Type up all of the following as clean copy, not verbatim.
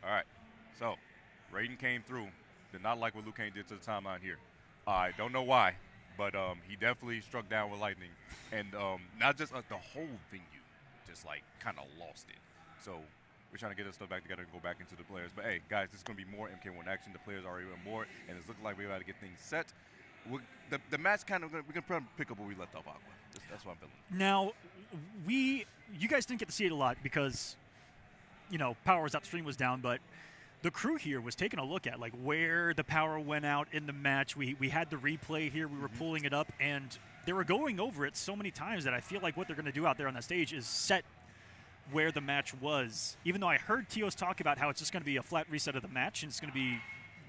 All right. So, Raiden came through. Did not like what Liu Kang did to the timeline here. I don't know why, but he definitely struck down with lightning. And not just the whole venue just, like, kind of lost it. So, we're trying to get our stuff back together and go back into the players. But, hey, guys, this is going to be more MK1 action. The players are even more, and it's looking like we're about to get things set. The match kind of, we can pick up where we left off, Aqua. That's what I'm feeling. Now, you guys didn't get to see it a lot because, you know, power was up, stream was down, but the crew here was taking a look at, like, where the power went out in the match. We had the replay here. We were pulling it up, and they were going over it so many times that I feel like what they're going to do out there on the stage is set where the match was. Even though I heard Tios talk about how it's just going to be a flat reset of the match, and it's going to be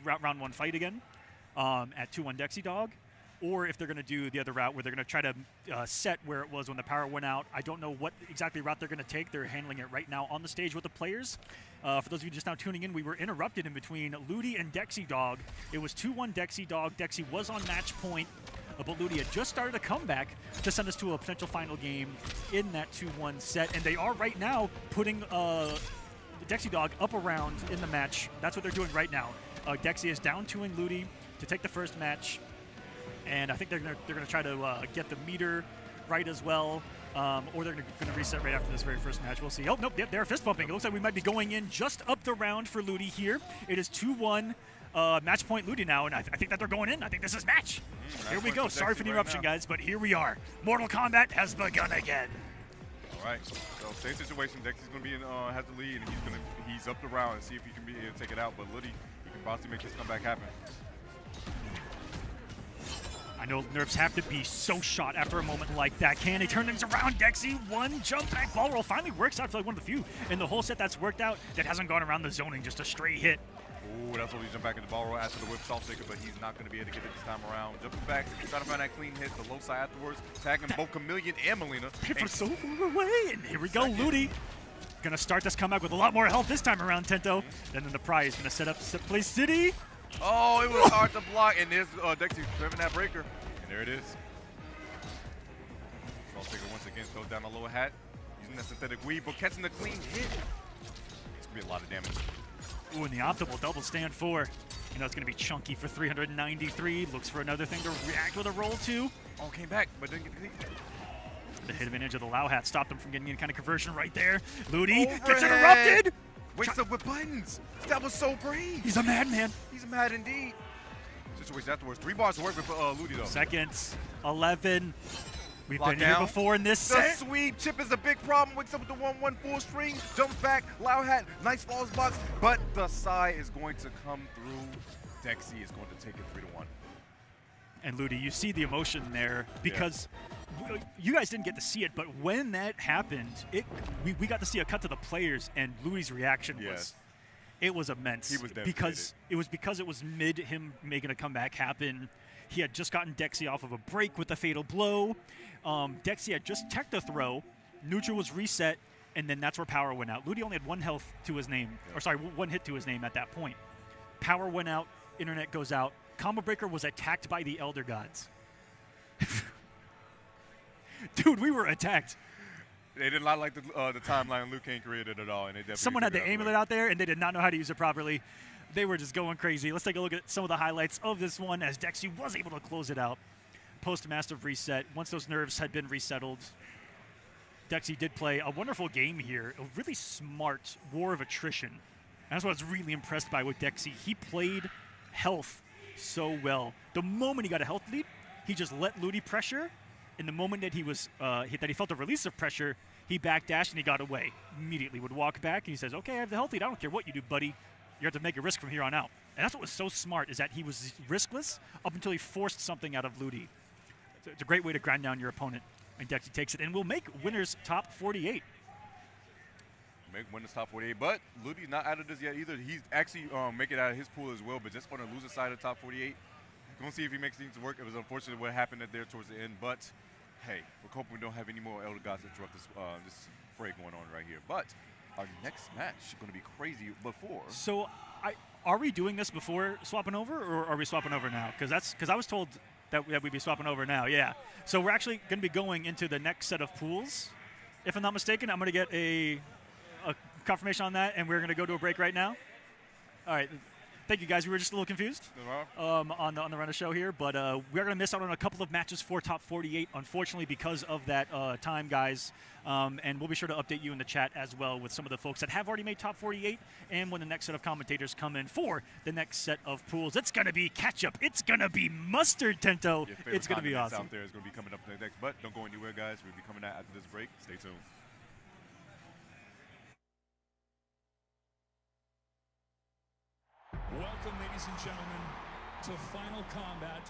round one fight again at 2-1 Dexi Dog. Or if they're going to do the other route where they're going to try to set where it was when the power went out. I don't know what exactly route they're going to take. They're handling it right now on the stage with the players. For those of you just now tuning in, we were interrupted in between Ludi and Dexi Dog. It was 2-1 Dexi Dog. Dexi was on match point, but Ludi had just started a comeback to send us to a potential final game in that 2-1 set. And they are right now putting Dexi Dog up around in the match. That's what they're doing right now. Dexi is down 2-ing Ludi to take the first match. And I think they're gonna try to get the meter right as well, or they're gonna reset right after this very first match. We'll see. Oh nope, they're fist bumping. It looks like we might be going in just up the round for Ludi here. It is 2-1 match point Ludi now, and I think that they're going in. I think this is match. Here we go. Sorry for the interruption, guys, but here we are. Mortal Kombat has begun again. All right. So same situation. Dexi's gonna be in has the lead, and he's up the round and see if he can be able to take it out. But Ludi, he can possibly make this comeback happen. I know nerves have to be so shot after a moment like that. Can they turn things around? Dexi, one jump back ball roll finally works out for like one of the few in the whole set that's worked out that hasn't gone around the zoning, just a straight hit. Ooh, that's what he jumped back in the ball roll after the whip soft sticker, but he's not going to be able to get it this time around. Jumping back, trying to find that clean hit, the low side afterwards, tagging both Chameleon and Melina. From so far away, and here we go, Ludi. Gonna start this comeback with a lot more health this time around, Tento. And then the prize gonna set up Play City. Oh, it was hard to block, and there's Dexi driving that breaker. And there it is. Soft sticker once again throws down a lower hat, using that synthetic weave, but catching the clean hit. It's gonna be a lot of damage. Ooh, and the optimal double stand 4. You know it's going to be chunky for 393. Looks for another thing to react with a roll to. Oh, came back, but didn't get the clean. The hit advantage of the Lual hat stopped him from getting any kind of conversion right there. Ludi gets interrupted. Wakes up with buttons. That was so brave. He's a madman. He's mad indeed. Situation afterwards. 3 bars to work with Ludi though. Seconds. 11. We've Lock been down. here before in this set. The sweep chip is a big problem. Wakes up with the 1-1 full string. Jumps back. Lual hat. Nice falls box. But the Sai is going to come through. Dexi is going to take it 3-1. And Ludi, you see the emotion there because you guys didn't get to see it, but when that happened, we got to see a cut to the players, and Ludi's reaction was immense. He was devastated. because it was mid him making a comeback happen. He had just gotten Dexi off of a break with a fatal blow. Dexi had just teched the throw. Neutral was reset, and then that's where power went out. Ludi only had 1 health to his name, or sorry, 1 hit to his name at that point. Power went out, internet goes out. Combo Breaker was attacked by the Elder Gods. Dude, we were attacked. They did not like the timeline Liu Kang created at all. And they someone had the amulet out there, and they did not know how to use it properly. They were just going crazy. Let's take a look at some of the highlights of this one as Dexi was able to close it out. Post-massive reset, once those nerves had been resettled, Dexi did play a wonderful game here, a really smart war of attrition. And that's what I was really impressed by with Dexi. He played health so well. The moment he got a health lead, he just let Ludi pressure. And the moment that he was that he felt a release of pressure, he backdashed and he got away. Immediately would walk back and he says, "Okay, I have the health lead. I don't care what you do, buddy. You have to make a risk from here on out." And that's what was so smart, is that he was riskless up until he forced something out of Ludi. It's a great way to grind down your opponent. And Dexi takes it and will make winners top 48. Make winners top 48, but Ludi's not out of this yet either. He's actually making it out of his pool as well, but just on the loser side of the top 48. We're going to see if he makes things work. It was unfortunate what happened there towards the end, but hey, we're hoping we don't have any more Elder Gods interrupt this fray going on right here. But our next match is going to be crazy before. So, are we doing this before swapping over, or are we swapping over now? Because I was told that we'd be swapping over now. Yeah. So we're actually going to be going into the next set of pools. If I'm not mistaken, I'm going to get a confirmation on that, and we're going to go to a break right now. All right. Thank you, guys. We were just a little confused on the run of show here, but we're going to miss out on a couple of matches for Top 48, unfortunately, because of that time, guys. And we'll be sure to update you in the chat as well with some of the folks that have already made Top 48 and when the next set of commentators come in for the next set of pools. It's going to be ketchup. It's going to be mustard, Tento. It's going to be awesome. Out there is going to be coming up next, but don't go anywhere, guys. We'll be coming out after this break. Stay tuned. Welcome, ladies and gentlemen, to Final Kombat.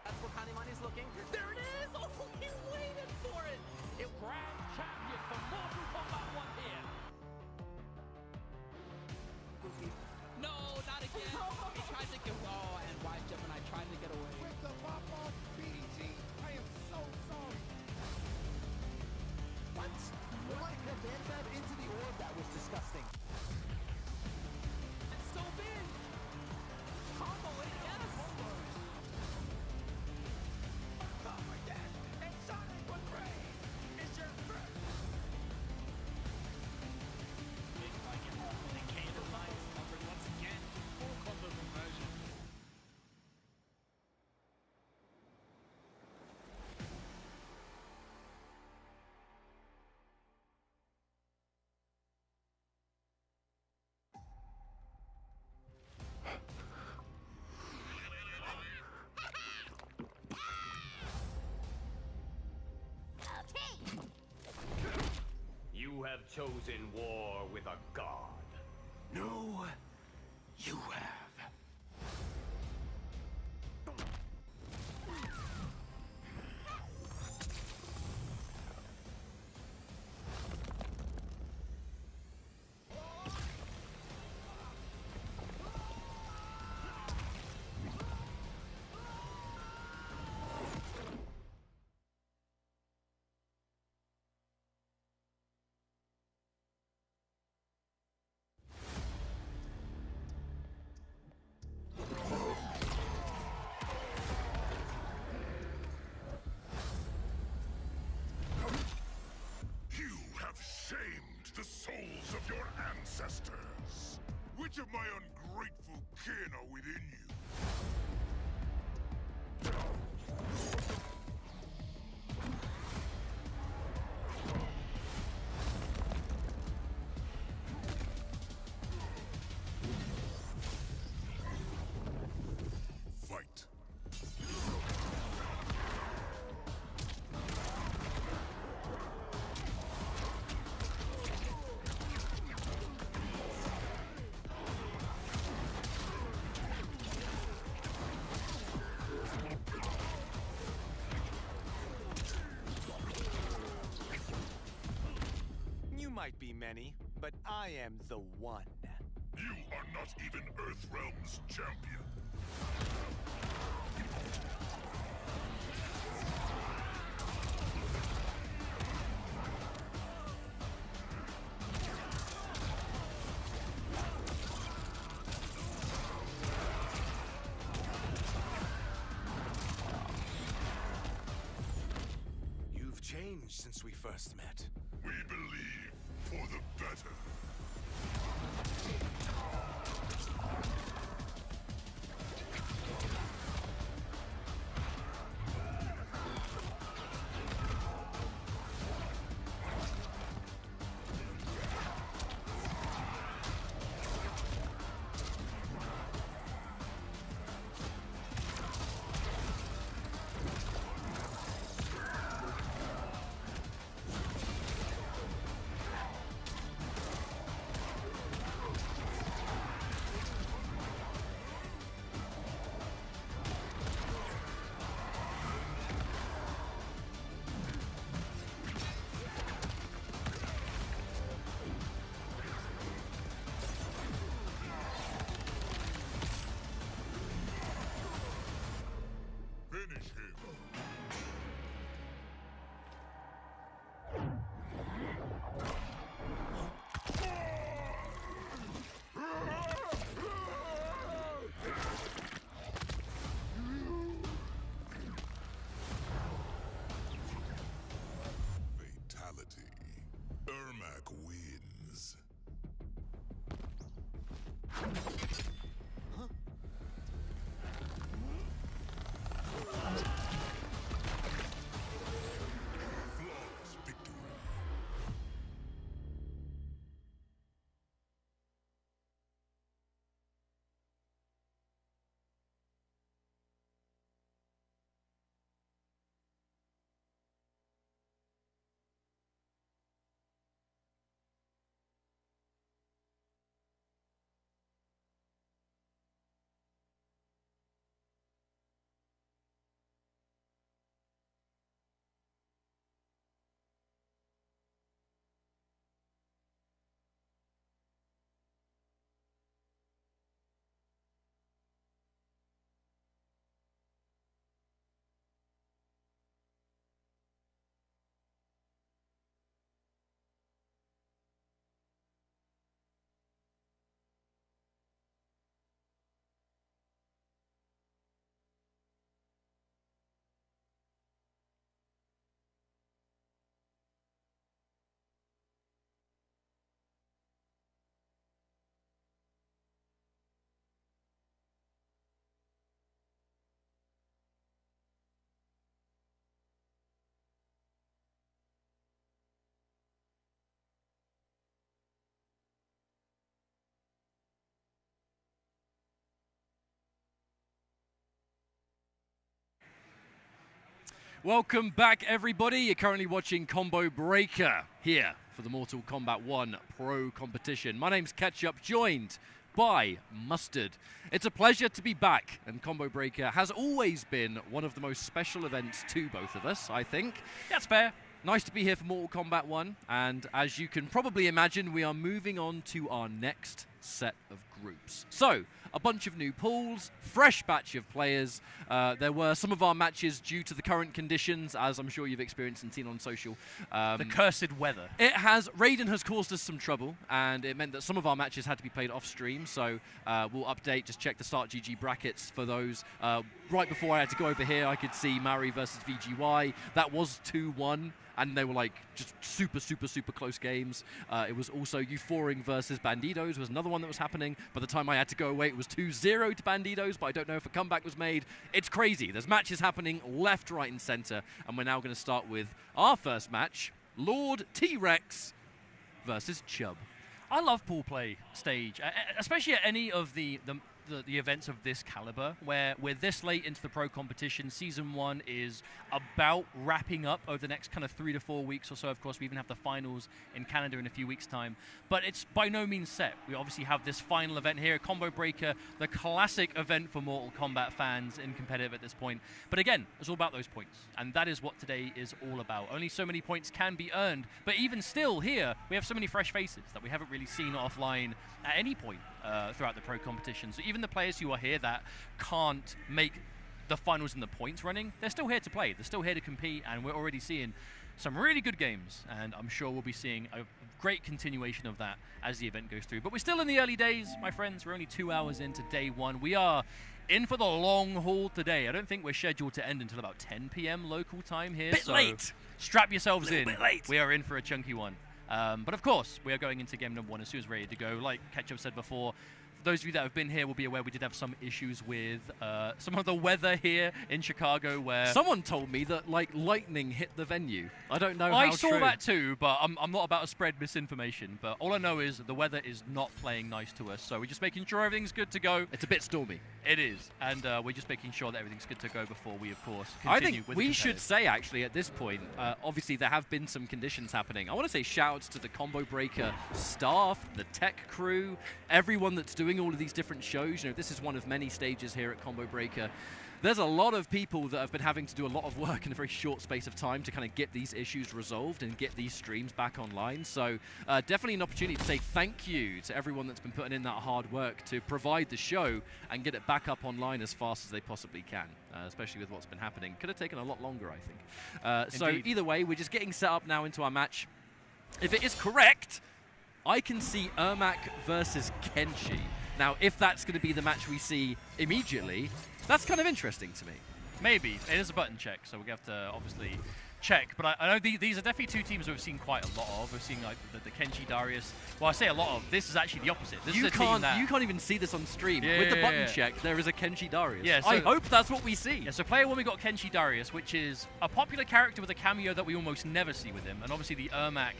That's where Kanimani's looking. There it is! Oh, he waited for it! It grand champion from Mortal Kombat 1 here. No, not again. He tried to get. Oh, and why Gemini tried to get away. With the pop on BDG, I am so sorry. What? More like a man into the orb. That was disgusting. It's so big. Combo it, yes. Oh my God. And Sonic with Ray is your friend. Big fucking the candle lights covered once again. Full combo conversion. You have chosen war with a god. No, you have. Shamed the souls of your ancestors. Which of my ungrateful kin are within you? Fight. Might be many, but I am the one. You are not even Earthrealm's champion. You've changed since we first met. We believe for the better. Finish him. Fatality. Ermac wins. Welcome back, everybody. You're currently watching Combo Breaker here for the Mortal Kombat 1 Pro Competition. My name's Ketchup, joined by Mustard. It's a pleasure to be back, and Combo Breaker has always been one of the most special events to both of us, I think. That's fair. Nice to be here for Mortal Kombat 1, and as you can probably imagine, we are moving on to our next set of groups. So, a bunch of new pools, fresh batch of players. There were some of our matches due to the current conditions, as I'm sure you've experienced and seen on social. The cursed weather. Raiden has caused us some trouble, and it meant that some of our matches had to be played off stream, so we'll update, just check the Start GG brackets for those. Right before I had to go over here, I could see Mari versus VGY. That was 2-1. And they were like just super, super, super close games. It was also Euphoric versus Banditos was another one that was happening. By the time I had to go away, it was 2-0 to Banditos, but I don't know if a comeback was made. It's crazy. There's matches happening left, right, and center. And we're now going to start with our first match, Lord T-Rex versus Chub. I love pool play stage, especially at any of the events of this caliber, where we're this late into the pro competition. Season 1 is about wrapping up over the next kind of 3 to 4 weeks or so. Of course, we even have the finals in Canada in a few weeks' time, but it's by no means set. We obviously have this final event here, Combo Breaker, the classic event for Mortal Kombat fans in competitive at this point. But again, it's all about those points, and that is what today is all about. Only so many points can be earned, but even still here, we have so many fresh faces that we haven't really seen offline at any point throughout the pro competition. So even the players who are here that can't make the finals and the points running, they're still here to play. They're still here to compete, and we're already seeing some really good games, and I'm sure we'll be seeing a great continuation of that as the event goes through. But we're still in the early days, my friends. We're only 2 hours into day 1. We are in for the long haul today. I don't think we're scheduled to end until about 10 p.m. local time here. Bit late. Strap yourselves in. Bit late. We are in for a chunky one. But of course, we are going into game number 1 as soon as we're ready to go. Like Ketchup said before, those of you that have been here will be aware we did have some issues with some of the weather here in Chicago, where Someone told me that like lightning hit the venue. I don't know I how saw true. that too, but I'm not about to spread misinformation. But all I know is the weather is not playing nice to us, so we're just making sure everything's good to go. It's a bit stormy. It is, and we're just making sure that everything's good to go before we, of course, continue I think with we the should competitive. say, actually, at this point, obviously there have been some conditions happening. I want to say shout-outs to the Combo Breaker staff, the tech crew, everyone that's doing all of these different shows. You know, this is one of many stages here at Combo Breaker. There's a lot of people that have been having to do a lot of work in a very short space of time to kind of get these issues resolved and get these streams back online. So definitely an opportunity to say thank you to everyone that's been putting in that hard work to provide the show and get it back up online as fast as they possibly can, especially with what's been happening. Could have taken a lot longer, I think. So either way, we're just getting set up now into our match. If it is correct, I can see Ermac versus Kenshi. Now, if that's going to be the match we see immediately, that's kind of interesting to me. Maybe. It is a button check, so we have to obviously check. But I know these are definitely two teams we've seen quite a lot of. We've seen like the Kenshi Darius. Well, I say a lot of. This is actually the opposite. This is a team that You can't even see this on stream. Yeah, With the yeah, button yeah. check, there is a Kenshi Darius. Yeah, so I hope that's what we see. Yeah, so player 1 we got Kenshi Darius, which is a popular character with a cameo that we almost never see with him. And obviously the Ermac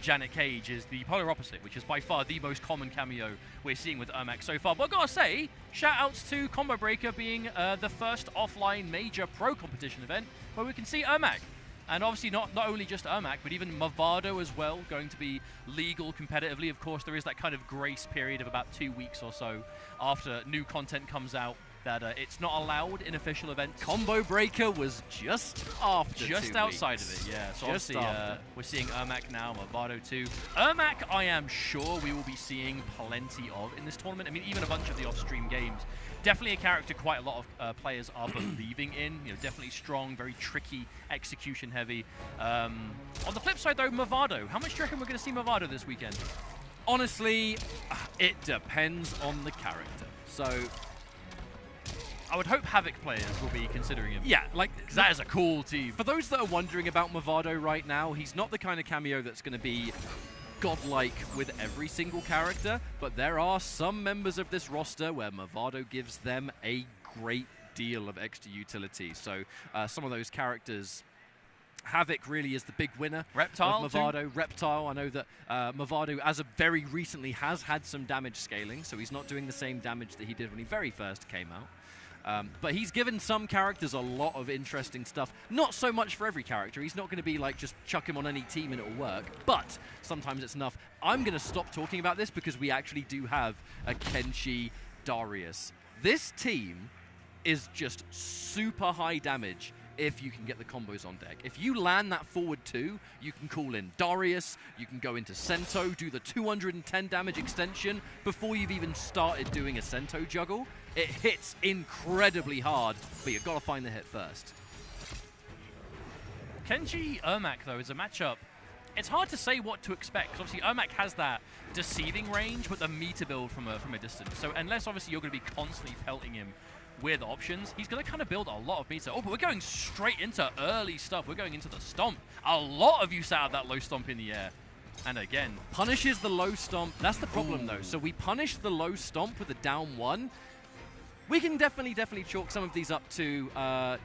Janet Cage is the polar opposite, which is by far the most common cameo we're seeing with Ermac so far. But I've got to say, shout-outs to Combo Breaker being the first offline major pro competition event where we can see Ermac. And obviously not only just Ermac, but even Movado as well, going to be legal competitively. Of course, there is that kind of grace period of about 2 weeks or so after new content comes out that it's not allowed in official events. Combo Breaker was just after Just 2 outside weeks. of it, yeah. So Just obviously after. we're seeing Ermac now, Movado too. Ermac, I am sure we will be seeing plenty of in this tournament. I mean, even a bunch of the off-stream games. Definitely a character quite a lot of players are believing in. You know, definitely strong, very tricky, execution heavy. On the flip side though, Movado. How much do you reckon we're going to see Movado this weekend? Honestly, it depends on the character. So I would hope Havoc players will be considering him. yeah, like Because that is a cool team. for those that are wondering about Movado right now, he's not the kind of cameo that's going to be godlike with every single character, but there are some members of this roster where Movado gives them a great deal of extra utility. So some of those characters, Havoc really is the big winner. Reptile of Movado. Reptile, I know that Movado, as of very recently, has had some damage scaling, so he's not doing the same damage that he did when he very first came out. But he's given some characters a lot of interesting stuff. Not so much for every character. He's not going to be like, just chuck him on any team and it'll work. But sometimes it's enough. I'm going to stop talking about this because we actually do have a Kenshi Darius. This team is just super high damage if you can get the combos on deck. If you land that forward 2, you can call in Darius, you can go into Sento, do the 210 damage extension before you've even started doing a Sento juggle. It hits incredibly hard, but you've got to find the hit first. Kenshi Ermac, though, is a matchup. It's hard to say what to expect, because obviously Ermac has that deceiving range, but the meter build from a distance. So unless obviously you're going to be constantly pelting him with options, he's going to kind of build a lot of meter. Oh, but we're going straight into early stuff. We're going into the stomp. A lot of use out of that low stomp in the air. And again, punishes the low stomp. That's the problem, though. So we punish the low stomp with a down 1. We can definitely chalk some of these up to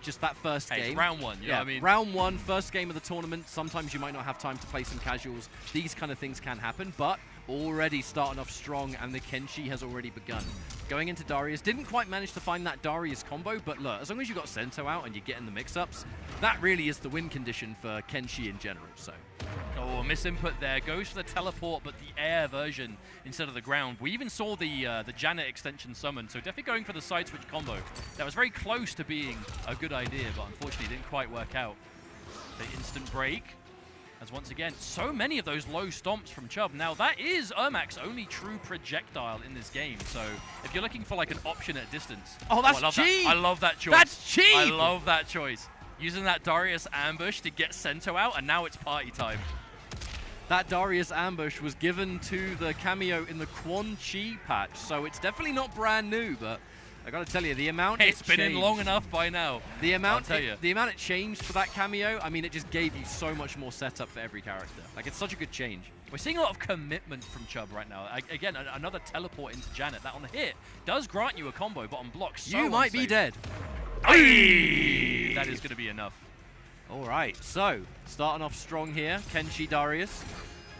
just that first game. It's round 1, you know what I mean? Round 1, first game of the tournament. Sometimes you might not have time to play some casuals. These kind of things can happen, but already starting off strong, and the Kenshi has already begun. Going into Darius, didn't quite manage to find that Darius combo, but look, as long as you got Sento out and you're getting the mix-ups, that really is the win condition for Kenshi in general, so. Oh, misinput there. Goes for the teleport, but the air version instead of the ground. We even saw the Janet extension summon, so definitely going for the side switch combo. That was very close to being a good idea, but unfortunately didn't quite work out. The instant break. As once again, so many of those low stomps from Chub. Now, that is Ermac's only true projectile in this game. So, if you're looking for like an option at distance. Oh, that's cheap! I love that choice. That's cheap! I love that choice. Using that Darius ambush to get Sento out, and now it's party time. That Darius ambush was given to the cameo in the Quan Chi patch, so it's definitely not brand new, but I gotta tell you, the amount it's been in long enough by now. The amount it changed for that cameo, I mean, it just gave you so much more setup for every character. Like, it's such a good change. We're seeing a lot of commitment from Chub right now. Again, another teleport into Janet. That on the hit does grant you a combo, but on block, so you might be dead. Aye! That is going to be enough. All right, so starting off strong here, Kenshi Darius.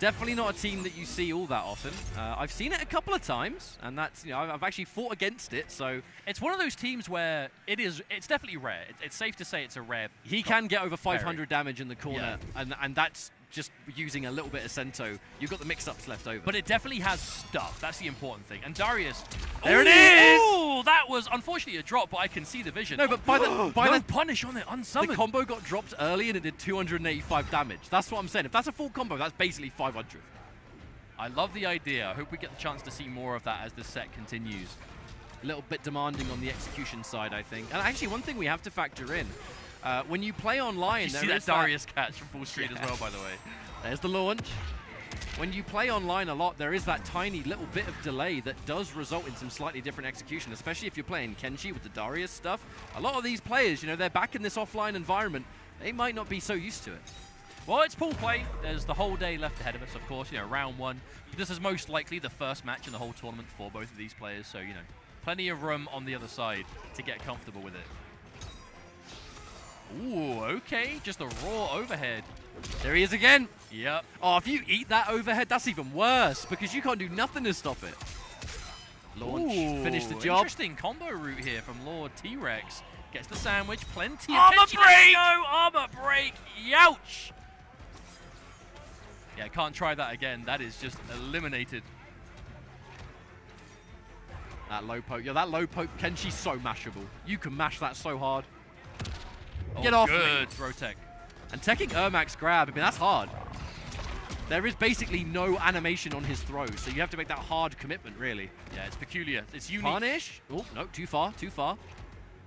Definitely not a team that you see all that often. I've seen it a couple of times, and that's, you know, I've actually fought against it, so. It's one of those teams where it's definitely rare. It's safe to say it's a rare. He can get over 500 damage in the corner, and that's just using a little bit of Sento. You've got the mix-ups left over. But it definitely has stuff. That's the important thing. And Darius. There it is! Oh, that was unfortunately a drop, but I can see the vision. No, but by the punish on it, unsummoned. The combo got dropped early and it did 285 damage. That's what I'm saying. If that's a full combo, that's basically 500. I love the idea. I hope we get the chance to see more of that as the set continues. A little bit demanding on the execution side, I think. And actually, one thing we have to factor in, when you play online, you see that Darius catch from full screen as well, by the way. There's the launch. When you play online a lot, there is that tiny little bit of delay that does result in some slightly different execution, especially if you're playing Kenshi with the Darius stuff. A lot of these players, you know, they're back in this offline environment. They might not be so used to it. Well, it's pool play. There's the whole day left ahead of us, of course, you know, round 1. But this is most likely the first match in the whole tournament for both of these players, so, you know, plenty of room on the other side to get comfortable with it. Ooh, okay, just a raw overhead. There he is again. Yep. Oh, if you eat that overhead, that's even worse because you can't do nothing to stop it. Launch, finish the job. Interesting combo route here from Lord T-Rex. Gets the sandwich, plenty of armor break! Armor break! Youch! Yeah, can't try that again. That is just eliminated. That low poke. Yeah, that low poke, Kenshi's so mashable. You can mash that so hard. Get off good me. Throw tech. And teching Ermac's grab, I mean, that's hard. There is basically no animation on his throws, so you have to make that hard commitment, really. Yeah, it's peculiar. It's unique. Punish. Oh, no, too far, too far.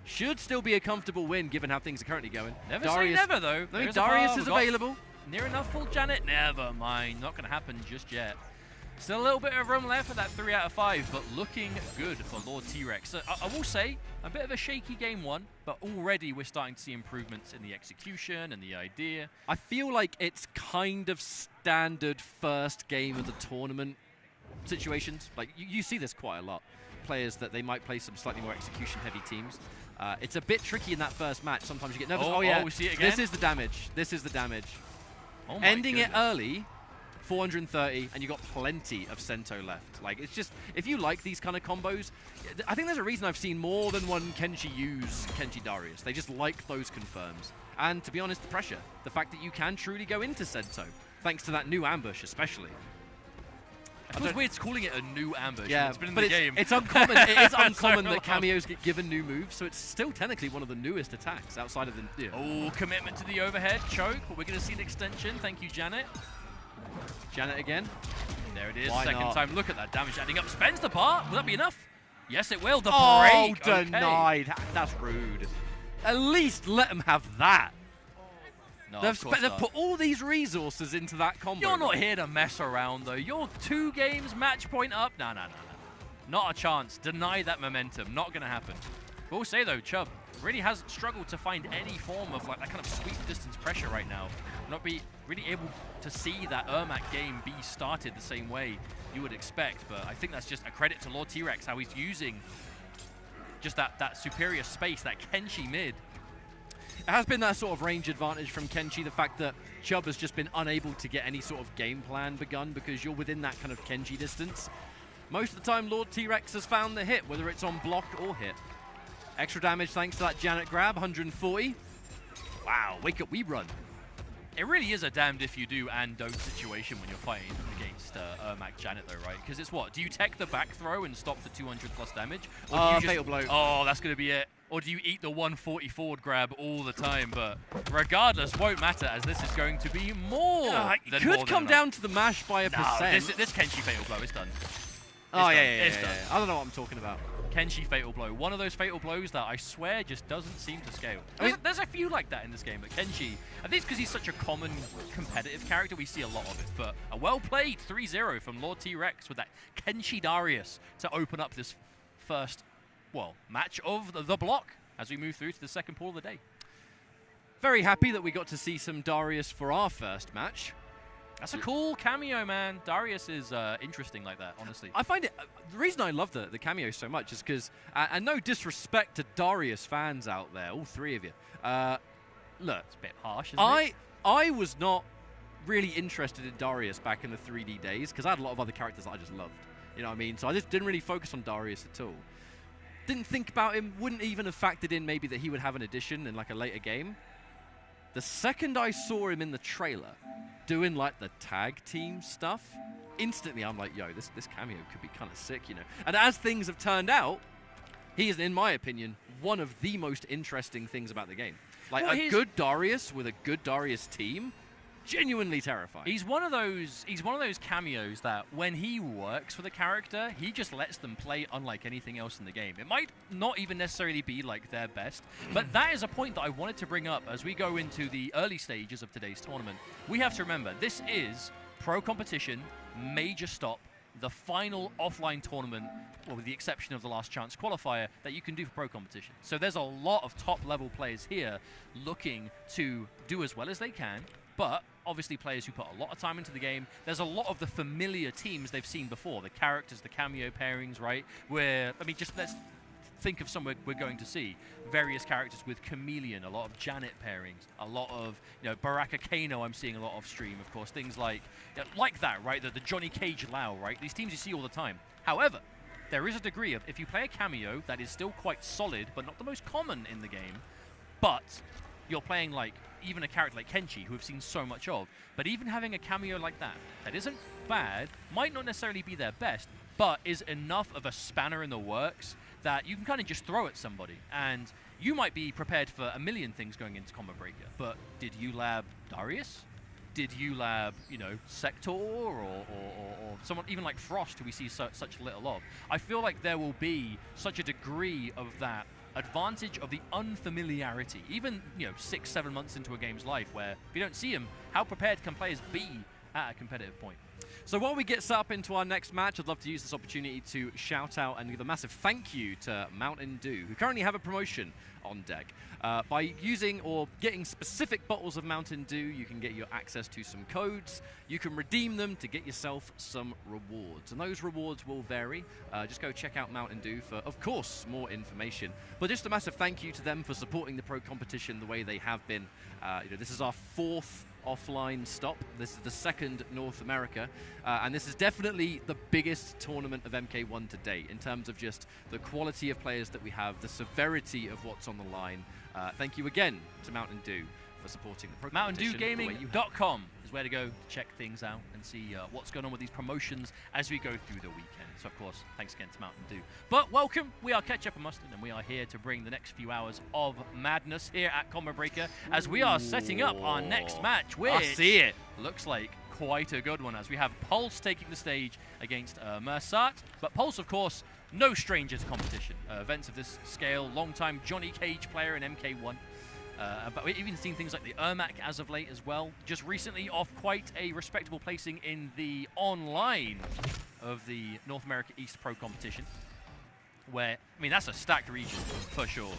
Should still be a comfortable win, given how things are currently going. Never say never, though. No, Darius is available. Near enough full Janet? Never mind. Not going to happen just yet. Still a little bit of room left for that 3 out of 5, but looking good for Lord T-Rex. So I will say, a bit of a shaky game 1, but already we're starting to see improvements in the execution and the idea. I feel like it's kind of standard first game of the tournament situations. Like, you see this quite a lot. Players that they might play some slightly more execution-heavy teams. It's a bit tricky in that first match. Sometimes you get nervous. Oh yeah, we see it again. This is the damage. This is the damage. Oh my Ending goodness. it early 430, and you got plenty of Sento left. Like, it's just, if you like these kind of combos, I think there's a reason I've seen more than one Kenshi use Kenshi Darius. They just like those confirms. And to be honest, the pressure. The fact that you can truly go into Sento, thanks to that new ambush especially. It feels weird calling it a new ambush. Yeah, it's been in but the game. It's uncommon. It is uncommon So that cameos get given new moves, so it's still technically one of the newest attacks outside of the... Oh, commitment to the overhead choke. We're going to see an extension. Thank you, Janet. Janet again. There it is. Why Second not? time. Look at that damage adding up. Spends the part. Will that be enough? Yes, it will. The Oh, break. Okay. denied. That's rude. At least let them have that. No, They've of course not. put all these resources into that combo. You're not here to mess around, though. You're 2 games match point up. No. Not a chance. Deny that momentum. Not going to happen. We'll say, though, Chub really has struggled to find any form of like that kind of sweep distance pressure right now. Not be really able to see that Ermac game be started the same way you would expect. But I think that's just a credit to Lord T-Rex, how he's using just that superior space, that Kenshi mid. It has been that sort of range advantage from Kenshi, the fact that Chub has just been unable to get any sort of game plan begun because you're within that kind of Kenshi distance. Most of the time, Lord T-Rex has found the hit, whether it's on block or hit. Extra damage thanks to that Janet grab, 140. Wow, wake up, we run. It really is a damned if you do and don't situation when you're fighting against Ermac Janet, though, right? Because it's what? Do you tech the back throw and stop the 200 plus damage? Or do you just, fatal blow. Oh, that's going to be it. Or do you eat the 140 forward grab all the time? But regardless, won't matter, as this is going to be more It than could more come than down to the mash by a percent. This Kenshi fatal blow is done. Oh, It's yeah, done. yeah, It's yeah, done. yeah. I don't know what I'm talking about. Kenshi fatal blow. One of those fatal blows that I swear just doesn't seem to scale. There's a few like that in this game, but Kenshi, I think it's because he's such a common competitive character, we see a lot of it. But a well-played 3-0 from Lord T-Rex with that Kenshi Darius to open up this first, well, match of the block as we move through to the second pool of the day. Very happy that we got to see some Darius for our first match. That's a cool cameo, man. Darius is interesting like that, honestly. I find it, the reason I love the cameo so much is because, and no disrespect to Darius fans out there, all 3 of you. Look, It's a bit harsh, isn't it? I was not really interested in Darius back in the 3D days because I had a lot of other characters that I just loved. You know what I mean? So I just didn't really focus on Darius at all. Didn't think about him, wouldn't even have factored in maybe that he would have an addition in like a later game. The second I saw him in the trailer doing like the tag team stuff, instantly I'm like, yo, this cameo could be kind of sick, you know. And as things have turned out, he is, in my opinion, one of the most interesting things about the game. Like a good Darius with a good Darius team, genuinely terrifying. He's one of those cameos that when he works with a character, he just lets them play unlike anything else in the game. It might not even necessarily be like their best, but that is a point that I wanted to bring up as we go into the early stages of today's tournament. We have to remember, this is Pro Competition, major stop, the final offline tournament, well, with the exception of the last chance qualifier, that you can do for Pro Competition. So there's a lot of top-level players here looking to do as well as they can, but obviously players who put a lot of time into the game. There's a lot of the familiar teams they've seen before, the characters, the cameo pairings, right? Where, I mean, just let's think of some we're going to see. Various characters with Chameleon, a lot of Janet pairings, a lot of, you know, Baraka Kano I'm seeing a lot of stream, of course, things like that, right? The Johnny Cage Lual, right? These teams you see all the time. However, there is a degree of, if you play a cameo that is still quite solid, but not the most common in the game, but you're playing like even a character like Kenshi, who we've seen so much of, but even having a cameo like that isn't bad, might not necessarily be their best, but is enough of a spanner in the works that you can kind of just throw at somebody. And you might be prepared for a million things going into Combo Breaker, but did you lab Darius? Did you lab, you know, Sector or someone even like Frost, who we see such little of? I feel like there will be such a degree of that advantage of the unfamiliarity, even, you know, 6-7 months into a game's life, where if you don't see him, how prepared can players be at a competitive point? So while we get set up into our next match, I'd love to use this opportunity to shout out and give a massive thank you to Mountain Dew, who currently have a promotion on deck. By using or getting specific bottles of Mountain Dew, you can get your access to some codes. You can redeem them to get yourself some rewards. And those rewards will vary. Just go check out Mountain Dew for, of course, more information. But just a massive thank you to them for supporting the Pro Competition the way they have been. You know, this is our 4th offline stop. This is the second North America, and this is definitely the biggest tournament of MK1 to date in terms of just the quality of players that we have, the severity of what's on the line. Thank you again to Mountain Dew for supporting the Competition. MountainDewGaming.com is where to go to check things out and see what's going on with these promotions as we go through the weekend. So, of course, thanks again to Mountain Dew. But welcome, we are Ketchup and Mustard, and we are here to bring the next few hours of madness here at Combo Breaker as we are setting up our next match, which I see it. looks like quite a good one, as we have Pulse taking the stage against Mursaat. But Pulse, of course, no stranger to competition. Events of this scale, long-time Johnny Cage player in MK1. But we've even seen things like the Ermac as of late as well. Just recently off quite a respectable placing in the online of the North America East Pro Competition, where, I mean, that's a stacked region for sure.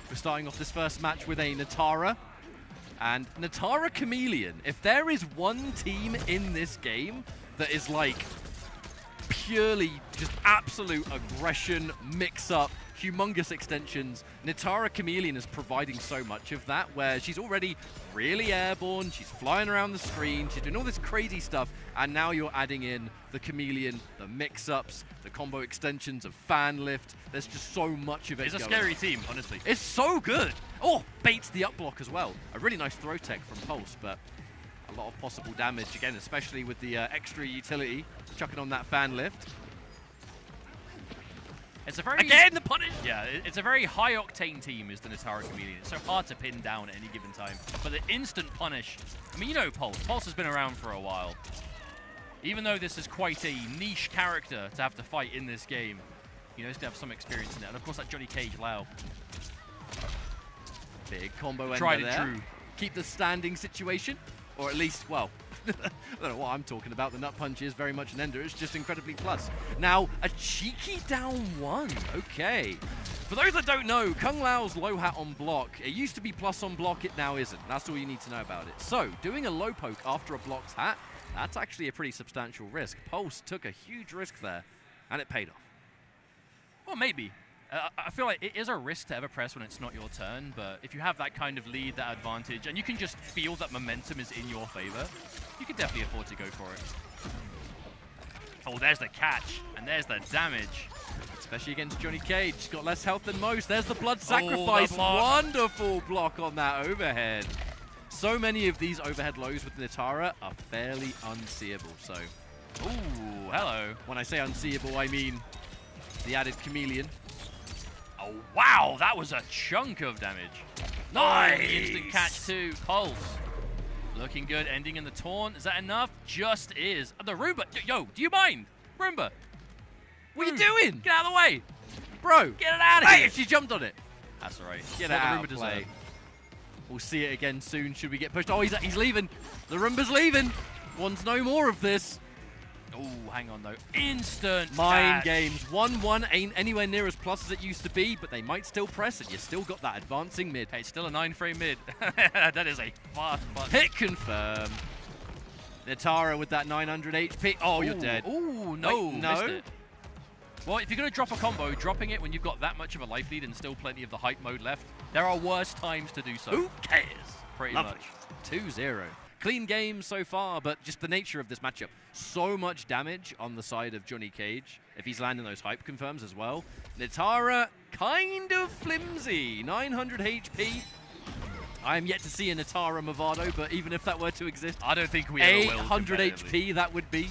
We're starting off this first match with a Natara. And Natara Chameleon, if there is one team in this game that is like purely just absolute aggression, mix-up, humongous extensions, Natara Chameleon is providing so much of that, where she's already really airborne, she's flying around the screen, she's doing all this crazy stuff, and now you're adding in the Chameleon, the mix-ups, the combo extensions of fan lift. There's just so much of it. It's a scary team, honestly. It's so good. Oh, baits the up block as well. A really nice throw tech from Pulse, but a lot of possible damage, again, especially with the extra utility, chucking on that fan lift. It's a very Again, the punish! Yeah, it's a very high-octane team, is the Natara Chameleon. It's so hard to pin down at any given time. But the instant punish, I mean, you know Pulse. Pulse has been around for a while. Even though this is quite a niche character to have to fight in this game, you know, he's going to have some experience in it. And of course, that Johnny Cage Lual. Big combo ender Tried and there. true. Keep the standing situation, or at least, well, I don't know what I'm talking about. The nut punch is very much an ender. It's just incredibly plus. Now, a cheeky down one. Okay. For those that don't know, Kung Lao's low hat on block, it used to be plus on block, it now isn't. That's all you need to know about it. So, doing a low poke after a block's hat, that's actually a pretty substantial risk. Pulse took a huge risk there, and it paid off. Well, maybe. I feel like it is a risk to ever press when it's not your turn, but if you have that kind of lead, that advantage, and you can just feel that momentum is in your favor, you can definitely afford to go for it. Oh, there's the catch, and there's the damage. Especially against Johnny Cage. He's got less health than most. There's the blood sacrifice. The block. Wonderful block on that overhead. So many of these overhead lows with Natara are fairly unseeable. So, ooh, hello. When I say unseeable, I mean the added Chameleon. Oh, wow, that was a chunk of damage. Nice! Instant catch too. Pulse. Looking good, ending in the taunt. Is that enough? Just is. The Roomba. Yo, do you mind? Roomba. What are you doing? Get out of the way. Bro. Get it out of here. She jumped on it. That's all right. Get That's it what out the of Roomba play. deserved. We'll see it again soon. Should we get pushed? Oh, he's leaving. The Roomba's leaving. Wants no more of this. Oh, hang on, though. Instant Mind catch. games. 1-1 ain't anywhere near as plus as it used to be, but they might still press it. You still got that advancing mid. Hey, it's still a 9-frame mid. That is a fast button. Hit confirm. Natara with that 900 HP. Oh, you're dead. Ooh, no. Wait, no. Missed it. Well, if you're going to drop a combo, dropping it when you've got that much of a life lead and still plenty of the hype mode left, there are worse times to do so. Who cares? Pretty Lovely. much. 2-0. Clean game so far, but just the nature of this matchup. So much damage on the side of Johnny Cage, if he's landing those hype confirms as well. Natara, kind of flimsy. 900 HP. I am yet to see a Natara Movado, but even if that were to exist, I don't think we ever will. 800 HP that would be.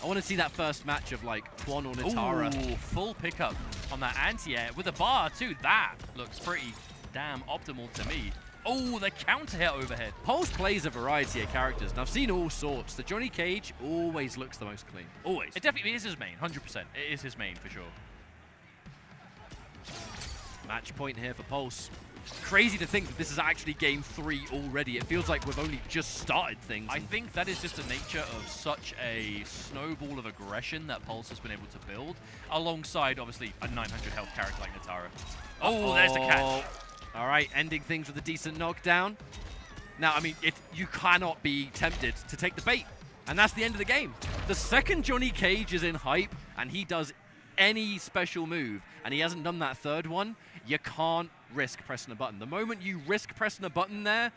I want to see that first match of like Quan or Natara. Ooh, full pickup on that anti-air with a bar too. That looks pretty damn optimal to me. Oh, the counter hit overhead. Pulse plays a variety of characters, and I've seen all sorts. The Johnny Cage always looks the most clean. Always. It definitely is his main, 100%. It is his main for sure. Match point here for Pulse. Crazy to think that this is actually game 3 already. It feels like we've only just started things. I think that is just the nature of such a snowball of aggression that Pulse has been able to build, alongside, obviously, a 900 health character like Natara. Oh, there's the catch. All right, ending things with a decent knockdown. Now, I mean, you cannot be tempted to take the bait, and that's the end of the game. The second Johnny Cage is in hype, and he does any special move, and he hasn't done that third one, You can't risk pressing a button. The moment you risk pressing a button there,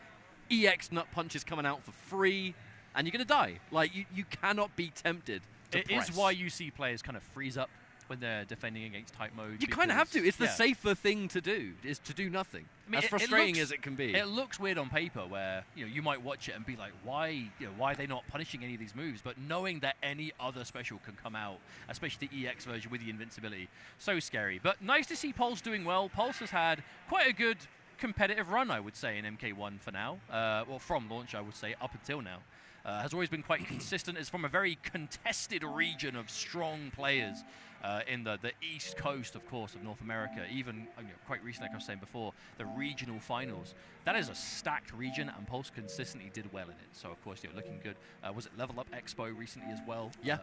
EX nut punch is coming out for free, and you're going to die. Like, you cannot be tempted to It press. is why you see players kind of freeze up when they're defending against type mode. You kind of have to. It's the yeah. safer thing to do, is to do nothing. I mean, as frustrating as it can be. It looks weird on paper where, you know, you might watch it and be like, why are they not punishing any of these moves? But knowing that any other special can come out, especially the EX version with the invincibility, so scary. But nice to see Pulse doing well. Pulse has had quite a good competitive run, I would say, in MK1 for now. Well, from launch, I would say, up until now. Has always been quite consistent. It's from a very contested region of strong players in the East Coast, of course, of North America. Even quite recently, like I was saying before, the regional finals. That is a stacked region, and Pulse consistently did well in it. So, of course, looking good. Was it Level Up Expo recently as well? Yeah.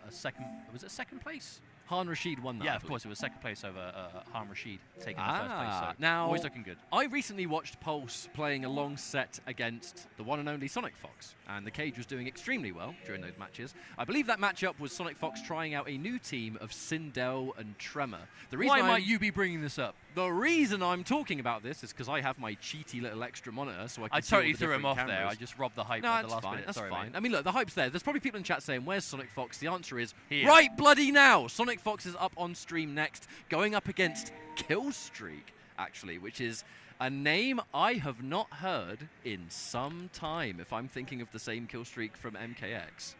Was it second place? Han Rashid won that. Yeah, of course, it was second place over Han Rashid taking the first place. So now, always looking good. I recently watched Pulse playing a long set against the one and only Sonic Fox, and the Cage was doing extremely well during those matches. I believe that matchup was Sonic Fox trying out a new team of Sindel and Tremor. Why might you be bringing this up? The reason I'm talking about this is because I have my cheaty little extra monitor, so I can see totally all the threw him off different there. cameras. I just robbed the hype No, at the that's last fine. minute. That's Sorry, fine. mate. I mean, look, the hype's there. There's probably people in chat saying, "Where's Sonic Fox?" The answer is here. Right bloody now. Sonic Fox is up on stream next, going up against Killstreak, actually, which is a name I have not heard in some time. If I'm thinking of the same Killstreak from MKX.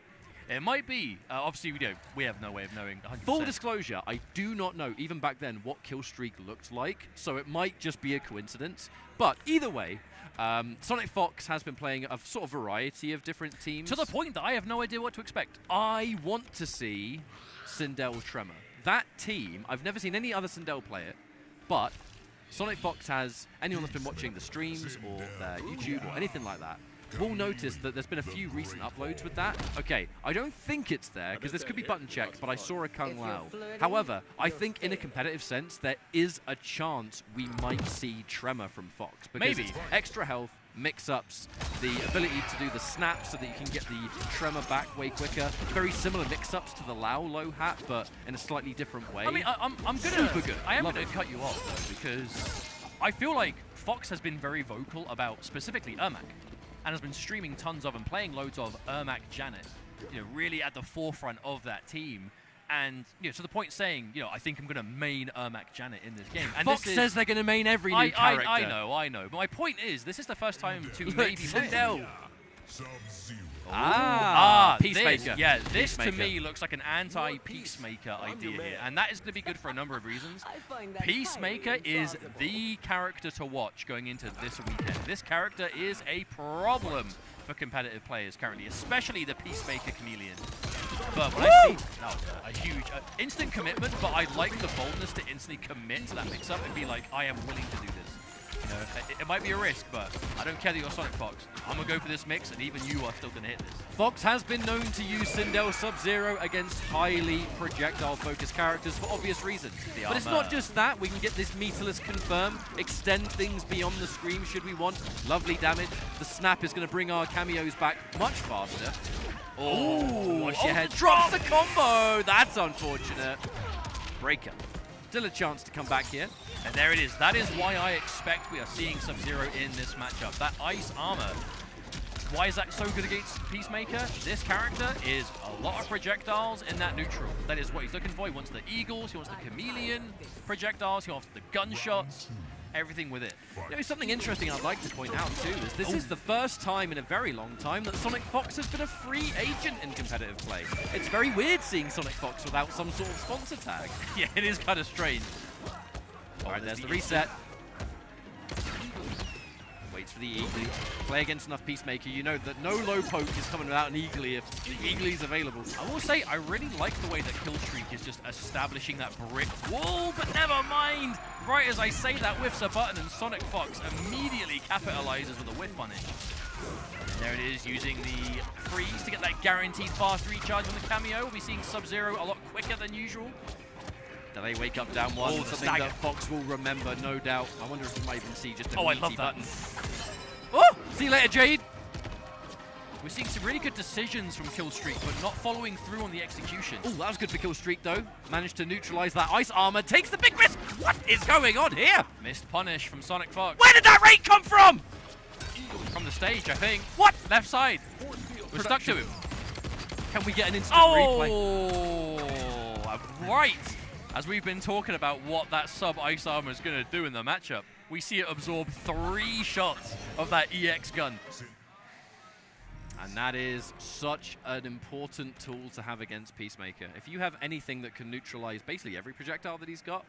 It might be. Obviously, we have no way of knowing 100%. Full disclosure, I do not know, even back then, what Killstreak looked like, so it might just be a coincidence. But either way, Sonic Fox has been playing a sort of variety of different teams. To the point that I have no idea what to expect. I want to see Sindel Tremor. That team, I've never seen any other Sindel play it, but Sonic Fox has, anyone that's been watching the streams or their YouTube or anything like that, will notice that there's been a few recent uploads with that. Okay, I don't think it's there, because this could be button checked, but I saw a Kung Lao. However, I think in a competitive sense, there is a chance we might see Tremor from Fox. Because Maybe. it's extra health, mix-ups, the ability to do the snap so that you can get the Tremor back way quicker. Very similar mix-ups to the Lao low hat, but in a slightly different way. I mean, I'm gonna. Super good. I am Love gonna it. cut you off though, because I feel like Fox has been very vocal about specifically Ermac, and has been streaming tons of and playing loads of Ermac Janet. Really at the forefront of that team. And to the point saying, I think I'm going to main Ermac Janet in this game. And Fox this says they're going to main every new character. I know. But my point is, this is the first time to Look, maybe play. Sindel. Peacemaker. This to Peacemaker. me looks like an anti-Peacemaker idea here, and that is going to be good for a number of reasons. Peacemaker is the character to watch going into this weekend. This character is a problem for competitive players currently, especially the Peacemaker Chameleon. But when I see that was a huge instant commitment, but I like the boldness to instantly commit to that mix-up and be like, I am willing to do this. It might be a risk, but I don't care that you're Sonic Fox. I'm going to go for this mix, and even you are still going to hit this. Fox has been known to use Sindel Sub-Zero against highly projectile-focused characters for obvious reasons. But it's not just that. We can get this meterless confirm, extend things beyond the screen should we want. Lovely damage. The snap is going to bring our cameos back much faster. Oh, watch your head. Drops the combo. That's unfortunate. Breaker. Still a chance to come back here. And there it is. That is why I expect we are seeing Sub-Zero in this matchup. That ice armor. Why is that so good against Peacemaker? This character is a lot of projectiles in that neutral. That is what he's looking for. He wants the eagles, he wants the chameleon projectiles, he wants the gunshots, everything with it. Something interesting I'd like to point out too is this is the first time in a very long time that Sonic Fox has been a free agent in competitive play. It's very weird seeing Sonic Fox without some sort of sponsor tag. Yeah, it is kind of strange. All right, there's the reset. Waits for the Eagly. Play against enough Peacemaker. You know that no low poke is coming without an Eagly if the Eagly's available. I will say, I really like the way that Killstreak is just establishing that brick wall, but never mind! Right as I say that, whiffs a button, and Sonic Fox immediately capitalizes with a whiff punish. And there it is, using the freeze to get that guaranteed fast recharge on the cameo. We'll be seeing Sub-Zero a lot quicker than usual. Do they wake up down one? Oh, Something that Fox will remember, no doubt. I wonder if we might even see just a I meaty love that. button. Oh! See you later, Jade! We're seeing some really good decisions from Killstreak, but not following through on the execution. Oh, that was good for Killstreak, though. Managed to neutralize that ice armor. Takes the big risk. What is going on here? Missed punish from Sonic Fox. Where did that raid come from? From the stage, I think. What? Left side. We're stuck to him. Can we get an instant replay? Oh, right. As we've been talking about what that sub ice armor is going to do in the matchup, we see it absorb 3 shots of that EX gun. And that is such an important tool to have against Peacemaker. If you have anything that can neutralize basically every projectile that he's got,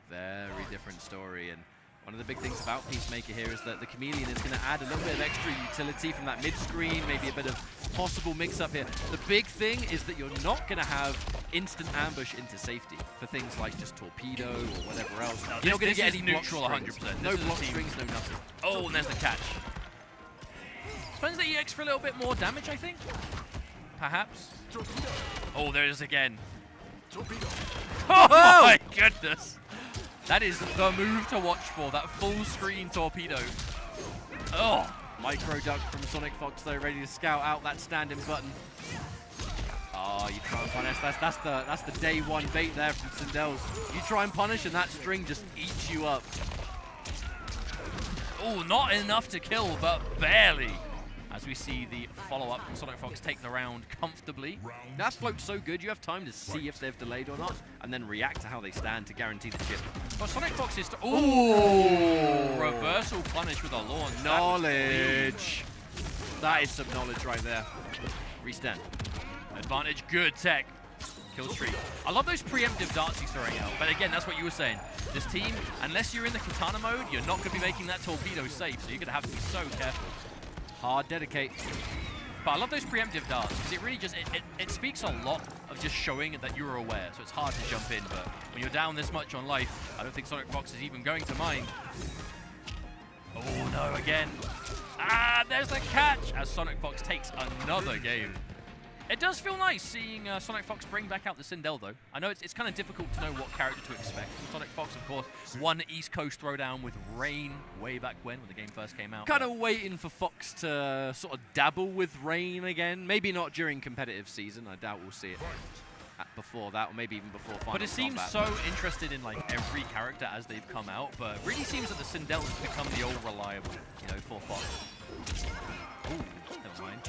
very different story. And one of the big things about Peacemaker here is that the Chameleon is going to add a little bit of extra utility from that mid-screen, maybe a bit of possible mix-up here. The big thing is that you're not going to have instant ambush into safety for things like just torpedo or whatever else. No, you're not going to get any neutral 100%. No This is a block team. strings, no nothing. Oh, and there's the catch. Spends the EX for a little bit more damage, I think. Perhaps. Oh, there it is again. Oh my goodness. That is the move to watch for, that full screen torpedo. Oh. Micro duck from Sonic Fox though, ready to scout out that standing button. Oh, you try and punish. That's the day one bait there from Sindel's. You try and punish and that string just eats you up. Oh, not enough to kill, but barely. As we see the follow-up from Sonic Fox take the round comfortably. That float's so good, you have time to see if they've delayed or not, and then react to how they stand to guarantee the chip. But Sonic Fox is... Ooh! Reversal punish with a launch. Knowledge. That is some knowledge right there. Restand. Advantage, good tech. Killstreak. I love those preemptive darts he's throwing out, but again, that's what you were saying. This team, unless you're in the katana mode, you're not going to be making that torpedo safe, so you're going to have to be so careful. Hard dedicate. But I love those preemptive darts, because it really just, it speaks a lot of just showing that you're aware, so it's hard to jump in, but when you're down this much on life, I don't think Sonic Fox is even going to mind. Oh no, again. Ah, there's the catch, as Sonic Fox takes another game. It does feel nice seeing Sonic Fox bring back out the Sindel, though. I know it's kind of difficult to know what character to expect. Sonic Fox, of course, won East Coast Throwdown with Rain way back when the game first came out. Kind of waiting for Fox to sort of dabble with Rain again. Maybe not during competitive season. I doubt we'll see it before that, or maybe even before Final But it seems Kombat. so interested in like every character as they've come out, but it really seems that the Sindel has become the old reliable, you know, for Fox. Ooh, never mind.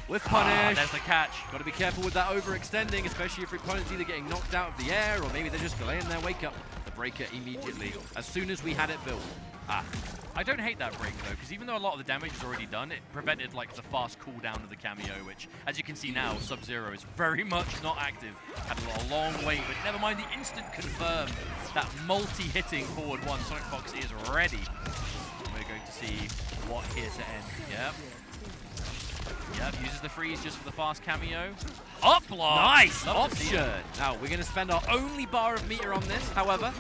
With punish. There's the catch. Got to be careful with that overextending, especially if your opponent's either getting knocked out of the air or maybe they're just delaying their wake up. The breaker immediately, as soon as we had it built. I don't hate that break though, because even though a lot of the damage is already done, it prevented like the fast cooldown of the cameo, which, as you can see now, Sub-Zero is very much not active. Had a long wait, but never mind the instant confirm. That multi-hitting forward one, Sonic Fox is ready. We're going to see what here to end. Yep. Yep, uses the freeze just for the fast cameo. Up block! Nice Love to see option. it. Now, we're going to spend our only bar of meter on this, however.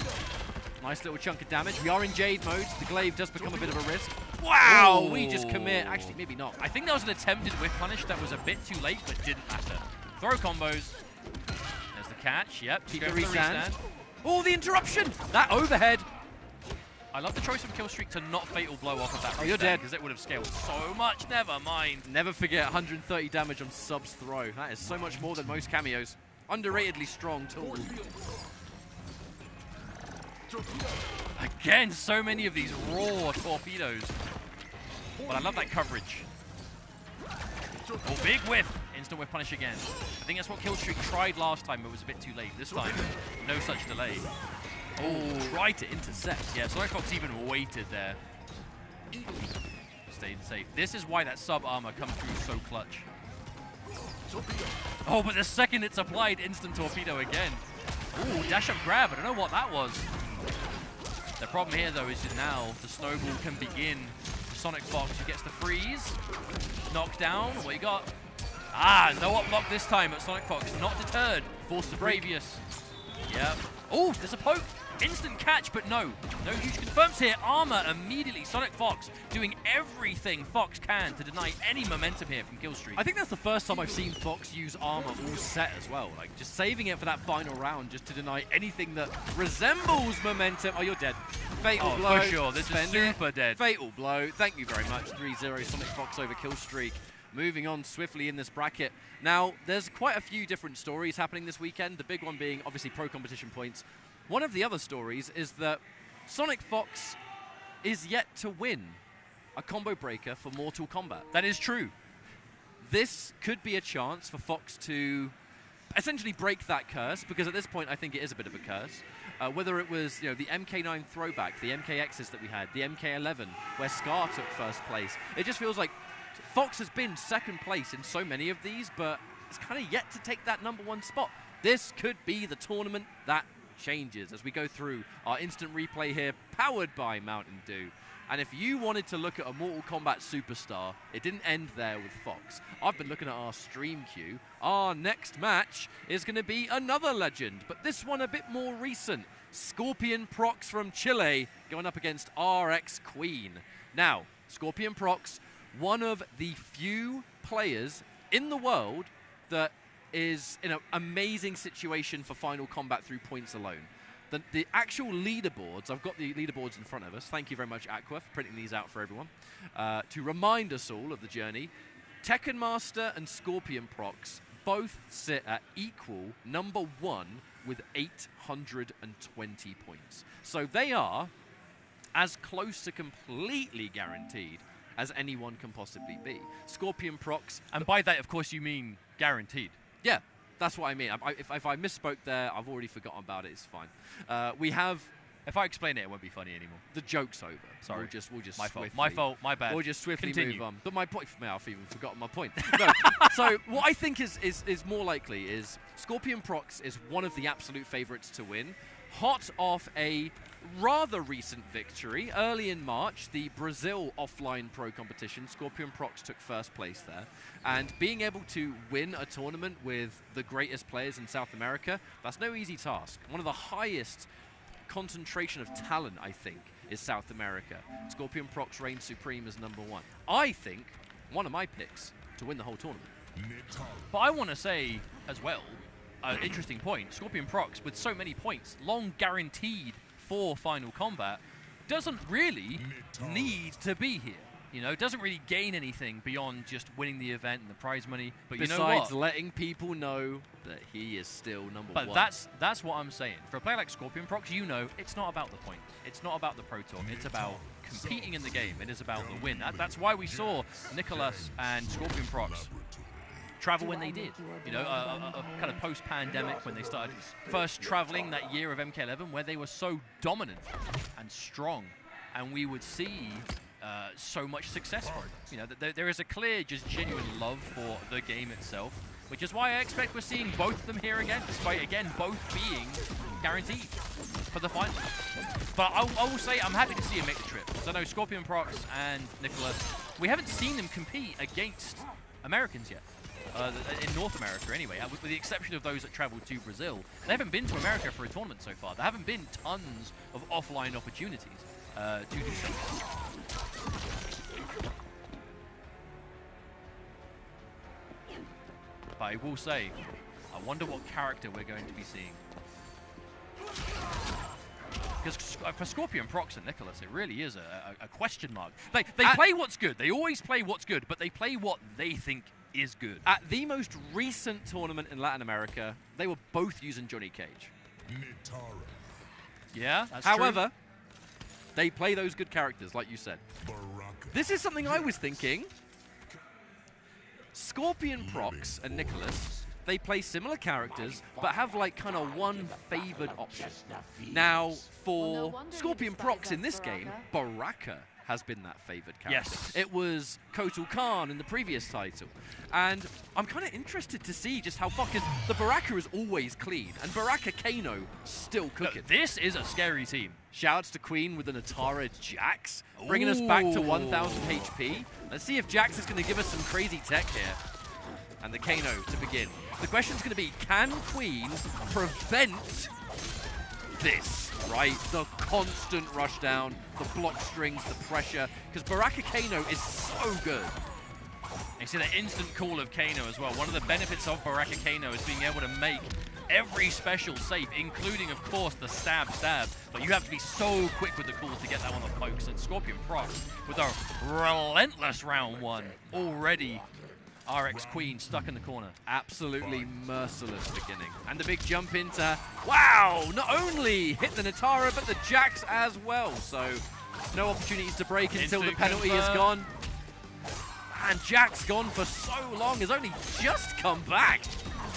Nice little chunk of damage. We are in Jade mode. So the glaive does become a bit of a risk. Wow, we just commit. Actually, maybe not. I think that was an attempted whiff punish that was a bit too late, but didn't matter. Throw combos. There's the catch. Yep. Keep Go the for restand. Oh, the interruption! That overhead. I love the choice from Killstreak to not fatal blow off of that. Oh, you're dead. Because it would have scaled so much. Never mind. Never forget 130 damage on Sub's throw. That is so much more than most cameos. Underratedly strong tool. Again, so many of these raw torpedoes. But I love that coverage. Oh, big whiff. Instant whiff punish again. I think that's what Killstreak tried last time, but it was a bit too late. This time, no such delay. Oh, tried to intercept. Yeah, Sonic Fox even waited there. Stayed safe. This is why that sub armor comes through so clutch. Oh, but the second it's applied, instant torpedo again. Ooh, dash up grab. I don't know what that was. The problem here, though, is that now the snowball can begin. Sonic Fox, who gets the freeze. Knocked down. What you got? Ah, no up block this time, but Sonic Fox not deterred. Forced the previous. Yep. Oh, there's a poke. Instant catch, but no. No huge confirms here. Armor immediately. Sonic Fox doing everything Fox can to deny any momentum here from Killstreak. I think that's the first time I've seen Fox use armor all set as well. Like, just saving it for that final round just to deny anything that resembles momentum. Oh, you're dead. Fatal blow. For sure. This is super dead. Fatal blow. Thank you very much. 3-0 Sonic Fox over Killstreak. moving on swiftly in this bracket. Now, there's quite a few different stories happening this weekend, the big one being obviously pro competition points. One of the other stories is that Sonic Fox is yet to win a combo breaker for Mortal Kombat. That is true. This could be a chance for Fox to essentially break that curse, because at this point I think it is a bit of a curse. Whether it was the MK9 throwback, the MKXs that we had, the MK11 where Scar took first place, it just feels like Fox has been second place in so many of these, but it's kind of yet to take that #1 spot. This could be the tournament that changes as we go through our instant replay here, powered by Mountain Dew. And if you wanted to look at a Mortal Kombat superstar, it didn't end there with Fox. I've been looking at our stream queue. Our next match is going to be another legend, but this one a bit more recent. Scorpion Procs from Chile going up against RX Queen. Now, Scorpion Procs, one of the few players in the world that is in an amazing situation for Final Combat through points alone. The actual leaderboards, I've got the leaderboards in front of us. Thank you very much, Aqua, for printing these out for everyone. To remind us all of the journey, Tekken Master and Scorpion Procs both sit at equal #1 with 820 points. So they are as close to completely guaranteed as anyone can possibly be. Scorpion Procs... And by that, of course, you mean guaranteed. Yeah. That's what I mean. If I misspoke there, I've already forgotten about it. It's fine. We have... If I explain it, it won't be funny anymore. The joke's over. Sorry. We'll just my swiftly, fault. My fault. My bad. We'll just swiftly Continue. move on. But my point... I've even forgotten my point. No. So what I think is more likely is Scorpion Procs is one of the absolute favorites to win. Hot off a rather recent victory. Early in March, the Brazil offline pro competition, Scorpion Procs took first place there. And being able to win a tournament with the greatest players in South America, that's no easy task. One of the highest concentration of talent, I think, is South America. Scorpion Procs reigns supreme as #1. I think one of my picks to win the whole tournament. But I want to say as well, interesting point, Scorpion Procs with so many points, long guaranteed for Final Combat, doesn't really need to be here. Doesn't really gain anything beyond just winning the event and the prize money. But besides, you know what? letting people know that he is still #1. But that's what I'm saying. For a player like Scorpion Procs, it's not about the points. It's not about the Pro Tour. It's about competing in the game. It is about the win. That's why we saw Nicholas and Scorpion Procs travel when they did. A kind of post-pandemic when they started first traveling that year of MK11, where they were so dominant and strong, and we would see so much success for it. There is a clear, just genuine love for the game itself, which is why I expect we're seeing both of them here again, despite, again, both being guaranteed for the final. But I will say I'm happy to see him make the trip. So I know Scorpion Procs and Nicholas, we haven't seen them compete against Americans yet. In North America anyway, with the exception of those that traveled to Brazil. They haven't been to America for a tournament so far. There haven't been tons of offline opportunities to do so. But I will say, I wonder what character we're going to be seeing. Because for Scorpion Procs and Nicholas, it really is a question mark. They play what's good. They always play what's good, but they play what they think is good. At the most recent tournament in Latin America, they were both using Johnny Cage. Yeah, that's However, true. They play those good characters, like you said. This is something I was thinking. Scorpion Procs and Nicholas, they play similar characters, but have like kind of one favored option. Now, for Scorpion Procs in this game, Baraka has been that favored character. Yes. It was Kotal Khan in the previous title. And I'm kind of interested to see just how because the Baraka is always clean, and Baraka Kano still cooking. Look, this is a scary team. Shoutouts to Queen with an Atara Jax, bringing us back to 1000 HP. Let's see if Jax is going to give us some crazy tech here. And the Kano to begin. The question's going to be, can Queen prevent this, right? The constant rush down, the block strings, the pressure, because Baraka Kano is so good. You see that instant call of Kano as well. One of the benefits of Baraka Kano is being able to make every special safe, including, of course, the stab. But you have to be so quick with the calls to get that one off pokes. And Scorpion Procs with a relentless round one already RX Queen stuck in the corner. Absolutely merciless beginning. And the big jump into, wow, not only hit the Natara, but the Jax as well. So no opportunities to break until the Instant penalty is confirm. gone. And Jax gone for so long, has only just come back.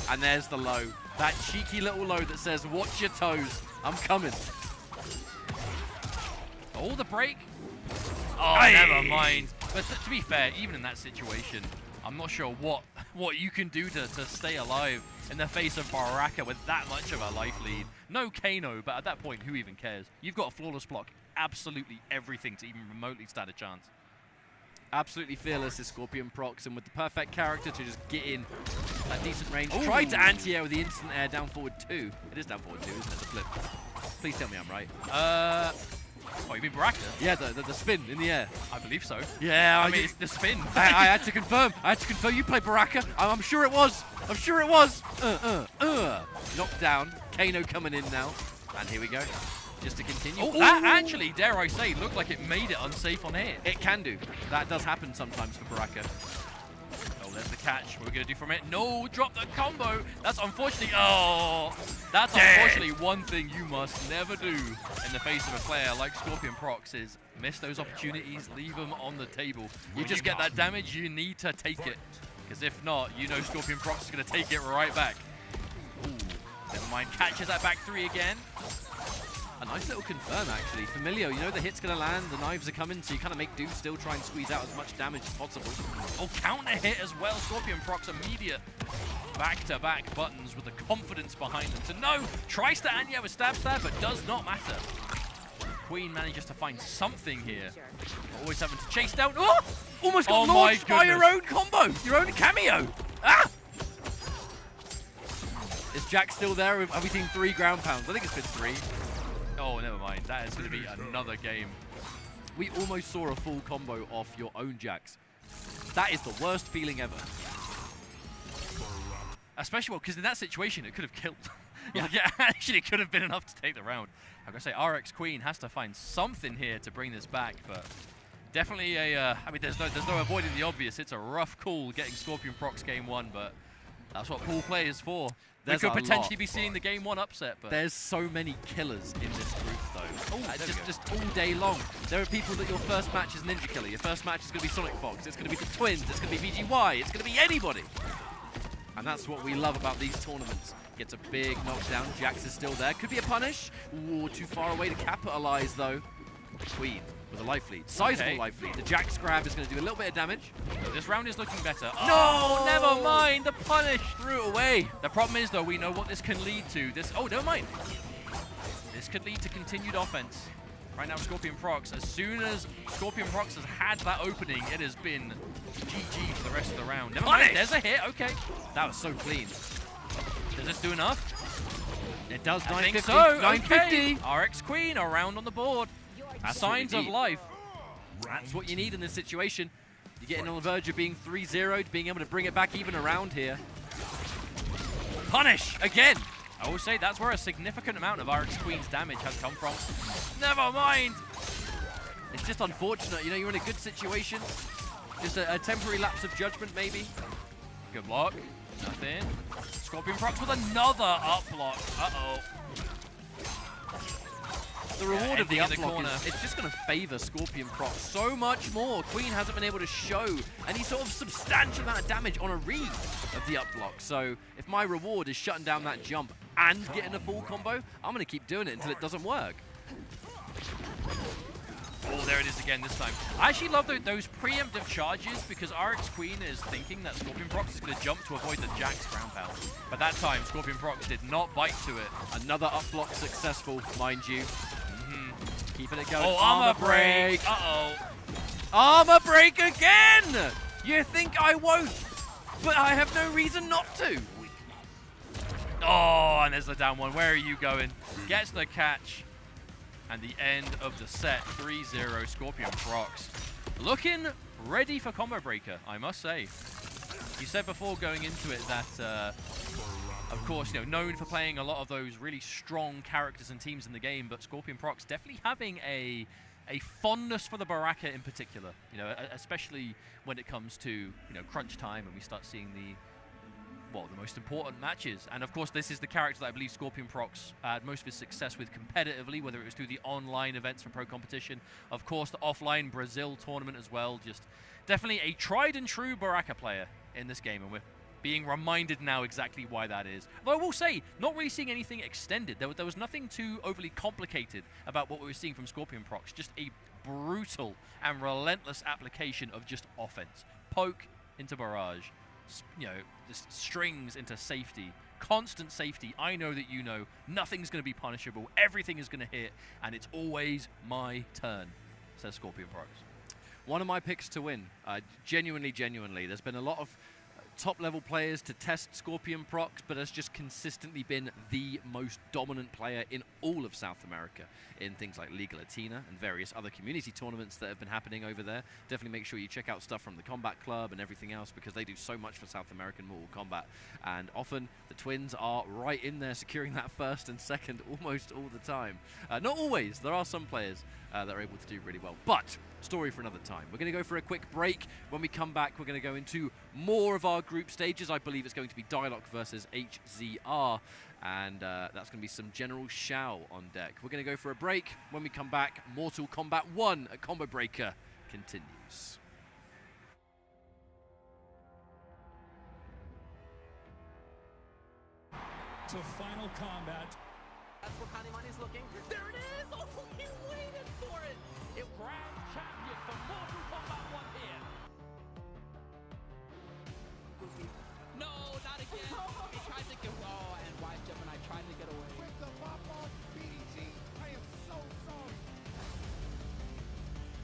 And there's the low. That cheeky little low that says, watch your toes, I'm coming. Oh, the break. Oh, never mind. But to be fair, even in that situation, I'm not sure what you can do to stay alive in the face of Baraka with that much of a life lead. No Kano, but at that point, who even cares? You've got a flawless block. Absolutely everything to even remotely stand a chance. Absolutely fearless is Scorpion Procs, and with the perfect character to just get in at decent range. Ooh. Tried to anti-air with the instant air down forward 2. It is down forward 2, isn't it? The flip. Please tell me I'm right. Oh, you mean Baraka? Yeah, the spin in the air. I believe so. Yeah, I mean, it's the spin. I had to confirm. You played Baraka. I'm sure it was. I'm sure it was. Knocked down. Kano coming in now. And here we go. Just to continue. Oh, that actually, dare I say, looked like it made it unsafe on hit. It can do. That does happen sometimes for Baraka. Oh, there's the catch. What are we going to do from it? No, drop the combo. That's unfortunately, that's unfortunately one thing you must never do in the face of a player like Scorpion Procs is miss those opportunities, leave them on the table. You just get that damage, you need to take it. Because if not, you know Scorpion Procs is going to take it right back. Ooh, never mind. Catches that back 3 again. A nice little confirm, actually. Familiar, you know the hit's going to land, the knives are coming, so you kind of make do, still try and squeeze out as much damage as possible. Oh, counter hit as well. Scorpion Procs immediate back-to-back buttons with the confidence behind them. To know, tries to Anya with stab, but does not matter. Queen manages to find something here. Always having to chase down. Oh! Almost got launched by your own combo, your own cameo. Ah! Is Jack still there? Have we seen 3 ground pounds? I think it's been 3. Oh, never mind. That is going to be another game. We almost saw a full combo off your own Jax. That is the worst feeling ever. Especially, well, because in that situation, it could have killed. Like, yeah, actually, it could have been enough to take the round. I'm going to say RX Queen has to find something here to bring this back, but definitely a, I mean, there's no avoiding the obvious. It's a rough call getting Scorpion Procs game 1, but that's what pool play is for. We could potentially be seeing the game 1 upset, but there's so many killers in this group, though. Oh, just all day long. There are people that your first match is Ninja Killer, your first match is going to be Sonic Fox, it's going to be the Twins, it's going to be VGY, it's going to be anybody. And that's what we love about these tournaments. Gets a big knockdown, Jax is still there. Could be a punish. Ooh, too far away to capitalize, though. Queen with a life lead, sizable life lead. The Jax grab is going to do a little bit of damage. This round is looking better. No, never mind. The punish. Threw it away. The problem is, though, we know what this can lead to. Oh, never mind. This could lead to continued offense. Right now, Scorpion Procs, as soon as Scorpion Procs has had that opening, it has been GG for the rest of the round. Never mind, there's a hit, okay. That was so clean. Does this do enough? It does, 950. I think so, 950. Okay. RX Queen around on the board. Signs of life. That's what you need in this situation. You're getting on the verge of being 3-0'd, being able to bring it back even around here. Punish again. I will say that's where a significant amount of RX Queen's damage has come from. Never mind. It's just unfortunate. You know, you're in a good situation. Just a temporary lapse of judgment, maybe. Good block. Nothing. Scorpion Procs with another up block. Uh-oh. The reward of the up block is it's just going to favor Scorpion Procs so much more. Queen hasn't been able to show any sort of substantial amount of damage on a read of the up block. So if my reward is shutting down that jump and getting a full combo, I'm going to keep doing it until it doesn't work. Oh, there it is again this time. I actually love those preemptive charges because RX Queen is thinking that Scorpion Procs is going to jump to avoid the Jax ground pound. But that time, Scorpion Procs did not bite to it. Another up block successful, mind you. Keeping it going. Oh, armor break. Uh-oh. Armor break again! You think I won't, but I have no reason not to. Oh, and there's the down one. Where are you going? Gets the catch. And the end of the set, 3-0 Scorpion Procs. Looking ready for combo breaker, I must say. You said before going into it that, of course, you know, known for playing a lot of those really strong characters and teams in the game, but Scorpion Procs definitely having a a fondness for the Baraka in particular, you know, especially when it comes to, you know, crunch time and we start seeing the most important matches. And of course, this is the character that I believe Scorpion Procs had most of his success with competitively, whether it was through the online events for Pro Competition, of course the offline Brazil tournament as well. Just definitely a tried and true Baraka player in this game, and we're being reminded now exactly why that is. Though I will say, not really seeing anything extended. There was nothing too overly complicated about what we were seeing from Scorpion Procs. Just a brutal and relentless application of just offense. Poke into barrage. You know, just strings into safety, constant safety. I know that you know nothing's going to be punishable, everything is going to hit, and it's always my turn, says Scorpion Procs. One of my picks to win, genuinely. There's been a lot of top-level players to test Scorpion Procs, but has just consistently been the most dominant player in all of South America in things like Liga Latina and various other community tournaments that have been happening over there. Definitely make sure you check out stuff from the Kombat Club and everything else, because they do so much for South American Mortal Kombat, and often the twins are right in there securing that first and second almost all the time. Not always. There are some players that are able to do really well, but story for another time. We're going to go for a quick break. When we come back, we're going to go into more of our group stages. I believe it's going to be Diock versus HZR, and that's going to be some General Shao on deck. We're going to go for a break. When we come back, Mortal Kombat 1 at Combo Breaker continues. To final combat. That's where Kanimani's looking. There it is! Oh, he waited for it! It grand champion for Mortal Kombat 1 here. No, not again. He tried to get and wide jump, and I tried to get away. With the pop off BDG, I am so sorry.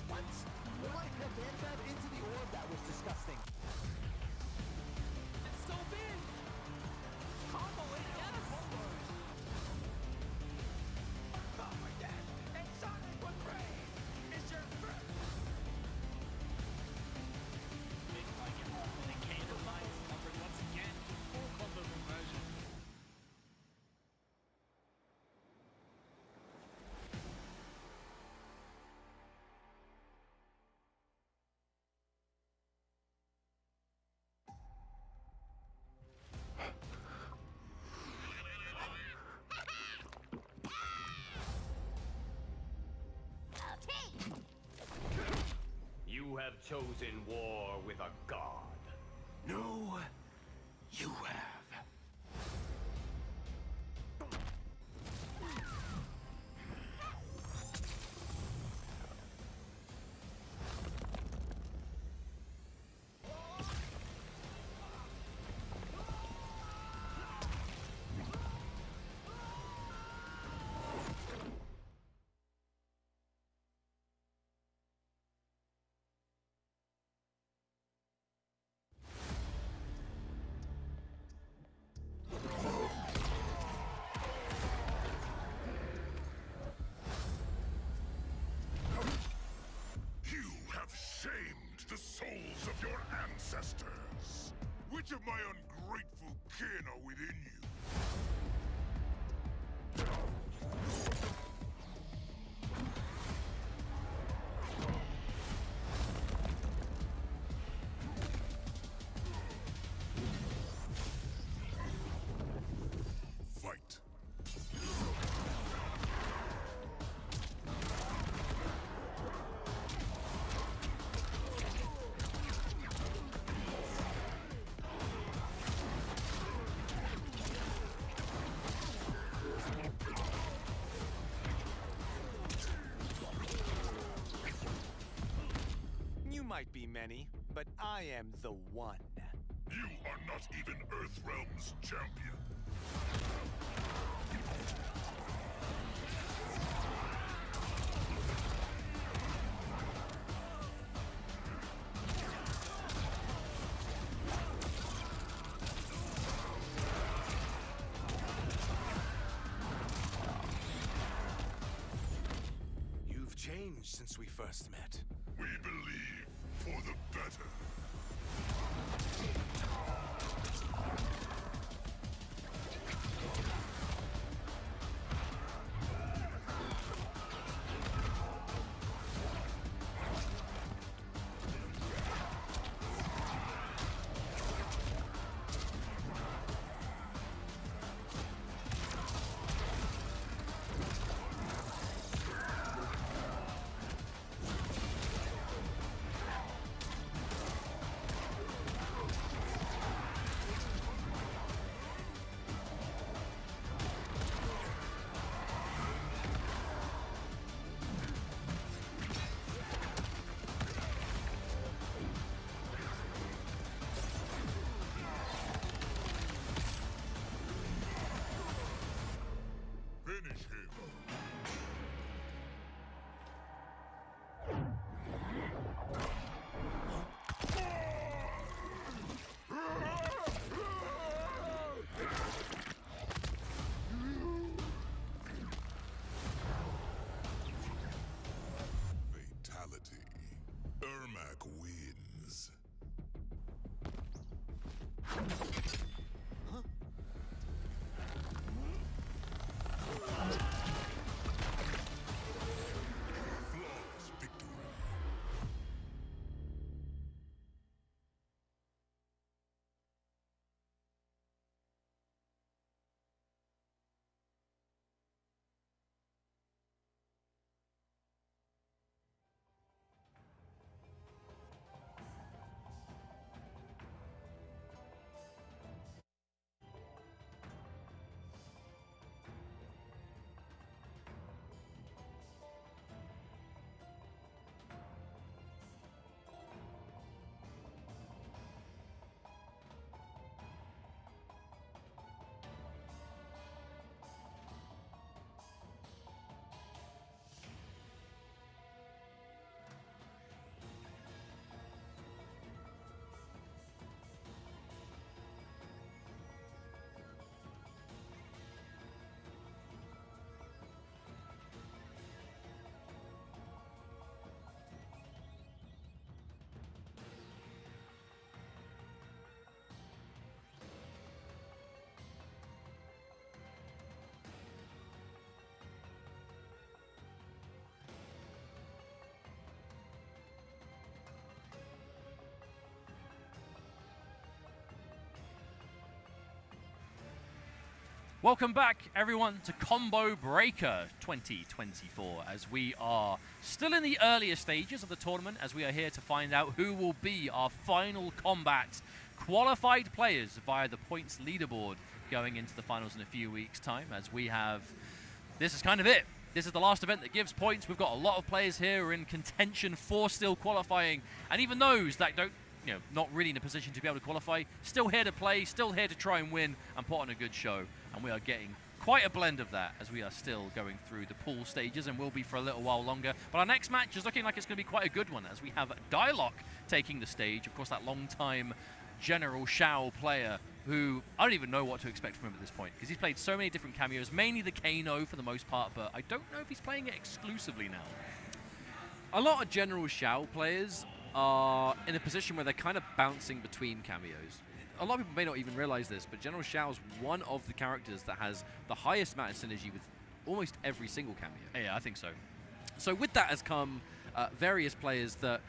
What? Like a Banditos into the orb, that was disgusting. It's so big. Combo it, yes. Oh my God. And Sonic with Wraith is your first. Big like it. The candlelight is covered once again. Full combo conversion. You have chosen war with a god. No, you have. Shamed the souls of your ancestors. Which of my ungrateful kin are within you? Fight. Might be many, but I am the one. You are not even Earthrealm's champion. You've changed since we first met. We believe for the better. Welcome back, everyone, to Combo Breaker 2024, as we are still in the earlier stages of the tournament, as we are here to find out who will be our final Kombat qualified players via the points leaderboard going into the finals in a few weeks' time, as we have... This is kind of it. This is the last event that gives points. We've got a lot of players here who are in contention for still qualifying, and even those that don't, not really in a position to be able to qualify, still here to play, still here to try and win and put on a good show. And we are getting quite a blend of that as we are still going through the pool stages and will be for a little while longer. But our next match is looking like it's going to be quite a good one, as we have Diock taking the stage. Of course, that long-time General Shao player who I don't even know what to expect from him at this point, because he's played so many different cameos, mainly the Kano for the most part, but I don't know if he's playing it exclusively now. A lot of General Shao players are in a position where they're kind of bouncing between cameos. A lot of people may not even realize this, but General Shao's one of the characters that has the highest amount of synergy with almost every single cameo. Yeah, I think so. So with that has come various players that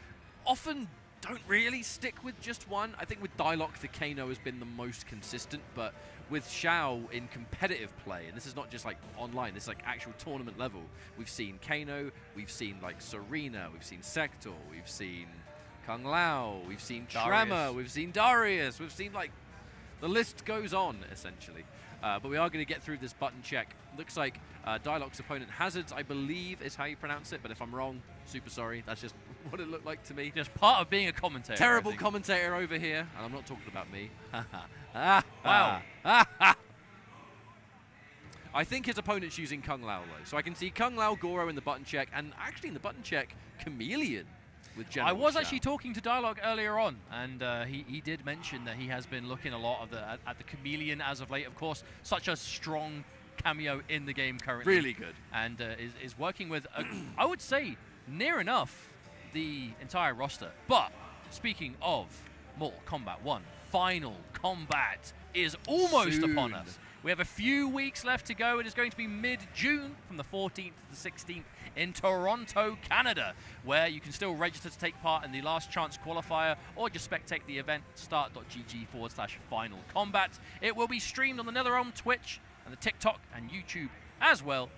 often don't really stick with just one. I think with Diock, the Kano has been the most consistent, but with Shao in competitive play, and this is not just like online, this is like actual tournament level, we've seen Kano, we've seen like Serena, we've seen Sector, we've seen Kung Lao, we've seen Tremor, we've seen Darius, we've seen like, the list goes on essentially. But we are going to get through this button check. Looks like Diock's opponent, Hazards, I believe is how you pronounce it, but if I'm wrong, super sorry. That's just what it looked like to me. Just part of being a commentator. Terrible commentator over here, and I'm not talking about me. Wow. I think his opponent's using Kung Lao though. So I can see Kung Lao, Goro in the button check, and actually in the button check, Chameleon. With I was actually talking to Diock earlier on, and he did mention that he has been looking a lot of at the Chameleon as of late. Of course, such a strong cameo in the game currently. Really good. And is working with, I would say, near enough the entire roster. But speaking of Mortal Kombat 1, Final Kombat is almost Soon upon us. We have a few weeks left to go. It is going to be mid-June from the 14th to the 16th in Toronto, Canada, where you can still register to take part in the last chance qualifier or just spectate the event, start.gg/Final Kombat. It will be streamed on the NetherRealm Twitch and the TikTok and YouTube as well.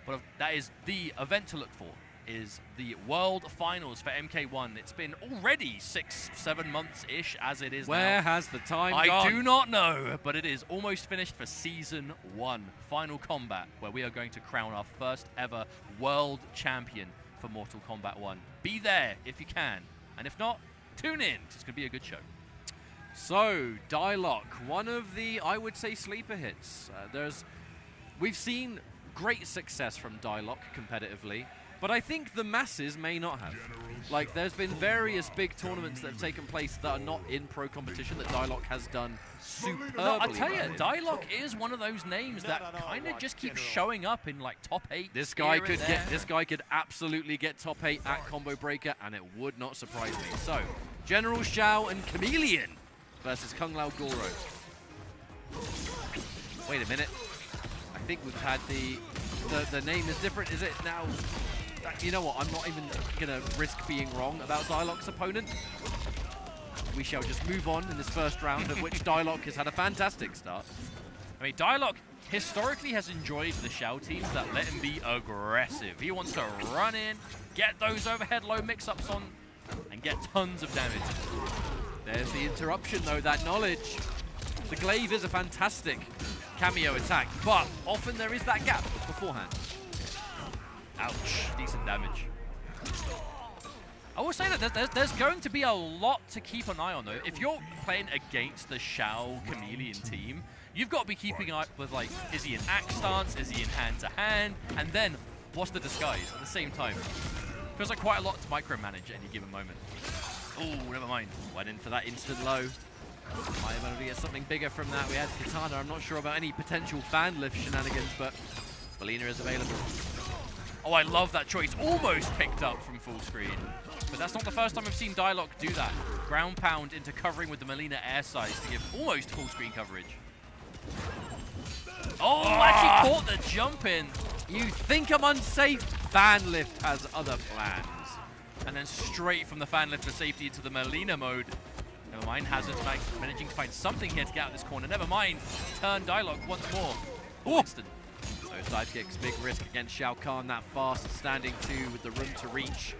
But that is the event to look for, is the World Finals for MK1. It's been already 6-7 months-ish as it is now. Where has the time gone? I do not know, but it is almost finished for Season 1, Final Kombat, where we are going to crown our first ever World Champion for Mortal Kombat 1. Be there if you can, and if not, tune in. It's going to be a good show. So, Diock, one of the, I would say, sleeper hits. We've seen great success from Diock competitively, but I think the masses may not have. Like, there's been various big tournaments that have taken place that are not in pro competition that Diock has done superbly. No, I tell you, Diock is one of those names that kind of just keeps showing up in like top 8. This guy could absolutely get top 8 at Combo Breaker, and it would not surprise me. So, General Shao and Chameleon versus Kung Lao Goro. Wait a minute. I think we've had the name is different. Is it now? You know what? I'm not even going to risk being wrong about Diock's opponent. We shall just move on in this first round, of which Diock has had a fantastic start. I mean, Diock historically has enjoyed the Shao teams that let him be aggressive. He wants to run in, get those overhead low mix-ups on, and get tons of damage. There's the interruption, though, that knowledge. The glaive is a fantastic cameo attack, but often there is that gap beforehand. Ouch, decent damage. I will say that there's going to be a lot to keep an eye on, though. If you're playing against the Shao Chameleon team, you've got to be keeping an eye with, like, is he in axe stance, is he in hand-to-hand, and then what's the disguise at the same time? Feels like quite a lot to micromanage at any given moment. Oh, never mind. Went in for that instant low. Might have to get something bigger from that. We had Katana. I'm not sure about any potential fan lift shenanigans, but Melina is available. Oh, I love that choice. Almost picked up from full screen. But that's not the first time I've seen Diock do that. Ground pound into covering with the Melina air size to give almost full screen coverage. Oh, actually caught the jump in. You think I'm unsafe? Fan lift has other plans. And then straight from the fan lift for safety into the Melina mode. Never mind, Hazard's managing to find something here to get out of this corner. Never mind, turn Diock once more. Winston. Those dive kicks, big risk against Shao Kahn. That fast standing 2 with the room to reach.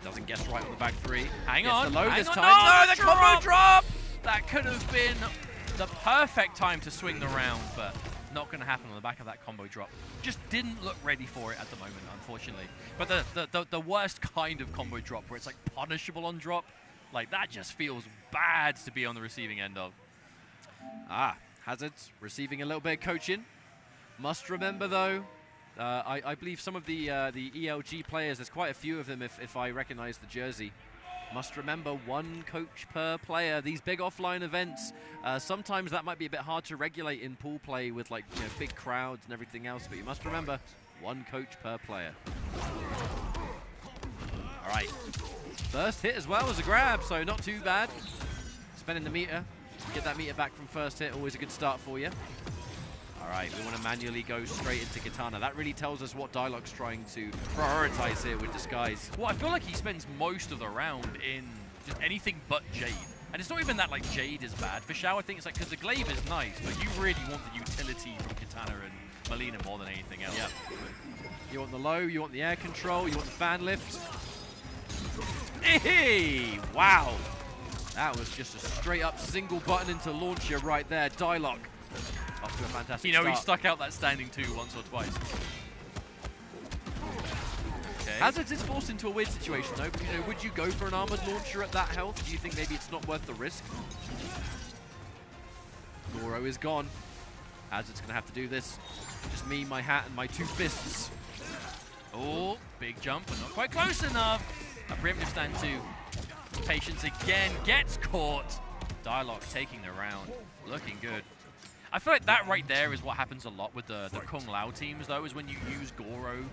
Doesn't guess right on the back 3. Hang on. The low hang this on. time. No, the combo drop! That could have been the perfect time to swing the round, but not going to happen on the back of that combo drop. Just didn't look ready for it at the moment, unfortunately. But the worst kind of combo drop, where it's like punishable on drop, like that just feels bad to be on the receiving end of. Hazard's receiving a little bit of coaching. Must remember though, I believe some of the ELG players, there's quite a few of them if I recognize the jersey. Must remember 1 coach per player. These big offline events, sometimes that might be a bit hard to regulate in pool play with like big crowds and everything else, but you must remember 1 coach per player. All right, first hit as well as a grab, so not too bad. Spending the meter, get that meter back from first hit, always a good start for you. All right, we want to manually go straight into Katana. That really tells us what Diock's trying to prioritize here with Disguise. Well, I feel like he spends most of the round in just anything but Jade. And it's not even that like Jade is bad. For Shao, I think it's like, because the glaive is nice, but you really want the utility from Katana and Melina more than anything else. Yeah. You want the low, you want the air control, you want the fan lift. Hey! Wow! That was just a straight up single button into launcher right there. Diock. Off to a fantastic start. He stuck out that standing 2 once or twice. Okay. Hazards is forced into a weird situation though, because would you go for an armored launcher at that health? Do you think maybe it's not worth the risk? Goro is gone. Hazard's gonna have to do this. Just me, my hat, and my 2 fists. Oh, big jump, but not quite close enough. A preemptive stand 2. Patience again, gets caught. Diock taking the round, looking good. I feel like that right there is what happens a lot with the Kung Lao teams, though, is when you use Goro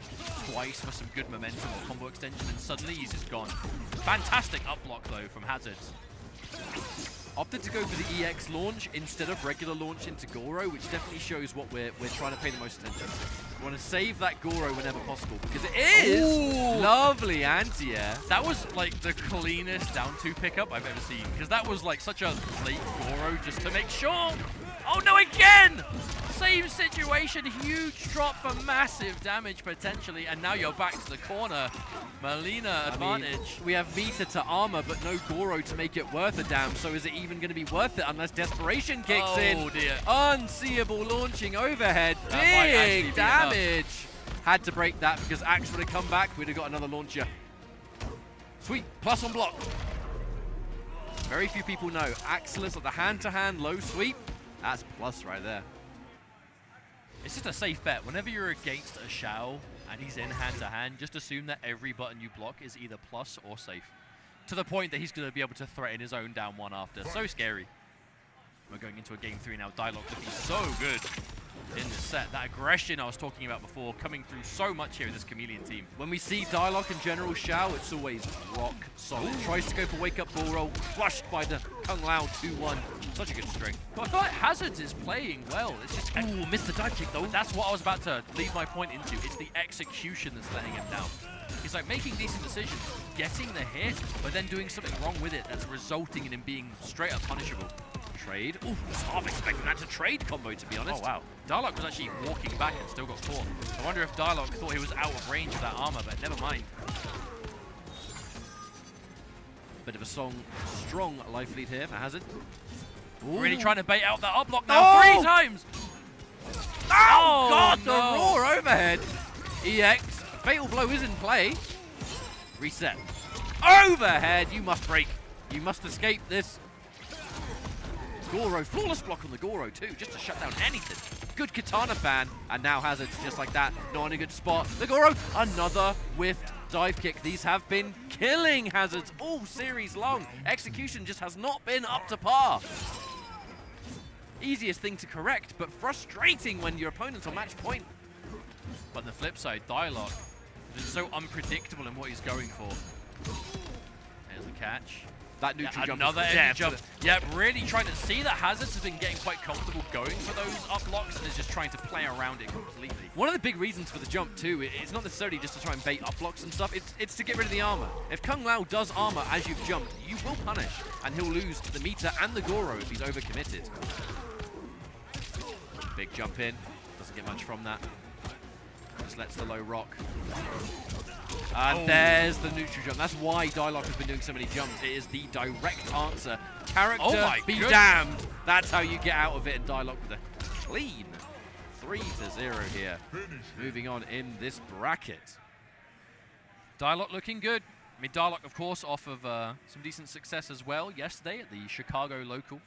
twice for some good momentum or combo extension, and suddenly he's just gone. Fantastic up block, though, from Hazard. Opted to go for the EX launch instead of regular launch into Goro, which definitely shows what we're trying to pay the most attention to. We want to save that Goro whenever possible, because it is lovely anti-air. That was like the cleanest down 2 pickup I've ever seen, because that was like such a late Goro just to make sure. Oh no, again! Same situation, huge drop for massive damage potentially, and now you're back to the corner. Melina advantage. We have meter to armor, but no Goro to make it worth a damn, so is it even going to be worth it unless Desperation kicks in? Oh dear. Unseeable launching overhead, big damage. Had to break that because Axe would have come back, we'd have got another launcher. Sweet, plus on block. Very few people know. Axelis at the hand-to-hand low sweep. That's plus right there. It's just a safe bet. Whenever you're against a Shao and he's in hand-to-hand, just assume that every button you block is either plus or safe. To the point that he's going to be able to threaten his own down 1 after. So scary. We're going into a game 3 now. Diock looking so good in the set. That aggression I was talking about before coming through so much here with this Chameleon team. When we see Diock and General Shao, it's always rock solid. Tries to go for wake-up ball roll, crushed by the Kung Lao 2-1. Such a good string. But I feel like Hazards is playing well. It's just missed the dive kick though. That's what I was about to lead my point into. It's the execution that's letting him down. He's like making decent decisions, getting the hit, but then doing something wrong with it that's resulting in him being straight up punishable. Trade. Ooh, I was half expecting that to trade combo, to be honest. Oh, wow. Diock was actually walking back and still got caught. I wonder if Diock thought he was out of range of that armor, but never mind. Bit of a strong life lead here for Hazard. Ooh. Really trying to bait out that up block now 3 times. Oh, God, the raw overhead. EX. Fatal blow is in play. Reset. Overhead. You must break. You must escape this. Goro, flawless block on the Goro too, just to shut down anything. Good Katana fan, and now Hazard's just like that, not in a good spot. The Goro, another whiffed dive kick. These have been killing Hazards all series long. Execution just has not been up to par. Easiest thing to correct, but frustrating when your opponent's on match point. But on the flip side, Diock is so unpredictable in what he's going for. There's the catch. That neutral jump. Another empty jump. Yeah, really trying to see that Hazards has been getting quite comfortable going for those up blocks and is just trying to play around it completely. One of the big reasons for the jump too, it's not necessarily just to try and bait up blocks and stuff, it's to get rid of the armor. If Kung Lao does armor as you've jumped, you will punish, and he'll lose the meter and the Goro if he's overcommitted. Big jump in. Doesn't get much from that. Just lets the low rock. And there's the neutral jump. That's why Diock has been doing so many jumps. It is the direct answer. Character be damned. That's how you get out of it. And Diock with a clean 3-0 here. Moving on in this bracket. Diock looking good. I mean, Diock, of course, off of some decent success as well yesterday at the Chicago local.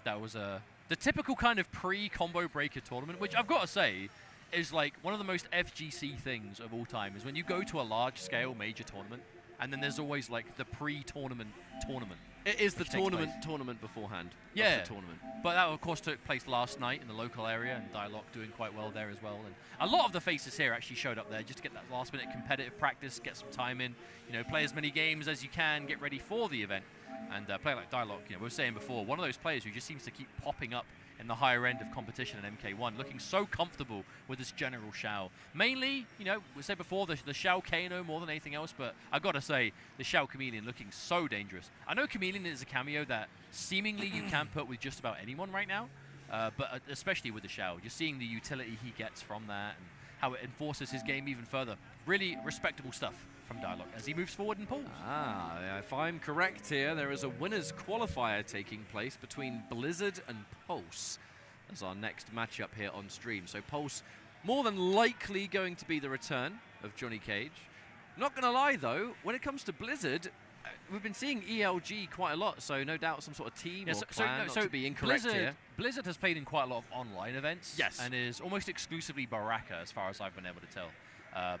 That was the typical kind of pre-combo breaker tournament, which I've got to say is like one of the most FGC things of all time, is when you go to a large-scale major tournament, and then there's always like the pre-tournament tournament. It is the tournament beforehand. Yeah, the tournament. But that, of course, took place last night in the local area, and Diock doing quite well there as well. And a lot of the faces here actually showed up there just to get that last-minute competitive practice, get some time in, you know, play as many games as you can, get ready for the event, and play like Diock. You know, we were saying before, one of those players who just seems to keep popping up in the higher end of competition in MK1, looking so comfortable with this general Shao. Mainly, you know, we said before, the Shao Kano more than anything else, but I gotta say, the Shao Chameleon looking so dangerous. I know Chameleon is a cameo that seemingly you can put with just about anyone right now, but especially with the Shao, just seeing the utility he gets from that and how it enforces his game even further. Really respectable stuff from Diock as he moves forward in pools. If I'm correct here, there is a winners qualifier taking place between Blizzard and Pulse as our next matchup here on stream. So Pulse more than likely going to be the return of Johnny Cage. Not gonna lie though, when it comes to Blizzard, we've been seeing ELG quite a lot, so no doubt some sort of team or plan, not to be incorrect here. Blizzard has played in quite a lot of online events, yes, and is almost exclusively Baraka as far as I've been able to tell.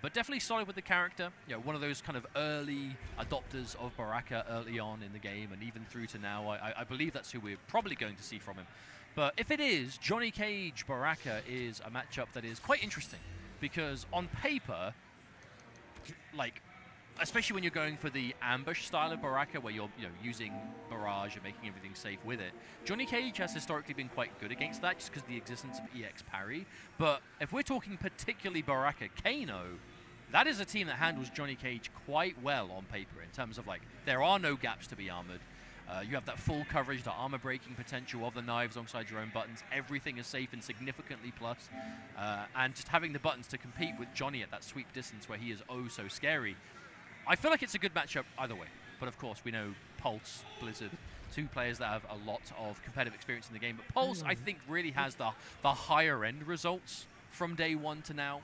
But definitely solid with the character. You know, one of those kind of early adopters of Baraka early on in the game, and even through to now. I believe that's who we're probably going to see from him. But if it is, Johnny Cage Baraka is a matchup that is quite interesting, because on paper, like, especially when you're going for the ambush style of Baraka, where you're using barrage and making everything safe with it, Johnny Cage has historically been quite good against that, just because of the existence of EX parry. But if we're talking particularly Baraka Kano, that is a team that handles Johnny Cage quite well on paper, in terms of, like, there are no gaps to be armored. You have that full coverage, the armor breaking potential of the knives alongside your own buttons. Everything is safe and significantly plus. And just having the buttons to compete with Johnny at that sweep distance where he is oh so scary. I feel like it's a good matchup either way. But of course, we know Pulse, Blizzard, two players that have a lot of competitive experience in the game. But Pulse, I think, really has the higher end results from day one to now,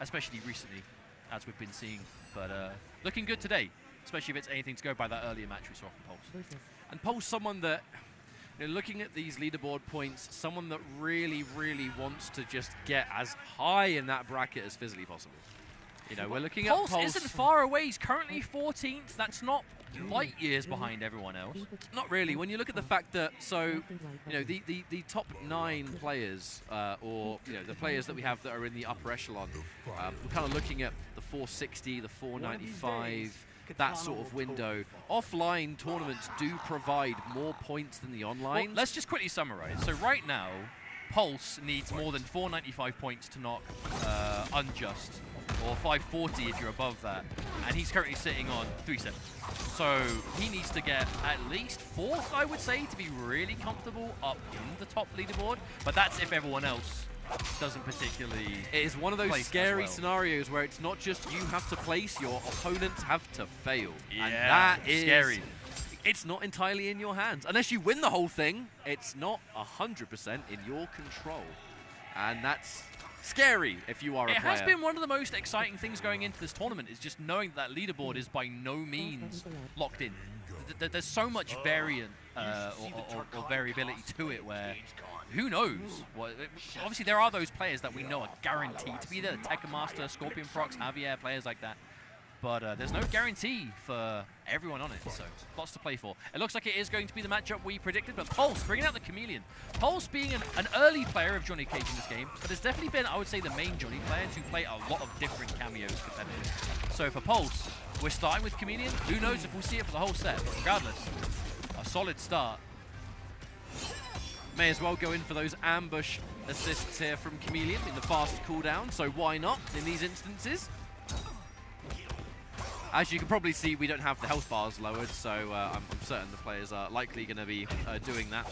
especially recently, as we've been seeing. But looking good today, especially if it's anything to go by that earlier match we saw from Pulse. And Pulse, someone that, you know, looking at these leaderboard points, someone that really, really wants to just get as high in that bracket as physically possible. You know, we're looking at Pulse. Pulse isn't far away. He's currently 14th. That's not light years behind everyone else. Not really. When you look at the fact that, so, you know, the top 9 players, or, you know, the players that we have that are in the upper echelon, we're kind of looking at the 460, the 495, that sort of window. Offline tournaments do provide more points than the online. Well, let's just quickly summarize. So right now, Pulse needs more than 495 points to knock Unjust, or 540 if you're above that, and he's currently sitting on 370. So he needs to get at least 4th, I would say, to be really comfortable up in the top leaderboard, but that's if everyone else doesn't particularly. It is one of those scary scenarios where it's not just you have to place, your opponents have to fail. Yeah, and that is scary. It's not entirely in your hands. Unless you win the whole thing, it's not 100% in your control. And that's scary if you are a player. It has been one of the most exciting things going into this tournament, is just knowing that leaderboard is by no means locked in. There's so much variant or variability to it, where who knows? Obviously, there are those players that we know are guaranteed to be there. The Tekken Master, Scorpion Procs, Javier, players like that. But there's no guarantee for everyone on it, so lots to play for. It looks like it is going to be the matchup we predicted, but Pulse bringing out the Chameleon. Pulse being an early player of Johnny Cage in this game, but has definitely been, I would say, the main Johnny player to play a lot of different cameos competitively. So for Pulse, we're starting with Chameleon. Who knows if we'll see it for the whole set, but regardless, a solid start. May as well go in for those ambush assists here from Chameleon in the fast cooldown, so why not in these instances? As you can probably see, we don't have the health bars lowered, so I'm certain the players are likely going to be doing that.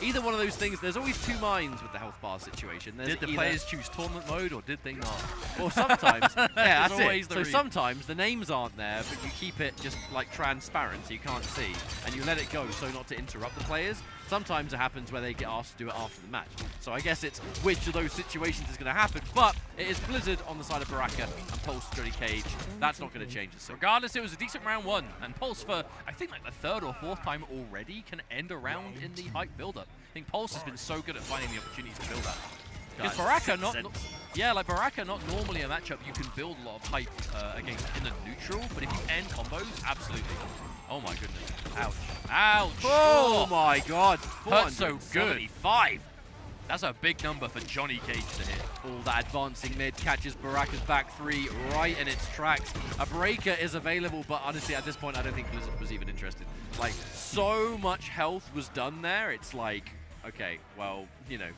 Either one of those things, there's always two minds with the health bar situation. There's did the players choose tournament mode, or did they not? Or sometimes, yeah, that's always it. So sometimes the names aren't there, but you keep it just like transparent so you can't see, and you let it go so not to interrupt the players. Sometimes it happens where they get asked to do it after the match. So I guess it's which of those situations is going to happen, but it is Blizzard on the side of Baraka and Pulse Johnny Cage. That's not going to change it. Regardless, it was a decent round one, and Pulse for, I think, like the third or fourth time already can end a round in the hype build-up. I think Pulse has been so good at finding the opportunities to build that. Because Baraka not normally a matchup you can build a lot of hype against in the neutral, but if you end combos, absolutely. Oh my goodness. Ouch. Ouch. Oh my god. Hurts so good. 475. That's a big number for Johnny Cage to hit. All that advancing mid catches Baraka's back three right in its tracks. A breaker is available, but honestly, at this point, I don't think Blizzard was even interested. Like, so much health was done there. It's like, okay, well, you know,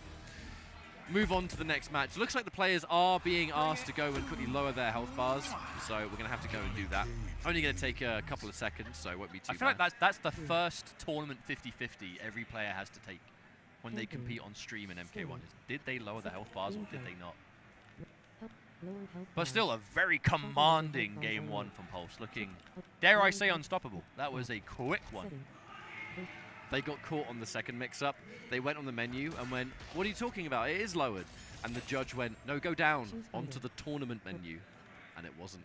move on to the next match. Looks like the players are being asked to go and quickly lower their health bars, so we're going to have to go and do that. Only going to take a couple of seconds, so it won't be too bad. I feel like that's the first tournament 50-50 every player has to take when they compete on stream in MK1. Did they lower the health bars or did they not? But still a very commanding game one from Pulse, looking, dare I say, unstoppable. That was a quick one. They got caught on the second mix-up. They went on the menu and went, what are you talking about? It is lowered. And the judge went, no, go down onto the tournament menu. And it wasn't.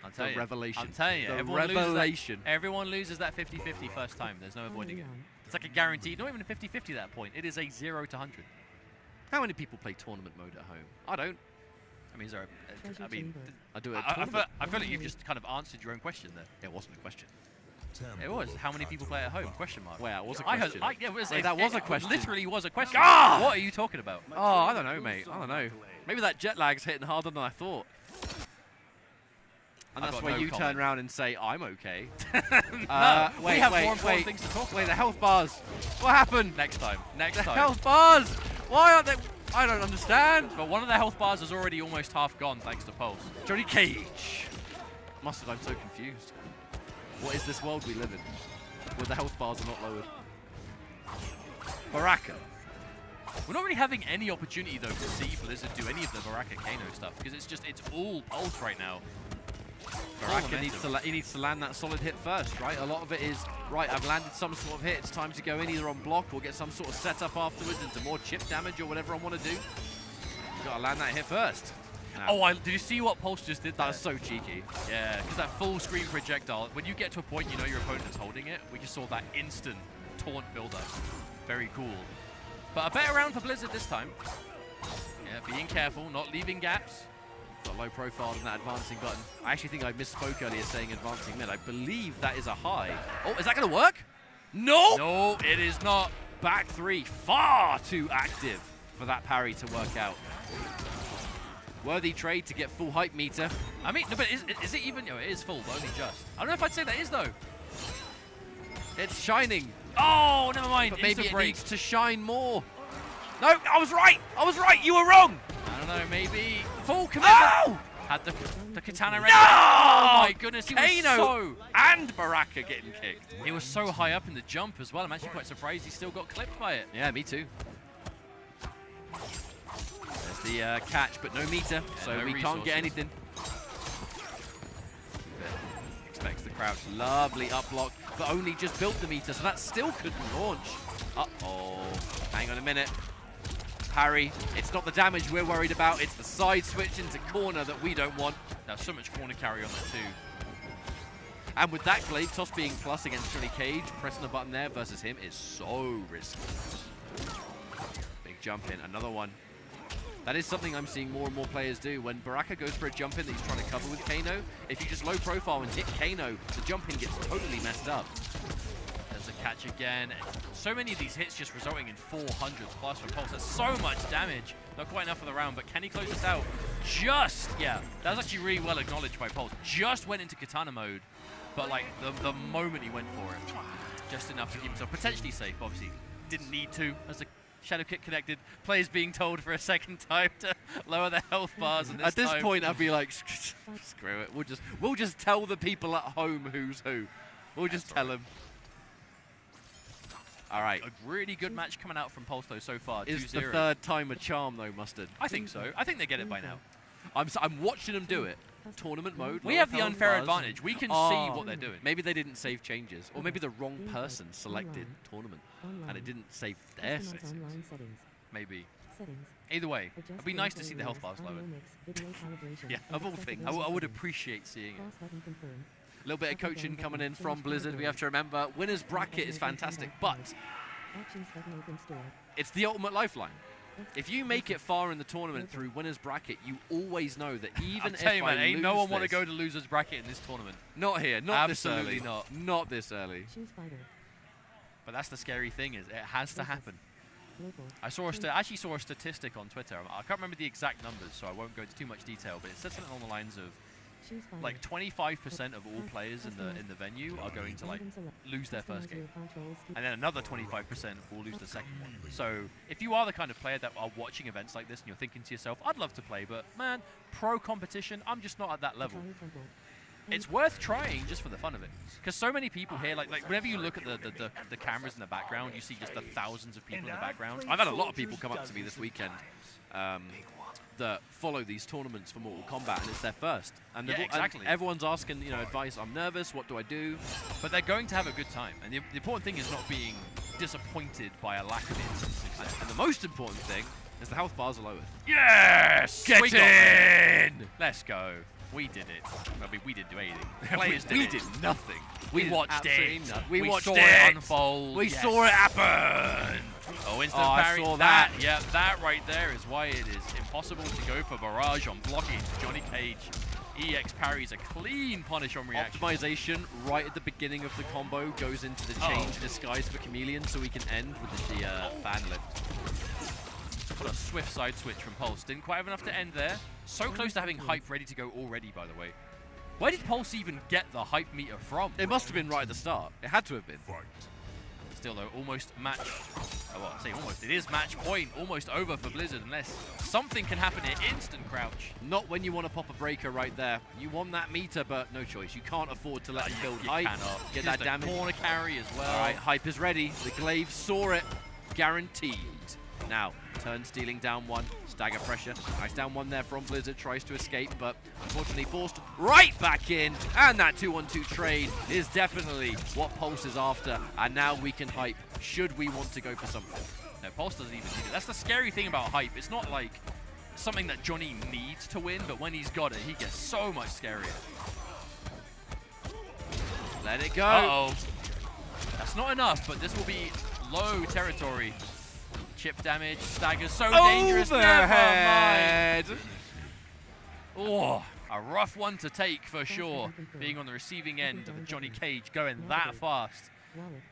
I'll tell you. Revelation. I'm telling you. The revelation. Everyone loses that 50-50 first time. There's no avoiding it. It's like a guaranteed, not even a 50-50 at that point. It is a 0 to 100. How many people play tournament mode at home? I don't. I mean, I do it. I feel like you've just kind of answered your own question there. It wasn't a question. It was. How many people play at home? Question mark. Well, it was a question. That was a question. Literally was a question. Ah! What are you talking about? Oh, I don't know, mate. I don't know. Maybe that jet lag's hitting harder than I thought. And that's where you turn around and say, I'm okay. No, we have more important things to talk about. Wait, the health bars. What happened? Next time. Next time. Health bars. Why aren't they? I don't understand. But one of the health bars is already almost half gone thanks to Pulse. Johnny Cage. Mustard, I'm so confused. What is this world we live in? Where the health bars are not lowered. Baraka. We're not really having any opportunity, though, to see Blizzard do any of the Baraka Kano stuff, because it's all Pulse right now. Baraka needs to land that solid hit first, right? A lot of it is, right, I've landed some sort of hit, it's time to go in either on block or get some sort of setup afterwards into more chip damage or whatever I want to do. You've got to land that hit first. No. Oh, did you see what Pulse just did there? That was so cheeky. Yeah, because that full screen projectile, when you get to a point you know your opponent is holding it, we just saw that instant taunt build-up. Very cool. But a better round for Blizzard this time. Yeah, being careful, not leaving gaps. Got low profile on that advancing button. I actually think I misspoke earlier saying advancing mid. I believe that is a high. Oh, is that going to work? No! No, it is not. Back three, far too active for that parry to work out. Worthy trade to get full hype meter. I mean, no, but is it even? No, it is full, but only just. I don't know if I'd say that is, though. It's shining. Oh, never mind. But maybe it needs to shine more. No, I was right. I was right. You were wrong. I don't know, maybe. Full commitment. Oh! Had the katana ready. No! Oh, my goodness. He was Kano and Baraka getting kicked. He was so high up in the jump as well. I'm actually quite surprised he still got clipped by it. Yeah, me too. There's the catch, but no meter, so no we resources. can't get anything. Expects the crouch. Lovely up block, but only just built the meter, so that still couldn't launch. Uh-oh. Hang on a minute. Parry. It's not the damage we're worried about, it's the side switch into corner that we don't want. There's so much corner carry on that too. And with that glaive toss being plus against Johnny Cage, pressing the button there versus him is so risky. Big jump in, another one. That is something I'm seeing more and more players do. When Baraka goes for a jump in that he's trying to cover with Kano, if you just low profile and hit Kano, the jump in gets totally messed up. There's a catch again. So many of these hits just resulting in 400s plus for Pulse. That's so much damage. Not quite enough for the round, but can he close this out? Just, yeah, that was actually really well acknowledged by Pulse. Just went into katana mode, but like the moment he went for it, just enough to keep himself potentially safe. Obviously, didn't need to as a Shadow kick connected. Players being told for a second time to lower their health bars. And At this time, point, I'd be like, screw it. We'll just tell the people at home who's who. We'll just tell them. All right. A really good match coming out from Pulse though so far. Is 2-0. the third time a charm though, Mustard? I think so. I think they get it by now. I'm watching them do it. Tournament mode. We lower have the health unfair bars. advantage. We can Oh, see what they're doing. Maybe they didn't save changes, or maybe the wrong person selected tournament, and it didn't save their settings. Maybe. Either way, it'd be nice to see the health bars lowered. Yeah, of all things. I would appreciate seeing it. A little bit of coaching coming in from Blizzard. We have to remember, winner's bracket is fantastic, but it's the ultimate lifeline. If you make it far in the tournament through winner's bracket, you always know that even if you, man, I ain't lose no one want to this- go to loser's bracket in this tournament. Not here, not Absolutely this early. not. Not this early. But that's the scary thing, is it has to happen. I actually saw a statistic on Twitter. I can't remember the exact numbers, so I won't go into too much detail. But it said something along the lines of like 25% of all players in the venue are going to like lose their first game, and then another 25% will lose the second one. So if you are the kind of player that are watching events like this and you're thinking to yourself, I'd love to play, but man, pro competition, I'm just not at that level. It's worth trying just for the fun of it, because so many people here, like whenever you look at the cameras in the background, you see just the thousands of people in the background. I've had a lot of people come up to me this weekend that follow these tournaments for Mortal Kombat, and it's their first. And, Yeah, exactly. and everyone's asking, advice. I'm nervous. What do I do? But they're going to have a good time, and the important thing is not being disappointed by a lack of instant success. And the most important thing is the health bars are lowered. Yes! Get We got it. in! Let's go. We did it. I mean, we didn't do anything. Players we did did it. nothing. We did watched absolutely it. nothing. We watched saw it it unfold. We Yes. saw it happen. Oh, instant Oh, I parry. saw that. Yeah, that right there is why it is impossible to go for barrage on blocking. Johnny Cage. EX parries a clean punish on reaction. Optimization right at the beginning of the combo goes into the change disguise for Chameleon, so we can end with the fan lift. What a swift side switch from Pulse. Didn't quite have enough to end there. So close to having hype ready to go already, by the way. Where did Pulse even get the hype meter from? It must have been right at the start. It had to have been. Still though, almost match. Oh, well, I say almost. It is match point. Almost over for Blizzard unless something can happen here. Instant crouch. Not when you want to pop a breaker right there. You want that meter, but no choice. You can't afford to let him build You hype. cannot. Get Just that the damage. corner carry as well. All right, hype is ready. The glaive saw it. Guaranteed. Now, turn stealing down one. Stagger pressure. Nice down one there from Blizzard. Tries to escape, but unfortunately forced right back in. And that 2-1-2 trade is definitely what Pulse is after. And now we can hype should we want to go for something. No, Pulse doesn't even need it. That's the scary thing about hype. It's not like something that Johnny needs to win, but when he's got it, he gets so much scarier. Let it go. Uh-oh. That's not enough, but this will be low territory. Chip damage, stagger, so dangerous. Overhead. Never mind. Oh, a rough one to take for sure. Being on the receiving end of a Johnny Cage going that fast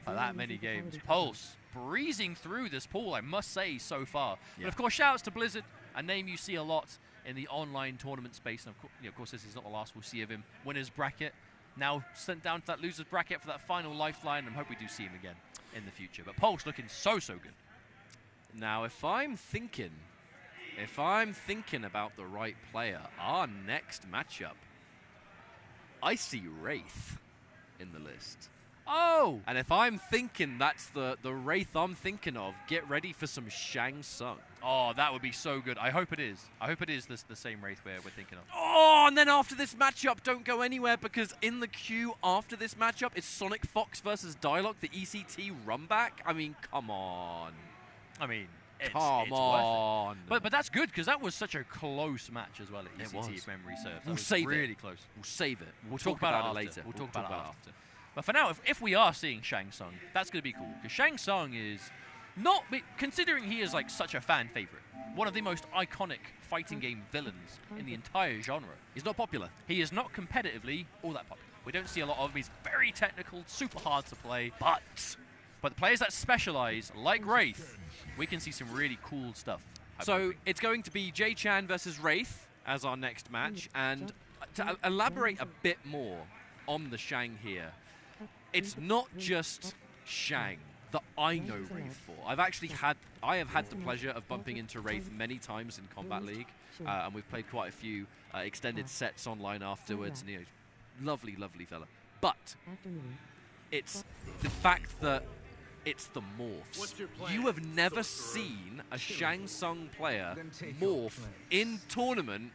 for that mmany games. Pulse breezing through this pool, I must say, so far. But of course, shout outs to Blizzard, a name you see a lot in the online tournament space. And of course, this is not the last we'll see of him. Winner's bracket. Now sent down to that loser's bracket for that final lifeline, and hope we do see him again in the future. But Pulse looking so good. Now, if I'm thinking about the right player, our next matchup, I see Wraith in the list. Oh! And if I'm thinking that's the Wraith I'm thinking of, get ready for some Shang Tsung. Oh, that would be so good. I hope it is. I hope it is the same Wraith we're thinking of. Oh, and then after this matchup, don't go anywhere, because in the queue after this matchup is Sonic Fox versus Diock, the ECT runback. I mean, come on. I mean, it's Come on. worth it. But that's good, because that was such a close match as well at ECT, was. if memory serves. That We'll was save really it. close. We'll save it. We'll talk about it later. We'll talk about it after. But for now, if we are seeing Shang Tsung, that's going to be cool, because Shang Tsung is not, considering he is like such a fan favorite, one of the most iconic fighting game villains in the entire genre. He's not popular. He is not competitively all that popular. We don't see a lot of him. He's very technical, super hard to play, but the players that specialize, like Wraith, we can see some really cool stuff. So it's going to be JChan versus Wraith as our next match, and to elaborate a bit more on the Shang here, it's not just Shang. that I know Wraith for. I have had the pleasure of bumping into Wraith many times in Kombat League, and we've played quite a few extended sets online afterwards. And, you know, lovely, lovely fella. But it's the fact that it's the morphs. You have never seen a Shang Tsung player morph in tournament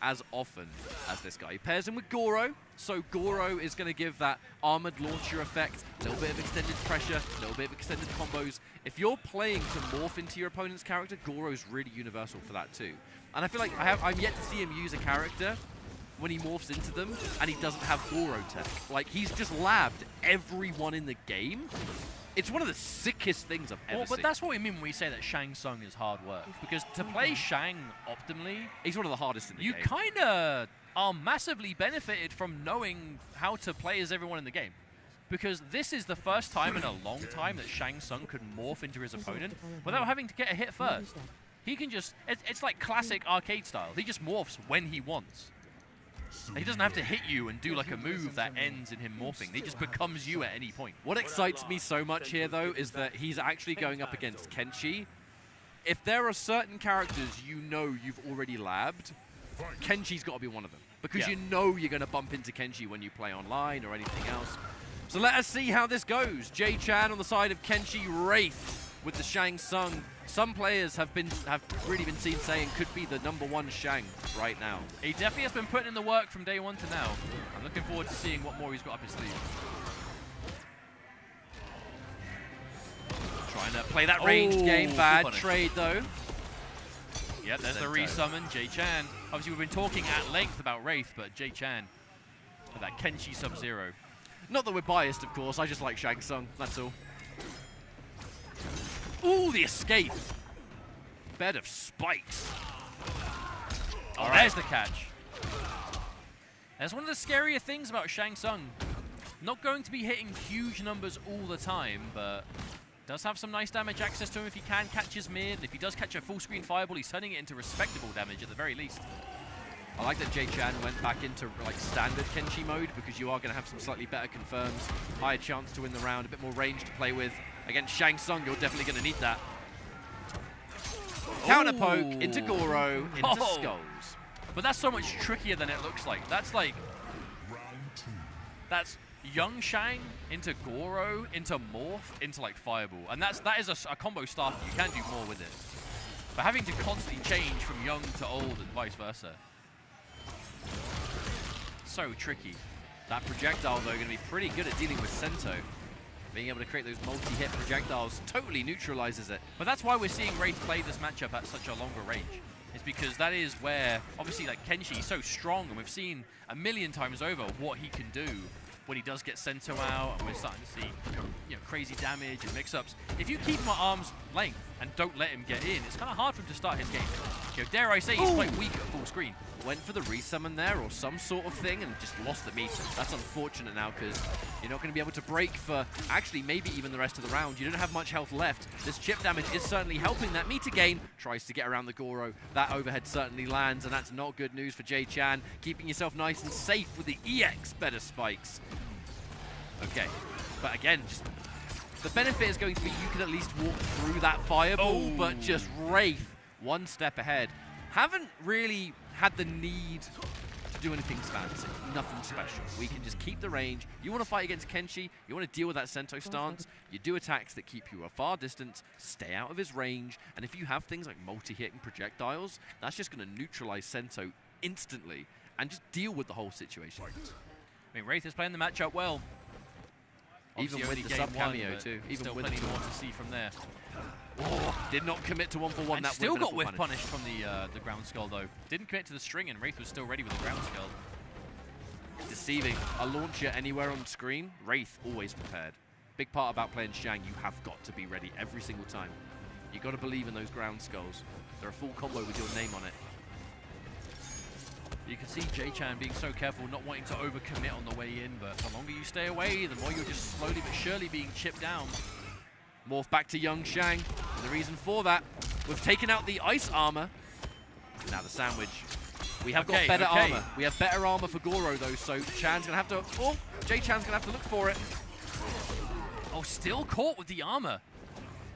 as often as this guy. He pairs him with Goro, so Goro is going to give that armored launcher effect, a little bit of extended pressure, a little bit of extended combos. If you're playing to morph into your opponent's character, Goro's really universal for that too. And I feel like I'm yet to see him use a character when he morphs into them and he doesn't have Goro tech. Like, he's just labbed everyone in the game. It's one of the sickest things I've ever seen. But that's what we mean when we say that Shang Tsung is hard work. Because to play Shang optimally, he's one of the hardest in the game. You kind of are massively benefited from knowing how to play as everyone in the game. Because this is the first time in a long time that Shang Tsung could morph into his opponent without having to get a hit first. He can just, it's like classic arcade style. He just morphs when he wants. He doesn't have to hit you and do like a move that ends in him morphing. He just becomes you at any point. What excites me so much here, though, is that he's actually going up against Kenshi. If there are certain characters you know you've already labbed, Kenshi's got to be one of them. Because you know you're going to bump into Kenshi when you play online or anything else. So let us see how this goes. JChan on the side of Kenshi, Wraith with the Shang Tsung. Some players have really been seen saying could be the #1 Shang right now. He definitely has been putting in the work from day one to now. I'm looking forward to seeing what more he's got up his sleeve. Trying to play that ranged game. Bad trade, though. Yep, there's the resummon. JChan. Obviously, we've been talking at length about Wraith, but JChan with that Kenshi Sub-Zero. Not that we're biased, of course. I just like Shang Tsung. That's all. Ooh, the escape. Bed of spikes. Oh, there's the catch. That's one of the scarier things about Shang Tsung. Not going to be hitting huge numbers all the time, but does have some nice damage access to him if he can catch his mid. And if he does catch a full screen fireball, he's turning it into respectable damage at the very least. I like that JChan went back into like standard Kenshi mode because you are going to have some slightly better confirms, higher chance to win the round, a bit more range to play with. Against Shang Tsung, you're definitely going to need that. Counter poke into Goro, into Skulls. But that's so much trickier than it looks like. That's like, that's young Shang into Goro, into Morph, into like Fireball. And that is a combo starter. You can do more with it. But having to constantly change from young to old and vice versa. So tricky. That projectile, though, going to be pretty good at dealing with Sento. Being able to create those multi-hit projectiles totally neutralizes it. But that's why we're seeing Wraith play this matchup at such a longer range. It's because that is where, obviously, like Kenshi is so strong, and we've seen a million times over what he can do when he does get Sento out, and we're starting to see crazy damage and mix-ups. If you keep him at arm's length and don't let him get in, it's kind of hard for him to start his game. Dare I say, he's quite weak at full screen. Went for the resummon there or some sort of thing and just lost the meter. That's unfortunate now because you're not going to be able to break for actually maybe even the rest of the round. You don't have much health left. This chip damage is certainly helping that meter gain. Tries to get around the Goro. That overhead certainly lands, and that's not good news for JChan. Keeping yourself nice and safe with the EX better spikes. Okay, but again, just the benefit is going to be you can at least walk through that fireball, but just Wraith one step ahead. Haven't really had the need to do anything fancy, nothing special. We can just keep the range. You want to fight against Kenshi, you want to deal with that Sento stance, you do attacks that keep you a far distance, stay out of his range, and if you have things like multi-hit and projectiles, that's just going to neutralize Sento instantly and just deal with the whole situation. I mean, Wraith is playing the matchup well. Even obviously with the sub cameo too. Even still plenty more to see from there. Oh, did not commit to 1-for-1. And that still got whiff punished from the ground skull though. Didn't commit to the string, and Wraith was still ready with the ground skull. Deceiving. A launcher anywhere on screen. Wraith always prepared. Big part about playing Shang, you have got to be ready every single time. You got to believe in those ground skulls. They're a full combo with your name on it. You can see JChan being so careful, not wanting to overcommit on the way in, but the longer you stay away, the more you're just slowly but surely being chipped down. Morph back to young Shang. And the reason for that, we've taken out the ice armor. Now the sandwich. We have got better armor. We have better armor for Goro though, so Chan's gonna have to. Oh, JChan's gonna have to look for it. Oh, still caught with the armor.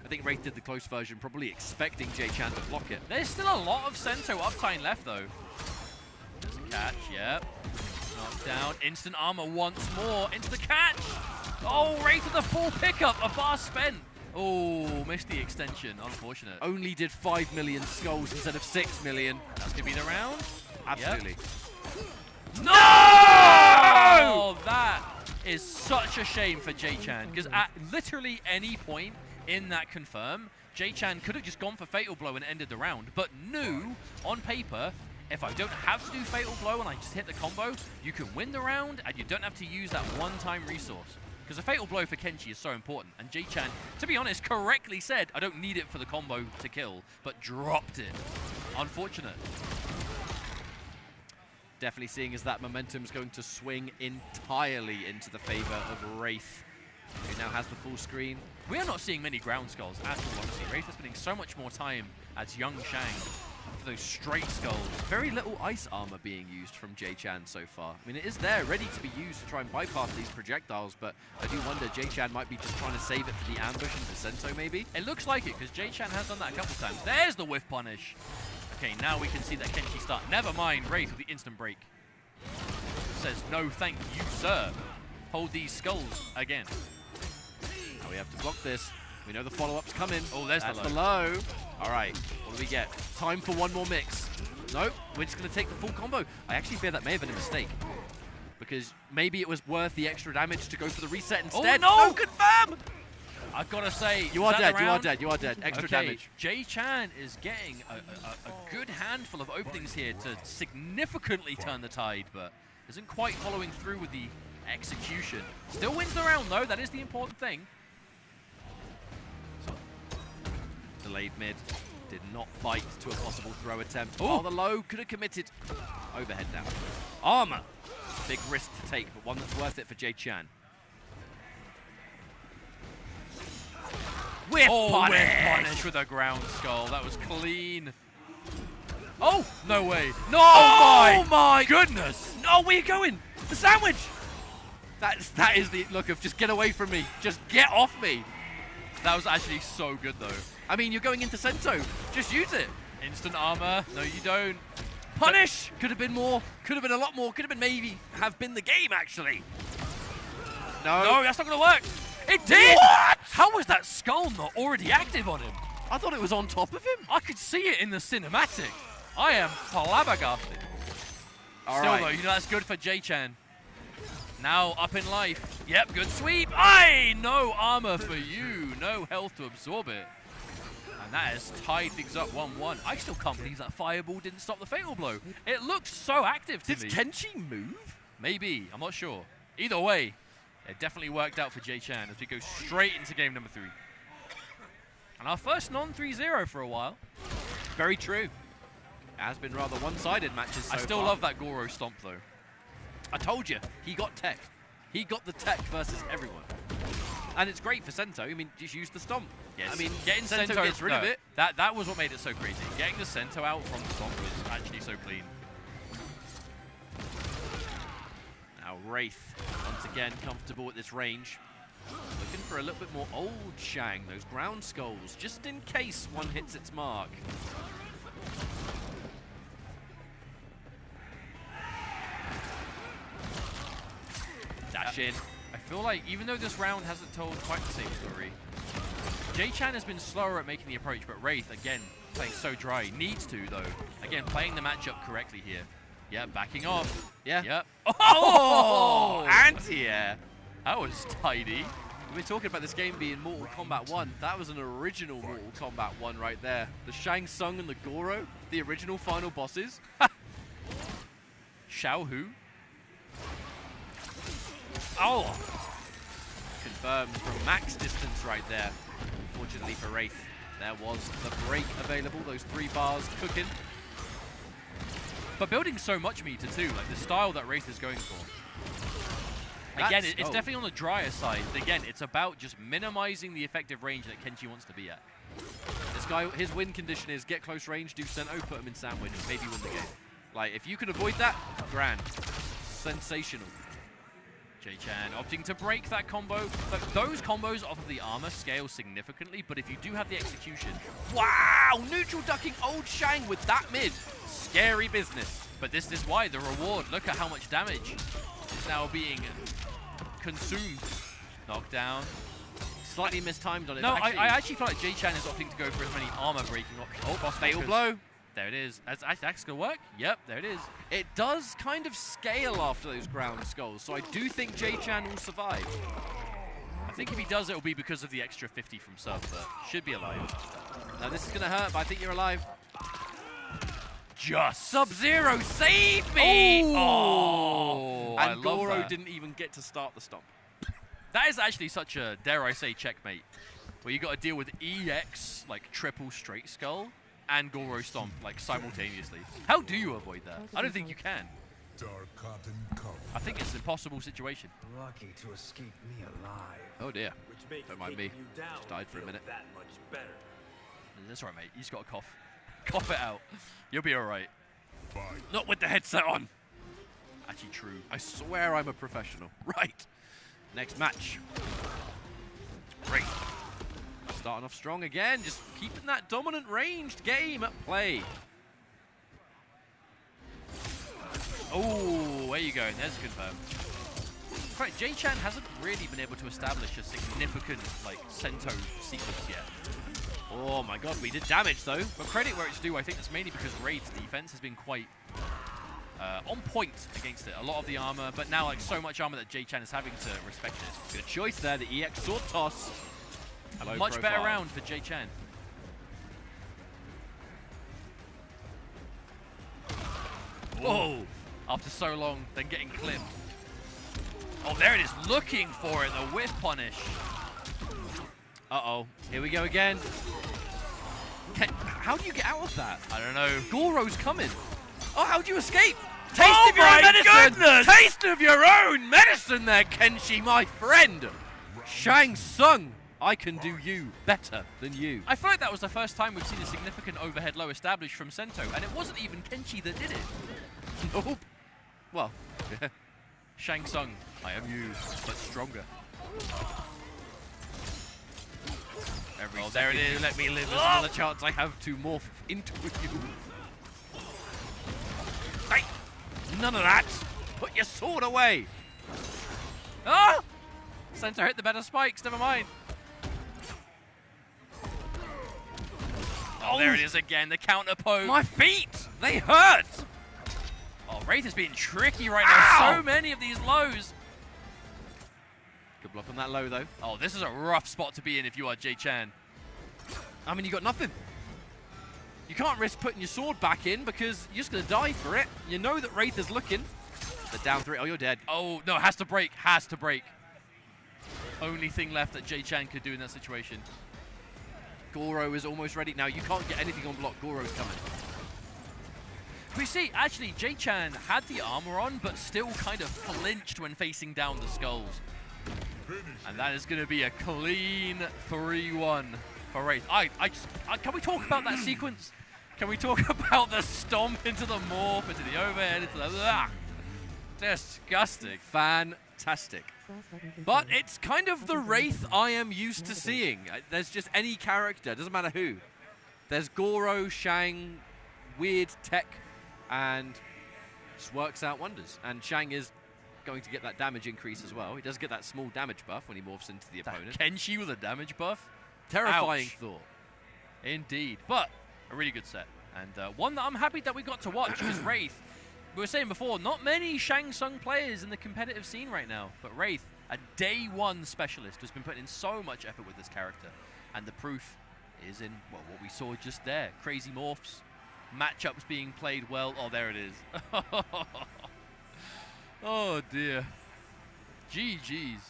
I think Wraith did the close version, probably expecting JChan to block it. There's still a lot of Sento uptime left, though. There's a catch, yep. Knocked down, instant armor once more, into the catch! Oh, Wraith with a full pickup, a bar spent. Oh, missed the extension, unfortunate. Only did 5 million skulls instead of 6 million. That's gonna be the round. Absolutely. Yep. No! Oh, that is such a shame for JChan, because at literally any point in that confirm, JChan could have just gone for Fatal Blow and ended the round, but knew on paper, if I don't have to do Fatal Blow and I just hit the combo, you can win the round and you don't have to use that one-time resource. Because a Fatal Blow for Kenshi is so important, and JChan, to be honest, correctly said, I don't need it for the combo to kill, but dropped it. Unfortunate. Definitely seeing as that momentum is going to swing entirely into the favor of Wraith, who now has the full screen. We are not seeing many ground skulls at all, honestly. Wraith is spending so much more time as young Shang for those straight skulls. Very little ice armor being used from JChan so far. I mean, it is there, ready to be used to try and bypass these projectiles, but I do wonder JChan might be just trying to save it for the ambush and Sento, maybe? It looks like it, because JChan has done that a couple times. There's the whiff punish. Okay, now we can see that Kenshi start. Never mind, Wraith with the instant break. Says, no thank you, sir. Hold these skulls again. Now we have to block this. We know the follow-up's coming. Oh, there's That's the low. All right, what do we get? Time for one more mix. Nope, we're just going to take the full combo. I actually fear that may have been a mistake, because maybe it was worth the extra damage to go for the reset instead. Oh, no! Confirm! I've got to say, you are dead, you are dead. Extra damage. JChan is getting a good handful of openings here to significantly turn the tide, but isn't quite following through with the execution. Still wins the round, though. That is the important thing. Delayed mid. Did not bite to a possible throw attempt. Oh, the low could have committed. Overhead now. Armor. Big risk to take, but one that's worth it for JChan. Whiff punish with a ground skull. That was clean. Oh, no way. No, oh my goodness. No, where are you going? The sandwich. That is the look of just get away from me. Just get off me. That was actually so good, though. I mean, you're going into Sento. Just use it. Instant armor. No, you don't. Punish. Could have been more. Could have been a lot more. Could have been maybe have been the game, actually. No, that's not going to work. It did! What? How was that skull not already active on him? I thought it was on top of him. I could see it in the cinematic. I am flabbergasted. All Still, right. though, you know that's good for JChan. Now up in life. Yep, good sweep. Aye, no armor for you. No health to absorb it. And that has tied things up 1-1. I still can't believe that fireball didn't stop the fatal blow. It looks so active to me. Did Kenshi move? Maybe. I'm not sure. Either way, it definitely worked out for JChan as we go straight into game number 3. And our first non-3-0 for a while. Very true. It has been rather one-sided matches so I still far. love that Goro stomp, though. I told you, he got tech. He got the tech versus everyone. And it's great for Sento. I mean, just use the stomp. Yes. I mean, getting Sento gets rid of it. That was what made it so crazy. Getting the Sento out from the stomp was actually so clean. Now Wraith, once again, comfortable at this range. Looking for a little bit more old Shang, those ground skulls, just in case one hits its mark. Dash in. I feel like even though this round hasn't told quite the same story, JChan has been slower at making the approach, but Wraith, again, playing so dry. Needs to, though. Again, playing the matchup correctly here. Yeah, backing off. Yeah. Yep. Oh! Anti-air. That was tidy. We're talking about this game being Mortal Kombat 1. That was an original Mortal Kombat 1 right there. The Shang Tsung and the Goro, the original final bosses. Xiaohu. Oh! Confirmed from max distance right there. Unfortunately for Wraith, there was the break available. Those 3 bars cooking. But building so much meter too, like the style that Wraith is going for. Again, it's definitely on the drier side. Again, it's about just minimizing the effective range that Kenshi wants to be at. This guy, his win condition is get close range, do Sento, put him in sandwich, and maybe win the game. Like, if you can avoid that, grand. Sensational. JChan opting to break that combo. But those combos off of the armor scale significantly, but if you do have the execution, wow! Neutral ducking old Shang with that mid. Scary business. But this is why the reward, look at how much damage is now being consumed. Knockdown. Slightly mistimed on it. No, I actually feel like JChan is opting to go for as many armor breaking options. Oh, fatal blow. There it is. That's going to work. Yep, there it is. It does kind of scale after those ground skulls, so I do think JChan will survive. I think if he does, it will be because of the extra 50 from sub, but should be alive. Now, this is going to hurt, but I think you're alive. Just. Sub-Zero, save me! Oh, I and love Goro that. didn't even get to start the stomp. That is actually such a, dare I say, checkmate, where you got to deal with EX, like triple straight skull, and Goro stomp, like simultaneously. How do you avoid that? I don't think you can. Dark cotton cover. I think it's an impossible situation. Lucky to escape me alive. Oh dear. Which makes Don't mind me. taking you down Just died for a feel minute. that much better. That's all right, mate. You just got to cough. Cough it out. You'll be all right. Fight. Not with the headset on. Actually true. I swear I'm a professional. Right. Next match. Great. Starting off strong again, just keeping that dominant ranged game at play. Oh, where you going? There's a confirm. Right, JChan hasn't really been able to establish a significant, like, Sento sequence yet. Oh my god, we did damage though. But credit where it's due, I think that's mainly because Wraith's defense has been quite on point against it. A lot of the armor, but now like so much armor that JChan is having to respect it. Good choice there, the EX sword toss. Hello, Much profile. better round for JChan. Whoa! After so long, then getting clipped. Oh, there it is, looking for it, the whiff punish. Uh-oh, here we go again. How do you get out of that? I don't know. Goro's coming. Oh, how do you escape? Taste Oh of your own my medicine! goodness! Taste of your own medicine there, Kenshi, my friend! Shang Tsung, I can do you better than you. I feel like that was the first time we've seen a significant overhead low established from Sento, and it wasn't even Kenshi that did it. Nope. Well, Shang Tsung, I am you, but stronger. every Oh, there it second you is. let me live, there's another chance I have to morph into you. Hey, none of that. Put your sword away. Ah! Sento hit the better spikes, never mind. Oh, there it is again, the counter poke. My feet, they hurt. Oh, Wraith is being tricky right now. Ow! So many of these lows. Good block on that low, though. Oh, this is a rough spot to be in if you are JChan. I mean, you got nothing. You can't risk putting your sword back in because you're just going to die for it. You know that Wraith is looking. The down three. Oh, you're dead. Oh, no, has to break, has to break. Only thing left that JChan could do in that situation. Goro is almost ready. Now, you can't get anything on block. Goro's coming. We see, actually, JChan had the armor on, but still kind of flinched when facing down the skulls. And that is going to be a clean 3-1 for Wraith. Can we talk about that sequence? Can we talk about the stomp into the morph, into the overhead, into the... Disgusting. Fantastic. But it's kind of the Wraith I am used to seeing. There's just any character, doesn't matter who. There's Goro, Shang, weird tech, and just works out wonders. And Shang is going to get that damage increase as well. He does get that small damage buff when he morphs into the opponent. Kenshi with a damage buff? Terrifying Ouch. thought. Indeed. But a really good set. And one that I'm happy that we got to watch because Wraith, we were saying before, not many Shang Tsung players in the competitive scene right now. But Wraith, a day one specialist, has been putting in so much effort with this character. And the proof is in, well, what we saw just there. Crazy morphs, matchups being played well. Oh, there it is. Oh, dear. GG's.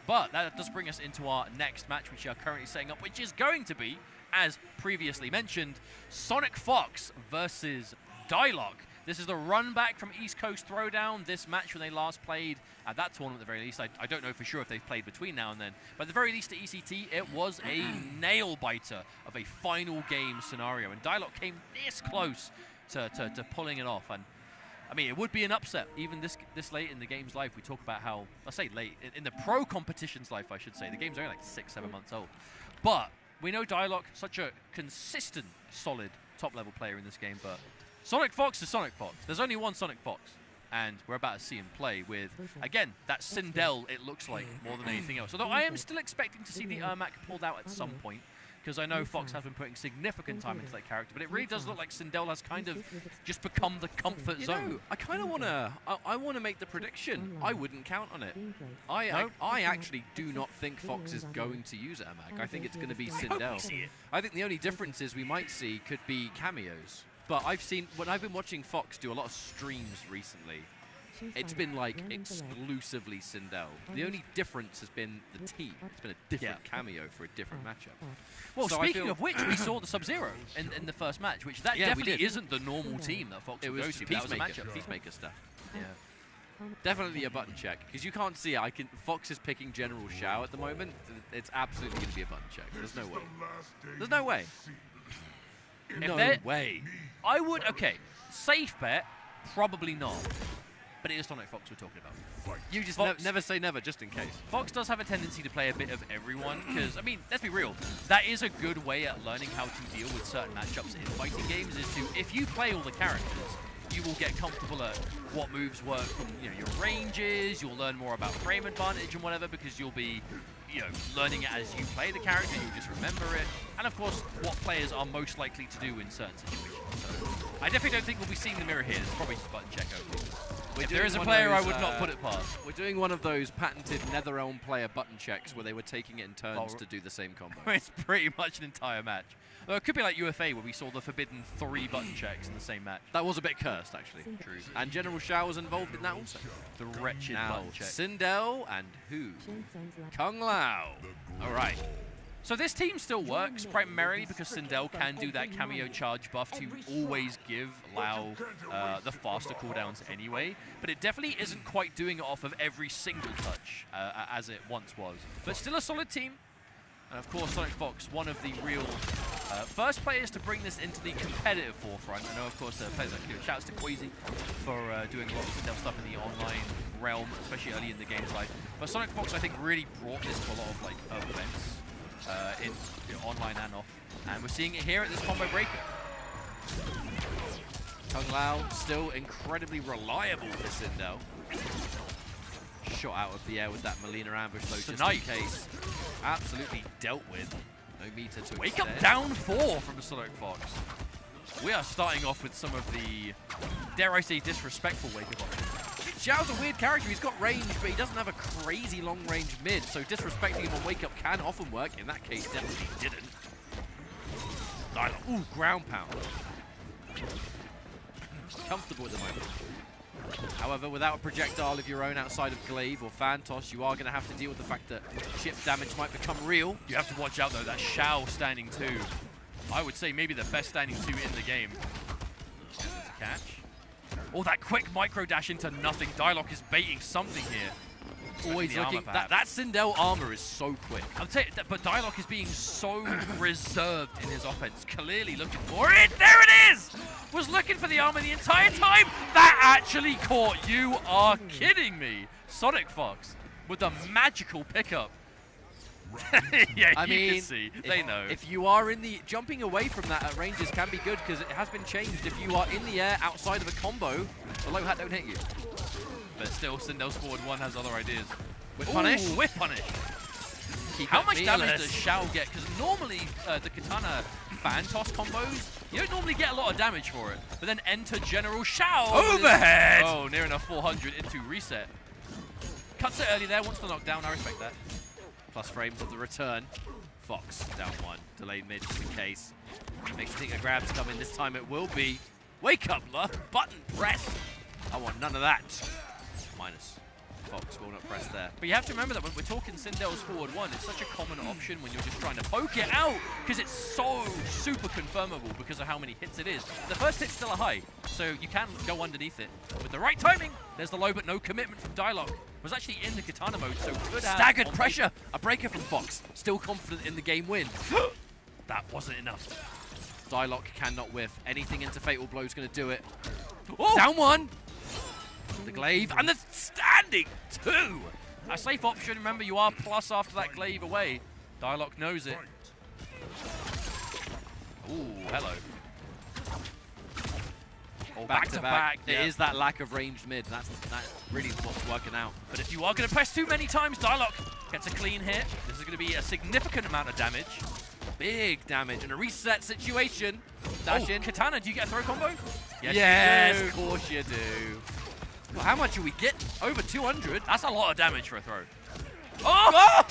But that does bring us into our next match, which we are currently setting up, which is going to be, as previously mentioned, Sonic Fox versus Diock. This is the run back from East Coast Throwdown. This match when they last played at that tournament at the very least. I don't know for sure if they've played between now and then. But at the very least at ECT, it was a nail-biter of a final game scenario. And Diock came this close to pulling it off. And I mean, it would be an upset. Even this late in the game's life, we talk about how, I say late, in the pro competition's life, I should say. The game's only like 6-7 months old. But we know Diock, such a consistent, solid, top-level player in this game. But Sonic Fox is Sonic Fox. There's only one Sonic Fox. And we're about to see him play with, again, that Sindel, it looks like, more than anything else. Although I am still expecting to see the Ermac pulled out at some point, because I know Fox has been putting significant time into that character, but it really does look like Sindel has kind of just become the comfort zone. Know, I kind of want to, I want to make the prediction. I wouldn't count on it. I actually do not think Fox is going to use Ermac. I think it's going to be Sindel. I think the only differences we might see could be cameos. But when I've been watching Fox do a lot of streams recently, it's been like exclusively Sindel. The only difference has been the team. It's been a different cameo for a different matchup. Well, so speaking of which, we saw the Sub-Zero in the first match, which that definitely isn't the normal team that Fox would go to. That was a matchup. Peacemaker stuff. Yeah. Definitely a button check, because you can't see it. Fox is picking General Shao at the moment. It's absolutely going to be a button check. There's no way. There's no way. No way. I would, okay, safe bet, probably not. But it is Sonic Fox we're talking about. You just never say never, just in case. Fox does have a tendency to play a bit of everyone, because, I mean, let's be real, that is a good way at learning how to deal with certain matchups in fighting games, is to, if you play all the characters, you will get comfortable at what moves work from your ranges, you'll learn more about frame advantage and whatever, because you'll be learning it as you play the character, you'll just remember it, and of course, what players are most likely to do in certain situations. So, I definitely don't think we'll be seeing the mirror here. It's probably just button check over. If there is a player, I would not put it past. We're doing one of those patented NetherRealm player button checks where they were taking it in turns to do the same combo. It's pretty much an entire match. Well, it could be like UFA where we saw the forbidden 3 button checks in the same match. That was a bit cursed, actually. True. And General Shao was involved in that also. The wretched button check. Sindel and who? Kung Lao. All right. So this team still works primarily because Sindel can do that cameo charge buff to always give Lao the faster cooldowns anyway, but it definitely isn't quite doing it off of every single touch as it once was. But still a solid team. And of course, Sonic Fox, one of the real first players to bring this into the competitive forefront. I know, of course, players like Shout outs to Quasi for doing a lot of Sindel stuff in the online realm, especially early in the game's life. But Sonic Fox, I think, really brought this to a lot of events. In online and off, and we're seeing it here at this combo breaker. Kung Lao still incredibly reliable for Sindel. Shot out of the air with that Melina ambush though, just in case. Absolutely dealt with. No meter to Wake up down 4 from Sonic Fox. We are starting off with some of the, dare I say, disrespectful wake up options. Xiao's a weird character. He's got range, but he doesn't have a crazy long-range mid, so disrespecting him on wake-up can often work. In that case, definitely didn't. Ooh, ground pound. Comfortable at the moment. However, without a projectile of your own outside of Glaive or Phantos, you are going to have to deal with the fact that chip damage might become real. You have to watch out, though. That Shao standing 2. I would say maybe the best standing 2 in the game. There's a catch. Oh, that quick micro dash into nothing. Diock is baiting something here. Always looking. That Sindel armor is so quick. I'll tell you, but Diock is being so reserved in his offense. Clearly looking for it. There it is! Was looking for the armor the entire time. That actually caught. You are kidding me. Sonic Fox with a magical pickup. Yeah, I mean, can see. They know. If you are in the jumping away from that at ranges can be good because it has been changed. If you are in the air outside of a combo, the low hat don't hit you. But still, Sindel's forward 1 has other ideas. With punish. With punish. How much damage does Shao get? Because normally the Katana Phantos combos, you don't normally get a lot of damage for it. But then enter General Shao. Overhead! Oh, near enough 400 into reset. Cuts it early there, wants the knockdown. I respect that. Plus frames of the return. Fox down 1. Delayed mid just in case. Makes you think a grab's coming. This time it will be. Wake up, button press. I want none of that. Minus. Fox will not press there. But you have to remember that when we're talking Sindel's forward 1, it's such a common option when you're just trying to poke it out because it's so super confirmable because of how many hits it is. The first hit's still a high, so you can go underneath it. With the right timing, there's the low but no commitment from Diock. Was actually in the Katana mode, so good. Staggered pressure. A breaker from Fox. Still confident in the game win. That wasn't enough. Diock cannot whiff. Anything into Fatal Blow is going to do it. Oh! Down 1. the glaive, and the standing 2! A safe option, remember you are plus after that glaive away. Diock knows it. Ooh, hello. Oh, back to back. It is that lack of ranged mid. That's really what's working out. But if you are going to press too many times, Diock gets a clean hit. This is going to be a significant amount of damage. Big damage and a reset situation. Dash in. Katana, do you get a throw combo? Yes, of course you do. Well, how much are we getting? Over 200. That's a lot of damage for a throw. Oh!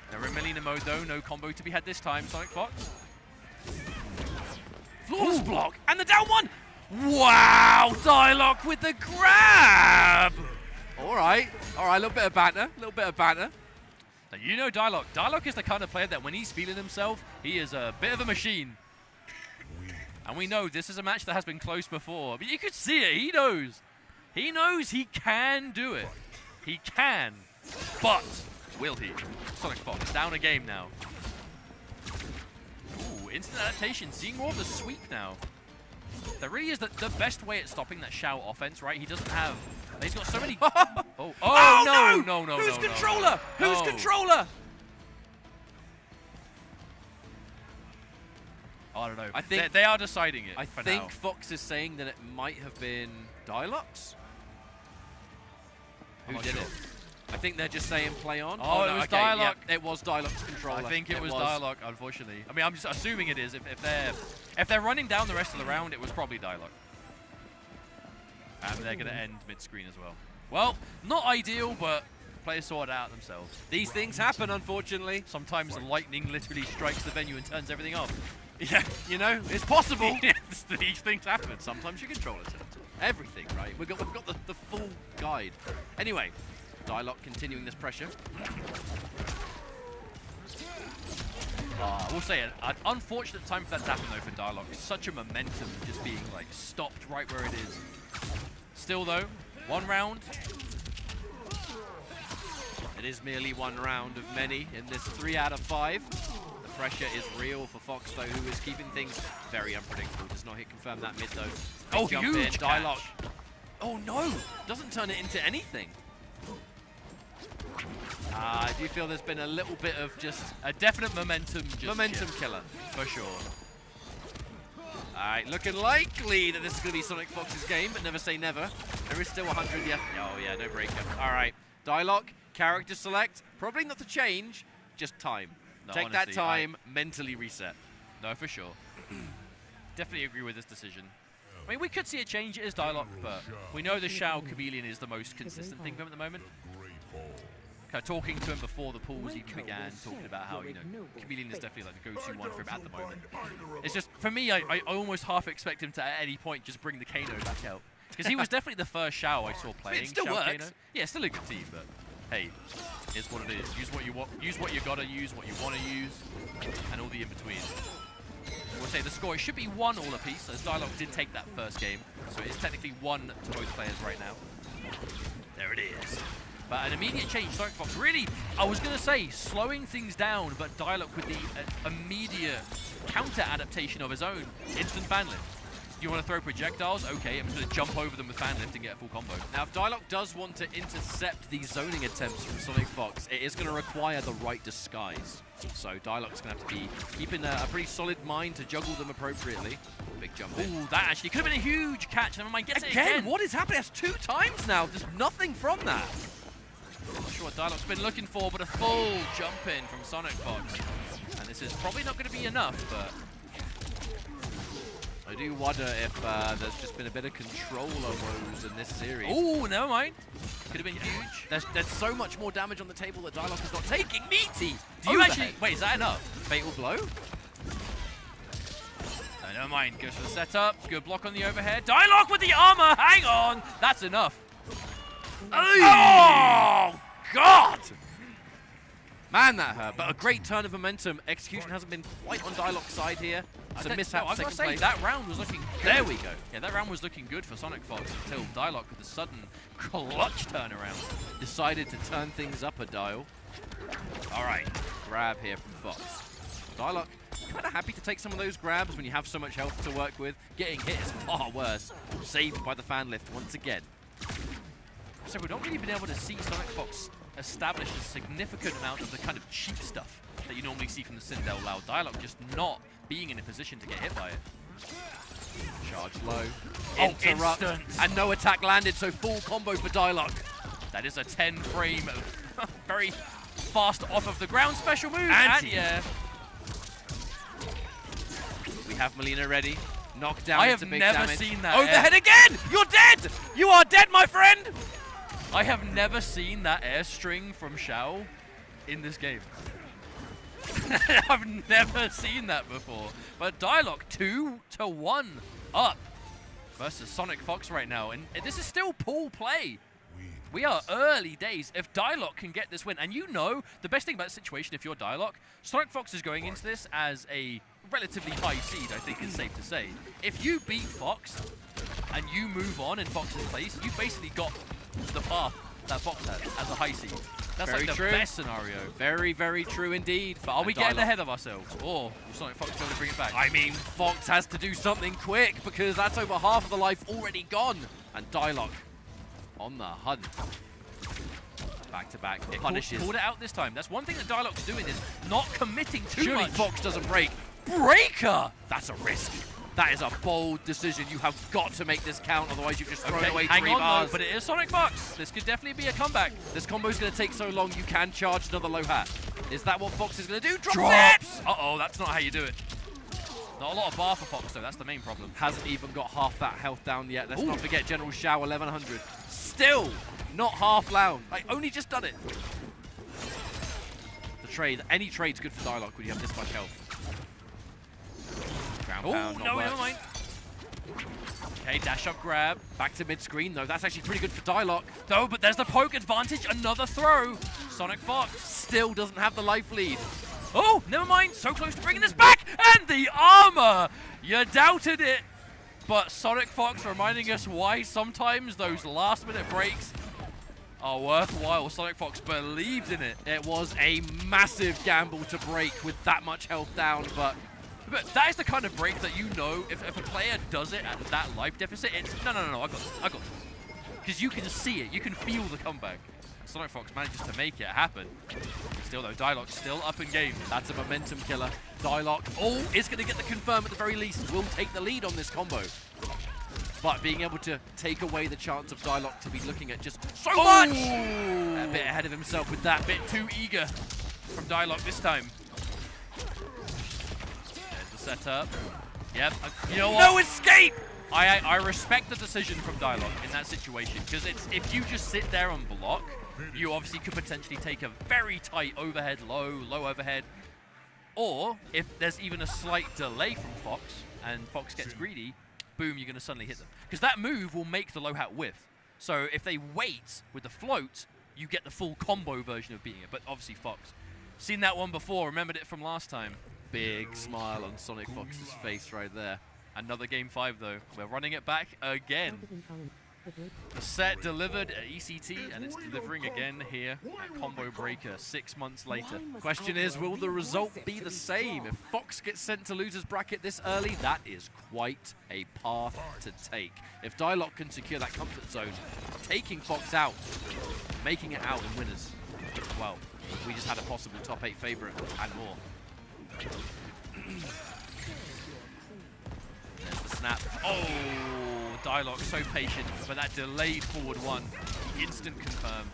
They're in Melina mode though, no combo to be had this time, Sonic Fox. Flawless block, and the down one! Wow, Diock with the grab! All right, a little bit of banter, Now, you know Diock. Diock is the kind of player that when he's feeling himself, he is a bit of a machine. And we know this is a match that has been close before, but you could see it, he knows. He knows he can do it. He can, but will he? Sonic Fox down a game now. Ooh, instant adaptation, seeing more of the sweep now. There really is the best way at stopping that Shao offense, right? He doesn't have, he's got so many. No. Who's controller? Who's controller? I don't know. I think they are deciding it. I think Fox is saying that it might have been Diock. Who did it? I think they're just saying play on. Oh, it was Diock. Yeah, it was Diock's controller. I think it was Diock, unfortunately. I mean, I'm just assuming it is. If they're running down the rest of the round, it was probably Diock. And they're going to end mid-screen as well. Well, not ideal, but players sort it out themselves. These things happen, unfortunately. Sometimes lightning literally strikes the venue and turns everything off. Yeah, you know, it's possible. These things happen. Sometimes your controller turns off. Everything, right? We've got the full guide. Anyway, Diock continuing this pressure. I will say, an unfortunate time for that to happen, though, for Diock. Such a momentum just being, like, stopped right where it is. Still, though, one round. It is merely one round of many in this 3 out of 5. The pressure is real for Fox, though, who is keeping things very unpredictable. Does not hit confirm that mid, though. Oh, jump huge in. Diock. Oh, no. Doesn't turn it into anything. I do feel there's been a little bit of just a definite momentum killer. For sure. All right, looking likely that this is going to be Sonic Fox's game, but never say never. There is still 100. Yeah. Oh, yeah, no breaker. All right. Diock, character select. Probably not to change, just time. No, Take honestly, that time, mentally reset. No, for sure. Definitely agree with this decision. I mean, we could see a change. It is Diock, but we know the Shao Chameleon is the most consistent thing for him at the moment. Kind of talking to him before the pools even began, talking about how, you know, Chameleon is definitely like the go-to one for him at the moment. It's just, for me, I almost half expect him to at any point just bring the Kano back out. Because he was definitely the first Shao I saw playing. It still Shao works. Kano. Yeah, still a good team, but hey, it's what it is. Use what you want, use what you gotta use, what you want to use, and all the in-between. We'll say the score, it should be 1 all apiece, as Diock did take that first game, so it is technically 1 to both players right now. There it is. But an immediate change, Sonic Fox really, I was going to say, slowing things down, but Diock with the immediate counter-adaptation of his own, instant fan lift. You want to throw projectiles? Okay, I'm just going to jump over them with fan lift and get a full combo. Now, if Diock does want to intercept these zoning attempts from Sonic Fox, it is going to require the right disguise. So Diock's going to have to be keeping a pretty solid mind to juggle them appropriately. Big jump in. Ooh, that actually could have been a huge catch. Never mind, gets it again. What is happening? That's 2 times now. There's nothing from that. Not sure what Diock's been looking for, but a full jump in from Sonic Fox. And this is probably not going to be enough, but I do wonder if there's just been a bit of controller woes in this series. Oh, never mind. Could have been huge. There's so much more damage on the table that Diock is not taking. Meaty! Do you actually... Wait, is that enough? Fatal blow? No, never mind. Goes for the setup. Good block on the overhead. Diock with the armor! Hang on! That's enough. Oh, God! Man, that hurt. But a great turn of momentum. Execution hasn't been quite on Diock's side here. It's a mishap. No, I was going to say, that round was looking good. There we go. Yeah, that round was looking good for Sonic Fox until Diock with a sudden clutch turnaround. Decided to turn things up a dial. All right, grab here from Fox. Diock, kind of happy to take some of those grabs when you have so much health to work with. Getting hit is far worse. Saved by the fan lift once again. So we've not really been able to see Sonic Fox establish a significant amount of the kind of cheap stuff that you normally see from the Sindel Lual. Diock just not being in a position to get hit by it. Charge low. Oh, Interrupt. instant. And no attack landed, so full combo for Diock. That is a 10 frame, very fast off of the ground special move. Anti. And yeah. We have Melina ready. Knockdown I have into big never damage. seen that. Overhead again! You're dead! You are dead, my friend! I have never seen that air string from Xiao in this game. I've never seen that before. But Diock 2-1 up versus Sonic Fox right now. And this is still pool play. We are early days. If Diock can get this win, and you know, the best thing about the situation, if you're Diock, Sonic Fox is going into this as a relatively high seed, I think is safe to say. If you beat Fox and you move on in Fox's place, you basically got the path that Fox had as a high seed. That's Very like the true. best scenario. Very, very true indeed. But are we getting Diock. ahead of ourselves? Or will Sonic Fox going to bring it back? I mean, Fox has to do something quick because that's over half of the life already gone. And Diock on the hunt. Back to back, punishes. Called it out this time. That's one thing that Diock's doing is not committing too Surely much. Fox doesn't break. Breaker! That's a risk. That is a bold decision. You have got to make this count, otherwise you've just thrown away hang 3 on bars. though, but it is Sonic Fox. This could definitely be a comeback. This combo's going to take so long, you can charge another low hat. Is that what Fox is going to do? Drops it! Uh-oh, that's not how you do it. Not a lot of bar for Fox, though. That's the main problem. Hasn't even got half that health down yet. Let's not forget General Xiao, 1100. Still not half down. Like, only just done it. The trade, any trade's good for Diock when you have this much health. Ground pound, not no, worked. never mind. Okay, dash up grab. Back to mid-screen, though. That's actually pretty good for Diock. No, but there's the poke advantage. Another throw. Sonic Fox. Still doesn't have the life lead. Oh, never mind. So close to bringing this back. And the armor. You doubted it. But Sonic Fox reminding us why sometimes those last-minute breaks are worthwhile. Sonic Fox believed in it. It was a massive gamble to break with that much health down, but that is the kind of break that you know, if a player does it at that life deficit, it's no, I got this. Because you can see it, you can feel the comeback. Sonic Fox manages to make it happen. Still though, Diock's still up in game. That's a momentum killer. Diock, is going to get the confirm at the very least, will take the lead on this combo. But being able to take away the chance of Diock to be looking at just so much! A bit ahead of himself with that. Bit too eager from Diock this time. There's the setup. Yep, you know what? No escape! I respect the decision from Diock in that situation, because it's if you just sit there and block, you obviously could potentially take a very tight overhead, low overhead, or if there's even a slight delay from Fox and Fox gets greedy, boom, you're going to suddenly hit them. Because that move will make the low hat whiff. So if they wait with the float, you get the full combo version of beating it. But obviously Fox, seen that one before, remembered it from last time. Big smile on Sonic Fox's face right there. Another game 5 though. We're running it back again. The set delivered at ECT, and it's delivering again here at Combo Breaker 6 months later. Question is, will the result be the same? If Fox gets sent to loser's bracket this early, that is quite a path to take. If Diock can secure that comfort zone, taking Fox out, making it out in winners, well, we just had a possible top 8 favorite and more. There's the snap. Oh! Diock so patient, but that delayed forward one, instant confirm.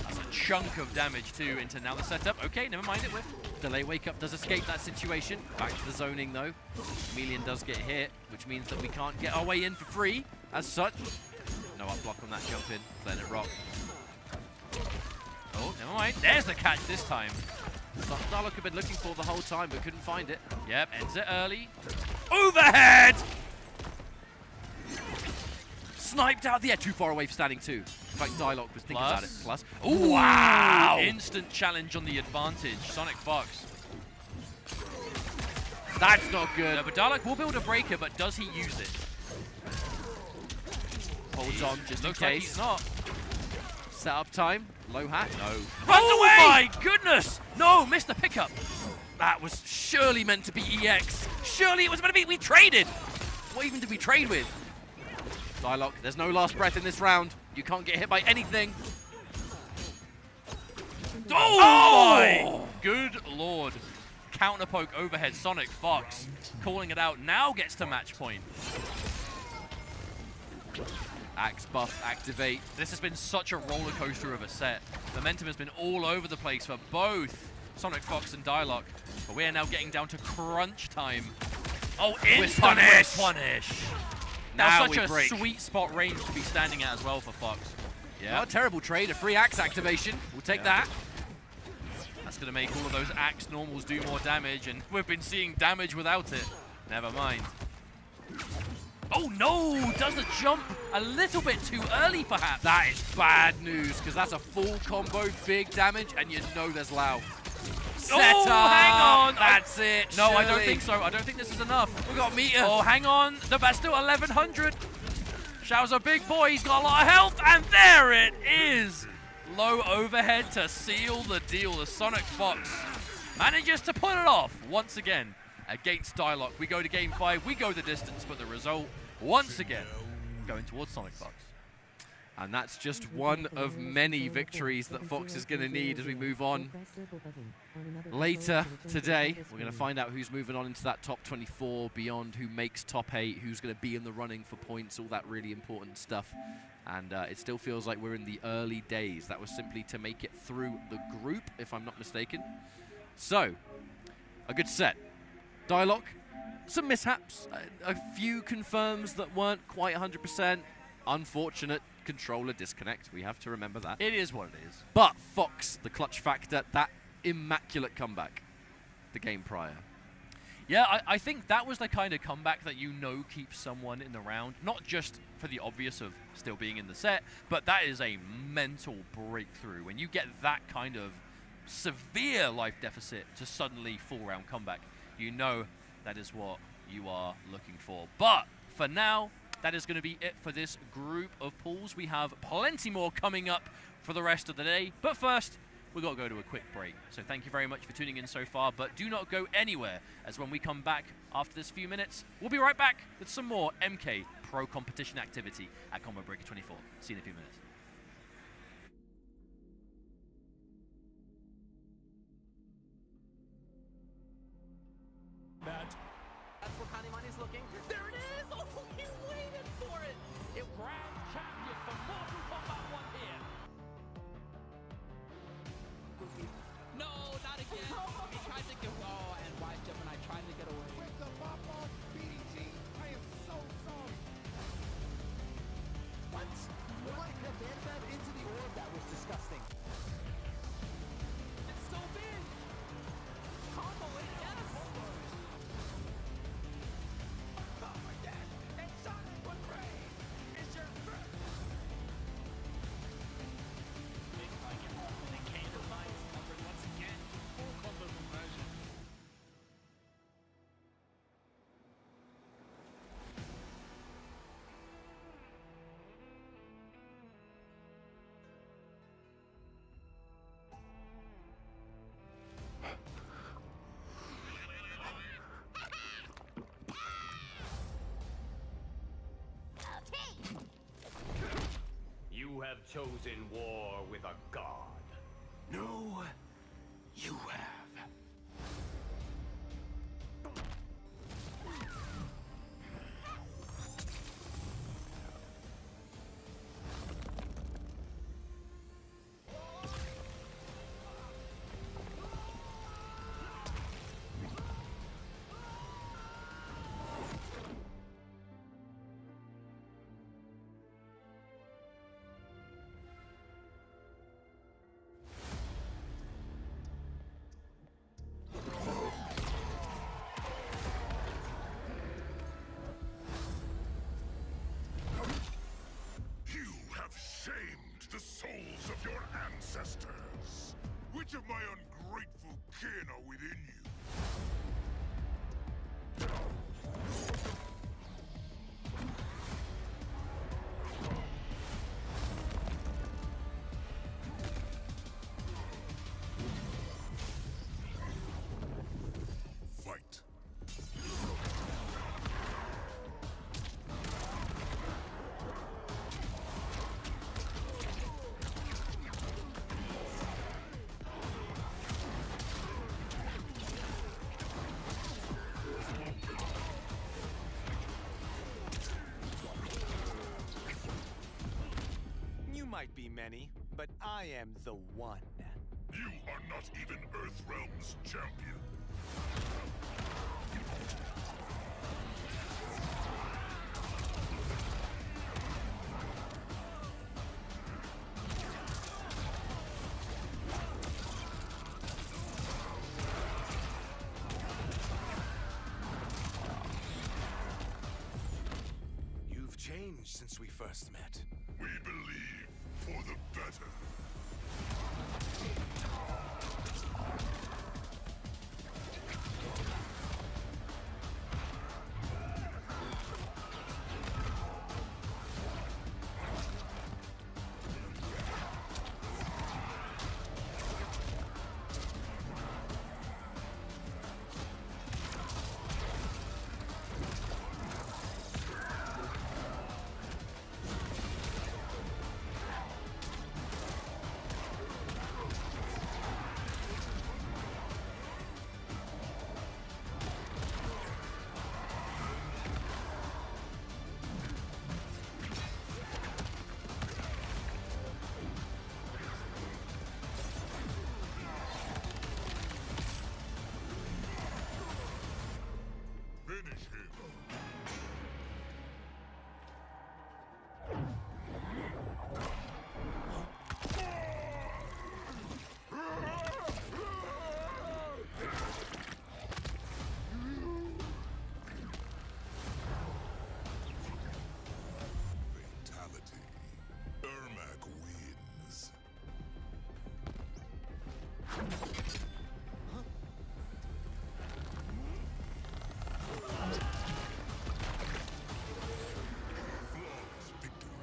That's a chunk of damage too into now the setup. Okay, never mind it with. Delay wake up does escape that situation. Back to the zoning though. Chameleon does get hit, which means that we can't get our way in for free as such. No up block on that jump in, letting it rock. Oh, never mind. There's the catch this time. Something Diock had been looking for the whole time, but couldn't find it. Yep, ends it early. Overhead! Sniped out the air, too far away for standing 2. In fact, Diock was thinking about it. Plus. Ooh, wow! Instant challenge on the advantage. Sonic Fox. That's not good. No, but Diock will build a breaker, but does he use it? Holds on just in case. Like he's not. Setup time. Low hat. No. Runs away! Oh my goodness! No, missed the pickup. That was surely meant to be EX. Surely it was meant to be. We traded. What even did we trade with? Diock, there's no last breath in this round. You can't get hit by anything. Oh! Good lord. Counter poke overhead. Sonic Fox calling it out. Now gets to match point. Axe buff activate. This has been such a roller coaster of a set. Momentum has been all over the place for both Sonic Fox and Diock. But we are now getting down to crunch time. Oh, instant punish! Now such a sweet spot range to be standing at as well for Fox. Yeah. Not a terrible trade. A free axe activation. We'll take that. That's going to make all of those axe normals do more damage, and we've been seeing damage without it. Never mind. Oh no! Does the jump a little bit too early, perhaps? That is bad news, because that's a full combo, big damage, and you know there's Lual. Set up! Hang on! That's it! No, I don't surely. think so. I don't think this is enough. We got meter! Oh, hang on! No, that's still 1100! Xiao's a big boy, he's got a lot of health, and there it is! Low overhead to seal the deal. The Sonic Fox manages to pull it off once again against Diock. We go to game 5, we go the distance, but the result, once again, going towards Sonic Fox. And that's just one of many victories that Fox is going to need as we move on. Later today, we're going to find out who's moving on into that top 24, beyond who makes top 8, who's going to be in the running for points, all that really important stuff. And it still feels like we're in the early days. That was simply to make it through the group, if I'm not mistaken. So, a good set. Diock, some mishaps. A few confirms that weren't quite 100%. Unfortunate controller disconnect. We have to remember that. It is what it is. But Fox, the clutch factor, that immaculate comeback the game prior. Yeah, I think that was the kind of comeback that you know keeps someone in the round. Not just for the obvious of still being in the set, but that is a mental breakthrough. When you get that kind of severe life deficit to suddenly full round comeback, you know that is what you are looking for. But for now, that is going to be it for this group of pools. We have plenty more coming up for the rest of the day. But first, we've got to go to a quick break. So thank you very much for tuning in so far, but do not go anywhere, as when we come back after this few minutes, we'll be right back with some more MK Pro Competition activity at Combo Breaker 24. See you in a few minutes. That's where Kanimani's looking. There it is! Oh, he waited for it! It grand champion for Mortal Kombat 1 here. No, not again. He tried to get and wide jump, and I tried to get away. With the pop on BDG, I am so sorry. What? Why command that into the orb? That was disgusting. It's so big! Combo it, yes! You have chosen war with a god. No, you have. might be many, but I am the one. You are not even Earthrealm's champion. You've changed since we first met. We believe for the better. Finish him. Fatality. Ermac wins. Flawless victory.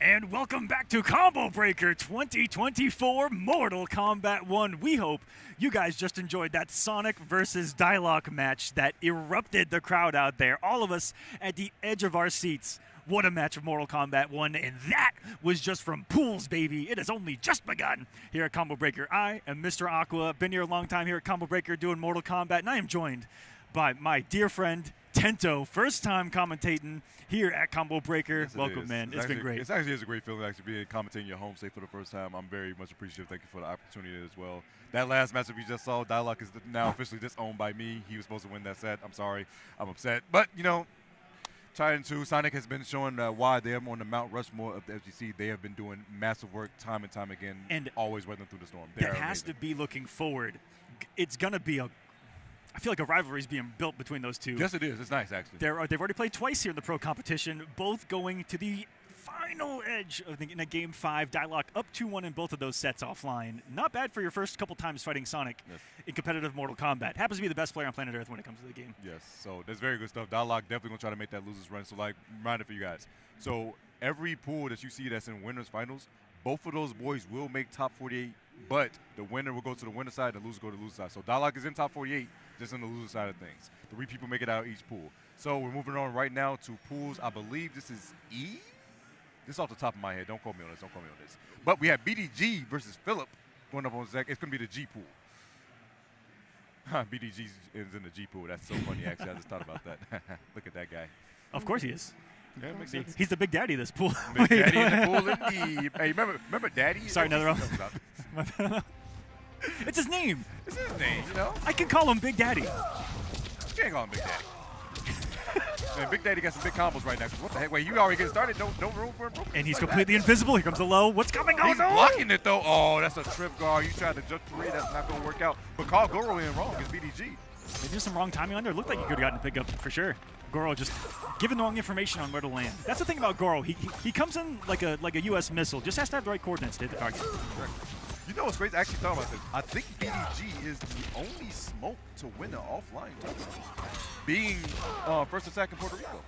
And welcome back to Combo Breaker 2024 Mortal Kombat 1. We hope you guys just enjoyed that Sonic versus Diock match that erupted the crowd out there. All of us at the edge of our seats. What a match of Mortal Kombat 1, and that was just from pools, baby. It has only just begun here at Combo Breaker. I am Mr. Aqua, been here a long time here at Combo Breaker doing Mortal Kombat, and I am joined by my dear friend, Tento, first time commentating here at Combo Breaker. Yes, Welcome, man. It's been great. It's actually a great feeling actually being commentating your home state for the first time. I'm very much appreciative. Thank you for the opportunity as well. That last matchup you just saw, Diock is now officially disowned by me. He was supposed to win that set. I'm sorry. I'm upset. But, you know, Titan 2, Sonic has been showing why they are on the Mount Rushmore of the FGC. They have been doing massive work time and time again, and always weathering through the storm. That has to be looking forward. It's going to be I feel like a rivalry is being built between those two. Yes, it is. It's nice, actually. They've already played twice here in the pro competition, both going to the final edge of in a Game 5. Diock up 2-1 in both of those sets offline. Not bad for your first couple times fighting Sonic in competitive Mortal Kombat. Happens to be the best player on planet Earth when it comes to the game. Yes, so that's very good stuff. Diock definitely going to try to make that losers run. So, like, reminder for you guys. So, every pool that you see that's in winners finals, both of those boys will make top 48, but the winner will go to the winner side, the loser go to the loser side. So, Diock is in top 48. just on the loser side of things. 3 people make it out of each pool. So we're moving on right now to pools. I believe this is E. This is off the top of my head. Don't quote me on this. Don't quote me on this. But we have BDG versus Phillip going up on Zach. It's going to be the G pool. BDG is in the G pool. That's so funny, actually. I just thought about that. Look at that guy. Of course he is. Yeah, it makes sense. He's the big daddy of this pool. Big daddy in the pool, indeed. Hey, remember Daddy? Sorry, another one. It's his name. It's his name, you know? I can call him Big Daddy. You can't call him Big Daddy. Man, Big Daddy got some big combos right now. What the heck? Wait, you already getting started? Don't room for him. And he's completely invisible. Here comes the low. What's coming? Oh, he's no! blocking it, though. Oh, that's a trip guard. You tried to jump through it. That's not going to work out. But call Goro in wrong. It's BDG. Maybe just some wrong timing on there. Looked like he could have gotten a pickup for sure. Goro just giving the wrong information on where to land. That's the thing about Goro. He comes in like a U.S. missile. Just has to have the right coordinates to hit the target. Correct. You know what's crazy? I actually thought about this. I think BDG is the only smoke to win an offline tournament, being first attack in Puerto Rico.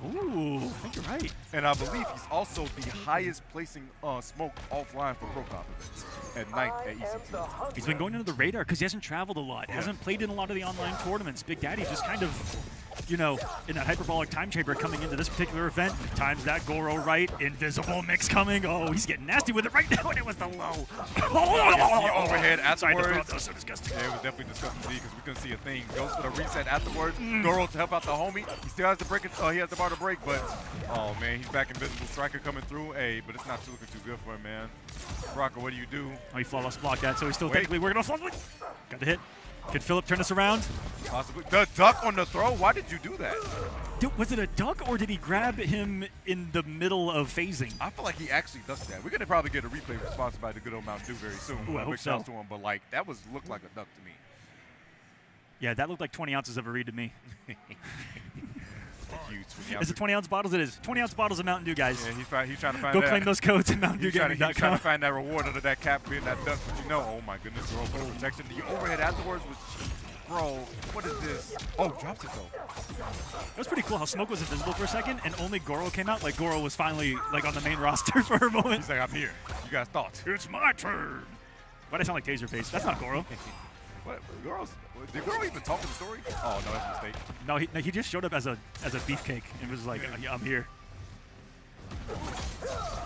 Ooh, I think you're right. And I believe he's also the highest placing smoke offline for pro comp events at night at ECT. He's been going under the radar because he hasn't traveled a lot, hasn't played in a lot of the online tournaments. Big Daddy just kind of, you know, in that hyperbolic time chamber coming into this particular event. Times that Goro right, invisible mix coming. Oh, he's getting nasty with it right now, and it was the low. The overhead afterwards. Sorry, that was so disgusting. Yeah, it was definitely disgusting to see because we couldn't see a thing. Goes for the reset afterwards. Goro to help out the homie. He still has to break it. He has the bar to break, but oh man, he's back invisible. Striker coming through. Hey, but it's not looking too good for him, man. Rocker, what do you do? Oh, he flawless blocked that, so he's still technically working on flawless. Got the hit. Can Phillip turn this around? Possibly. The duck on the throw? Why did you do that? Dude, was it a duck or did he grab him in the middle of phasing? I feel like he actually ducked that. We're going to probably get a replay sponsored by the good old Mountain Dew very soon. Ooh, I hope so. To him, but like, that looked like a duck to me. Yeah, that looked like 20 ounces of a reed to me. Is it 20-ounce bottles? It is. 20-ounce bottles of Mountain Dew, guys. Yeah, he's trying to find that. Go claim those codes at MountainDewGaming.com. He's trying to find that reward under that cap being that duck. But you know, oh my goodness, Goro for protection. The overhead afterwards was cheap. Bro, what is this? Oh, drops it though. It was pretty cool how Smoke was invisible for a second and only Goro came out. Like Goro was finally like on the main roster for a moment. He's like, I'm here. You guys thought. It's my turn. Why'd I sound like Taserface? That's not Goro. What? Did Goro even talk in the story? Oh, no, that's a mistake. No, he just showed up as a beefcake and was like, yeah, I'm here.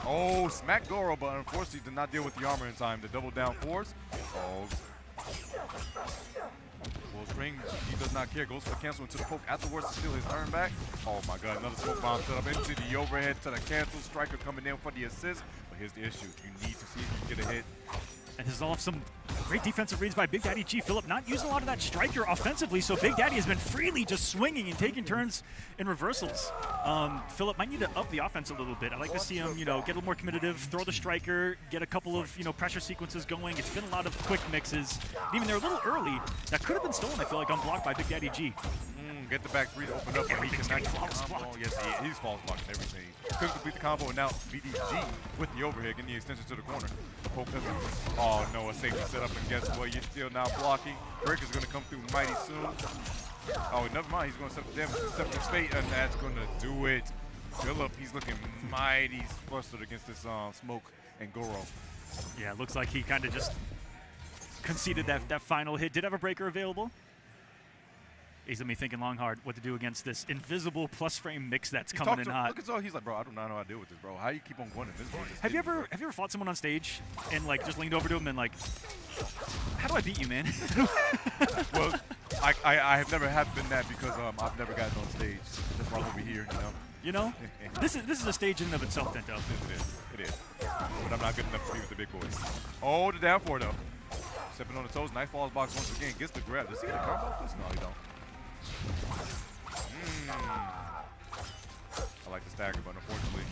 Oh, smack Goro, but unfortunately did not deal with the armor in time. The double down force. Oh. Full string, he does not care. Goes for the cancel into the poke afterwards to steal his turn back. Oh my god, another smoke bomb set up into the overhead to the cancel. Striker coming in for the assist. But here's the issue. You need to see if you can get a hit. And this is all some great defensive reads by Big Daddy G. Phillip not using a lot of that striker offensively, so Big Daddy has been freely just swinging and taking turns in reversals. Phillip might need to up the offense a little bit. I'd like to see him, you know, get a little more combative, throw the striker, get a couple of, you know, pressure sequences going. It's been a lot of quick mixes. Even they're a little early. That could have been stolen, I feel like, unblocked by Big Daddy G. Get the back three to open up, but he cannot get the combo. Yes, he's false blocking everything. Couldn't complete the combo, and now BDG with the overhead, getting the extension to the corner. Oh no, a safety setup, and guess what? You're still not blocking. Breaker's going to come through mighty soon. Oh, never mind. He's going to set the damage, accept his fate, and that's going to do it. Phillip, he's looking mighty flustered against this Smoke and Goro. Yeah, it looks like he kind of just conceded that final hit. Did have a breaker available. He's gonna be thinking long hard what to do against this invisible plus frame mix that's coming in hot. Look at all, he's like, bro, I do not know how to deal with this, bro. How you keep on going invisible? Have you ever fought someone on stage and like just leaned over to him and like, how do I beat you, man? Well, I have never been that because I've never gotten on stage. That's why I'm over here, you know. You know, this is a stage in and of itself, Tinto. It is. But I'm not good enough to be with the big boys. Oh, the down four though. Stepping on the toes. Nice falls box once again. Gets the grab. Does he get a combo? No, he don't. I like the stagger, but unfortunately.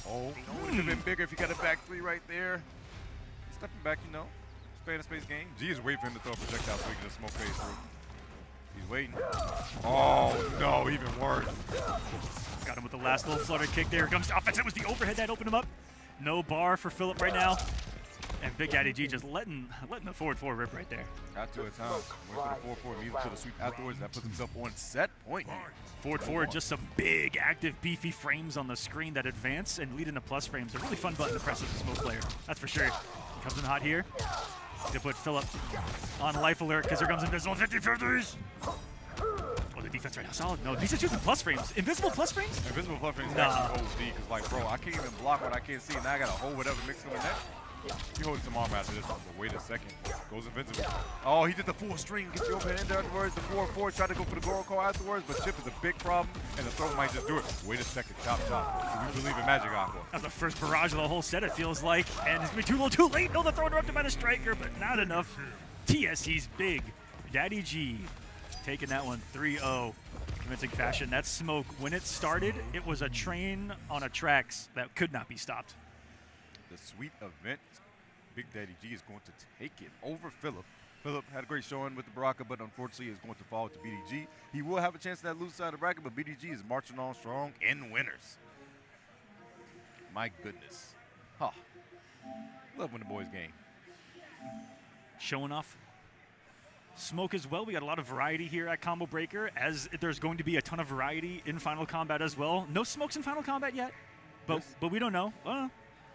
Oh, it would have been bigger if you got a back three right there. Stepping back, you know. Space game. G is waiting for him to throw a projectile so he can just smoke phase through. He's waiting. Oh, no, even worse. Got him with the last little flutter kick there. Here comes the offense. It was the overhead that opened him up. No bar for Phillip right now. And Big Daddy G just letting the forward four rip right there. Got to a time. Went for the 4-4, immediately to the sweep afterwards. That puts himself on set point. Forward, just some big, active, beefy frames on the screen that advance and lead into plus frames. A really fun button to press as a Smoke player. That's for sure. He comes in hot here. To put Phillip on life alert because here comes Invisible 50-50s. Oh, the defense right now solid. No, he's just using plus frames. Invisible plus frames? Invisible plus frames is actually OD because, like, bro, I can't even block what I can't see. Now I got to hold whatever mixing with that. He holding some armor after this one, but wait a second. Goes invincible. Oh, he did the full string. Gets you over in there afterwards. The 4-4. Tried to go for the Goro call afterwards, but Chip is a big problem, and the throw might just do it. Wait a second. Chop, chop. We believe in Magic Aqua. That's the first barrage of the whole set, it feels like. And it's going to be too little too late. No, the throw interrupted by the striker, but not enough. TSC's big. Daddy G taking that one 3-0. Convincing fashion. That smoke, when it started, it was a train on a tracks that could not be stopped. The sweet event. Big Daddy G is going to take it over Phillip. Phillip had a great showing with the Baraka, but unfortunately is going to fall to BDG. He will have a chance to that loose side of the bracket, but BDG is marching on strong in winners. My goodness. Huh. Love when the boys game. Showing off smoke as well. We got a lot of variety here at Combo Breaker, as there's going to be a ton of variety in Final Combat as well. No smokes in Final Combat yet, but we don't know.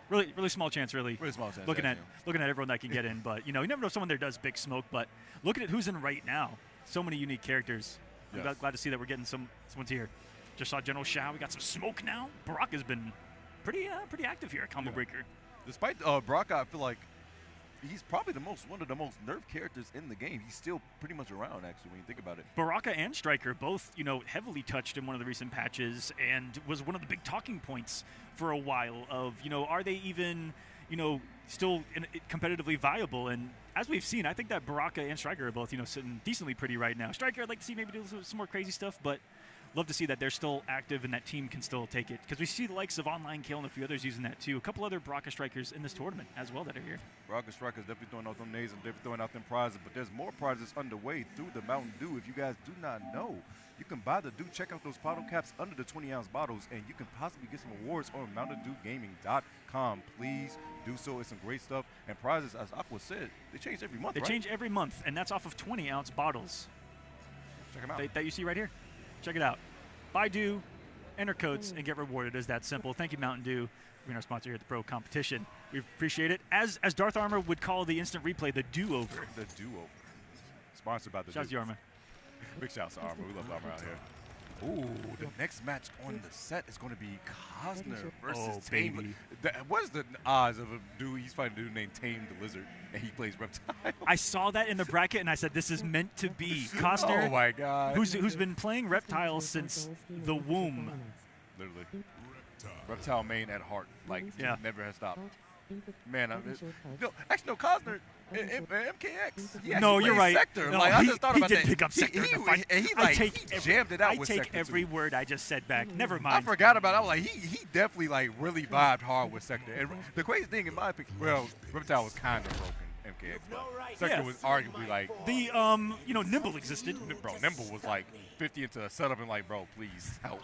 Really small chance, really. Really small chance. Looking at everyone that can get in, but you never know if someone there does big smoke. But looking at who's in right now, so many unique characters. Yes. I'm glad to see that we're getting someone's here. Just saw General Shao. We got some smoke now. Baraka's been pretty active here at Combo Breaker. Despite Baraka, I feel like he's probably one of the most nerfed characters in the game. He's still pretty much around, actually, when you think about it. Baraka and Striker both, heavily touched in one of the recent patches, and was one of the big talking points for a while of, are they even, still competitively viable? And as we've seen, I think that Baraka and Striker are both, sitting decently pretty right now. Striker, I'd like to see maybe do some more crazy stuff, but love to see that they're still active and that team can still take it. Because we see the likes of Online Kill and a few others using that too. A couple other Baraka Strikers in this tournament as well that are here. Baraka Strikers definitely throwing out them nades and definitely throwing out them prizes, but there's more prizes underway through the Mountain Dew. If you guys do not know, you can buy the Dew. Check out those bottle caps under the 20-ounce bottles, and you can possibly get some awards on MountainDewGaming.com. Please do so. It's some great stuff. And prizes, as Aqua said, they change every month, They change every month, and that's off of 20-ounce bottles. Check them out. That you see right here. Check it out. Buy Dew, enter codes, and get rewarded. It's that simple. Thank you, Mountain Dew, for being our sponsor here at the Pro Competition. We appreciate it. As Darth Armor would call the instant replay, the do-over. The do-over. Sponsored by the Shouts to Armor. Big shouts to Armor. We love Armor out here. Ooh, the next match on the set is going to be Cosner versus Tame. What is the odds of a dude? He's fighting a dude named Tame the Lizard, and he plays Reptile. I saw that in the bracket, and I said, this is meant to be. Cosner, oh my God, who's been playing Reptile since the womb. Literally. Reptile main at heart. Like, never has stopped. Man, actually, no, Cosner, MKX. No, you're right. Sector. No, I just thought about he that. did pick up Sector. He jammed it out with Sector. I take every word I just said back. Never mind. I forgot about it. I was like, he definitely really vibed hard with Sector. And the crazy thing, in my opinion, well, Reptile was kind of broken, MKX. But Sector was arguably like the Nimble existed. Bro, Nimble was like 50 into a setup and like, bro, please help.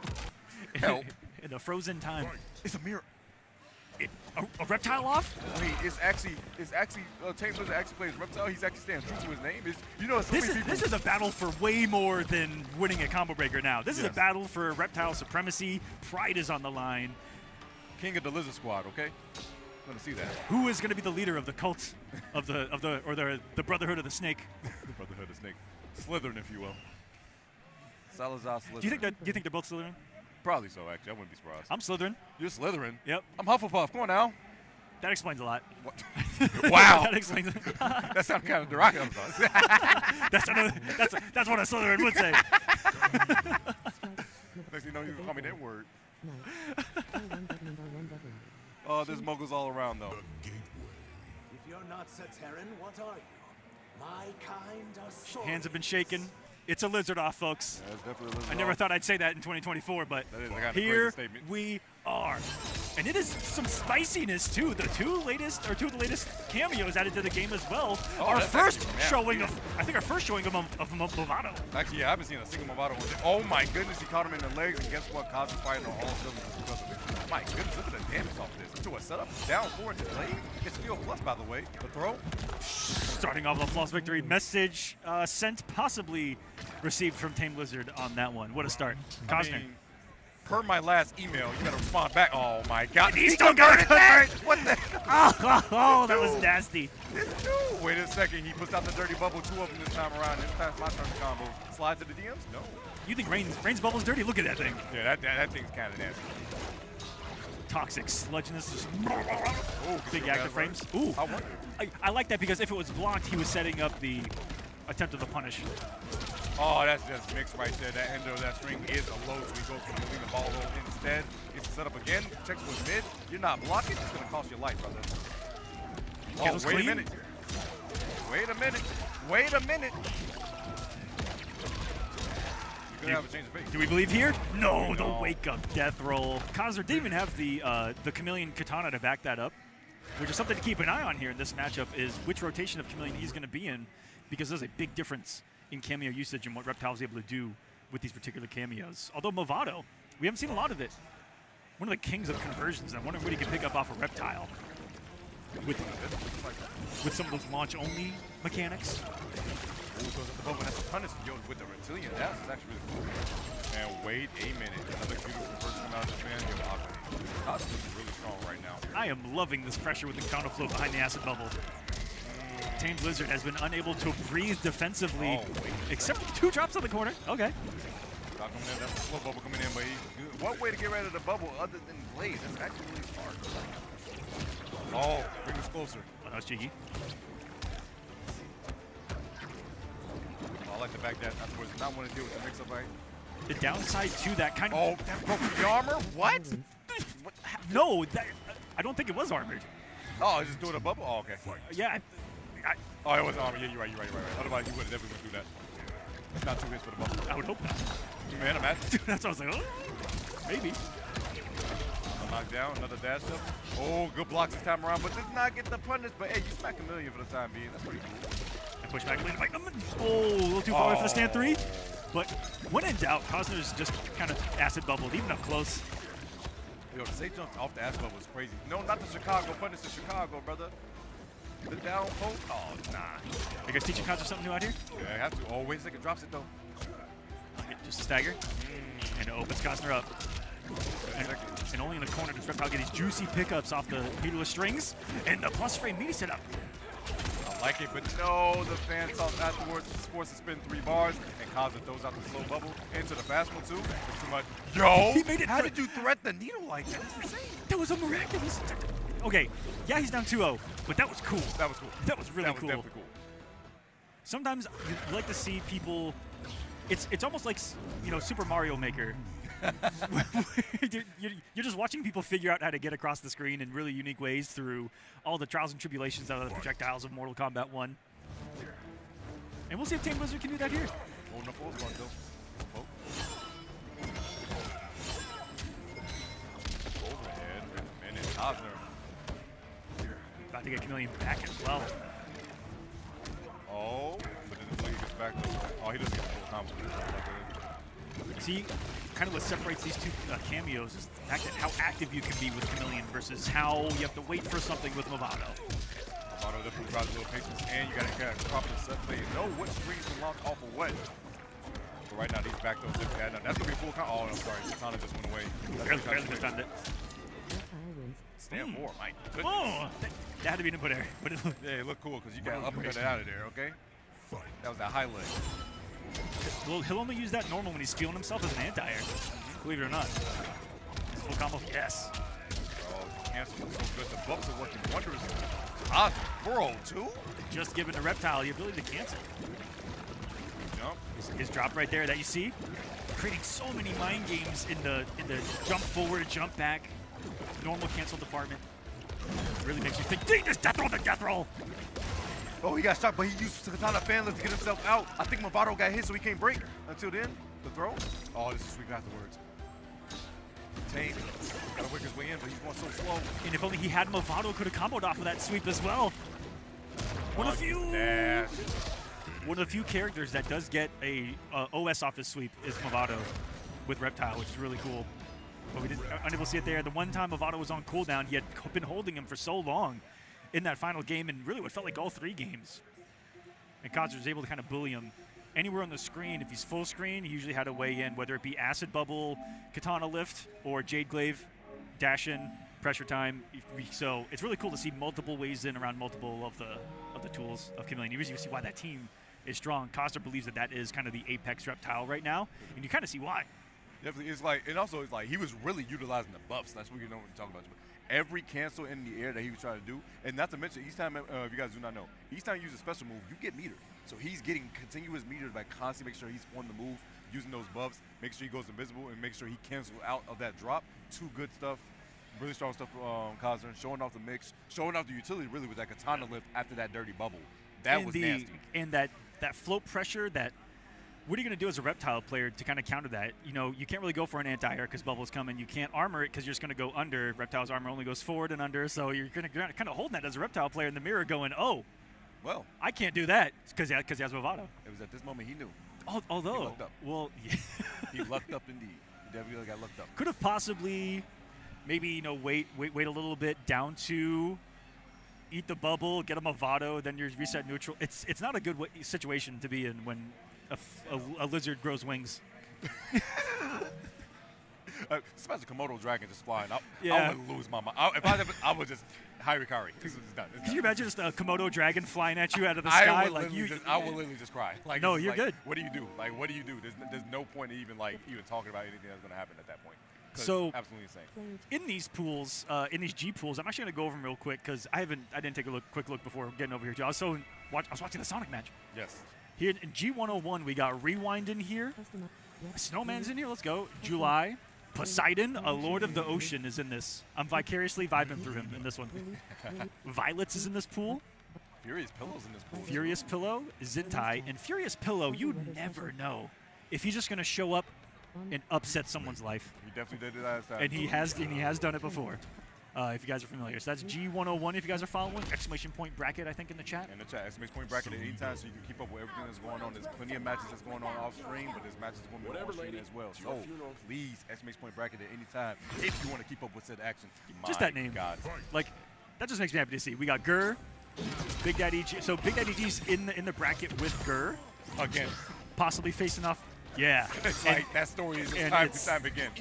Help. In a frozen time. It's a mirror. A Reptile off? Wait, it's actually Tame Lizard actually plays Reptile. He's actually staying true to his name. This is a battle for way more than winning a Combo Breaker now. This is a battle for Reptile supremacy. Pride is on the line. King of the Lizard Squad, okay? I'm gonna see that. Who is gonna be the leader of the cult of the Brotherhood of the Snake? The Brotherhood of the Snake. Slytherin, if you will. Salazar Slytherin. Do you think they're both Slytherin? Probably so, actually. I wouldn't be surprised. I'm Slytherin. You're Slytherin? Yep. I'm Hufflepuff. Come on now. That explains a lot. What? Wow. That explains it. That sounds kind of derogatory. That's what a Slytherin would say. Next thing you know, you can call me that word. Oh, there's moguls all around, though. If you're not Sateran, what are you? My kind are sorry. Hands have been shaken. It's a lizard off, folks. Yeah, it's definitely a lizard I never off. thought I'd say that in 2024, but here we are. And it is some spiciness, too. Two of the latest cameos added to the game as well. Oh, our first showing of Movado. Actually, yeah, I haven't seen a single Movado. Oh, my goodness, he caught him in the legs, and guess what? Cosner's fighting on all cylinders because of it. My goodness, look at the damage off this. Into a setup, down 4 into blade. It's still plus, by the way. The throw. Starting off with a flawless victory. Message sent, possibly received from Tame Lizard on that one. What a start. Cosner. Per my last email, you gotta respond back. Oh my God. He still got it. What the? Oh, that was nasty. This dude. Wait a second. He puts out the dirty bubble. 2 of them this time around. This time's my turn to combo. Slide to the DMs? No. You think Rain's bubble's dirty? Look at that thing. Yeah, that thing's kind of nasty. Toxic sludginess. Just big so active frames. Ooh. I wonder. I like that because if it was blocked, he was setting up the attempt of the punish. Oh, that's just mixed right there. That end of that string is a low, so he goes for the ball roll instead. Gets it set up again. Checks with mid. You're not blocking. It's going to cost you life, brother. Oh, wait a minute. Wait a minute. Wait a minute. You're going to have a change of pace. Do we believe here? No, the wake up death roll. Cosner didn't even have the Chameleon Katana to back that up, which is something to keep an eye on here in this matchup is which rotation of Chameleon he's going to be in, because there's a big difference in cameo usage and what Reptile is able to do with these particular cameos. Although Movado, we haven't seen a lot of it. One of the kings of conversions, and I wonder what he can pick up off of Reptile with some of those launch-only mechanics. Goes at the bubble, has to punish with the reptilian. That's actually really cool. And wait a minute. Another beautiful conversion coming out of the fan. Cosner's looking really strong right now. I am loving this pressure with the counter flow behind the acid bubble. Tame Blizzard has been unable to breathe defensively, except for 2 drops on the corner. Okay. That's a slow bubble coming in, but what way to get rid of the bubble other than Blaze? That's actually really smart. Oh, bring us closer. Oh, that's cheeky. Oh, I like the back that afterwards. Not want to deal with the mix-up, right? The downside to that kind of... Oh, that broke the armor? What? No, I don't think it was armored. Oh, just doing a bubble? Oh, okay. Yeah, oh, it was armored. Yeah, you're right. Otherwise, you would have definitely went through that. It's not 2 hits for the bubble. I would hope not. Man, I'm at. That's what I was like, oh, maybe. Knockdown, another dash up. Oh, good blocks this time around, but did not get the punish. But hey, you smack a million for the time being. That's pretty cool. I push back a little. Oh, a little too far away for the stand 3. But when in doubt, Cosner's just kind of acid bubbled, even up close. Yo, the safe jump off the acid bubble was crazy. No, not the Chicago. Punish the Chicago, brother. The down post. Oh, nah. You guys teaching Cosner something new out here? Yeah, I have to. Oh, wait a second. Drops it, though. Just a stagger. And it opens Cosner up. And only in the corner does Reptile get these juicy pickups off the needleless strings. And the plus frame media setup. I like it, but no, the fan toss afterwards is forced to spin 3 bars, and Cosner throws out the slow bubble into the fast one, too. It's too much. Yo! He made it. How did you threat the needle like that? That's insane. That was a miraculous. Okay, yeah, he's down 2-0, but that was cool. That was cool. That was really cool. That was definitely cool. Sometimes you like to see people. It's almost like, you know, Super Mario Maker. You're just watching people figure out how to get across the screen in really unique ways through all the trials and tribulations out of the projectiles of Mortal Kombat 1. And we'll see if Tame Blizzard can do that here. Oh, no falls one, though. Overhead, and then Cosner. About to get Chameleon back as well. Oh, but then the gets back. Oh, he doesn't get the full combo. See, kind of what separates these 2 cameos is the fact that how active you can be with Chameleon versus how you have to wait for something with Movado. Movado definitely requires a little patience, and you got to get a proper set play. Know what screens to launch off of what. But right now, these back those zips. That's going to be full combo. Oh, I'm sorry. Katana just went away. Barely mistimed it. Stand 4, my goodness. Oh, that had to be an input error. But yeah, it looked cool because you got uppercut it out of there, okay? That was that high leg. Well, he'll only use that normal when he's feeling himself as an anti-air. Believe it or not. Full combo, yes. Oh, the cancels are so good. The buffs are working wonders. Ah, 402? Just giving the Reptile the ability to cancel. Jump. His drop right there that you see, creating so many mind games in the jump forward, jump back, normal cancel department. Really makes you think, dang, this death roll, the death roll! Oh, he got shot, but he used Katana fan lift to get himself out. I think Movado got hit, so he can't break until then. The throw. Oh, this is sweep afterwards. Tame got to work his way in, but he's going so slow. And if only he had Movado, could have comboed off of that sweep as well. One of the few characters that does get a OS off his sweep is Movado with Reptile, which is really cool. But we didn't unable to see it there. The one time Movado was on cooldown, he had been holding him for so long in that final game, and really what felt like all 3 games. And Cosner was able to kind of bully him anywhere on the screen. If he's full screen, he usually had a way in, whether it be Acid Bubble, Katana Lift, or Jade Glaive, dash in, pressure time. So it's really cool to see multiple ways in around multiple of the tools of Chameleon. You see why that team is strong. Cosner believes that is kind of the apex reptile right now, and you kind of see why. Definitely, it's like, and also it's like he was really utilizing the buffs. That's what you know when you talk about. Every cancel in the air that he was trying to do, and not to mention each time, if you guys do not know, each time you use a special move, you get meter. So he's getting continuous meter by constantly make sure he's on the move, using those buffs, make sure he goes invisible, and make sure he cancels out of that drop. Two good stuff, really strong stuff from Cosner, showing off the mix, showing off the utility really with that katana lift after that dirty bubble. That was nasty. And that float pressure, what are you going to do as a reptile player to kind of counter that? You know, you can't really go for an anti-air because bubbles come in. You can't armor it because you're just going to go under. Reptile's armor only goes forward and under, so you're going to kind of hold that as a reptile player in the mirror going, oh, well, I can't do that because he has Movado. It was at this moment he knew. Although, he lucked up. Well, yeah. He lucked up indeed. He definitely got lucked up. Could have possibly maybe, wait a little bit down to eat the bubble, get a Movado, then you're reset neutral. It's not a good situation to be in when a lizard grows wings. Especially Komodo dragon just flying. Yeah. I would lose my mind. I would just Harikari. This is done. Can you imagine just a Komodo dragon flying at you out of the sky? I would literally just cry. Like, no, you're good. What do you do? Like, what do you do? There's no point in even talking about anything that's going to happen at that point. So absolutely insane. In these pools, in these G pools, I'm actually going to go over them real quick because I didn't take a quick look before getting over here. I was watching the Sonic match. Yes. Here in G101, we got Rewind in here. Snowman's in here. Let's go. July. Poseidon, a Lord of the Ocean, is in this. I'm vicariously vibing through him in this one. Violets is in this pool. Furious Pillow's in this pool. Furious Pillow, Zintai, and Furious Pillow, you never know if he's just going to show up and upset someone's life. He definitely did it last time. And he has done it before. If you guys are familiar. So that's G101 if you guys are following. Exclamation point bracket, I think, in the chat. In the chat, exclamation point bracket at any time so you can keep up with everything that's going on. There's plenty of matches that's going on off stream, but there's matches going on on stream as well. So please, exclamation point bracket at any time if you want to keep up with said action. Just that name. God. Like, that just makes me happy to see. We got Gur, Big Daddy G. So Big Daddy G's in the bracket with Gur. Again. Possibly facing off. Yeah. It's like that story is time to time again.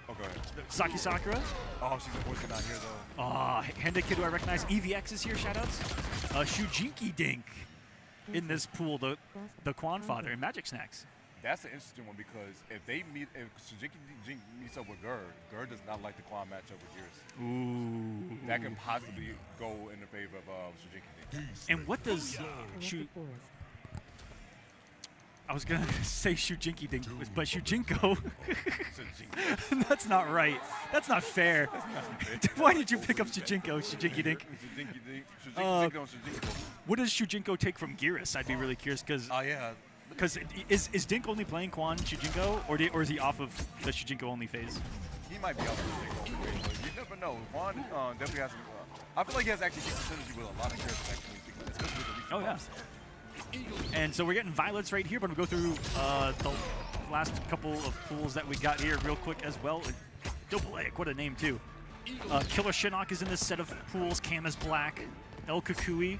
Oh, go ahead. Saki Sakura. Oh, she's unfortunately not here, though. Henda Kid, who I recognize. EVX is here, shoutouts. Shujinko Dink in this pool, the Quan Father, and Magic Snacks. That's an interesting one because if Shujinko Dink meets up with Gur does not like the Quan matchup with Gears. Ooh. That can possibly go in the favor of Shujinko Dink. And what does I was going to say Shujinko Dink, but Shujinko. That's not right. That's not fair. Why did you pick up Shujinko Dink? What does Shujinko take from Geras? I'd be really curious because because is Dink only playing Quan Shujinko, or is he off of the Shujinko only phase? He might be off of the Shujinko only phase, but you never know. Quan definitely has some. I feel like he has actually decent synergy with a lot of characters actually. Especially with the yeah. And so we're getting Violets right here, but we'll go through the last couple of pools that we got here real quick as well. Dopic, what a name too. Killer Shinok is in this set of pools. Cam is black. El Kukui.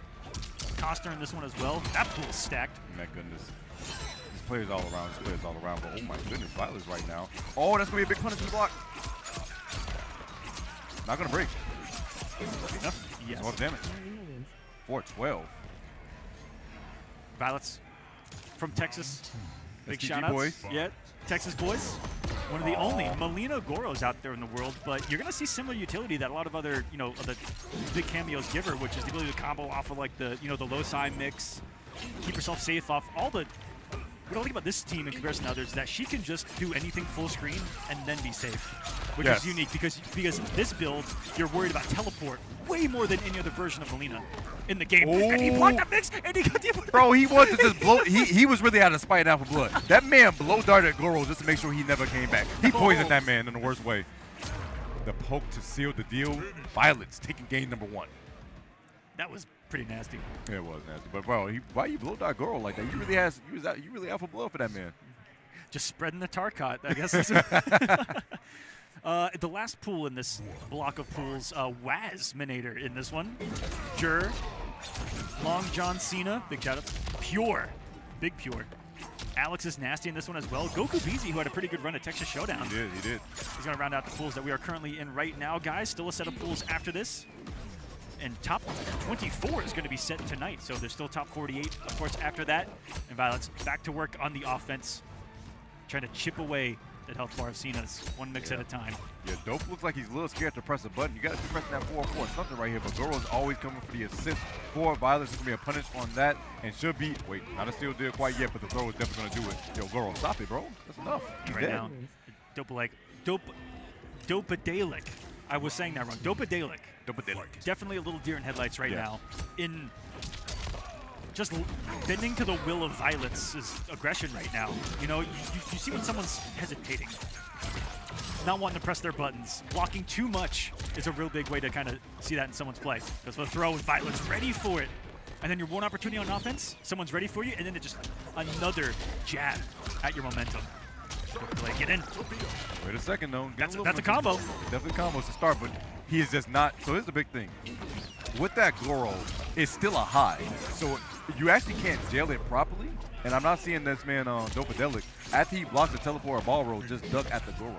Cosner in this one as well. That pool's stacked. My goodness. These players all around. But oh my goodness, Violets right now. Oh, that's going to be a big punish to the block. Not going to break. Enough? Yes. It's damage. 412. Violets from Texas. Big STG shout outs. boys. Yeah, Texas boys. One of the only Molina Goros out there in the world, but you're going to see similar utility that a lot of other, of the big cameos give her, which is the ability to combo off of like the, the low side mix, keep yourself safe off all the. What I like about this team in comparison to others is that she can just do anything full screen and then be safe, which is unique because this build, you're worried about teleport way more than any other version of Molina in the game. Oh. And he blocked the mix, and he got the Bro, he wanted to just blow. He was really out of spite out for blood. That man blow darted Goro just to make sure he never came back. He poisoned that man in the worst way. The poke to seal the deal. Violets taking game number 1. That was pretty nasty. Yeah, it was nasty. But bro, why you blow dart Goro like that? You really out for blood for that man. Just spreading the Tarkot, I guess. The last pool in this block of pools, Waz Minator in this one. Jur, Long John Cena, big shout out. Pure, Big Pure. Alex is nasty in this one as well. Goku Beezy, who had a pretty good run at Texas Showdown. He did. He's going to round out the pools that we are currently in right now, guys. Still a set of pools after this. And top 24 is going to be set tonight, so there's still top 48, of course, after that. And Violet's back to work on the offense, trying to chip away that health bar of Cena's, one mix at a time. Yeah, Dope looks like he's a little scared to press a button. You got to be pressing that 4-4 something right here, but Goro's always coming for the assist for Violet's. Is going to be a punish on that, and should be, wait, not a steal deal quite yet, but the throw is definitely going to do it. Yo, Goro, stop it, bro. That's enough. He's right dead. now, Dopadalic. I was saying that wrong. Dopadalic. Definitely a little deer in headlights right now. In just bending to the will of Violet's aggression right now. You know, you see when someone's hesitating, not wanting to press their buttons. Blocking too much is a real big way to kind of see that in someone's play. Because the throw, and Violet's ready for it. And then your one opportunity on offense, someone's ready for you, and then it just another jab at your momentum. Like, get in. Wait a second, though. That's a combo. Definitely combos to start, but he is just not. So here's the big thing. With that Goro, it's still a high. So you actually can't jail it properly. And I'm not seeing this man on Dopadelic, after he blocks the teleport or ball roll, just duck at the Goro.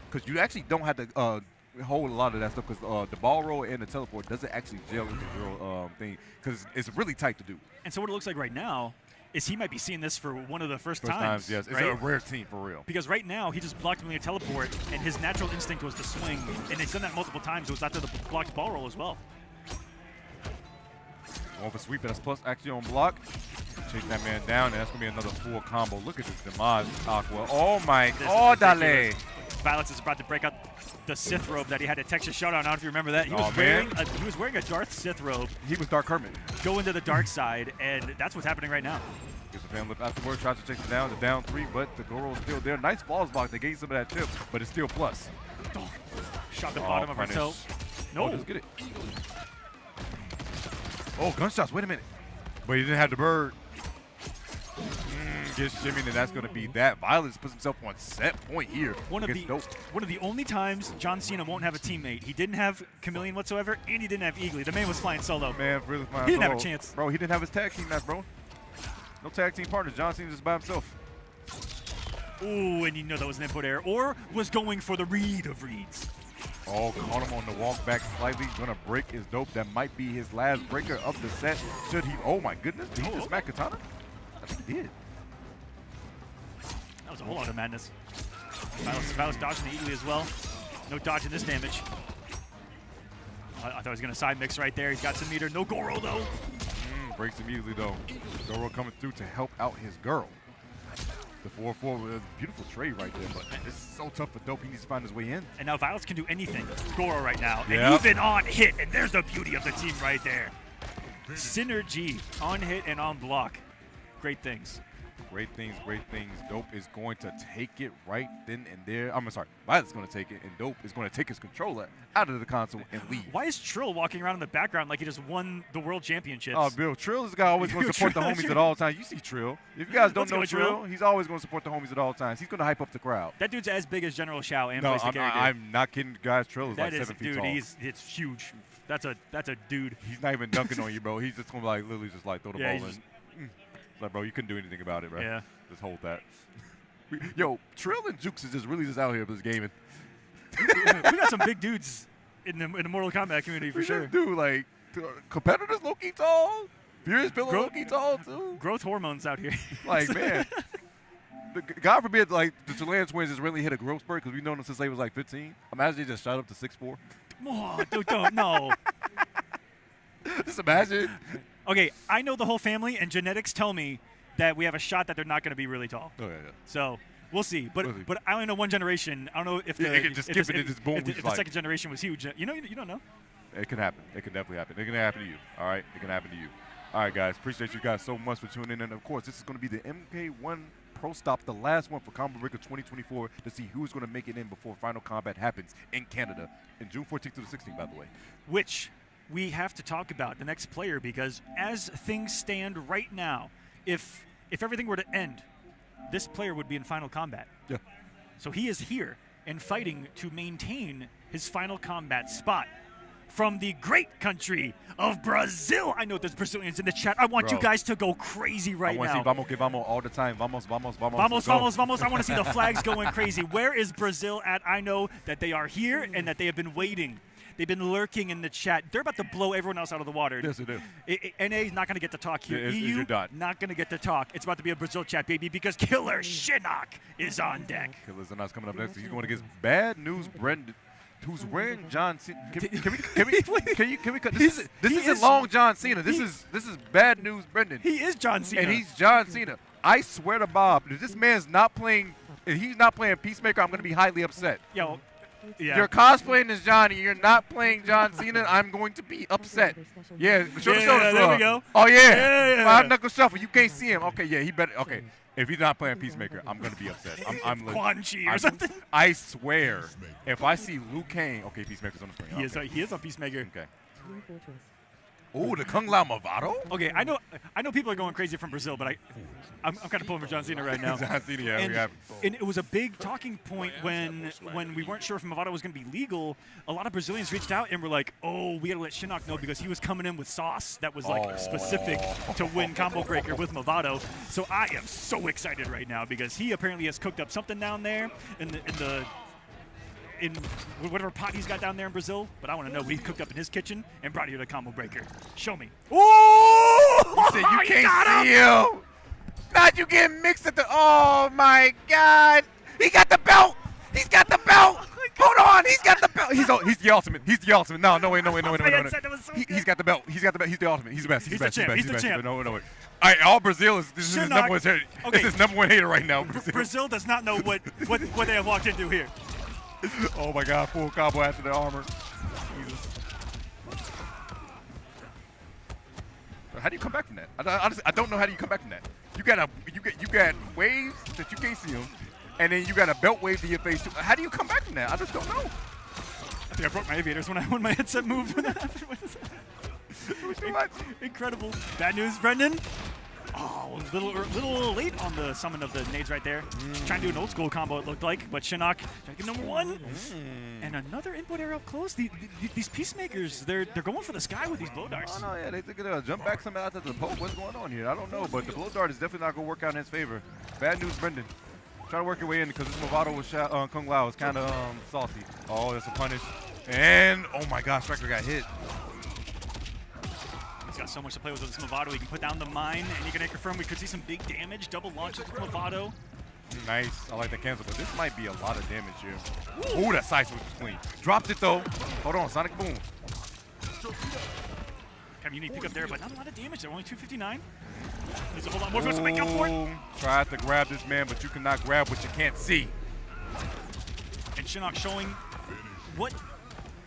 Because you actually don't have to hold a lot of that stuff, because the ball roll and the teleport doesn't actually jail with the Goro thing, because it's really tight to do. And so what it looks like right now is he might be seeing this for one of the first times. Yes. It's right? a rare team, for real. Because right now, he just blocked him with a teleport, and his natural instinct was to swing. And he's done that multiple times. It was after the blocked ball roll as well. Going for sweep, that's plus actually on block. Chase that man down, and that's going to be another full combo. Look at this demise, Aqua. Oh, my. Oh, dale. Violet's is about to break out the Sith robe that he had at Texas Showdown. I don't know if you remember that. He was wearing a Darth Sith robe. He was Dark Hermit. Go into the dark side, and that's what's happening right now. Gets the fan lift afterwards, tries to chase it down to down 3, but the Goro is still there. Nice falls block. They gave some of that chip, but it's still plus. Oh, shot the bottom of her toe. No. Oh, just get it. Oh, gunshots. Wait a minute. But he didn't have the bird. Gets shimmy, and that's going to be that. Violence puts himself on set point here. One of the only times John Cena won't have a teammate. He didn't have Chameleon whatsoever, and he didn't have Eagly. The man was flying solo. Man, really flying He didn't solo. have a chance. Bro, he didn't have his tag team match, bro. No tag team partners. John Cena just by himself. Ooh, and you know that was an input error. Or was going for the read of reads. Oh, caught him on the walk back slightly. Gonna break his Dope. That might be his last breaker of the set. Should he? Oh my goodness. Did he just smack Katana? I think he did. That was a whole lot of madness. Violet's dodging the Eagly as well. No dodging this damage. I thought he was gonna side mix right there. He's got some meter. No Goro though. Breaks immediately though. Goro coming through to help out his girl. The 4-4 was a beautiful trade right there, but it's so tough for Dope. He needs to find his way in. And now Violence can do anything. Goro right now. And even on hit. And there's the beauty of the team right there. Synergy on hit and on block. Great things. Great things, great things. Dope is going to take it right then and there. I'm sorry, Violet's going to take it, and Dope is going to take his controller out of the console and leave. Why is Trill walking around in the background like he just won the world championships? Oh, Bill, Trill is the guy always going to support the homies at all times. You see Trill. If you guys don't know Trill, he's always going to support the homies at all times. He's going to hype up the crowd. That dude's as big as General Shao and no, plays the character. I'm not kidding, guys. Trill is like 7 feet tall. It's huge. That's a dude. He's not even dunking on you, bro. He's just going to like literally just like throw the ball in. Like, bro, you couldn't do anything about it, bro. Yeah. Just hold that. Yo, Trill and Jukes is just really just out here just gaming. We got some big dudes in the Mortal Kombat community for sure. Dude, like, competitors low-key tall. Furious Pillar low-key tall, too. Growth hormones out here. Like, man. God forbid, like, the Chilean twins just really hit a growth spurt because we've known them since they was, like, 15. Imagine they just shot up to 6'4". Oh, dude, don't, no. Just imagine. Okay, I know the whole family, and genetics tell me that we have a shot that they're not going to be really tall. Oh, yeah. So we'll see. But I only know one generation. I don't know if the just skip it and just boom. If the second generation was huge. You know, you don't know. It can happen. It can definitely happen. It can happen to you. All right, it can happen to you. All right, guys. Appreciate you guys so much for tuning in. And of course, this is going to be the MK1 Pro Stop, the last one for Combo Breaker 2024, to see who's going to make it in before Final Combat happens in Canada in June 14th to the 16th, by the way. Which we have to talk about the next player, because as things stand right now, if everything were to end, this player would be in Final Combat. Yeah. So he is here and fighting to maintain his Final Combat spot from the great country of Brazil. I know there's Brazilians in the chat. I want you guys to go crazy right I want to now. see vamos que vamos all the time. Vamos, vamos, vamos. Vamos, go. vamos, vamos. I want to see the flags going crazy. Where is Brazil at? I know that they are here and that they have been waiting. They've been lurking in the chat. They're about to blow everyone else out of the water. Yes, it is. NA is not going to get to talk here. It's EU, your dot. not going to get to talk. It's about to be a Brazil chat, baby, because Killer Shinok is on deck. Killer Spanky's coming up next. He's going against Bad News Brendon, who's wearing John Cena. Can we cut this? This isn't Long John Cena. This is Bad News Brendon. He is John Cena. And he's John Cena. I swear to Bob, if this man's not playing, if he's not playing Peacemaker, I'm going to be highly upset. Yo. Yeah. You're cosplaying as Johnny. You're not playing John Cena. I'm going to be upset. Yeah, show the shoulders. There we go. Oh, yeah. Yeah. Five knuckle shuffle. You can't see him. Okay, yeah, he better. Okay, if he's not playing Peacemaker, I'm going to be upset. I'm Quan Chi or something. I swear, if I see Liu Kang, okay, Peacemaker's on the screen. He is a Peacemaker. Okay. Oh, the Kung Lao Movado? Okay, I know people are going crazy from Brazil, but I'm kind of pulling for John Cena right now. John Cena, yeah, we have. And it was a big talking point when we weren't sure if Movado was going to be legal. A lot of Brazilians reached out and were like, "Oh, we got to let Shinok know because he was coming in with sauce that was like specific to win combo breaker with Movado." So I am so excited right now because he apparently has cooked up something down there in whatever pot he's got down there in Brazil, but I want to know what he cooked up in his kitchen and brought here to combo breaker. Show me. Oh! You said you can't see him. Not you getting mixed at the. Oh my God! He got the belt. He's got the belt. Hold on, he's got the belt. He's the ultimate. He's the ultimate. No, wait. He's got the belt. He's got the belt. He's the ultimate. He's the best. He's the champ. He's the champ. No. All right, all Brazil is this is his number one hater. Okay. This is number one hater right now. Brazil does not know what they have walked into here. Oh my God! Full combo after the armor. Jesus. How do you come back from that? Honestly, I don't know how do you come back from that. You got waves that you can't see them, and then you got a belt wave to your face too. How do you come back from that? I just don't know. I think I broke my aviators when my headset moved. Incredible. Bad news, Brendon. Oh, a little late on the summon of the nades right there. Trying to do an old school combo, it looked like, but Shinok trying to get number one. And another input air up close. These Peacemakers, they're going for the sky with these blow darts. Oh, no, yeah, they think they're going to jump back some out to the poke. What's going on here? I don't know, but the blow dart is definitely not going to work out in his favor. Bad news, Brendon. Try to work your way in because this Movado with Kung Lao is kind of salty. Oh, that's a punish. And, oh my gosh, Striker got hit. He's got so much to play with this Movado. He can put down the mine, and you can confirm we could see some big damage. Double launches with Movado. Nice. I like the cancel, but this might be a lot of damage here. Ooh, that side switch was clean. Dropped it, though. Hold on, Sonic Boom. Kind of unique pickup there, but not a lot of damage. They're only 259. There's a whole lot more for us to make up for it. Tried to grab this man, but you cannot grab what you can't see. And Shinok showing what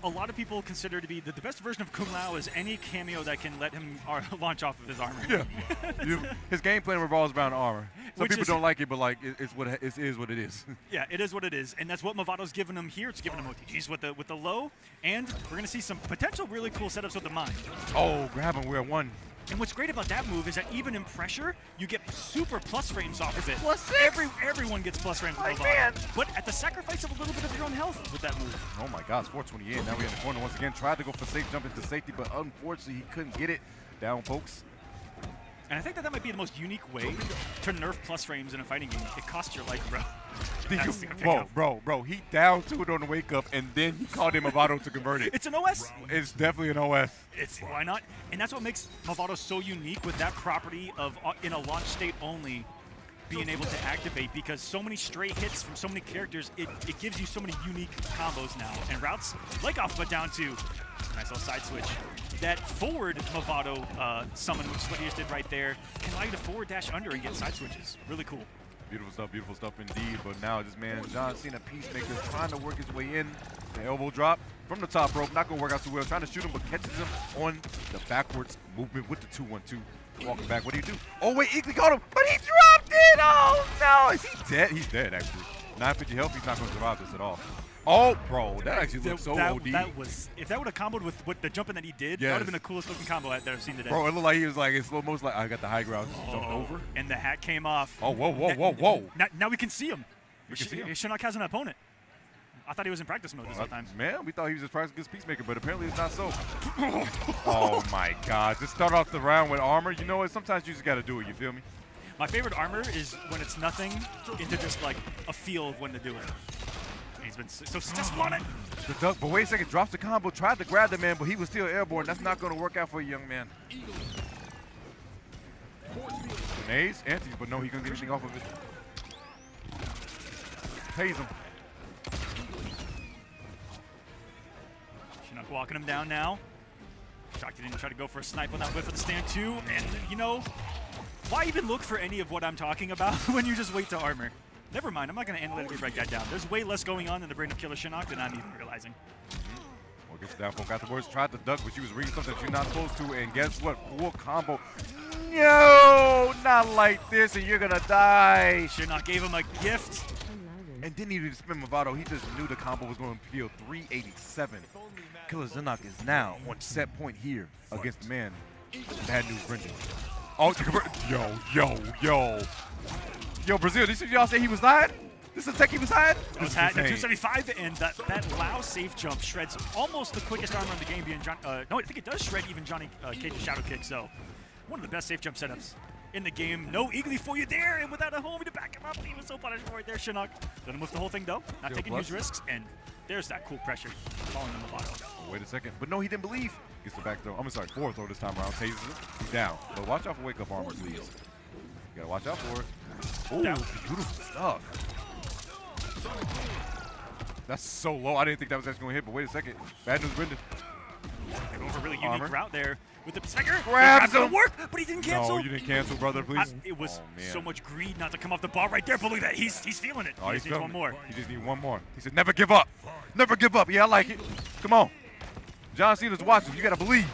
a lot of people consider to be the best version of Kung Lao is any cameo that can let him launch off of his armor. Yeah. His game plan revolves around armor. Some people don't like it, but like it is what it is. Yeah, it is what it is, and that's what Movado's given him here. It's giving him OTGs with the low, and we're gonna see some potential really cool setups with the mine. Oh, grab him, we're one. And what's great about that move is that even in pressure, you get super plus frames off of it. +6. Everyone gets plus frames with Movado, man. but at the sacrifice of a little bit of your own health with that move. Oh my God, it's 428. Now we're in the corner once again. Tried to go for safe jump into safety, but unfortunately he couldn't get it. Down pokes. And I think that might be the most unique way to nerf plus frames in a fighting game. It costs your life, bro. Bro, he down to it on the wake up, and then he called him Movado to convert it. It's an OS. It's definitely an OS. Why not? And that's what makes Movado so unique with that property of in a launch state only being able to activate, because so many stray hits from so many characters, it gives you so many unique combos now. And routes like off but down to nice little side switch. That forward Movado summon, which is what he just did right there, can allow you to forward dash under and get side switches. Really cool. Beautiful stuff indeed. But now this man, John Cena Peacemaker, trying to work his way in. The elbow drop from the top rope. Not going to work out too well. Trying to shoot him, but catches him on the backwards movement with the 2-1-2. Walking back. What do you do? Oh, wait, Eakley caught him, but he dropped it. Oh, no. Is he dead? He's dead, actually. 950 health. He's not going to survive this at all. Oh, bro, that actually looks so OD. If that would have comboed with the jumping that he did, that would have been the coolest looking combo that I've seen today. Bro, it looked like he was like in slow motion, like I got the high ground, jumped over. And the hat came off. Oh, whoa. Now we can see him. We can see him. Shinok has an opponent. I thought he was in practice mode this whole time. Man, we thought he was just practicing against Peacemaker, but apparently it's not so. Oh my God! Just start off the round with armor. You know what? Sometimes you just gotta do it. You feel me? My favorite armor is when it's nothing into just like a feel of when to do it. And he's been so successful on it. The duck, but wait a second, drops the combo, tried to grab the man, but he was still airborne. That's not going to work out for a young man. Grenades, antis, but no, he couldn't get anything off of it. Pays him. Shinok walking him down now. Shocked he didn't try to go for a snipe on that whiff of the stand too. And you know, why even look for any of what I'm talking about when you just wait to armor? Never mind, I'm not going to analytically break that down. There's way less going on in the brain of Killer Shinok than I'm even realizing. Well, gets down, folk afterwards, tried to duck, but she was reading something that you're not supposed to, and guess what? Full combo. No, not like this, and you're going to die. Shinok gave him a gift. And didn't even spin Movado. He just knew the combo was going to feel 387. Killer Shinok is now on set point here against the man, Bad News Brendon. Oh, yo, Brazil, did y'all say he was hiding? This is the tech he was hiding? This is the 275, and that Lual safe jump shreds almost the quickest armor in the game, being John. No, I think it does shred even Johnny Cage's shadow kick, so one of the best safe jump setups in the game. No eagly for you there, and without a homie to back him up, he was so punished for it there, Shinok. Gonna move the whole thing, though. Not taking huge risks, and there's that cool pressure following the Movado. Oh, wait a second. But no, he didn't believe. Gets the back throw. I'm sorry, forward throw this time around. Tases it. He's down. But watch out for wake-up armor, please. You gotta watch out for it. Oh, beautiful stuff. That's so low. I didn't think that was actually going to hit, but wait a second. Bad News Brendon. They're going for a really unique route there with the Peacemaker. Grabs him. Work, but he didn't cancel. No, you didn't cancel, brother, please. It was so much greed not to come off the bar right there. Believe that. He's feeling it. Oh, he just needs one more. He just needs one more. He said, never give up. Never give up. Yeah, I like it. Come on. John Cena's watching. You got to believe.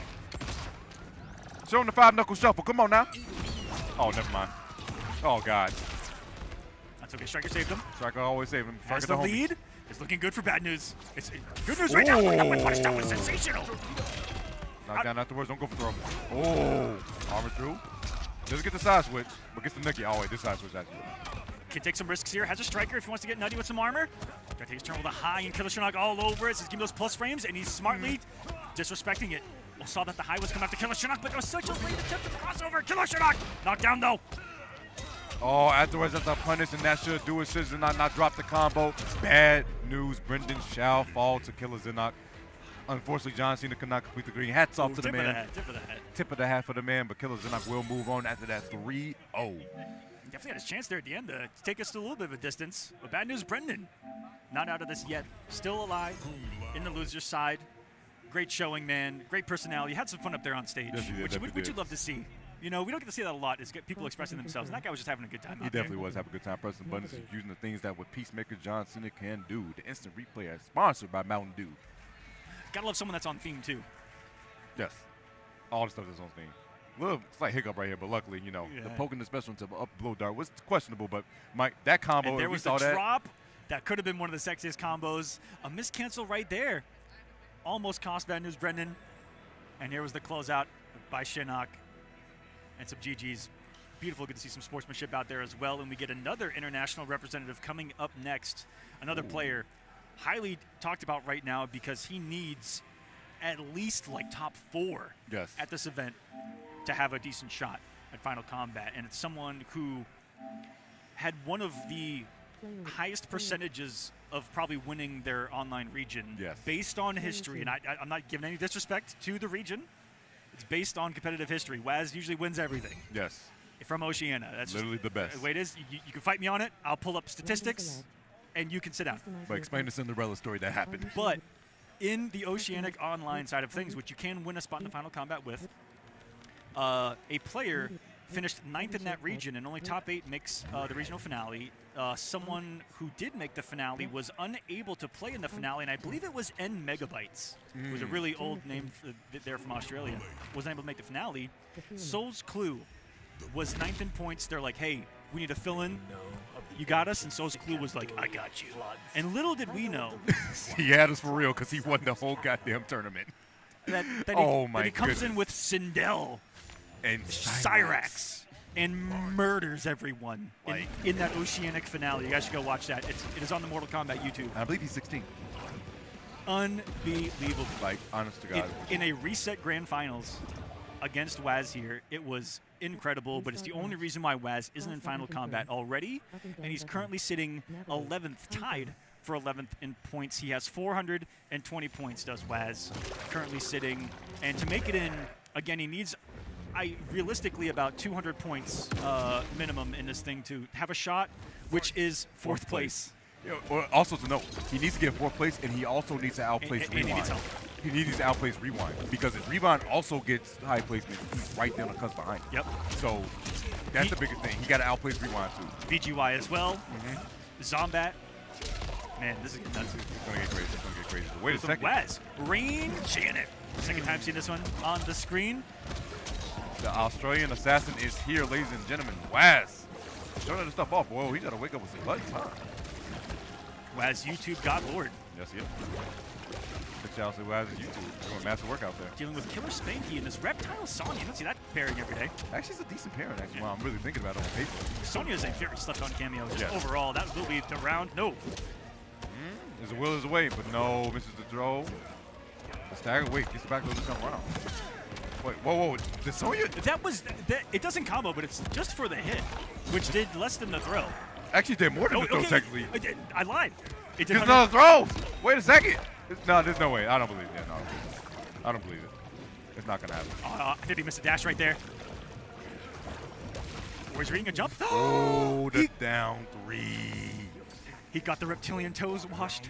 Show him the 5-knuckle shuffle. Come on now. Oh, never mind. Oh, God. That's okay. Striker saved him. Striker always saved him. Has the lead. It's looking good for Bad News. It's good news right now. That one punch, that was sensational. Knock down afterwards. Don't go for throw. Oh, armor through. Doesn't get the side switch, but gets the Nicky. Oh, wait, this side switch actually. Can take some risks here. Has a striker if he wants to get nutty with some armor. Gotta take his turn with a high and Killer Shinok all over it. So he's giving those plus frames, and he's smartly disrespecting it. We saw that the high was coming after Killer Shinok, but there was such a late attempt at the crossover. Killer Shinok knocked down though. Oh, afterwards that's a punish, and that should do it. Should not drop the combo. Bad News Brendon shall fall to Killer Shinok. Unfortunately, John Cena could not complete the green. Hats off to the man. Tip of the hat. Tip of the hat for the man, but Killer Shinok will move on after that 3-0. Definitely had his chance there at the end to take us to a little bit of a distance. But Bad News Brendon, not out of this yet. Still alive in the loser's side. Great showing, man. Great personality. Had some fun up there on stage, Yes, which you'd love to see. You know, we don't get to see that a lot, is get people expressing themselves. And that guy was just having a good time. He definitely was having a good time pressing buttons, using the things that what Peacemaker John Cena can do. The instant replay is sponsored by Mountain Dew. Gotta love someone that's on theme, too. Yes. All the stuff that's on theme. Little slight hiccup right here, but luckily, you know, the poking the special into up blow dart was questionable, but Mike, that combo, and there was a drop that could have been one of the sexiest combos. A miscancel right there almost cost Bad News Brendon. And here was the closeout by Shinok. And some GGs. Beautiful, good to see some sportsmanship out there as well. And we get another international representative coming up next. Another player highly talked about right now because he needs at least like top 4 at this event to have a decent shot at Final Combat. And it's someone who had one of the highest percentages of probably winning their online region based on history. And I'm not giving any disrespect to the region. It's based on competitive history. Waz usually wins everything. Yes. From Oceania. That's literally the best. The way it is, you can fight me on it. I'll pull up statistics, and you can sit down. But explain the Cinderella story that happened. But in the Oceanic online side of things, which you can win a spot in the Final Combat with, a player finished 9th in that region, and only top 8 makes the regional finale. Someone who did make the finale was unable to play in the finale, and I believe it was N Megabytes. It was a really old name there from Australia. Wasn't able to make the finale. Soul's Clue was 9th in points. They're like, hey, we need to fill in. You got us? And Soul's Clue was like, I got you. And little did we know. He had us for real because he won the whole goddamn tournament. That he comes in with Sindel and Cyrax. and murders everyone Like- in that Oceanic finale. You guys should go watch that. It is on the Mortal Kombat YouTube. I believe he's 16. Unbelievable. Like, honest to God. In a reset grand finals against Waz here, it was incredible, but it's the only reason why Waz isn't in Final Combat already, and he's currently sitting 11th, tied for 11th in points. He has 420 points, does Waz, currently sitting, and to make it in, again, he needs, realistically, about 200 points minimum in this thing to have a shot, which is fourth place. Yeah, well, also to note, he needs to get 4th place, and he also needs to outplace And he Rewind. needs help. He needs to outplace Rewind, because if Rewind also gets high placement, he's right there on the cusp behind him. Yep. So that's the biggest thing. He got to outplace Rewind, too. VGY as well. Zombat. Man, this is nuts. It's going to get crazy. It's going to get crazy. But wait a Some second. Waz. Rain Janet. Second time seeing this one on the screen. The Australian assassin is here, ladies and gentlemen. Waz. Showing the stuff off. Whoa, he's got to wake up with some buttons, huh? Waz, YouTube God Lord. Yes, yep. Big shout out to Waz and YouTube. Doing massive work out there. Dealing with Killer Spanky and this Reptile Sonya. You don't see that pairing every day. Actually, it's a decent pairing, actually. Well, I'm really thinking about it on paper. Sonya is a very slept on cameo. Just Yes. overall, that will be the round. No. There's a will, there's a way, but no, misses the throw. The stagger, wait, gets back to the come around. Wait, whoa, did Sonya? That was, it doesn't combo, but it's just for the hit, which did less than the throw. Actually did more than the throw, okay, technically. I lied. It did There's another throw! Wait a second! No, there's no way. I don't believe it. No, I don't believe it. It's not going to happen. I think he missed a dash right there. Or he's reading a jump. Oh, the down 3. He got the reptilian toes washed.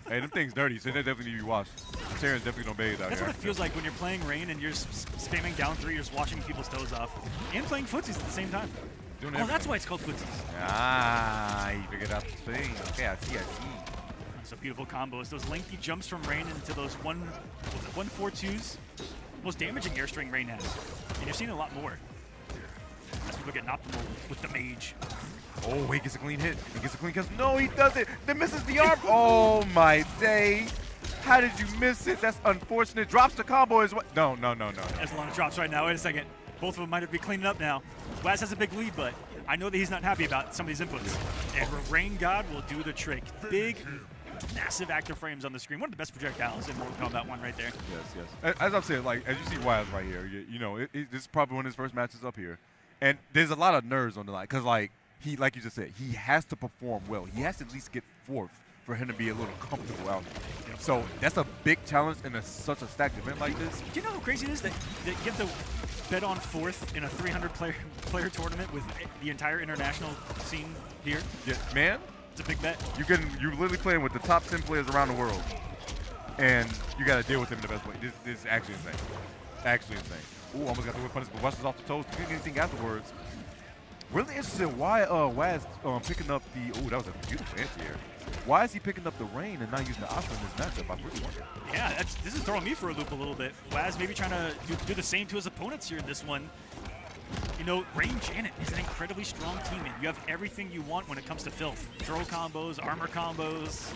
Hey, them things dirty, so they definitely need to be washed. Terrans definitely don't bathe out That's here. what it feels like when you're playing Rain and you're spamming down 3, you're just washing people's toes off. And playing footsies at the same time. Doing Oh, everything. that's why it's called footsies. Ah, you figured out the thing. Okay, I see. So beautiful combos. Those lengthy jumps from Rain into those 1-4-2s. Most damaging airstring Rain has. And you're seeing a lot more. As people get optimal with the mage. Oh, he gets a clean hit. He gets a clean cast. No, he doesn't. Then misses the arm. Oh, my day. How did you miss it? That's unfortunate. Drops the combo as well. No. There's a lot of drops right now. Wait a second. Both of them might be cleaning up now. Waz has a big lead, but I know that he's not happy about some of these inputs. And Rain God will do the trick. Big, massive active frames on the screen. One of the best projectiles in Mortal Kombat 1 right there. Yes. As I'm saying, like, as you see Waz right here, you know, this is probably one of his first matches up here. And there's a lot of nerves on the line because, like you just said, he has to perform well. He has to at least get 4th for him to be a little comfortable out here. Yep. So that's a big challenge in such a stacked event like this. Do you know how crazy it is that you have to bet on 4th in a 300-player tournament with the entire international scene here? Yeah, man. It's a big bet. You're literally playing with the top 10 players around the world, and you got to deal with them in the best way. This is actually insane. Actually insane. Ooh, almost got the whip punish, but rushes off the toes. Didn't get anything afterwards. Really interested in why Waz picking up the. Oh, that was a beautiful anti-air. Why is he picking up the Rain and not using the Astra in this matchup? I really wonder. Yeah, this is throwing me for a loop a little bit. Waz maybe trying to do the same to his opponents here in this one. You know, Rain Janet is an incredibly strong teammate. You have everything you want when it comes to filth. Throw combos, armor combos,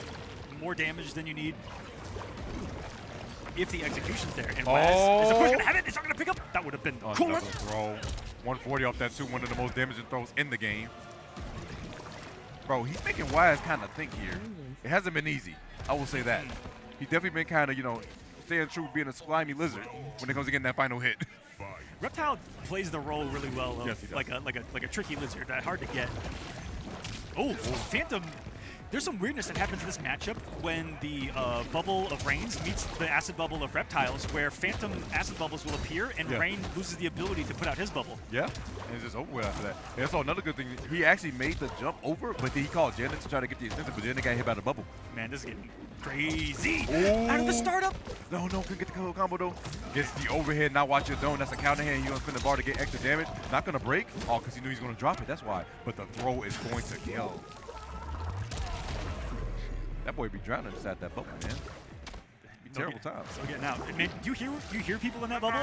more damage than you need. If the execution's there. And Waz is of course going to have it. It's not going to pick up. That would have been cool. Throw. 140 off that too. One of the most damaging throws in the game. Bro, he's making Waz kind of think here. It hasn't been easy. I will say that. He's definitely been kind of, you know, staying true being a slimy lizard when it comes to getting that final hit. Reptile plays the role really well, though. Yes, he does. like a tricky lizard, hard to get. Oh, Phantom. There's some weirdness that happens in this matchup when the bubble of Rains meets the acid bubble of Reptiles, where Phantom acid bubbles will appear, and Rain loses the ability to put out his bubble. Yeah, and it's just over with after that. And that's another good thing. He actually made the jump over, but then he called Janet to try to get the extension, but then they got hit by the bubble. Man, this is getting crazy. Ooh. Out of the startup. No, couldn't get the combo though. Gets the overhead, not watch your zone. That's a counter hand. He's going to spin the bar to get extra damage. Not going to break. Oh, because he knew he was going to drop it. That's why. But the throw is going to kill. That boy be drowning inside that bubble, man. Be terrible times. So getting out. Man, do you hear people in that bubble?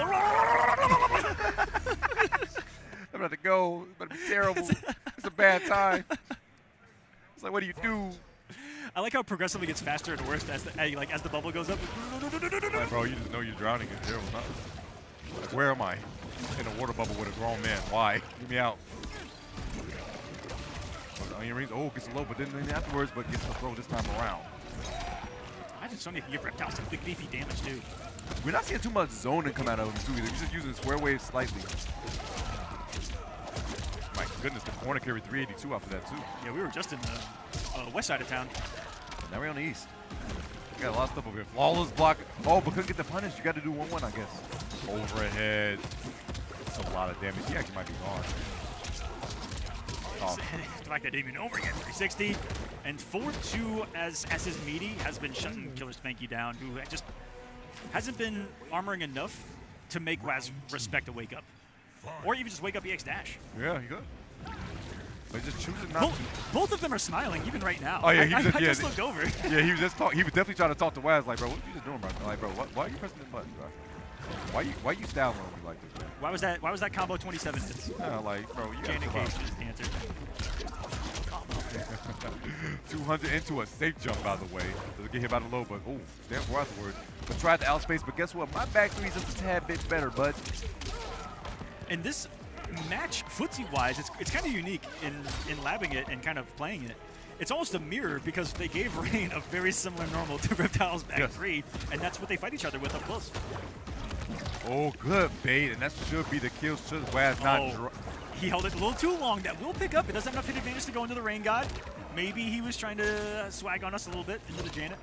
I'm about to go. It's about to be terrible. It's a bad time. It's like, what do you do? I like how it progressively gets faster and worse as the bubble goes up. Like, bro, you just know you're drowning. It's terrible. Like, where am I? In a water bubble with a grown man. Why? Get me out. Onion rings. Oh, gets a low, but then afterwards, but gets the throw this time around. I just don't even give Reptiles some big beefy damage too. We're not seeing too much zoning come out of him too. He's just using square waves slightly. My goodness, the corner carried 382 off of that too. Yeah, we were just in the west side of town. Now we're on the east. We got a lot of stuff over here. Flawless block. Oh, but couldn't get the punish. You got to do 1-1, I guess. Overhead. That's a lot of damage. He actually might be gone. Oh. The fact that didn't even over again. 360 and 4-2 as his meaty has been shutting Killer Spanky down, who just hasn't been armoring enough to make Waz respect a wake up, or even just wake up EX dash. Yeah, he could. But just choosing not to. Both of them are smiling even right now. Oh yeah, I just looked over. Yeah, he was just talking. He was definitely trying to talk to Waz like, bro, what are you just doing, bro? Like, bro, why are you pressing this button, bro? Why you styling on me like this, man? Why was that combo 27 hits? Yeah, like, bro, you got just answered. 200 into a safe jump, by the way. Doesn't get hit by the low, but oh, damn, for afterwards. But tried to outspace, but guess what? My back three's just a tad bit better, bud. And this match, footsie-wise, it's kind of unique in labbing it and kind of playing it. It's almost a mirror because they gave Rain a very similar normal to Reptile's back three, and that's what they fight each other with up close. Oh, good bait, and that should be the kill. Should Waz not he held it a little too long. That will pick up. It doesn't have enough hit advantage to go into the Rain God. Maybe he was trying to swag on us a little bit into the Janet.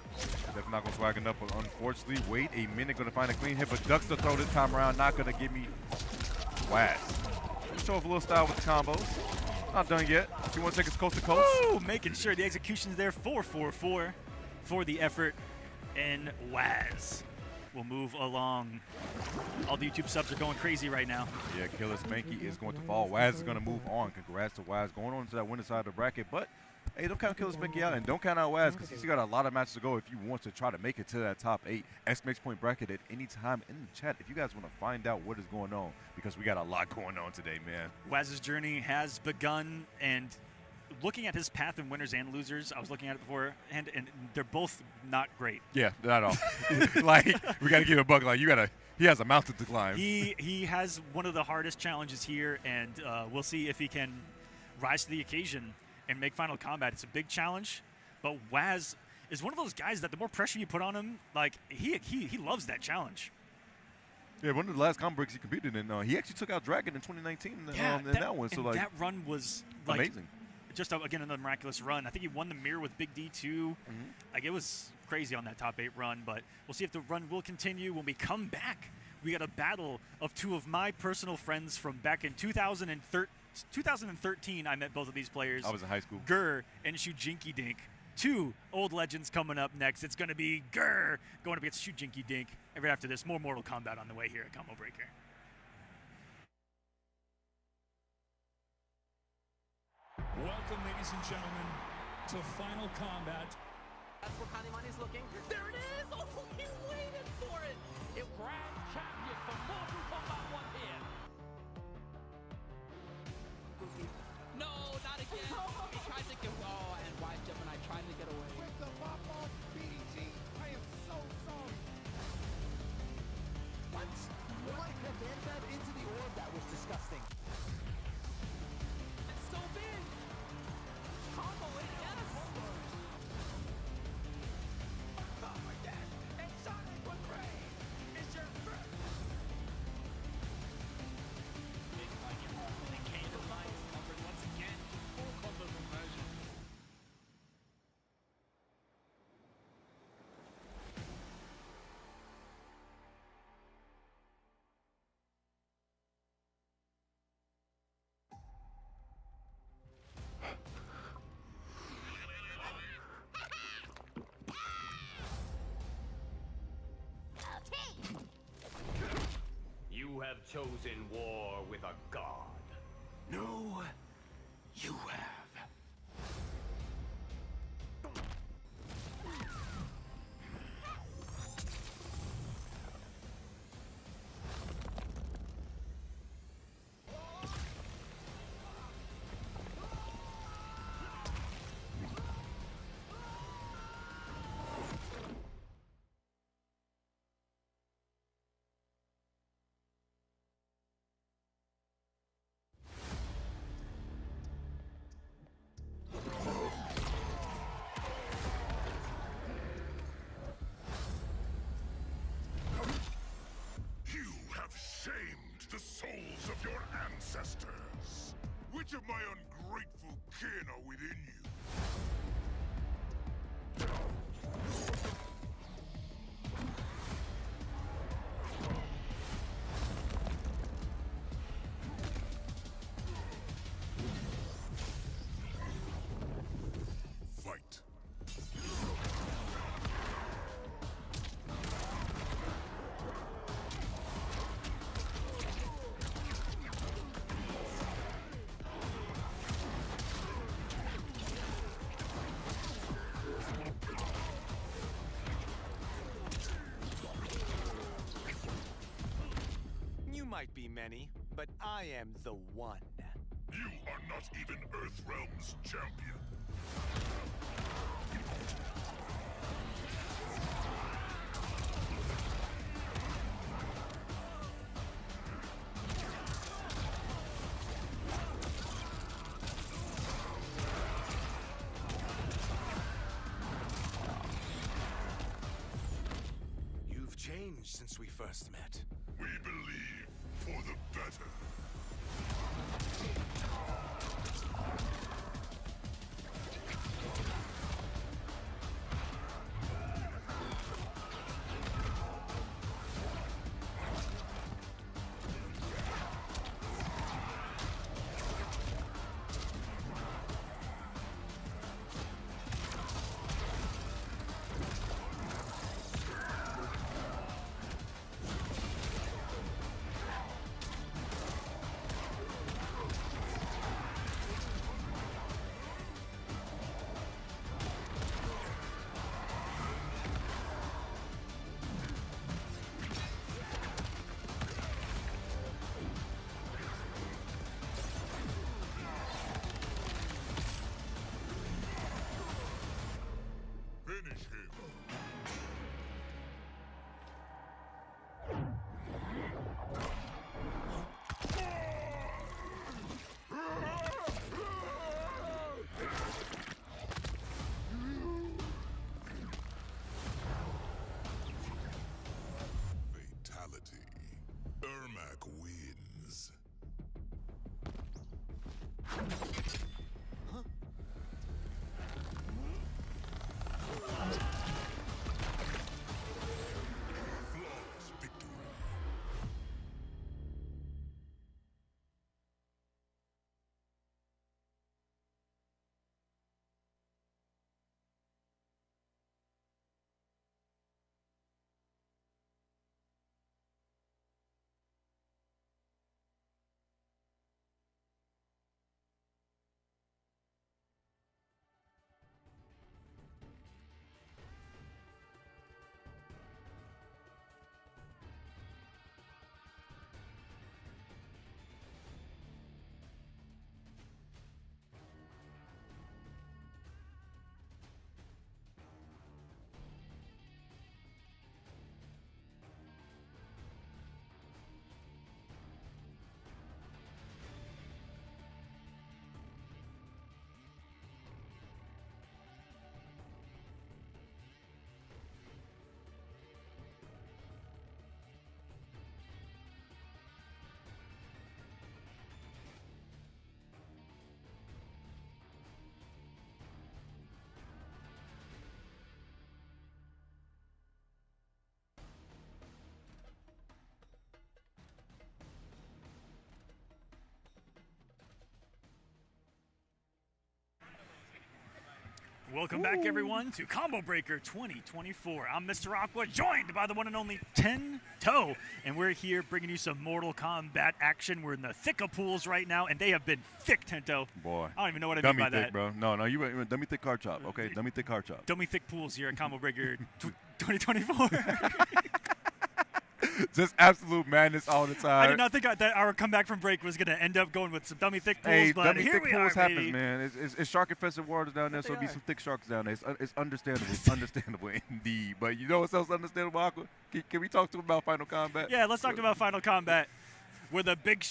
Definitely not going to swag enough, but unfortunately, wait a minute. Going to find a clean hit, but ducks the throw this time around. Not going to give me Waz. Show off a little style with the combos. Not done yet. You want to take us coast to coast? Woo! Making sure the execution's there. 4-4-4 for the effort. And Waz will move along. All the YouTube subs are going crazy right now. Yeah, Killer Spanky is going to fall. Waz is going to move on. Congrats to Waz going on to that winner side of the bracket. But, hey, don't count Killer Spanky out and don't count out Waz because he's still got a lot of matches to go if you want to try to make it to that top 8 exclamation point bracket at any time in the chat if you guys want to find out what is going on because we got a lot going on today, man. Waz's journey has begun, and looking at his path in winners and losers, I was looking at it before, and they're both not great. Yeah, not at all. Like, we got to give a buck. Like, he has a mountain to climb. He has one of the hardest challenges here, and we'll see if he can rise to the occasion and make Final Combat. It's a big challenge, but Waz is one of those guys that the more pressure you put on him, like, he loves that challenge. Yeah, one of the last combo breaks he competed in, he actually took out Dragon in 2019 in that one. So, like, that run was, like, amazing. Just, again, another miraculous run. I think he won the mirror with Big D, too. Like, it was crazy on that top 8 run, but we'll see if the run will continue. When we come back, we got a battle of two of my personal friends from back in 2013. I met both of these players. I was in high school. Gur and Shujinko Dink. Two old legends coming up next. It's going to be Gur going up against Shujinko Dink. And right after this, more Mortal Kombat on the way here at Combo Breaker. Welcome, ladies and gentlemen, to Final Combat. That's where Kanimani's looking. There it is! Oh, he waited for it! It grand champion from Mortal Kombat 1 here. No, not again. He tried to get and wide jump, and I tried to get away. With the pop off BDG, I am so sorry. What? Why command that into the orb? That was disgusting. It's so big. Combo it, yes. Oh my God. And Sonic with Rain is your first. Big Onion. The Candle line is covered once again. Full combo conversion. You have chosen war with a god. No, you have. might be many, but I am the one. You are not even Earthrealm's champion. You've changed since we first met. We believe for the better. Finish him. Fatality. Ermac wins. Flawless victory. Welcome back, everyone, to Combo Breaker 2024. I'm Mr. Aqua, joined by the one and only Tento, and we're here bringing you some Mortal Kombat action. We're in the thick of pools right now, and they have been thick, Tento. Boy. I don't even know what I Dummy mean by thick, that. bro. No, you went dummy thick car chop. Okay, dummy thick car chop. Dummy thick pools here at Combo Breaker 2024. Just absolute madness all the time. I did not think that our comeback from break was going to end up going with some dummy thick pools, Hey, but dummy here thick we pools are, happens, baby. man. It's shark-infested waters down there, so They it'll be are. some thick sharks down there. It's understandable. It's understandable indeed. But you know what's else understandable, Aqua? Can we talk to him about Final Kombat? Yeah, let's talk about Final Kombat, where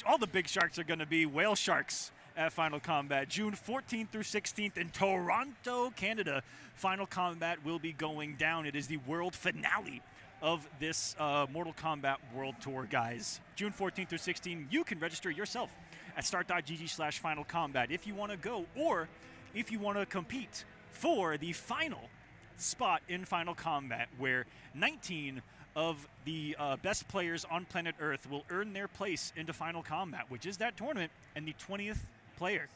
all the big sharks are going to be whale sharks at Final Kombat. June 14th through 16th in Toronto, Canada. Final Kombat will be going down. It is the world finale of this Mortal Kombat World Tour, guys. June 14th through 16th, you can register yourself at start.gg/Final Kombat if you want to go, or if you want to compete for the final spot in Final Kombat, where 19 of the best players on planet Earth will earn their place into Final Kombat, which is that tournament, and the 20th player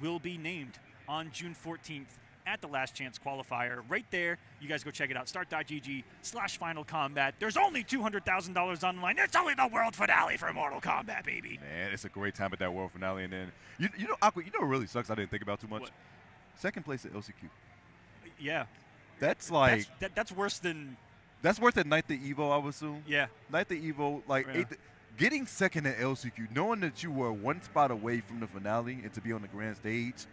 will be named on June 14th at the Last Chance qualifier. Right there, you guys go check it out. Start.gg/Final Kombat. There's only $200,000 online. It's only the world finale for Mortal Kombat, baby. Man, it's a great time at that world finale. And then, you know, Aqua, you know what really sucks I didn't think about too much? What? Second place at LCQ. Yeah. That's like... That's worse than... That's worse than Night the Evo, I would assume. Yeah. Night the Evo, like, Yeah. getting second at LCQ, knowing that you were one spot away from the finale and to be on the grand stage,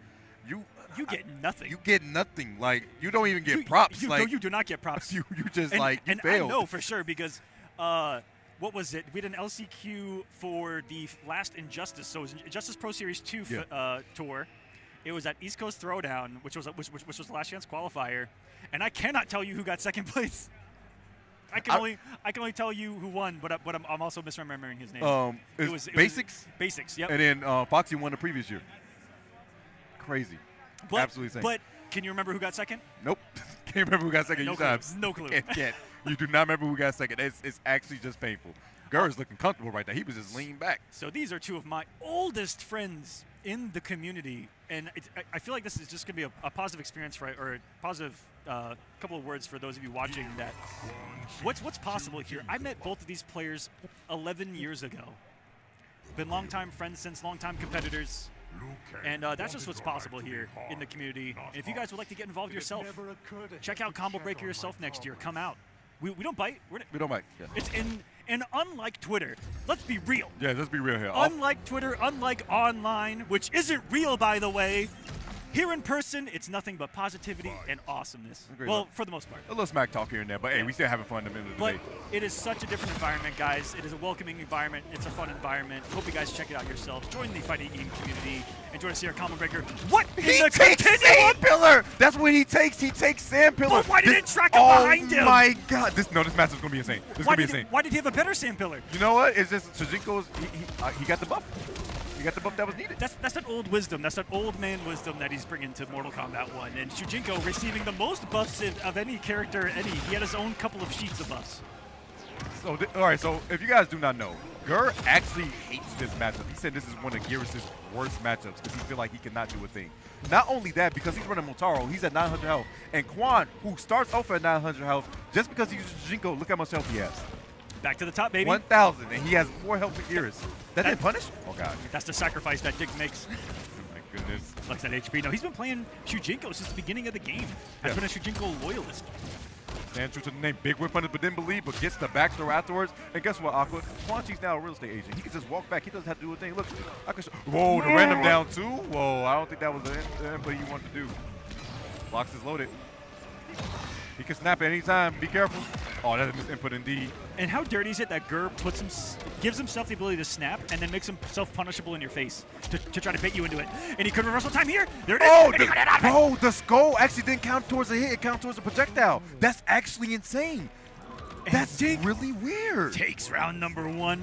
you get nothing. You get nothing. Like, you don't even get props. No, like, you do not get props. You just, and, like, you and failed. I know for sure because, what was it? We had an LCQ for the last Injustice. So it was Injustice Pro Series 2 tour. It was at East Coast Throwdown, which was the last chance qualifier. And I cannot tell you who got second place. I can only tell you who won, but I'm also misremembering his name. It was Basics. Basics, yep. And then Foxy won the previous year. Crazy. But, absolutely insane. But can you remember who got second? Nope. Can't remember who got second. No clue. Can't. You do not remember who got second. It's actually just painful. Gurr's looking comfortable right there. He was just leaning back. So these are two of my oldest friends in the community, and I feel like this is just going to be a positive experience or a positive couple of words for those of you watching. That what's possible here. I met both of these players 11 years ago. Been longtime friends since, longtime competitors. And that's just what's possible here in the community. And if you guys would like to get involved yourself, check out Combo Breaker yourself next year. Come out. We don't bite. We don't bite. Yeah. It's and unlike Twitter, let's be real. Yeah, let's be real here. Unlike Twitter, unlike online, which isn't real, by the way, here in person, it's nothing but positivity and awesomeness. Well, for the most part. A little smack talk here and there, but hey, we still having fun in the middle of the day. It is such a different environment, guys. It is a welcoming environment. It's a fun environment. Hope you guys check it out yourselves. Join the fighting game community. And join us here at Combo Breaker. What? He takes Sand Pillar! That's what he takes. He takes Sand Pillar. But why didn't track him behind him? Oh my God! This match is gonna be insane. This is gonna be insane. Why did he have a better Sand Pillar? You know what? It's just Shujinko's. He got the buff. He got the buff that was needed. That's an old wisdom. That's an old man wisdom that he's bringing to Mortal Kombat 1. And Shujinko receiving the most buffs of any character. He had his own couple of sheets of buffs. So all right. So if you guys do not know, Gur actually hates this matchup. He said this is one of Geras' worst matchups because he feel like he cannot do a thing. Not only that, because he's running Motaro, he's at 900 health. And Quan, who starts off at 900 health, just because he's Shujinko, look how much health he has. Back to the top, baby. 1,000, and he has more health than Geras. That didn't punish? Oh, God. That's the sacrifice that Dink makes. Oh, my goodness. Like that HP. No, he's been playing Shujinko since the beginning of the game. Has been a Shujinko loyalist. Stand true to the name, big whip punish, but didn't believe, but gets the backthrow afterwards. And guess what, Aqua? Quan Chi's now a real estate agent. He can just walk back. He doesn't have to do a thing. Look, whoa, the random down two. Whoa, I don't think that was the input he wanted to do. Blocks is loaded. He can snap at any time. Be careful. Oh, that is misinput indeed. And how dirty is it that Gur gives himself the ability to snap and then makes himself punishable in your face to try to bait you into it. And he could reversal time here. There it is. Oh, the skull actually didn't count towards the hit. It counted towards the projectile. That's actually insane. That's really weird. Takes round number 1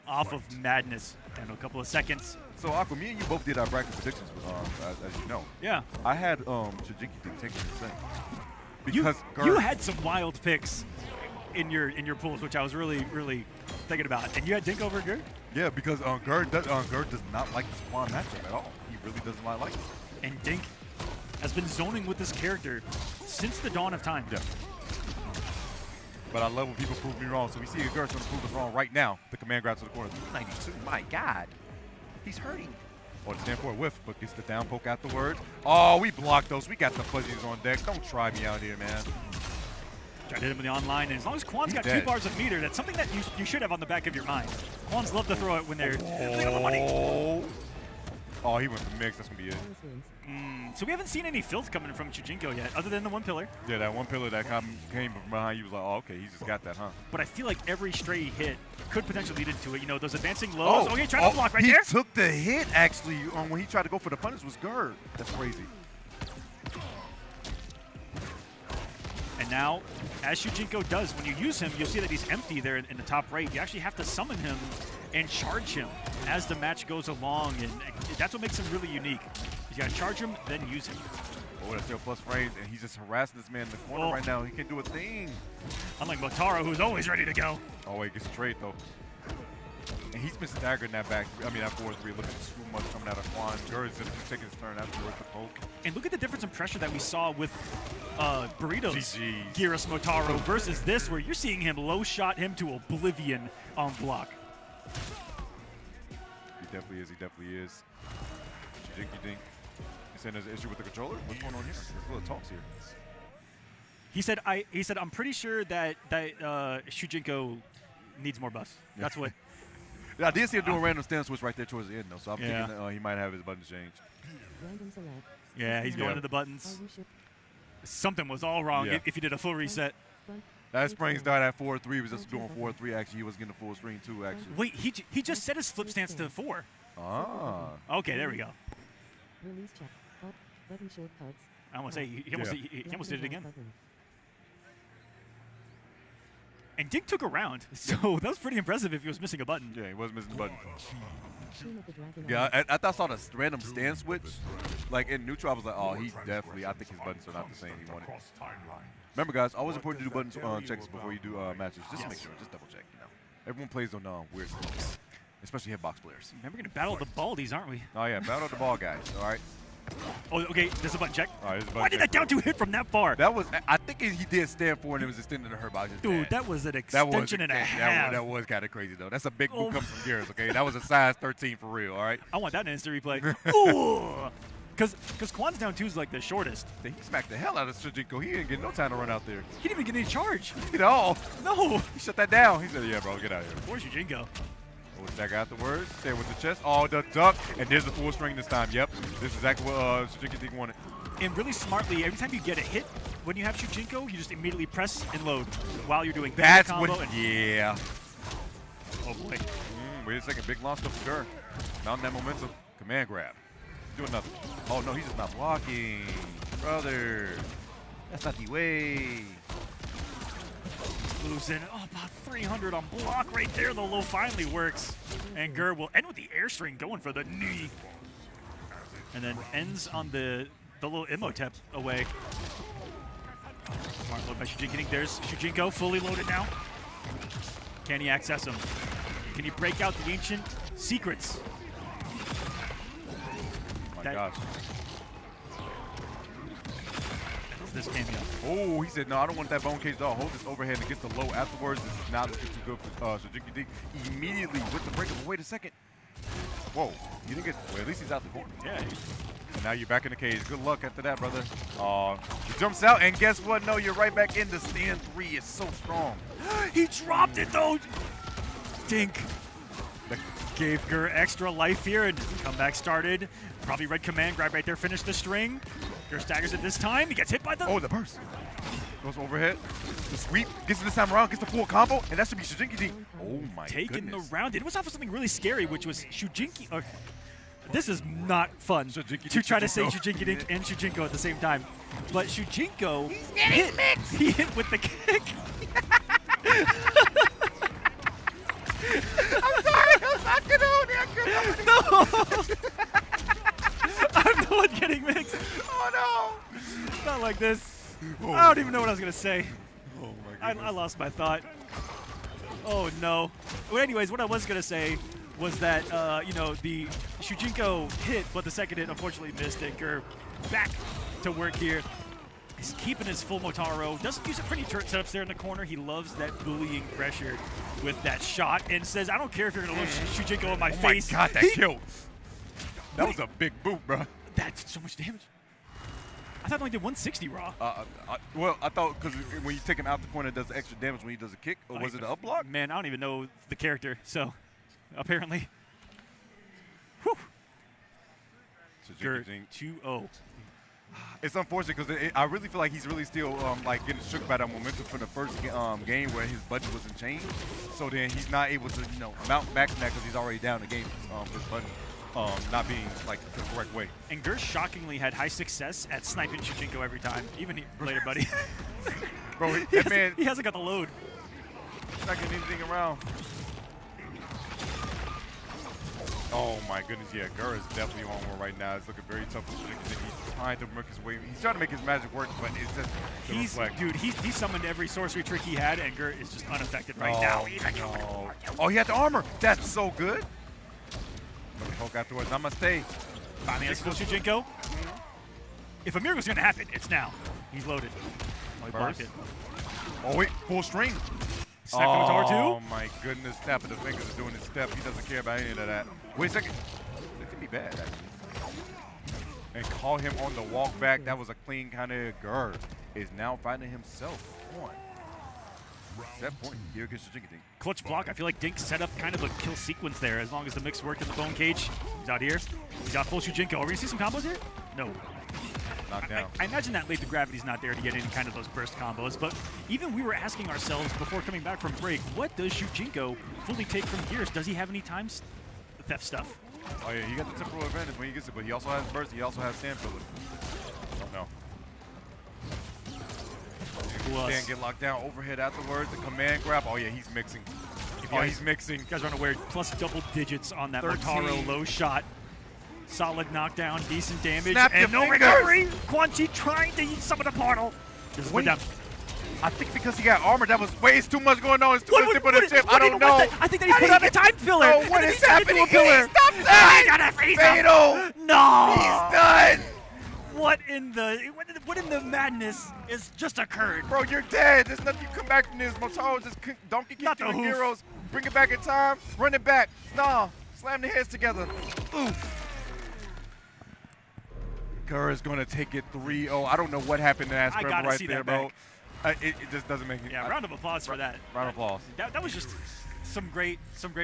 off of madness. And a couple of seconds. So, Aqua, me and you both did our bracket predictions, as you know. Yeah. I had Shujinko Dink taking %. Because you had some wild picks in your pools, which I was really thinking about. And you had Dink over Gur? Yeah, because Gur does not like this Quan matchup at all. He really doesn't like it. And Dink has been zoning with this character since the dawn of time. Yeah. But I love when people prove me wrong. So we see Gur's going to prove us wrong right now. The command grab to the corner. 92. My God. He's hurting. Oh, the stand for a whiff, but gets the down poke afterwards. Oh, we blocked those. We got the fuzzies on deck. Don't try me out here, man. Tried to hit him in the online, and as long as Quan's got 2 bars of meter, that's something that you should have on the back of your mind. Quans love to throw it when they're money. Oh, he went for mix. That's going to be it. So we haven't seen any filth coming from Shujinko yet, other than the 1 pillar. Yeah, that 1 pillar that came from behind you was like, oh, okay, he just got that, huh? But I feel like every stray hit could potentially lead into it. You know, those advancing lows. Oh, he tried to block right there. He took the hit, actually, when he tried to go for the punish was Gur. That's crazy. And now, as Shujinko does, when you use him, you'll see that he's empty there in the top right. You actually have to summon him and charge him as the match goes along, and that's what makes him really unique. You gotta charge him, then use him. Oh, that's still plus frames, and he's just harassing this man in the corner right now. He can't do a thing. Unlike Motaro, who's always ready to go. Oh, he gets a trade, though. And he's been staggering that back. I mean, that 4-3 looking too much coming out of Quan. Gur is just taking his turn afterwards to poke. And look at the difference in pressure that we saw with Burritos, Geras Motaro versus this, where you're seeing him low shot him to oblivion on block. He definitely is. He definitely is. Shujinko Dink. He's saying there's an issue with the controller? What's going on here? There's a little talks here. He said I'm pretty sure that Shujinko needs more buffs. That's what. Yeah, I did see him do a random stand switch right there towards the end, though, so I'm Yeah. thinking he might have his buttons changed. Yeah, he's going to the buttons. Something was all wrong if he did a full reset. That Springs died at 4-3. He was just doing 4-3, actually. He was getting a full screen, too, actually. Wait, he just set his flip stance to 4. Ah. Okay, there we go. Release check. Button shortcuts. I want to say he almost did it again. And Dink took a round, so that was pretty impressive if he was missing a button. Yeah, he was missing the button. Yeah, I thought I saw the random stand switch. Like in neutral, I was like, oh, he definitely, I think his buttons are not the same he wanted. Remember, guys, always important to do buttons checks before you do matches. Just to make sure, just double check, you know. Everyone plays on weird stuff, especially hitbox players. Man, we're going to battle the baldies, aren't we? Oh, yeah, battle the ball guys, all right? Oh, okay, there's a button check. All right, Why did that down 2 hit from that far? That was, I think he did stand for and it was extended to her by just Dude, that was an extension and a half. That was kind of crazy, though. That's a big boot coming from Gears, okay? That was a size 13 for real, all right? I want that in instant replay. Ooh! Because Quan's down 2 is like the shortest. He smacked the hell out of Shujinko. He didn't get no time to run out there. He didn't even get any charge. At all. No. He shut that down. He said, yeah, bro, get out of here. Poor Shujinko. What's that guy afterwards? Stay with the chest. Oh, the duck. And there's the full string this time. Yep. This is exactly what Shujinko Dink wanted. And really smartly, every time you get a hit, when you have Shujinko, you just immediately press and load while you're doing that combo. Yeah. Oh, boy. Wait a second. Big launch up Stir. Mounting that momentum. Command grab. Doing nothing. Oh, no, he's just not blocking. Brother. That's not the way. Losing about 300 on block right there. The low finally works. And Gur will end with the airstring going for the knee. And then ends on the little Imhotep away. Smart load by Shujinko. There's Shujinko fully loaded now. Can he access him? Can he break out the ancient secrets? Oh my gosh. This cameo. Oh, he said, no, I don't want that bone cage dog. Hold this overhead and get the low afterwards. This is not looking too good for Shujinko Dink. Immediately with the break. Wait a second. Whoa, you didn't get, well, at least he's out the corner. Yeah. And now you're back in the cage. Good luck after that, brother. He jumps out, and guess what? No, you're right back in the stand 3. It's so strong. He dropped it, though. Dink gave Gur extra life here, and comeback started. Probably red command grab right there, finish the string. Gur staggers it this time. He gets hit by the... Oh, the burst. Goes overhead. The sweep. Gets it this time around. Gets the full combo. And that should be Shujinko Dink. Oh, my Taking goodness. the round. It was off of something really scary, which was Shujinko... this is not fun to try to say Shujinko Dink and Shujinko at the same time. But Shujinko he hit with the kick. I'm sorry. I'm not No. I'm the one getting mixed. Oh, no. Not like this. Oh. I don't even know what I was going to say. Oh, my goodness. I lost my thought. Oh, no. Well, anyways, what I was going to say was that, you know, the Shujinko hit, but the second hit unfortunately missed it. Gur back to work here. He's keeping his full Motaro. Doesn't use it for any turret setups there in the corner. He loves that bullying pressure with that shot and says, I don't care if you're going to look Shujinko in my face. Oh, my God, that killed. That was a big boot, bro. That did so much damage. I thought it only did 160 raw. Well, I thought because when you take him out the corner, it does the extra damage when he does a kick. Or was it an up block? Man, I don't even know the character, so apparently. Whew. Shujinko Dink 2-0. It's unfortunate because I really feel like he's really still like getting shook by that momentum from the first game where his budget wasn't changed. So then he's not able to, you know, mount back from that because he's already down the game. His budget not being like the correct way. And Gur shockingly had high success at sniping Shujinko every time, even later, buddy. Bro, he hasn't got the load. He's not getting anything around. Oh my goodness, yeah, Gur is definitely on one right now. It's looking very tough for Shujinko. He's trying to work his way. He's trying to make his magic work, but it's just dude, he summoned every sorcery trick he had, and Gur is just unaffected right now. No. Oh, he had the armor. That's so good. Let me poke afterwards. Namaste. Finally has full Shujinko. If a miracle's gonna happen, it's now. He's loaded. Oh, he blocked it. Oh wait, full string. Oh my goodness, tapping the fingers and doing his step. He doesn't care about any of that. Wait a second. That could be bad, actually. And call him on the walk back. That was a clean kind of Gur. Is now finding himself on That point here against Shujinko Dink. Clutch block. I feel like Dink set up kind of a kill sequence there as long as the mix worked in the bone cage. He's out here. He's got full Shujinko. Are we going to see some combos here? No. Knocked down. I imagine that late the gravity's not there to get any kind of those burst combos, but even we were asking ourselves before coming back from break, what does Shujinko fully take from Gears? Does he have any time theft stuff? Oh yeah, he got the temporal advantage when he gets it, but he also has burst, he also has sand Phillip. Don't know. Can't get locked down, overhead afterwards, the command grab. Oh yeah, he's mixing. He's mixing. You guys are unaware, plus double digits on that 13. Motaro low shot. Solid knockdown, decent damage, Snap and no fingers. recovery. Quan Chi trying to summon a portal. Just went down. I think because he got armor, that was way too much going on. It's too much tip on the chip. I don't know. I think that he put on a time filler. Oh, what is happening? Pillar. Stop that! He got a freeze. Fatal. No. He's done. What in the madness is just occurred? Bro, you're dead. There's nothing you come back from this. Motaro just donkey kicked the heroes. Bring it back in time. Run it back. Nah. Slam the heads together. Oof. Kerr is going to take it 3-0. I don't know what happened to that scramble right there, bro. It just doesn't make it. Yeah, round of applause for that. Round of applause. That was just some great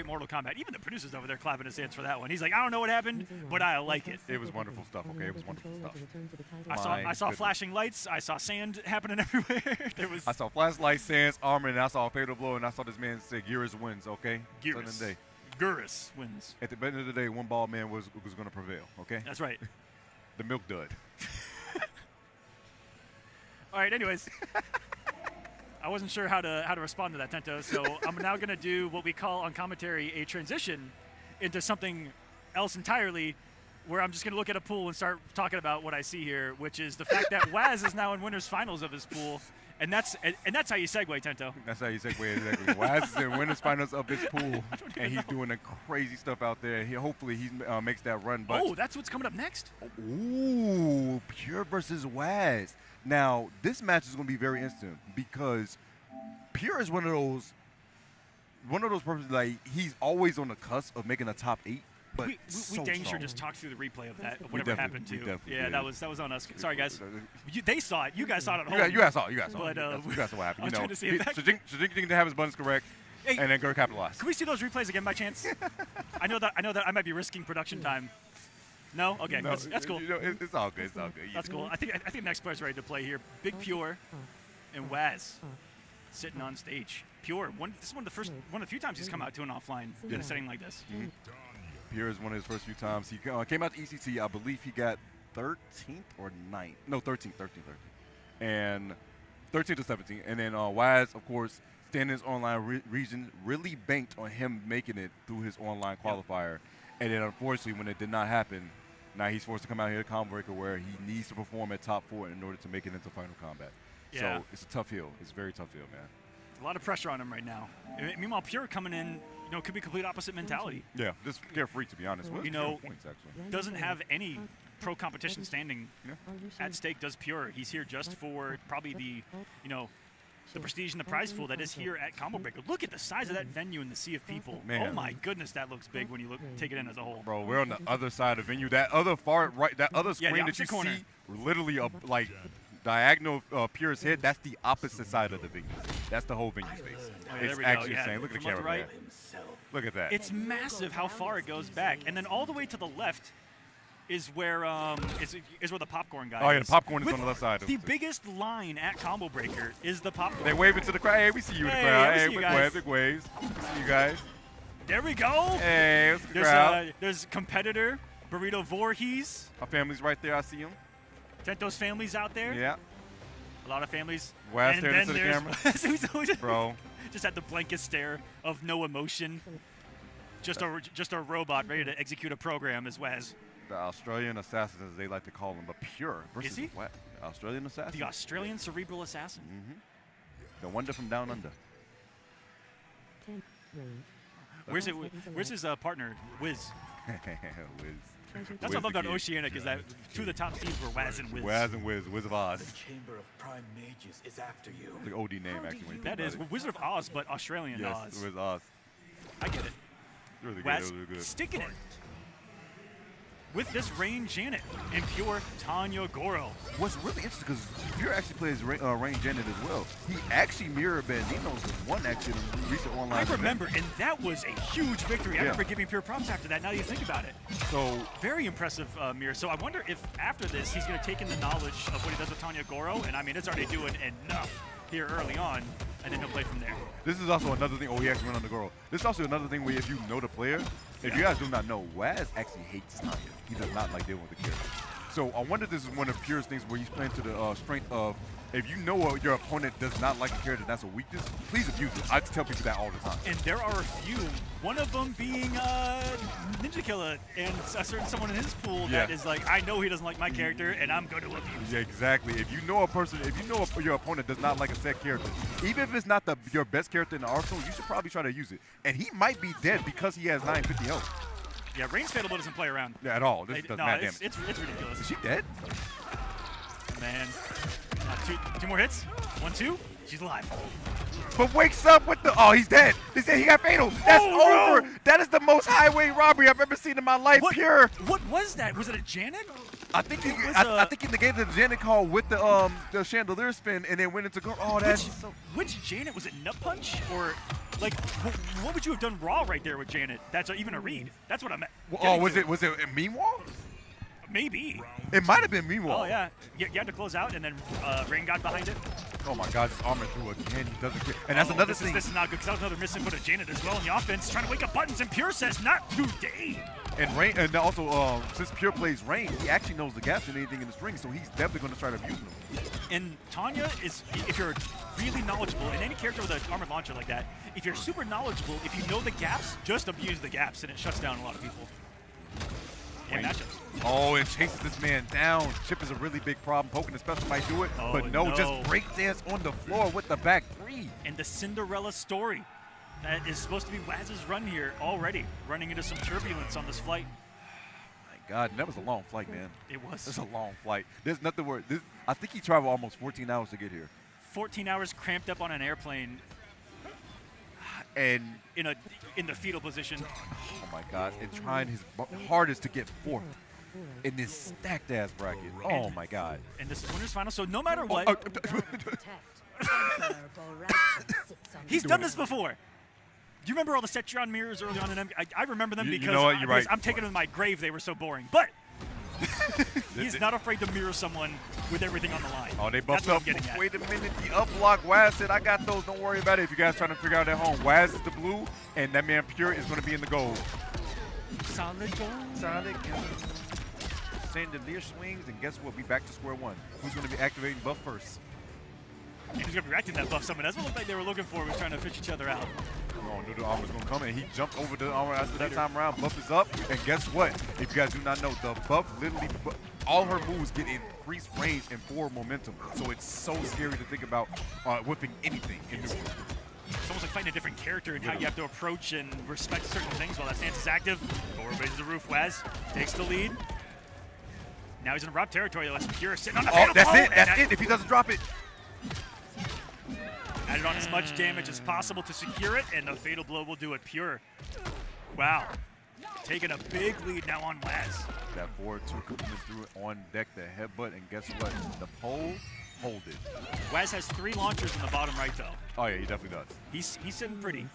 Mortal Kombat. Even the producers over there clapping his hands for that one. He's like, I don't know what happened, but I like it. It was wonderful stuff, okay? It was wonderful stuff. I saw flashing lights. I saw sand happening everywhere. I saw flashlights, sands, armor, and I saw a fatal blow, and I saw this man say, Gears wins, okay? Gears. Gurus wins. At the end of the day, one ball man was going to prevail, okay? That's right. The milk dud. All right, anyways. I wasn't sure how to respond to that, Tento, so I'm now going to do what we call on commentary a transition into something else entirely, where I'm just going to look at a pool and start talking about what I see here, which is the fact that Waz is now in winners finals of his pool, and that's how you segue, Tento. That's how you segue, exactly. Waz is in winners finals of his pool, and he's doing the crazy stuff out there. Hopefully he makes that run. But that's what's coming up next. Ooh, Pure versus Waz. Now, this match is going to be very interesting because Pure is one of those persons, like, he's always on the cusp of making a top 8. But we dang sure just talked through the replay of that, of whatever happened to. Yeah, that was on us. Sorry, guys. They saw it. You guys saw it at home. You guys saw it. But you guys saw what happened. I was trying to see it back. Shujinko didn't have his buttons correct, and then Gur capitalized. Can we see those replays again by chance? I know that I might be risking production time. No? Okay, no, that's cool. It's all good. It's all good. That's cool. I think the next player's ready to play here. Big Pure and Waz sitting on stage. Pure. This is one of the few times he's come out to an offline in a setting like this. Mm-hmm. Pure is one of his first few times. He came out to ECT. I believe he got 13th or 9th. No, 13th. And 13th to 17th. And then Waz, of course, staying in his online region, really banked on him making it through his online qualifier. And then, unfortunately, when it did not happen, now he's forced to come out here to Combo Breaker, where he needs to perform at top 4 in order to make it into Final Combat. Yeah. So it's a tough hill. It's a very tough hill, man. A lot of pressure on him right now. Meanwhile, Pure coming in, could be complete opposite mentality. Yeah, just carefree, to be honest. Points, doesn't have any pro competition standing at stake. Does Pure? He's here just for probably the prestige and the prize pool that is here at Combo Breaker. Look at the size of that venue and the sea of people. Man. Oh my goodness, that looks big when you take it in as a whole. Bro, we're on the other side of the venue. That other far right, that other screen that you see, literally like diagonal Pure's head. That's the opposite side of the venue. That's the whole venue space. It's actually insane. Look at the camera, right. Look at that. It's massive how far it goes back, and then all the way to the left is where where the popcorn guy is. Oh yeah, the popcorn is on the left side. The biggest line at Combo Breaker is the popcorn. They wave it to the crowd. Hey, we see you in the crowd. Hey, big waves. We see you guys. There we go. Hey, what's the crowd? There's competitor Burrito Voorhees. Our family's right there. I see him. Tento's family's out there. Yeah. A lot of families. Waz staring into the camera. Bro. Just had the blanket stare of no emotion. Just a robot ready to execute a program is Waz. The Australian assassin, as they like to call him, but Pure versus is he? What? Australian assassin. The Australian cerebral assassin. Mm-hmm. The wonder from down under. Where's his partner, Wiz? Wiz. That's what I love about Oceanic is that two of the top teams were Waz and Wiz. Waz and Wiz, Wiz of Oz. The Chamber of Prime Mages is after you. The OD name, actually. That is Wizard of Oz, but Australian Oz. Yes, Wiz Oz. I get it. Really Waz good. sticking it. with this Rain Janet and pure Tanya Goro. What's really interesting, because Pure actually plays Rain Janet as well. He actually mirrored Banditos one actually in the recent online I remember, and that was a huge victory. I remember giving Pure props after that, now you think about it. So very impressive mirror. So I wonder if after this, he's going to take in the knowledge of what he does with Tanya Goro, and I mean, it's already doing enough here early on, and then he'll play from there. This is also another thing. Oh, he actually went on the Goro. This is also another thing where if you know the player, if you guys do not know, Waz actually hates Tanya. He does not like dealing with the character. So I wonder if this is one of Pure's things where he's playing to the strength of, if you know your opponent does not like a character that's a weakness, please abuse it. I tell people that all the time. And there are a few, one of them being Ninja Killer, and a certain someone in his pool that is like, I know he doesn't like my character, and I'm going to abuse. Yeah, exactly. If you know a person, if you know your opponent does not like a set character, even if it's not your best character in the arsenal, you should probably try to use it. And he might be dead because he has 950 health. Yeah, Rain's Fatal doesn't play around. Yeah, at all. This does mad damage. It's ridiculous. Is she dead? Man. Two more hits. 1, 2. She's alive. But wakes up with the, oh, he's dead. They said he got fatal. That's over. No. That is the most highway robbery I've ever seen in my life. Pure. What was that? Was it a Janet? I think he gave the Janet call with the chandelier spin and then went into go. Oh, that's which Janet was it? Nut Punch or like what would you have done raw right there with Janet? That's even a read. That's what I meant. Oh, was it Meanwhile? Maybe. It might have been Meanwhile. Oh yeah. You had to close out and then Rain got behind it. Oh my God, his armor through again. He doesn't get. And that's another thing. This is not good because that was another misinput of Janet as well in the offense, trying to wake up buttons, and Pure says not today. And Rain, and also since Pure plays Rain, he actually knows the gaps in anything in the string, so he's definitely going to try to abuse them. And Tanya is, if you're really knowledgeable, in any character with an armored launcher like that, if you're super knowledgeable, if you know the gaps, just abuse the gaps, and it shuts down a lot of people. Matchups. Oh, and chases this man down. Chip is a really big problem. Poking the special might do it, but no, just breakdance on the floor with the back three. And the Cinderella story. That is supposed to be Waz's run here already, running into some turbulence on this flight. My God, that was a long flight, man. It was. It's a long flight. There's nothing worse. I think he traveled almost 14 hours to get here. 14 hours cramped up on an airplane. And in the fetal position. Oh my God! And trying his hardest to get fourth in this stacked ass bracket. Oh my God! And this is winners final. So no matter what, he's done this before. Do you remember all the JChan mirrors early on in MK? I remember them because you know what? You're right. I'm taking them to my grave. They were so boring, but. He's not afraid to mirror someone with everything on the line. Oh, they buffed up. Wait a minute. The up block. Waz said, I got those. Don't worry about it. If you guys trying to figure out at home, Waz is the blue, and that man Pure is going to be in the gold. Solid gold. Solid gold. Chandelier swings, and guess what? We back to square one. Who's going to be activating buff first? He was going to be reacting that buff summon. That's what it looked like they were looking for. Was trying to fish each other out. Oh, knew the armor's gonna come, and he jumped over the armor after that time around. Buff is up, and guess what? If you guys do not know, the buff literally, all her moves get increased range and forward momentum. So it's so scary to think about whipping anything in neutral. It's almost like fighting a different character and how you have to approach and respect certain things while that stance is active. Forward raises the roof. Waz takes the lead. Now he's in rob territory. That's Pure sitting on the fatal blow. That's it. If he doesn't drop it. Added on as much damage as possible to secure it, and the fatal blow will do it. Pure. Wow. Taking a big lead now on Waz. That 4-2 coming through on deck, the headbutt, and guess what? The pole, hold it. Waz has 3 launchers in the bottom right, though. Oh, yeah, he definitely does. He's sitting pretty.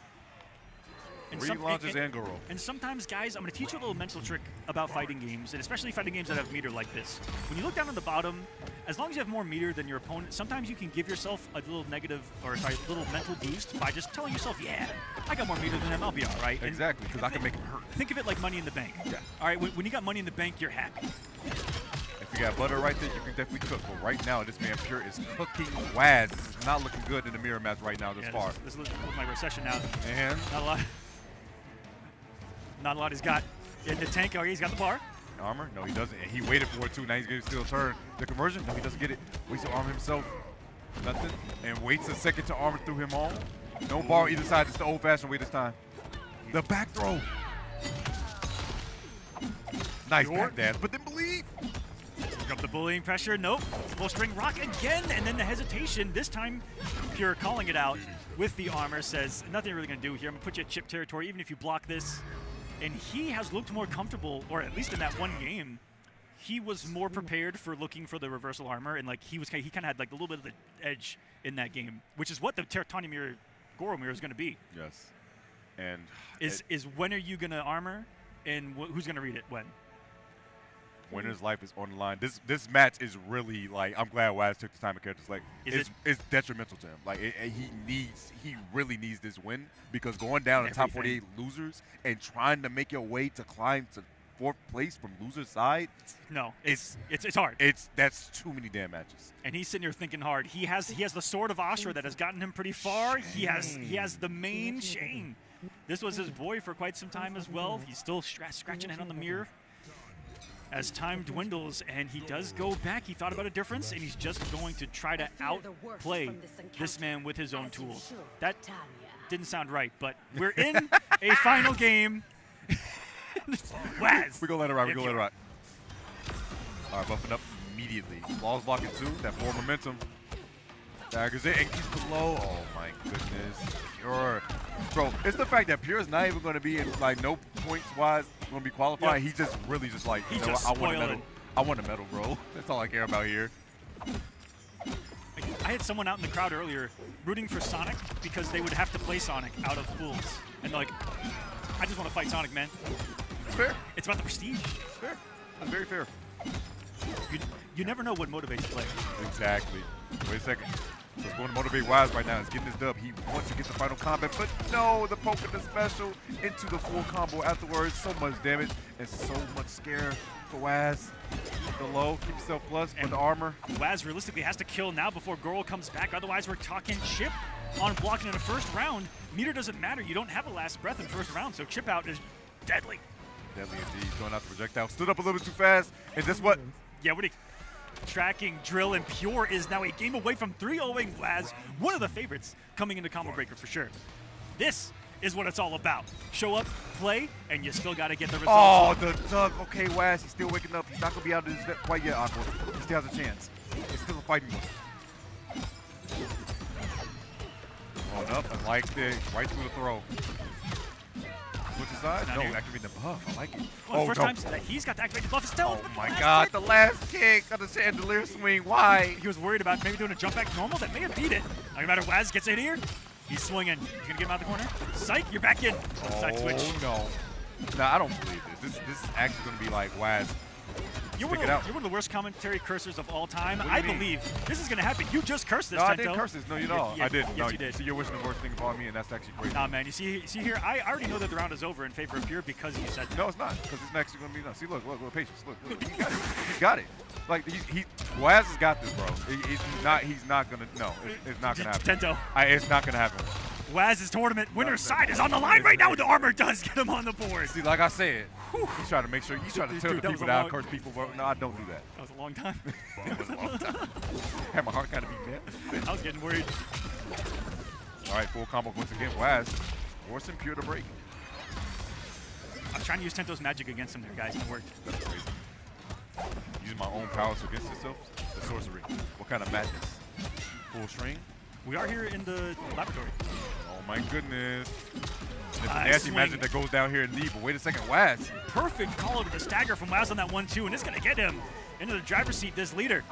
And 3 launches and Goro. And sometimes, guys, I'm going to teach you a little mental trick about fighting games, and especially fighting games that have meter like this. When you look down on the bottom, as long as you have more meter than your opponent, sometimes you can give yourself a little little mental boost by just telling yourself, yeah, I got more meter than him, I'll be all right. Exactly, because I can make him hurt. Think of it like Money in the Bank. Yeah. All right, when you got Money in the Bank, you're happy. If you got butter right there, you can definitely cook. But right now, this man Pure is cooking Waz. This is not looking good in the mirror match right now this far. This looks like recession now. And not a lot. Not a lot he's got in the tank. Oh, he's got the bar. Armor? No, he doesn't. And he waited for it too. Now he's going to steal a turn. The conversion? No, he doesn't get it. Waits to armor himself. Nothing. And waits a second to armor through him all. No bar either side. It's the old-fashioned way this time. The back throw. Nice back dash, but then believe. Pick up the bullying pressure. Nope. Full string rock again. And then the hesitation. This time, Pure calling it out with the armor. Says, nothing you're really going to do here. I'm going to put you at chip territory. Even if you block this, And he has looked more comfortable, or at least in that one game, he was more prepared for looking for the reversal armor, and like he kind of had like a little bit of the edge in that game, which is what the Tiny Mirror Goro Mirror is going to be. Yes. And is when are you going to armor, and who's going to read it when? Winner's life is on the line. This match is really like, I'm glad Waz took the time to character select. It's detrimental to him. Like he really needs this win, because going down in top 48 losers and trying to make your way to climb to 4th place from loser side. No, it's hard. That's too many damn matches. And he's sitting here thinking hard. He has the sword of Ashura that has gotten him pretty far. He has the main Shane. This was his boy for quite some time as well. He's still scratching head on the mirror as time dwindles, and he does go back. He thought about a difference, and he's just going to try to outplay this man with his own tools. That didn't sound right, but we're in a final game. Waz. We're going to let it ride. We're going to let it ride. All right, buffing up immediately. Ball's blocking 2. That 4 momentum. Daggers it and keeps below. Oh, my goodness. Pure. Bro, it's the fact that Pure is not even going to be in, like, no points-wise going to be qualified. Yep. He just really just like, you know what, I want a medal. I want a medal, bro. That's all I care about here. I had someone out in the crowd earlier rooting for Sonic because they would have to play Sonic out of pools. And, like, I just want to fight Sonic, man. It's fair. It's about the prestige. It's fair. That's very fair. You never know what motivates a player. Exactly. Wait a second. So it's going to motivate Waz right now. He's getting this dub. He wants to get the final combat, but no, the poke and the special into the full combo afterwards. So much damage and so much scare for Waz. The low, keep yourself plus with the armor. Waz realistically has to kill now before Goro comes back. Otherwise, we're talking chip on blocking in the first round. Meter doesn't matter. You don't have a last breath in the first round, so chip out is deadly. Deadly indeed. Going out the projectile. Stood up a little bit too fast. And this what? Yeah, what tracking Drill, and Pure is now a game away from 3-0ing Waz, one of the favorites coming into Combo Breaker for sure. This is what it's all about. Show up, play, and you still got to get the results. Oh, the dug. Okay, Waz, he's still waking up. He's not going to be out of this quite yet, Aqua. He still has a chance. It's still a fighting move. Going up, I like this. Right through the throw. Switch aside? No, activate the buff. I like it. Well, first time that he's got the activated buff still. Oh my god, the last kick on the chandelier swing. Why? He was worried about maybe doing a jump back normal that may have beat it. No matter Waz gets in here, he's swinging. He's going to get him out of the corner. Psych, you're back in. Side switch. Oh no. Nah, I don't believe this. This is actually going to be like Waz. You're one of the worst commentary cursors of all time. I believe this is going to happen. You just cursed this, No, Tento. I didn't curse this. No, you know. Yeah, I didn't. Yes, no, you did. See, you're wishing the worst thing about me, and that's actually crazy. Nah, man. You see here, I already know that the round is over in favor of Pure because you said that. No, it's not, because it's actually going to be done. See, look, patience. Look, he got it. He got it. Like, Waz has got this, bro. He's not going to, no, it's not going to happen. Tento. It's not going to happen. Waz's tournament winner's side is on the line right now. The armor does get him on the board. See, like I said, he's trying to make sure, he's trying to tell the people that I curse people, bro. No, I don't do that. That was a long time. That was a long time. Had my heart kind of beat, man. I was getting worried. All right, full combo once again. Waz forcing Pure to break. I'm trying to use Tento's magic against him there, guys. It worked. That's crazy. Using my own powers against itself. The sorcery. What kind of madness? Full string. We are here in the laboratory. Oh my goodness. There's a nasty magic that goes down here in deep. But wait a second, Waz. Perfect call to the stagger from Waz on that 1-2, and it's going to get him into the driver's seat, this leader.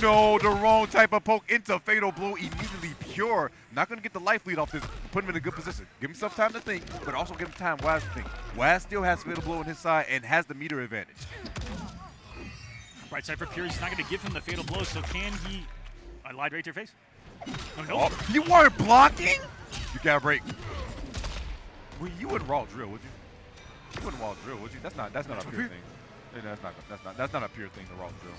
No, the wrong type of poke into fatal blow immediately. Pure. Not going to get the life lead off this. Put him in a good position. Give himself time to think, but also give him time Waz to think. Waz still has fatal blow on his side and has the meter advantage. Right side for Pure. He's not going to give him the fatal blow, so can he? I lied right to your face. Oh, no. Oh, you weren't blocking? You got to break. Well, you wouldn't raw drill, would you? You wouldn't raw drill, would you? That's not a pure thing. That's not a pure thing to raw drill.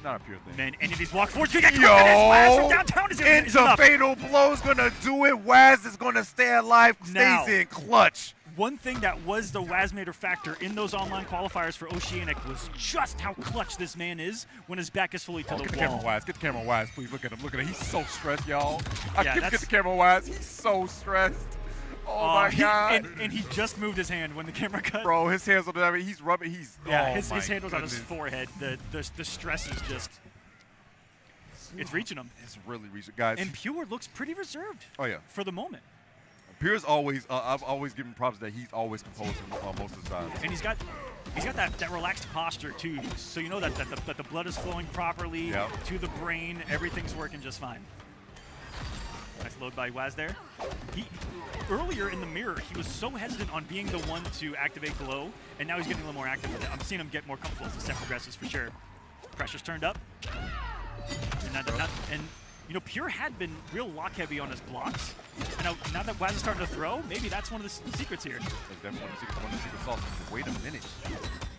Not a pure thing. Man, any of these walk forwards, you get Waz from downtown is into fatal blow's gonna do it. Waz is gonna stay alive, stays in clutch. One thing that was the Wazmator factor in those online qualifiers for Oceanic was just how clutch this man is when his back is fully to the wall. Get the camera, Waz. Get the camera, Waz. Please look at him. Look at him. He's so stressed, y'all. Get the camera, Waz. He's so stressed. Oh my God. And he just moved his hand when the camera cut. Bro, his hands on the he's rubbing. His hand was on his forehead. The stress is just. It's reaching him. It's really reaching, guys. And Pure looks pretty reserved. Oh yeah. For the moment. Pierre's always, I've always given props that he's always composed most of the time. And he's got that relaxed posture too, so you know that the blood is flowing properly to the brain. Everything's working just fine. Nice load by Waz there. Earlier in the mirror, he was so hesitant on being the one to activate Glow, and now he's getting a little more active with it. I'm seeing him get more comfortable as the set progresses for sure. Pressure's turned up. And you know, Pure had been real lock heavy on his blocks. And now that Waz is starting to throw, maybe that's one of the secrets here. That's definitely one of the secret sauces. Wait a minute.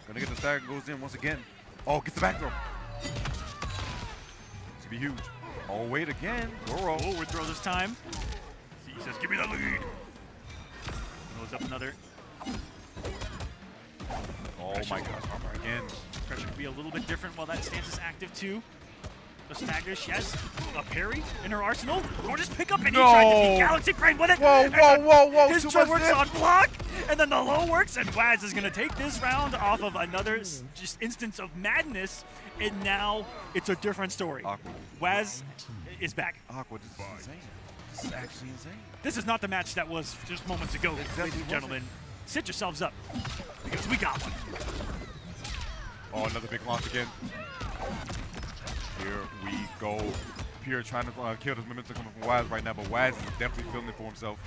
Gonna get the stagger, goes in once again. Oh, gets the back throw. It's gonna be huge. Oh, wait again. Goro. Forward throw this time. He says, give me the lead. Goes up another. Oh my gosh, armor again. Pressure could be a little bit different while that stance is active too. The stagger, she has a parry in her arsenal. Gorgeous pickup, and he tried to be Galaxy Brain with it. Whoa. His jump works on block, and then the low works, and Waz is going to take this round off of another just instance of madness, and now it's a different story. Aqua. Waz is back. Aqua, this is insane. This is actually insane. This is not the match that was just moments ago, ladies and gentlemen. Sit yourselves up, because we got one. Oh, another big launch again. Here we go. Pierre trying to kill this momentum coming from Waz right now, but Waz is definitely feeling it for himself.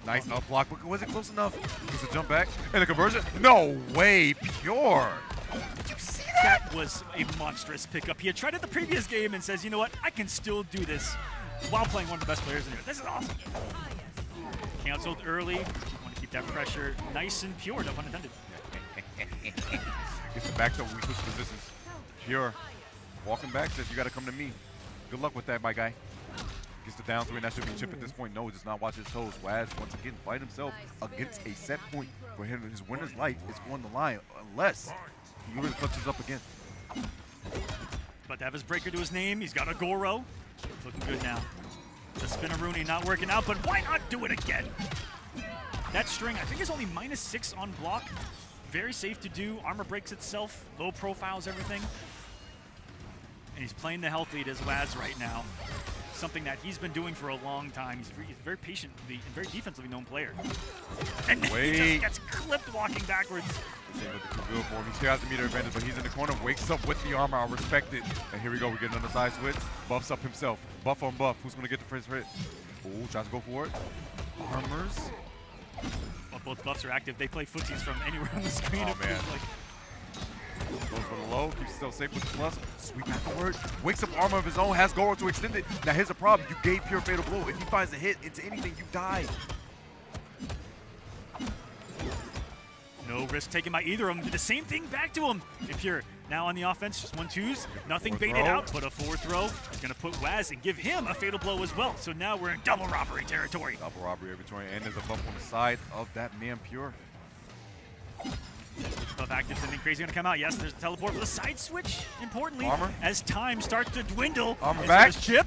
Nice up block, but was it close enough? Gets a jump back and a conversion. No way, Pure. Did you see that? That was a monstrous pickup. He had tried it the previous game and says, you know what, I can still do this while playing one of the best players in here. This is awesome. Canceled early. Want to keep that pressure nice and pure, no pun intended. Gets the back though, we switch positions. Pure. Walking back says, you got to come to me. Good luck with that, my guy. Gets the down three, and that should be Chip at this point. No, he does not watch his toes. Waz, once again, fight himself against a set point for him. His winner's life is on the line, unless he really clutches up again. About to have his breaker to his name. He's got a Goro. Looking good now. The Spinaroonie not working out, but why not do it again? That string, I think, is only -6 on block. Very safe to do. Armor breaks itself. Low profiles, everything. And he's playing the health lead as Waz right now. Something that he's been doing for a long time. He's very patient and very defensively known player. And he just gets clipped walking backwards. Same with the too good for him. He still has the meter advantage, but he's in the corner, wakes up with the armor. I respect it. And here we go. We get another side switch. Buffs up himself. Buff on buff. Who's going to get the first hit? Oh, tries to go for it. Armors. Well, both buffs are active. They play footsies from anywhere on the screen. Oh, man. Goes for the low, keeps himself safe with the plus. Sweep afterward, wakes up armor of his own, has Goro to extend it. Now here's the problem, you gave Pure fatal blow. If he finds a hit into anything, you die. No risk taken by either of them. Did the same thing back to him. If you're now on the offense, just 1-2s, nothing baited out, but a forward throw is going to put Waz and give him a fatal blow as well. So now we're in double robbery territory. Double robbery territory, and there's a buff on the side of that man Pure. Buff active, something crazy going to come out. Yes, there's a teleport for the side switch. Importantly, armor. As time starts to dwindle. Armor back. Chip.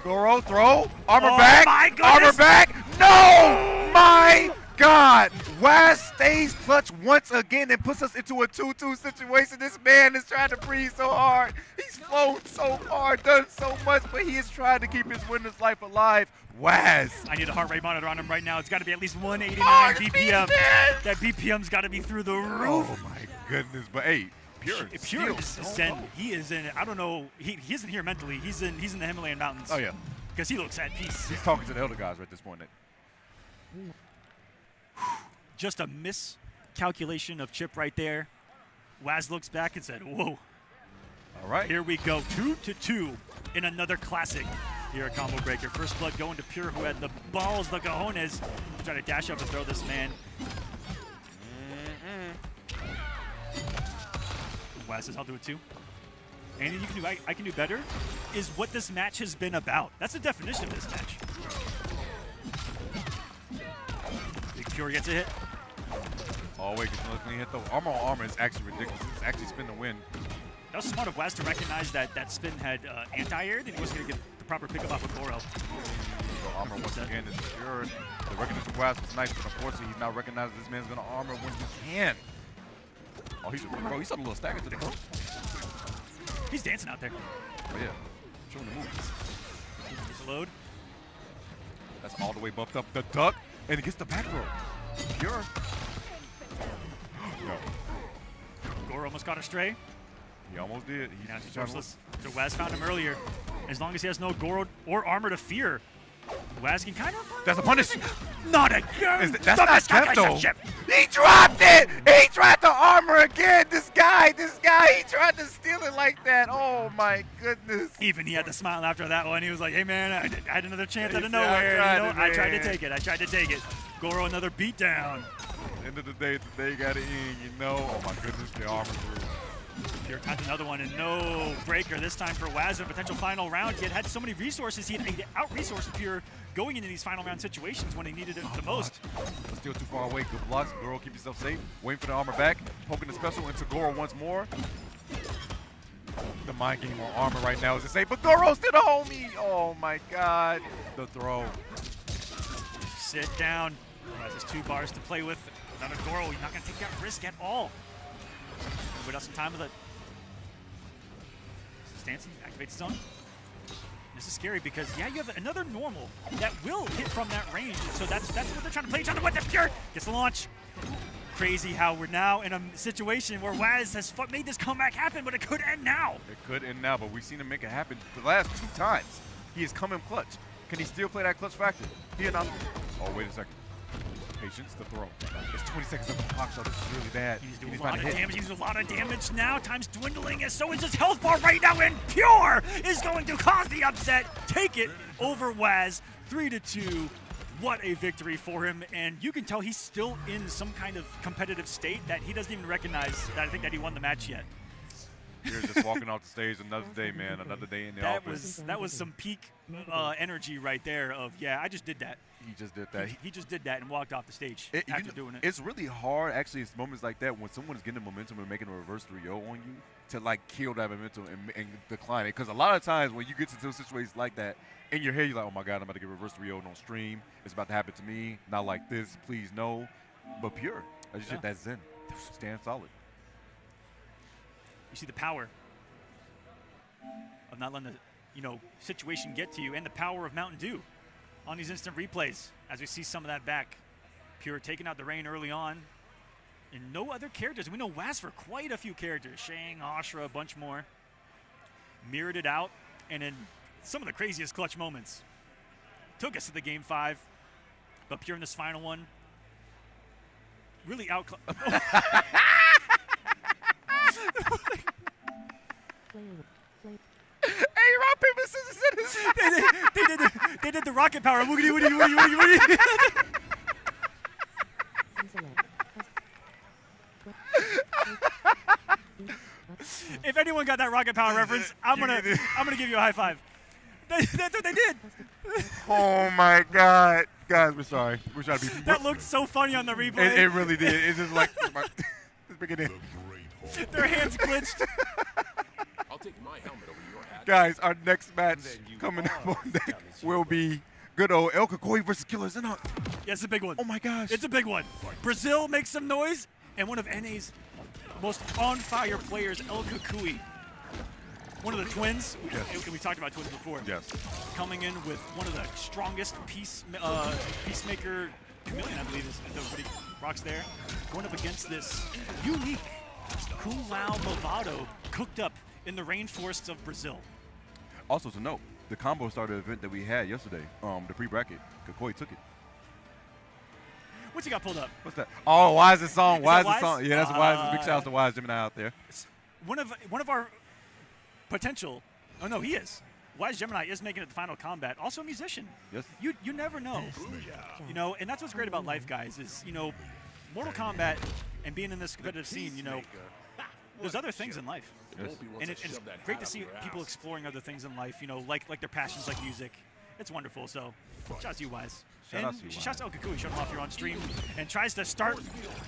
Goro, throw. Armor Oh back. my goodness. Armor back. No! My God. Waz stays clutch once again and puts us into a 2-2 situation. This man is trying to breathe so hard. He's flown so far, done so much, but he is trying to keep his winner's life alive. Waz. I need a heart rate monitor on him right now. It's got to be at least 189 BPM. That BPM's got to be through the roof. Oh my goodness! But hey, Pure is Zen. He is in. I don't know. He isn't here mentally. He's in the Himalayan mountains. Oh yeah. Because he looks at peace. He's talking to the elder guys right at this point. Just a miscalculation of Chip right there. Waz looks back and said, "Whoa." All right. Here we go. 2-2 in another classic. Here at Combo Breaker. First blood going to Pure, who had the balls, the cojones, to try to dash up and throw this man. Waz says, I'll do it too. Anything you can do, I can do better, is what this match has been about. That's the definition of this match. Big Pure gets a hit. Oh, wait, gets another clean hit though. Armor on armor is actually ridiculous. It's actually spin to win. That was smart of Waz to recognize that that spin had anti-air, then he wasn't going to get the proper pickup off of Goro. So armor once again is Pure. The recognition of Waz was nice, but unfortunately he's not recognized this man's going to armor when he can. Oh, he's a little stagger to the coach. He's dancing out there. Oh, yeah. Showing the moves. Here's the load. That's all the way buffed up. The duck, and it gets the back row. Pure. No. Goro almost got astray. He almost did. Now he's defenseless. So Waz found him earlier. As long as he has no Goro or armor to fear, Waz can kind of. That's a punish. Not again. That's not Jeff, though. He dropped it. He tried the armor again. This guy, he tried to steal it like that. Oh my goodness. Even he had to smile after that one. He was like, hey man, I had another chance out of nowhere. I tried to take it. I tried to take it. Goro, another beatdown. End of the day, today got it in, you know. Oh my goodness, the armor through. Pure finds another one, and no breaker this time for Waz in a potential final round. He had so many resources. He had out-resourced Pure going into these final round situations when he needed it the most. Still too far away. Good blocks. Goro, keep yourself safe. Waiting for the armor back. Poking the special into Goro once more. The mind game on armor right now is insane, but Goro's still the homie. Oh my god. The throw. Sit down. Waz has 2 bars to play with. Another Goro. He's not going to take that risk at all. Put out some time with it. Stancy activates his own. This is scary because, yeah, you have another normal that will hit from that range. So that's what they're trying to play each other with. The Pure gets the launch. Crazy how we're now in a situation where Waz has made this comeback happen, but it could end now. It could end now, but we've seen him make it happen the last 2 times. He has come in clutch. Can he still play that clutch factor? He and I'm. Oh, wait a second. Patience, the throw. It's 20 seconds of the clock, so this is really bad. He's doing a lot of damage. He's doing a lot of damage now. Time's dwindling, and so is his health bar right now. And Pure is going to cause the upset. Take it over Waz. 3-2. What a victory for him. And you can tell he's still in some kind of competitive state that he doesn't even recognize that I think that he won the match yet. You're just walking off the stage another day, man. Another day in the office. That was some peak energy right there of, yeah, I just did that. He just did that. He just did that and walked off the stage after doing it. It's really hard, actually, it's moments like that when someone is getting momentum and making a reverse 3-0 on you to, like, kill that momentum and decline it. Because a lot of times when you get to situations like that, in your head, you're like, oh, my God, I'm about to get reverse 3-0 on stream. It's about to happen to me. Not like this. Please, no. But Pure. As you said, that's Zen. Stand solid. You see the power of not letting the situation get to you, and the power of Mountain Dew on these instant replays as we see some of that back. Pure taking out the rain early on, and no other characters. We know Waz for quite a few characters. Shang, Ashra, a bunch more. Mirrored it out, and in some of the craziest clutch moments. Took us to the game 5, but Pure in this final one really out. Hey, rock, paper, scissors. They did the rocket power. Woogity, woogity, woogity, woogity, woogity. If anyone got that rocket power reference, I'm gonna give you a high five. That's what they did. Oh my God, guys, we're sorry. We're trying to be. That looked so funny on the replay. It really did. It's just like just bring it in. Their hands glitched. I'll take my helmet over your hat. Guys, our next match coming up on deck will be good old El Kakoi versus Killer Spanky. Yeah, it's a big one. Oh my gosh. It's a big one. Brazil makes some noise, and one of NA's most on-fire players, El Kakui, one of the twins, yes. We talked about twins before, yes. Coming in with one of the strongest Peacemaker Chameleon, I believe, is everybody rocks there, going up against this unique Lual Movado cooked up in the rainforests of Brazil. Also to note, the combo starter event that we had yesterday, the pre-bracket, Kakoi took it. What's he got pulled up? What's that? Oh, Why is this song? Is Why is that this song? Yeah, that's Wise. Big shout out to Wise Gemini out there. One of our potential. Oh no, he is. Wise Gemini is making it the final combat. Also a musician. Yes. You never know. You know, and that's what's great about life, guys. Is Mortal Kombat and being in this competitive scene. There's other things in life. Yes. And it's great to see people exploring other things in life. Like their passions, like music. It's wonderful. So, shout out to you, Wise. Shout out to you, Shouts to El Kakui, showing him off here on stream, and tries to start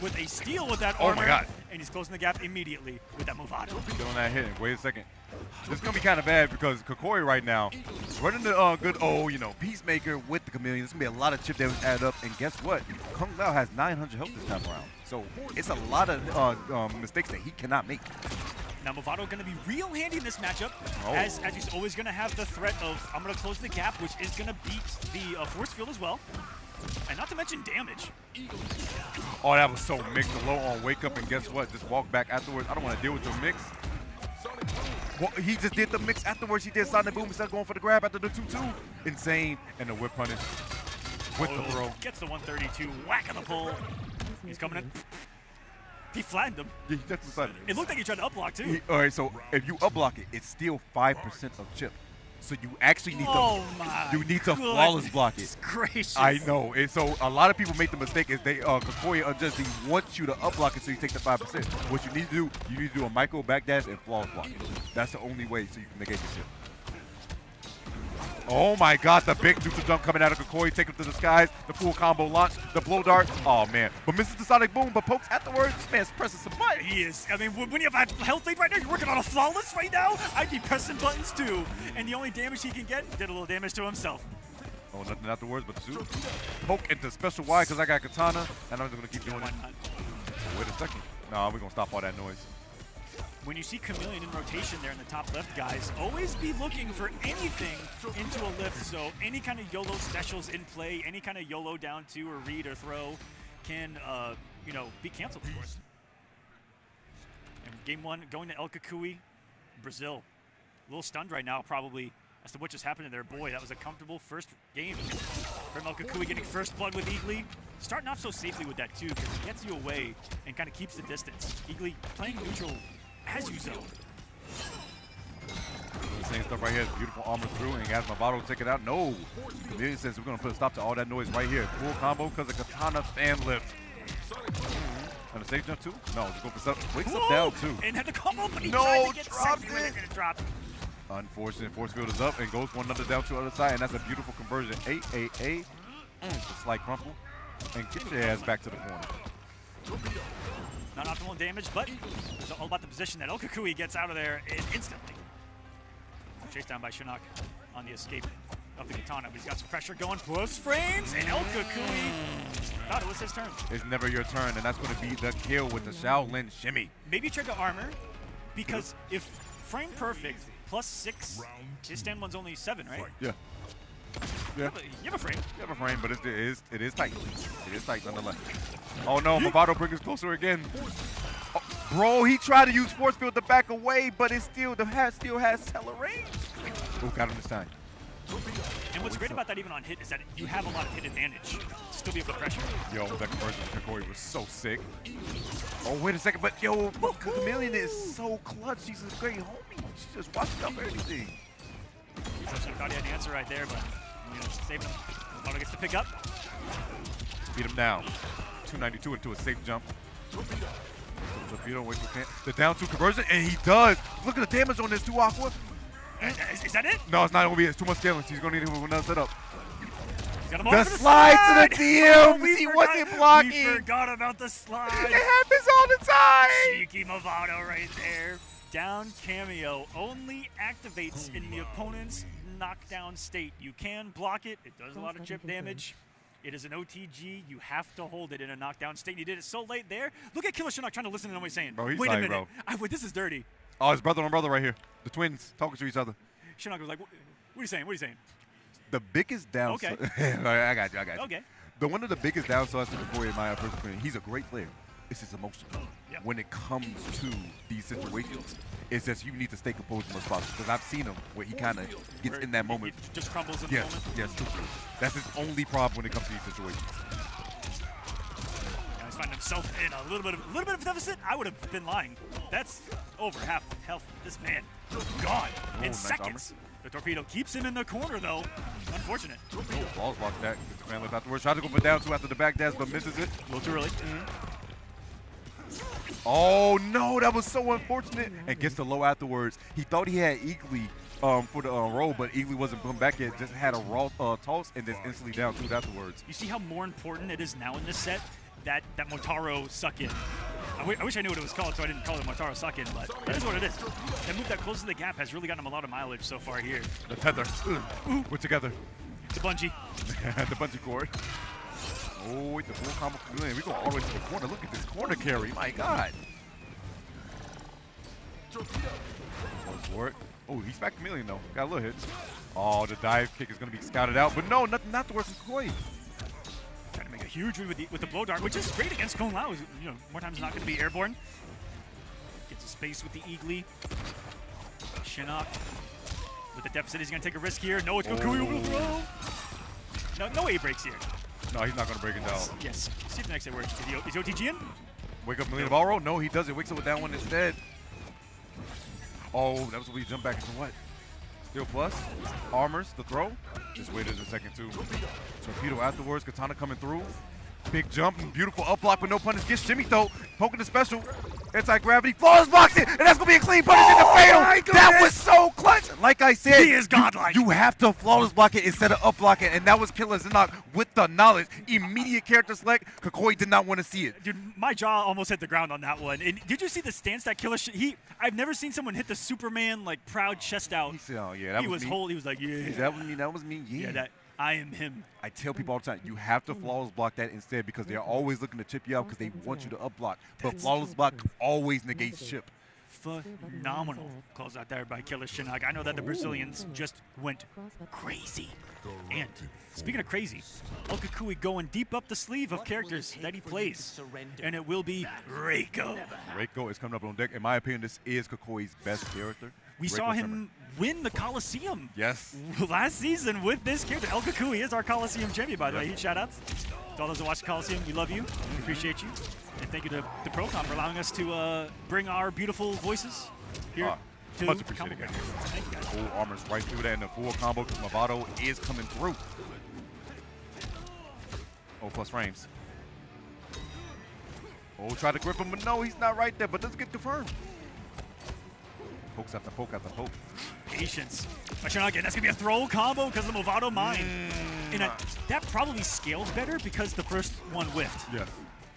with a steal with that armor. armor. Oh my God. And he's closing the gap immediately with that Movado. Doing that hit. Wait a second. This is going to be kind of bad because Kakoi right now running the good old, Peacemaker with the Chameleon. There's going to be a lot of chip damage added up. And guess what? Kung Lao has 900 health this time around. So it's a lot of mistakes that he cannot make. Now Movado going to be real handy in this matchup, Oh. as he's always going to have the threat of I'm going to close the gap, which is going to beat the force field as well, and not to mention damage. Oh, that was so mixed. The low on wake up, and guess what? Just walk back afterwards. I don't want to deal with the mix. Well, he just did the mix afterwards. He did Sonic Boom instead of going for the grab after the 2-2. Insane. And the whip punish with the throw. Gets the 132, whack on the pull. He's coming in. He flattened him. Yeah, he definitely flattened him. It looked like he tried to upblock too. All right, so if you upblock it, it's still 5% of chip. So you actually need to flawless block it. Gracious. I know. And so a lot of people make the mistake is they Kokoya Unjust, he wants you to upblock it so you take the 5%. What you need to do a micro backdash and flawless block. That's the only way so you can negate the chip. Oh my god, the big neutral jump coming out of Kokoya, take him to the skies, the full combo launch, the blow dart. Oh man. But misses the Sonic Boom, but pokes afterwards. This man's pressing some buttons. He is. I mean, when you have a health lead right now, you're working on a flawless right now. I'd be pressing buttons too. And the only damage he can get did a little damage to himself. Oh, nothing afterwards but the shoot. Poke into special Y because I got Katana, and I'm just going to keep doing it. Wait a second. No, we're going to stop all that noise. When you see Chameleon in rotation there in the top left, guys, always be looking for anything into a lift. So any kind of YOLO specials in play, any kind of YOLO down two or read or throw can, you know, be canceled, of course. And game one going to El Kukui, Brazil. A little stunned right now, probably, as to what just happened to their boy. That was a comfortable first game from El Kukui, getting first blood with Eagly. Starting off so safely with that, too, because he gets you away and kind of keeps the distance. Eagly playing neutral as you zone. The same stuff right here. Beautiful armor through, and he has Movado take it out. No. Chameleon says we're going to put a stop to all that noise right here. Full combo because of Katana fan lift. And a safe jump too? No, just go for something. Wakes up down too. And had to combo, but he no, tried to get dropped sexy with it and it dropped. Unfortunate. Force field is up and goes one another down to the other side, and that's a beautiful conversion. A. Just slight crumple. And get your ass back to the corner. Not optimal damage, but it's all about the position that El Kukui gets out of there instantly. Chased down by Shinok on the escape of the Katana, but he's got some pressure going. Plus frames, and El Kukui thought it was his turn. It's never your turn, and that's going to be the kill with the Shaolin Shimmy. Maybe check the armor, because if frame perfect plus 6, his stand one's only 7, right? Yeah. You have a frame. You have a frame, but it is tight. It is tight nonetheless. Oh no, Movado brings us closer again. Oh, bro, he tried to use force field to back away, but it still has stellar range. Oh, got him this time. And what's great about that even on hit is that you have a lot of hit advantage to still be able to pressure. Yo, that conversion of Kokoya was so sick. Oh, wait a second, but yo, Chameleon is so clutch. She's a great homie. She just watched out for everything. I thought he had an answer right there, but you know, saving him. Movado gets to pick up. Beat him down. 292 into a safe jump. The down two conversion, and he does. Look at the damage on this too, Aqua. Is that it? No, it's not going to be. It's too much damage. He's going to need him with another setup. The slide to the DMs. He wasn't blocking. We forgot about the slide. It happens all the time. Cheeky Movado right there. Down cameo only activates in the opponent's knockdown state. You can block it. It does a lot of chip damage. It is an OTG. You have to hold it in a knockdown state. You did it so late there. Look at Killer Spanky trying to listen to what he's saying. Bro, he's Wait like, a minute. bro. This is dirty. Oh, his brother and brother right here. The twins talking to each other. Shinok was like, what are you saying? What are you saying? The biggest downside. Okay. I got you. Okay. One of the biggest downsides to the boy, in my personal opinion, he's a great player. It's his emotion. Yep. When it comes to these situations, it's just you need to stay composed in those spots. Because I've seen him where he kind of gets in that moment. He just crumbles in the moment. Yes, true. That's his only problem when it comes to these situations. Now he's finding himself in a little bit of deficit. I would have been lying. That's over half health. This man gone in nice seconds. armor. The torpedo keeps him in the corner though. Unfortunate. Balls blocked that. Gets the fan lift afterwards. Tried to go for down two after the back dash, but misses it. A little too early. Oh no, that was so unfortunate. And gets the low afterwards. He thought he had Eagly for the roll, but Eagly wasn't coming back yet. Just had a raw toss and then instantly down two afterwards. You see how more important it is now in this set that Motaro suck in. I wish I knew what it was called, so I didn't call it Motaro suck in, but that is what it is. That move that closes the gap has really gotten him a lot of mileage so far here. The tether. We're together. The bungee. The bungee cord. Oh, wait, the full combo Chameleon. We go all the way to the corner. Look at this corner carry. My God. Goes for it. Oh, he's back chameleon though. Got a little hits. Oh, the dive kick is going to be scouted out. But no, not the worst of Koi. Trying to make a huge read with the blow dart, which is great against Kung Lao. You know, more times not going to be airborne. Gets a space with the Eagly. Shinok with the deficit. He's going to take a risk here. No, it's Kukui overthrow. No A breaks here. No, he's not going to break it down. Yes. See if the next day works. Is OTG in? Wake up Million Ballroll? No, he doesn't. Wakes up with that one instead. Oh, that was when we jump back into what? Steel plus. Armors, the throw. Just waited a second too. Torpedo afterwards. Katana coming through. Big jump and beautiful up block with no punish. Gets shimmy though. Poking the special. Anti-gravity. Flawless blocks it. And that's going to be a clean punish in the fatal. That was so clutch. Like I said. He is godlike. You have to flawless block it instead of up block it. And that was Killer Spanky with the knowledge. Immediate character select. Kukui did not want to see it. Dude, my jaw almost hit the ground on that one. And did you see the stance that Killer I've never seen someone hit the Superman like proud chest out. He said, oh yeah, that was me. He was like, yeah. That was me. Yeah. I am him. I tell people all the time, you have to flawless block that instead because they're always looking to chip you out because they want you to up block. But flawless block always negates chip. Phenomenal calls out there by Killer Spanky. I know that the Brazilians just went crazy. And speaking of crazy, El Kukui going deep up the sleeve of characters that he plays. And it will be Reiko. Reiko is coming up on deck. In my opinion, this is Kukui's best character. We saw him win the Coliseum last season with this character. El Kukui is our Coliseum champion, by the way. Huge shout-outs to all those who watch the Coliseum. We love you. We appreciate you. And thank you to Procom for allowing us to bring our beautiful voices here. Much appreciated, guys. Thank you, guys. Full armors right through that, and the full combo because Movado is coming through. Oh, plus frames. Oh, try to grip him, but no, he's not right there, but doesn't get confirmed. Pokes after poke after poke. Patience. But you're not getting, that's going to be a throw combo because of the Movado mine. And that probably scaled better because the first one whiffed. Yeah.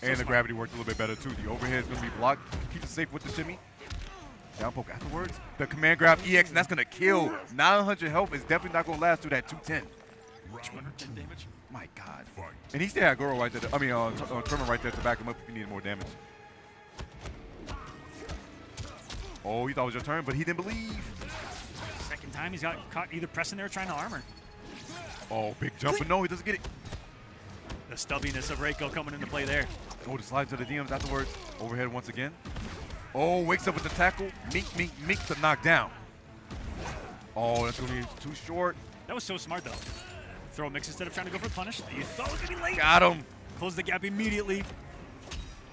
So and the gravity worked a little bit better, too. The overhead is going to be blocked. Keep it safe with the shimmy. Down poke afterwards. The command grab EX, and that's going to kill. 900 health is definitely not going to last through that 210. 210 damage? My God. And he still had Goro right there. Tremor right there to back him up if he needed more damage. Oh, he thought it was your turn, but he didn't believe. Second time he's got caught either pressing there or trying to armor. Oh, big jump, but no, he doesn't get it. The stubbiness of Reiko coming into play there. Oh, the slide to the DMs afterwards. Overhead once again. Oh, wakes up with the tackle. Meek to knock down. Oh, that's going to be too short. That was so smart, though. Throw a mix instead of trying to go for the punish. You thought it was going to be late. Got him. Close the gap immediately.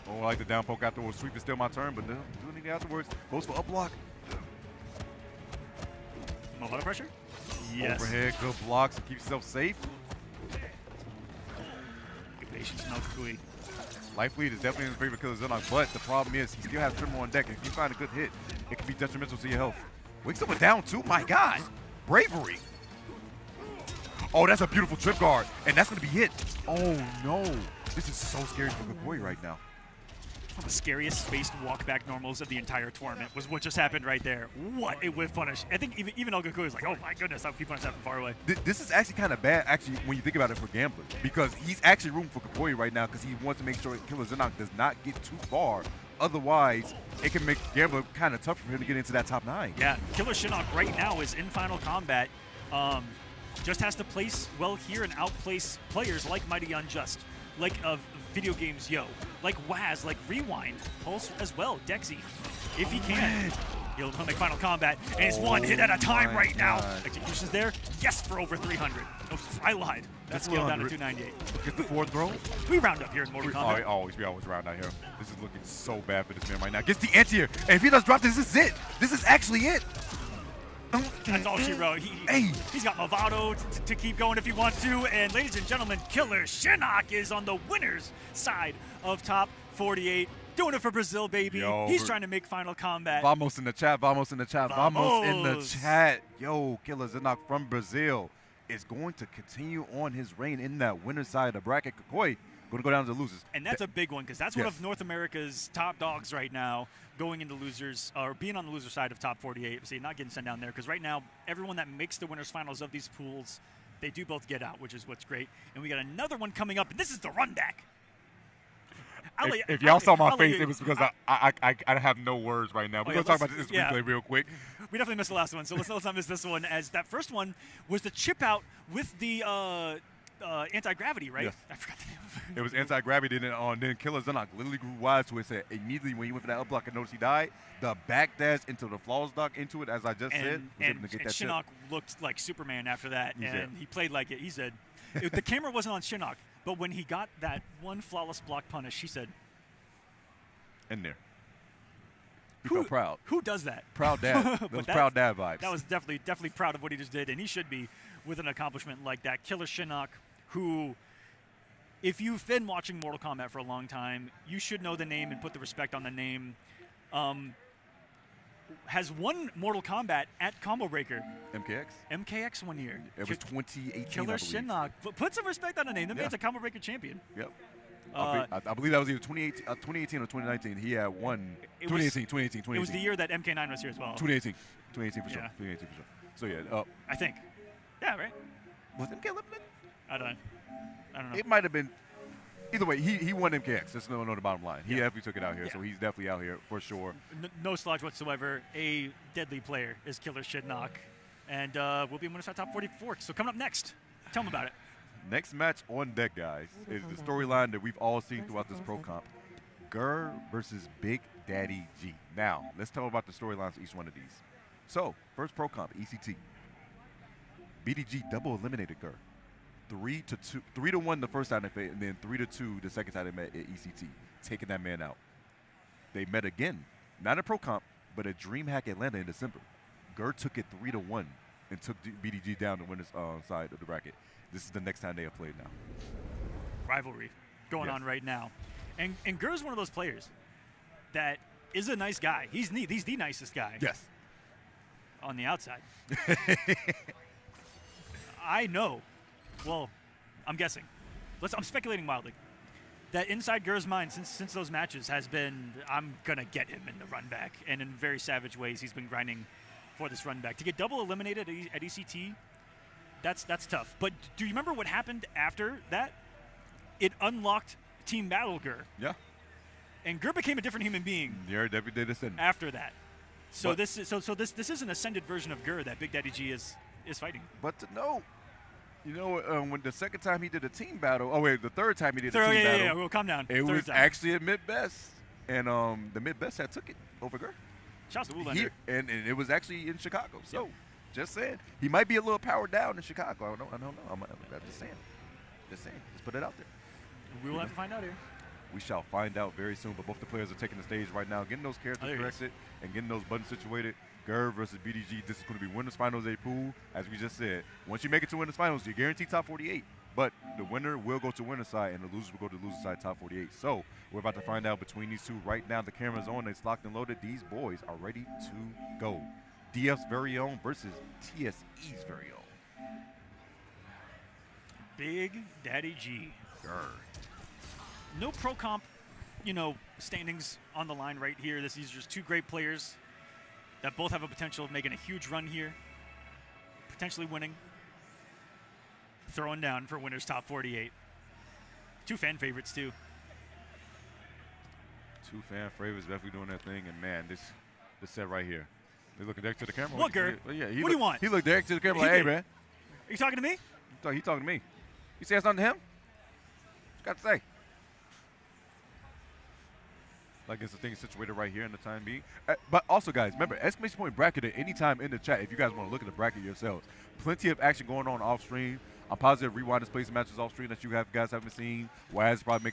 Oh, I like the down poke afterwards. Sweep is still my turn, but doing it afterwards. Goes for up block. No lot of pressure? Yes. Overhead, good blocks. Keep yourself safe. Good patience, no Kukui. Life lead is definitely in his favor Killer Spanky, but the problem is he still has Tremor on deck. If you find a good hit, it can be detrimental to your health. Wakes up with down two. My God. Bravery. Oh, that's a beautiful trip guard, and that's going to be hit. Oh, no. This is so scary for Kukui right now. The scariest spaced walk-back normals of the entire tournament was what just happened right there. What a whiff punish. I think even El Kukui was like, oh my goodness, I'll keep punish that from far away. This is actually kind of bad, actually, when you think about it for gamblers, because he's actually rooting for Kukui right now because he wants to make sure Killer Spanky does not get too far. Otherwise, it can make Gambler kind of tough for him to get into that top 9. Yeah, Killer Spanky right now is in Final Combat. Just has to place well here and outplace players like Mighty Unjust, like Video Games Yo, like Waz, like Rewind, Pulse as well, Dexi. If he can, he'll make Final Combat, and it's one hit at a time right now. Execution's there, yes, for over 300. Oh, I lied. That's scaled down to 298. Get the forward throw. We round up here in Mortal Kombat. We always round out here. This is looking so bad for this man right now. Gets the anti-air, and if he does drop this is it. This is actually it. That's all she wrote. He's got Movado to keep going if he wants to. And ladies and gentlemen, Killer Spanky is on the winner's side of top 48. Doing it for Brazil, baby. Yo, he's trying to make Final Combat. Vamos in the chat. Vamos in the chat. Vamos in the chat. Yo, Killer Spanky from Brazil is going to continue on his reign in that winner's side of the bracket. Kukui going to go down to the losers. And that's a big one because that's one of North America's top dogs right now, going into losers or being on the loser side of top 48. See, not getting sent down there because right now everyone that makes the winners finals of these pools, they do both get out, which is what's great. And we got another one coming up, and this is the run back. If y'all saw my face, it was because I have no words right now. We're going to talk about this replay real quick. We definitely missed the last one, so let's not miss this one, as that first one was the chip out with the anti-gravity, right? Yes. I forgot the name of it. It was anti-gravity, then Killer Spanky literally grew wise to it. Said immediately when he went for that up block and noticed he died, the back dash into the flawless dock into it, as I just said, was able to get that Shinok chip. looked like Superman after that, he played like it. He said, the camera wasn't on Shinok, but when he got that one flawless block punish, he said, in there. He felt proud. Who does that? Proud dad. That was proud dad vibes. That was definitely proud of what he just did, and he should be with an accomplishment like that. Killer Shinok, who, if you've been watching Mortal Kombat for a long time, you should know the name and put the respect on the name. Has won Mortal Kombat at Combo Breaker. MKX 1 year. It was 2018, Killer Shinok. Put some respect on the name. The man's a Combo Breaker champion. Yep. I believe that was either 2018 or 2019. He had won. 2018. It was the year that MK9 was here as well. 2018 for sure. 2018 for sure. So yeah. I think. Yeah, right. Was MK eliminated? I don't know. It might have been. Either way, he won MKX. That's no the bottom line. He definitely took it out here, so he's definitely out here for sure. No slouch whatsoever. A deadly player is Killer Shinok, and we'll be in Mursaat Top 44. So coming up next, tell them about it. Next match on deck, guys, is the storyline that we've all seen throughout this pro comp. Gur versus Big Daddy G. Now, let's talk about the storylines of each one of these. So, first pro comp, ECT. BDG double eliminated Gur. 3-1 the first time they met, and then 3-2 the second time they met at ECT, taking that man out. They met again, not a pro comp, but at DreamHack Atlanta in December. Gur took it 3-1 and took BDG down the winner's side of the bracket. This is the next time they have played now. Rivalry going on right now. And Gur's one of those players that is a nice guy. He's the nicest guy. Yes. On the outside. I know. Well, I'm guessing. I'm speculating wildly. That inside Gur's mind since those matches has been, I'm going to get him in the run back. And in very savage ways, he's been grinding for this run back. To get double eliminated at ECT, that's tough. But do you remember what happened after that? It unlocked Team Battle Gur. Yeah. And Gur became a different human being. Yeah, every day descending. After that. So this is an ascended version of Gur that Big Daddy G is fighting. But to know, when the second time he did a team battle, the third time he did a team battle. Yeah, we'll calm down. It was actually at mid-best, and the mid-best had took it over Gur. Shouts to Lual. And it was actually in Chicago. So, just saying, he might be a little powered down in Chicago. I don't know. I'm just saying. Let's put it out there. We will have to find out here. We shall find out very soon, but both the players are taking the stage right now, getting those characters corrected and getting those buttons situated. Gur versus BDG, this is going to be winners finals A pool. As we just said, once you make it to winners finals, you're guaranteed top 48. But the winner will go to winner's side, and the loser will go to loser side top 48. So we're about to find out between these two right now. The camera's on, it's locked and loaded. These boys are ready to go. DF's very own versus TSE's very own. Big Daddy G. Gur. No pro comp, standings on the line right here. These are just two great players that both have a potential of making a huge run here, potentially winning, throwing down for winners top 48. Two fan favorites too. Two fan favorites definitely doing their thing, and man, this set right here. They're looking direct to the camera. What, Gur? Yeah, what do you want? He looked direct to the camera like, hey, man. Are you talking to me? He talking to me. You say something to him? What you got to say? Like it's the thing situated right here in the time being. But also, guys, remember, exclamation point bracket at any time in the chat if you guys want to look at the bracket yourselves. Plenty of action going on off stream. I'm positive Rewind is playing some matches off stream that you guys haven't seen. Waz probably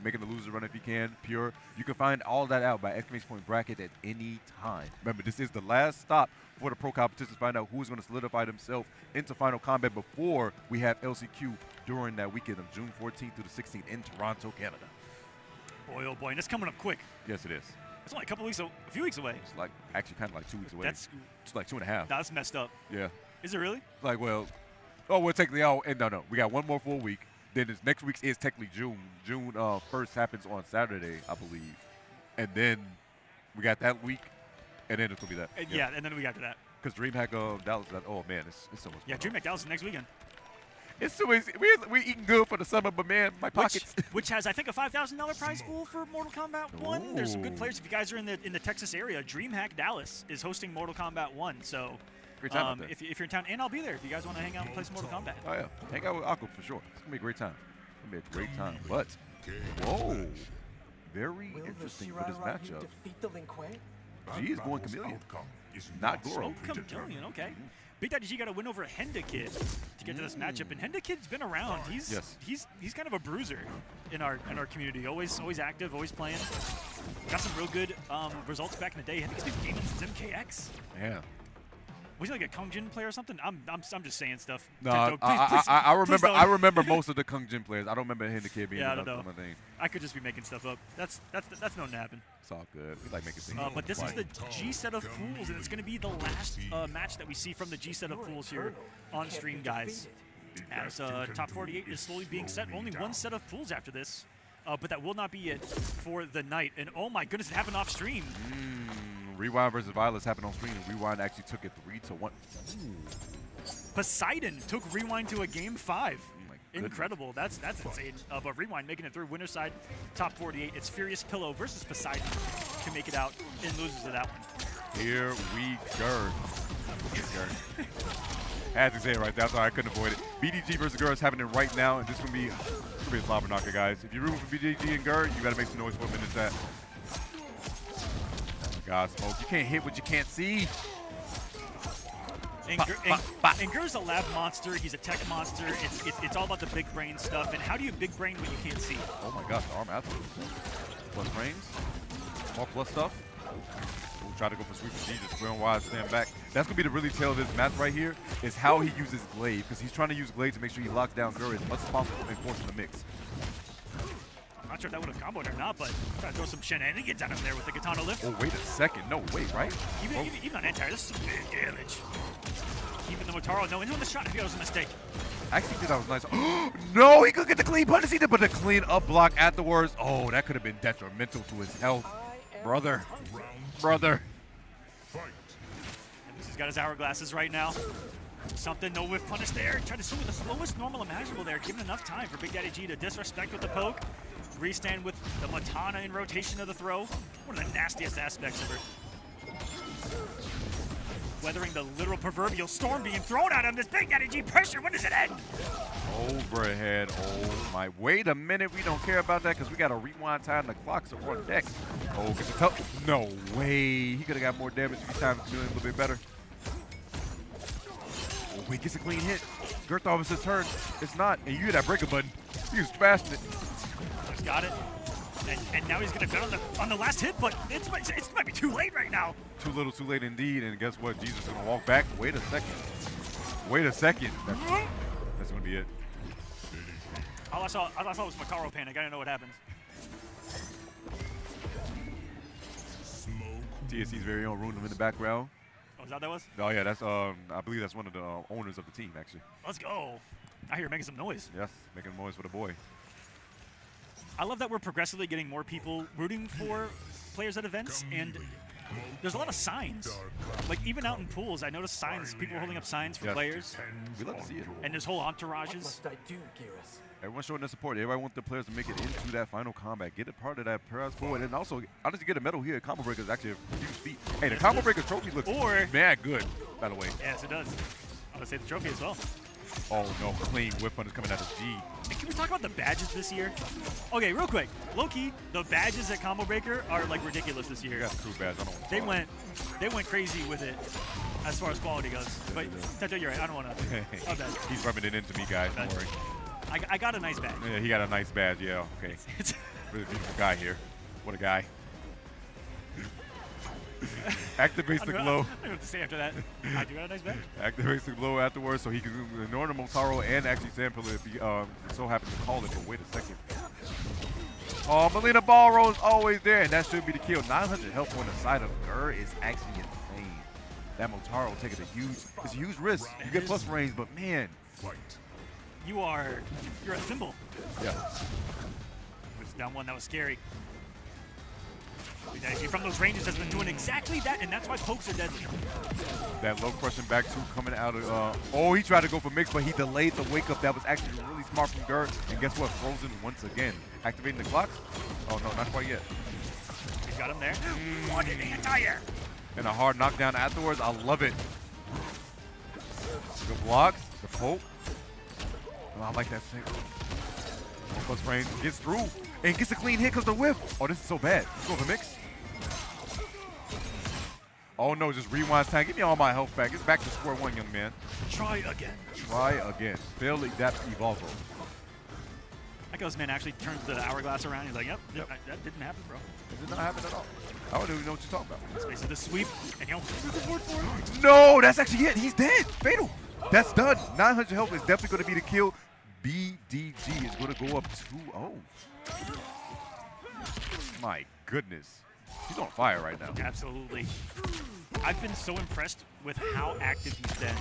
making the loser run if he can. Pure. You can find all that out by exclamation point bracket at any time. Remember, this is the last stop for the pro competition to find out who's going to solidify themselves into Final Combat before we have LCQ during that weekend of June 14th through the 16th in Toronto, Canada. Boy, oh boy, and it's coming up quick. Yes, it is. It's only a few weeks away. It's actually kind of like 2 weeks away. It's like 2.5. That's messed up. Yeah. Is it really? We're technically no. We got one more full week. Then this next week is technically June. June 1st happens on Saturday, I believe. And then we got that week, and then it's going to be that. And then we got to that. Because DreamHack Dallas, oh man, it's so much fun. Yeah, DreamHack Dallas is next weekend. It's too easy. We eating good for the summer, but man, my pockets. Which has, I think, a $5,000 prize pool for Mortal Kombat 1. There's some good players. If you guys are in the Texas area, DreamHack Dallas is hosting Mortal Kombat 1. So great time if you're in town, and I'll be there if you guys want to hang out and play some Mortal Kombat. Oh yeah, hang out with Aqua for sure. It's gonna be a great time. It's gonna be a great time. But whoa, very interesting for this matchup. G is going Chameleon, not Goro. Oh, Chameleon, okay. Big Daddy G got a win over Henda Kid to get to this matchup, and Henda Kid's been around. He's kind of a bruiser in our community. Always active, always playing. Got some real good results back in the day. I think he's been gaming since MK1. Yeah. Was he like a Kung Jin player or something? I'm just saying stuff. No, I remember most of the Kung Jin players. I don't remember Henda Kid being I don't know. my thing. I could just be making stuff up. That's known to happen. It's all good. We like making things. But this is the G set of pools, and it's going to be the last match that we see from the G set of pools here on stream, guys. As top 48 is slowly being set. Only one set of pools after this, but that will not be it for the night. And oh my goodness, it happened off stream. Rewind versus Violence happened on screen, and Rewind actually took it 3-1. Poseidon took Rewind to a game 5. Incredible. That's insane. But Rewind making it through winner side, top 48. It's Furious Pillow versus Poseidon to make it out and loses to that one. Here we go. Had to say it right there. That's why I couldn't avoid it. BDG versus Gur is happening right now, and this is going to be a slobber knocker, guys. If you're rooting for BDG and Gur, you got to make some noise for a minute that. Oh my God, Smoke. You can't hit what you can't see. And Gur's a lab monster. He's a tech monster. It's all about the big brain stuff. And how do you big brain when you can't see? Oh my gosh, the arm athlete. Plus range. More plus stuff. We'll try to go for sweep G, just ground wide, stand back. That's going to be the really tell of this match right here, is how he uses Glade. Because he's trying to use Glade to make sure he locks down Gur as much as possible and forcing the mix. I'm not sure if that would have comboed or not, but try to throw some shenanigans out of there with the katana lift. Oh, wait a second. No, wait, right? Even on anti, this is some big damage. Even the Motaro, no, into the shot. I think that was a mistake. Actually, that was nice. No, he could get the clean punish. He did, but the clean up block afterwards. Oh, that could have been detrimental to his health. Brother. And this has got his hourglasses right now. Something, no whiff punish there. Tried to swing with the slowest normal imaginable there, giving enough time for Big Daddy G to disrespect with the poke. Restand with the Matana in rotation of the throw. One of the nastiest aspects of her. Weathering the literal proverbial storm being thrown at him. This Big Daddy G pressure, when does it end? Overhead, oh my. Wait a minute, we don't care about that because we got a rewind time. The clocks are on deck. Oh, get the tough. No way. He could have got more damage if he timed doing a little bit better. Oh, wait, gets a clean hit. Gur thought it was his turn. It's not. And you hear that breaker button. He was thrashing it. Just got it. And now he's going to bet on the last hit, but it might be too late right now. Too little, too late indeed. And guess what? Jesus is going to walk back. Wait a second. Wait a second. That's going to be it. All I saw was Motaro panic. I didn't know what happened. TSC's very own Rune in the background. Oh, is that what that was? Oh, yeah. That's I believe that's one of the owners of the team, actually. Let's go. I hear making some noise. Yes, making noise for the boy. I love that we're progressively getting more people rooting for players at events, and there's a lot of signs. Like, even out in pools, I noticed signs, people holding up signs for players. We love to see it. And there's whole entourages. Everyone's showing their support. Everybody wants the players to make it into that final combat. Get a part of that prize pool, and then also, honestly, get a medal here. Combo Breaker is actually a huge feat. Hey, the Combo Breaker trophy looks mad good, by the way. Yes, it does. I would say the trophy as well. Oh, no. Clean whip punish coming out of G. And can we talk about the badges this year? Okay, real quick. Low-key, the badges at Combo Breaker are, like, ridiculous this year. Got the crew badge. I don't want to They went crazy with it as far as quality goes. But, Tato, you're right. I don't want to. He's rubbing it into me, guys. Don't worry. I got a nice badge. Yeah, he got a nice badge. Yeah, okay. Really beautiful guy here. What a guy. Activates the glow. I don't know what to say after that. I do got a nice badge. Activates the glow afterwards so he can ignore the Motaro and actually sample it if he so happens to call it. But wait a second. Oh, Melina Ballroll is always there, and that should be the kill. 900 health on the side of Gur is actually insane. That Motaro taking it's a huge risk. You get plus range, but man. You're a thimble. Yeah. It's down one, that was scary. Dexi from those ranges has been doing exactly that, and that's why pokes are deadly. That low crushing back two coming out of, oh, he tried to go for mix, but he delayed the wake up. That was actually really smart from Gert. And guess what? Frozen once again. Activating the clocks. Oh, no, not quite yet. He's got him there. One in the anti-air. And a hard knockdown afterwards. I love it. Good block. The poke. Oh, I like that single. Plus range gets through and gets a clean hit because the whiff. Oh, this is so bad. Let's go for mix. Oh no, just rewinds time. Give me all my health back. It's back to square one, young man. Try again. Try again. Fail, adapt, evolve. I guess this man actually turns the hourglass around. He's like, yep. That didn't happen, bro. It did not happen at all. I don't even know what you're talking about. This basically the sweep, and he'll support for him. No, that's actually it. He's dead. Fatal. That's done. 900 health is definitely going to be the kill. BDG is going to go up 2-0. My goodness. He's on fire right now. Absolutely. I've been so impressed with how active he's been.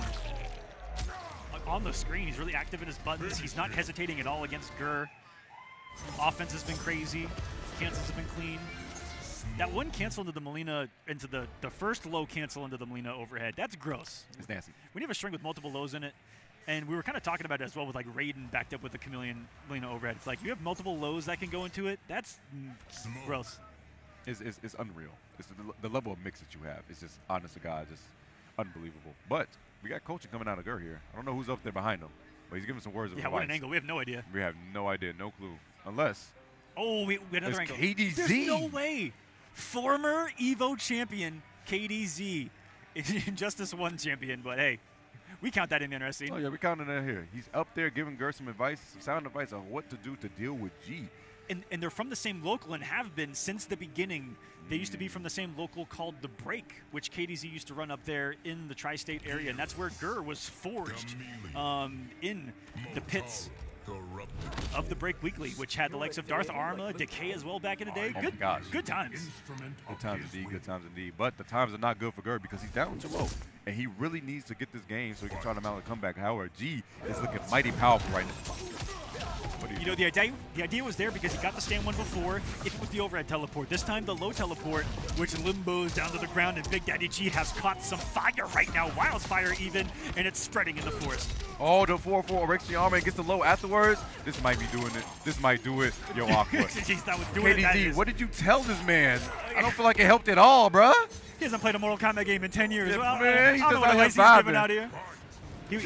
Like, on the screen, he's really active in his buttons. He's not hesitating at all against Gur. Offense has been crazy. Cancels have been clean. That one cancel into the Molina, into the first low cancel into the Molina overhead, that's gross. It's nasty. When you have a string with multiple lows in it, and we were kind of talking about it as well with like Raiden backed up with the Chameleon Molina overhead. It's like you have multiple lows that can go into it. That's gross. It's unreal. It's the level of mix that you have. It's just, honest to God, just unbelievable. But we got coaching coming out of Gur here. I don't know who's up there behind him, but he's giving some words of advice. Yeah, what an angle. We have no idea. We have no idea, no clue. Unless. Oh, we had another angle. KDZ. There's no way. Former EVO champion, KDZ. Injustice 1 champion, but hey, we count that in interesting. Oh, yeah, we're counting that here. He's up there giving Gur some advice, some sound advice on what to do to deal with G. And they're from the same local and have been since the beginning. They used to be from the same local called The Break, which KDZ used to run up there in the tri-state area, and that's where Gur was forged in the pits of The Break Weekly, which had the likes of Darth Arma, Decay as well back in the day. Oh good, my gosh. good times. Good times indeed, good times indeed. But the times are not good for Gur because he's down 2-0. And he really needs to get this game so he can try to mount a comeback. However, G is looking mighty powerful right now. You know, the idea was there because he got the stand one before. If it was the overhead teleport. This time the low teleport, which limbos down to the ground, and Big Daddy G has caught some fire right now. Wildfire even, and it's spreading in the forest. Oh, the 4-4 breaks the armor and gets the low afterwards. This might be doing it. This might do it. Yo, Aqua. KDZ, what did you tell this man? I don't feel like it helped at all, bruh. He hasn't played a Mortal Kombat game in 10 years. Yeah, well, man, I don't know what advice he's giving out here. He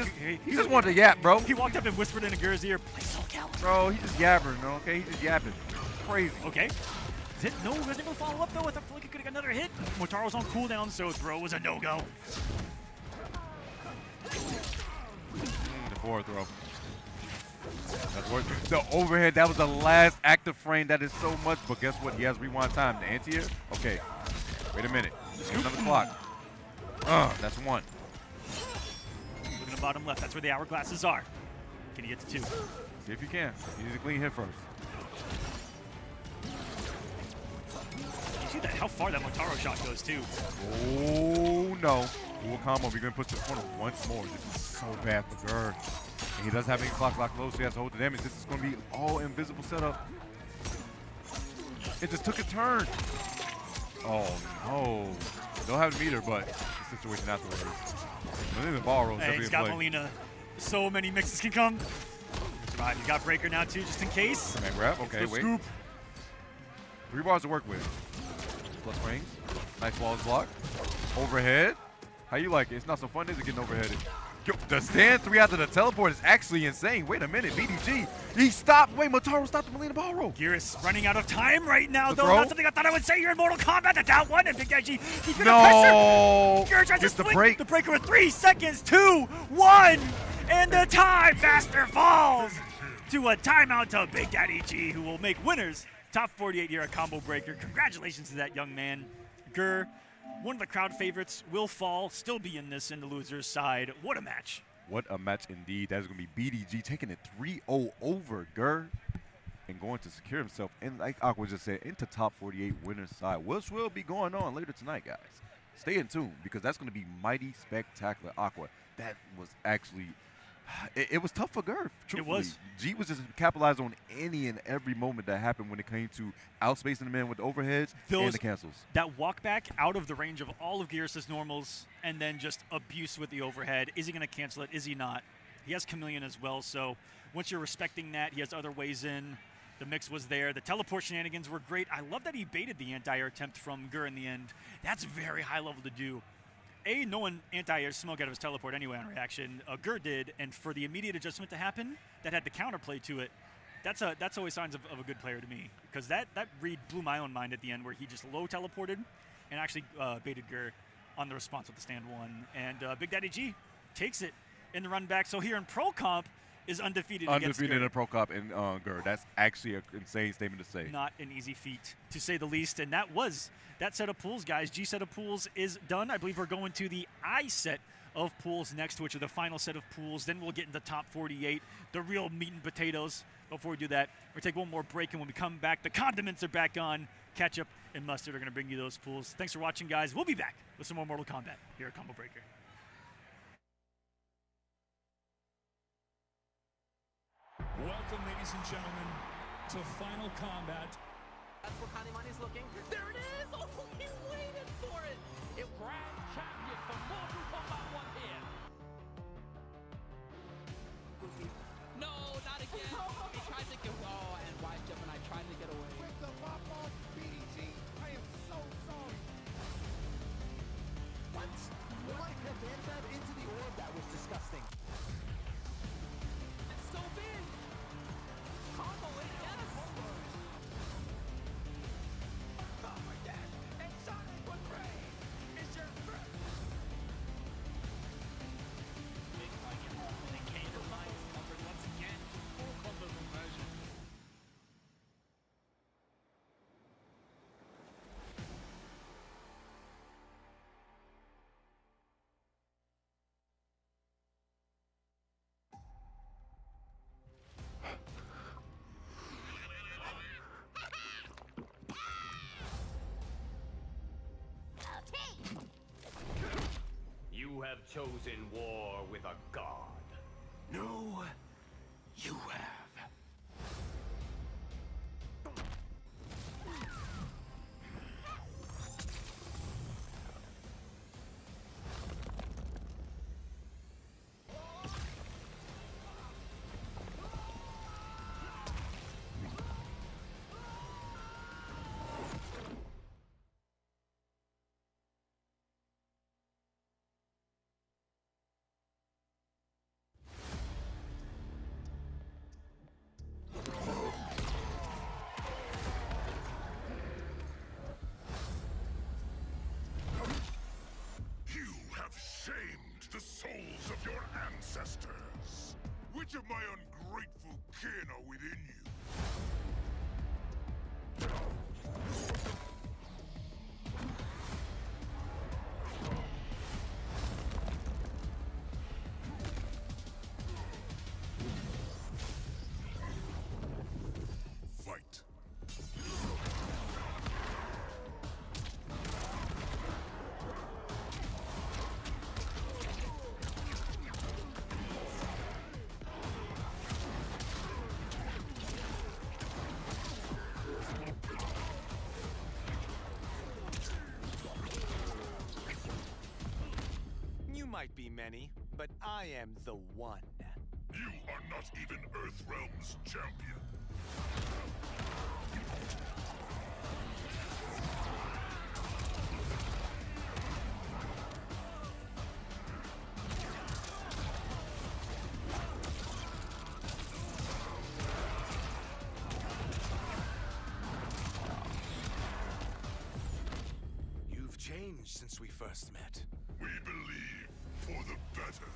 just wanted to yap, bro. He walked up and whispered in Gur's ear, "Play Soul Calibur." Bro, he's just yapping, okay? He's just yapping. Crazy. Okay. No, he wasn't able to follow up, though. I feel like he could have got another hit. Motaro's on cooldown, so throw was a no-go. The forward throw. That's worth it. The overhead, that was the last active frame. That is so much, but guess what? He has rewind time. The anti-air? Okay. Wait a minute. Another clock. That's one. Looking at bottom left. That's where the hourglasses are. Can he get to 2? See if you can. He needs a clean hit first. You see that? How far that Motaro shot goes, too. Oh, no. Dual combo. We're going to push the corner once more. This is so bad for Gur. And he doesn't have any clock lock low, so he has to hold the damage. This is going to be all invisible setup. It just took a turn. Oh, no. They'll have the meter, but the situation afterwards. The ball rolls. Hey, he's got Molina. So many mixes can come. Right, you got Breaker now, too, just in case. Man, grab. Okay, wait. Scoop. 3 bars to work with. Plus rings. Nice walls block. Overhead. How you like it? It's not so fun, is it, getting overheaded? Yo, the stand 3 after the teleport is actually insane. Wait a minute, BDG. He stopped. Wait, Motaro stopped the Molina ball roll. Gearus running out of time right now, though. Throw. Not something I thought I would say here in Mortal Kombat. The down one, and Big Daddy keeping no. the pressure. Gearus tries to It's the split break. the Breaker with 3 seconds. 2, 1, and the time master falls to a timeout to Big Daddy G, who will make winners. Top 48 here at Combo Breaker. Congratulations to that young man. Gur, one of the crowd favorites, will fall, still be in this in the loser's side. What a match. What a match indeed. That is going to be BDG taking it 3-0 over Gur and going to secure himself, and like Aqua just said, into top 48 winner's side, which will be going on later tonight, guys. Stay in tune because that's going to be mighty spectacular. Aqua, that was actually It was tough for Gurf. Truthfully. It was. G was just capitalized on any and every moment that happened when it came to outspacing the man with the overheads and the cancels. That walk back out of the range of all of Gearus' normals and then just abuse with the overhead. Is he going to cancel it? Is he not? He has Chameleon as well, so once you're respecting that, he has other ways in. The mix was there. The teleport shenanigans were great. I love that he baited the anti-air attempt from Gur in the end. That's very high level to do. No one anti-air smoke out of his teleport anyway on reaction. Gur did, and for the immediate adjustment to happen, that had the counterplay to it. That's always signs of a good player to me, because that read blew my own mind at the end, where he just low teleported and actually baited Gur on the response with the stand one. And Big Daddy G takes it in the run back. So here in Pro Comp is undefeated against Gur. In a Pro Comp in Gur. That's actually an insane statement to say. Not an easy feat, to say the least. And that was that set of pools, guys. G set of pools is done. I believe we're going to the I set of pools next, which are the final set of pools. Then we'll get into top 48, the real meat and potatoes. Before we do that, we'll take one more break, and when we come back, the condiments are back on. Ketchup and mustard are going to bring you those pools. Thanks for watching, guys. We'll be back with some more Mortal Kombat here at Combo Breaker. Welcome, ladies and gentlemen, to Final Combat. That's where Kanimani's looking. There it is! Oh, he waited for it! It grand champion from Mortal Kombat 1 here. No, not again. He tried to get. Oh, and wide jump, and I tried to get away. Break the pop off, BDG. I am so sorry. What? When I command that into the orb, that was disgusting. It's so big. Combo it, yes. Oh my God. And Sonic with Ray is your friend. Big fucking and the Kano line is covered once again. Full combo conversion. You have chosen war with a god. No, you have. Shamed the souls of your ancestors. Which of my ungrateful kin are within you? Fight. Might be many, but I am the one. You are not even Earthrealm's champion. You've changed since we first met. We believe for the better.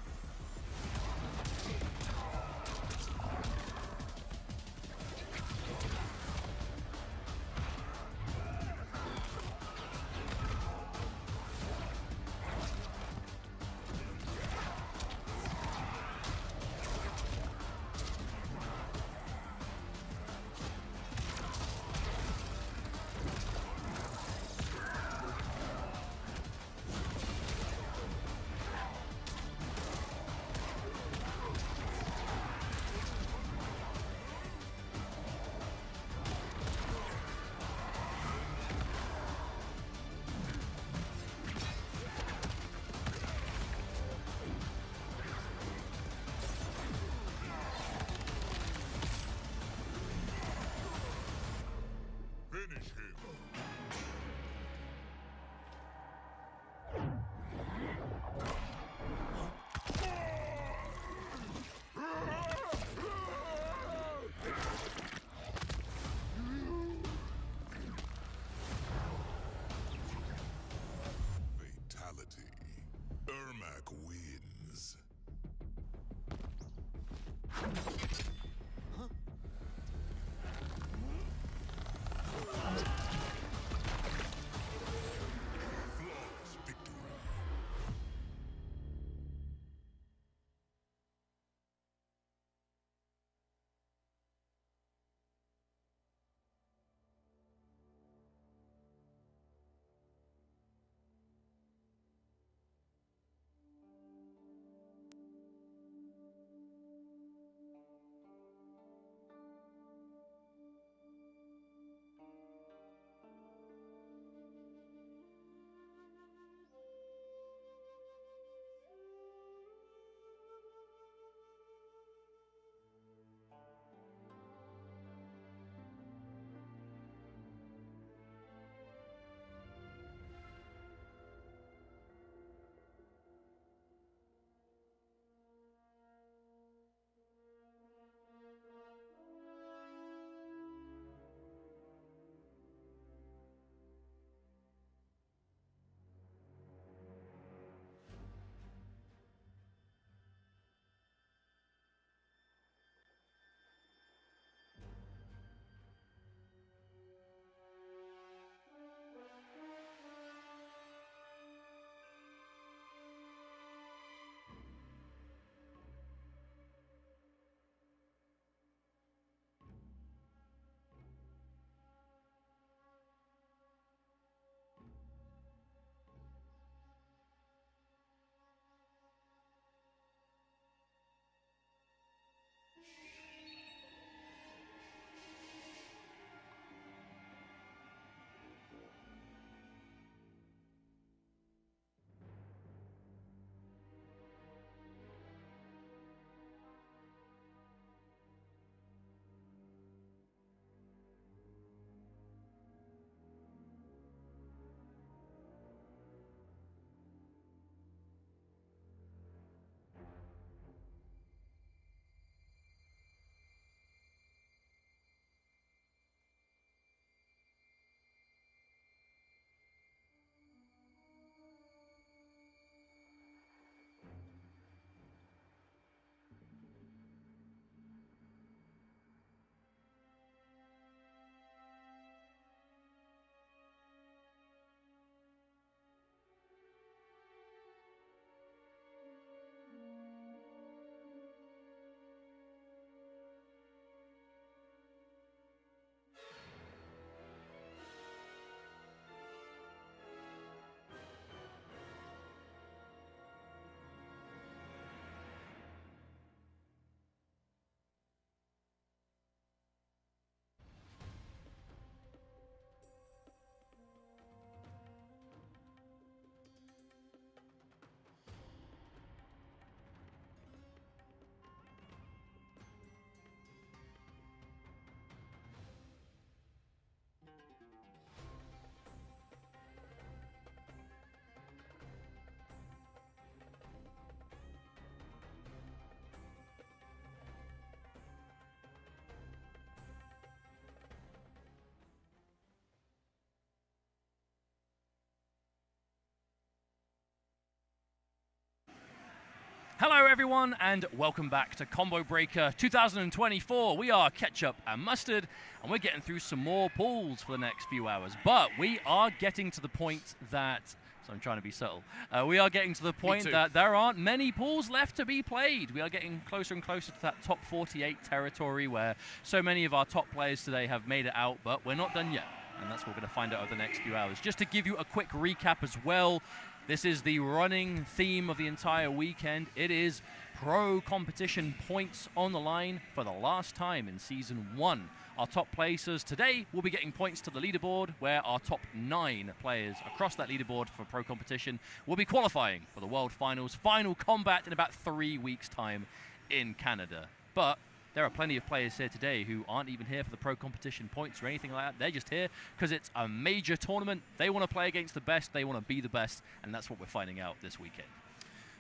Hello everyone and welcome back to Combo Breaker 2024. We are Ketchup and Mustard and we're getting through some more pools for the next few hours. But we are getting to the point that, so I'm trying to be subtle, we are getting to the point that there aren't many pools left to be played. We are getting closer and closer to that top 48 territory where so many of our top players today have made it out, but we're not done yet. And that's what we're going to find out over the next few hours. Just to give you a quick recap as well, this is the running theme of the entire weekend. It is pro competition points on the line for the last time in Season 1. Our top placers today will be getting points to the leaderboard, where our top 9 players across that leaderboard for pro competition will be qualifying for the World Finals Final Combat in about 3 weeks' time in Canada. But there are plenty of players here today who aren't even here for the pro competition points or anything like that. They're just here because it's a major tournament. They want to play against the best. They want to be the best. And that's what we're finding out this weekend.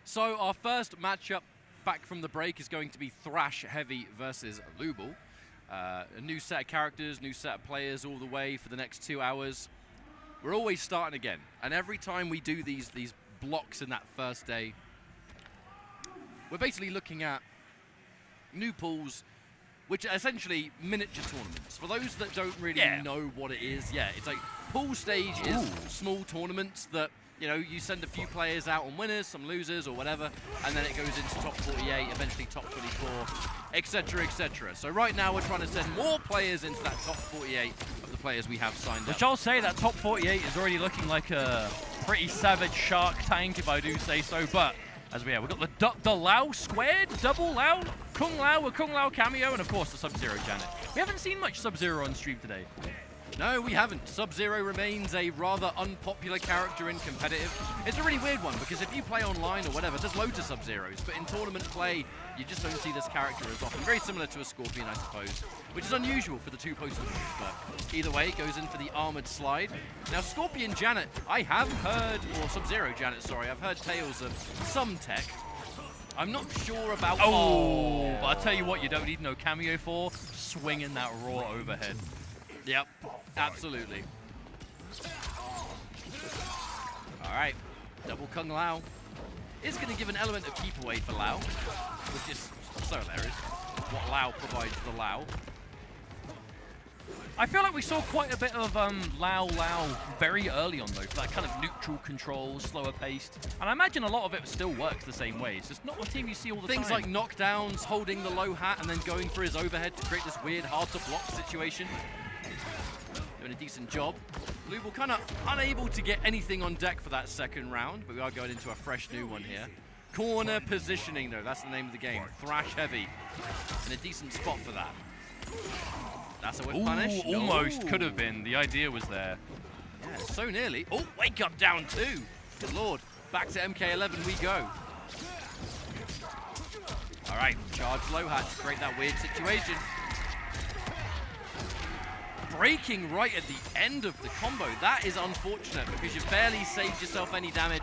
So our first matchup back from the break is going to be Thrash Heavy versus Lual. A new set of characters, new set of players all the way for the next 2 hours. We're always starting again. And every time we do these blocks in that first day, we're basically looking at new pools, which are essentially miniature tournaments. For those that don't really know what it is, it's like pool stage is small tournaments that, you know, you send a few players out on winners, some losers or whatever, and then it goes into top 48, eventually top 24, etc., etc. So right now we're trying to send more players into that top 48 of the players we have signed up. Which I'll say that top 48 is already looking like a pretty savage Shark Tank, if I do say so, but as we've got the Lao squared, double Lao, Kung Lao, a Kung Lao cameo, and of course the Sub-Zero Janet. We haven't seen much Sub-Zero on stream today. No, we haven't. Sub-Zero remains a rather unpopular character in competitive. It's a really weird one because if you play online or whatever, there's loads of Sub-Zeros, but in tournament play, you just don't see this character as often. Very similar to a Scorpion, I suppose, which is unusual for the two postal moves, but either way, it goes in for the armored slide. Now, Scorpion Janet, I have heard, or Sub-Zero Janet, sorry, I've heard tales of some tech. I'm not sure about... Oh, but I'll tell you what you don't need no cameo for, swinging that raw overhead. Yep, absolutely. All right, double Kung Lao is going to give an element of keep away for Lao, which is so hilarious. What Lao provides the Lao. I feel like we saw quite a bit of Lao very early on, though, for that kind of neutral control, slower paced. And I imagine a lot of it still works the same way. It's just not a team you see all the time. Things like knockdowns, holding the low hat, and then going for his overhead to create this weird, hard-to-block situation. Doing a decent job. Lual kind of unable to get anything on deck for that second round, but we are going into a fresh new one here. Corner positioning, though, that's the name of the game. Thrash Heavy. In a decent spot for that. That's a whip punish. Almost could have been. The idea was there. Yeah, so nearly. Oh, wake up down two. Good lord. Back to MK11 we go. All right, charge low hat to create that weird situation. Breaking right at the end of the combo. That is unfortunate because you've barely saved yourself any damage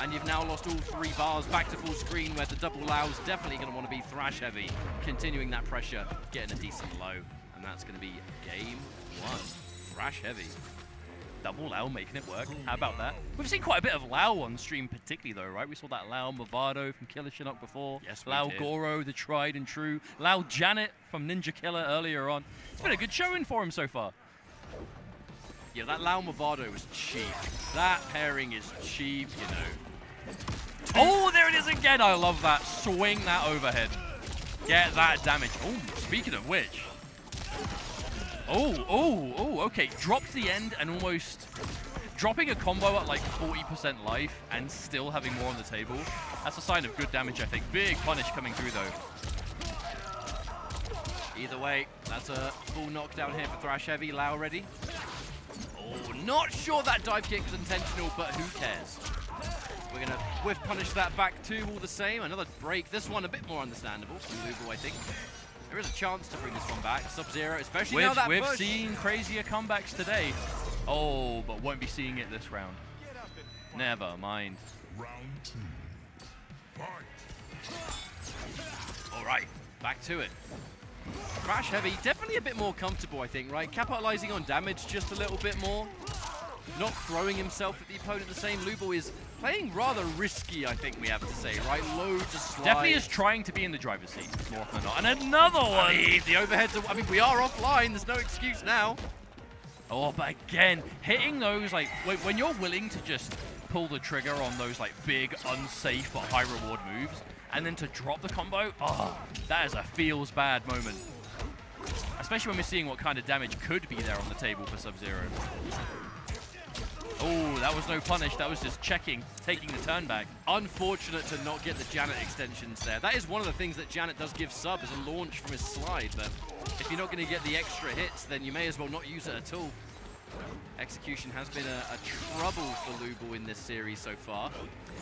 and you've now lost all 3 bars back to full screen where the double Lao is definitely going to want to be Thrash Heavy, continuing that pressure, getting a decent low. And that's going to be game 1. Thrash Heavy. Double Lao making it work. How about that? We've seen quite a bit of Lao on stream particularly though, right? We saw that Lao Movado from Killer Shinok before. Yes, we Lao did. Goro, the tried and true. Lao Janet from Ninja Killer earlier on. It's been a good showing for him so far. Yeah, that Lao Movado was cheap. That pairing is cheap, you know. Oh, there it is again. I love that. Swing that overhead. Get that damage. Oh, speaking of which. Oh, okay. Dropped the end and almost dropping a combo at like 40% life and still having more on the table. That's a sign of good damage, I think. Big punish coming through, though. Either way, that's a full knockdown here for Thrash Heavy. Lao ready. Oh, not sure that dive kick was intentional, but who cares? We're going to whiff punish that back too, all the same. Another break. This one a bit more understandable from Lual, I think. There is a chance to bring this one back. Sub-Zero, especially now that we've push. seen crazier comebacks today. Oh, but won't be seeing it this round. Never mind. Round 2. Fight. All right, back to it. Thrash Heavy, definitely a bit more comfortable, I think, right? Capitalizing on damage just a little bit more. Not throwing himself at the opponent the same. Lual is playing rather risky, I think we have to say, right? Loads of slides. Definitely is trying to be in the driver's seat, more often than not. And another one! The overheads are, I mean, we are offline. There's no excuse now. Oh, but again, hitting those, like, when you're willing to just pull the trigger on those, like, big, unsafe, but high-reward moves, and then to drop the combo, oh, that is a feels-bad moment. Especially when we're seeing what kind of damage could be there on the table for Sub-Zero. Oh, that was no punish. That was just checking, taking the turn back. Unfortunate to not get the Janet extensions there. That is one of the things that Janet does give Sub as a launch from his slide, but if you're not going to get the extra hits, then you may as well not use it at all. Execution has been a trouble for Lual in this series so far.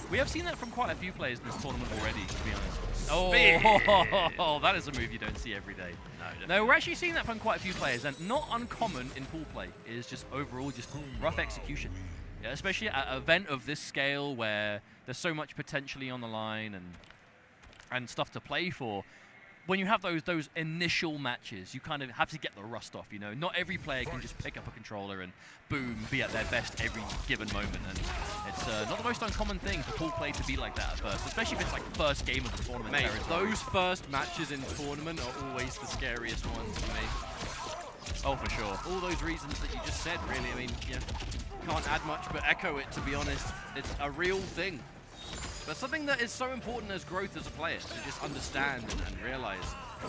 We have seen that from quite a few players in this tournament already, to be honest. Oh, that is a move you don't see every day. No, No, we're actually seeing that from quite a few players, and not uncommon in pool play is just overall just rough execution. Yeah, especially at an event of this scale where there's so much potentially on the line and stuff to play for. When you have those initial matches, you kind of have to get the rust off, you know. Not every player can just pick up a controller and boom, be at their best every given moment. And it's not the most uncommon thing for pool play to be like that at first, especially if it's like first game of the tournament. Mate, those first matches in tournament are always the scariest ones for me. Oh, for sure. All those reasons that you just said, really. I mean, yeah, can't add much but echo it, to be honest. It's a real thing. But something that is so important as growth as a player, to just understand and realize.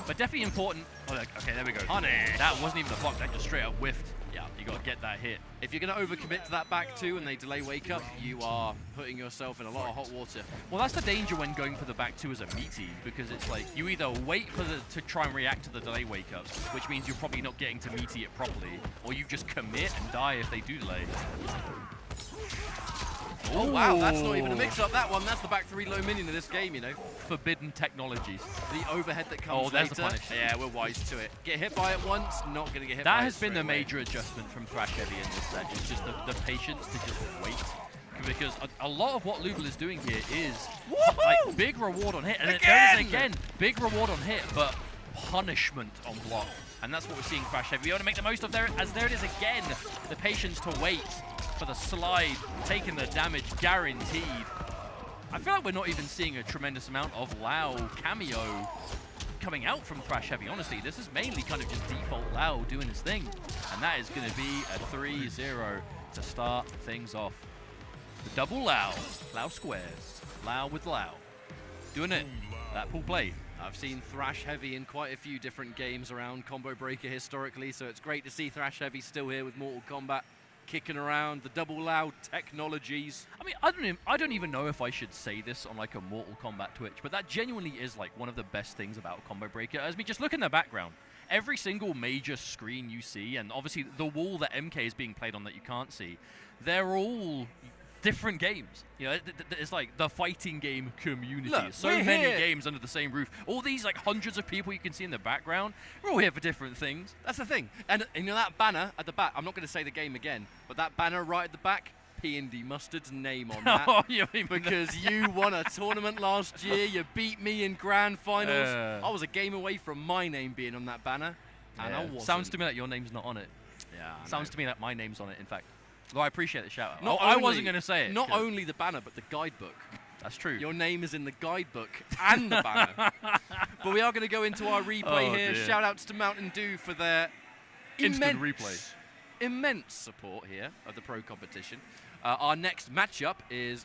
But definitely important. Oh, okay, there we go. Honey. That wasn't even a block, that just straight up whiffed. Yeah, you got to get that hit. If you're going to overcommit to that back two and they delay wake up, you are putting yourself in a lot of hot water. Well, that's the danger when going for the back two as a meaty, because it's like you either wait for to try and react to the delay wake ups, which means you're probably not getting to meaty it properly, or you just commit and die if they do delay. Oh, wow, that's not even a mix-up, that one. That's the back three low minion of this game, you know. Forbidden technologies. The overhead that comes there's later. the punish. Yeah, we're wise to it. Get hit by it once, not going to get hit by it That has been the away. major adjustment from Thrash Heavy in this set. It's just the patience to just wait. Because a lot of what Lual is doing here is like big reward on hit. And there is, again, big reward on hit, but punishment on block. And that's what we're seeing Thrash Heavy. We want to make the most of there, as there it is again. The patience to wait for the slide, taking the damage guaranteed. I feel like we're not even seeing a tremendous amount of Lual cameo coming out from Thrash Heavy. Honestly, this is mainly kind of just default Lual doing his thing. And that is going to be a 3-0 to start things off. The double Lual. Lual squares. Lual with Lual. Doing it. That pool play. I've seen Thrash Heavy in quite a few different games around Combo Breaker historically, so it's great to see Thrash Heavy still here with Mortal Kombat, kicking around the double Lual technologies. I mean, I don't even know if I should say this on like a Mortal Kombat Twitch, but that genuinely is like one of the best things about Combo Breaker. As we just look in the background, every single major screen you see, and obviously the wall that MK is being played on that you can't see, they're all different games. You know, it's like the fighting game community. Look, so many games under the same roof. All these like hundreds of people you can see in the background, we're all here for different things. That's the thing. And you know that banner at the back, I'm not going to say the game again, but that banner right at the back, P&D Mustard's name on that. Oh, you mean because you won a tournament last year, you beat me in grand finals. I was a game away from my name being on that banner, and I wasn't. Sounds to me like your name's not on it. Yeah, Sounds to me like my name's on it, in fact. Though I appreciate the shout out. I wasn't going to say it. Not only the banner, but the guidebook. That's true. Your name is in the guidebook and the banner. But we are going to go into our replay here. Shout outs to Mountain Dew for their instant replay. Immense support here of the pro competition. Our next matchup is,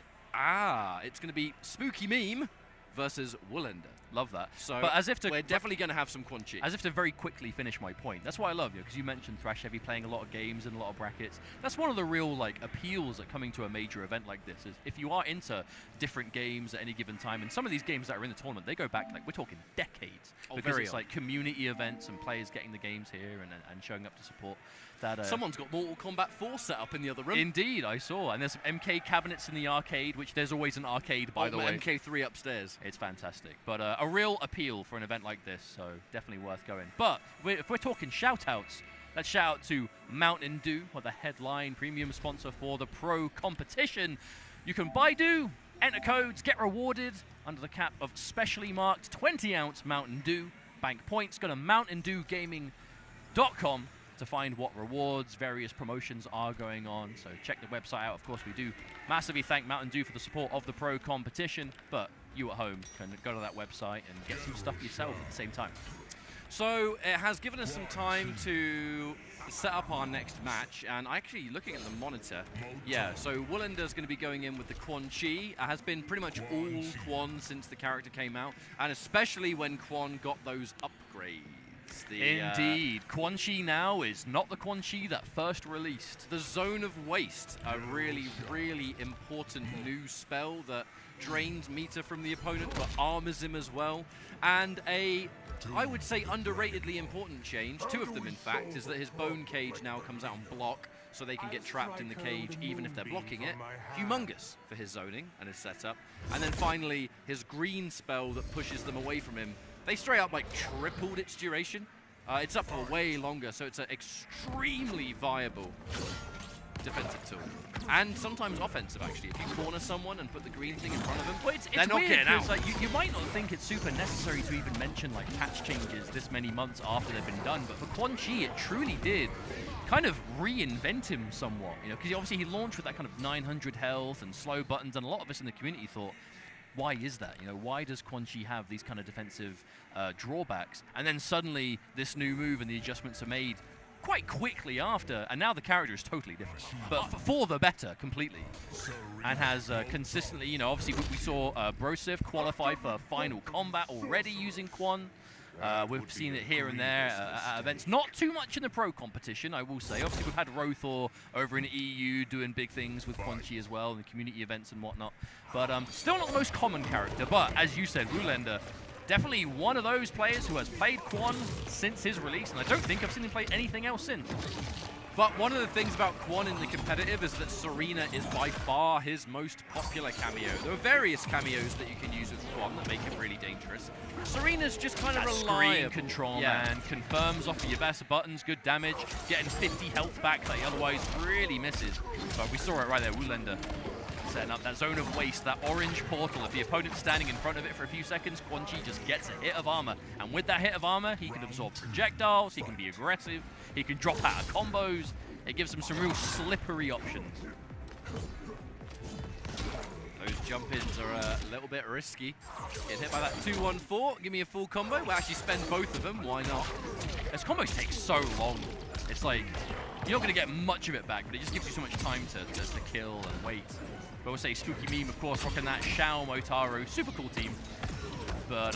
it's going to be Spooky Meme versus Woolender. Love that. So but as if to we're definitely going to have some Quanchi. As if to very quickly finish my point. That's why I love you, because you mentioned Thrash Heavy playing a lot of games and a lot of brackets. That's one of the real like appeals at coming to a major event like this, is if you are into different games at any given time, and some of these games that are in the tournament, they go back, like, we're talking decades. Because it's like community events and players getting the games here and showing up to support. That, someone's got Mortal Kombat 4 set up in the other room. Indeed, I saw. And there's some MK cabinets in the arcade, which there's always an arcade, by the way. MK3 upstairs. It's fantastic. But a real appeal for an event like this, so definitely worth going. But if we're talking shout-outs, let's shout out to Mountain Dew, the headline premium sponsor for the pro competition. You can buy Dew, enter codes, get rewarded under the cap of specially marked 20-ounce Mountain Dew. Bank points, go to mountaindewgaming.com. to find what rewards, various promotions are going on. So check the website out. Of course, we do massively thank Mountain Dew for the support of the pro competition, but you at home can go to that website and get some stuff yourself at the same time. So it has given us some time to set up our next match, and actually looking at the monitor, yeah, so Woolender's going to be going in with the Quan Chi. Has been pretty much all Quan since the character came out, and especially when Quan got those upgrades. Indeed. Quan Chi now is not the Quan Chi that first released. The Zone of Waste, a really, really important new spell that drains meter from the opponent, but armors him as well. And I would say, underratedly important change, two of them in fact, is that his bone cage now comes out on block, so they can get trapped in the cage even if they're blocking it. Humongous for his zoning and his setup. And then finally, his green spell that pushes them away from him. They straight up like tripled its duration. It's up for way longer, so it's an extremely viable defensive tool. And sometimes offensive, actually. If you corner someone and put the green thing in front of them, well, they're not getting out. Like, you might not think it's super necessary to even mention like patch changes this many months after they've been done, but for Quan Chi, it truly did kind of reinvent him somewhat. You know, because obviously he launched with that kind of 900 health and slow buttons, and a lot of us in the community thought, why is that? You know, why does Quan Chi have these kind of defensive drawbacks? And then suddenly this new move and the adjustments are made quite quickly after, and now the character is totally different, but for the better completely, and has consistently, you know, obviously we saw Brosif qualify for Final Combat already using Quan. We've seen it here and there at events, not too much in the pro competition, I will say. Obviously we've had Rothor over in EU doing big things with Quan Chi as well, in community events and whatnot, but still not the most common character. But as you said, Woolender, definitely one of those players who has played Quan since his release, and I don't think I've seen him play anything else since. But one of the things about Quan in the competitive is that Serena is by far his most popular cameo. There are various cameos that you can use with Quan that make him really dangerous. Serena's just kind of reliable. Screen control, man. Confirms off of your best buttons, good damage, getting 50 health back that he otherwise really misses. But we saw it right there, Woolender setting up that zone of waste, that orange portal. If the opponent's standing in front of it for a few seconds, Quan Chi just gets a hit of armor. And with that hit of armor, he can absorb projectiles, he can be aggressive, he can drop out of combos. It gives him some real slippery options. Those jump-ins are a little bit risky. Get hit by that 2-1-4, give me a full combo. We'll actually spend both of them, why not? Those combos take so long. It's like, you're not going to get much of it back, but it just gives you so much time to kill and wait. But we'll say Spooky Meme, of course, rocking that Shao Motaro. Super cool team. But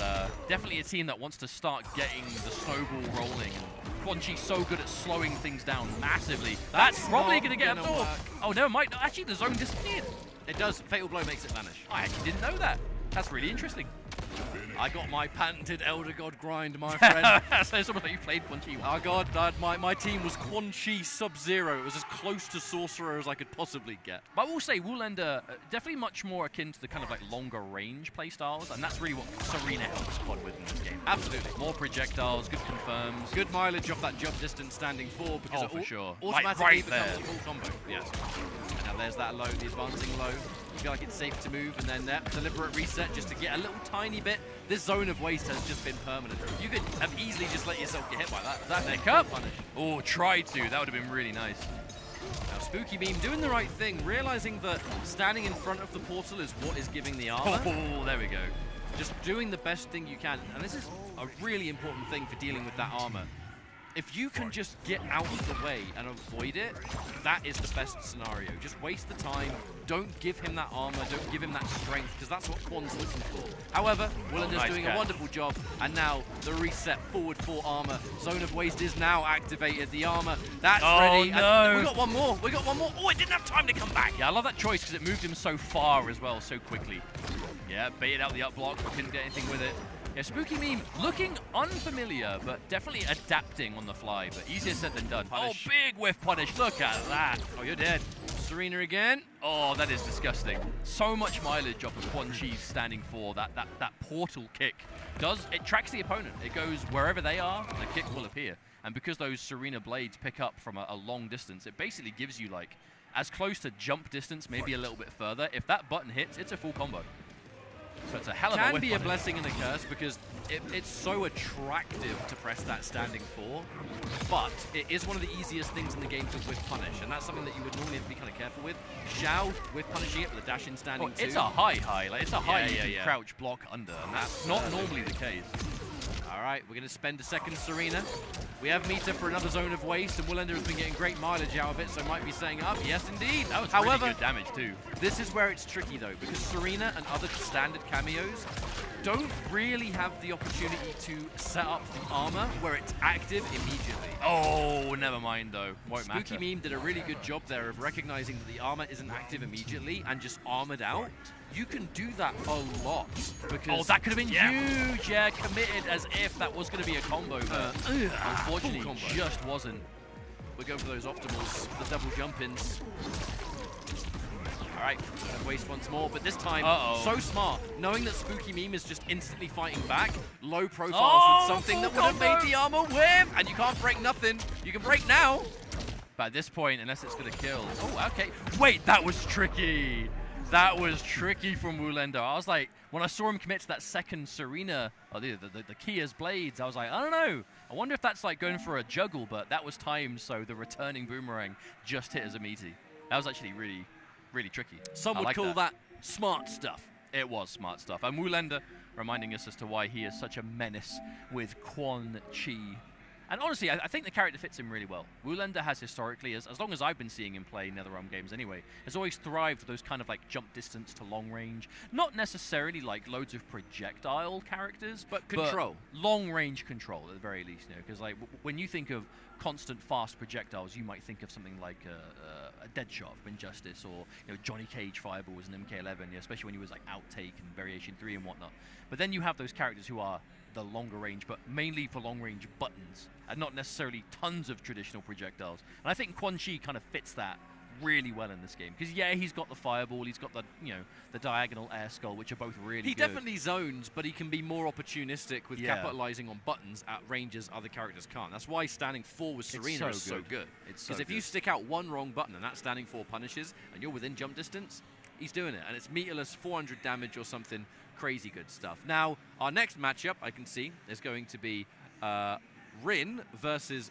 definitely a team that wants to start getting the snowball rolling. And Quan Chi's so good at slowing things down massively. That's probably going to get absorbed. Oh, never mind. Actually, the zone disappeared. It does. Fatal Blow makes it vanish. I actually didn't know that. That's really interesting. I got my patented Elder God grind, my friend. So someone like you played Quan Chi. Oh god, my team was Quan Chi Sub-Zero. It was as close to Sorcerer as I could possibly get. But I will say, Woolender, definitely much more akin to the kind of like longer range playstyles, and that's really what Serena helps Quan with in this game. Absolutely. More projectiles, good confirms, good mileage off that jump distance standing 4 because it for sure. automatically becomes a full combo. Yes. And now there's that low, the advancing low. You feel like it's safe to move, and then that deliberate reset just to get a little tiny bit. This zone of waste has just been permanent. You could have easily just let yourself get hit by that. That neck up punish. Oh, tried to. That would have been really nice. Now Spooky Beam doing the right thing, realizing that standing in front of the portal is what is giving the armor. Oh, there we go. Just doing the best thing you can. And this is a really important thing for dealing with that armor. If you can just get out of the way and avoid it, that is the best scenario. Just waste the time. Don't give him that armor. Don't give him that strength, because that's what Quan's looking for. However, Willender's doing a wonderful job. And now the reset forward 4 armor. Zone of Waste is now activated. The armor, that's ready. No. We got one more. We got one more. Oh, it didn't have time to come back. Yeah, I love that choice because it moved him so far as well, so quickly. Yeah, baited out the up block, but couldn't get anything with it. Yeah, Spooky Meme looking unfamiliar, but definitely adapting on the fly, but easier said than done. Punish. Oh, big whiff punish. Look at that. Oh, you're dead. Serena again. Oh, that is disgusting. So much mileage off of Quan Chi's standing 4. That portal kick it tracks the opponent. It goes wherever they are, and the kick will appear. And because those Serena blades pick up from a long distance, it basically gives you like as close to jump distance, maybe a little bit further. If that button hits, it's a full combo. So it's a hell of a Can whiff be a on it. blessing and a curse because it's so attractive to press that standing 4, but it is one of the easiest things in the game to whiff punish, and that's something that you would normally have to be kind of careful with. Xiao whiff punishing it with a dash in standing 2. It's a high. Like, it's a high you can yeah. crouch block under, and that's not normally the case. All right, we're going to spend a second Serena. We have Mita for another zone of waste, and Woolander has been getting great mileage out of it, so might be setting up. Yes, indeed. That was However, really good damage, too. This is where it's tricky, though, because Serena and other standard cameos don't really have the opportunity to set up the armor where it's active immediately. Oh, never mind, though. Won't matter. Spooky Meme did a really good job there of recognizing that the armor isn't active immediately and just armored out. You can do that a lot. Because Oh, that could have been huge. Yeah, committed as if that was going to be a combo. But unfortunately, combo. just wasn't. We're going for those optimals, the double jump-ins. All right, waste once more, but this time, so smart. Knowing that Spooky Meme is just instantly fighting back, low profiles with something that would have made the armor whiff, and you can't break nothing. You can break now. But at this point, unless it's going to kill. Oh, okay. Wait, that was tricky. That was tricky from Woolander. I was like, when I saw him commit to that second Serena, or the Kia's blades, I was like, I don't know. I wonder if that's like going for a juggle, but that was timed, so the returning boomerang just hit as a meaty. That was actually really, really tricky. Some would call that smart stuff. It was smart stuff. And Woolander reminding us as to why he is such a menace with Quan Chi. And honestly, I think the character fits him really well. Woolander has historically, as long as I've been seeing him play NetherRealm games anyway, has always thrived with those kind of like jump distance to long range. Not necessarily like loads of projectile characters, but control. Long range control at the very least, you know, because like when you think of constant fast projectiles, you might think of something like a Deadshot from Injustice, or Johnny Cage Fireballs in MK1, especially when he was like Outtake and Variation 3 and whatnot. But then you have those characters who are the longer range, but mainly for long range buttons, and not necessarily tons of traditional projectiles. And I think Quan Chi kind of fits that really well in this game, because yeah, he's got the fireball, he's got the the diagonal air skull, which are both really good. He definitely zones, but he can be more opportunistic with capitalizing on buttons at ranges other characters can't. That's why standing 4 with Serena is so good. Because if you stick out one wrong button and that standing 4 punishes, and you're within jump distance, he's doing it, and it's meterless 400 damage or something. Crazy good stuff. Now, our next matchup, I can see, is going to be Rin versus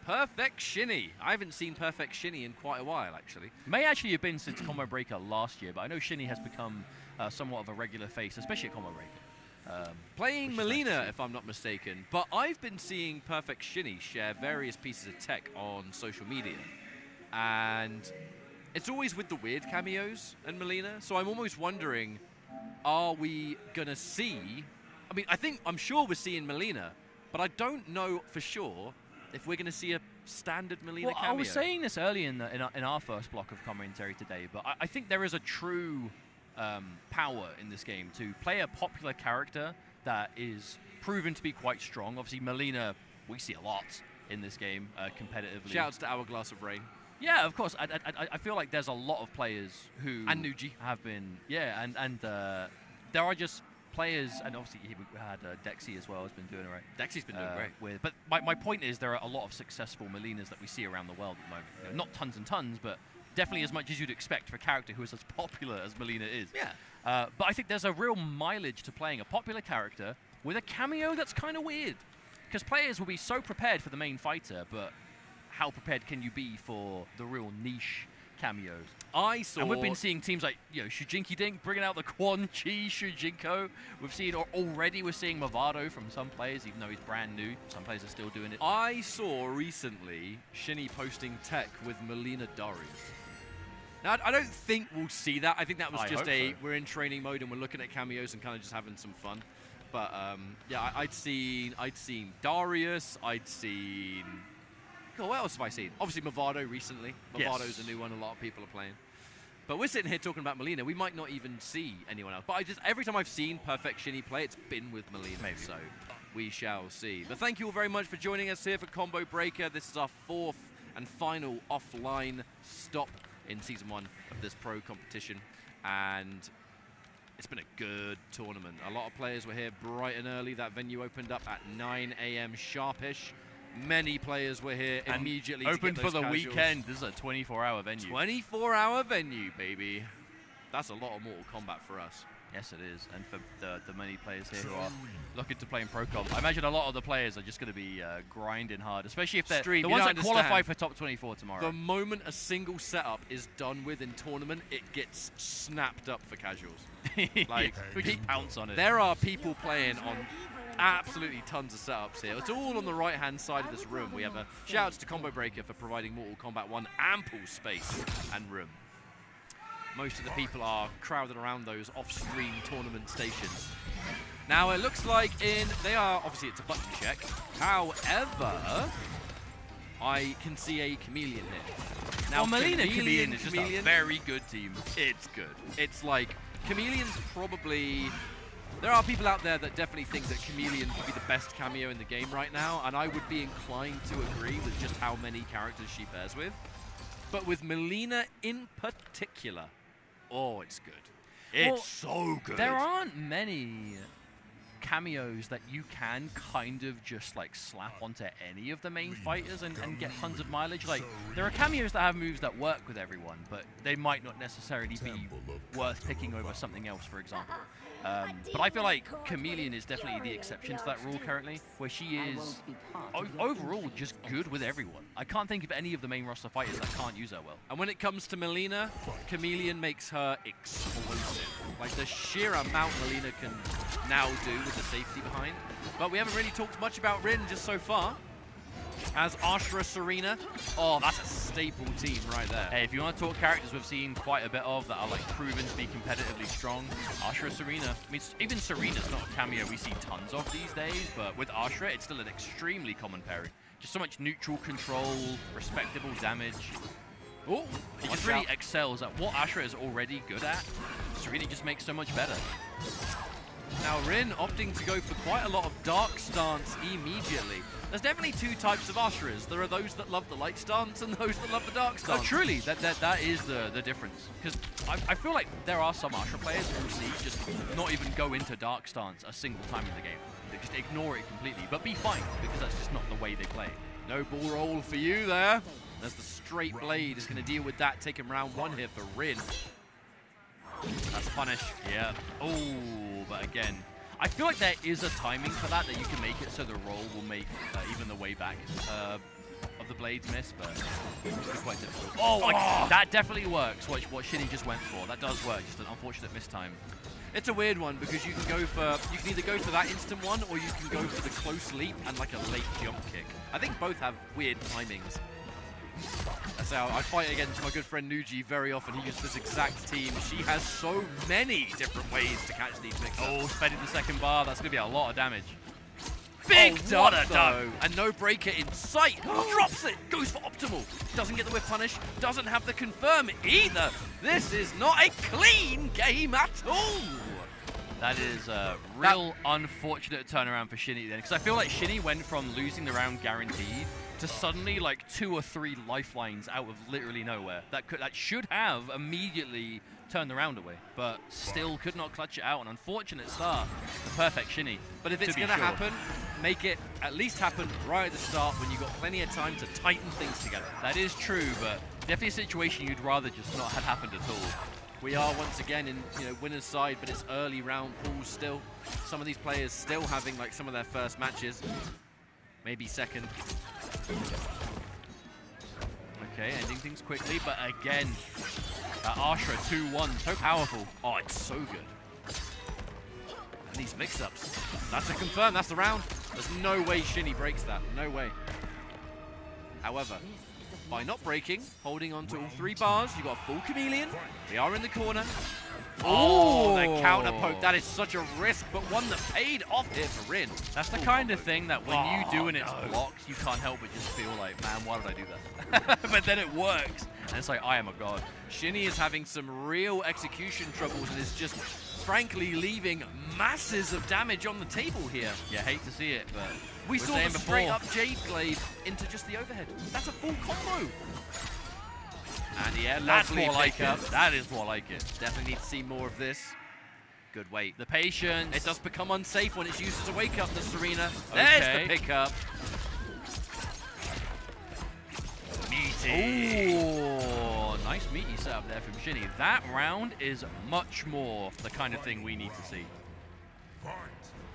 Perfect Shinny. I haven't seen Perfect Shinny in quite a while, actually. May actually have been since Combo Breaker last year, but I know Shinny has become somewhat of a regular face, especially at Combo Breaker. Playing Melina, if I'm not mistaken. But I've been seeing Perfect Shinny share various pieces of tech on social media. And it's always with the weird cameos and Melina, so I'm almost wondering, are we going to see... I mean, I'm sure we're seeing Melina, but I don't know for sure if we're going to see a standard Melina cameo. I was saying this early in our first block of commentary today, but I think there is a true power in this game to play a popular character that is proven to be quite strong. Obviously, Melina, we see a lot in this game competitively. Shouts to Hourglass of Rain. Yeah, of course. I feel like there's a lot of players who... And Nuji. Have been... Yeah, and there are just players, and obviously we had Dexi as well, has been doing all right. Dexi's been doing great. But my point is there are a lot of successful Melinas that we see around the world at the moment. Not tons and tons, but definitely as much as you'd expect for a character who is as popular as Melina is. Yeah. But I think there's a real mileage to playing a popular character with a cameo that's kind of weird. Because players will be so prepared for the main fighter, but how prepared can you be for the real niche cameos? And we've been seeing teams like Shujinko Dink bringing out the Quan Chi Shujinko. We've seen we're seeing Movado from some players, even though he's brand new. Some players are still doing it. I saw recently Shinny posting tech with Melina Darius. Now, I don't think we'll see that. I think that was we're in training mode and we're looking at cameos and kind of just having some fun. But yeah, I'd seen Darius. I'd seen... God, what else have I seen? Obviously, Movado recently. Movado's a new one a lot of people are playing. But we're sitting here talking about Melina. We might not even see anyone else. But every time I've seen Perfect Shinny play, it's been with Melina. Maybe. So we shall see. But thank you all very much for joining us here for Combo Breaker. This is our 4th and final offline stop in Season 1 of this pro competition. And it's been a good tournament. A lot of players were here bright and early. That venue opened up at 9 a.m. sharpish. Many players were here immediately. Open for the weekend. This is a 24-hour venue. 24-hour venue, baby. That's a lot of Mortal Kombat for us. Yes, it is. And for the many players here who are looking to play in Pro Comp, I imagine a lot of the players are just going to be grinding hard, especially if they're the ones that qualify for top 24 tomorrow. The moment a single setup is done with in tournament, it gets snapped up for casuals. Like, we just pounce on it. There are people playing on absolutely tons of setups here. It's all on the right-hand side of this room. We have a shout-outs to Combo Breaker for providing Mortal Kombat 1 ample space and room. Most of the people are crowded around those off-screen tournament stations. Now, it looks like they are, obviously it's a button check. However, I can see a Chameleon here. Now, Chameleon is just a very good team. It's good. It's like, Chameleon's probably... There are people out there that definitely think that Chameleon could be the best cameo in the game right now, and I would be inclined to agree with just how many characters she pairs with. But with Mileena in particular, oh, it's good. It's so good. There aren't many cameos that you can kind of just like slap onto any of the main fighters and get tons of mileage. Like, there are cameos that have moves that work with everyone, but they might not necessarily be worth picking over something else, for example. But I feel like Chameleon is definitely the exception to that rule currently, where she is overall just good with everyone. I can't think of any of the main roster fighters that can't use her well. And when it comes to Mileena, Chameleon makes her explosive. Like the sheer amount Mileena can now do with the safety behind. But we haven't really talked much about Rin just so far. As Ashra Serena, oh, that's a staple team right there. Hey, if you want to talk characters we've seen quite a bit of that are like proven to be competitively strong, Ashra Serena, I mean, even Serena's not a cameo we see tons of these days, but with Ashra, it's still an extremely common pairing. Just so much neutral control, respectable damage. Oh, it just really excels at what Ashra is already good at. Serena just makes so much better. Now Rin opting to go for quite a lot of dark stance immediately. There's definitely two types of Ashras. There are those that love the light stance and those that love the dark stance. No, truly, that is the difference. Because I feel like there are some Ashra players who see just not even go into dark stance a single time in the game. They just ignore it completely, but be fine, because that's just not the way they play. No ball roll for you there. As the straight blade is going to deal with that, taking round one here for Rin. That's a punish. Yeah. Oh, but again, I feel like there is a timing for that you can make it so the roll will make even the way back of the blades miss, but it's quite difficult. Oh, that definitely works, what Shinny just went for. That does work, just an unfortunate mistime. It's a weird one because you can either go for that instant one or you can go for the close leap and like a late jump kick. I think both have weird timings. That's how I fight against my good friend Nuji very often. He uses this exact team. She has so many different ways to catch these mix-ups. Oh, spending the second bar. That's going to be a lot of damage. Big dot though, and no breaker in sight. Drops it, goes for optimal. Doesn't get the whip punish, doesn't have the confirm either. This is not a clean game at all. That is a real unfortunate turnaround for Shinny then, because I feel like Shinny went from losing the round guaranteed to suddenly like 2 or 3 lifelines out of literally nowhere. That should have immediately turned the round away, but still could not clutch it out. An unfortunate start. The perfect Shinny. But if it's going to happen, make it at least happen right at the start when you've got plenty of time to tighten things together. That is true, but definitely a situation you'd rather just not have happened at all. We are once again in winner's side, but it's early round pools still. Some of these players still having like some of their first matches, maybe second. Okay, ending things quickly, but again, Ashra 2-1, so powerful. Oh, it's so good. And these mix-ups, that's a confirm, that's the round. There's no way Shinny breaks that, no way. However, by not breaking, holding on to all 3 bars, you got a full Chameleon. We are in the corner. Oh, the counter poke. That is such a risk, but one that paid off here for Rin. That's the kind of thing that when you do and it's blocked, you can't help but just feel like, man, why did I do that? But then it works. And it's like, I am a god. Shinny is having some real execution troubles and is just, frankly, leaving masses of damage on the table here. Yeah, hate to see it, but we saw the straight-up Jade Glaive into just the overhead. That's a full combo. And yeah, that's more like it. That is more like it. Definitely need to see more of this. Good weight. The patience. It does become unsafe when it's used as a wake-up, the Serena. There's the pickup. Meaty. Oh, nice meaty setup there from Shinny. That round is much more the kind of thing we need to see.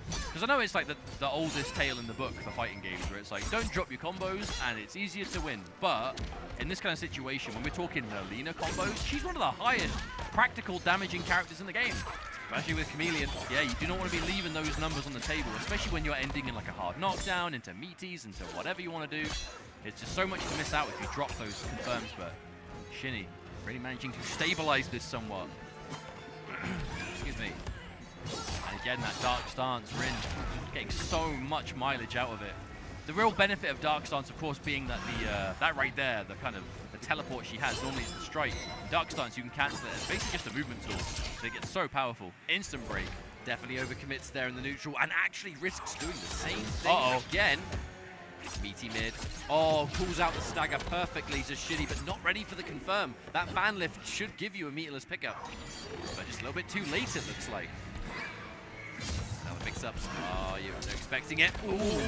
Because I know it's like the oldest tale in the book for fighting games, where it's like, don't drop your combos and it's easier to win. But in this kind of situation, when we're talking Melina combos, she's one of the highest practical damaging characters in the game. Especially with Chameleon. Yeah, you do not want to be leaving those numbers on the table, especially when you're ending in like a hard knockdown, into meaties, into whatever you want to do. It's just so much to miss out if you drop those confirms, but Shinny really managing to stabilize this somewhat. Excuse me. And again, that Dark Stance, Rin getting so much mileage out of it. The real benefit of Dark Stance, of course, being that that right there, the kind of the teleport she has, normally it's the strike. Dark Stance, you can cancel it. It's basically just a movement tool. So it gets so powerful. Instant break. Definitely overcommits there in the neutral and actually risks doing the same thing again. Meaty mid. Oh, pulls out the stagger perfectly to Shinny, but not ready for the confirm. That fan lift should give you a meterless pickup. But just a little bit too late, it looks like. Now the mix-ups. Oh, you're expecting it. Ooh.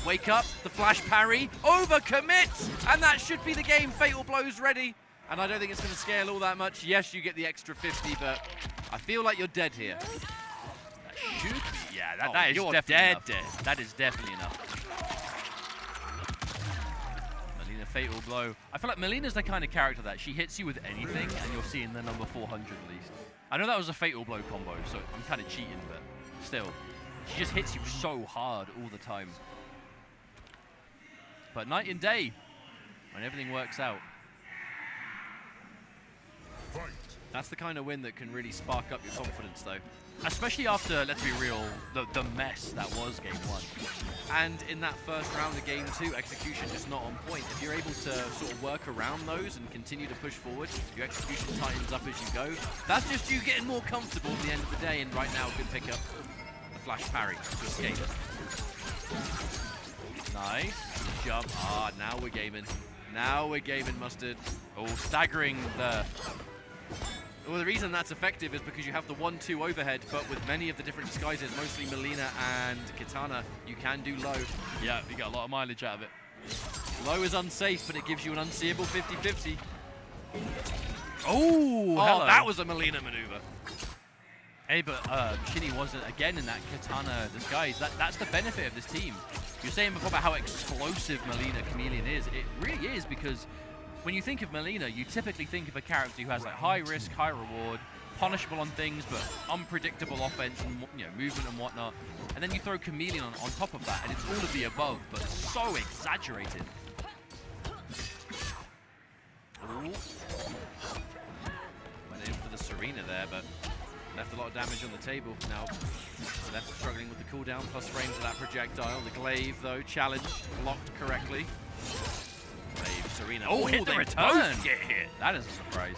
Wake up, the flash parry, overcommit, and that should be the game. Fatal blows ready, and I don't think it's going to scale all that much. Yes, you get the extra 50, but I feel like you're dead here. That should be, yeah, that is definitely enough. That is definitely enough. Melina, fatal blow. I feel like Melina's the kind of character that she hits you with anything, and you're seeing the number 400 at least. I know that was a fatal blow combo, so I'm kind of cheating, but still. She just hits you so hard all the time. But night and day, when everything works out. That's the kind of win that can really spark up your confidence, though. Especially after, let's be real, the mess that was Game 1. And in that first round of Game 2, execution just not on point. If you're able to sort of work around those and continue to push forward, your execution tightens up as you go. That's just you getting more comfortable at the end of the day, and right now, good pickup. The flash parry to escape. Nice. Jump. Ah, now we're gaming. Now we're gaming, Mustard. Oh, staggering the... Well, the reason that's effective is because you have the 1-2 overhead, but with many of the different disguises, mostly Melina and Kitana, you can do low. Yeah, you got a lot of mileage out of it. Low is unsafe, but it gives you an unseeable 50-50. Oh, hello. That was a Melina maneuver. Hey, but Shinny wasn't, again, in that Kitana disguise. That's the benefit of this team. You're saying before about how explosive Melina Chameleon is. It really is, because when you think of Melina, you typically think of a character who has like high risk, high reward, punishable on things, but unpredictable offense and movement and whatnot. And then you throw Chameleon on top of that, and it's all of the above, but so exaggerated. Ooh. Went in for the Serena there, but left a lot of damage on the table. Now, left struggling with the cooldown, plus frames of that projectile. The glaive, though, challenged, blocked correctly. Glaive, Serena. Oh, hit the return! Get hit. That is a surprise.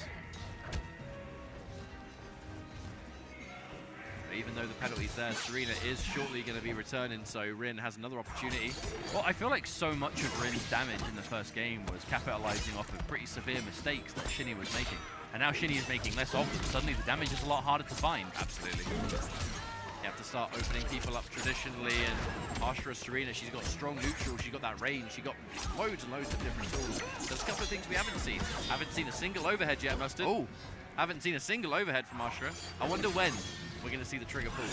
But even though the penalty's there, Serena is shortly going to be returning, so Rin has another opportunity. Well, I feel like so much of Rin's damage in the first game was capitalizing off of pretty severe mistakes that Shinny was making. And now Shinny is making less of them. Suddenly the damage is a lot harder to find. Absolutely. You have to start opening people up traditionally, and Ashura Serena, she's got strong neutral, she's got that range, she got loads and loads of different tools. There's a couple of things we haven't seen. Haven't seen a single overhead yet, Mustard. Oh, haven't seen a single overhead from Ashura. I wonder when we're going to see the trigger pull.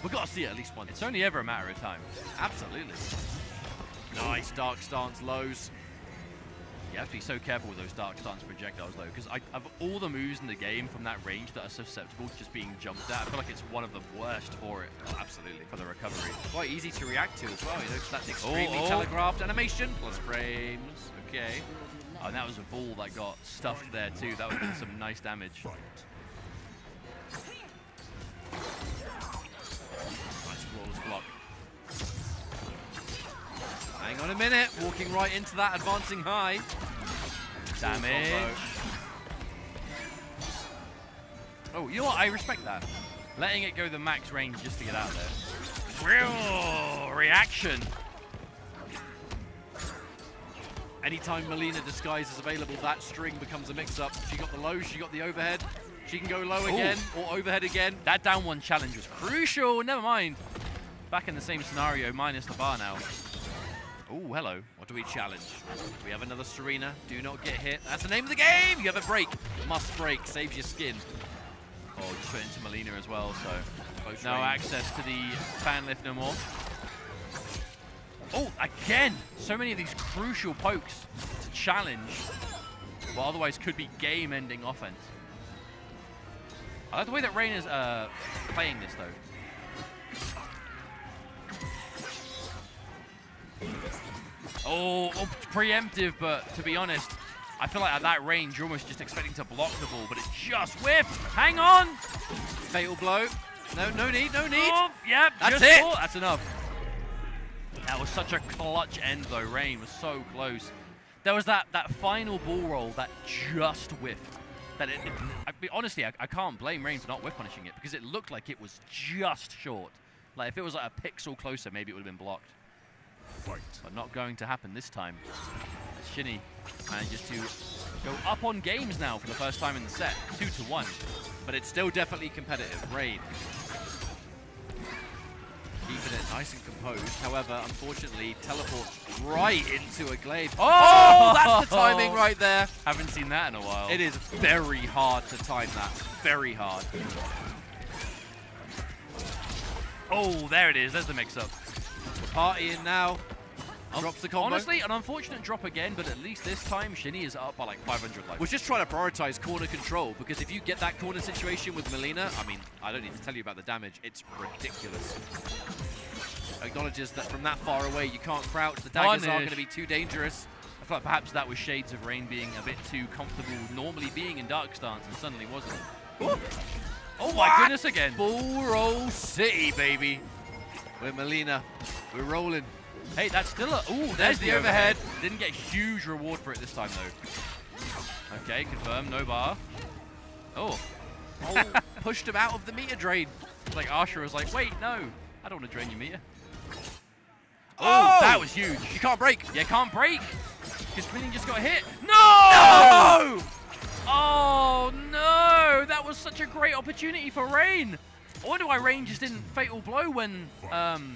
We've got to see it at least once. It's only ever a matter of time. Absolutely. Nice Dark Stance lows. You have to be so careful with those Dark Stance projectiles, though, because of all the moves in the game from that range that are susceptible to just being jumped at, I feel like it's one of the worst for it. Oh, absolutely. For the recovery. Quite easy to react to as well, you know, because that's extremely telegraphed animation, plus frames. Okay. Oh, and that was a ball that got stuffed there, too. That would have been some nice damage. Nice flawless block. Hang on a minute, walking right into that, advancing high. Damage. Oh, you know what? I respect that. Letting it go the max range just to get out there. Real reaction. Anytime Melina disguise is available, that string becomes a mix-up. She got the low, she got the overhead. She can go low again, or overhead again. That down one challenge was crucial. Never mind. Back in the same scenario, minus the bar now. Oh, hello. What do we challenge? We have another Serena. Do not get hit. That's the name of the game. You have a break. Must break. Saves your skin. Oh, just put into Melina as well, so close No range. access to the fan lift no more. Oh, again! So many of these crucial pokes to challenge what otherwise could be game-ending offense. I like the way that Rain is playing this, though. Oh, preemptive, but to be honest, I feel like at that range, you're almost just expecting to block the ball, but it just whiffed. Hang on! Fatal blow. No need, no need. Oh, yep, that's just it. Four. That's enough. That was such a clutch end, though. Rain was so close. There was that final ball roll that just whiffed. Honestly, I can't blame Rain for not whiff punishing it because it looked like it was just short. Like if it was like a pixel closer, maybe it would have been blocked. Fight. But not going to happen this time. Shinny manages to go up on games now for the first time in the set, 2-1. But it's still definitely competitive. Rain keeping it nice and composed. However, unfortunately, teleports right into a glaive. Oh, that's the timing right there. Haven't seen that in a while. It is very hard to time that. Very hard. Oh, there it is. There's the mix-up. We're partying now. Drops the combo. Honestly, an unfortunate drop again, but at least this time, Shinny is up by like 500 life. We're just trying to prioritize corner control, because if you get that corner situation with Melina, I mean, I don't need to tell you about the damage. It's ridiculous. Acknowledges that from that far away, you can't crouch. The daggers are going to be too dangerous. I feel like perhaps that was shades of Rain being a bit too comfortable, normally being in dark stance, and suddenly wasn't. Ooh. Oh my goodness again. Bull Roll City, baby. With Melina. We're rolling. Hey, that's still a... Ooh, there's the overhead. Didn't get a huge reward for it this time, though. Okay, confirm. No bar. Oh. Oh, pushed him out of the meter drain. It's like Asha was like, wait, no. I don't want to drain your meter. Oh, that was huge. You can't break. Yeah, can't break. Because Minion just got hit. No! No! Oh, no. That was such a great opportunity for Rain. I wonder why Rain just didn't fatal blow when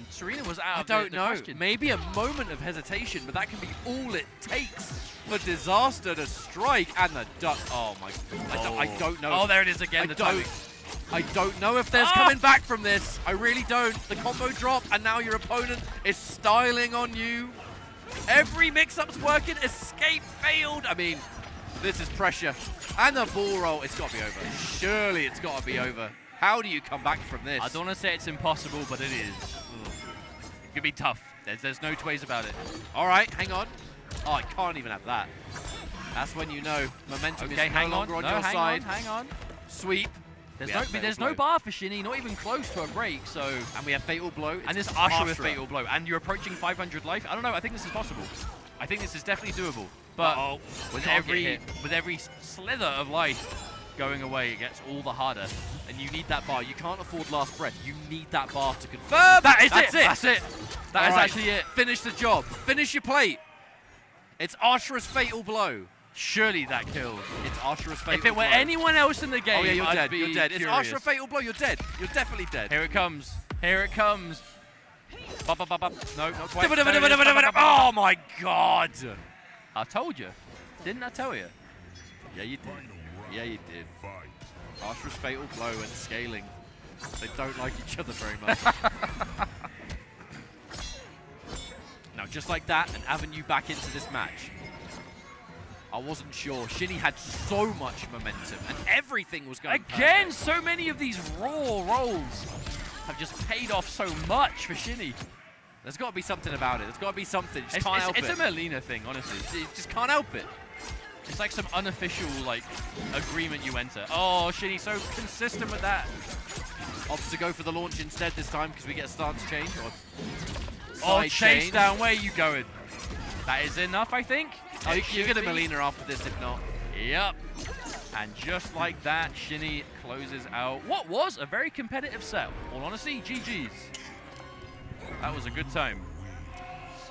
Serena was out. I don't know. Maybe a moment of hesitation, but that can be all it takes for Disaster to strike. And the duck. Oh my. I don't know. Oh, there it is again. I don't know if there's coming back from this. I really don't. The combo drop, and now your opponent is styling on you. Every mix-up's working. Escape failed. I mean, this is pressure. And the ball roll. It's got to be over. Surely it's got to be over. How do you come back from this? I don't want to say it's impossible, but it is. Ugh. It could be tough. There's no two ways about it. All right, hang on. Oh, I can't even have that. That's when you know momentum is no longer on your side. Hang on. Sweep. There's no bar for Shinny, not even close to a break, so... And we have Fatal Blow. And this Asha with Fatal Blow. And you're approaching 500 life. I don't know, I think this is possible. I think this is definitely doable. But with every slither of life going away, it gets all the harder. And you need that bar. You can't afford last breath. You need that bar to confirm. That's it. That's it. That is actually it. Finish the job. Finish your plate. It's Ashra's Fatal Blow. Surely that kills. It's Ashra's Fatal Blow. If it were anyone else in the game, oh yeah, you're I'd dead. be You're dead. It's curious. Ashra Fatal Blow. You're dead. You're definitely dead. Here it comes. Here it comes. No, not quite. Oh my God! I told you. Didn't I tell you? Yeah, you did. Yeah, you did. Ashra's Fatal Blow and scaling. They don't like each other very much. Now, just like that, an avenue back into this match. I wasn't sure. Shinny had so much momentum, and everything was going again. perfect. So many of these raw rolls have just paid off so much for Shinny. There's got to be something about it. There's got to be something. Just It's a Melina thing, honestly. You just can't help it. It's like some unofficial like agreement you enter. Oh, Shinny so consistent with that. Opts to go for the launch instead this time because we get a stance change. Or chase down. Where are you going? That is enough, I think. You get a Melina after this, if not. Yep. And just like that, Shinny closes out what was a very competitive set. All honesty, GG's. That was a good time.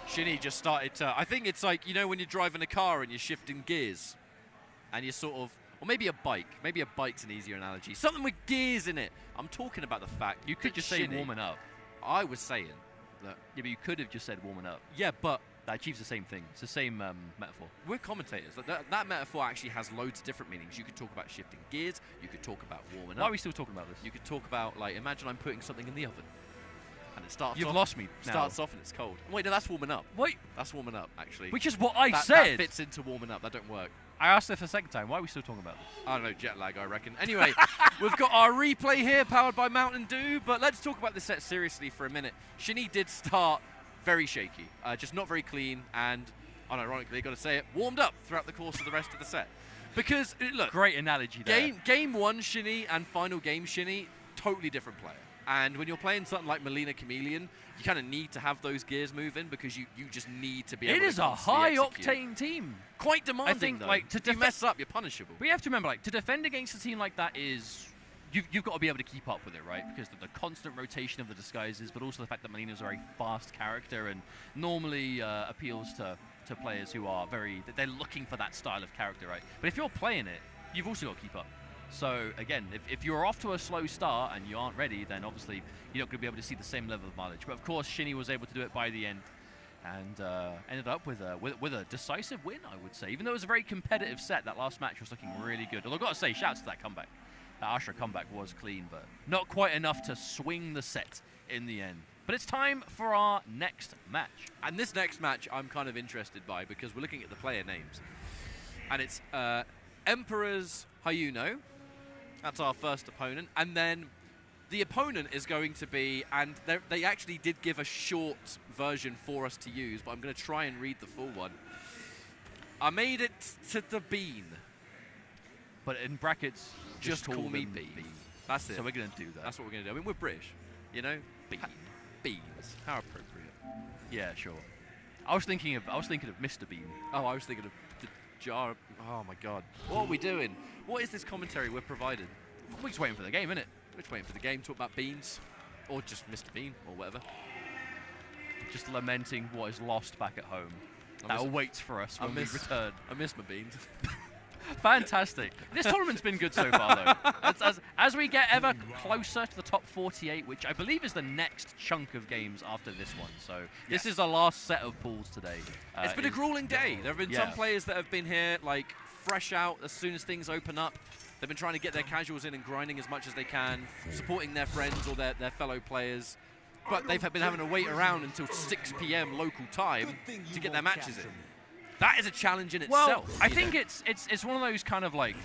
Shinny just started to... I think it's like, you know, when you're driving a car and you're shifting gears. And you're sort of... Or maybe a bike. Maybe a bike's an easier analogy. Something with gears in it. I'm talking about the fact... You could just say warming up. I was saying that... Yeah, but you could have just said warming up. Yeah, but that achieves the same thing. It's the same metaphor. We're commentators. That metaphor actually has loads of different meanings. You could talk about shifting gears. You could talk about warming up. Why are we still talking about this? You could talk about, like, imagine I'm putting something in the oven. And it starts You've off, lost me now. Starts off and it's cold. Wait, no, that's warming up. Wait. That's warming up, actually. Which is what I That said. fits into warming up. That don't work. I asked it for a second time. Why are we still talking about this? I don't know, jet lag, I reckon. Anyway, we've got our replay here powered by Mountain Dew, but let's talk about this set seriously for a minute. Shinny did start very shaky, just not very clean, and unironically, got to say it, warmed up throughout the course of the rest of the set. Because, look, great analogy there. Game 1 Shinny and final game Shinny, totally different player. And when you're playing something like Melina Chameleon, you kind of need to have those gears moving because you just need to be able to It is a high-octane team. Quite demanding, I think, though. like, if you mess up, you're punishable. But you have to remember, like, to defend against a team like that is... You've got to be able to keep up with it, right? Because of the constant rotation of the disguises, but also the fact that Melina's a very fast character and normally appeals to players who are they're looking for that style of character, right? But if you're playing it, you've also got to keep up. So, again, if you're off to a slow start and you aren't ready, then obviously you're not going to be able to see the same level of mileage. But, of course, Shinny was able to do it by the end and ended up with a decisive win, I would say. Even though it was a very competitive set, that last match was looking really good. Although I've got to say, shouts to that comeback. That Astra comeback was clean, but not quite enough to swing the set in the end. But it's time for our next match. And this next match I'm kind of interested by because we're looking at the player names. And it's Emperor's Hayuno. That's our first opponent. And then the opponent is going to be, and they actually did give a short version for us to use, but I'm going to try and read the full one. I made it to the Bean. But in brackets, just call me Bean. That's it. So we're going to do that. That's what we're going to do. I mean, we're British, you know? Bean. Beans. How appropriate. Yeah, sure. I was thinking of Mr. Bean. Oh, I was thinking of the jar. Oh my God. What are we doing? What is this commentary we're providing? We're just waiting for the game, innit? We're just waiting for the game. Talk about beans, or just Mr. Bean, or whatever. Just lamenting what is lost back at home. That awaits for us when we return. I miss my beans. Fantastic. This tournament's been good so far, though. As we get ever closer to the top 48, which I believe is the next chunk of games after this one. So this is the last set of pools today. It's been a grueling day. There have been some players that have been here, like, fresh out as soon as things open up. They've been trying to get their casuals in and grinding as much as they can, supporting their friends or their fellow players. But they've been having to wait around until 6 p.m. local time to get their matches in. That is a challenge in itself. Well, I think it's one of those kind of like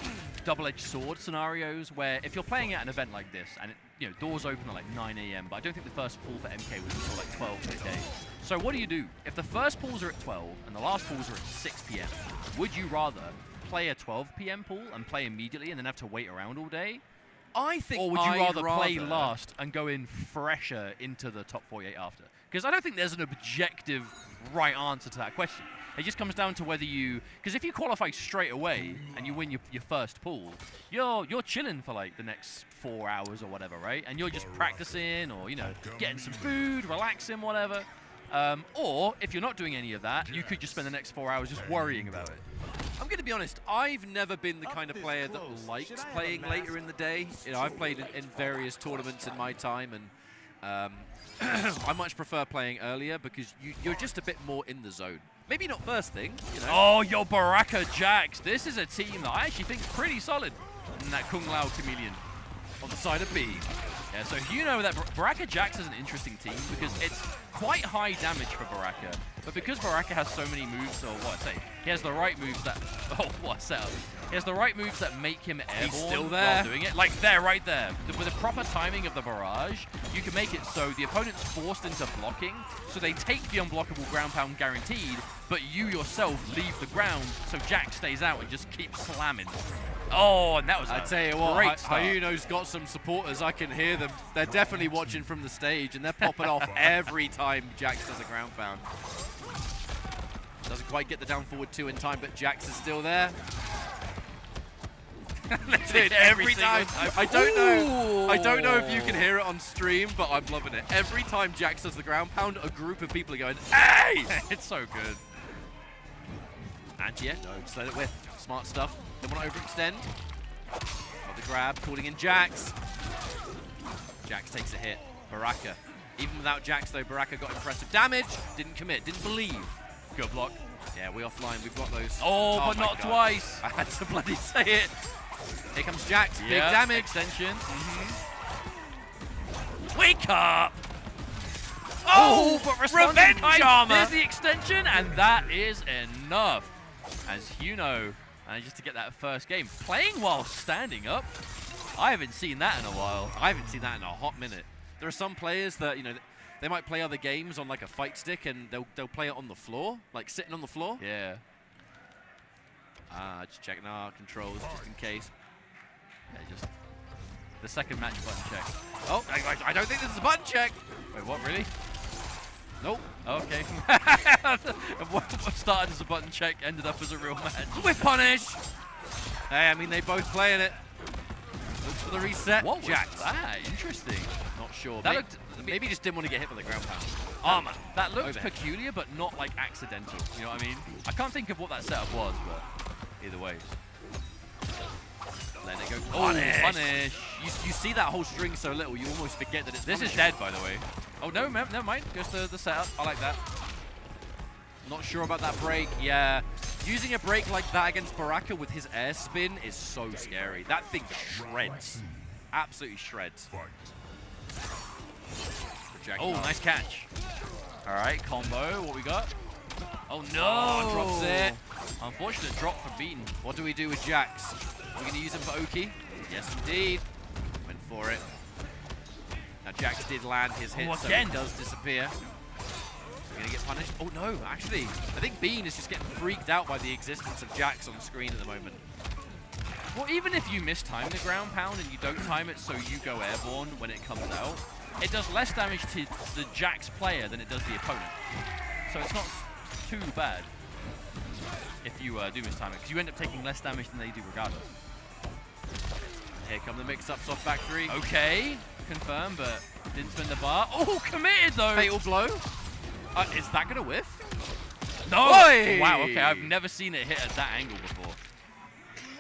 double-edged sword scenarios where if you're playing at an event like this and doors open at like 9 a.m. but I don't think the first pool for MK was until like 12 midday. So what do? If the first pools are at 12 and the last pools are at 6 p.m., would you rather play a 12 p.m. pool and play immediately and then have to wait around all day? I think Or would you rather play last and go in fresher into the top 48 after? Because I don't think there's an objective right answer to that question. It just comes down to whether you... Because if you qualify straight away and you win your first pool, you're chilling for like the next 4 hours or whatever, right? And you're just practicing or, getting some food, relaxing, whatever. Or if you're not doing any of that, you could just spend the next 4 hours just worrying about it. I'm going to be honest, I've never been the kind of player that likes playing later in the day. I've played in various tournaments in my time, and I much prefer playing earlier because you're just a bit more in the zone. Maybe not first thing, Oh, your Baraka Jax. This is a team that I actually think is pretty solid. And that Kung Lao Chameleon on the side of B. Yeah, so that Baraka Jax is an interesting team because it's quite high damage for Baraka. But because Baraka has so many moves, or what I say, he has the right moves that... Oh, what a setup. He has the right moves that make him airborne. He's still there. While doing it. Like there, right there. With the proper timing of the barrage, you can make it so the opponent's forced into blocking, so they take the unblockable ground pound guaranteed, but you yourself leave the ground, so Jack stays out and just keeps slamming. Oh, and that was I tell you what, Hayuno's got some supporters. I can hear them. They're definitely watching from the stage, and they're popping off every time Jax does a ground pound. Doesn't quite get the down forward 2 in time, but Jax is still there. Dude, every time. I don't know if you can hear it on stream, but I'm loving it. Every time Jax does the ground pound, a group of people are going, "Hey!" It's so good. And yeah, no, just let it whiff. Smart stuff. Don't want to overextend. Got the grab, calling in Jax. Jax takes a hit. Baraka. Even without Jax, though, Baraka got impressive damage. Didn't commit, didn't believe. Good block. Yeah, we offline. We've got those. Oh, but my not God. twice. I had to bloody say it. Here comes Jax. Big Yep, damage. Extension. Wake up. Oh, but revenge armor. There's the extension, and that is enough. As you know, just to get that first game. Playing while standing up. I haven't seen that in a while. I haven't seen that in a hot minute. There are some players that, you know, they might play other games on like a fight stick and they'll play it on the floor, like sitting on the floor. Yeah. Just checking our controls just in case. Yeah, just the second match button check. Oh, I don't think this is a button check. Wait, what, really? Nope. Okay. What started as a button check ended up as a real match. With punish. Hey, I mean, they both playing it. Looks for the reset. What was Jax. that? Interesting. Not sure. That Maybe just didn't want to get hit by the ground pound. Armor. That looked Overhead. peculiar, but not like accidental. You know what I mean? I can't think of what that setup was, but either way. Let it go. Punish. Punish. You see that whole string so little, you almost forget that it's This is punishing. dead, by the way. Oh, no, never mind. Goes to the setup. I like that. Not sure about that break. Yeah. Using a break like that against Baraka with his air spin is so scary. That thing shreds. Absolutely shreds. Oh, nice catch. All right, combo. What we got? Oh, no. Oh, drops it. Unfortunate drop for Beaten. What do we do with Jax? Are we going to use him for Oki? Yes, indeed. Went for it. Now, Jax did land his hit, so again. he does disappear. We're going to get punished. Oh, no, actually. I think Bean is just getting freaked out by the existence of Jax on screen at the moment. Well, even if you mistime the ground pound and you don't time it so you go airborne when it comes out, it does less damage to the Jax player than it does the opponent. So it's not too bad if you do mistime it, because you end up taking less damage than they do regardless. Here come the mix-ups off back three. Okay, confirm, but didn't spin the bar. Oh, committed though! Fatal blow. Is that going to whiff? No! Oy! Wow, okay, I've never seen it hit at that angle before.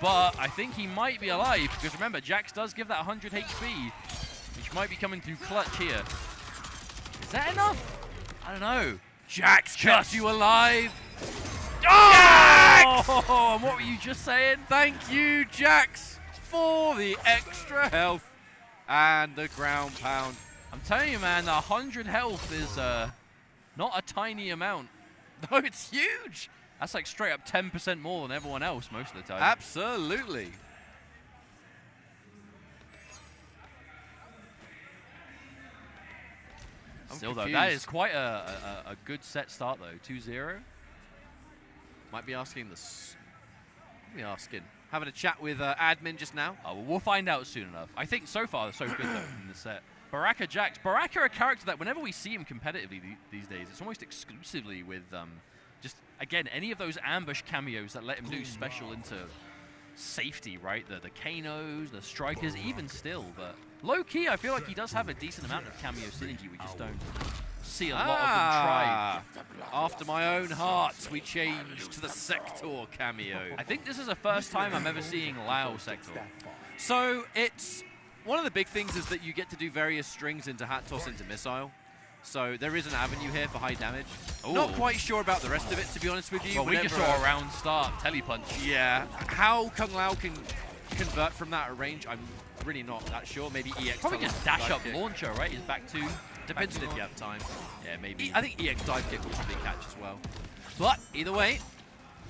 But I think he might be alive, because remember, Jax does give that 100 HP, which might be coming through clutch here. Is that enough? I don't know. Jax kept you alive. Jax! Oh, and what were you just saying? Thank you, Jax, for the extra health and the ground pound. I'm telling you, man, the 100 health is not a tiny amount. No, it's huge. That's like straight up 10% more than everyone else most of the time. Absolutely. Still, though, that is quite a good set start, though. 2-0. Might be asking this. Having a chat with admin just now. Oh, well, we'll find out soon enough. I think so far, so good, though, in the set. Baraka Jax. Baraka, a character that whenever we see him competitively these days, it's almost exclusively with just, again, any of those ambush cameos that let him do special into safety, right? The Kanos, the Strikers, even still. But low-key, I feel like he does have a decent amount of cameo synergy. We just don't see a lot of them try. After my own heart, we change to the Sector cameo. I think this is the first time I'm ever seeing Lual Sector. So it's one of the big things is that you get to do various strings into hat toss into missile. So there is an avenue here for high damage. Ooh. Not quite sure about the rest of it, to be honest with you. Well, we just saw a round start, telepunch. Yeah. How Kung Lao can convert from that at range, I'm really not that sure. Maybe EX. Probably just dash up launcher, right? Is back two. Depends on if you have time. Yeah, maybe. I think EX dive kick will probably catch as well. But either way,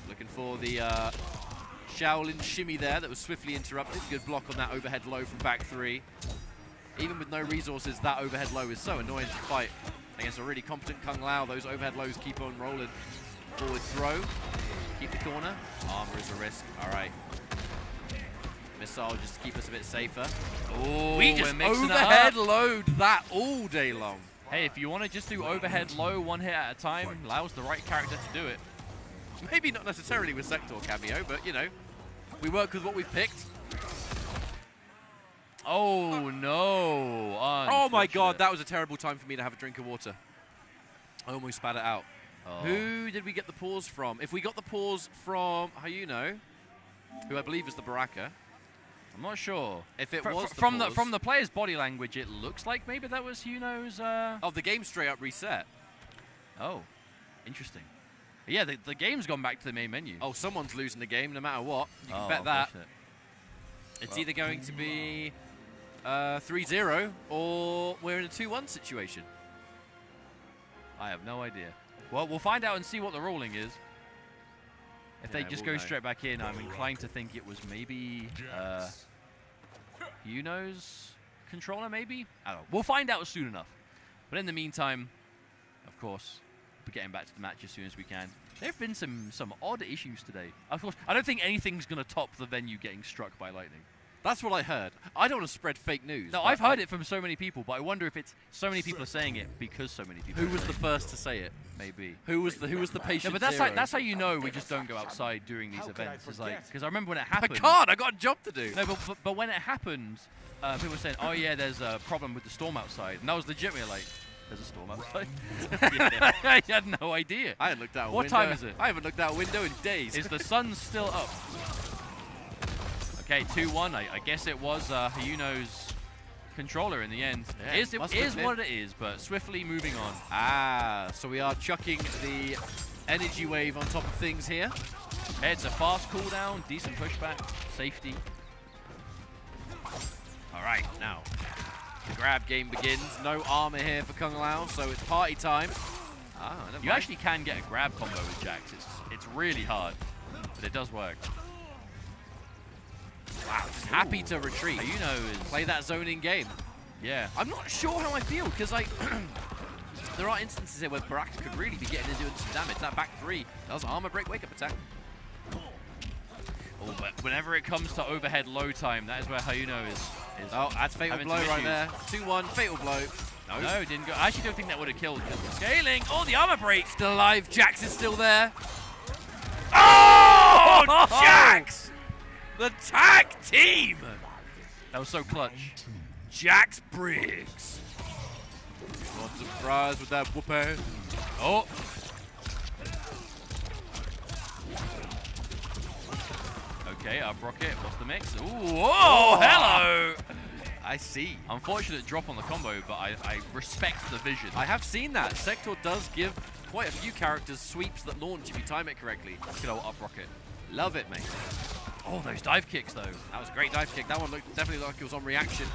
looking for the Shaolin shimmy there that was swiftly interrupted. Good block on that overhead low from back three. Even with no resources, that overhead low is so annoying to fight against a really competent Kung Lao. Those overhead lows keep on rolling. Forward throw. Keep the corner. Armor is a risk. All right. Missile just to keep us a bit safer. Ooh, we just overhead load that all day long. Hey, if you want to just do overhead low, one hit at a time, Lau's the right character to do it. Maybe not necessarily with Sector cameo, but, you know, we work with what we've picked. Oh, no. Oh, my God. That was a terrible time for me to have a drink of water. I almost spat it out. Oh. Who did we get the pause from? If we got the pause from Hayuno, who I believe is the Baraka. I'm not sure. If it was from the player's body language, it looks like maybe that was Yuno's. Oh, the game straight up reset. Oh, interesting. Yeah, the game's gone back to the main menu. Oh, someone's losing the game no matter what. You can Oh, bet that. unfortunate. It's either going to be 3-0 or we're in a 2-1 situation. I have no idea. Well, we'll find out and see what the ruling is. If they just go straight back in, I'm inclined to think it was maybe Yuno's controller, maybe? I don't know. We'll find out soon enough. But in the meantime, of course, we're getting back to the match as soon as we can. There have been some odd issues today. Of course, I don't think anything's going to top the venue getting struck by lightning. That's what I heard. I don't want to spread fake news. No, I've heard it from so many people, but I wonder if it's so many people are saying it because so many people. Who was the first to say it? Maybe. Who was the patient? No, but that's how you know we just don't go outside during these events. It's like, because I remember when it happened. I can't. I got a job to do. No, but when it happened, people were saying, "Oh yeah, there's a problem with the storm outside," and I was legitimately like, "There's a storm outside." I had no idea. I hadn't looked out a window. What time is it? I haven't looked out a window in days. Is the sun still up? Okay, 2-1. I guess it was Hayuno's controller in the end. Yeah, It is what it is, but swiftly moving on. Ah, so we are chucking the energy wave on top of things here. It's a fast cooldown, decent pushback, safety. All right, now the grab game begins. No armor here for Kung Lao, so it's party time. Ah, you actually can get a grab combo with Jax. It's really hard, but it does work. Wow, just happy to retreat. Play that zoning game. Yeah. I'm not sure how I feel, because there are instances here where Baraka could really be getting and doing some damage. That back three, that was an armor break wake-up attack. Oh, but whenever it comes to overhead low time, that is where Hayuno is oh, that's fatal blow right there. 2-1, fatal blow. No, it didn't go. I actually don't think that would have killed. Scaling. Oh, the armor break. Still alive. Jax is still there. Oh, Jax! The tag team! That was so clutch. Jax Briggs. Not surprised with that whoopee. Oh. Okay, up rocket. What's the mix? Ooh, whoa, hello! I see. Unfortunate drop on the combo, but I respect the vision. I have seen that. Sector does give quite a few characters sweeps that launch if you time it correctly. Good old up rocket. Love it, mate. Oh, those dive kicks, though. That was a great dive kick. That one definitely looked like it was on reaction.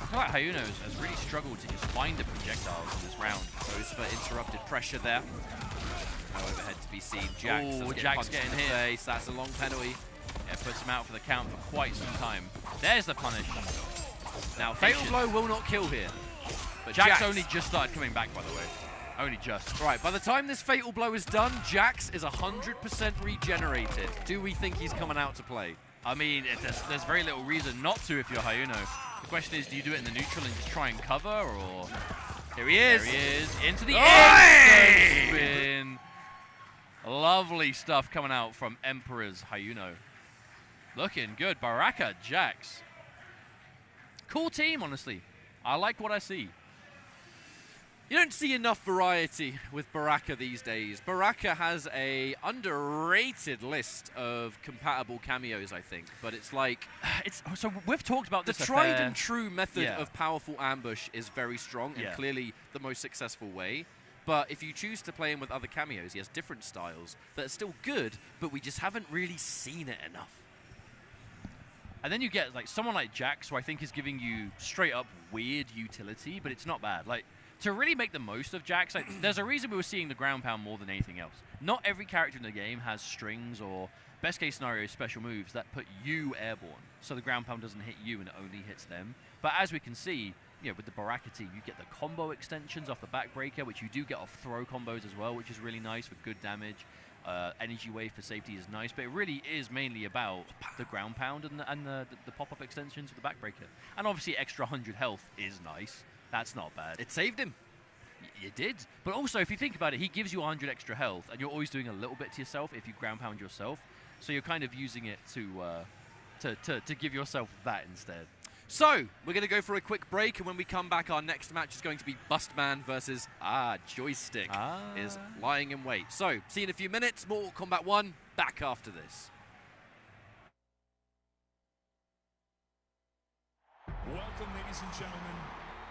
I feel like Hayuno has really struggled to just find the projectiles in this round. Goes for interrupted pressure there. No overhead to be seen. Jax, Jax getting hit. Face. That's a long penalty. Yeah, puts him out for the count for quite some time. There's the punish. Now, fatal blow will not kill here. But Jax only just started coming back, by the way. Only just. Right, by the time this fatal blow is done, Jax is 100% regenerated. Do we think he's coming out to play? I mean, there's very little reason not to if you're Hayuno. The question is, do you do it in the neutral and just try and cover, or... Here he is. There he is. Into the end spin. Lovely stuff coming out from Emperor's Hayuno. Looking good. Baraka, Jax. Cool team, honestly. I like what I see. You don't see enough variety with Baraka these days. Baraka has a underrated list of compatible cameos, I think. But it's like... So we've talked about this. The tried and true method of powerful ambush is very strong and clearly the most successful way. But if you choose to play him with other cameos, he has different styles that are still good, but we just haven't really seen it enough. And then you get like someone like Jax, who I think is giving you straight up weird utility, but it's not bad. Like, to really make the most of Jax, like, there's a reason we were seeing the ground pound more than anything else. Not every character in the game has strings or, best case scenario, special moves that put you airborne, so the ground pound doesn't hit you and it only hits them. But as we can see, you know, with the Baraka team, you get the combo extensions off the backbreaker, which you do get off throw combos as well, which is really nice for good damage. Energy wave for safety is nice, but it really is mainly about the ground pound and the pop-up extensions with the backbreaker. And obviously extra 100 health is nice. That's not bad. It saved him. It did. But also, if you think about it, he gives you 100 extra health, and you're always doing a little bit to yourself if you ground pound yourself. So you're kind of using it to give yourself that instead. So, we're going to go for a quick break, and when we come back, our next match is going to be Bustman versus Joystick is lying in wait. So, see you in a few minutes. Mortal Kombat 1, back after this. Welcome, ladies and gentlemen,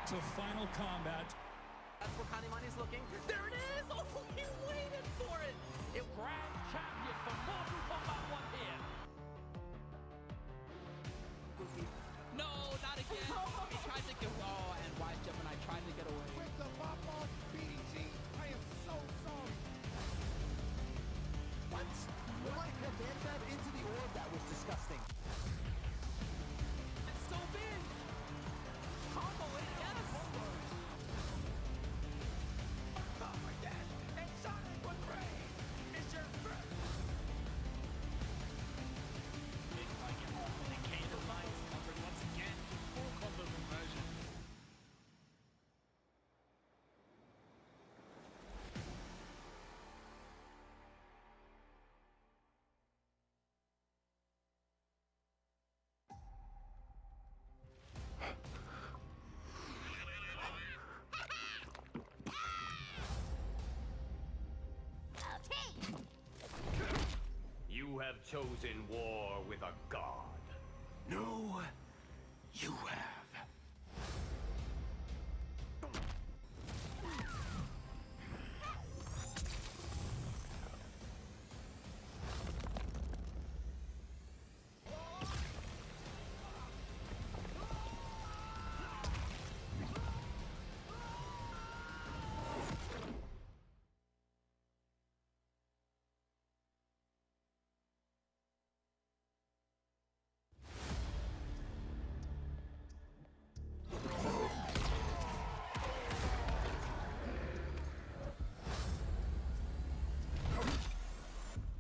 to Final Combat. That's where Kanimani's looking. There it is! Oh, he waited for it! It grand champion from Mortal Kombat 1 here. No, not again. He tried to get. Oh, and wide Gemini tried to get away. With the pop off, BDT. I am so sorry. What? Why command that into the orb? That was disgusting. It's so big. Combo it, yes. Oh my gosh. And Sonic with Wraith. It's your first. Looks like it. The Killer line is covered once again to full combo conversion. You have chosen war with a god. No, you have.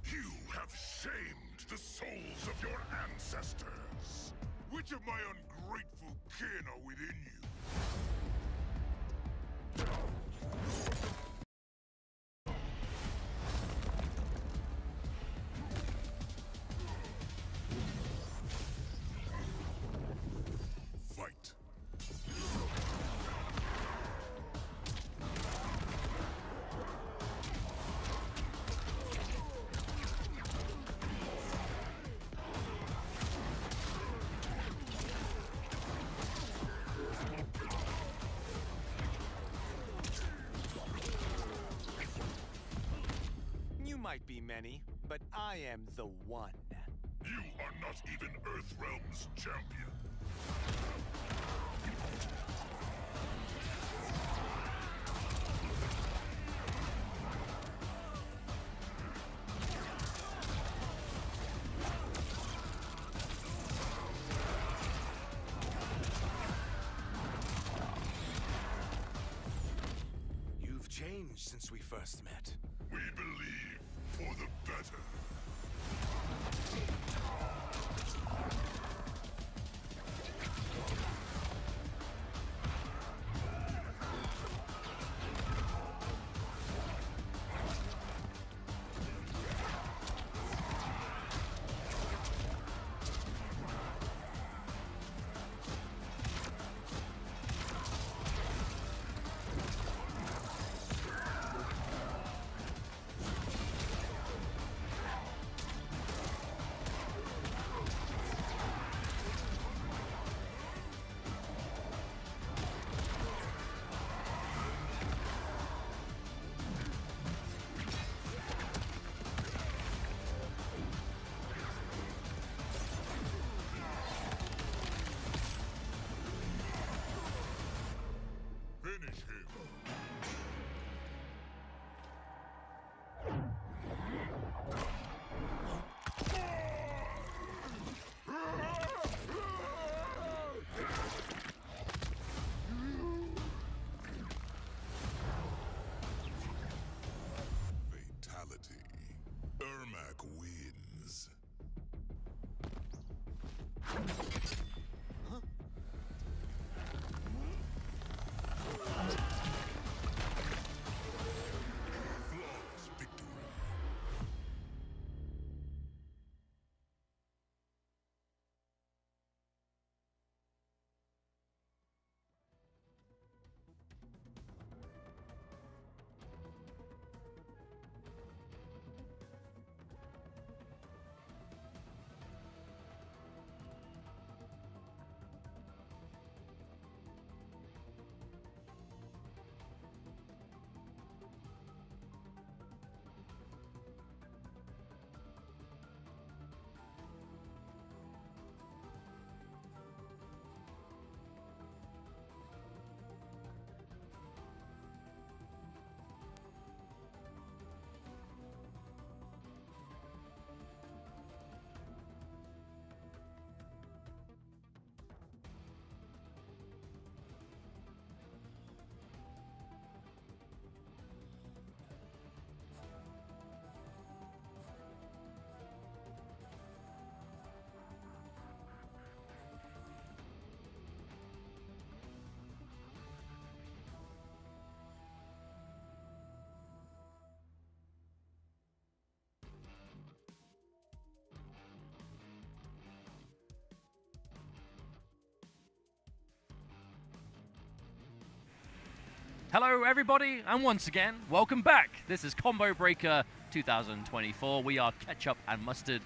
You have shamed the souls of your ancestors. Which of my ungrateful kin are within you? Fight. You might be many, but I am the one. You are not even Earthrealm's champion. You've changed since we first met. We believe for the better. Finish him. Fatality. Ermac wins. Flawless victory. Hello, everybody, and once again, welcome back. This is Combo Breaker 2024. We are Ketchup and Mustard,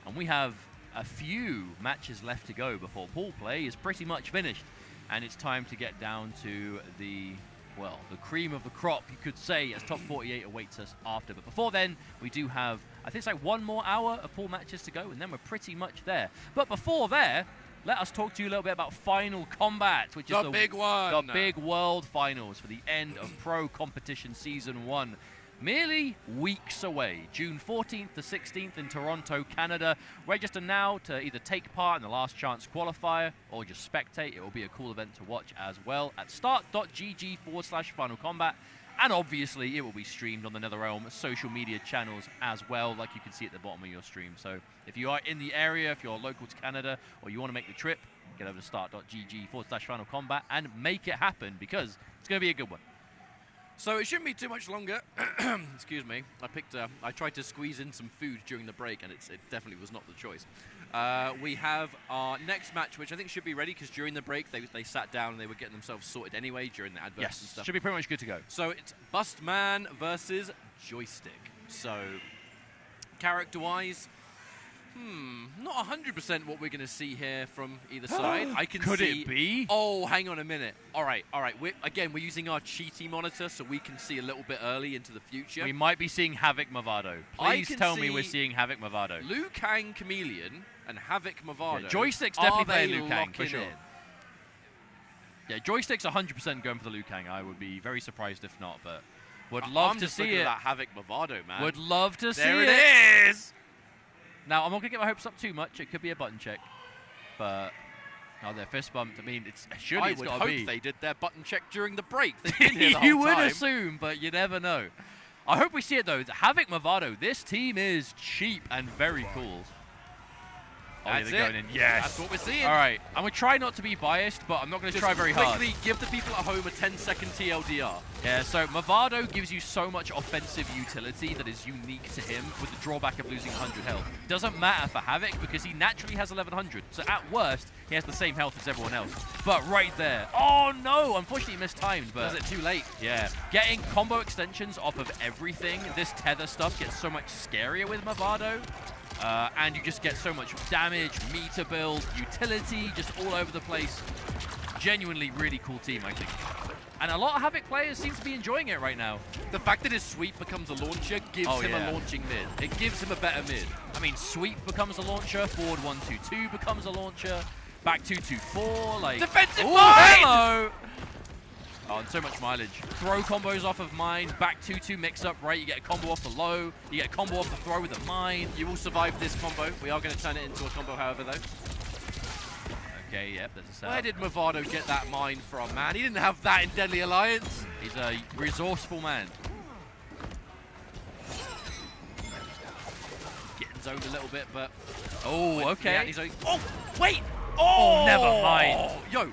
and we have a few matches left to go before pool play is pretty much finished. And it's time to get down to the, well, the cream of the crop, you could say, as Top 48 awaits us after. But before then, we do have, I think it's like 1 more hour of pool matches to go, and then we're pretty much there. But before there, let us talk to you a little bit about Final Kombat, which is the big one. The big world finals for the end of Pro Competition Season 1. Merely weeks away, June 14th to 16th in Toronto, Canada. Register now to either take part in the last chance qualifier or just spectate. It will be a cool event to watch as well at start.gg/Final Kombat. And obviously, it will be streamed on the NetherRealm social media channels as well, like you can see at the bottom of your stream. So if you are in the area, if you're local to Canada, or you want to make the trip, get over to start.gg/Final Kombat and make it happen, because it's going to be a good one. So it shouldn't be too much longer. Excuse me. I tried to squeeze in some food during the break, and it definitely was not the choice. We have our next match, which I think should be ready, because during the break they sat down and they were getting themselves sorted anyway during the adverts and stuff. Should be pretty much good to go. So it's Bustman versus Joystick. So character-wise, not 100% what we're going to see here from either side. I can Could see. it be? Oh, hang on a minute. All right. We're using our cheaty monitor, so we can see a little bit early into the future. We might be seeing Havoc Movado. Please tell me we're seeing Havoc Movado. Liu Kang Chameleon and Havoc Movado. Yeah, Joystick's definitely playing Liu Kang, for locking sure. in? Yeah, Joystick's 100% going for the Liu Kang. I would be very surprised if not, but would love I'm to just see looking it. at that Havoc Movado, man. Would love to see There it. it is. Now, I'm not going to get my hopes up too much. It could be a button check, but their fist bumped. I mean, surely it's would got to hope be. they did their button check during the break. They've been here the You whole would time. assume, but you never know. I hope we see it, though. The Havoc Movado, this team is cheap and very cool. Oh, That's they're going it. in. Yes. That's what we're seeing. All right. I'm going to try not to be biased, but I'm not going to try very hard. Quickly give the people at home a 10-second TLDR. Yeah, so Movado gives you so much offensive utility that is unique to him, with the drawback of losing 100 health. Doesn't matter for Havoc because he naturally has 1100. So at worst, he has the same health as everyone else. But right there. Oh no! Unfortunately, he mistimed. But Was it too late? yeah, getting combo extensions off of everything. This tether stuff gets so much scarier with Movado. And you just get so much damage, meter build, utility, just all over the place. Genuinely really cool team, I think. And a lot of Havoc players seem to be enjoying it right now. The fact that his sweep becomes a launcher gives him a launching mid. It gives him a better mid. I mean, sweep becomes a launcher, forward 1-2-2 becomes a launcher, back 2-2-4, like... Defensive Ooh, mine! hello! Oh, and so much mileage. Throw combos off of mine, back 2-2 mix up, right? You get a combo off the low, you get a combo off the throw with the mine. You will survive this combo. We are going to turn it into a combo, however, though. Okay, yep, there's a setup. Where did Movado get that mine from, man? He didn't have that in Deadly Alliance. He's a resourceful man. Getting zoned a little bit, but... Oh, okay. He's like, oh, wait! Oh, never mind. Yo,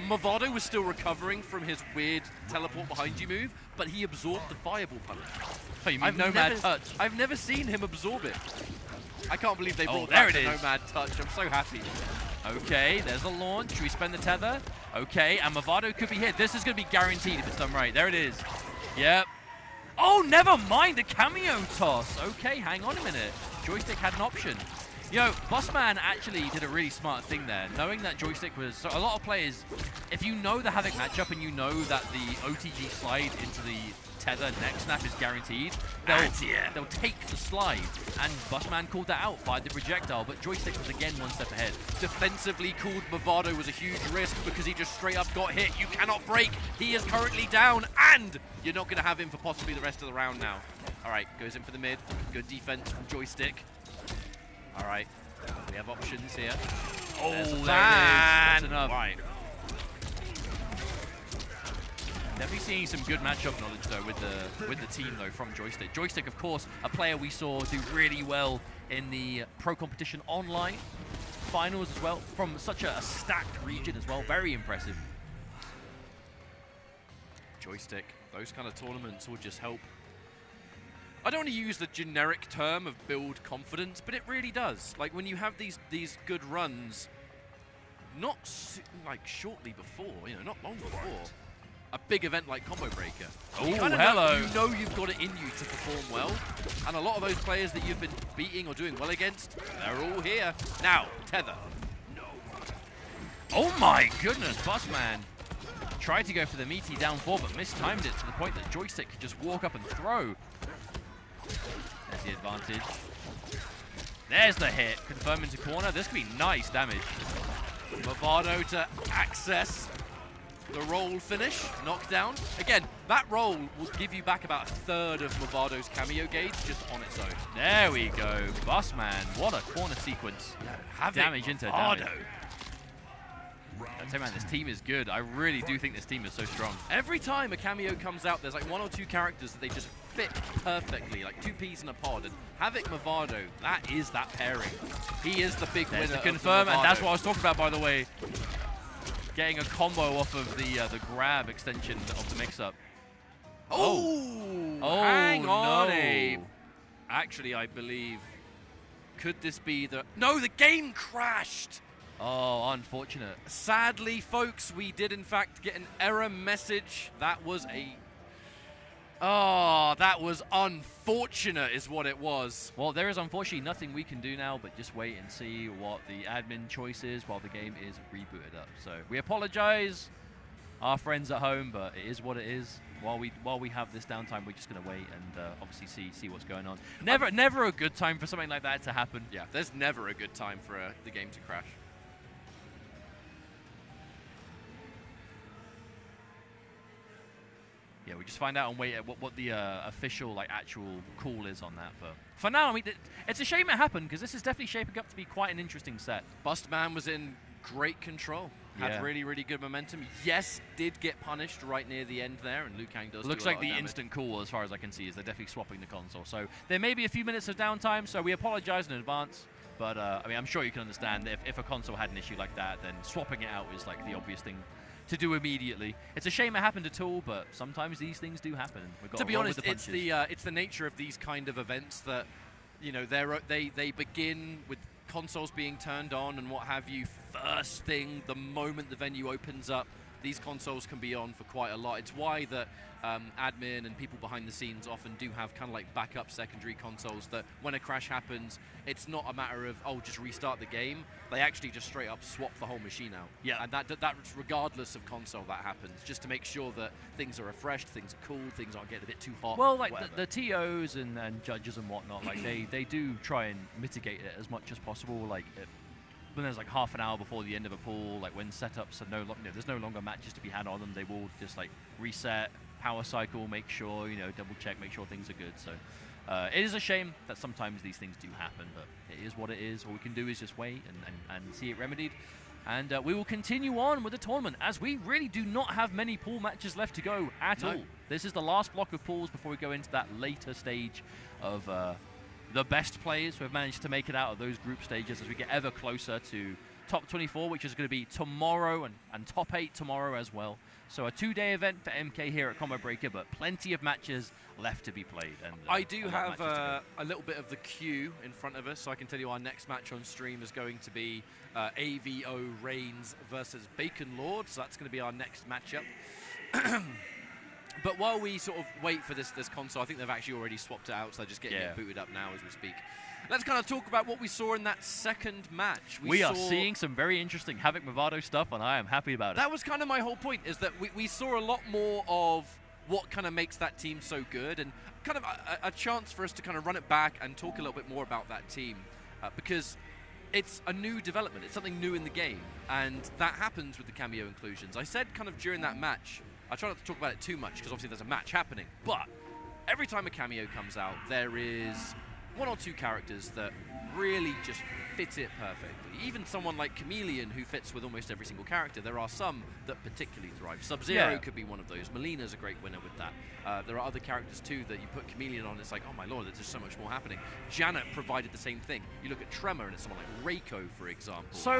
Movado was still recovering from his weird teleport behind you move, but he absorbed the fireball punch. Oh, you mean Nomad Touch? I've never seen him absorb it. I can't believe they brought there back it the is. Nomad Touch. I'm so happy. Okay, there's a launch. Should we spend the tether? Okay, and Movado could be hit. This is going to be guaranteed if it's done right. There it is. Yep. Oh, never mind the cameo toss. Okay, hang on a minute. Joystick had an option. Yo, Bossman actually did a really smart thing there, knowing that Joystick was... So a lot of players, if you know the Havoc matchup and you know that the OTG slide into the tether next snap is guaranteed, they'll take the slide. And Bossman called that out, fired the projectile, but Joystick was again one step ahead. Defensively called Movado was a huge risk because he just straight up got hit. You cannot break. He is currently down, and you're not going to have him for possibly the rest of the round now. All right, goes in for the mid. Good defense from Joystick. All right, we have options here. Oh, there it is. That's enough. Right. Definitely seeing some good matchup knowledge though with the team though from Joystick. Joystick, of course, a player we saw do really well in the Pro Competition Online finals as well, from such a stacked region as well. Very impressive. Joystick, those kind of tournaments will just help. I don't want to use the generic term of build confidence, but it really does. Like when you have these good runs, not like shortly before, you know, not long before. a big event like Combo Breaker. Oh, You kinda hello. You know you've got it in you to perform well, and a lot of those players that you've been beating or doing well against, they're all here. Now, Tether. Oh my goodness, Bossman tried to go for the meaty down 4, but mistimed it to the point that Joystick could just walk up and throw. There's the advantage. There's the hit, confirm into corner. This could be nice damage. Movado to access the roll finish, knockdown. Again, that roll will give you back about a third of Movado's cameo gauge just on its own. There we go, Bossman. What a corner sequence. Damage into damage. I tell you, man, this team is good. I really do think this team is so strong. Every time a cameo comes out, there's like 1 or 2 characters that they just fit perfectly, like 2 peas in a pod. And Havoc Movado, that is that pairing. He is the big winner. To confirm, and that's what I was talking about, by the way. Getting a combo off of the grab extension of the mix-up. Oh, hang on. Actually, I believe, could this be the... No, the game crashed. Oh, unfortunate. Sadly, folks, we did in fact get an error message. That was a... Oh, that was unfortunate is what it was. Well, there is unfortunately nothing we can do now but just wait and see what the admin choice is while the game is rebooted up. So we apologize, our friends at home, but it is what it is. While we have this downtime, we're just going to wait and obviously see what's going on. Never a good time for something like that to happen. Yeah, there's never a good time for the game to crash. Yeah, we just find out and wait at what the official, like, actual call is on that. But for now, I mean, it's a shame it happened because this is definitely shaping up to be quite an interesting set. Bustman was in great control. Had really, really good momentum. Yes, did get punished right near the end there, and Liu Kang does Looks do a like lot the of damage. instant call, as far as I can see, is they're definitely swapping the console. So there may be a few minutes of downtime, so we apologize in advance. But, I mean, I'm sure you can understand if a console had an issue like that, then swapping it out is, like, the obvious thing to do immediately. It's a shame it happened at all, but sometimes these things do happen. We've got to be honest, with the it's the nature of these kind of events that, you know, they begin with consoles being turned on and what have you. First thing, the moment the venue opens up, these consoles can be on for quite a lot. It's why that admin and people behind the scenes often do have kind of like backup secondary consoles that when a crash happens, it's not a matter of, oh, just restart the game. They actually just straight up swap the whole machine out. Yeah. And that's regardless of console that happens, just to make sure that things are refreshed, things are cool, things aren't getting a bit too hot. Well, like the TOs and judges and whatnot, like they do try and mitigate it as much as possible. Like when there's like half an hour before the end of a pool, like when setups are there's no longer matches to be had on them, they will just like reset, power cycle, make sure, double check, make sure things are good. So it is a shame that sometimes these things do happen, but it is what it is. All we can do is just wait and see it remedied. And we will continue on with the tournament, as we really do not have many pool matches left to go at all. This is the last block of pools before we go into that later stage of the best players who have managed to make it out of those group stages as we get ever closer to top 24, which is going to be tomorrow, and top 8 tomorrow as well. So a 2-day event for MK here at Combo Breaker, but plenty of matches left to be played. And I do have a little bit of the queue in front of us, so I can tell you our next match on stream is going to be AVO Reigns versus Bacon Lord, so that's going to be our next matchup. But while we sort of wait for this console, I think they've actually already swapped it out, so they're just getting it booted up now as we speak. Let's kind of talk about what we saw in that second match. We are seeing some very interesting Havoc Movado stuff, and I am happy about it. That was kind of my whole point, is that we saw a lot more of what kind of makes that team so good, and kind of a chance for us to kind of run it back and talk a little bit more about that team, because it's a new development. It's something new in the game, and that happens with the cameo inclusions. I said kind of during that match, I try not to talk about it too much because obviously there's a match happening, but every time a cameo comes out, there is 1 or 2 characters that really just fit it perfectly. Even someone like Chameleon, who fits with almost every single character, there are some that particularly thrive. Sub-Zero could be one of those. Melina's a great winner with that. There are other characters too that you put Chameleon on, it's like, oh my lord, there's just so much more happening. Janet provided the same thing. You look at Tremor and it's someone like Reiko, for example. So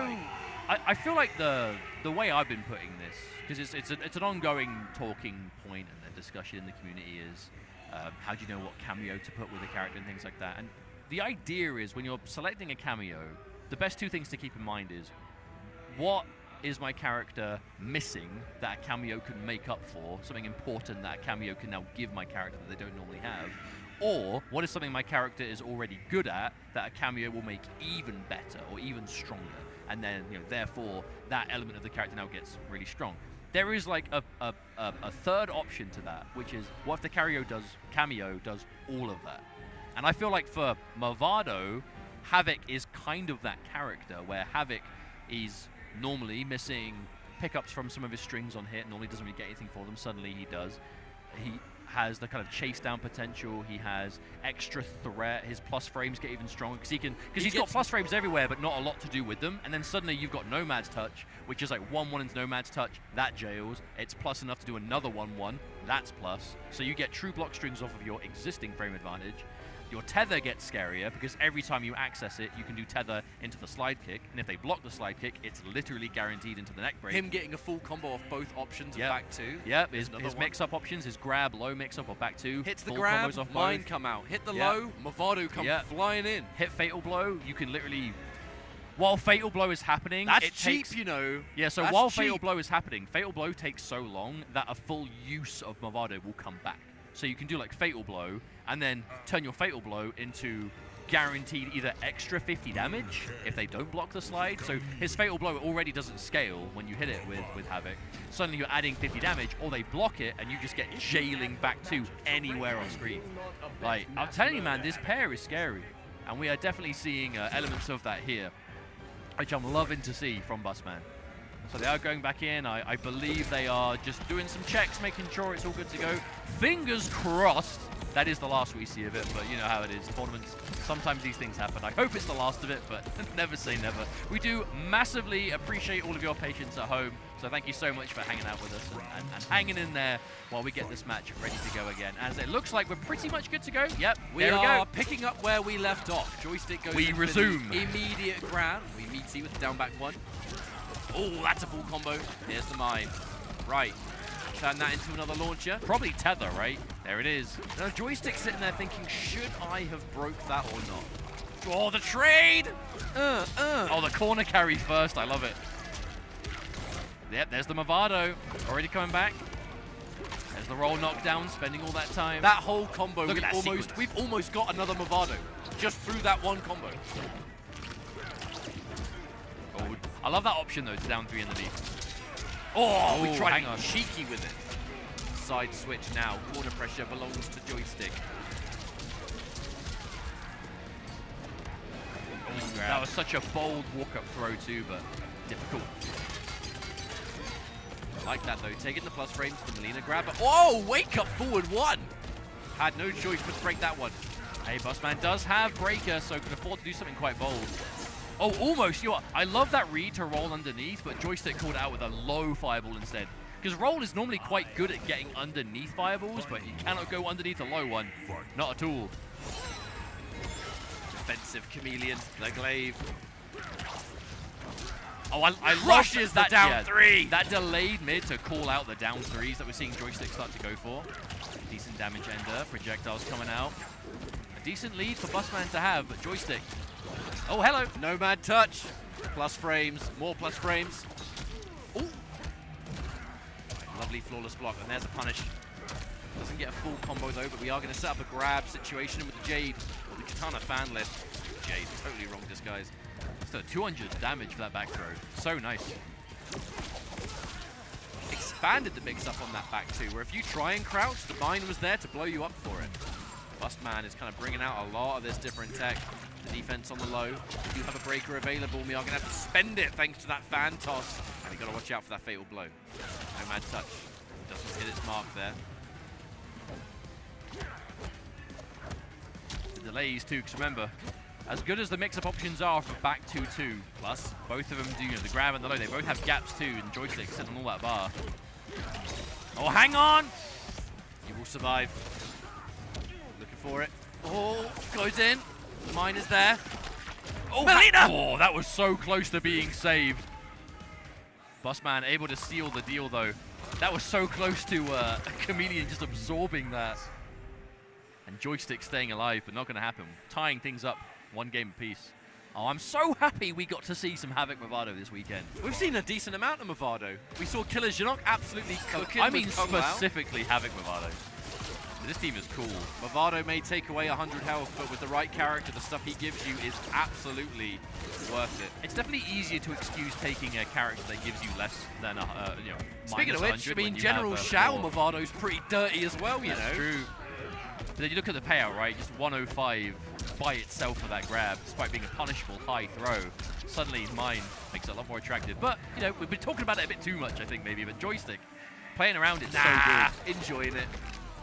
I feel like the way I've been putting this, because it's an ongoing talking point and a discussion in the community, is how do you know what cameo to put with a character and things like that. And the idea is when you're selecting a cameo, the best 2 things to keep in mind is what is my character missing that a cameo can make up for, something important that a cameo can now give my character that they don't normally have? Or what is something my character is already good at that a cameo will make even better or even stronger? And then, you know, therefore, that element of the character now gets really strong. There is like a third option to that, which is what if the cameo does all of that? And I feel like for Movado, Havoc is kind of that character where Havoc is normally missing pickups from some of his strings on hit, normally doesn't really get anything for them, suddenly he does. He has the kind of chase down potential, he has extra threat, his plus frames get even stronger because he's got plus frames everywhere but not a lot to do with them, and then suddenly you've got Nomad's Touch, which is like 1-1 into Nomad's Touch, that jails, it's plus enough to do another 1-1, that's plus, so you get true block strings off of your existing frame advantage. Your tether gets scarier because every time you access it, you can do tether into the slide kick, and if they block the slide kick, it's literally guaranteed into the neck break. Him getting a full combo off both options of back two. Yep, his mix-up options, his grab, low mix-up, or back two. Hits the full grab, combos off mine both. come out. Hit the low, Movado come flying in. Hit Fatal Blow, you can literally... While Fatal Blow is happening, that's it cheap, takes, you know. Yeah, so while Fatal Blow is happening, Fatal Blow takes so long that a full use of Movado will come back. So you can do like Fatal Blow, and then turn your Fatal Blow into guaranteed either extra 50 damage if they don't block the slide. So his Fatal Blow already doesn't scale when you hit it with Havoc. Suddenly you're adding 50 damage, or they block it, and you just get jailing back to anywhere on screen. Like, I'm telling you, man, this pair is scary. And we are definitely seeing elements of that here, which I'm loving to see from Busman. So they are going back in. I believe they are just doing some checks, making sure it's all good to go. Fingers crossed. That is the last we see of it, but you know how it is. Tournaments, sometimes these things happen. I hope it's the last of it, but never say never. We do massively appreciate all of your patience at home, so thank you so much for hanging out with us and hanging in there while we get this match ready to go again. As it looks like we're pretty much good to go. Yep, we are picking up where we left off. Joystick goes we resume. Immediate grab. We meet C with the down back one. Oh, that's a full combo. Here's the mine. Right. Turn that into another launcher. Probably tether, right? There it is. Now, Joystick's sitting there thinking, should I have broke that or not? Oh, the trade! Oh, the corner carry first. I love it. Yep, there's the Movado. Already coming back. There's the roll knockdown, spending all that time. That whole combo, Look at that we've almost got another Movado just through that one combo. Oh, I love that option, though, to down three underneath. Oh, we tried to be cheeky with it. Side switch now. Corner pressure belongs to Joystick. Oh, that was such a bold walk-up throw, too, but difficult. I like that, though. Taking the plus frames from Melina grab. Oh, wake up forward one. Had no choice but to break that one. Hey, Busman does have Breaker, so can afford to do something quite bold. Oh, almost. You know what? I love that read to roll underneath, but Joystick called it out with a low fireball instead. Because roll is normally quite good at getting underneath fireballs, but you cannot go underneath a low one. Not at all. Defensive chameleon, the glaive. Oh, I crushes that down three. That delayed mid to call out the down threes that we're seeing Joystick start to go for. Decent damage ender. Projectiles coming out. A decent lead for Busman to have, but Joystick. Oh, hello. Nomad touch. Plus frames. More plus frames. Ooh. Lovely flawless block. And there's a punish. Doesn't get a full combo though, but we are going to set up a grab situation with the Jade. The Katana fan lift. Jade, totally wrong disguise. Still 200 damage for that back throw. So nice. Expanded the mix-up on that back two, where if you try and crouch, the mine was there to blow you up for it. Bustman is kind of bringing out a lot of this different tech. The defense on the low. We do have a breaker available. We are going to have to spend it thanks to that fan toss. And we got to watch out for that fatal blow. Nomad touch. Doesn't hit its mark there. The delays too, because remember, as good as the mix-up options are for back 2-2, plus both of them do, you know, the grab and the low, they both have gaps too, and Joystick sitting on all that bar. Oh, hang on! You will survive. Looking for it. Oh, goes in. The mine is there. Oh, Melina! Oh, that was so close to being saved. Busman able to seal the deal, though. That was so close to a Chameleon just absorbing that. And Joystick staying alive, but not going to happen. Tying things up, one game apiece. Oh, I'm so happy we got to see some Havoc Movado this weekend. We've seen a decent amount of Movado. We saw Killer Spanky absolutely cooking. I mean with Kung Lao. specifically Havoc Movado. This team is cool. Movado may take away 100 health, but with the right character, the stuff he gives you is absolutely worth it. It's definitely easier to excuse taking a character that gives you less than a, you know, Speaking of which, I mean, General have, Shao Movado's pretty dirty as well, you know. That's true. But then you look at the payout, right? Just 105 by itself for that grab, despite being a punishable high throw. Suddenly mine makes it a lot more attractive. But, you know, we've been talking about it a bit too much, I think, maybe. But Joystick, playing around it's so good. Enjoying it.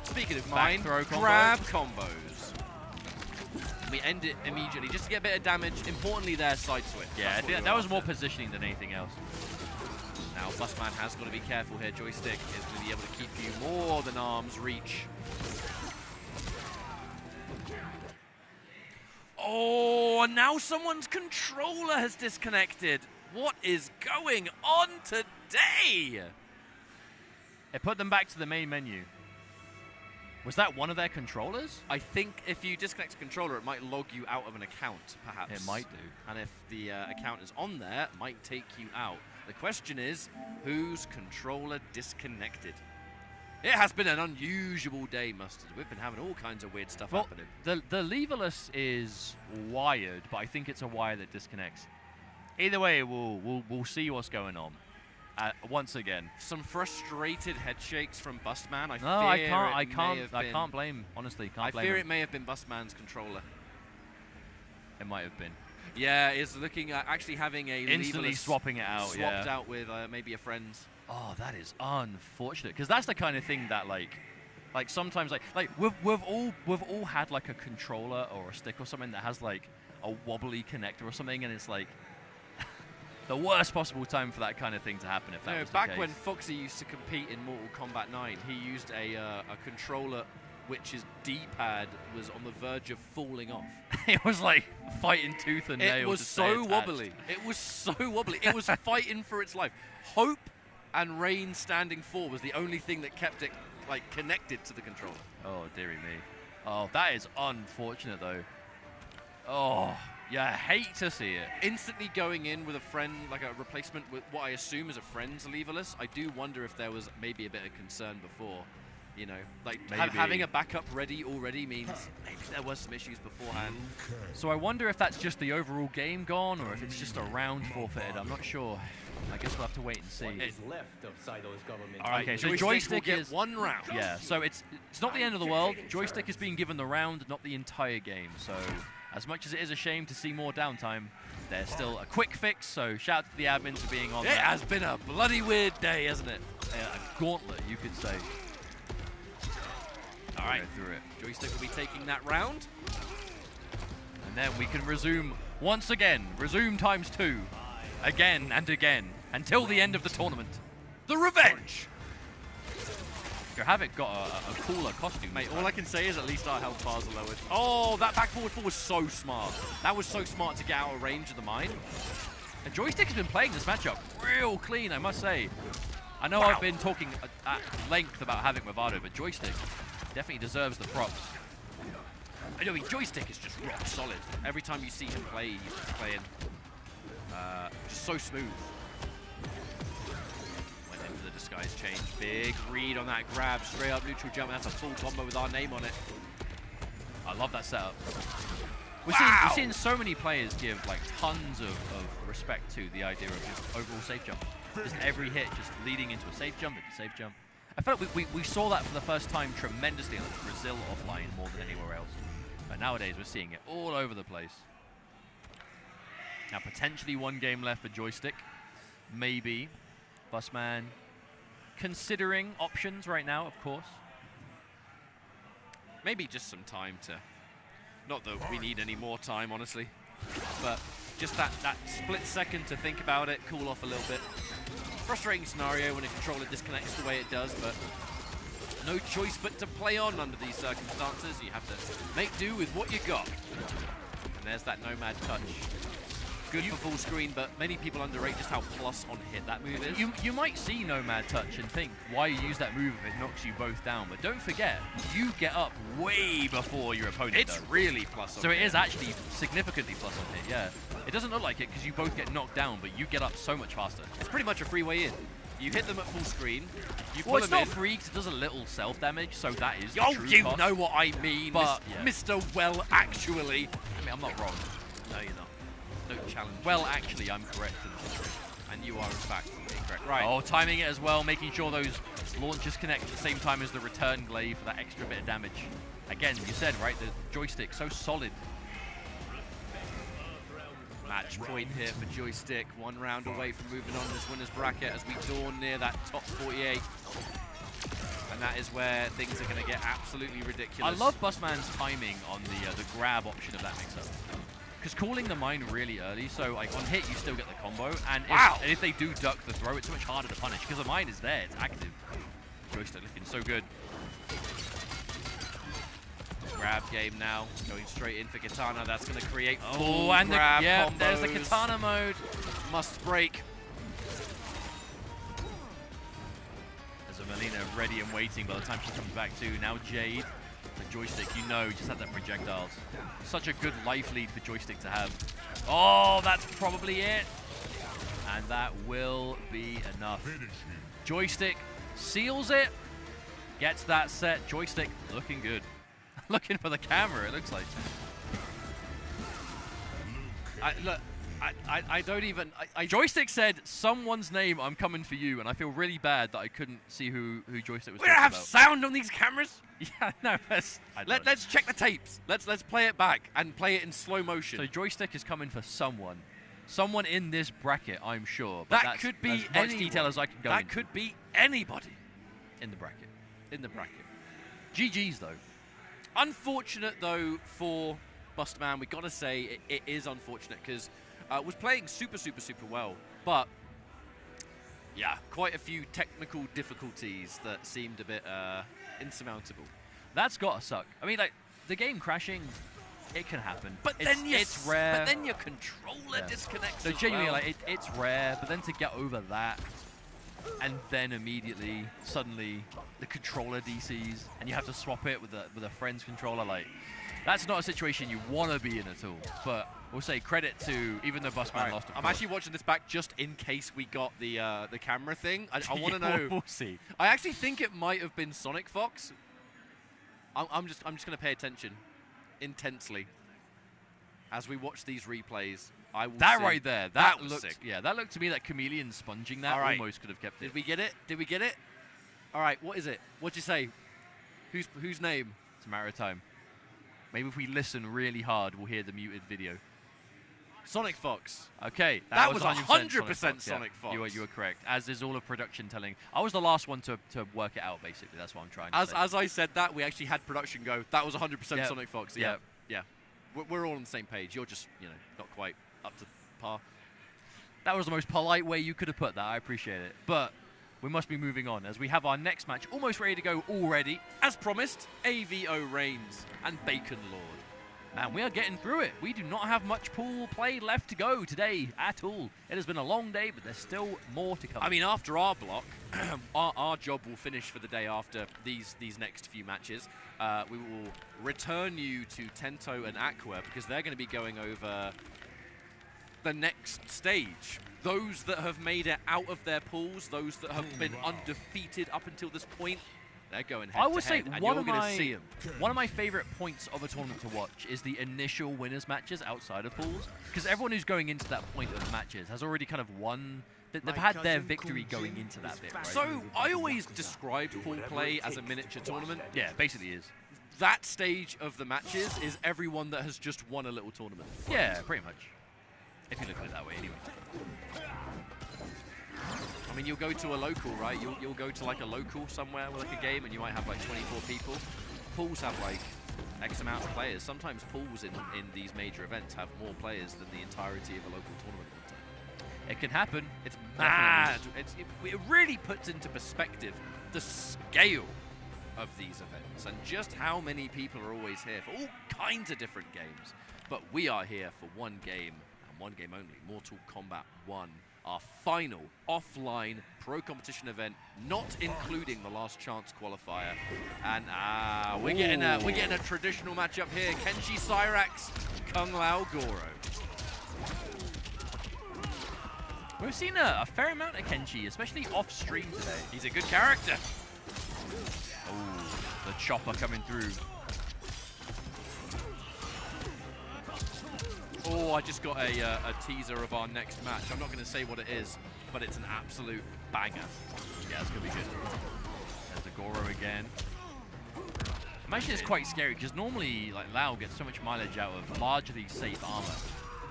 Speaking of Back mine, throw combo. grab combos. We end it immediately, just to get a bit of damage. Importantly there, side switch. Yeah, I think that was more positioning than anything else. Now, Busman has got to be careful here. Joystick is going to be able to keep you more than arm's reach. Oh, and now someone's controller has disconnected. What is going on today? It put them back to the main menu. Was that one of their controllers? I think if you disconnect a controller, it might log you out of an account, perhaps. It might do. And if the account is on there, it might take you out. The question is, whose controller disconnected? It has been an unusual day, Mustard. We've been having all kinds of weird stuff happening. The leverless is wired, but I think it's a wire that disconnects. Either way, we'll see what's going on. Once again, some frustrated head shakes from Busman. I can't blame. Honestly, can't blame. I fear it may have been Busman's controller. It might have been. Yeah, it's looking at actually having a instantly swapping it out. Swapped out with maybe a friend's. Oh, that is unfortunate, because that's the kind of thing that like sometimes like we've all had like a controller or a stick or something that has like a wobbly connector or something, and it's like the worst possible time for that kind of thing to happen. If that was back the case. when Foxy used to compete in Mortal Kombat 9, he used a controller which his D-pad was on the verge of falling off. It was like fighting tooth and nail. It was so wobbly. It was so wobbly. It was fighting for its life. Hope and Rain standing 4 was the only thing that kept it like connected to the controller. Oh, dearie me. Oh, that is unfortunate though. Oh, yeah, I hate to see it. Instantly going in with a friend, like a replacement with what I assume is a friend's leverless. I do wonder if there was maybe a bit of concern before. You know, like having a backup ready already means maybe there was some issues beforehand. So I wonder if that's just the overall game gone, or if it's just a round forfeited. I'm not sure. I guess we'll have to wait and see. What is left of Saito's government? All right, okay, so Joystick will is get 1 round. Yeah, so it's not the end of the world. Joystick is being given the round, not the entire game. So as much as it is a shame to see more downtime, there's still a quick fix. So shout out to the admins for being on. It has been a bloody weird day, hasn't it? A gauntlet, you could say. All right, through it. Joystick will be taking that round. And then we can resume once again. Resume ×2. Again and again. Until the end of the tournament. The revenge! Havoc got a cooler costume. Mate, all I can say is at least our health bars are lowered. Oh, that back forward 4 was so smart. That was so smart to get out of range of the mine. And Joystick has been playing this matchup real clean, I must say. I know I've been talking at length about Havoc Movado, but Joystick definitely deserves the props. I mean, Joystick is just rock solid. Every time you see him play, he's just playing just so smooth. Went in for the disguise change. Big read on that grab. Straight up neutral jump. That's a full combo with our name on it. I love that setup. We're seeing so many players give like tons of respect to the idea of just overall safe jump. Just every hit just leading into a safe jump, safe jump. I felt we saw that for the first time tremendously on Brazil offline more than anywhere else. But nowadays we're seeing it all over the place. Now potentially 1 game left for Joystick. Maybe. Busman considering options right now, of course. Maybe just some time to... Not that we need any more time, honestly. But just that split second to think about it, cool off a little bit. Frustrating scenario when a controller disconnects the way it does, but no choice but to play on under these circumstances. You have to make do with what you got. And there's that Nomad touch. Good for full screen, but many people underrate just how plus on hit that move is. You might see Nomad touch and think, why you use that move if it knocks you both down? But don't forget, you get up way before your opponent It's does. really plus on So hit. it is actually significantly plus on hit, yeah. It doesn't look like it because you both get knocked down, but you get up so much faster. It's pretty much a free way in. You hit them at full screen, you pull Well, it's them not in. free because it does a little self-damage, so that is the Oh, true you cost. know what I mean, But, yeah. Mr. Well, actually. I mean, I'm not wrong. No, you're not. No challenge. Well, actually, I'm correct. And you are, in fact, incorrect. Right. Oh, timing it as well, making sure those launchers connect at the same time as the return glaive for that extra bit of damage. Again, you said, right, the joystick so solid. Match point here for Joystick. 1 round away from moving on this winner's bracket as we dawn near that top 48. And that is where things are going to get absolutely ridiculous. I love Busman's timing on the grab option of that mix-up. Because calling the mine really early, so like on hit you still get the combo, and if they do duck the throw, it's so much harder to punish because the mine is there, it's active. Joystick looking so good. Grab game now, going straight in for Katana. That's going to create full and grab combos. there's the Katana mode. Must break. There's a Melina ready and waiting by the time she comes back too. Now Jade, the Joystick, you know, just had that projectiles. Such a good life lead for Joystick to have. Oh, that's probably it. And that will be enough. Joystick seals it, gets that set. Joystick looking good. Looking for the camera, it looks like. I don't even... Joystick said, someone's name, I'm coming for you, and I feel really bad that I couldn't see who Joystick was We talking don't have about. sound on these cameras. Yeah, no, Let's check the tapes. Let's play it back and play it in slow motion. So Joystick is coming for someone. Someone in this bracket, I'm sure. But that could be as much detail as I can go That into. could be anybody In the bracket. in the bracket. GG's, though. Unfortunate, though, for Bustman. We got to say it is unfortunate because was playing super well. But, yeah, quite a few technical difficulties that seemed a bit insurmountable. That's got to suck. I mean, like, the game crashing, it can happen. But it's rare. But then your controller disconnects. So as genuinely, well. like, it's rare, but then to get over that, and then immediately, suddenly, the controller DCs, and you have to swap it with a friend's controller, like, that's not a situation you want to be in at all. But we'll say credit to, even though Busman lost, I'm actually watching this back just in case we got the camera thing. I want to know. We'll see. I actually think it might have been Sonic Fox. I'm just going to pay attention intensely as we watch these replays. I will That see. right there, that was looked, sick. yeah, that looked to me like Chameleon sponging that All right. almost could have kept it. Did we get it? Did we get it? All right, what is it? What'd you say? Whose name? It's a matter of time. Maybe if we listen really hard, we'll hear the muted video. Sonic Fox. Okay, That was 100% 100% Sonic Fox. You were correct. As is all of production telling. I was the last one to work it out, basically. That's what I'm trying to say. As I said that, we actually had production go, that was 100% Yep. Sonic Fox. Yep. Yeah. We're all on the same page. You're just, not quite up to par. That was the most polite way you could have put that. I appreciate it. But we must be moving on as we have our next match almost ready to go already. As promised, AVO Reigns and Bacon Lord. And we are getting through it. We do not have much pool play left to go today at all. It has been a long day, but there's still more to come. I mean, after our block, our job will finish for the day after these next few matches. We will return you to Tento and Aqua because they're going to be going over the next stage. Those that have made it out of their pools, those that have been undefeated up until this point, they're going head I will to say head, and one you're of going to my see them. one of my favorite points of a tournament to watch is the initial winners matches outside of pools, because everyone who's going into that point of matches has already kind of won. They've had their victory going into that bit, right? So I always describe pool play as a miniature tournament. Yeah, basically is. That stage of the matches is everyone that has just won a little tournament. Yeah, pretty much. If you look at it that way, anyway. I mean, you'll go to a local, right? You'll go to like a local somewhere with like a game, and you might have like 24 people. Pools have like X amount of players. Sometimes pools in these major events have more players than the entirety of a local tournament. It can happen. It's mad. It really puts into perspective the scale of these events and just how many people are always here for all kinds of different games. But we are here for one game and one game only, Mortal Kombat 1, our final offline pro competition event, not including the last chance qualifier. And we're getting a traditional matchup here. Kenshi Cyrax, Kung Lao Goro. We've seen a fair amount of Kenshi, especially off stream today. He's a good character. Oh, the chopper coming through. Oh, I just got a teaser of our next match. I'm not going to say what it is, but it's an absolute banger. Yeah, it's going to be good. There's the Goro again. Imagine it's quite scary, because normally like Lao gets so much mileage out of largely safe armor.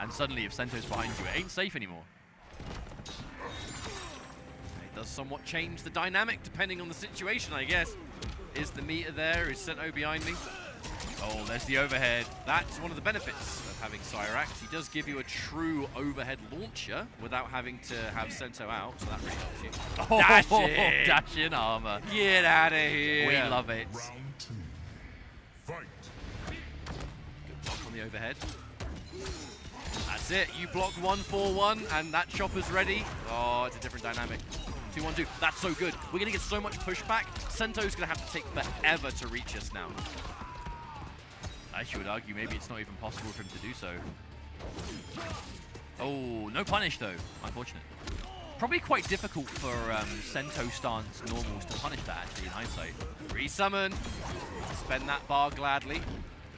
And suddenly if Sento's behind you, it ain't safe anymore. It does somewhat change the dynamic depending on the situation, I guess. Is the meter there? Is Sento behind me? Oh, there's the overhead. That's one of the benefits of having Cyrax. He does give you a true overhead launcher without having to have Sento out, so that really helps you. Oh, Dash in! Dash in armor. Get out of here! We love it. Round 2. Fight. Good block on the overhead. That's it. You block 1-4-1, and that chopper's ready. Oh, it's a different dynamic. 2-1-2. That's so good. We're going to get so much pushback. Sento's going to have to take forever to reach us now. I would argue maybe it's not even possible for him to do so. Oh, no punish though, unfortunate. Probably quite difficult for Sento stance normals to punish that actually in hindsight. Resummon. Spend that bar gladly.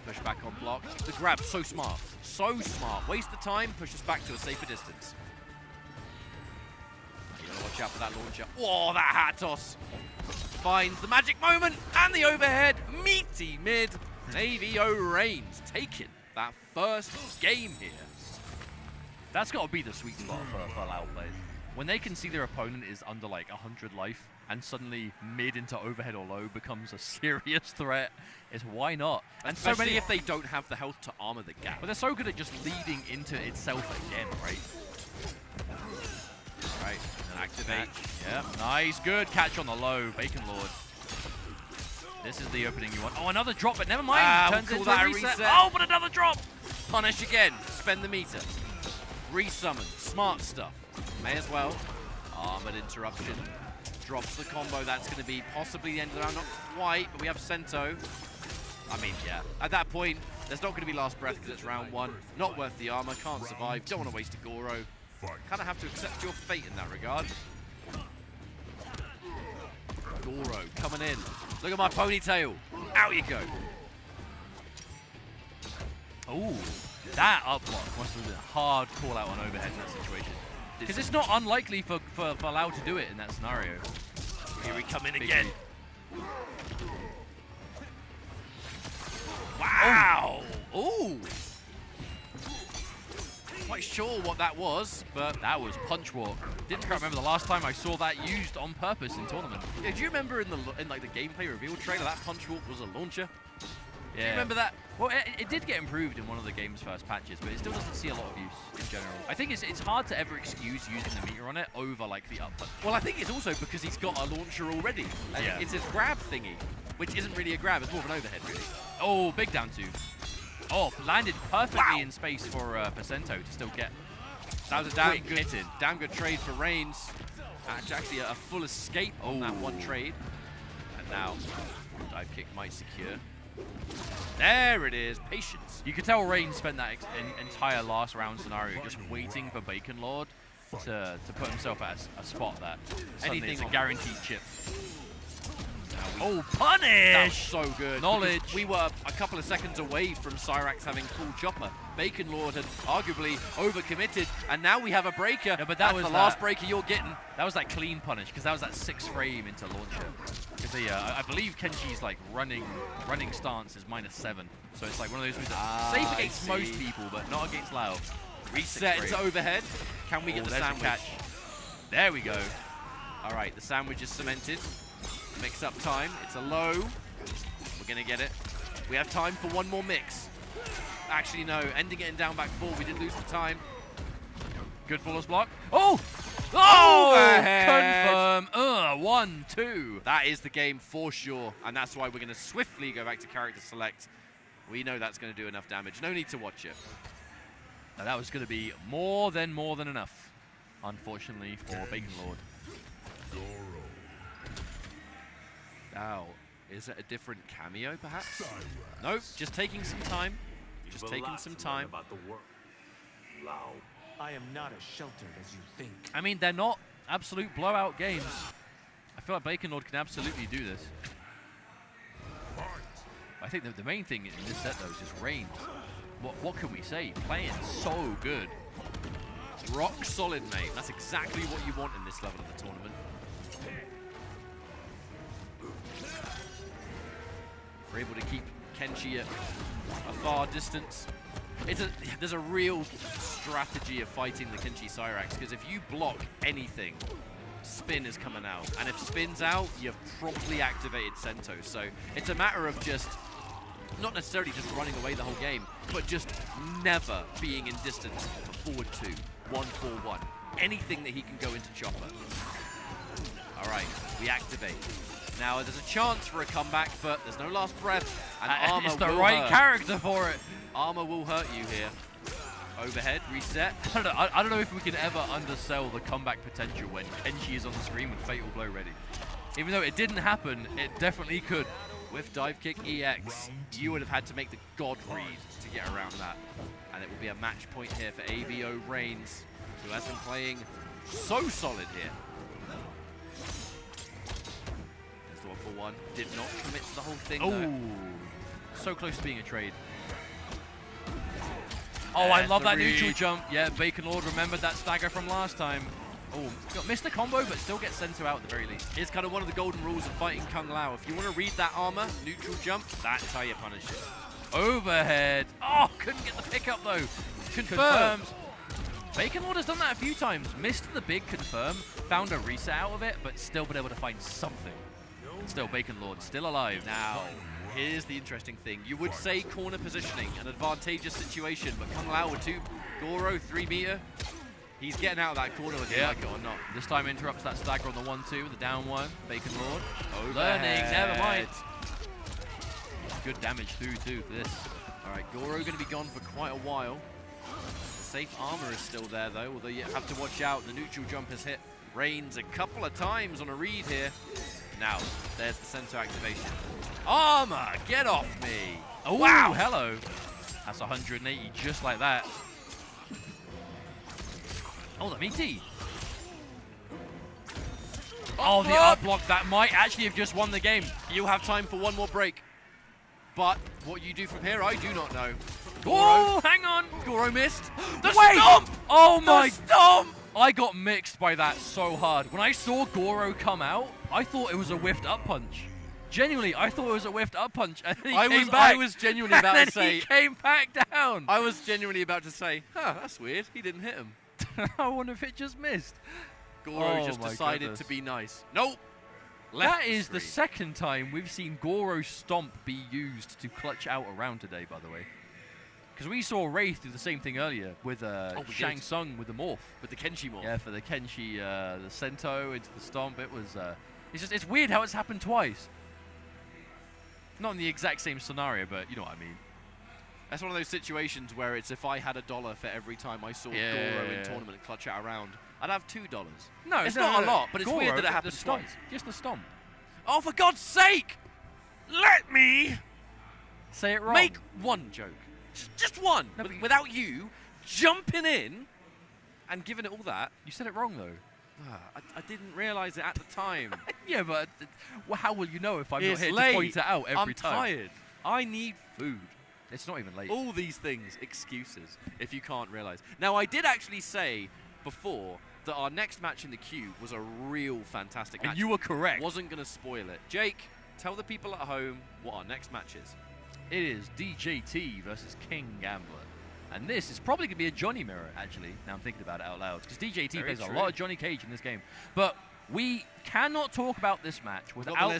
Push back on block. The grab, so smart. So smart. Waste the time, push us back to a safer distance. You gotta watch out for that launcher. Oh, that hat toss. Finds the magic moment and the overhead. Meaty mid. AVO Reigns taking that first game here. That's got to be the sweet spot for Lao players. When they can see their opponent is under like 100 life and suddenly mid into overhead or low becomes a serious threat, is why not? And especially so many if they don't have the health to armor the gap. But they're so good at just leading into itself again, right? Right, and activate. Yeah, nice, good catch on the low, Bacon Lord. This is the opening you want. Oh, another drop, but never mind. Turns into a reset. Oh, but another drop. Punish again. Spend the meter. Resummon. Smart stuff. May as well. Armored interruption. Drops the combo. That's going to be possibly the end of the round. Not quite, but we have Sento. I mean, yeah. At that point, there's not going to be last breath because it's round 1. Not worth the armor. Can't survive. Don't want to waste a Goro. Kind of have to accept your fate in that regard. Goro coming in. Look at my ponytail. Out you go. Oh, that up block must have been a hard call out on overhead in that situation. Because it's not unlikely for Lao to do it in that scenario. Here we come in again. Wow. Oh. Quite sure what that was, but that was punch walk. Didn't quite remember the last time I saw that used on purpose in tournament. Yeah, do you remember in like the gameplay reveal trailer that punch walk was a launcher? Yeah. Do you remember that? Well, it did get improved in one of the game's first patches, but it still doesn't see a lot of use in general. I think it's hard to ever excuse using the meter on it over like the up punch. Well, I think it's also because he's got a launcher already. Yeah. It's his grab thingy, which isn't really a grab, it's more of an overhead really. Oh, big down two. Oh, landed perfectly in space for Sento to still get. That was a damn good trade for Reigns. Actually, a full escape on that one trade. And now, dive kick might secure. There it is, patience. You could tell Reigns spent that entire last round scenario just waiting for Bacon Lord to put himself at a spot that anything's a guaranteed chip. Oh, punish! That was so good. Knowledge. We were a couple of seconds away from Cyrax having full chopper. Bacon Lord had arguably overcommitted, and now we have a breaker. Yeah, but that was the last breaker you're getting. That was that clean punish, because that was that 6 frame into launcher. Because I believe Kenshi's like running stance is -7, so it's like one of those moves that's safe against most people, but not against Lao. Reset into overhead. Can we get the sandwich? Catch. There we go. All right, the sandwich is cemented. Mix up time. It's a low. We're going to get it. We have time for one more mix. Actually, no. Ending it in down back 4. We did lose the time. Good fullest block. Oh! Overhead. Confirm. 1, 2. That is the game for sure. And that's why we're going to swiftly go back to character select. We know that's going to do enough damage. No need to watch it. Now that was going to be more than enough, unfortunately, for Bacon Lord. Now, is it a different cameo, perhaps? Nope, just taking some time. Just taking some time. About the world. Lual. I am not as sheltered as you think. I mean, they're not absolute blowout games. I feel like Bacon Lord can absolutely do this. I think the main thing in this set, though, is just range. What can we say? Playing so good. Rock solid, mate. That's exactly what you want in this level of the tournament. If we're able to keep Kenshi at a far distance, there's a real strategy of fighting the Kenshi Cyrax, because if you block anything, spin is coming out. And if spin's out, you've promptly activated Sento. So it's a matter of just, not necessarily just running away the whole game, but just never being in distance for forward 2, 1-4-1. Anything that he can go into chopper. All right, we activate. Now there's a chance for a comeback, but there's no last breath. And Armor it's the will right hurt. character for it. Armor will hurt you here. Overhead, reset. I don't know if we can ever undersell the comeback potential when Kenshi is on the screen with Fatal Blow ready. Even though it didn't happen, it definitely could. With dive kick EX, you would have had to make the God read to get around that. And it will be a match point here for AVO Reigns, who has been playing so solid here. There's the 1-for-1. Did not commit to the whole thing, though. So close to being a trade. Oh, I love that neutral jump. Yeah, Bacon Lord remembered that stagger from last time. Oh, missed the combo, but still gets Sento out at the very least. It's kind of one of the golden rules of fighting Kung Lao. If you want to read that armor, neutral jump, that's how you punish it. Overhead. Oh, couldn't get the pickup though. Confirmed. Bacon Lord has done that a few times. Missed the big confirm, found a reset out of it, but still been able to find something. Still, Bacon Lord still alive. Now, here's the interesting thing. You would say corner positioning, an advantageous situation, but Kung Lao with 2, Goro 3 meter. He's getting out of that corner whether you like it or not. This time interrupts that stagger on the 1-2, the down 1. Bacon Lord. Learning, never mind. Good damage through too for this. All right, Goro going to be gone for quite a while. The safe armor is still there though, although you have to watch out. The neutral jump has hit Reigns a couple of times on a read here. Now, there's the Sento activation. Armor, get off me. Oh, wow, hello. That's 180 just like that. Oh, the meaty. Oh, the up block. That might actually have just won the game. You have time for one more break. But what you do from here, I do not know. Goro. Oh, hang on. Goro missed. The stomp! Oh, my. The stomp! I got mixed by that so hard. When I saw Goro come out, I thought it was a whiffed up punch. Genuinely, I thought it was a whiffed up punch. And then he came back. I was genuinely about to say. He came back down. I was genuinely about to say, huh, that's weird. He didn't hit him. I wonder if it just missed. Goro just decided to be nice. Nope. That is the second time we've seen Goro Stomp be used to clutch out a round today, by the way. Because we saw Wraith do the same thing earlier with Shang Tsung with the morph. With the Kenshi morph. Yeah, for the Kenshi, the Sento into the Stomp. It was, it's weird how it's happened twice. Not in the exact same scenario, but you know what I mean. That's one of those situations where it's if I had $1 for every time I saw Goro in tournament clutch out a round, I'd have $2. No, it's not a lot, but it's Goro, weird that it happens twice. Just the Stomp. Oh, for God's sake! Let me say it wrong. Make one joke. Just one. No, without you jumping in and giving it all that. You said it wrong, though. I didn't realise it at the time. Yeah, but how will you know if I'm not here to point it out every time? I'm tired. I need food. It's not even late. All these things, excuses, if you can't realise. Now, I did actually say before that our next match in the queue was a real fantastic match. And you were correct. Wasn't going to spoil it. Jake, tell the people at home what our next match is. It is DJT versus King Gambler. And this is probably going to be a Johnny mirror, actually, now I'm thinking about it out loud. Because DJT plays a lot of Johnny Cage in this game. But we cannot talk about this match without,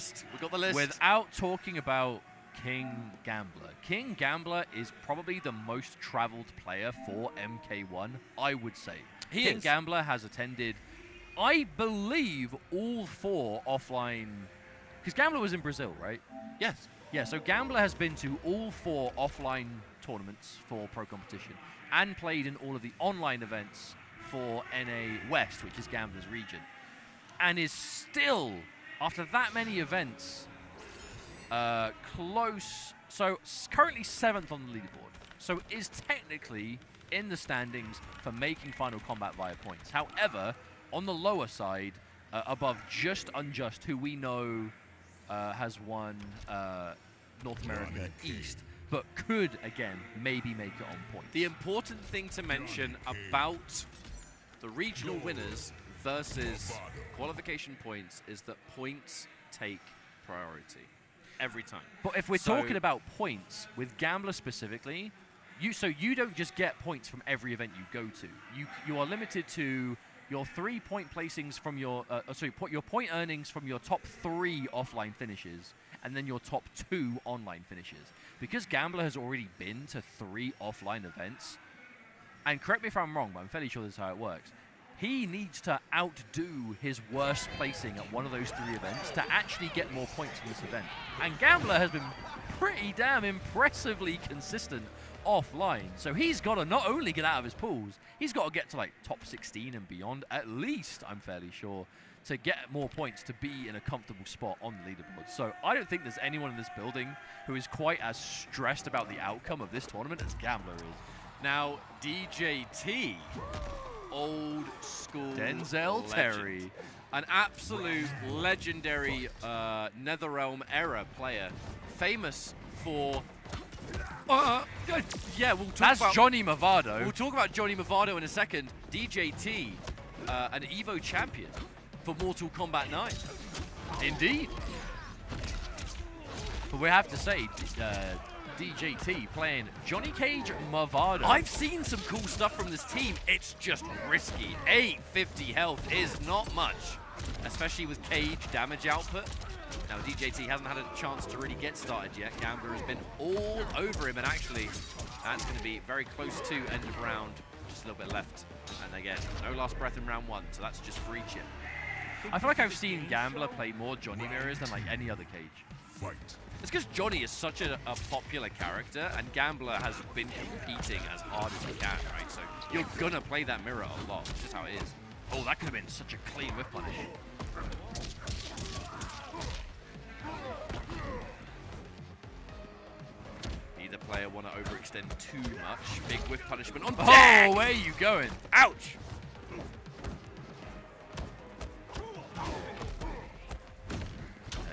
without talking about King Gambler. King Gambler is probably the most traveled player for MK1, I would say. King Gambler has attended, I believe, all 4 offline... Because Gambler was in Brazil, right? Yes. Yeah, so Gambler has been to all 4 offline tournaments for Pro Competition and played in all of the online events for NA West, which is Gambler's region, and is still, after that many events, close. So currently 7th on the leaderboard. So is technically in the standings for making Final Kombat via points. However, on the lower side, above just Unjust, who we know has won North American East, but could, again, maybe make it on points. The important thing to mention about the regional winners versus qualification points is that points take priority every time. But if we're talking about points, with Gambler specifically, you don't just get points from every event you go to. You are limited to your 3-point placings from your your point earnings from your top 3 offline finishes, and then your top 2 online finishes. Because Gambler has already been to 3 offline events, and correct me if I'm wrong, but I'm fairly sure this is how it works, he needs to outdo his worst placing at one of those 3 events to actually get more points from this event. And Gambler has been pretty damn impressively consistent offline. So he's got to not only get out of his pools, he's got to get to like top 16 and beyond, at least, I'm fairly sure, to get more points to be in a comfortable spot on the leaderboard. So I don't think there's anyone in this building who is quite as stressed about the outcome of this tournament as Gambler is. Now, DJT, old school Denzel legend. Terry, an absolute legendary NetherRealm era player, famous for... yeah, we'll talk That's about Johnny Movado. We'll talk about Johnny Movado in a second. DJT, an Evo champion for Mortal Kombat 9. Indeed. But we have to say, DJT playing Johnny Cage Movado. I've seen some cool stuff from this team. It's just risky. 850 health is not much, especially with Cage damage output. Now, DJT hasn't had a chance to really get started yet. Gambler has been all over him, and actually, that's going to be very close to end of round. Just a little bit left. And again, no last breath in round 1, so that's just free chip. I feel like I've seen Gambler play more Johnny mirrors than like any other Cage. Fight. It's because Johnny is such a popular character, and Gambler has been competing as hard as he can, right? So you're going to play that mirror a lot. It's just how it is. Oh, that could have been such a clean whip punish. Neither player want to overextend too much. Big whiff punishment on Oh, deck. where are you going? Ouch!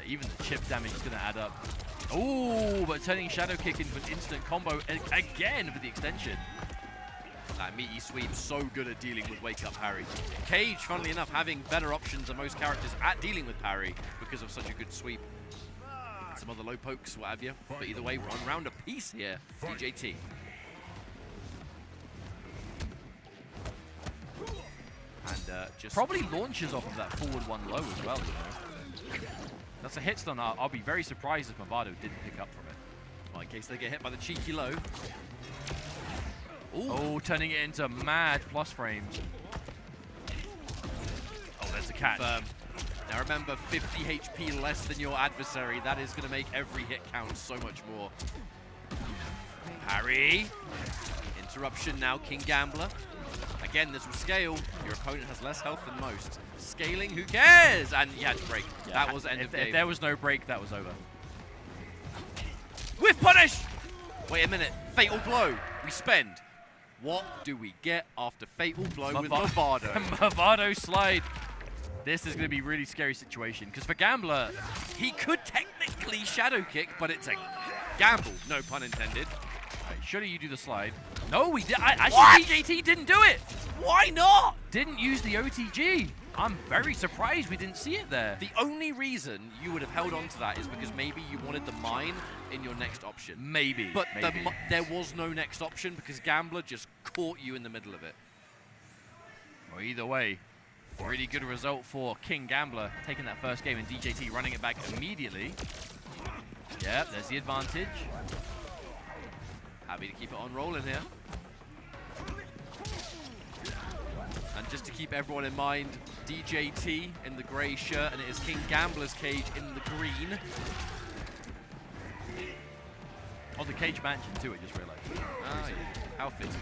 Even the chip damage is going to add up. Oh, but turning Shadow Kick into an instant combo again for the extension. That meaty sweep, so good at dealing with wake-up parry. Cage, funnily enough, having better options than most characters at dealing with parry because of such a good sweep. Some other low pokes, what have you. But either way, 1 round apiece here, DJT. And just... Probably launches off of that forward 1 low as well, you know. That's a hit stun. I'll be very surprised if Movado didn't pick up from it. Well, in case they get hit by the cheeky low. Ooh. Oh, turning it into mad plus frames. Oh, there's a catch. Now remember, 50 HP less than your adversary. That is going to make every hit count so much more. Parry. Interruption now, King Gambler. Again, this will scale. Your opponent has less health than most. Scaling, who cares? And he had to break. Yeah, that was end of game. If there was no break, that was over. Whiff punish! Wait a minute. Fatal blow. We spend. What do we get after fatal blow with Movado? Movado slide. This is going to be a really scary situation, because for Gambler, he could technically shadow kick, but it's a gamble. No pun intended. Right, should you do the slide? No, we did. Actually, DJT didn't do it. Why not? Didn't use the OTG. I'm very surprised we didn't see it there. The only reason you would have held on to that is because maybe you wanted the mine in your next option. Maybe. But there was no next option because Gambler just caught you in the middle of it. Well, either way, really good result for King Gambler, taking that first game, and DJT running it back immediately. Yep, there's the advantage. Happy to keep it on rolling here. And just to keep everyone in mind, DJT in the grey shirt, and it is King Gambler's Cage in the green. the cage mansion too, I just realized. Ah, yeah. How fitting.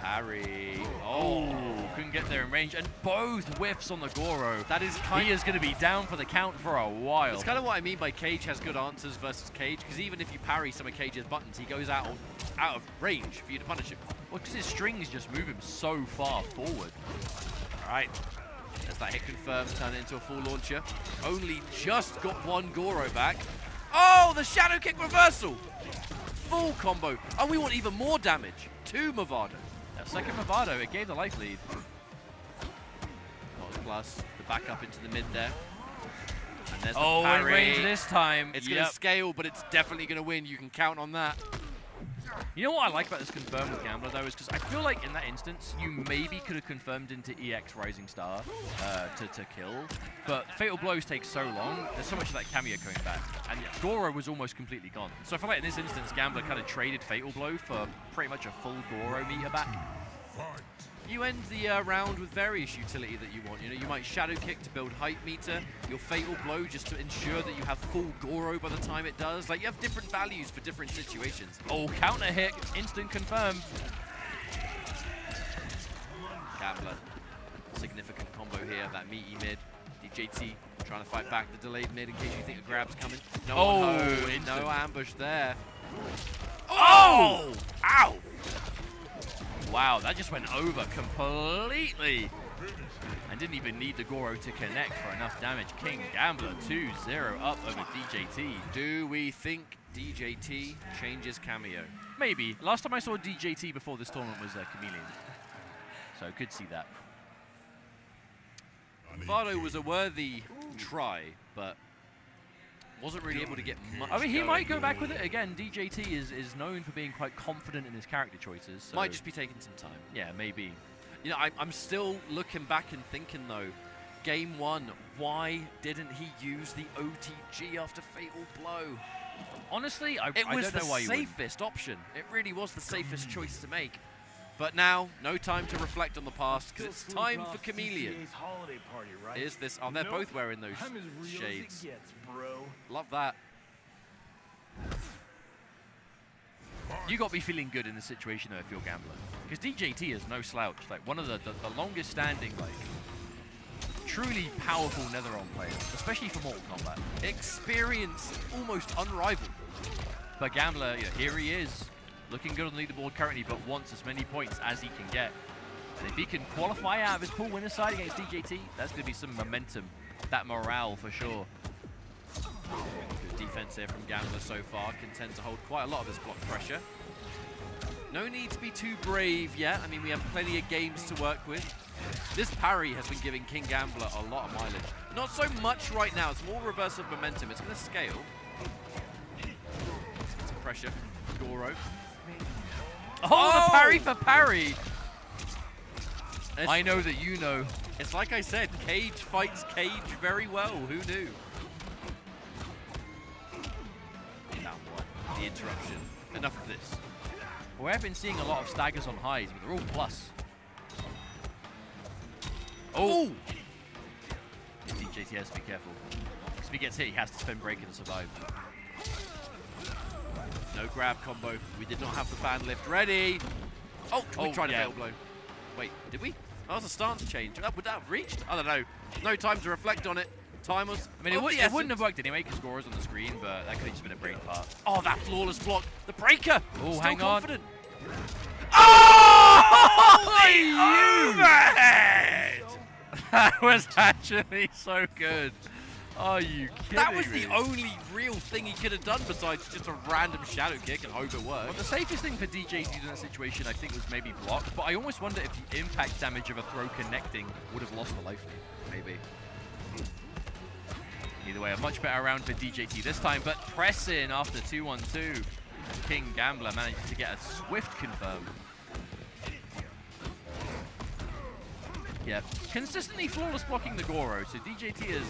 Parry. Oh, couldn't get there in range, and both whiffs on the Goro. That is He is going to be down for the count for a while. It's kind of what I mean by Cage has good answers versus Cage, because even if you parry some of Cage's buttons, he goes out of range for you to punish him. Well, because his strings just move him so far forward. All right. As that hit confirms, turn it into a full launcher. Only just got one Goro back. Oh, the shadow kick reversal. Full combo. And we want even more damage. 2 Movado. A second Movado, it gave the life lead. Not plus. The back up into the mid there. And there's the in parry. range this time. It's going to scale, but it's definitely going to win. You can count on that. You know what I like about this confirm with Gambler, though, is because I feel like in that instance, you maybe could have confirmed into EX Rising Star to kill, but Fatal Blows take so long, there's so much of that cameo coming back, and Goro was almost completely gone. So I feel like in this instance, Gambler kind of traded Fatal Blow for pretty much a full Goro meter back. You end the round with various utility that you want. You know, you might Shadow Kick to build height meter, your Fatal Blow just to ensure that you have full Goro by the time it does. Like, you have different values for different situations. Oh, counter hit, instant confirm. Gambler, significant combo here, that meaty mid. DJT trying to fight back the delayed mid in case you think a grab's coming. No ambush there. Oh! Ow! Wow, that just went over completely. And didn't even need the Goro to connect for enough damage. King Gambler 2-0 up over DJT. Do we think DJT changes cameo? Maybe. Last time I saw DJT before this tournament was Chameleon. So could see that. Vado was a worthy try, but wasn't really able to get much. I mean, he might go back with it again. DJT is known for being quite confident in his character choices. So might just be taking some time. Yeah, maybe. You know, I'm still looking back and thinking, though, Game 1, why didn't he use the OTG after Fatal Blow? Honestly, I it was don't know why the safest option. It really was the safest choice to make. But now, no time to reflect on the past, because it's time for Chameleon. Is this? Oh, they're both wearing those shades. Love that. You got to be feeling good in this situation, though, if you're Gambler. Because DJT is no slouch. Like, one of the longest standing, like, truly powerful Netherrealm players, especially for Mortal Kombat. Experience almost unrivaled. But Gambler, yeah, here he is. Looking good on the leaderboard currently, but wants as many points as he can get. And if he can qualify out of his pool winner side against DJT, that's going to be some momentum. That morale for sure. Good defense here from Gambler so far. Can tend to hold quite a lot of his block pressure. No need to be too brave yet. I mean, we have plenty of games to work with. This parry has been giving King Gambler a lot of mileage. Not so much right now. It's more reverse of momentum. It's going to scale. Some pressure. Goro. Oh, the parry for parry. I know that you know. It's like I said, Cage fights Cage very well. Who knew? That one. The interruption. Enough of this. We have been seeing a lot of staggers on highs, but they're all plus. Oh! DJT has to be careful. Because if he gets hit, he has to spin breaker to survive. No grab combo. We did not have the fan lift ready. Oh, we tried a fatal blow. Wait, did we? That was a stance change. Would that have reached? I don't know. No time to reflect on it. Time was. I mean, it wouldn't have worked anyway because Goro's on the screen, but that could have just been a brain part. Oh, that flawless block. The breaker. Oh, still hang confident. Oh! Overhead! That was actually so good. Are you kidding That was me? the only real thing he could have done besides just a random shadow kick and hope it worked. Well, the safest thing for DJ to do in that situation, I think, was maybe block. But I almost wonder if the impact damage of a throw connecting would have lost the life lead. Maybe. Either way, a much better round for DJT this time, but pressing after 2-1-2. King Gambler managed to get a swift confirm. Yeah, consistently flawless blocking the Goro, so DJT is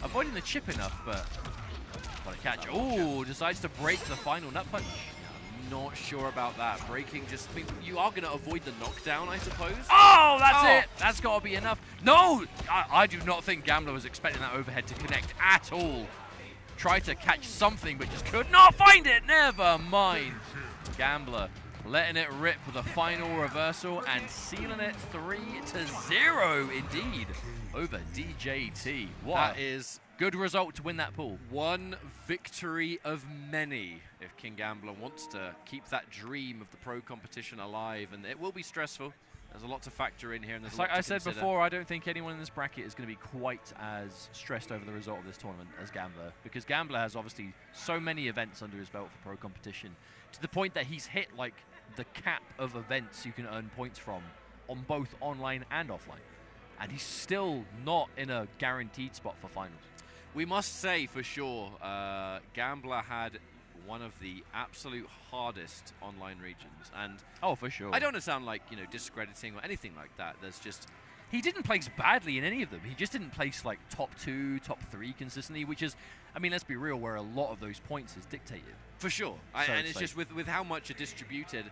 avoiding the chip enough, but what a catch. Oh, decides to break the final nut punch. Not sure about that. Breaking just, I mean, you are going to avoid the knockdown, I suppose. Oh, that's it. That's got to be enough. No, I do not think Gambler was expecting that overhead to connect at all. tried to catch something, but just could not find it. Never mind. Gambler letting it rip with a final reversal and sealing it 3-0 indeed over DJT. That is good result to win that pool. One victory of many if King Gambler wants to keep that dream of the pro competition alive, and it will be stressful. There's a lot to factor in here, and there's like I said before, I don't think anyone in this bracket is going to be quite as stressed over the result of this tournament as Gambler, because Gambler has obviously so many events under his belt for pro competition, to the point that he's hit like the cap of events you can earn points from on both online and offline, and he's still not in a guaranteed spot for finals. We must say for sure, Gambler had one of the absolute hardest online regions, and for sure. I don't want to sound like, you know, discrediting or anything like that. There's just, he didn't place badly in any of them. He just didn't place like top 2, top 3 consistently, which is, I mean, let's be real, where a lot of those points is dictated. For sure. So and it's just with how much are distributed,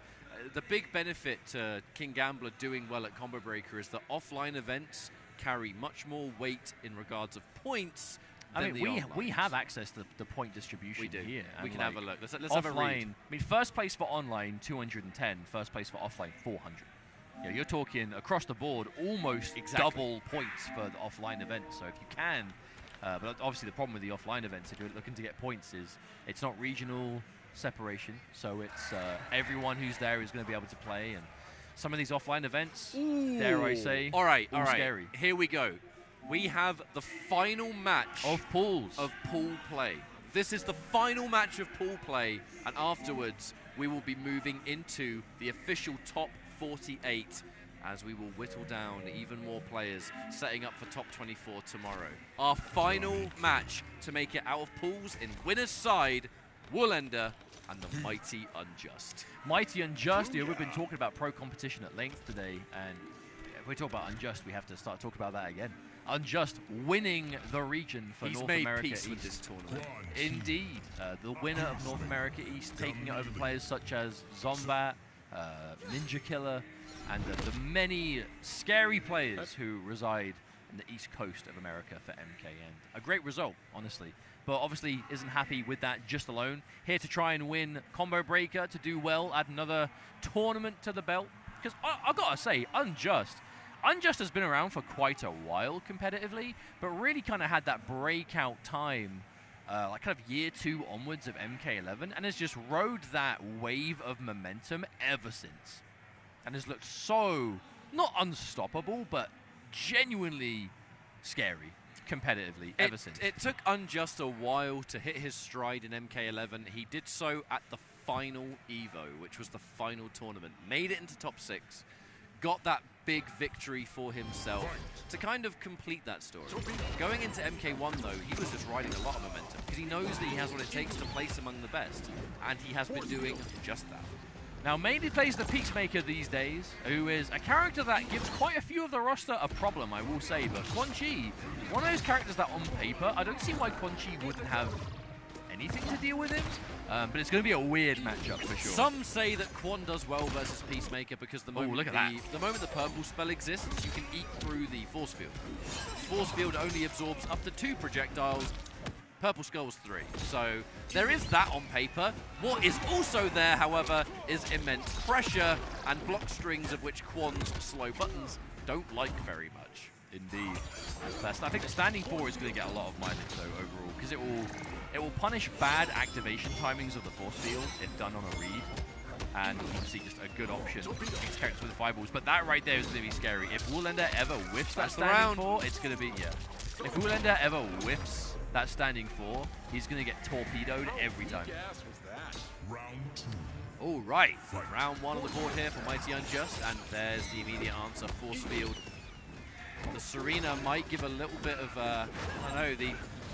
the big benefit to King Gambler doing well at Combo Breaker is that offline events carry much more weight in regards of points. I mean, we have access to the point distribution here. We can like, have a look. Let's have a read. I mean, first place for online, 210. First place for offline, 400. You know, you're talking across the board, almost double points for the offline events. So if you can, but obviously the problem with the offline events, if you're looking to get points, is it's not regional separation. So it's everyone who's there is going to be able to play. And some of these offline events, dare I say, all right, scary. Here we go. We have the final match of pools of pool play. This is the final match of pool play, and afterwards we will be moving into the official top 48 as we will whittle down even more players, setting up for top 24 tomorrow. Our final match to make it out of pools in winner's side, Woolender and the Mighty Unjust. Mighty Unjust, we've been talking about pro competition at length today, and if we talk about Unjust, we have to start talking about that again. Unjust winning the region for North America East. With this tournament. Indeed. The winner of North America East, taking it over players such as Zombat, Ninja Killer, and the many scary players who reside in the East Coast of America for MKN. A great result, honestly. But obviously isn't happy with that just alone. Here to try and win Combo Breaker, to do well, add another tournament to the belt. Because I gotta say, Unjust has been around for quite a while competitively, but really kind of had that breakout time, like kind of year 2 onwards of MK11, and has just rode that wave of momentum ever since. And has looked so, not unstoppable, but genuinely scary competitively ever since. It took Unjust a while to hit his stride in MK11. He did so at the final Evo, which was the final tournament. Made it into top 6. Got that big victory for himself to kind of complete that story. Going into MK1 though, he was just riding a lot of momentum because he knows that he has what it takes to place among the best, and he has been doing just that. Now mainly plays the Peacemaker these days, who is a character that gives quite a few of the roster a problem, I will say, but Quan Chi, one of those characters that on paper, I don't see why Quan Chi wouldn't have anything to deal with him, but it's going to be a weird matchup for sure. Some say that Quan does well versus Peacemaker because the moment, the moment the purple spell exists, you can eat through the force field. Force field only absorbs up to 2 projectiles, purple skull's 3. So there is that on paper. What is also there, however, is immense pressure and block strings of which Quan's slow buttons don't like very much. Indeed. Best. I think the standing 4 is going to get a lot of mileage though overall, because it will punish bad activation timings of the force field if done on a read, and obviously just a good option against characters with fireballs. But that right there is going to be scary. If Woolender ever whiffs that standing 4, it's going to be, If Woolender ever whiffs that standing 4, he's going to get torpedoed every time. All right, round 1 on the board here for Mighty Unjust, and there's the immediate answer, force field. The Serena might give a little bit of, I don't know, the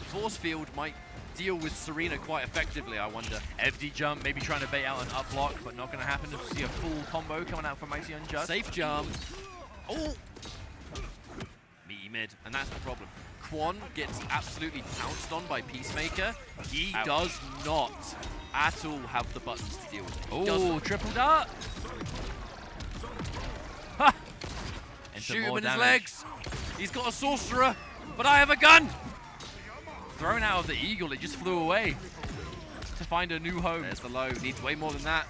force field might deal with Serena quite effectively, I wonder. FD jump, maybe trying to bait out an up block, but not going to happen. To see a full combo coming out from Mighty Unjust. Safe jump. Oh! Meaty mid, and that's the problem. Quan gets absolutely pounced on by Peacemaker. He does not at all have the buttons to deal with it. Oh, triple dart! Ha! Shoot him in his legs. He's got a sorcerer, but I have a gun. thrown out of the eagle. It just flew away to find a new home. There's the low. Needs way more than that.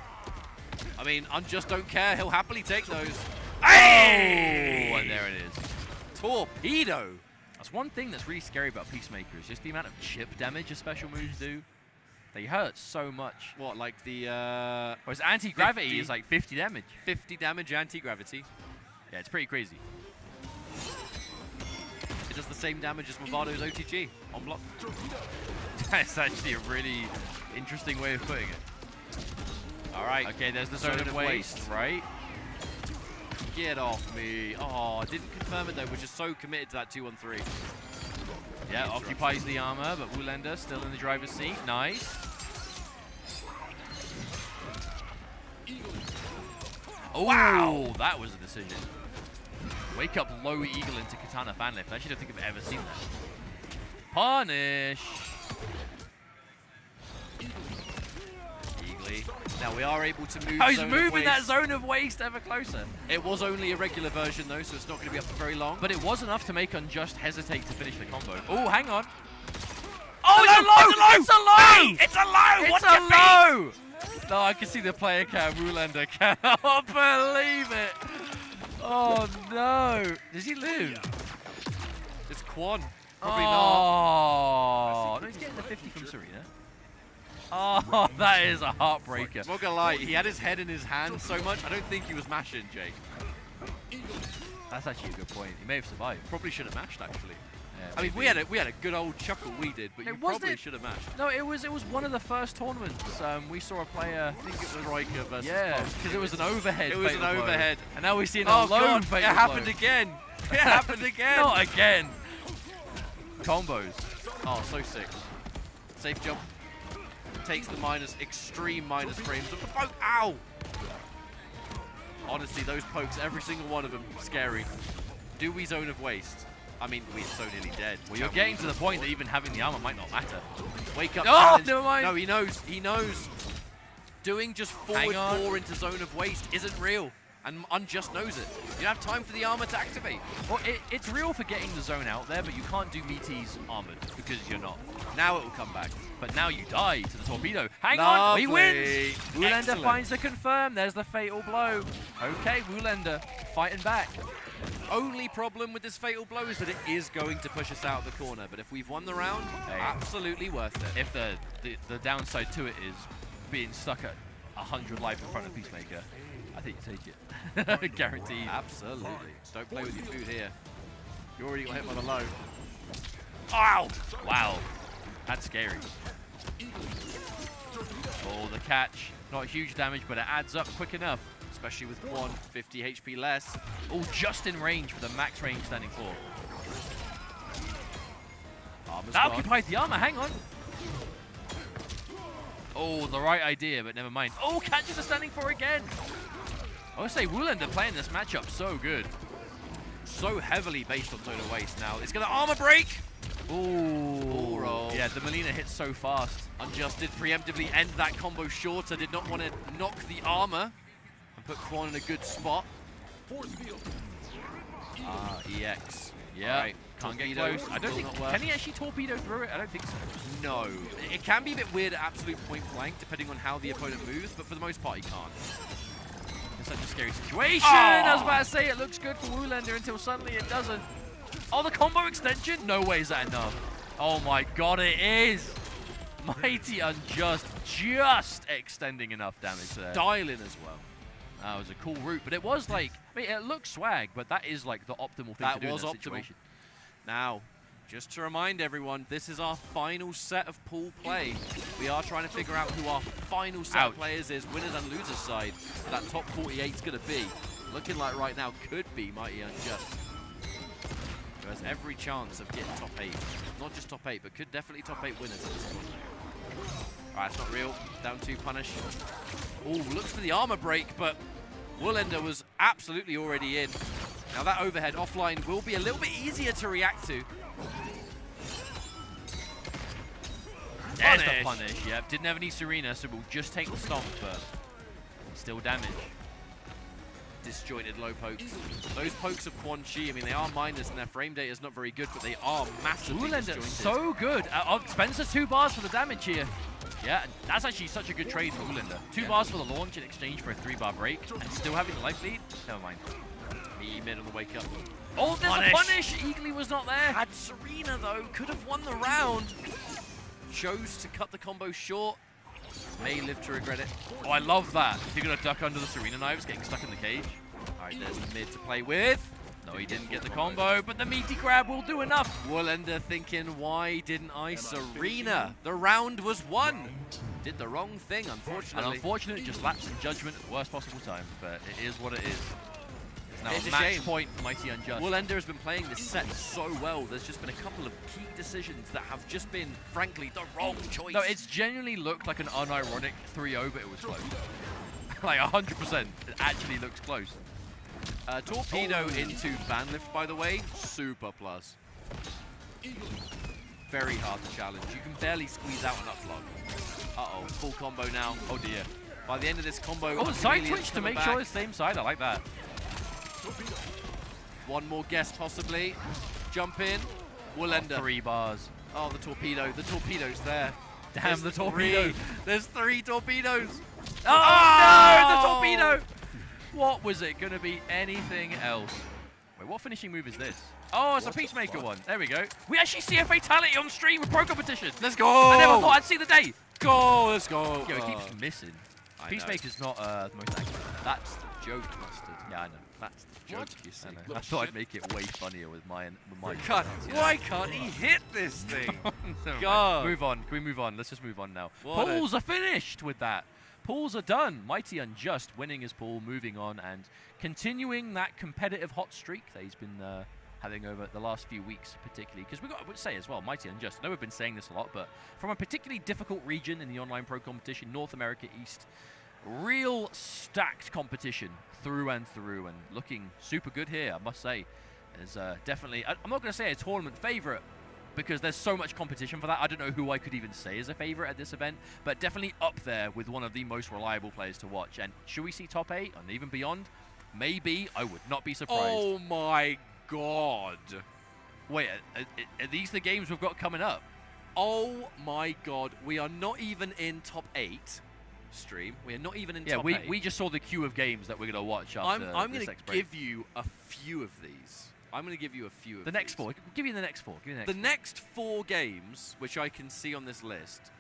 I mean, Unjust don't care. He'll happily take those. Hey! Oh, and there it is. Torpedo. That's one thing that's really scary about Peacemaker is just the amount of chip damage his special moves do. They hurt so much. What, like the... Whereas anti-gravity is like 50 damage. 50 damage anti-gravity. Yeah, it's pretty crazy. It does the same damage as Movado's OTG on block. That's actually a really interesting way of putting it. All right. Okay, there's the zone of waste, right? Get off me. Oh, I didn't confirm it though. We're just so committed to that 2-on-3. Yeah, occupies the armor, but Woolander still in the driver's seat. Nice. Oh, wow, that was a decision. Wake up low eagle into Katana fan lift. I actually don't think I've ever seen that. Punish. Eagly. Now we are able to move. Oh, he's moving that zone of waste ever closer. It was only a regular version though, so it's not going to be up for very long. But it was enough to make Unjust hesitate to finish the combo. Oh, hang on. Oh, it's a low! It's a low! It's a low! It's a low! No, I can see the player cam. Woolander cannot believe it. Oh no! Does he live? It's Quan. Probably not. No, he's getting the 50 from Serena. Oh, that is a heartbreaker. I'm not gonna lie, he had his head in his hand so much, I don't think he was mashing, Jake. That's actually a good point. He may have survived. Probably should have mashed, actually. Yeah, I mean, we had a good old chuckle, we did, but you probably should have mashed. No, it was one of the first tournaments. We saw a player. I think it was Riker versus because it was an overhead. It was an overhead. And now we're seeing a low God, it happened again. It happened again. Not again. Combos. Oh, so sick. Safe jump. Takes the extreme minus frames of the poke. Ow! Honestly, those pokes, every single one of them, scary. Do we zone of waste? I mean, we're so nearly dead. Well, you're getting to the point that even having the armor might not matter. Wake up, oh, never mind. No, he knows. He knows. Doing just forward 4 into zone of waste isn't real. And Unjust knows it. You don't have time for the armor to activate. Well, it's real for getting the zone out there, but you can't do meaties armored because you're not. Now it will come back. But now you die to the torpedo. Hang on, he wins! Woolander Excellent. finds the confirm. There's the fatal blow. Okay, Woolander fighting back. Only problem with this fatal blow is that it is going to push us out of the corner. But if we've won the round, absolutely worth it. If the downside to it is being stuck at 100 life in front of Peacemaker, I think you take it. Guaranteed. Absolutely. Don't play with your food here. You already got hit by the low. Ow! Wow. That's scary. Oh, the catch. Not huge damage, but it adds up quick enough. Especially with Quan, 50 HP less. Oh, just in range for the max range standing 4. That occupied the armor, hang on. Oh, the right idea, but never mind. Oh, catches the standing 4 again. I would say Woolander playing this matchup so good. So heavily based on zone of waste now. It's going to armor break. Ooh. Roll. Yeah, the Melina hits so fast. Unjust did preemptively end that combo shorter. Did not want to knock the armor. And put Quan in a good spot. EX. Yeah. Right. Can't get close. I don't think. Can he actually torpedo through it? I don't think so. No. It can be a bit weird at absolute point blank, depending on how the opponent moves, but for the most part, he can't. It's such a scary situation. Oh! I was about to say it looks good for Woolander until suddenly it doesn't. Oh, the combo extension? No way is that enough. Oh my god, it is. Mighty Unjust just extending enough damage there. Dialing as well. That was a cool route, but it was like, I mean, it looks swag, but that is like the optimal thing to do in that situation. Now, just to remind everyone, this is our final set of pool play. We are trying to figure out who our final set of players is, winners and losers side. That top 48 is going to be. Looking like right now could be Mighty Unjust. Who has every chance of getting top 8. Not just top 8, but could definitely top 8 winners at this point. Alright, it's not real. Down 2 punish. Oh, looks for the armor break, but Woolander was absolutely already in. Now that overhead offline will be a little bit easier to react to. There's the punish, yep. Didn't have any Serena, so we'll just take the stomp, but still damage. disjointed low pokes. Those pokes of Quan Chi, I mean, they are minus and their frame data is not very good, but they are massively disjointed. So good. Spencer 2 bars for the damage here. Yeah, that's actually such a good trade for Ulander. 2 bars for the launch in exchange for a 3-bar break, and still having the life lead? Never mind. Me mid on the wake up. Oh, there's a punish! Eagly was not there. Had Serena, though, could have won the round. Chose to cut the combo short. May live to regret it. Oh, I love that. If you're going to duck under the Serena knives, getting stuck in the cage. All right, there's the mid to play with. No, he didn't get the combo, but the meaty grab will do enough. Ulander thinking, why didn't I Serena? The round was won. Did the wrong thing, unfortunately. And unfortunately, just lapsed in judgment at the worst possible time, but it is what it is. Now it's a a match shame. point for Mighty Unjust. Ulander has been playing this set so well. There's just been a couple of key decisions that have just been, frankly, the wrong choice. No, it's genuinely looked like an unironic 3-0, but it was close. Like 100%. It actually looks close. Torpedo into fan lift, by the way. Super plus. Very hard to challenge. You can barely squeeze out an uplog. Uh-oh, full combo now. Oh dear. By the end of this combo... Oh, side switch to make sure it's same side. I like that. One more guess, possibly. Jump in. Ulander. 3 bars. Oh, the torpedo. The torpedo's there. Damn, the torpedo. There's 3 torpedoes. Oh, no, the torpedo. What was it going to be? Anything else? Wait, what finishing move is this? Oh, it's a Peacemaker one. There we go. We actually see a fatality on stream with Pro Competition. Let's go. I never thought I'd see the day. Go. Let's go. Yo, it keeps missing. Peacemaker's not the most accurate. That's the joke, Mustard. Yeah, I know. That's the joke, you see. I thought I'd make it way funnier with my Why can't he hit this thing? God. Move on. Can we move on? Let's just move on now. What Pools are finished with that. Pools are done. Mighty Unjust winning his pool, moving on and continuing that competitive hot streak that he's been having over the last few weeks, particularly. Because I would say as well, Mighty Unjust, I know we've been saying this a lot, but from a particularly difficult region in the online pro competition, North America East, real stacked competition through and through, and looking super good here, I must say. There's definitely, I'm not going to say a tournament favorite, because there's so much competition for that. I don't know who I could even say is a favorite at this event, but definitely up there with one of the most reliable players to watch. And should we see top 8 and even beyond? Maybe. I would not be surprised. Oh my god. Wait, are these the games we've got coming up? Oh my god. We are not even in top 8 stream. We are not even in top 8. We just saw the queue of games that we're going to watch after I'm going to give you a few of these. I'm going to give you a few of the next 4. Give you the next 4. The next 4 games, which I can see on this list,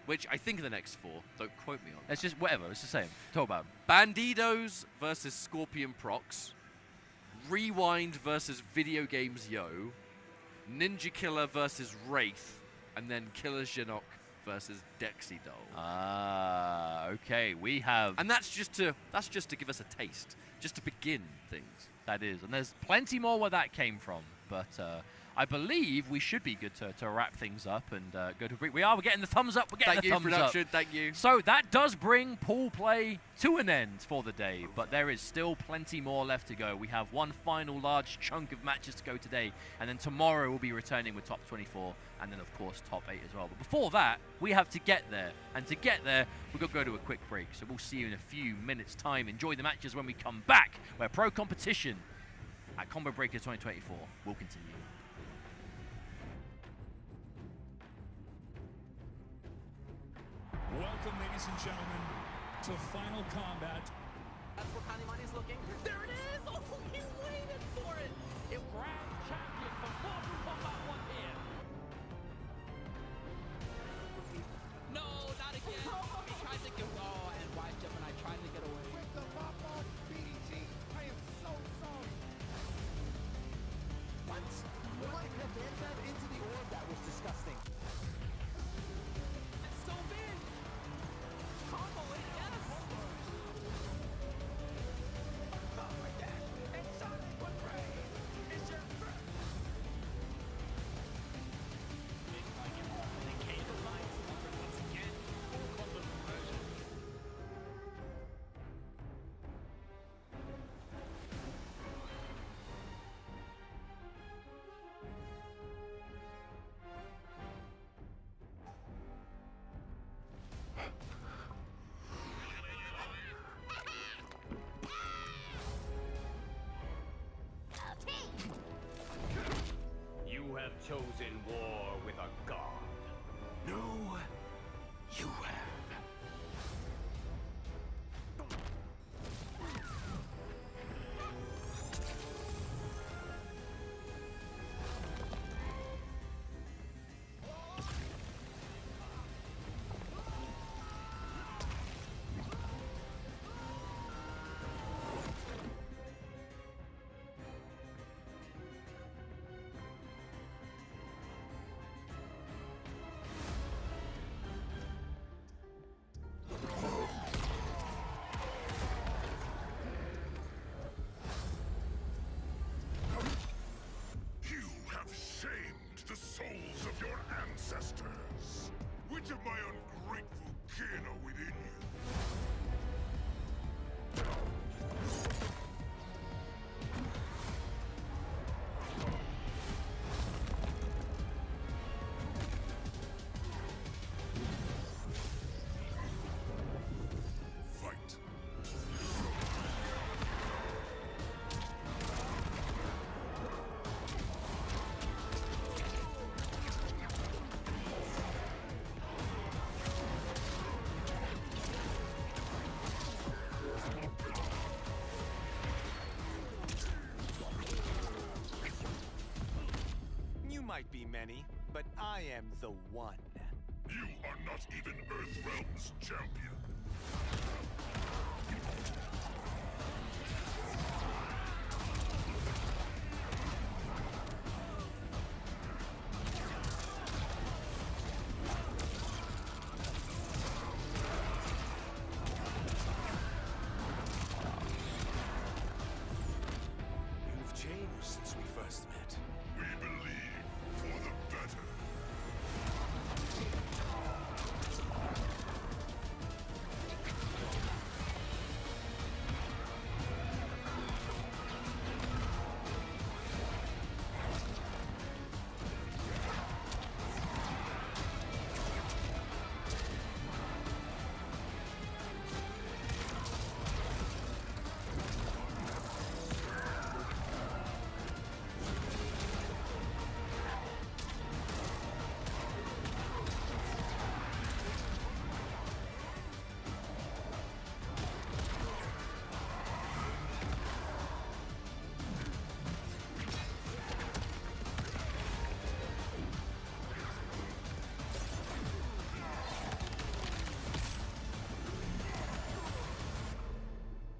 which I think are the next 4. Don't quote me on. It's just whatever. It's the same. Talk about Banditos versus Scorpion Procs. Rewind versus Video Games Yo. Ninja Killer versus Wraith. And then Killer Shinok versus Dexi Doll. Ah, okay. We have, and that's just to give us a taste, just to begin things. That is, and there's plenty more where that came from, but I believe we should be good to wrap things up and go to a break. We're getting the thumbs up. We're getting the thumbs production. up. Thank you. So that does bring pool play to an end for the day, but there is still plenty more left to go. We have one final large chunk of matches to go today, and then tomorrow we'll be returning with top 24, and then of course top 8 as well. But before that, we have to get there, and to get there, we've got to go to a quick break. So we'll see you in a few minutes' time. Enjoy the matches when we come back, where Pro Competition at Combo Breaker 2024 will continue. Welcome, ladies and gentlemen, to Final Combat. That's where Kanimani's looking. There it is! Oh, he waited for it! It grand champion from Mortal Kombat 1 here. No, not again. He tried to get... Oh, and why Gemini trying to get away. With the pop on BDT, I am so sorry. What? Will I command that into the orb? That was disgusting. It's so big! Combo it, yes! Oh my God! It's Sonic with Ray! It's your first! The cable lines covered once again. Full combo conversion. chosen war with a god. No, you have. Which of my ungrateful kin are within you? Fight. Might be many, but I am the one. You are not even Earthrealm's champion. You've changed since we first met. We believe for the better.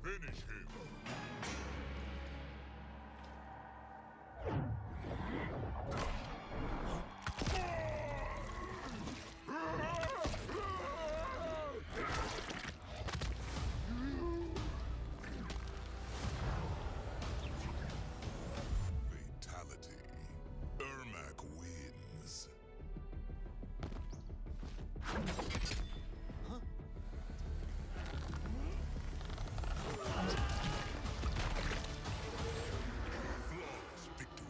Finish him. Fatality. Ermac wins. Flawless victory.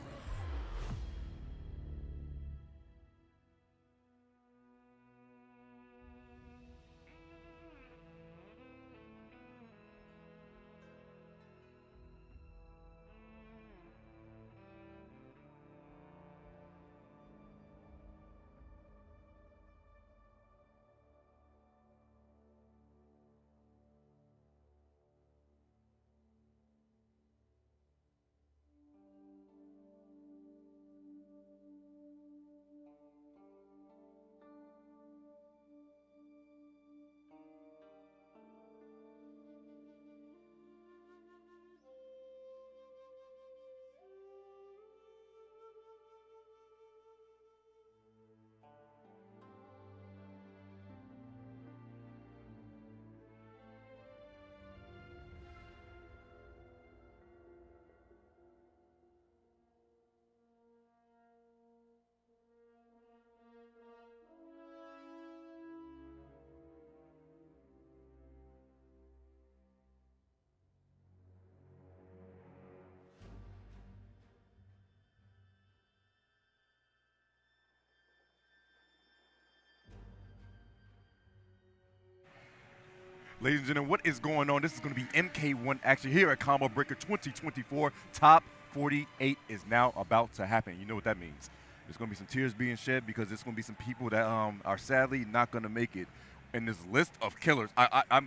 Ladies and gentlemen, what is going on? This is going to be MK1 action here at Combo Breaker 2024. Top 48 is now about to happen. You know what that means. There's going to be some tears being shed because there's going to be some people that are sadly not going to make it in this list of killers.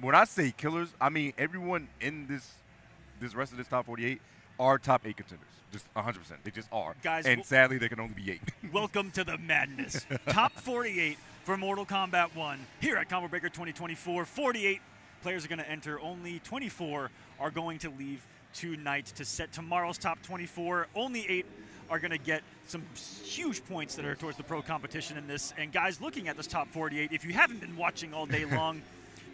When I say killers, I mean everyone in this rest of this top 48 are top 8 contenders. Just 100%. They just are. Guys, and sadly, they can only be 8. Welcome to the madness. Top 48 for Mortal Kombat 1 here at Combo Breaker 2024. 48 players are going to enter. Only 24 are going to leave tonight to set tomorrow's top 24. Only 8 are going to get some huge points that are towards the pro competition in this. And guys, looking at this top 48, if you haven't been watching all day long,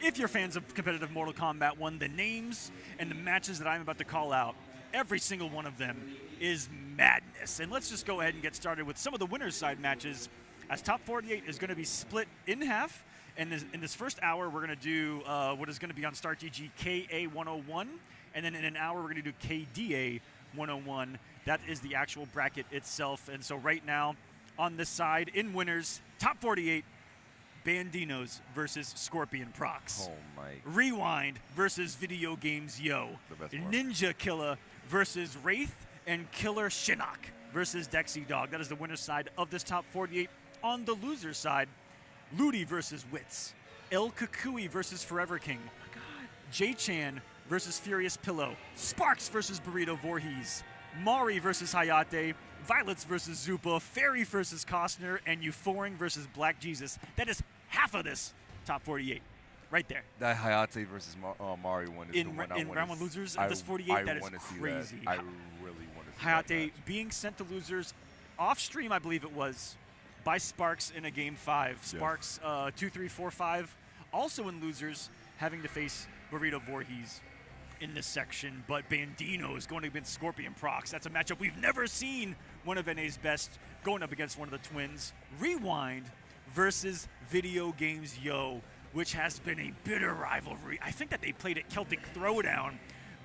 if you're fans of competitive Mortal Kombat 1, the names and the matches that I'm about to call out, every single one of them is madness. And let's just go ahead and get started with some of the winners' side matches, as top 48 is going to be split in half. And in this first hour, we're going to do what is going to be on Start GG KA 101. And then in an hour, we're going to do KDA 101. That is the actual bracket itself. And so right now, on this side, in winners, top 48, Banditos versus Scorpion Procs. Oh my. Rewind versus Video Games Yo. Ninja Killer versus Wraith, and Killer Shinok versus Dexi Dog. That is the winner's side of this top 48. On the loser's side, Ludi versus Wits. El Kukui versus Forever King. JChan versus Furious Pillow. Sparks versus Burrito Voorhees. Mari versus Hayate. Violets versus Zupa. Fairy versus Cosner. And Euphoric versus Black Jesus. That is half of this top 48. Right there. That Hayate versus Mari one is the one I want to see. In round 1 losers of this 48, that is crazy. I really want to see Hayate being sent to losers off stream, I believe it was, by Sparks in a game 5. Sparks 2-3-4-5. Also in losers, having to face Burrito Voorhees in this section. But Bandino is going to against Scorpion Procs. That's a matchup we've never seen. One of NA's best going up against one of the twins. Rewind versus Video Games Yo, which has been a bitter rivalry. I think that they played at Celtic Throwdown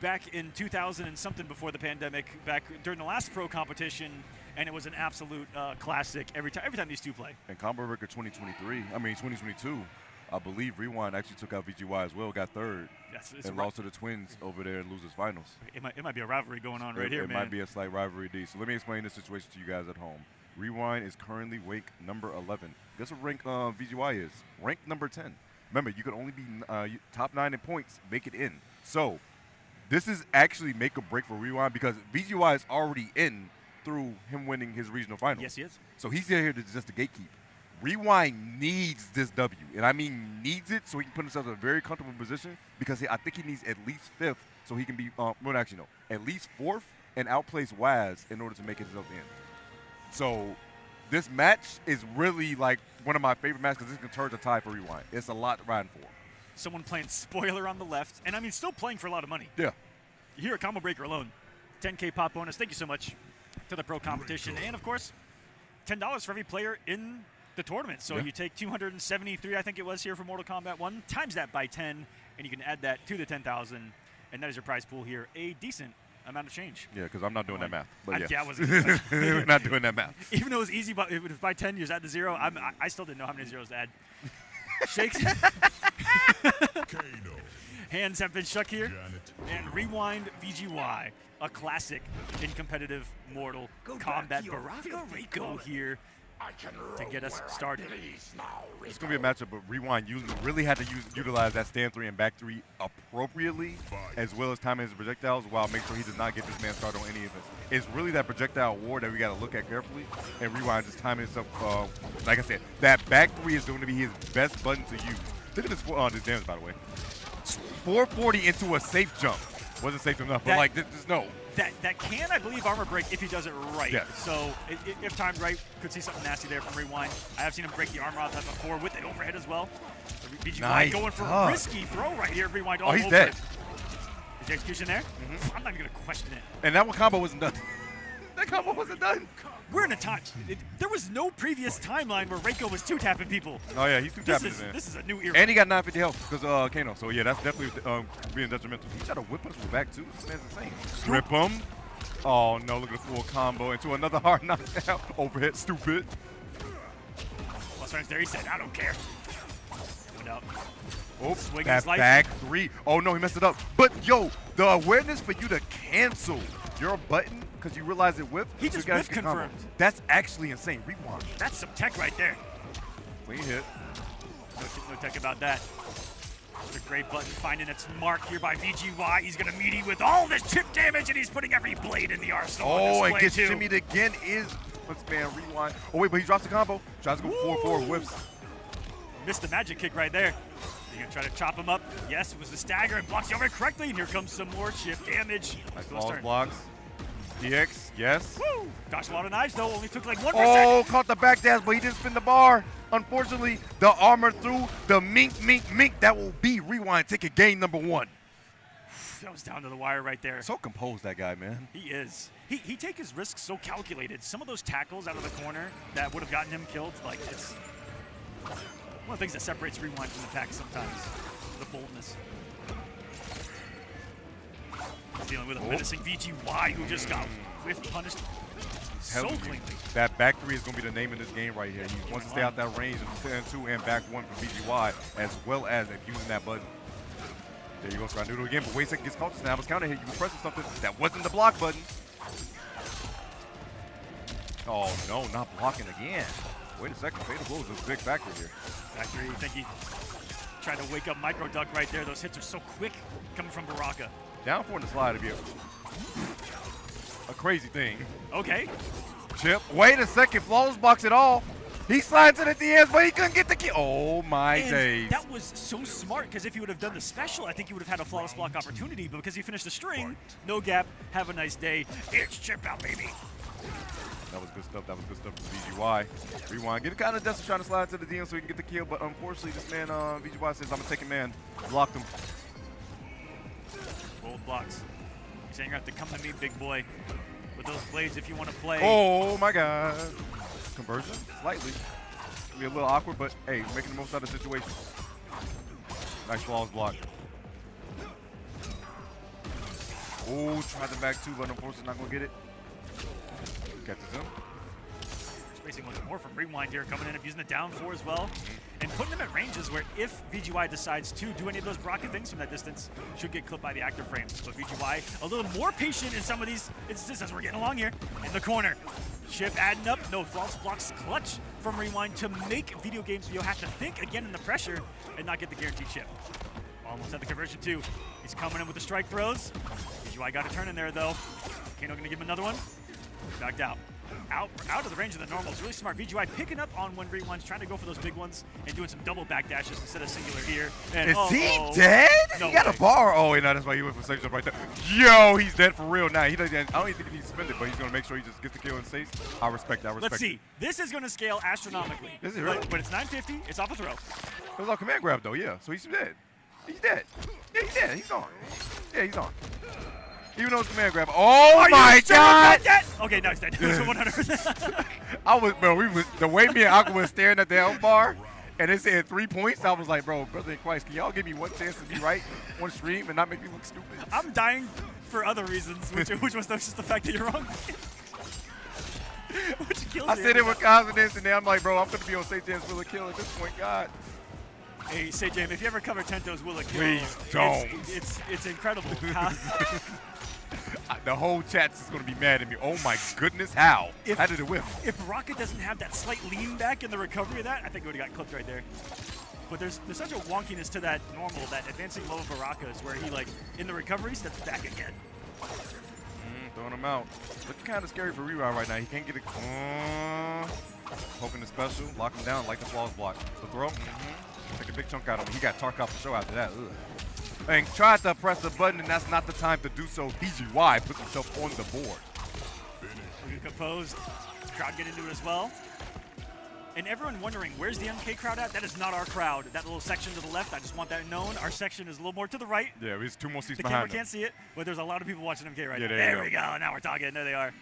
back in 2000 and something before the pandemic, back during the last pro competition, and it was an absolute classic every time these two play. And Combo Breaker 2022, I believe Rewind actually took out VGY as well, got third, and lost to the twins over there in losers finals. It might be a rivalry going on right here, man. It might be a slight rivalry D. So let me explain this situation to you guys at home. Rewind is currently rank number 11. Guess what rank VGY is? Rank number 10. Remember, you can only be top 9 in points, make it in. So this is actually make or break for Rewind because VGY is already in through him winning his regional finals. Yes, he is. So he's here to just to gatekeep. Rewind needs this W, and I mean needs it so he can put himself in a very comfortable position because I think he needs at least 5th so he can be, at least 4th and outplace Waz in order to make himself in. So this match is really like one of my favorite matches because this can turn to tie for Rewind. It's a lot riding for. Someone playing spoiler on the left, and I mean still playing for a lot of money. Yeah. Here at Combo Breaker alone, 10K pop bonus. Thank you so much to the pro competition, and of course, $10 for every player in the tournament. So you take 273, I think it was here for Mortal Kombat 1, times that by 10, and you can add that to the 10,000, and that is your prize pool here. A decent amount of change. Yeah, because I'm not doing that math. But I wasn't. We're not doing that math. Even though it was easy, but if it was by 10, you just add the 0. I still didn't know how many zeros to add. Shakes. Hands have been shook here. And Rewind VGY, a classic in competitive Mortal Kombat. Baraka Reiko here to get us started. It's going to be a matchup, but Rewind really had to utilize that stand 3 and back 3 appropriately, as well as timing his projectiles, while making sure he does not get this man started on any of this. It's really that projectile war that we got to look at carefully, and Rewind just timing himself. Like I said, that back 3 is going to be his best button to use. Look at this damage, by the way. 440 into a safe jump. Wasn't safe enough, but like, just no. That can, I believe, armor break if he does it right. Yes. So if timed right, could see something nasty there from Rewind. I have seen him break the armor out that before with the overhead as well. BGY going for a risky throw right here. Rewind all over. He's dead. Is the execution there? I'm not even going to question it. And that one combo wasn't done. That combo wasn't done. We're in a time. There was no previous timeline where Reiko was 2-tapping people. Oh, yeah, he's 2-tapping his man. This is a new era. And he got 950 health because Kano. So, yeah, that's definitely being detrimental. He got a whip punch from the back, too. This man's insane. Rip him. Oh, no, look at the full combo into another hard knockdown. Overhead, stupid. Plus friends there, he said, I don't care. Went out. Oh, that back 3. Oh, no, he messed it up. But, yo, the awareness for you to cancel your button because you realize it whiff. He so just you gotta whiff get the combo. confirmed. That's actually insane. Rewind. That's some tech right there. Clean hit. No tech about that. The great button finding its mark here by VGY. He's going to meet you with all this chip damage, and he's putting every blade in the arsenal on and display gets too. shimmied again is man rewind. Oh wait, but he drops the combo. Tries to go 4-4 whips. Missed the magic kick right there. You're going to try to chop him up. Yes, it was the stagger. It blocks you over correctly, and here comes some more chip damage. Nice false blocks. DX, yes. Woo! Gosh, a lot of knives though. Only took like 1%. Oh, caught the back dash, but he didn't spin the bar. Unfortunately, the armor through the mink. That will be rewind ticket game number 1. That was down to the wire right there. So composed, that guy, man. He is. He take his risks so calculated. Some of those tackles out of the corner that would have gotten him killed, like it's one of the things that separates rewind from the pack sometimes. The boldness. Dealing with a menacing VGY who just got whiff punished so cleanly. That back 3 is going to be the name of this game right here. He wants to stay out that range of 10-2 and back 1 for VGY, as well as using that button. There you go, try to do it again, but wait a second, gets caught. Now it's counter hit. You were pressing something that wasn't the block button. Oh no, not blocking again. Wait a second, fatal blows is a big factor here. Factory, I think he tried to wake up micro duck right there. Those hits are so quick coming from Baraka. Down 4 in the slide to be a crazy thing. Okay. Chip, wait a second, flawless blocks it all. He slides it at the end, but he couldn't get the kill. Oh my days. That was so smart, because if he would have done the special, I think he would have had a flawless block opportunity, but because he finished the string, no gap, have a nice day. It's chip out, baby. That was good stuff. That was good stuff from VGY. Rewind. Get kind of Dexter trying to slide to the DM so he can get the kill, but unfortunately, this man, VGY says, I'm going to take a man. Blocked him. Bold blocks. He's saying you have to come to me, big boy, with those blades if you want to play. Oh my God. Conversion, slightly. It'll be a little awkward, but hey, making the most out of the situation. Nice flawless block. Oh, tried the back 2, but unfortunately not going to get it. Catches him. Spacing once more from Rewind here, coming in, abusing the down 4 as well, and putting him at ranges where if VGY decides to do any of those Baraka things from that distance, should get clipped by the active frames. But VGY a little more patient in some of these instances as we're getting along here. In the corner, Chip adding up, no false blocks, clutch from Rewind to make video games where you'll have to think again in the pressure and not get the guaranteed chip. Almost at the conversion too. He's coming in with the strike throws. VGY got a turn in there though. Kano gonna give him another one. Knocked out. Out of the range of the normals. Really smart. VGY picking up on when Rewind's trying to go for those big ones and doing some double back dashes instead of singular here. And is he dead? No he got a bar. Oh, wait, no, that's why he went for safe jump right there. Yo, he's dead for real now. He doesn't. I don't even think he needs to spend it, but he's going to make sure he just gets the kill and saves. I respect that. Let's see. This is going to scale astronomically. Is it really? But it's 950. It's off a throw. It was on command grab, though, yeah. So he's dead. He's dead. Yeah, he's dead. He's on. Yeah, he's on. Even though it's command grab. Oh my God! Okay, no, he's dead. 100%. I was, bro. The way me and Aqua was staring at the L bar, and it said 3 points. I was like, bro, brother in Christ, can y'all give me one chance to be right on stream and not make me look stupid? I'm dying for other reasons, which was just the fact that you're wrong. Which kills I said it with confidence, and then I'm like, bro, I'm gonna be on JChan's Will of Kill at this point. God. Hey, JChan, if you ever cover Tento's Will of Kill, please don't. It's incredible. The whole chat is going to be mad at me. Oh my goodness, how? How did it whiff? If Baraka doesn't have that slight lean back in the recovery of that, I think it would have got clipped right there. But there's such a wonkiness to that normal, that advancing low of Baraka's where he, like, in the recovery, steps back again. Throwing him out. Looking kind of scary for Rewind right now. He can't get it. Poking the special, lock him down like the flawless block. The throw. Take a big chunk out of him. He got Tark off the show after that. Ugh. And tried to press the button, and that's not the time to do so. VGY puts himself on the board. Looking composed. Crowd get into it as well. And everyone wondering, where's the MK crowd at? That is not our crowd. That little section to the left, I just want that known. Our section is a little more to the right. Yeah, there's 2 more seats the behind camera can't see it, but there's a lot of people watching MK right now. There we go. Now we're talking. There they are.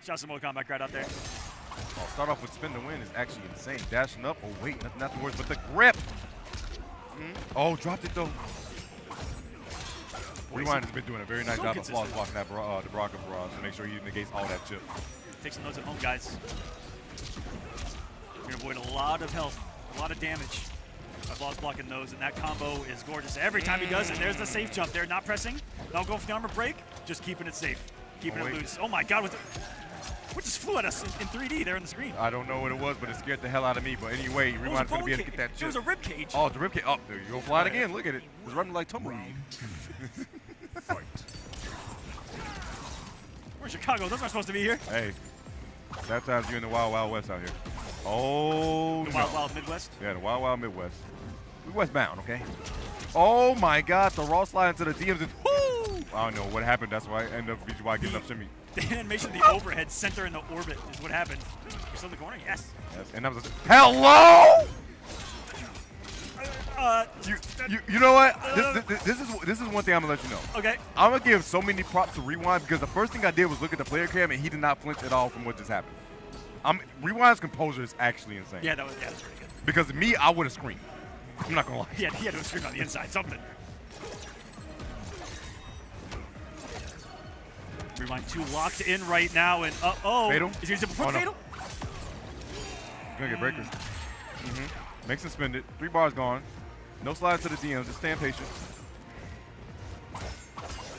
Shout some more Kombat crowd out there. Oh, start off with spin to win is actually insane. Dashing up. Oh, wait, nothing worse but the grip. Oh, dropped it, though. Rewind has been doing a very nice job of flawless blocking that the Baraka barrage to make sure he negates all that chip. Take some notes at home, guys. You're going to avoid a lot of health, a lot of damage by flawless blocking those, and that combo is gorgeous. Every time he does it, there's the safe jump there. Not pressing, not going for the armor break, just keeping it safe. Keeping it loose. Oh my God, what just flew at us in 3D there on the screen? I don't know what it was, but it scared the hell out of me. But anyway, Rewind's going to be able to get that chip. It was a rib cage. Oh, the rib cage. Oh, there you go. Flying again. Look at it. It was running like tumbleweed. Fight. We're in Chicago. Those aren't supposed to be here. Hey, sometimes you're in the Wild Wild West out here. Oh, the Wild Wild Midwest? Yeah, the Wild Wild Midwest. We westbound, okay? Oh my God, the raw slide into the DMs and whoo! I don't know what happened. That's why I ended up VGY getting up shimmy. The animation of the overhead center in the orbit is what happened. You're still in the corner? Yes. And that was hello! You know what? This is one thing I'm gonna let you know. Okay. I'm gonna give so many props to Rewind because the first thing I did was look at the player cam and he did not flinch at all from what just happened. Rewind's composure is actually insane. Yeah, that's pretty good. Because me, I would have screamed. I'm not gonna lie. He had to scream on the inside, something. Rewind 2 locked in right now, and Fatal? Is he going to put Fatal? He's gonna get breakers. Makes him spend it. 3 bars gone. No slides to the DMs, just staying patient.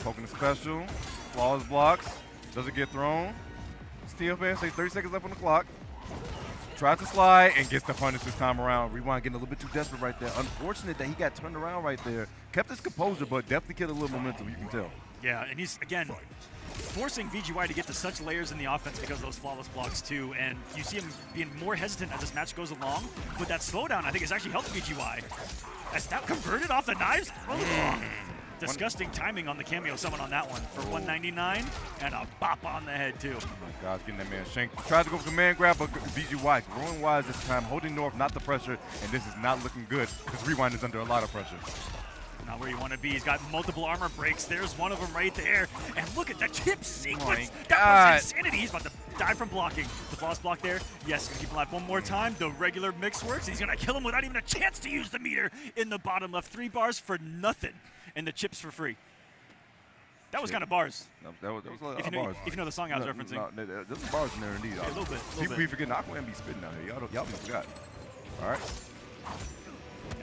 Poking the special. Flawless blocks. Doesn't get thrown. Steel fan, say 30 seconds left on the clock. Tries to slide and gets the punish this time around. Rewind getting a little bit too desperate right there. Unfortunate that he got turned around right there. Kept his composure, but definitely killed a little momentum, you can tell. Yeah, and he's, again, forcing VGY to get to such layers in the offense because of those flawless blocks, too. And you see him being more hesitant as this match goes along. But that slowdown, I think, has actually helped VGY. As that converted off the knives. Disgusting timing on the cameo summon on that one for 199 and a bop on the head, too. Oh my gosh, getting that man shanked. Tried to go for command grab, but VGY growing wise this time, holding north, not the pressure, and this is not looking good because Rewind is under a lot of pressure. Not where you want to be. He's got multiple armor breaks. There's one of them right there. And look at the chip sequence. That was insanity. He's about to die from blocking. The flawless block there. Yes, keep him alive one more time. The regular mix works. He's going to kill him without even a chance to use the meter in the bottom left. 3 bars for nothing. And the chips for free. That was kind of bars. That was a lot if of bars. If you know the song I was referencing. There's some bars in there indeed. Yeah, a little bit. We forgetting Aqua be spitting out here. Y'all forgot. All right.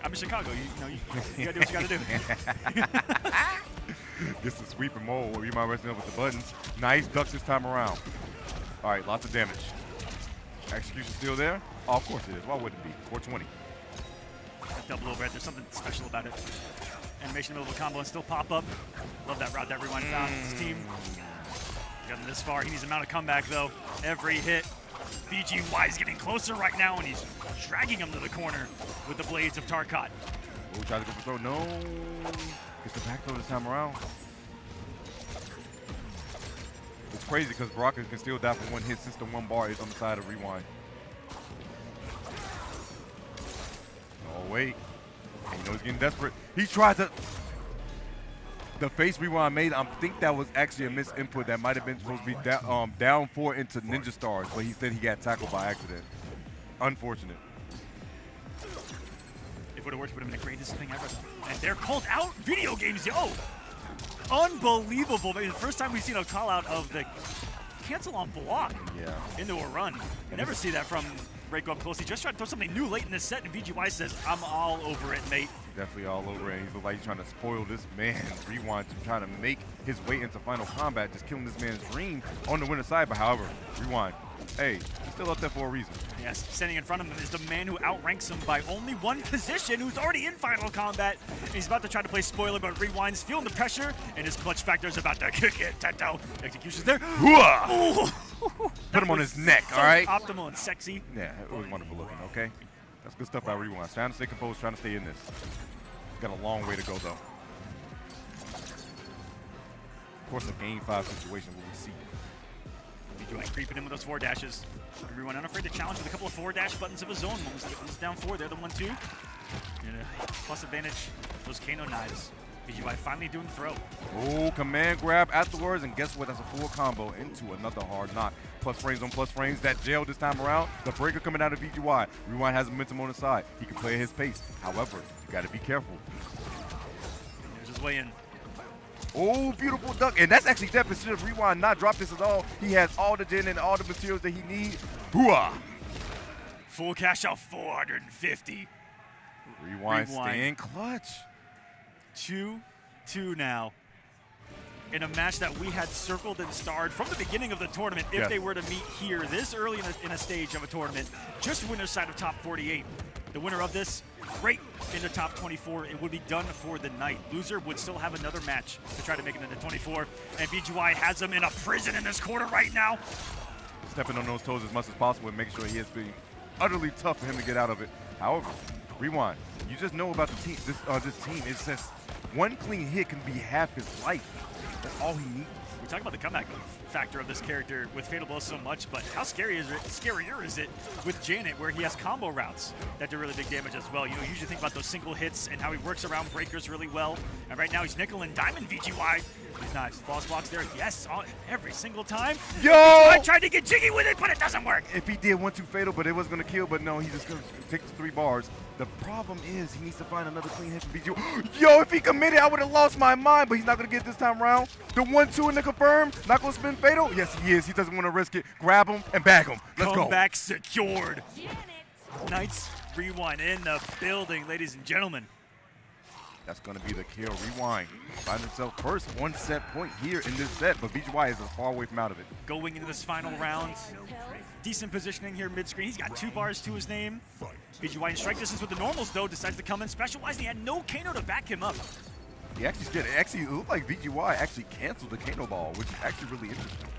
I'm in Chicago. You gotta do what you gotta do. This is sweep and mold where you might resting up with the buttons. Nice ducks this time around. All right, lots of damage. Execution still there? Oh, of course it is. Why would it be? 420. That double overhead. There's something special about it. Animation in the middle of a combo and still pop up. Love that route that Rewind found. His team got him this far. He needs a amount of comeback though. Every hit. VGY is getting closer right now, and he's dragging him to the corner with the blades of Tarkat. Oh, tries to go for throw. No. Gets the back throw this time around. It's crazy because Baraka can still die for 1 hit since the 1 bar is on the side of Rewind. Oh, wait. And you know he's getting desperate. He tried to. The face Rewind made, I think that was actually a misinput that might have been supposed to be down 4 into Ninja Stars, but he said he got tackled by accident. Unfortunate. If it would have worked, it would have been the greatest thing ever. And they're called out video games, yo! Unbelievable. Maybe the first time we've seen a call out of the cancel on block into a run. You never see that from Reiko up close. He just tried to throw something new late in the set, and VGY says, I'm all over it, mate. Definitely all over it. He's like he's trying to spoil this man. Rewind trying to make his way into Final Combat, just killing this man's dream on the winner's side. But however, Rewind, hey, he's still up there for a reason. Yes, standing in front of him is the man who outranks him by only 1 position, who's already in Final Combat. And he's about to try to play spoiler, but Rewind's feeling the pressure, and his clutch factor is about to kick it. Teto. Execution's there. Put him on his neck, so all right? Optimal and sexy. Yeah, it was wonderful looking, okay? That's good stuff by Rewind. Trying to stay composed, trying to stay in this. Got a long way to go, though. Of course, a Game 5 situation will we see. VGY creeping in with those 4 dashes. Everyone unafraid to challenge with a couple of 4-dash buttons of his own. One's down 4, they're the 1-2. Plus advantage, those Kano knives. VGY finally doing throw. Oh, command grab afterwards, and guess what? That's a full combo into another hard knock. Plus frames on plus frames. That jail this time around. The breaker coming out of VGY. Rewind has momentum on the side. He can play at his pace. However, you got to be careful. There's his way in. Oh, beautiful duck. And that's actually deficit of Rewind not drop this at all. He has all the gen and all the materials that he needs. Hooah! Full cash out 450. Rewind staying clutch. 2-2 now. in a match that we had circled and starred from the beginning of the tournament if they were to meet here this early in a stage of a tournament. Just winner's side of top 48. The winner of this, right into top 24. It would be done for the night. Loser would still have another match to try to make it into 24. And BGY has him in a prison in this corner right now. Stepping on those toes as much as possible and making sure he is being utterly tough for him to get out of it. However, rewind. You just know about the team. This team is just one clean hit can be half his life. That's all he needs. We talk about the comeback factor of this character with Fatal Blow so much, but how scarier is it with Janet, where he has combo routes that do really big damage as well? You know, you usually think about those single hits and how he works around breakers really well. And right now he's nickel and diamond VGY. He's not. False blocks there, yes, every single time. Yo! I tried to get jiggy with it, but it doesn't work. If he did 1-2 fatal, but it was going to kill, but no, he's just going to take the 3 bars. The problem is he needs to find another clean hit from BGY. Yo, if he committed, I would have lost my mind, but he's not going to get it this time around. The 1-2 in the confirm, not going to spin fatal? Yes, he is. He doesn't want to risk it. Grab him and bag him. Let's go. Comeback secured. Knights Rewind in the building, ladies and gentlemen. That's going to be the kill. Rewind. Find himself first one set point here in this set, but BGY is as far away from out of it. Going into this final round, decent positioning here mid-screen. He's got 2 bars to his name. BGY in strike distance with the normals, though, decides to come in specialized. He had no Kano to back him up. He actually did. Actually, it looked like BGY actually canceled the Kano ball, which is actually really interesting.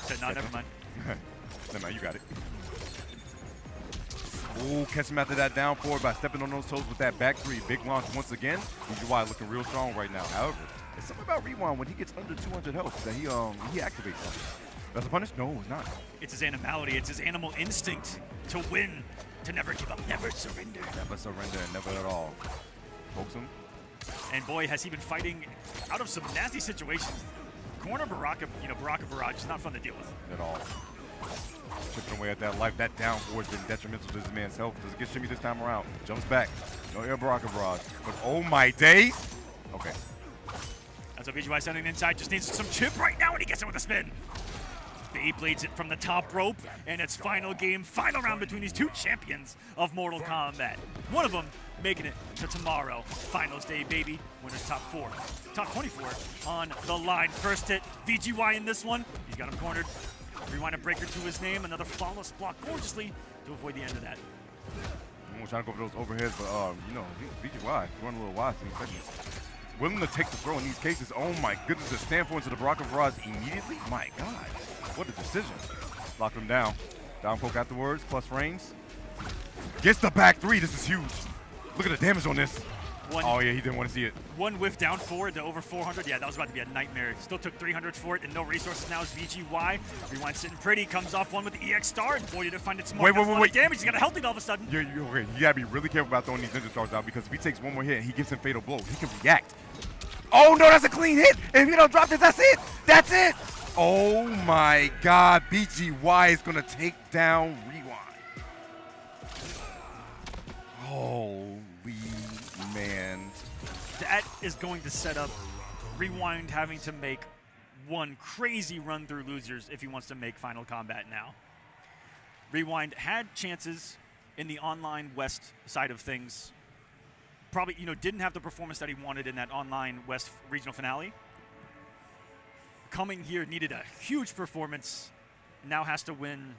Said, no, never mind. Never mind, you got it. Ooh, catch him after that down forward by stepping on those toes with that back 3. Big launch once again. BGY looking real strong right now. However, it's something about Rewind when he gets under 200 health that he activates something. That's a punish? No, it's not. It's his animality. It's his animal instinct to win, to never give up, never surrender. Never surrender, never at all. Pokes him. And boy, has he been fighting out of some nasty situations. Corner Baraka, Baraka Barrage is not fun to deal with. At all. Chipping away at that life. That down forward has been detrimental to this man's health. Does it get Shimmy this time around? Jumps back. No air Baraka Barrage. But oh my days. Okay. That's what BGY sending inside. Just needs some chip right now, and he gets it with a spin. He bleeds it from the top rope, and it's final game, final round between these 2 champions of Mortal Kombat. One of them making it to tomorrow. Finals day, baby. Winners top 4. Top 24 on the line. First hit, VGY in this one. He's got him cornered. Rewind a breaker to his name. Another flawless block gorgeously to avoid the end of that. I'm trying to go for those overheads, but, VGY run a little wide in these segments. Willing to take the throw in these cases. Oh my goodness, to stand for into the Baraka Barrage immediately? My God. What a decision. Lock him down. Down poke afterwards, plus frames. Gets the back 3. This is huge. Look at the damage on this. Oh, yeah, he didn't want to see it. 1 whiff down forward to over 400. Yeah, that was about to be a nightmare. Still took 300 for it and no resources now is VGY. Rewind sitting pretty. Comes off one with the EX star. And boy, did it find it smart. Wait. Damage. He's got a healthy all of a sudden. Okay. You got to be really careful about throwing these ninja stars out because if he takes one more hit and he gives him fatal blow, he can react. Oh, no, that's a clean hit. And if you don't drop this, that's it. That's it. Oh, my God. BGY is going to take down Rewind. Holy man. That is going to set up Rewind having to make one crazy run through losers if he wants to make Final Combat now. Rewind had chances in the online West side of things. Probably, didn't have the performance that he wanted in that online West regional finale. Coming here, needed a huge performance. Now has to win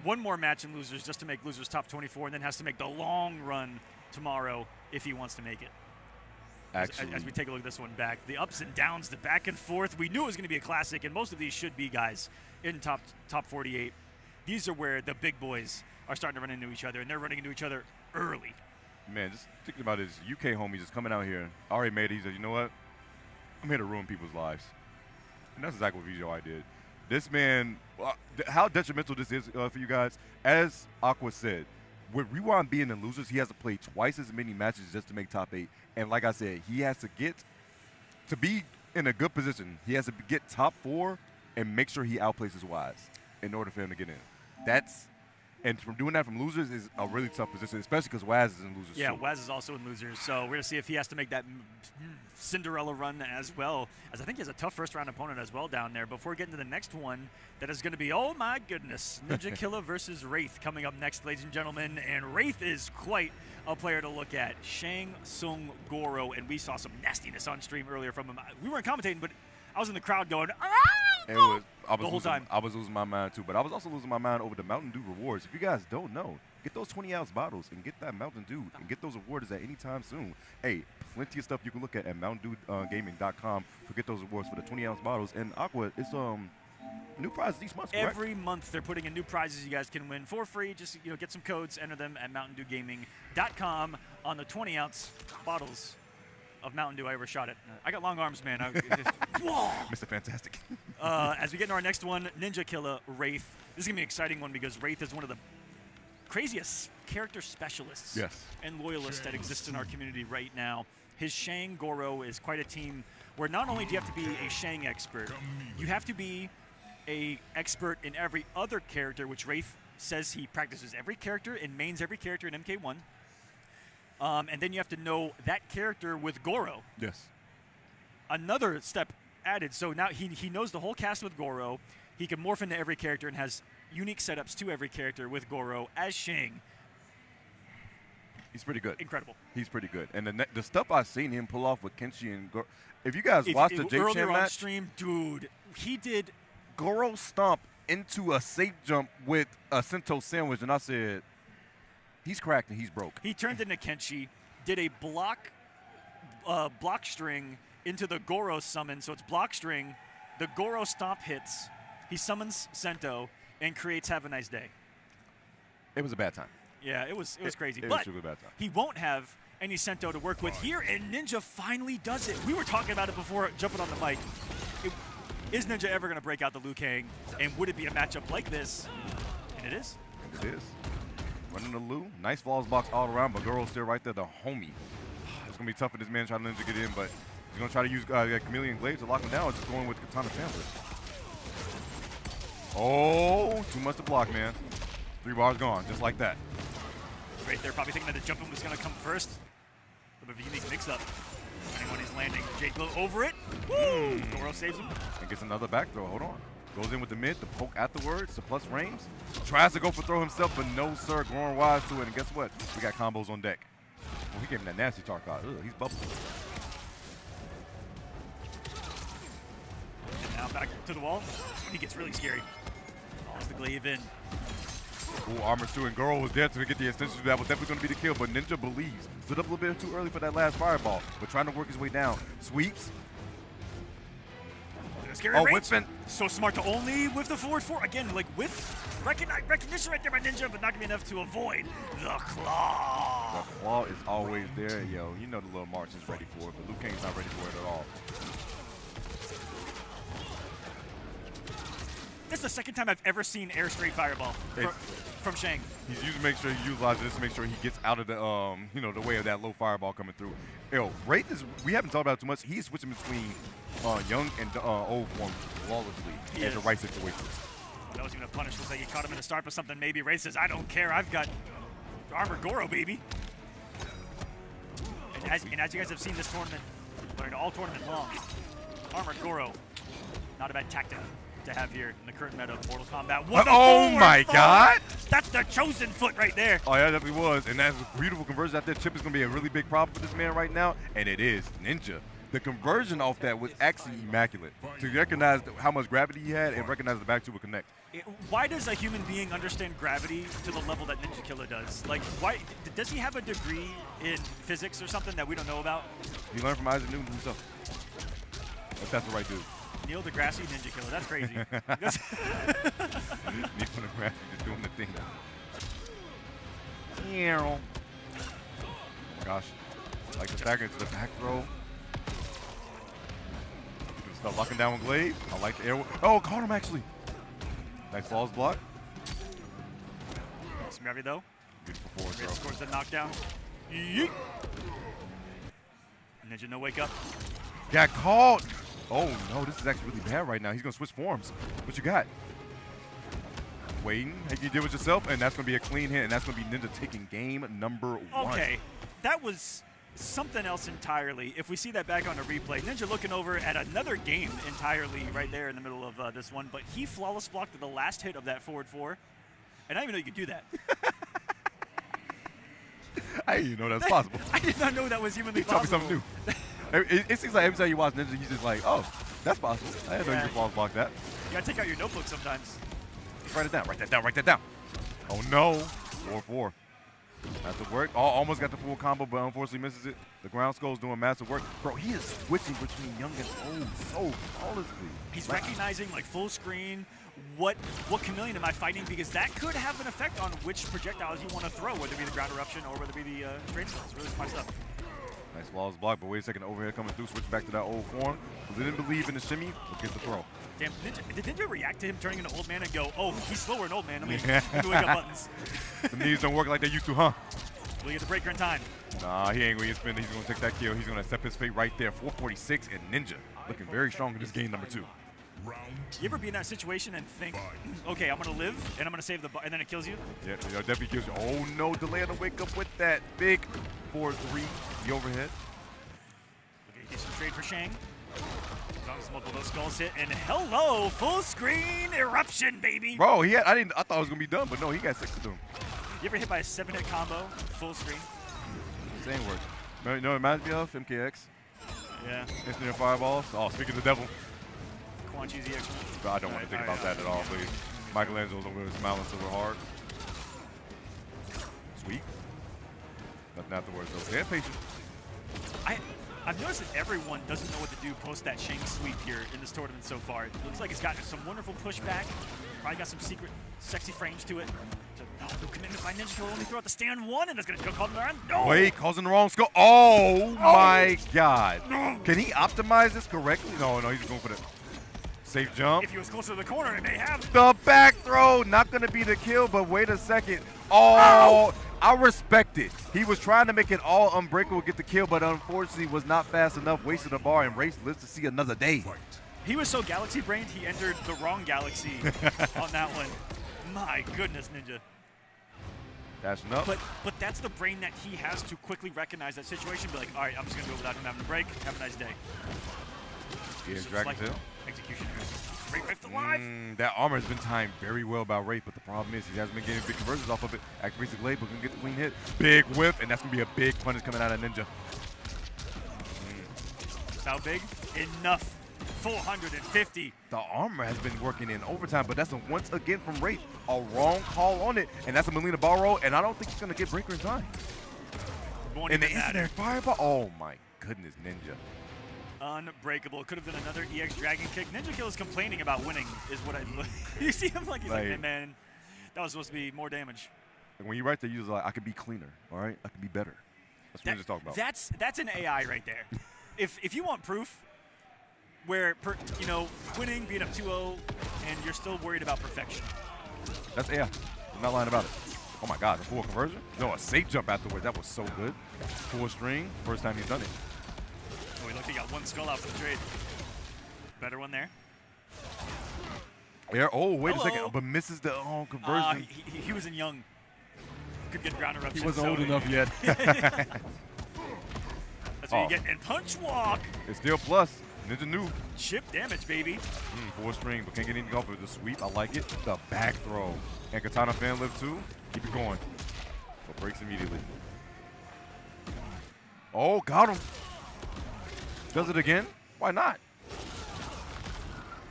one more match in losers just to make losers top 24, and then has to make the long run tomorrow if he wants to make it. Actually, as we take a look at this one back, the ups and downs, the back and forth. We knew it was going to be a classic, and most of these should be, guys, in top 48. These are where the big boys are starting to run into each other, and they're running into each other early. Man, just thinking about his UK homie just coming out here. Already made it. He said, you know what? I'm here to ruin people's lives. And that's exactly what VGY did. This man, how detrimental this is for you guys. As Aqua said, with Rewind being in losers, he has to play twice as many matches just to make top 8. And like I said, he has to get to be in a good position. He has to get top 4 and make sure he outplaces Wise in order for him to get in. And from doing that from losers is a really tough position, especially because Waz is in losers. Yeah, too. Waz is also in losers, so we're going to see if he has to make that Cinderella run as well, as I think he has a tough first-round opponent as well down there. Before we get into the next one, that is going to be, oh my goodness, Ninja Killer versus Wraith coming up next, ladies and gentlemen. And Wraith is quite a player to look at. Shang Tsung Goro, and we saw some nastiness on stream earlier from him. We weren't commentating, but I was in the crowd going, the whole time. I was losing my mind too, but I was also losing my mind over the Mountain Dew rewards. If you guys don't know, get those 20-ounce bottles and get that Mountain Dew and get those awards at any time soon. Hey, plenty of stuff you can look at MountainDewGaming.com. Get those awards for the 20-ounce bottles. And Aqua, it's new prizes each month, correct? Every month they're putting in new prizes you guys can win for free. Just get some codes, enter them at MountainDewGaming.com on the 20-ounce bottles of Mountain Dew I ever shot it. I got long arms, man. Mr. Fantastic. As we get into our next one, Ninja Killer Wraith. This is going to be an exciting one because Wraith is one of the craziest character specialists and loyalists that exist in our community right now. His Shang Goro is quite a team where not only do you have to be a Shang expert, you have to be a expert in every other character, which Wraith says he practices every character and mains every character in MK1. And then you have to know that character with Goro. Yes. Another step added. So now he knows the whole cast with Goro. He can morph into every character and has unique setups to every character with Goro as Shang. He's pretty good. Incredible. He's pretty good. And the stuff I've seen him pull off with Kenshi and Goro. If you guys watched the JChan match, on stream, dude, he did Goro stomp into a safe jump with a Sento sandwich, and I said, he's cracked and he's broke. He turned into Kenshi, did a block string into the Goro summon. So it's block string, the Goro stomp hits, he summons Sento, and creates Have a Nice Day. It was a bad time. Yeah, it was crazy. It but was really bad time. He won't have any Sento to work with here, and Ninja finally does it. We were talking about it before jumping on the mic. Is Ninja ever going to break out the Liu Kang, and would it be a matchup like this? And it is. It is. Running the Liu. Nice falls box all around, but Goro's still right there, the homie. It's going to be tough for this man trying to Ninja get in, but he's going to try to use Chameleon Glaive to lock him down, just going with Katana Panther. Oh, too much to block, man. 3 bars gone, just like that. Right there, probably thinking that the jumping was going to come first. A bit of a unique mix-up. When he's landing, Jake Glow over it. Woo! Goro saves him. And gets another back throw. Hold on. Goes in with the mid, the poke afterwards, the plus frames. Tries to go for throw himself, but no, sir. Growing wise to it. And guess what? We got combos on deck. Well, he gave him that nasty talk out. Ugh, he's bubbling. And now back to the wall. He gets really scary. Falls the glaive in. Ooh, armor 2, and Goro was there to get the extension. That was definitely going to be the kill, but Ninja believes. Stood up a little bit too early for that last fireball, but trying to work his way down. Sweeps. Scary whipping. So smart to only whiff the forward 4. Again, like with recognition right there by Ninja, but not going to be enough to avoid the claw. The claw is always there, yo. You know the little March is ready for it, but Liu Kang's not ready for it at all. This is the second time I've ever seen air straight fireball from Shang. He's using make sure he utilizes this to make sure he gets out of the the way of that low fireball coming through. Yo, Wraith is, we haven't talked about it too much. He's switching between young and old form flawlessly in the right situations. That was going to punish. Looks like he caught him in the start with something. Maybe Wraith says, I don't care. I've got Armored Goro, baby. And as you guys have seen this tournament, or all tournament long, Armored Goro, not a bad tactic to have here in the current meta of Mortal Kombat. Oh my God! That's the chosen foot right there. Oh yeah, that definitely was, and that's a beautiful conversion out there. Chip is gonna be a really big problem for this man right now, and it is Ninja. The conversion off that was actually immaculate. To recognize how much gravity he had and recognize the back two would connect. Why does a human being understand gravity to the level that Ninja Killer does? Like, why does he have a degree in physics or something that we don't know about? He learned from Isaac Newton himself. If that's the right dude. Neil deGrasse Ninja Killer, that's crazy. Neil deGrasse just doing the thing. Gosh, like the stagger into the back throw. Start locking down with Glaive. I like the air. Oh, caught him actually. Nice falls block. Smeary though. Beautiful forward throw. Scores the knockdown. Yeet. Ninja no wake up. Got caught. Oh no, this is actually really bad right now. He's gonna switch forms. What you got? waiting. Hey, you did it yourself, and that's going to be a clean hit, and that's going to be Ninja taking game number 1. Okay, that was something else entirely. If we see that back on a replay, Ninja looking over at another game entirely right there in the middle of this one, but he flawless blocked the last hit of that forward 4, and I didn't even know you could do that. I didn't even know that's possible. I did not know that was humanly Tell me possible. something new. It seems like every time you watch Ninja, he's just like, oh, that's possible. I didn't know you could flawless block that. You gotta take out your notebook sometimes. Write it down, write that down, write that down. Oh no, 4-4. That's the work. Oh, almost got the full combo, but unfortunately misses it. The ground skull's doing massive work. Bro, he is switching between young and old so flawlessly. He's recognizing like full screen. What chameleon am I fighting? Because that could have an effect on which projectiles you want to throw, whether it be the ground eruption or whether it be the straight skulls. Really smart stuff. Nice flawless block, but wait a second, overhead coming through, switch back to that old form. Didn't believe in the shimmy, but gets the throw. Damn, did Ninja react to him turning into old man and go, oh, he's slower than old man, I mean, do wake up buttons. The knees don't work like they used to, huh? Will he get the breaker in time? Nah, he ain't going to spin. He's going to take that kill. He's going to accept his fate right there. 446 and Ninja looking very strong in this game number 2. You ever be in that situation and think, okay, I'm going to live and I'm going to save the and then it kills you? Yeah, it definitely kills you. Oh no, delay on the wake up with that big 4-3, the overhead. Okay, get some trade for Shang. As long as multiple of those skulls hit, and hello, full screen eruption, baby. Bro, I thought it was gonna be done, but no, he got 6 of them. You ever hit by a 7-hit combo, full screen? Same word. You know what it reminds me of? MK1. Yeah. Instant fireballs. Oh, speaking of the devil. Quan Chi's EX. I don't want to think about that at all, please. Michelangelo's over there smiling super hard. Sweet. Nothing afterwards though. Stay patient. I've noticed that everyone doesn't know what to do post that Shang sweep here in this tournament so far. It looks like it's got some wonderful pushback. Probably got some secret, sexy frames to it. No commitment by Ninja. He'll only throw out the stand 1, and it's going to go Cosner around. No! Wait, causing the wrong skull. Oh my God. No. Can he optimize this correctly? No, he's going for the safe jump. If he was closer to the corner, it may have. The back throw. Not going to be the kill, but wait a second. Oh, I respect it. He was trying to make it all unbreakable, get the kill, but unfortunately was not fast enough, wasted the bar, and Wraith lives to see another day. He was so galaxy-brained, he entered the wrong galaxy on that one. My goodness, Ninja. Dashing up. But that's the brain that he has to quickly recognize that situation, be like, all right, I'm just going to go without him having a break. Have a nice day. Yeah, Dragon Tail. Execution. Great Wraith alive. That armor has been timed very well by Wraith, but the problem is he hasn't been getting big conversions off of it. Activates the blade, but can get the clean hit. Big whip, and that's going to be a big punish coming out of Ninja. How big? Enough. 450. The armor has been working in overtime, but that's once again from Wraith. A wrong call on it, and that's a Melina Barrow, and I don't think he's going to get breaker in time. And the instant fireball. Oh my goodness, Ninja. Unbreakable. Could have been another EX Dragon Kick. Ninja Kill is complaining about winning, is what I look. You see him like he's like, hey, man, that was supposed to be more damage. When you write the user, like, I could be cleaner, all right? I could be better. That's what Ninja's talking about. That's an AI right there. if you want proof where, winning, being up 2-0, and you're still worried about perfection. That's AI. I'm not lying about it. Oh my God, a full conversion? No, a safe jump afterwards. That was so good. Full string, first time he's done it. Oh, look, he got one skull out for the trade. Better one there. Yeah, oh, wait a second, but misses the conversion. He was in young. Could get ground eruption. He wasn't old enough yet. That's what you get in punch walk. It's still plus. Ninja new. Chip damage, baby. Full string, but can't get anything off of the sweep. I like it. The back throw. And Katana fan live too. Keep it going. But breaks immediately. Oh, got him. Does it again? Why not?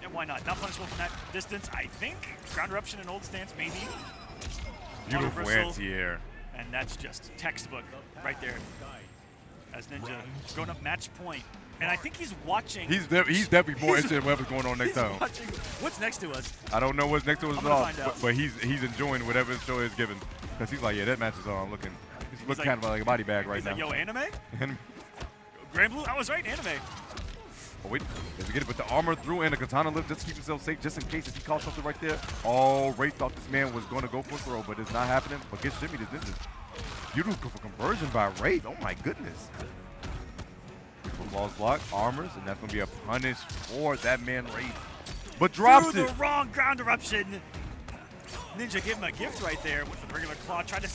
Yeah, why not? Not punishable from that distance, I think. Ground eruption and old stance, maybe. Beautiful anti-air. And that's just textbook right there. As Ninja going up match point. And I think he's watching. He's definitely more interested in whatever's going on next time. Watching what's next to us. I don't know what's next to us at all, but he's enjoying whatever the show is given. Because he's like, yeah, that match is on. He's looking kind of like a body bag right now. Like, yo, anime? Grand Blue, I was right, anime. Oh, wait, does he get it with the armor through and the katana lift just to keep himself safe, just in case if he caught something right there. Oh, Wraith thought this man was going to go for a throw, but it's not happening. But gets shimmy. This is beautiful conversion by Wraith. Oh, my goodness. Balls block, armors, and that's going to be a punish for that man Wraith. But drops it. The wrong ground eruption. Ninja gave him a gift right there with the regular claw. Tried to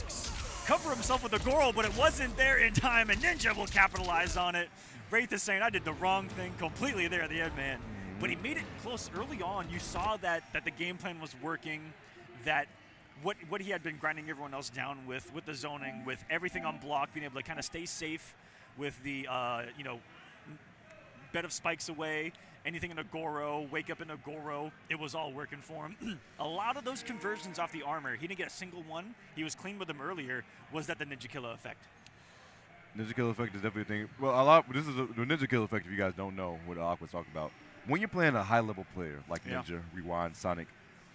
cover himself with the Goro, but it wasn't there in time, and Ninja will capitalize on it. Wraith is saying, I did the wrong thing completely there at the end, man. But he made it close early on. You saw that the game plan was working, that what he had been grinding everyone else down with the zoning, with everything on block, being able to kind of stay safe with the, you know, bed of spikes away, anything in a Goro, wake up in a Goro, it was all working for him. A lot of those conversions off the armor, he didn't get a single one. He was clean with them earlier. Was that the Ninja Killer effect? Ninja Killer effect is definitely a thing. Well, this is the Ninja Killer effect, if you guys don't know what Aqua's talking about. When you're playing a high-level player like Ninja, Rewind, Sonic,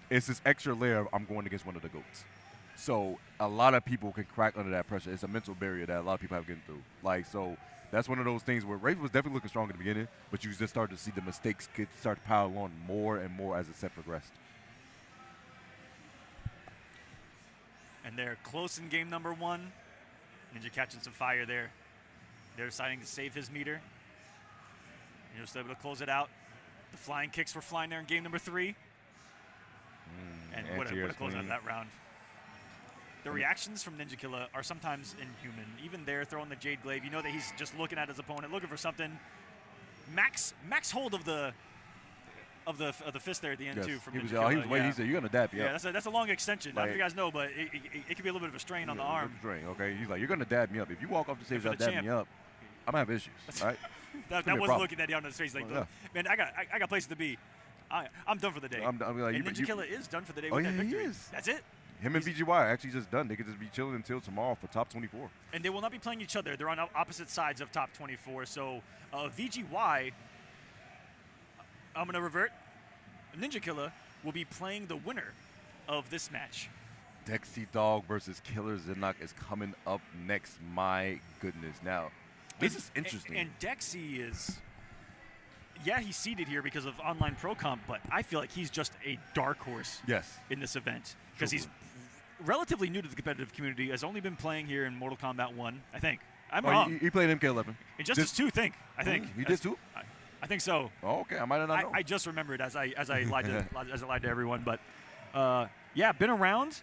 it's this extra layer of I'm going against one of the GOATs. So a lot of people can crack under that pressure. It's a mental barrier that a lot of people have getting through. Like, so that's one of those things where Wraith was definitely looking strong in the beginning, but you just started to see the mistakes start to pile on more and more as the set progressed. And they're close in game number 1. Ninja catching some fire there. They're deciding to save his meter. Ninja was able to close it out. The flying kicks were flying there in game number 3. And what a close out of that round. The reactions from Ninja Killer are sometimes inhuman. Even there, throwing the Jade Glaive, you know that he's just looking at his opponent, looking for something. Max hold of the fist there at the end too. From Ninja Killer. He was waiting. He said, "You're gonna dab me up." Yeah, that's a long extension. I don't know if you guys know, but it could be a little bit of a strain on the arm. Strain, okay. He's like, "You're gonna dab me up. If you walk off the stage without dabbing me up, I'm gonna have issues." Right? that wasn't looking at you on his face like, man, I got places to be. I'm done for the day. I'm like, and Ninja Killer is done for the day with that victory. He is. That's it. Him and VGY are actually just done. They could just be chilling until tomorrow for top 24. And they will not be playing each other. They're on opposite sides of top 24. So VGY, I'm going to revert. Ninja Killer will be playing the winner of this match. Dexi Dog versus Killer Spanky is coming up next. My goodness. Now, this is interesting. And Dexi is, yeah, he's seeded here because of online pro comp, but I feel like he's just a dark horse in this event because he's relatively new to the competitive community, has only been playing here in Mortal Kombat 1, I think. I'm wrong. He played MK11. Injustice 2, I think. He did too? I think so. Oh, okay. I might have not known. I just remembered as I lied to everyone, but yeah, been around,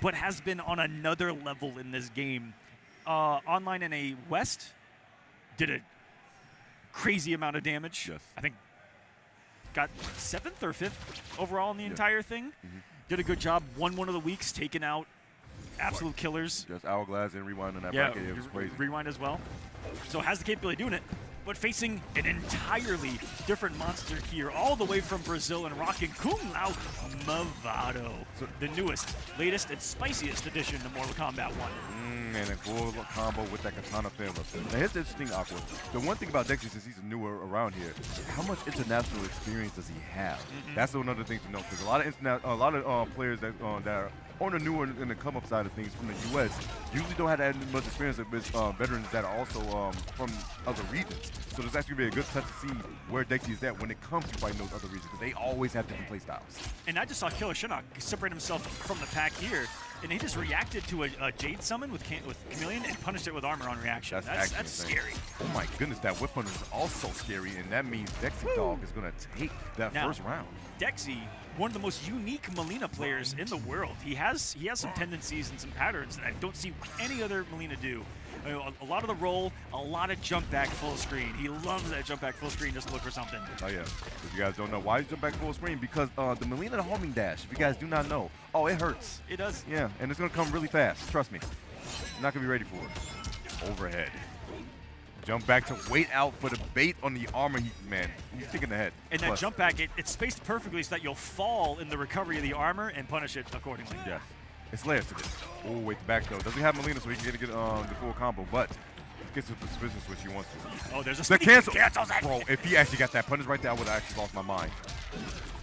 but has been on another level in this game. Online in a West, did a crazy amount of damage. Yes. I think got 7th or 5th overall in the entire thing. Did a good job. Won one of the weeks, taking out absolute killers. Just Hourglass and Rewind on that bracket. It was crazy. Rewind as well. So has the capability of doing it, but facing an entirely different monster here, all the way from Brazil and rocking Kung Lao Mavado, the newest, latest, and spiciest addition to Mortal Kombat 1. And a full combo with that katana family. Now here's the interesting, Aqua. The one thing about Dexi, since he's newer around here, how much international experience does he have? That's another thing to know, because a lot of players that are on the newer and the come-up side of things from the U.S. usually don't have that much experience with veterans that are also from other regions. So there's actually be a good test to see where Dexi is at when it comes to fighting those other regions, because they always have different play styles. And I just saw Killer Shinok separate himself from the pack here, and he just reacted to a Jade summon with Chameleon and punished it with armor on reaction. That's scary. Oh my goodness, that whip punch is also scary, and that means Dexi Dog is going to take that first round. Dexi, one of the most unique Melina players in the world. He has some tendencies and some patterns that I don't see any other Melina do. A lot of the roll, a lot of jump back full screen. He loves that jump back full screen just to look for something. Oh yeah, if you guys don't know why he's jump back full screen, because the Melina homing dash, if you guys do not know, it hurts. It does. Yeah, and it's gonna come really fast, trust me. You're not gonna be ready for it. Overhead. Jump back to wait out for the bait on the armor. He's thinking ahead. And that jump back, it's spaced perfectly so that you'll fall in the recovery of the armor and punish it accordingly. Yes. It's layers to this. Oh, wait, the back though. Doesn't have Melina, so he can get the full combo, but gets to the precision switch he wants to. Oh, there's a the cancels it. Bro, if he actually got that punish right there, I would have actually lost my mind.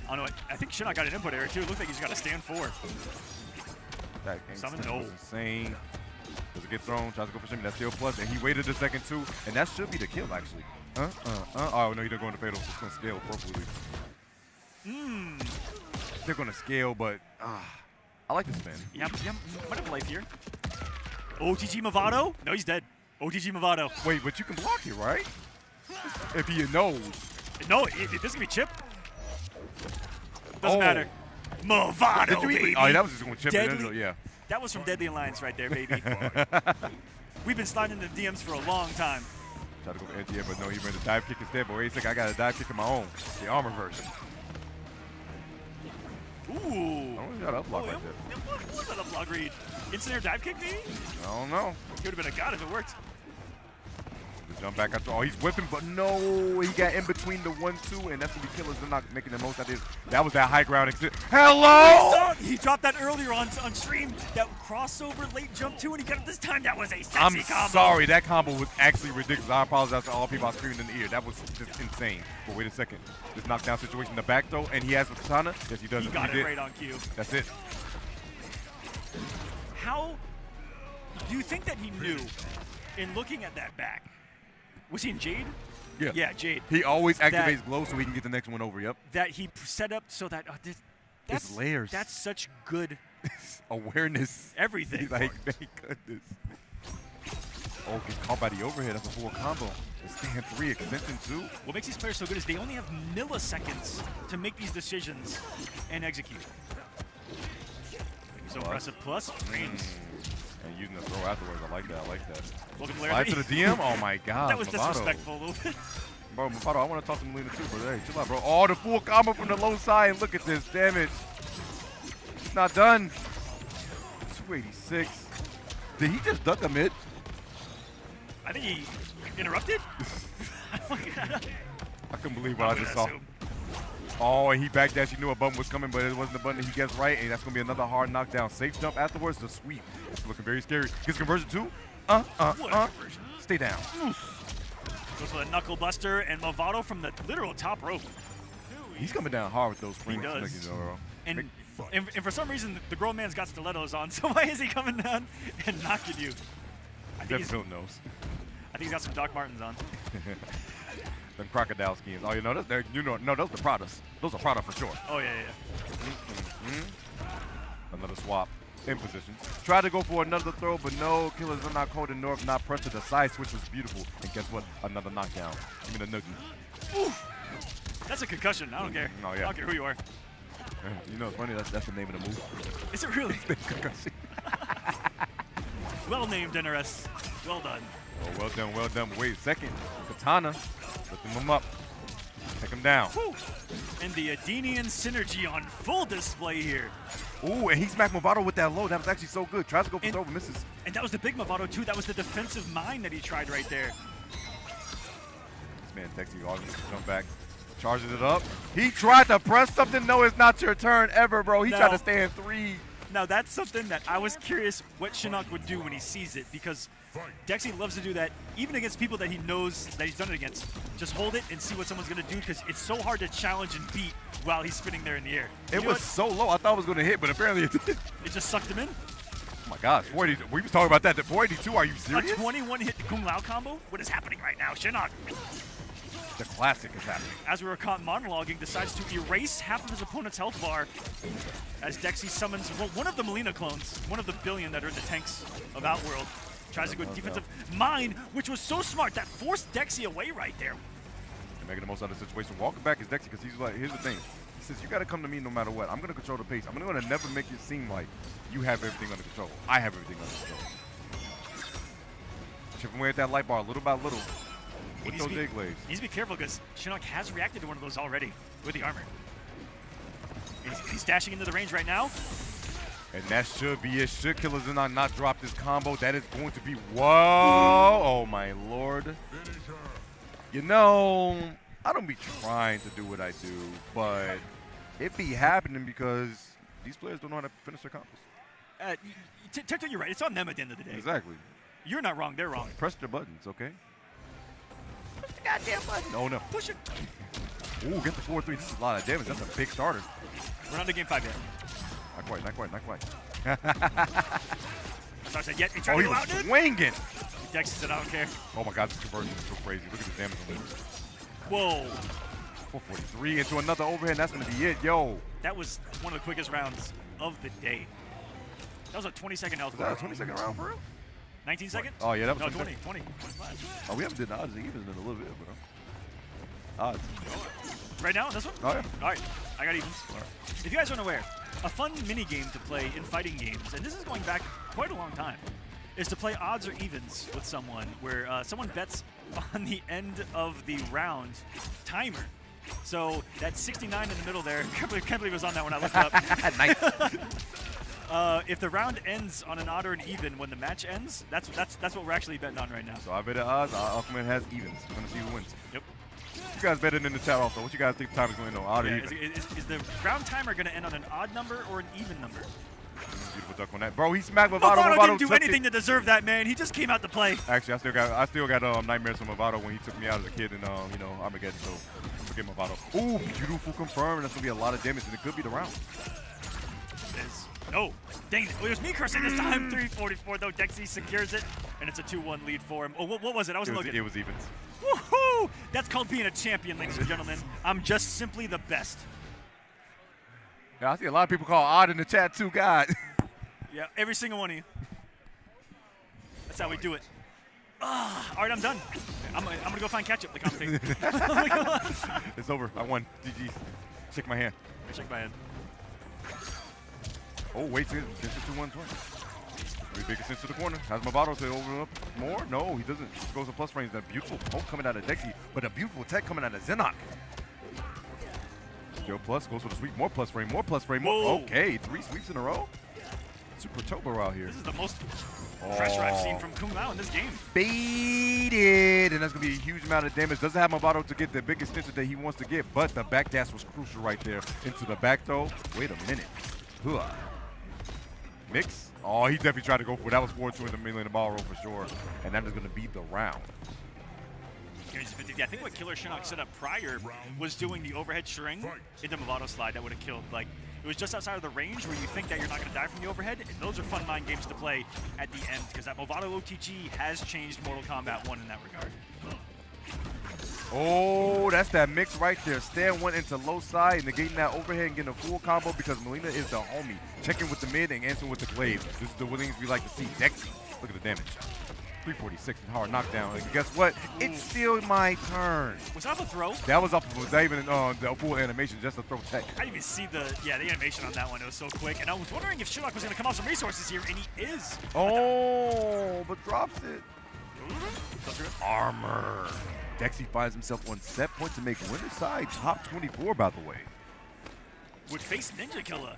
Oh no, I think Shinok got an input error too. It looks like he's got to stand for. That summon was insane. Does it get thrown? Tries to go for Shimmy. That's still plus, and he waited a second too, and that should be the kill actually. Oh no, he didn't go into fatal. It's gonna scale appropriately. They're gonna scale, but I like the spin. Yeah, might have life here. OTG Mavado? No, he's dead. OTG Mavado. Wait, but you can block it, right? If he knows. No, this is gonna be chip. Doesn't matter. Movado, Did you even? baby. Oh, that was just going to chip it in. Deadly- Yeah. That was from Deadly Alliance right there, baby. We've been sliding in the DMs for a long time. Tried to go for anti-air, but no, he made the dive kick instead. But wait a second, I got a dive kick of my own. The armor version. Ooh. Oh, you got an up block right there. What was that up block read? Instant air dive kick, maybe? I don't know. He would have been a god if it worked. The jump back after. Oh, he's whipping, but no, he got in between the 1-2, and that's gonna be Killers. They're not making the most out of it. That was that high ground exit. Hello! He dropped that earlier on stream. That crossover late jump too, and he got it this time. That was a sexy I'm combo. sorry, that combo was actually ridiculous. I apologize to all people I screaming in the ear. That was just insane. But wait a second. This knockdown situation in the back though, and he has a katana. Yes, he does. He got it did. right on cue. That's it. How do you think that he knew in looking at that back? Was he in Jade? Yeah. Yeah, Jade. He always That- activates glow so he can get the next one over. Yep. That he set up so that that's layers. That's such good awareness. Everything. He's like, thank goodness. Oh, gets caught by the overhead. That's a full combo. The stand 3 extension 2. What makes these players so good is they only have milliseconds to make these decisions and execute. So impressive plus range. And using the throw afterwards. I like that. I like that. Welcome, Slide Larry. to the DM? Oh my god. That was Movado. disrespectful a little bit. Bro, Movado, I want to talk to Melina too, bro. Hey, chill out, bro. Oh, the full combo from the low side. And look at this damage. It's not done. 286. Did he just duck a mid? I think he interrupted. I couldn't believe what I just saw. Oh, and he backdashed. He knew a button was coming, but it wasn't the button that he gets right, and that's going to be another hard knockdown. Safe jump afterwards, the sweep. It's looking very scary. Gets conversion too. Stay down. Goes for the knuckle buster, and Movado from the literal top rope. He's coming down hard with those springs. He does. You know, And for some reason, the grown man's got stilettos on, so why is he coming down and knocking you? I think Phil knows. I think he's got some Doc Martens on. Them crocodile skins. Oh, you know, those are Pradas. Those are Prada for sure. Oh, yeah. Another swap in position. Try to go for another throw, but no. Killers are not cold and North not pressure. The side switch was beautiful. And guess what? Another knockdown. Give me the noogie. Oof. That's a concussion. I don't care. Oh, yeah. I don't care who you are. You know, it's funny. That's the name of the move. Is it really? Concussion. Well named, NRS. Well done. Oh, well done, well done. Wait a second. Katana. Lifting him up. Take him down. Whew. And the Adenian synergy on full display here. Ooh, and he smacked Movado with that low. That was actually so good. Tries to go for throw, but misses. And that was the big Movado, too. That was the defensive mind that he tried right there. This man, Dexi, always gets to jump back. Charges it up. He tried to press something. No, it's not your turn ever, bro. He tried to stay in 3. Now, that's something that I was curious what Shinok would do when he sees it, because Dexi loves to do that, even against people that he knows that he's done it against. Just hold it and see what someone's going to do, because it's so hard to challenge and beat while he's spinning there in the air. It was so low. I thought it was going to hit, but apparently it did. It just sucked him in. Oh, my gosh. 40, we was talking about that. The 482, are you serious? A 21-hit Kung Lao combo? What is happening right now? Shinok. The classic is happening. As we were caught monologuing, decides to erase half of his opponent's health bar as Dexi summons, well, one of the Melina clones, one of the billion that are in the tanks of Outworld. Tries to go defensive mine, which was so smart. That forced Dexi away right there. They're making the most out of the situation. Walking back is Dexi because he's like, here's the thing. He says, you got to come to me no matter what. I'm going to control the pace. I'm going to never make it seem like you have everything under control. I have everything under control. Chipping away at that light bar little by little. With those big blades. He needs to be careful because Shinok has reacted to one of those already with the armor. He's dashing into the range right now. And that should be it. Should Killers not drop this combo? That is going to be, whoa. Oh, my Lord. You know, I don't be trying to do what I do, but it be happening because these players don't know how to finish their combos. Tecto, you're right. It's on them at the end of the day. Exactly. You're not wrong. They're wrong. Press their buttons, okay? Push the goddamn button. Oh, no. Push it. Ooh, get the 4-3. This is a lot of damage. That's a big starter. We're not to game 5 yet. Not quite, not quite, not quite. Starts at yet. Oh, he was swinging. Dexi said, I don't care. Oh, my God. This conversion is so crazy. Look at the damage on this. Whoa. 443 into another overhead, and that's going to be it. Yo. That was one of the quickest rounds of the day. That was a 20-second health bar. 20-second round for real? 19 seconds? Oh, yeah, that was no, 20, 25. Oh, we haven't did the odds even in a little bit, but odds. Right now, this one? Oh, yeah. All right. I got evens. If you guys aren't aware, a fun mini game to play in fighting games, and this is going back quite a long time, is to play odds or evens with someone, where someone bets on the end of the round timer. So that 69 in the middle there, can't believe it was on that when I looked up. Nice. If the round ends on an odd or an even when the match ends, that's what we're actually betting on right now. So I bet odds. Aquaman has evens. I'm gonna see who wins. Yep. You guys betting in the chat also. What you guys think the time is going to odd or even? Is the round timer going to end on an odd number or an even number? Beautiful duck on that, bro. He smacked Movado. Movado didn't do anything to deserve that, man. He just came out to play. Actually, I still got nightmares from Movado when he took me out as a kid in you know, Armageddon. So forget Movado. Ooh, beautiful confirm. That's gonna be a lot of damage, and it could be the round. No, dang it. Well, it was me cursing this time. 344 though. Dexi secures it, and it's a 2-1 lead for him. Oh, what was it? I wasn't looking. It was evens. Woohoo! That's called being a champion, ladies and gentlemen. I'm just simply the best. Yeah, I see a lot of people call odd in the chat too. God. Yeah, every single one of you. That's how we do it. All right, I'm done. I'm gonna go find ketchup. The commentator. It's over. I won. GG. Shake my hand. Shake my hand. Oh wait, just the 2-1 swing. Really big sense to the corner. Has Movado to open up more? No, he doesn't. He goes to plus frames. That beautiful poke coming out of Dexi, but a beautiful tech coming out of Zenok. Still plus, goes for the sweep. More plus frame, more plus frame. More. Okay, 3 sweeps in a row. Super Turbo out here. This is the most pressure I've seen from Kung Lao in this game. Baited, and that's going to be a huge amount of damage. Doesn't have Movado to get the big extension that he wants to get, but the back dash was crucial right there into the back throw. Wait a minute. Mix. Oh, he definitely tried to go for it. That was 4-2 in the middle of the ball roll for sure, and that is going to be the round. Yeah, I think what Killer Shinok set up prior was doing the overhead string into Movado slide that would have killed. Like, it was just outside of the range where you think that you're not going to die from the overhead, and those are fun mind games to play at the end, because that Movado OTG has changed Mortal Kombat 1 in that regard. Oh, that's that mix right there. Stand one into low side, negating that overhead and getting a full combo because Melina is the homie. Checking with the mid and answering with the glaive. This is the things we like to see. Dexi, look at the damage. 346 and hard knockdown. And guess what? It's still my turn. Was that a throw? That was up. Was that even the full animation? Just a throw tech. I didn't even see the animation on that one. It was so quick. And I was wondering if Shinok was going to come off some resources here, and he is. Oh, but drops it. Armor. Dexi finds himself on set point to make winner side top 24, by the way. Would face Ninja Killer.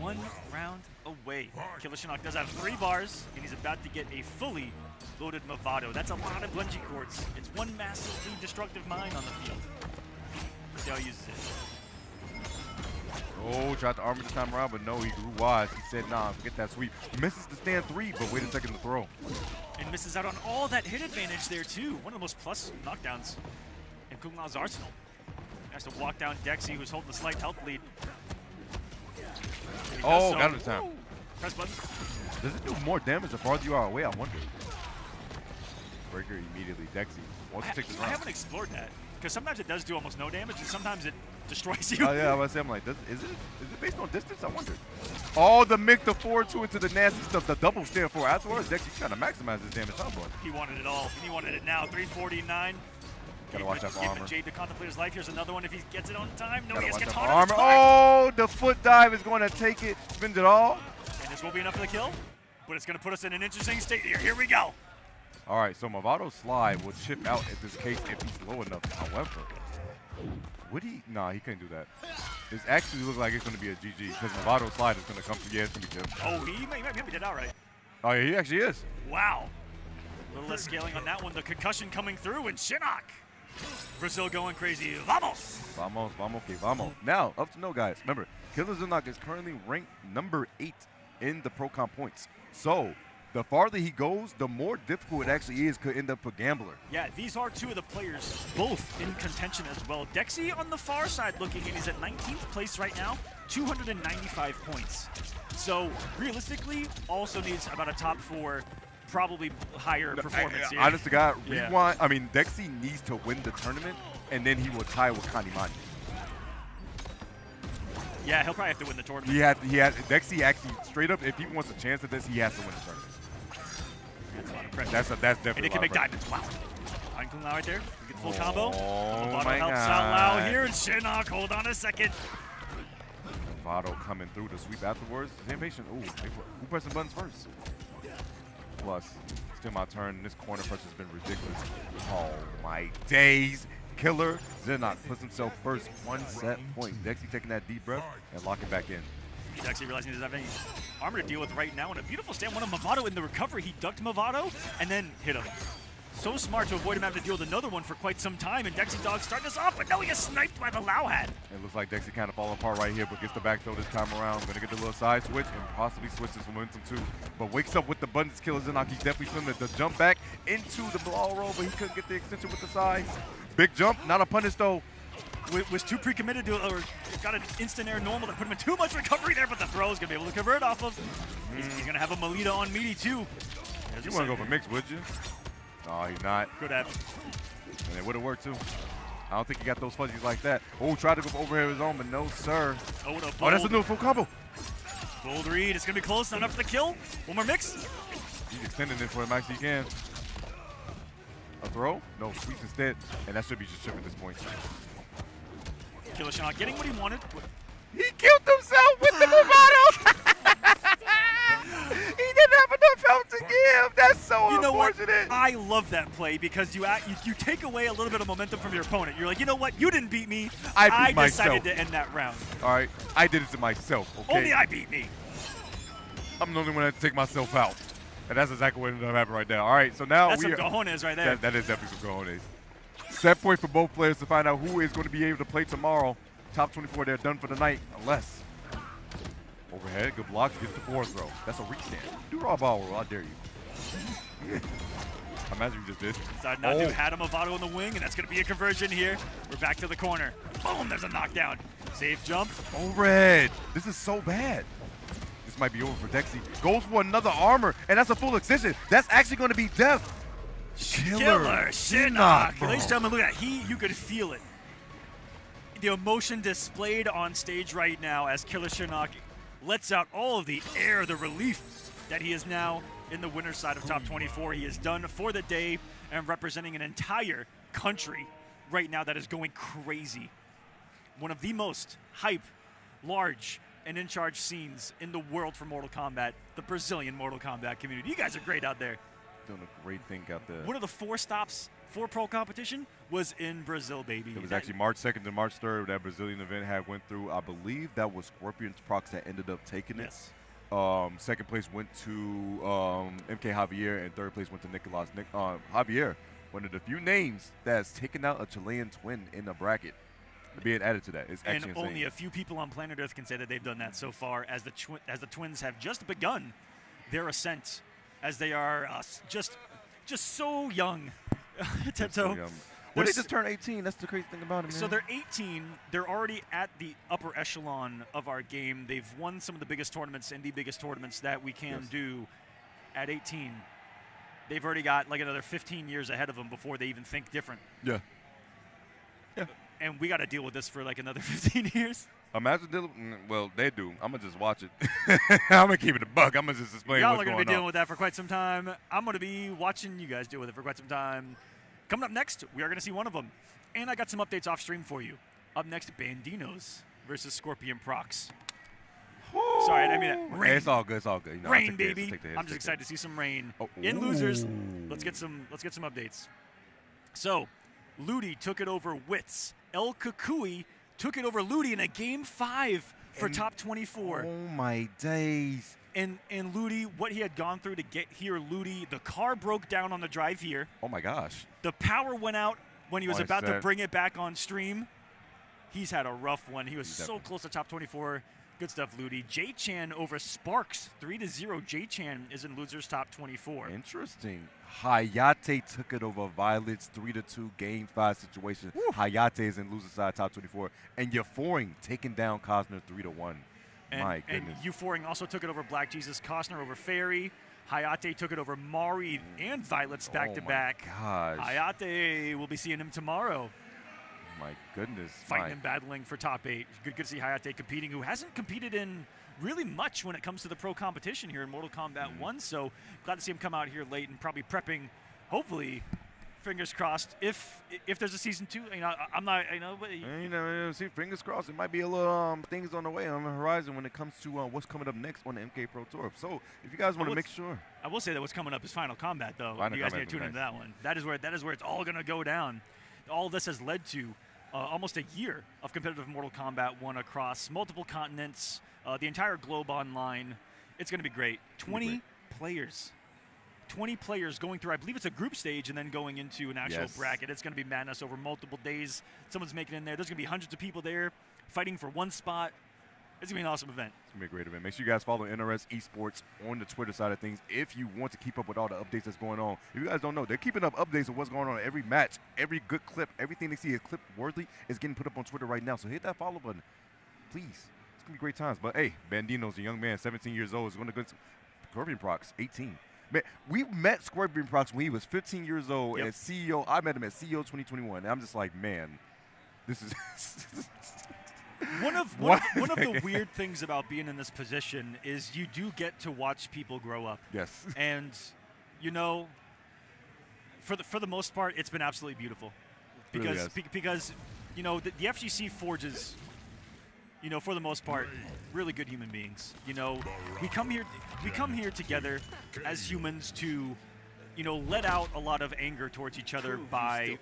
1 round away. Killer Shinok does have 3 bars, and he's about to get a fully loaded Movado. That's a lot of bungee cords. It's one massively destructive mine on the field. Let's see how he uses it. Oh, tried to armor this time around, but no, he grew wise. He said, nah, forget that sweep. Misses the stand 3, but wait a second to throw. And misses out on all that hit advantage there, too. One of the most plus knockdowns in Kung Lao's arsenal. Has to walk down Dexi, who's holding a slight health lead. Oh, got him this time. Press button. Does it do more damage the farther you are away? I wonder. Breaker immediately. Dexi wants to take this round. I haven't explored that, because sometimes it does do almost no damage, and sometimes it destroys you. Oh, yeah, I'm like, is it based on distance? I wonder. Oh, the mix, the 4-2 into the nasty stuff, the double stand 4 afterwards. Dexi trying to maximize his damage, huh, boy? He wanted it all, and he wanted it now. 349. Gotta watch out for armor. Jade to contemplate his life. Here's another one if he gets it on time. No, gotta he has to get watch caught out for armor. Oh, the foot dive is going to take it, spins it all. And this will be enough for the kill, but it's going to put us in an interesting state here. Here we go. All right, so Movado's slide will chip out in this case if he's low enough. However, would he? Nah, he couldn't do that. It actually looks like it's going to be a GG because Movado's slide is going to come to, yeah, it's going to be good. Oh, he might be dead outright. Oh, yeah, he actually is. Wow. A little less scaling on that one. The concussion coming through, and Shinok. Brazil going crazy. Vamos! Vamos, vamos, okay, vamos. Now, up to know, guys. Remember, Killer Zenok is currently ranked number 8 in the pro comp points. So, the farther he goes, the more difficult it actually is to end up a gambler. Yeah, these are 2 of the players, both in contention as well. Dexi on the far side looking in. He's at 19th place right now, 295 points. So, realistically, also needs about a top 4, probably higher performance here. Honest to God, rewind. I mean, Dexi needs to win the tournament, and then he will tie with Kanimani. Yeah, he'll probably have to win the tournament. Dexi actually, straight up, if he wants a chance at this, he has to win the tournament. That's a lot of pressure. That's definitely and it can make diamonds. Wow. Fine Kung Lao right there. We get the full combo. Oh, Movado my helps God. out Lao here, and Shinok, hold on a second. Movado coming through to sweep afterwards. Is impatient. Ooh, who pressing buttons first? Plus, still my turn. This corner press has been ridiculous. Oh my days. Killer Zenok puts himself first, 1 set point. Dexi taking that deep breath and locking back in. Dexi realizing he doesn't have any armor to deal with right now, and a beautiful stand one of Movado in the recovery. He ducked Movado and then hit him. So smart to avoid him having to deal with another one for quite some time, and Dexi Dog starting us off, but no, he gets sniped by the Lual hat. It looks like Dexi kind of falling apart right here, but gets the back throw this time around. Gonna get the little side switch and possibly switch this momentum too. But wakes up with the buttons. Killer Zenok. He's definitely feeling the jump back into the ball roll, but he couldn't get the extension with the sides. Big jump, not a punish though. Was too pre-committed to it, or got an instant air normal that put him in too much recovery there, but the throw is going to be able to convert off of. He's going to have a Melita on Meaty too. You want to go for mix, would you? No, he's not. Good at. And it would have worked too. I don't think he got those fuzzies like that. Oh, tried to go for overhead his own, but no, sir. Oh, that's a new full combo. Bold read. It's going to be close. Not enough for the kill. One more mix. He's extending it for the max he can. A throw? No, sweeps instead. And that should be just tripping at this point. Killer Shinok getting what he wanted. He killed himself with the Movado. He didn't have enough health to give. That's so unfortunate. I love that play because you take away a little bit of momentum from your opponent. You're like, you know what? You didn't beat me. I decided to end that round. All right, I did it to myself. Okay. Only I beat me. I'm the only one that had to take myself out. And that's exactly what ended up happening right now. All right, so now that's some cojones right there. That is definitely some cojones. Set point for both players to find out who is going to be able to play tomorrow. Top 24, they're done for the night, unless. Overhead, good block, gets the forward throw. That's a reach stand. Do raw ball roll, I dare you. Imagine you just did. Decided not to. Had a Movado in the wing, and that's going to be a conversion here. We're back to the corner. Boom, there's a knockdown. Safe jump. Overhead. This is so bad. This might be over for Dexi. Goes for another armor, and that's a full extension. That's actually going to be death. Killer Shinok. Ladies and gentlemen, look at that. You could feel it. The emotion displayed on stage right now as Killer Shinok lets out all of the air, the relief that he is now in the winner's side of top 24. He is done for the day and representing an entire country right now that is going crazy. One of the most hype, large, and in-charge scenes in the world for Mortal Kombat, the Brazilian Mortal Kombat community. You guys are great out there. Doing a great thing out there. One of the 4 stops for Pro Competition was in Brazil, baby. It was actually March 2nd to March 3rd. That Brazilian event had went through. I believe that was Scorpion's Procs that ended up taking it. Second place went to MK Javier, and third place went to Nicolas. Javier, one of the few names that's taken out a Chilean twin in the bracket. Being added to that is actually insane. Only a few people on planet Earth can say that they've done that so far, as the twins have just begun their ascent, as they are just so young. Well, they just turned 18. That's the crazy thing about it, man. So they're 18. They're already at the upper echelon of our game. They've won some of the biggest tournaments and the biggest tournaments that we can do at 18. They've already got like another 15 years ahead of them before they even think different. Yeah. Yeah. And we got to deal with this for like another 15 years. Imagine dealing. Well, they do. I'm gonna just watch it. I'm gonna keep it a buck. I'm gonna just explain what's going on. Y'all are gonna be dealing with that for quite some time. I'm gonna be watching you guys deal with it for quite some time. Coming up next, we are gonna see one of them, and I got some updates off stream for you. Up next, Banditos versus Scorpion Procs. Sorry, I mean rain. Hey, it's all good. It's all good. You know, rain, baby. I'm just excited to see some rain. In losers, let's get some updates. So, Ludi took it over Wits. El Kukui took it over Ludi in a game 5 for top 24. Oh my days. And Ludi, what he had gone through to get here, Ludi, the car broke down on the drive here. Oh my gosh. The power went out when he was about to bring it back on stream. He's had a rough one. He was so close to top 24. Good stuff, Ludi. JChan over Sparks, 3-0. JChan is in losers top 24. Interesting. Hayate took it over Violets, 3-2 game 5 situation. Woo. Hayate is in loser side top 24. And Euphoring taking down Cosner 3-1. My goodness. And Euphoring also took it over Black Jesus. Cosner over Fairy. Hayate took it over Mari and Violets back to back. Gosh. Hayate, we'll be seeing him tomorrow. My goodness. Fighting and battling for top 8. Good to see Hayate competing, who hasn't competed in really much when it comes to the pro competition here in Mortal Kombat 1. So glad to see him come out here late and probably prepping, hopefully, fingers crossed. If there's a season 2, I'm not, but see, fingers crossed. It might be a little things on the way on the horizon when it comes to what's coming up next on the MK Pro Tour. So if you guys want to make sure, I will say that what's coming up is Final Combat, though. Final you guys need Combat to tune into that one. That is where it's all gonna go down. All this has led to almost a year of competitive Mortal Kombat 1 across multiple continents, the entire globe online. It's gonna be great. 20 players. 20 players going through, I believe it's a group stage, and then going into an actual bracket. It's going to be madness over multiple days. Someone's making it in there. There's going to be hundreds of people there fighting for one spot. It's going to be an awesome event. It's going to be a great event. Make sure you guys follow NRS Esports on the Twitter side of things if you want to keep up with all the updates that's going on. If you guys don't know, they're keeping up updates of what's going on in every match, every good clip, everything they see is clip-worthy is getting put up on Twitter right now. So hit that follow button, please. It's going to be great times. But, hey, Banditos, a young man, 17 years old, is going to go to Scorpion Procs, 18. Man, we met Scorpion Procs when he was 15 years old at CEO. I met him at CEO 2021. And I'm just like, man, this is one of the weird things about being in this position is you do get to watch people grow up. Yes. And for the most part, it's been absolutely beautiful because because the FGC forges, for the most part, really good human beings. We come here together as humans to, let out a lot of anger towards each other by,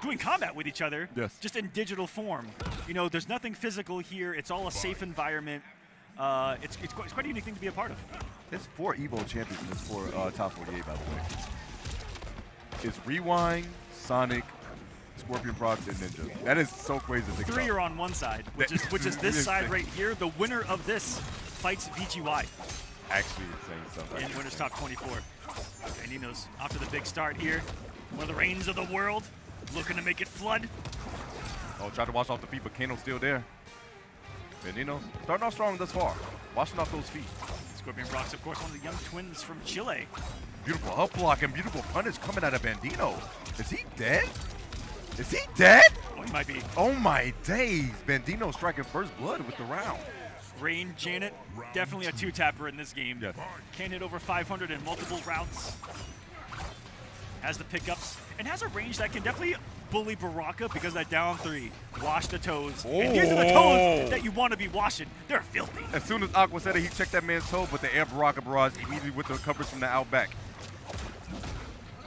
doing combat with each other, just in digital form. There's nothing physical here. It's all a safe environment. It's quite a unique thing to be a part of. There's 4 Evo champions in this 4 top 48, by the way. It's Rewind, Sonic, Scorpion Procs, and Ninja. That is so crazy to think 3 about. are on one side, which is this side right here. The winner of this fights VGY. Actually insane stuff. In Winners Top 24. And Nino's off to the big start here. One of the reigns of the world, looking to make it flood. Oh, tried to wash off the feet, but Kano's still there. Banditos starting off strong thus far. Washing off those feet. Scorpion Procs, of course, one of the young twins from Chile. Beautiful up block and beautiful punish coming out of Bandito. Is he dead? Is he dead? Oh, he might be. Oh my days. Bandito striking first blood with the round. Rain Janet, definitely a 2-tapper in this game. Yes. Can hit over 500 in multiple rounds. Has the pickups and has a range that can definitely bully Baraka because that down 3. Wash the toes. Oh. And these are the toes that you want to be washing. They're filthy. As soon as Aqua said it, he checked that man's toe, but the air Baraka barrage immediately with the coverage from the outback.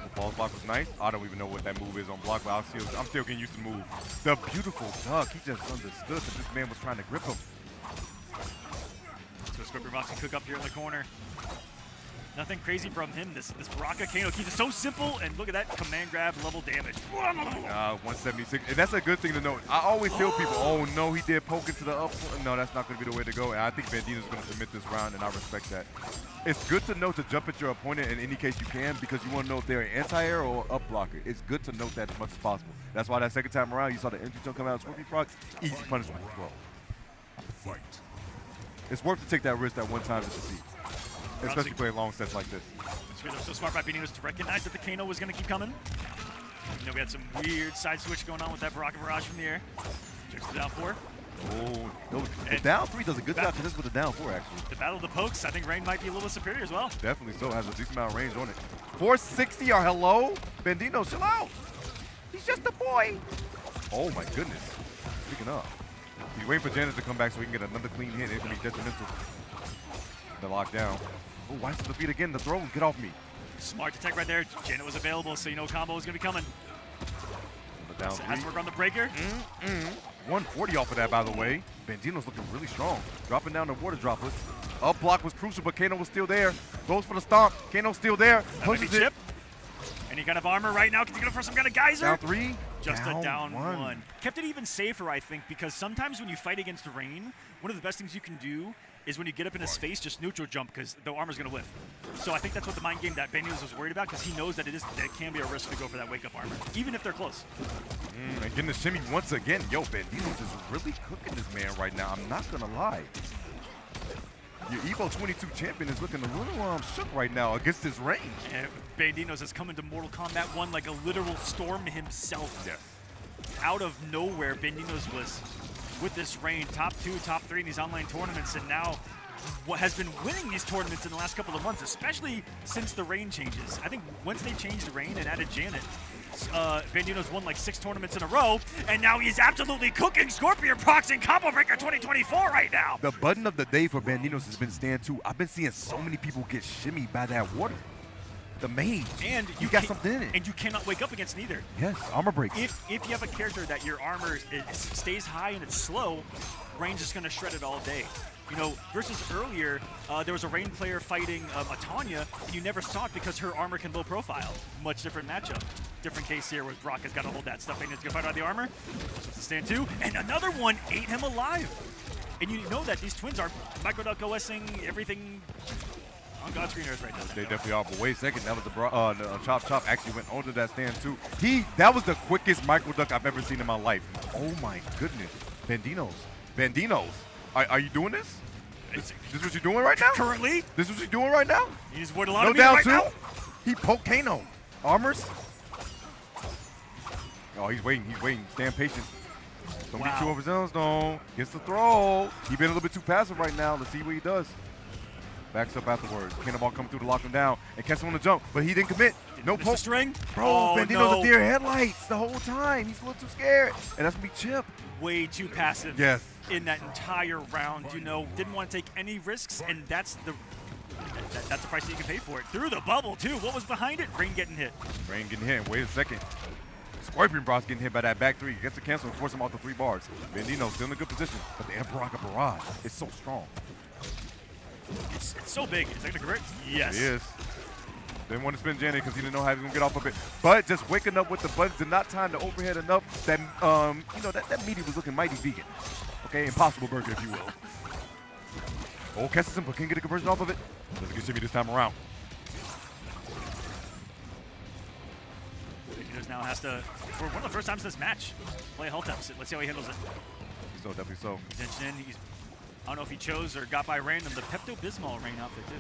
The falls block was nice. I don't even know what that move is on block, but I'm still getting used to the move. The beautiful duck. He just understood that this man was trying to grip him. So Scorpion Procs can cook up here in the corner. Nothing crazy from him. This Baraka Kano keeps it so simple, and look at that command grab level damage. 176, and that's a good thing to note. I always tell people, oh no, he did poke into the up. No, that's not going to be the way to go, and I think Bandito's going to submit this round, and I respect that. It's good to know to jump at your opponent in any case you can because you want to know if they're an anti-air or up blocker. It's good to note that as much as possible. That's why that second time around, you saw the entry jump come out of Scorpion Procs, easy punishment as well. Fight. It's worth to take that risk that one time just to see. Especially playing long sets like this. So smart by Banditos to recognize that the Kano was going to keep coming. We had some weird side switch going on with that Baraka barrage from the air. Checks the down 4. Oh, no, the down 3 does a good job because this with the down 4 actually. The battle of the pokes, I think Rain might be a little superior as well. Definitely so, has a decent amount of range on it. 460 or hello? Bandito, chill out. He's just a boy. Oh my goodness. Speaking up. He's waiting for Janet to come back so he can get another clean hit. It's going to be detrimental. The lockdown. Oh, why is the feet again? The throw. Get off me. Smart to tech right there. Janet was available, so combo is going to be coming. The down 3. Has to work on the breaker. 140 off of that, by the way. Bandito's looking really strong. Dropping down the water droplets. Up block was crucial, but Kano was still there. Goes for the stomp. Kano's still there. Pushes it. Any kind of armor right now? Can you go for some kind of geyser? Down 3. Just a down 1. Kept it even safer, I think, because sometimes when you fight against the Rain, one of the best things you can do is when you get up in his face, just neutral jump because the armor's going to whiff. So I think that's what the mind game that Banditos was worried about because he knows that it can be a risk to go for that wake-up armor, even if they're close. And getting the shimmy once again. Yo, Banditos is really cooking this man right now. I'm not going to lie. Your Evo 22 champion is looking a little shook right now against his range. And Banditos has come into Mortal Kombat 1 like a literal storm himself. Yeah. Out of nowhere, Banditos was with this range, top 2, top 3 in these online tournaments, and now has been winning these tournaments in the last couple of months, especially since the rain changes. I think once they changed the rain and added Janet, Banditos won like 6 tournaments in a row, and now he's absolutely cooking Scorpion Procs in Combo Breaker 2024 right now. The button of the day for Banditos has been stand 2. I've been seeing so many people get shimmied by that water. The mage. And you got something in it. And you cannot wake up against neither. Yes, armor break. If you have a character that your armor stays high and it's slow, Rain's just going to shred it all day. You know, versus earlier, there was a Rain player fighting a Tanya, and you never saw it because her armor can low profile. Much different matchup. Different case here where Brock has got to hold that stuff and he's going to fight out the armor. So it's a stand 2. And another one ate him alive. And you know that these twins are microduck OSing everything on God's green earth right now. They definitely are, but wait a second, that was the Chop actually went onto that stand too. That was the quickest microduck I've ever seen in my life. Oh my goodness. Banditos. Are you doing this? This is what you're doing right now? Currently? This is what you're doing right now? He's avoided a lot no of me down right two. now. He poked Kano. Armors. Oh, he's waiting. Stand patient. Don't get too overzealous, though. Gets the throw. He's been a little bit too passive right now. Let's see what he does. Backs up afterwards. Cannonball coming through to lock him down and catch him on the jump, but he didn't commit. No poke. String. Bro, Banditos are deer headlights the whole time. He's a little too scared, and that's gonna be Chip. Way too passive. Yes. In that entire round, you know, didn't want to take any risks, and that's the price that you can pay for it. Through the bubble too. What was behind it? Rain getting hit. Rain getting hit. Wait a second. Scorpion Procs getting hit by that back 3. Gets the cancel and force him off the 3 bars. Banditos still in a good position, but the Emperor Barrage is so strong. It's so big. Is that going to convert? Yes. It is. Didn't want to spin Janet because he didn't know how he was going to get off of it. But just waking up with the buttons did not time the overhead enough that, you know, that meaty was looking mighty vegan. Okay, Impossible Burger, if you will. Oh, catches him, but can't get a conversion off of it. Doesn't get shimmy this time around. Banditos now has to, for one of the first times in this match, play a health deficit. Let's see how he handles it. So, definitely so. Attention in. I don't know if he chose or got by random the Pepto-Bismol Rain outfit, too.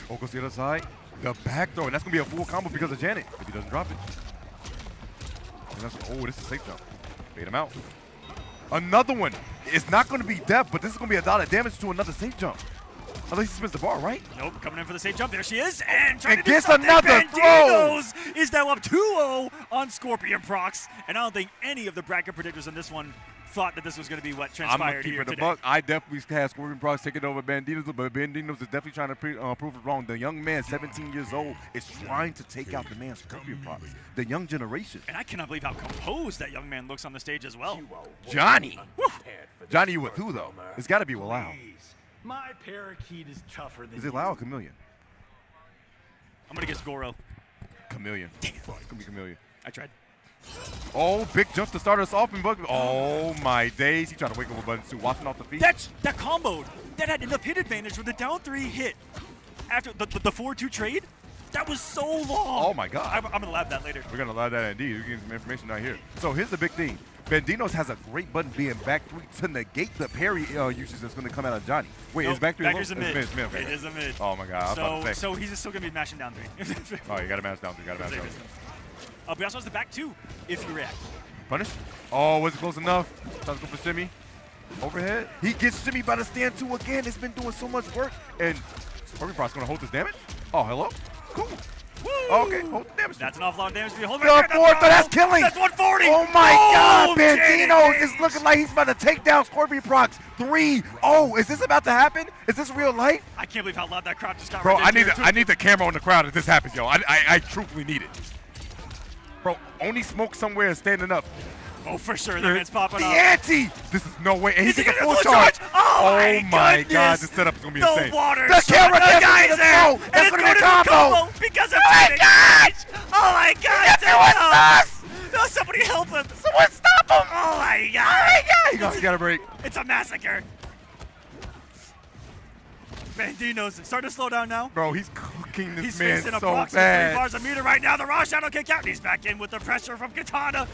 Oh, goes to the other side. The back throw, and that's going to be a full combo because of Janet if he doesn't drop it. And that's, oh, this is a safe jump. Bait him out. Another one. It's not going to be death, but this is going to be a lot of damage to another safe jump. At least he spins the bar, right? Nope, coming in for the safe jump. There she is, and trying to do gets something. Another Banditos throw. Is now up 2-0 on Scorpion Procs, and I don't think any of the bracket predictors in this one thought that this was going to be what transpired here today. Buck. I definitely had Scorpion Procs taking over Banditos, but Banditos is definitely trying to prove it wrong. The young man, 17 years old, is trying to take out the man Scorpion Procs, the young generation. And I cannot believe how composed that young man looks on the stage as well. Johnny. Johnny with who, though? It's got to be Lual. My parakeet is tougher than Is it Lual or Chameleon? I'm going to guess Goro. Chameleon. It's going to be Chameleon. I tried. Oh, big jump to start us off. Oh, my days. He tried to wake up with buttons, too. Watching off the feet. That comboed. That had enough hit advantage with the down 3 hit. After the 4-2 trade, that was so long. Oh, my God. I'm going to lab that later. We're going to lab that indeed. We're getting some information out here. So here's the big thing. Banditos has a great button being back 3 to negate the parry usage that's going to come out of Johnny. Wait, nope, is back 3 back is a mid. Okay. It is a mid. Oh, my God. I was about to say. So he's still going to be mashing down 3. Oh, you got to mash down 3. But he also has the back 2 if you react. Punish. Oh, was it close enough? Trying to go for shimmy. Overhead. He gets shimmy by the stand 2 again. It's been doing so much work. And Scorpion Procs going to hold this damage. Oh, hello. Cool. Woo. Okay, hold the damage. That's an awful lot of damage. Hold right there. But that's killing. That's 140. Oh, my God. Banditos is looking like he's about to take down Scorpion Procs. 3-0. Is this about to happen? Is this real life? I can't believe how loud that crowd just got. Bro, right I need the camera on the crowd if this happens, yo. I truthfully need it. Bro, only smoke somewhere and standing up. Oh, for sure. That man's popping the up. ante! This is no way. And he's taking a full charge. Oh my God. This setup is going to be insane. Water. The camera guy's there. That's going to be a combo. Because of Oh, my God. No, somebody help him. Someone stop him. Oh, my God. He got a break. It's a massacre. Banditos starting to slow down now. Bro, he's cooking this he's man facing so approximately 3 bad. bars a meter right now. The raw shadow kick out. He's back in with the pressure from Katana.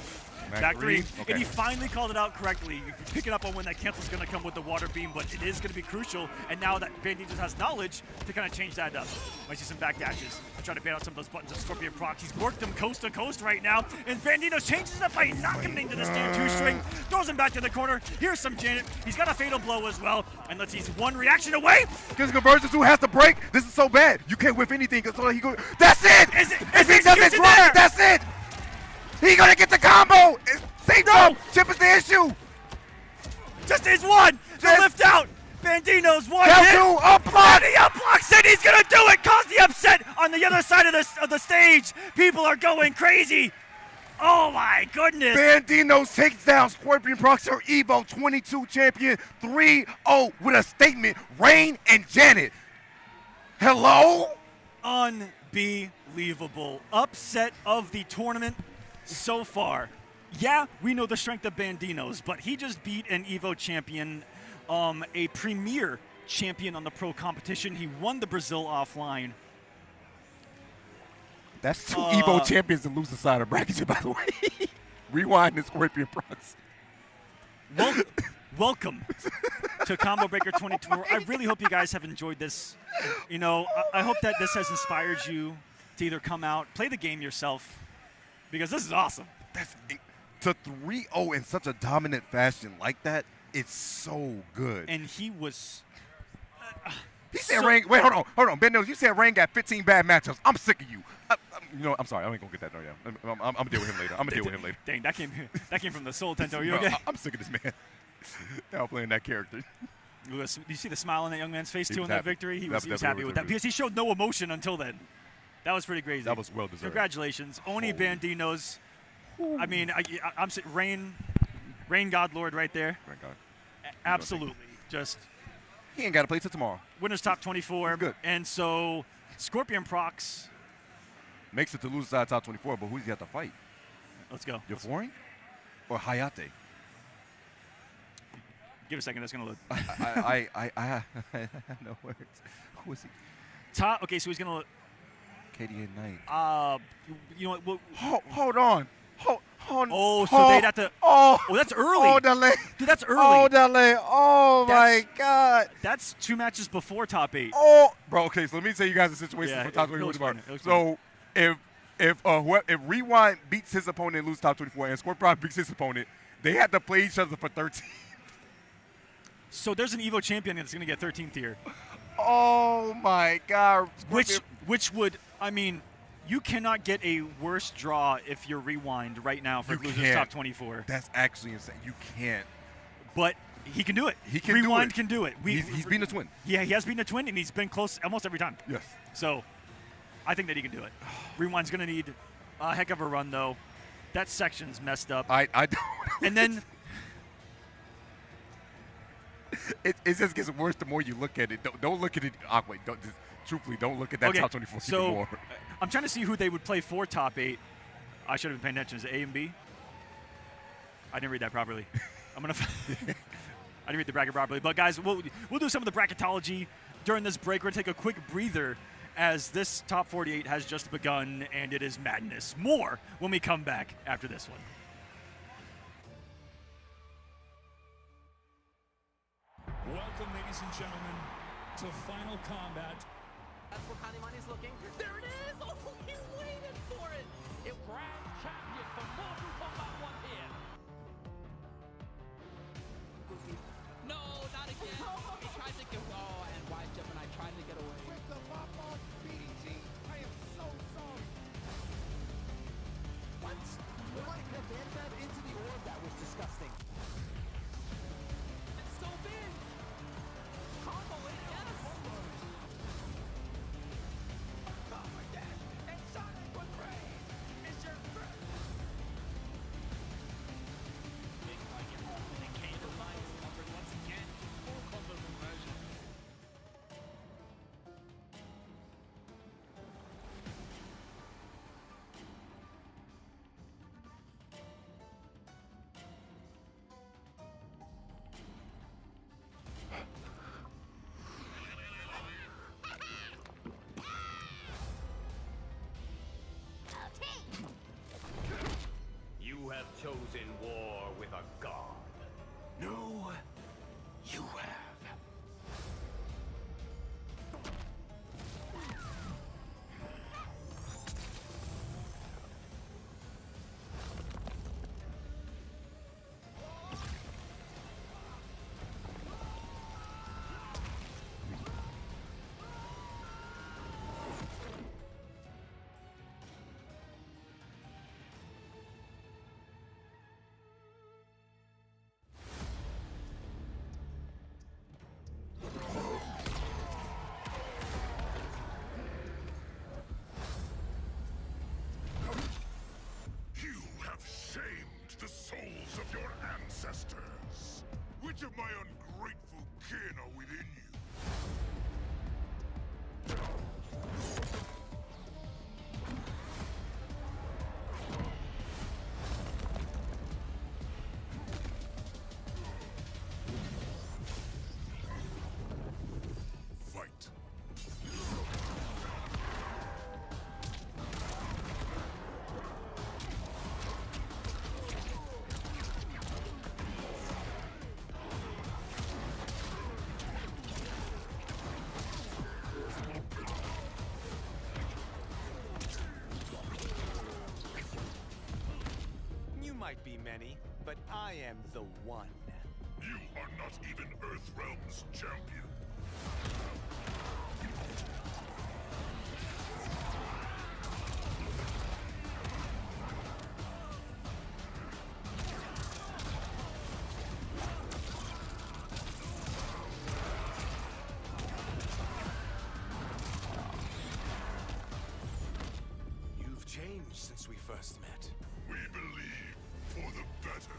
Back three. Okay. And he finally called it out correctly. You pick it up on when that cancel's going to come with the water beam, but it is going to be crucial. And now that Banditos has knowledge to kind of change that up. Might see some back dashes. I'm trying to ban out some of those buttons of Scorpion Procs. He's worked them coast to coast right now. And Banditos changes it by knocking him into the steel 2-string. Throws him back to the corner. Here's some Janet. He's got a fatal blow as well. And let's see, he's one reaction away. Because conversions who has to break. This is so bad. You can't whiff anything. He go. That's it. If he doesn't drop, that's it. He gonna get the combo. Same no. Chip is the issue. Just is one. The lift out. Banditos one Count hit. two. Unblock. And he unblocks it. He's gonna do it. Cause the upset on the other side of the stage. People are going crazy. Oh my goodness. Banditos takes down Scorpion Procs, her Evo 22 champion, 3-0 with a statement. Rain and Janet. Hello? Unbelievable. Upset of the tournament so far. Yeah, we know the strength of Banditos, but he just beat an Evo champion, a premier champion on the pro competition. He won the Brazil offline. That's two Evo champions that lose the side of bracket, by the way. Rewind and Scorpion Procs. Welcome to Combo Breaker 22. I really hope you guys have enjoyed this. You know, I hope that this has inspired you to either come out, play the game yourself, because this is awesome. To 3-0 in such a dominant fashion like that, it's so good. And he was... he said Rain... Wait, hold on. Banditos, you said Rain got 15 bad matchups. I'm sick of you. You know, I'm sorry. I ain't going to get that. No, yeah. I'm going to deal with him later. Dang, that came from the soul, Tento. You okay? I'm sick of this man. Now playing that character. Do you see the smile on that young man's face, too, in that victory? He was happy with that because he showed no emotion until then. That was pretty crazy. That was well deserved. Congratulations. Oni Banditos. I mean, I'm Rain Godlord right there. Thank God. Absolutely. Just he ain't got to play till tomorrow. Winners top 24. Good. And so Scorpion Procs makes it to lose side top 24, but who's he got to fight? Let's go. Yafori or Hayate? Give it a second. That's going to load. I have no words. Who is he? Okay, so he's going to load. KDA Knight. You know what? Hold on. Oh, so they'd have to. Oh, that's early. Oh, delay. Dude, that's early. Oh, delay. Oh, my God. That's 2 matches before top 8. Oh, bro. Okay, so let me tell you guys the situation for top 24. So if Rewind beats his opponent and loses top 24, and Scorpion beats his opponent, they have to play each other for 13. So there's an Evo champion that's going to get 13th here. Oh my God. Which would, I mean, you cannot get a worse draw if you're Rewind right now for losers top 24. That's actually insane. You can't. but he can do it. He can Rewind do it. can do it. He's beaten a twin. Yeah, he has beaten a twin, and he's been close almost every time. Yes. So I think that he can do it. Rewind's going to need a heck of a run, though. That section's messed up. I don't. And then it just gets worse the more you look at it. Don't look at it awkward. Truthfully, don't look at that top 24 more. I'm trying to see who they would play for top 8. I should have been paying attention. Is it A and B? I didn't read that properly. I didn't read the bracket properly. But guys, we'll do some of the bracketology during this break. We're gonna take a quick breather as this top 48 has just begun, and it is madness. More when we come back after this one. Welcome, ladies and gentlemen, to Final Combat. That's where Kanimani's looking. There it is! Oh, he waited for it! It grand champion from Mortal Kombat 1 here. No, not again. He tried to get and wide jump, and I tried to get away. With the pop off BDG, I am so sorry. What? Like a that into the orb, that was disgusting. It's so big. Combo it again. Which of my ungrateful kin are within you? Fight. You might be many, but I am the one. You are not even Earthrealm's champion. You've changed since we first met. We believe for the better.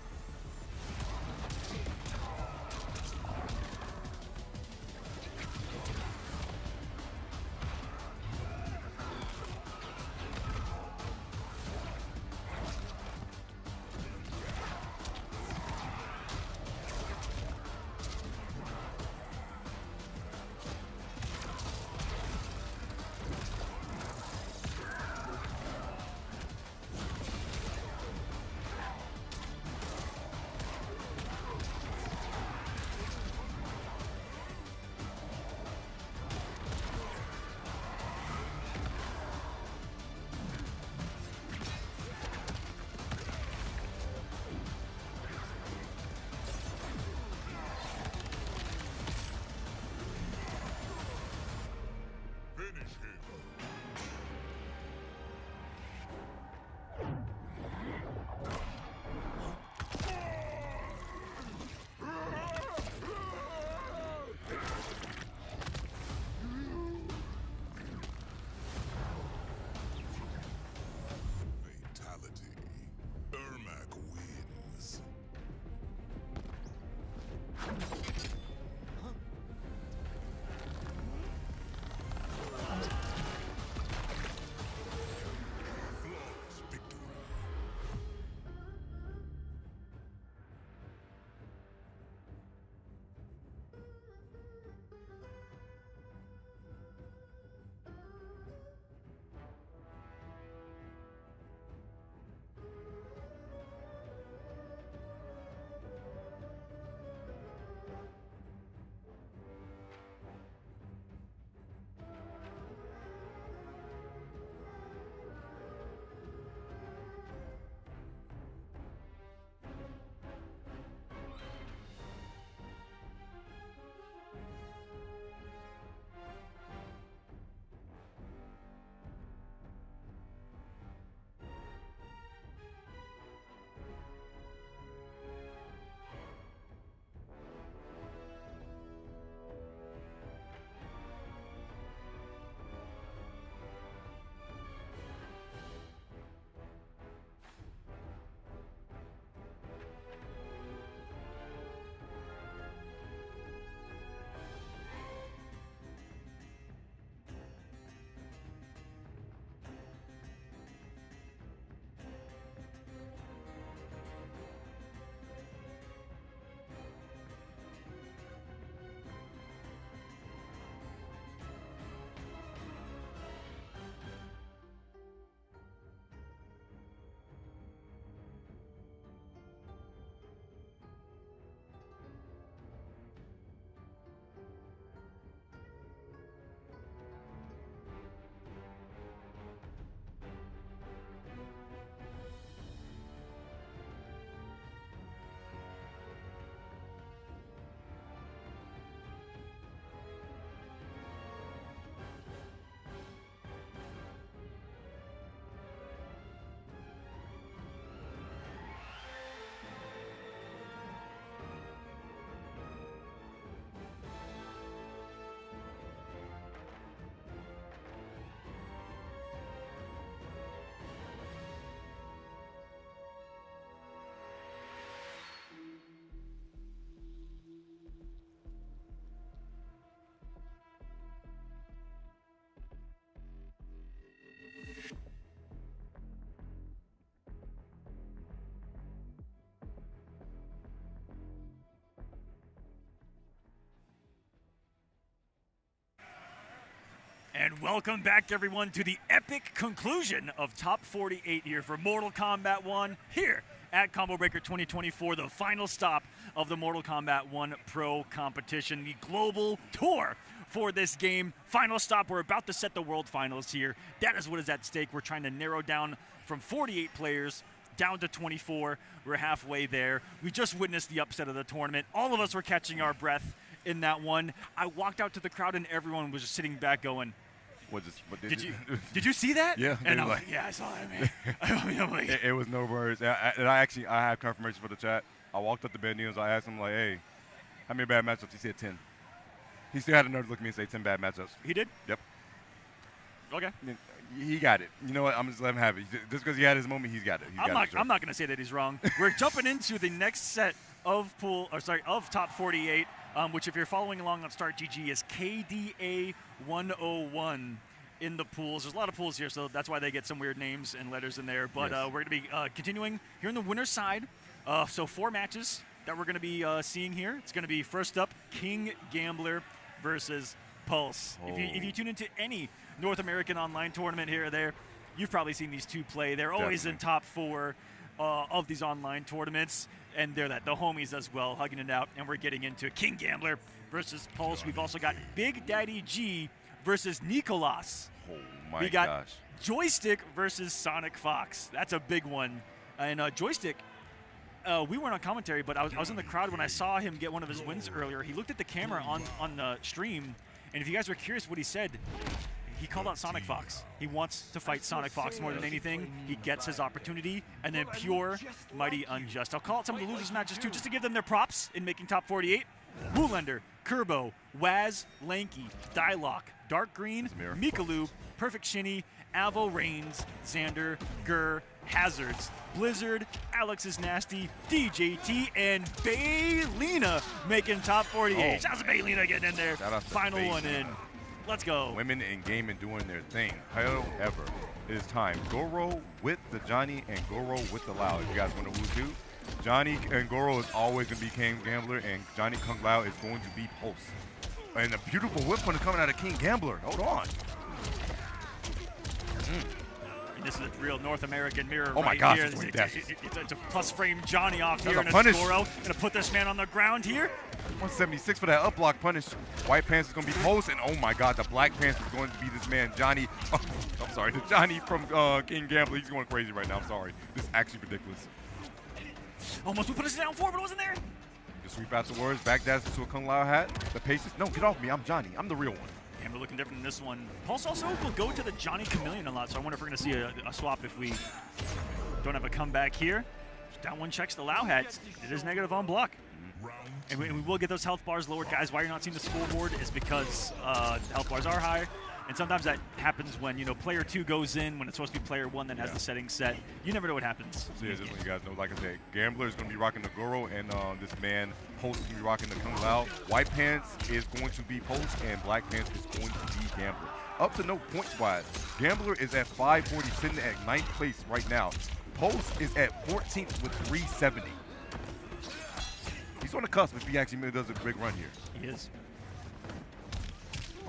And welcome back, everyone, to the epic conclusion of Top 48 here for Mortal Kombat 1 here at Combo Breaker 2024, the final stop of the Mortal Kombat 1 Pro competition, the global tour for this game. Final stop, we're about to set the world finals here. That is what is at stake. We're trying to narrow down from 48 players down to 24. We're halfway there. We just witnessed the upset of the tournament. All of us were catching our breath in that one. I walked out to the crowd and everyone was just sitting back going, did you see that? Yeah. And I'm like, yeah, I saw it, man. I'm like, it was no words. I have confirmation for the chat. I walked up to Banditos. I asked him, like, hey, how many bad matchups? He said 10. He still had a nerve to look at me and say 10 bad matchups. He did? Yep. Okay. He got it. You know what? I'm just letting him have it. Just because he had his moment, he's got it. I'm not going to say that he's wrong. We're jumping into the next set of top 48, which if you're following along on Start GG is KDA 101 in the pools. There's a lot of pools here, so that's why they get some weird names and letters in there. But yes. we're going to be continuing here in the winner's side. So 4 matches that we're going to be seeing here. It's going to be first up, King Gambler versus Pulse. Oh. If you tune into any North American online tournament here or there, you've probably seen these two play. They're always in top 4 of these online tournaments, and they're the homies as well, hugging it out. And we're getting into King Gambler versus Pulse. We've also got Big Daddy G versus Nicolas. Oh my we got gosh. Joystick versus Sonic Fox. That's a big one. And Joystick, we weren't on commentary, but I was in the crowd when I saw him get one of his wins earlier. He looked at the camera on the stream, and if you guys were curious what he said, he called out Sonic Fox. He wants to fight Sonic Fox more than anything. He gets his opportunity, and then pure mighty Unjust. I'll call out some of the losers matches too, just to give them their props in making top 48. Woolender, Kerbo, Waz, Lanky, Diock, Dark Green, Mikalu, Perfect Shinny, Avo Reigns, Xander, Gur, Hazards, Blizzard, Alex is Nasty, DJT, and Baylina making top 48. Shout out to Baylina getting in there. Final one in. Let's go. Women in gaming doing their thing. However, it is time. Goro with the Johnny and Goro with the Lao. If you guys want to who's who, Johnny and Goro is always going to be King Gambler, and Johnny Kung Lao is going to be Pulse. And a beautiful whip punch coming out of King Gambler. Hold on. And this is a real North American mirror oh right my gosh, here. It's a plus frame Johnny off here, and it's Goro. Gonna put this man on the ground here. 176 for that up block punish. White Pants is going to be Pulse, and oh my god, the Black Pants is going to be this man, Johnny. Oh, I'm sorry, the Johnny from King Gambler. He's going crazy right now. I'm sorry. This is actually ridiculous. Almost we put us down 4, but it wasn't there. Just sweep out the words, backdash into a Kung Lao hat. The patience. No, get off me. I'm Johnny. I'm the real one. And we're looking different in this one. Pulse also will go to the Johnny Chameleon a lot, so I wonder if we're going to see a swap if we don't have a comeback here. Down 1 checks the Lao hat. It is negative on block. And we will get those health bars lowered, guys. Why you're not seeing the scoreboard is because the health bars are high. And sometimes that happens when, player 2 goes in when it's supposed to be player 1 that has the settings set. You never know what happens. So yeah, just so you guys know, like I said, Gambler is going to be rocking the Goro, and this man, Pulse, is going to be rocking the Kung Lao. White Pants is going to be Pulse, and Black Pants is going to be Gambler. Up to no points-wise, Gambler is at 540, sitting at 9th place right now. Pulse is at 14th with 370. He's on the cusp if he actually does a big run here. He is.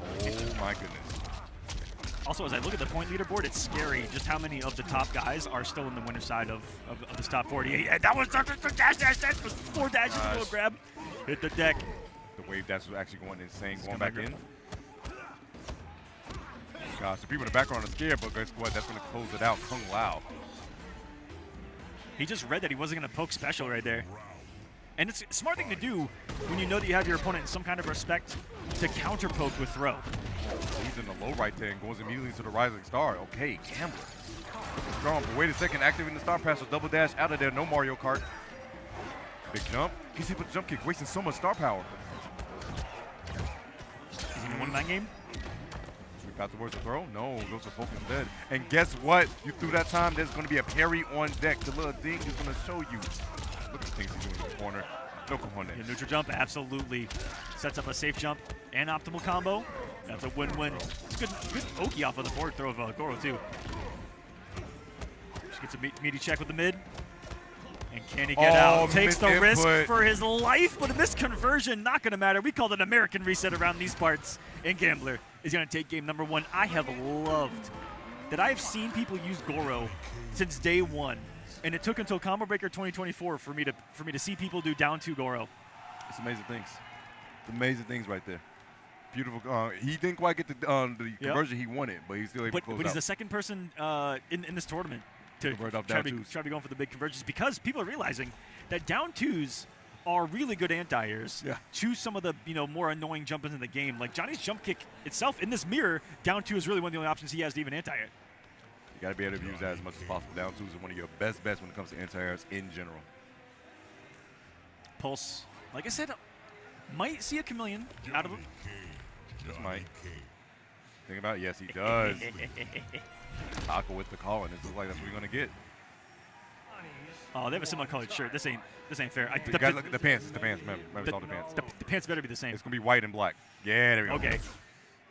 Oh my goodness. Also, as I look at the point leaderboard, it's scary just how many of the top guys are still in the winner's side of this top 48. And that was the dash. That was 4 dashes, a little grab. Hit the deck. The wave dash was actually going insane, going back in. Gosh, the people in the background are scared, but guess what? That's going to close it out. Kung Lao. He just read that he wasn't going to poke special right there. And it's a smart thing to do when you know that you have your opponent in some kind of respect to counter poke with throw. He's in the low right there and goes immediately to the rising star. Okay, Gambler. Strong, but wait a second, activating the star pass with double dash out of there. No Mario Kart. Big jump. He's hit with the jump kick, wasting so much star power. Is he going to win that game? Sweep out towards the throw. No, goes to poke instead. And guess what? You threw that time, there's going to be a parry on deck. The little ding is going to show you. Look at the things he's doing in the corner. No cojones. Yeah, neutral jump absolutely sets up a safe jump and optimal combo. That's a win-win. It's good Oki off of the forward throw of Goro too. Just gets a meaty check with the mid. And can he get out? Takes the risk input. for his life, but a missed conversion, not going to matter. We call it an American reset around these parts. And Gambler is going to take game number 1. I have loved that I have seen people use Goro since day 1. And it took until Combo Breaker 2024 for me to see people do down 2 Goro. It's amazing things. It's amazing things right there. Beautiful. He didn't quite get the conversion he wanted, but he's still able to close But he's out. the second person in this tournament to Convert off try down to be going for the big conversions, because people are realizing that down 2s are really good anti-airs to some of the more annoying jump-ins in the game. Like Johnny's jump kick itself in this mirror, down 2 is really one of the only options he has to even anti-air. You got to be able to use that as much as possible. Down 2 is one of your best bets when it comes to anti-airs in general. Pulse, like I said, might see a chameleon out of him. Just might. Think about it. Yes, he does. Aqua with the call, and this is like that's what you're gonna get. Oh, they have a similar colored shirt. This ain't fair. Guys, look at the pants. It's the pants. Remember it's all the pants. The pants better be the same. It's gonna be white and black. Yeah, there we go. Okay.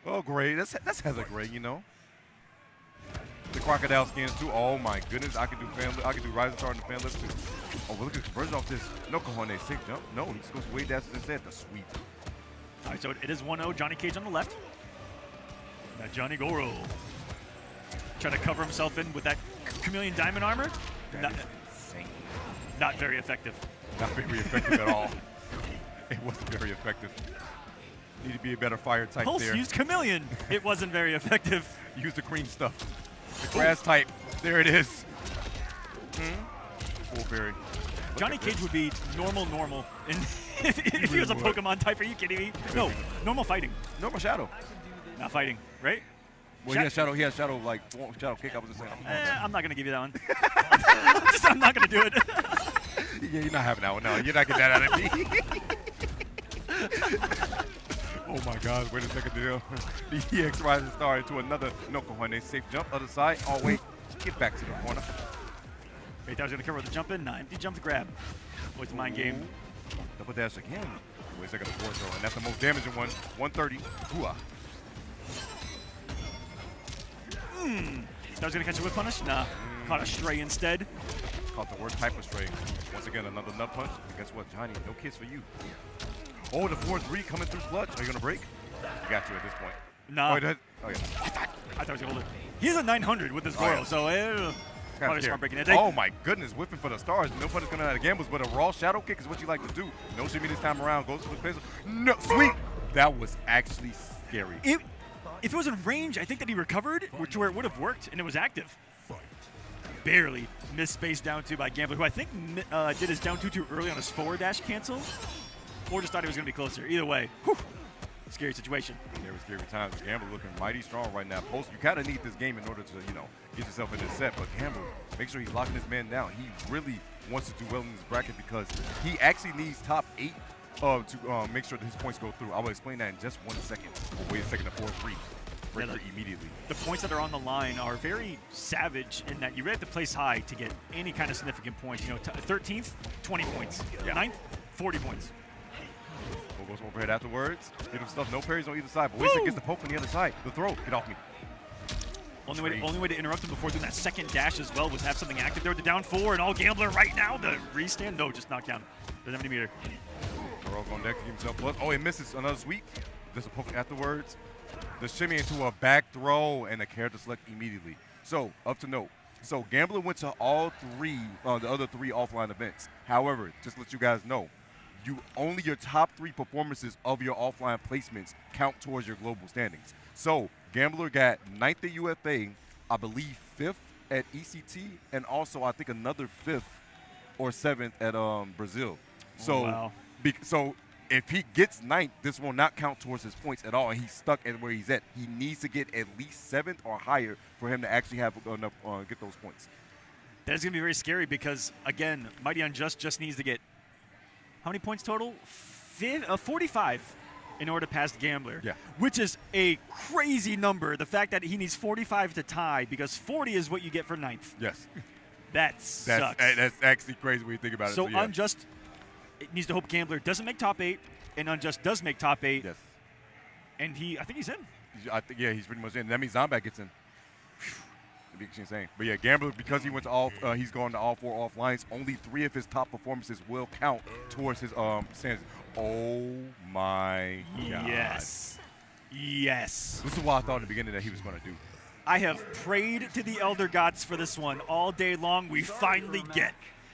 Oh, great. That's hella great. The crocodile skins too. Oh my goodness. I can do fan. I can do rising star and the fan lift too. Oh, look at the conversion off this. No cojones. Sick jump. No, he just goes way down instead. The sweep. All right, so it is 1-0. Johnny Cage on the left. Now Johnny Goro trying to cover himself in with that chameleon diamond armor. Not very effective. Not very effective at all. It wasn't very effective. Need to be a better fire type Pulse there. used chameleon. It wasn't very effective. Use the cream stuff. The grass type. There it is. Full berry. Johnny Cage would be normal. And if he was a Pokemon type, are you kidding me? No, normal fighting. Normal shadow. Not fighting, right? Well, he has shadow. He has shadow like shadow kick. I was just saying. I'm not gonna give you that one. I'm not gonna do it. Yeah, you're not having that one. No, you're not getting that out of me. Oh my God! Wait a second, deal. The EX rising star into another no cojones safe jump. Other side. Oh wait, get back to the corner. Wait, that was gonna cover with the jump in. Nah, empty jump to grab. What's the mind game? Double dash again. Wait a second, the forward throw, and that's the most damaging one. 130. Hooah. That was gonna catch a whip punish? Nah. Caught a stray instead. Caught the worst type of stray. Once again, another nut punch. And guess what, Johnny? No kiss for you. Oh, the 4-3 coming through clutch. Are you gonna break? I got you at this point. Nah. Oh, yeah. I thought he was gonna hold it. He's a 900 with this Goro, so probably smart breaking it. Oh my goodness, whipping for the stars. Nobody's gonna have gambles, but a raw shadow kick is what you like to do. No shimmy this time around. Goes for the pistol. No, sweep. That was actually scary. If it was in range, I think that he recovered to where it would have worked, and it was active. Barely missed space down 2 by Gambler, who I think did his down 2 too early on his forward dash cancel, or just thought he was going to be closer. Either way, scary situation. There were scary times. Gambler looking mighty strong right now. Post, you kind of need this game in order to, get yourself in this set, but Gambler, make sure he's locking this man down. He really wants to do well in this bracket because he actually needs top 8 to make sure that his points go through. I will explain that in just 1 second. Oh, wait a second, the 4-3. Breaker immediately. The points that are on the line are very savage in that you really have to place high to get any kind of significant points. 13th, 20 points. Yeah. 9th, 40 points. We'll go overhead afterwards. Hit him stuff. No parries on either side. But Wasted gets the poke on the other side. The throw. Get off me. Only way to interrupt him before doing that second dash as well was have something active there with the down 4 and all Gambler right now. The restand. No, just knockdown. Doesn't have any meter. Throw on deck. Give himself blood. Oh, he misses another sweep. There's a poke afterwards. The shimmy into a back throw and a character select immediately. So, up to note. So, Gambler went to all 3, the other 3 offline events. However, just to let you guys know, only your top 3 performances of your offline placements count towards your global standings. So, Gambler got 9th at UFA, I believe 5th at ECT, and also I think another 5th or 7th at Brazil. So, wow. So if he gets 9th, this will not count towards his points at all, and he's stuck at where he's at. He needs to get at least 7th or higher for him to actually have enough get those points. That's going to be very scary because, again, Mighty Unjust just needs to get how many points total? 45 in order to pass Gambler, which is a crazy number. The fact that he needs 45 to tie because 40 is what you get for 9th. Yes. That sucks. That's actually crazy when you think about it. So Unjust needs to hope Gambler doesn't make top 8, and Unjust does make top 8. Yes. And I think he's in. I think, he's pretty much in. That means Zombie gets in. Big insane. But yeah, Gambler, because he went to all, he's gone to all 4 offlines. Only 3 of his top performances will count towards his standings. Oh my God. Yes. Yes. This is what I thought in the beginning that he was going to do. I have prayed to the Elder Gods for this one all day long. We finally get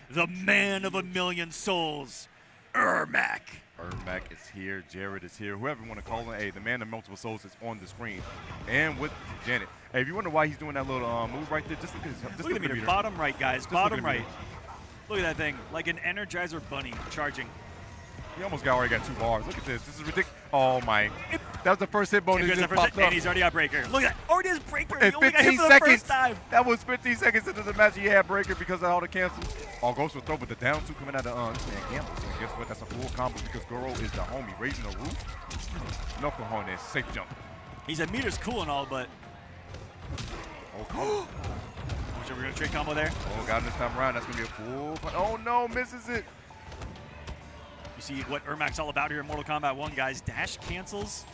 the man of 1,000,000 souls, Ermac. Ermac is here. Jared is here. Whoever you want to call him, hey, the man of multiple souls is on the screen. And with Janet. Hey, if you wonder why he's doing that little move right there, just look at his Look at the meter. Bottom right, guys. Bottom right. Look at that thing. Like an Energizer bunny charging. He almost already got 2 bars. Look at this. This is ridiculous. Oh, my. That was the first hit bonus. Just popped up. And he's already got breaker. Look at that. Already has breaker. In He only got 15 hit for the seconds. first time. That was 15 seconds into the match. He had breaker because of all the cancels. All goes for throw, but the down 2 coming out of Gamble. So guess what? That's a full combo because Goro is the homie. Raising the roof. No cojones. Safe jump. He said meter's cool and all, but. Oh, we're going to trade combo there. Oh, got him this time around. That's going to be a full. Oh, no. Misses it. You see what Ermac's all about here in Mortal Kombat 1, guys. Dash cancels,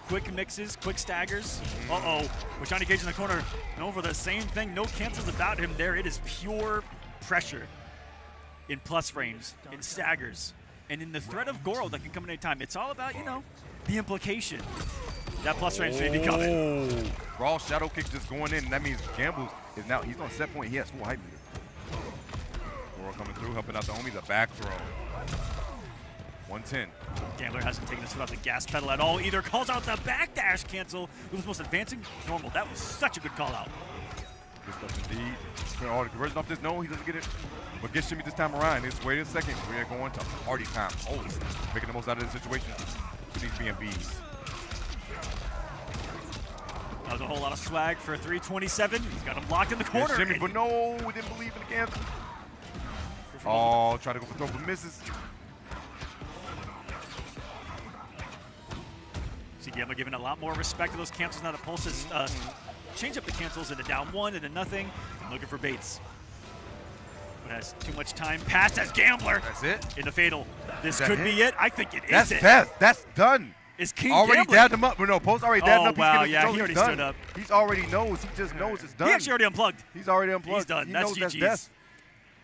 quick mixes, quick staggers. Uh-oh. With Johnny Cage in the corner. Known for the same thing. No cancels about him there. It is pure pressure in plus frames, in staggers, and in the threat of Goro that can come at any time. It's all about, you know, the implication. That plus range may be coming. Raw shadow kick just going in, and that means Gambles is now, he's on set point. He has full hype meter. Goro coming through, helping out the homie, the back throw. 110. Gambler hasn't taken this foot off the gas pedal at all. Either calls out the backdash cancel. It was most advancing normal. That was such a good call out. Good stuff indeed. Oh, the conversion off this. No, he doesn't get it. But gets Shimmy this time around. Let's wait a second. We are going to party time. Oh, making the most out of the situation. These BMBs. That was a whole lot of swag for 327. He's got him locked in the corner. Yeah, Shimmy, but no, we didn't believe in the cancel. Oh, try to go for throw, but misses. See Gambler giving a lot more respect to those cancels now that Pulse has changed up the cancels into down 1 and then nothing. Looking for baits. But has too much time passed as Gambler. That's it? In the fatal. This could be it. I think it is That's it. death. That's done. Is King already Gambler. dabbed him up. No, Pulse already dabbed him up. Wow, He's yeah, he already stood up. He's already knows. He just knows it's done. He actually already unplugged. He's already unplugged. He's done. He That's knows GG's. that's death.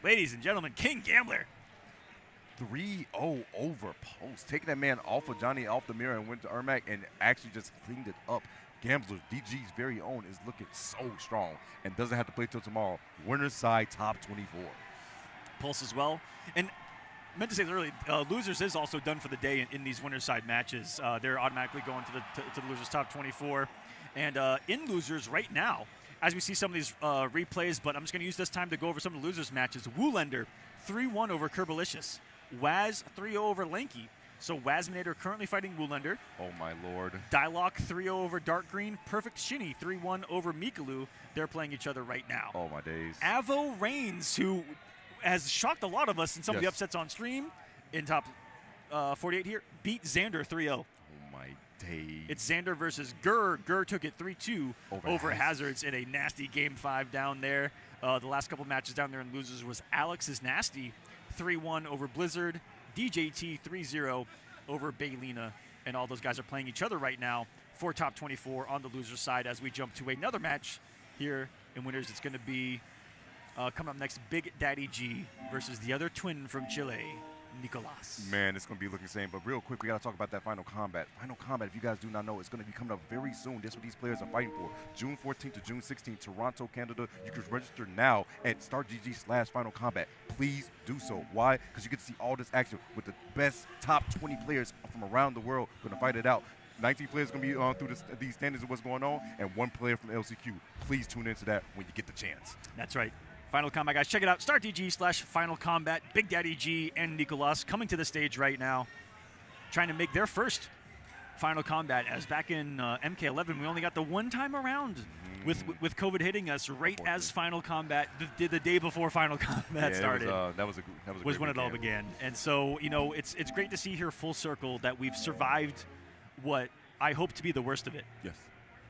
Ladies and gentlemen, King Gambler. 3-0 over Pulse. Taking that man off of Johnny, off the mirror, and went to Ermac and actually just cleaned it up. Gambler, DG's very own, is looking so strong and doesn't have to play till tomorrow. Winner's side, top 24. Pulse as well. And meant to say this earlier, losers is also done for the day in these winner's side matches. They're automatically going to the losers top 24. And in losers right now, as we see some of these replays, but I'm just going to use this time to go over some of the losers matches. Woolender 3-1 over Kerbalicious. Waz 3-0 over Lanky. So Wazminator currently fighting Woolender. Oh my lord. Diock 3-0 over Dark Green. Perfect Shinny 3-1 over Mikalu. They're playing each other right now. Oh my days. Avo Reigns, who has shocked a lot of us in some of the upsets on stream in top 48 here, beat Xander 3-0. Oh my days. It's Xander versus Gur. Gur took it 3-2 over Hazards in a nasty Game 5 down there. The last couple matches down there in losers was Alex's Nasty 3-1 over Blizzard, DJT 3-0 over Baylina, and all those guys are playing each other right now for top 24 on the loser side. As we jump to another match here in winners, it's going to be coming up next, Big Daddy G versus the other twin from Chile, Nicolas. Man, it's going to be looking the same. But real quick, we got to talk about that Final Kombat. Final Kombat, if you guys do not know, it's going to be coming up very soon. That's what these players are fighting for. June 14th to June 16th, Toronto, Canada. You can register now at StarGG/Final Kombat. Please do so. Why? Because you get to see all this action with the best top 20 players from around the world going to fight it out. 19 players going to be through these standards of what's going on, and 1 player from LCQ. Please tune into that when you get the chance. That's right. Final Kombat, guys. Check it out. StartDG/Final Kombat. Big Daddy G and Nicolas coming to the stage right now, trying to make their first Final Kombat. As back in MK11, we only got the one time around with COVID hitting us right as Final Kombat did the day before Final Kombat started. That was when it all began. And so, you know, it's great to see here full circle that we've survived what I hope to be the worst of it. Yes.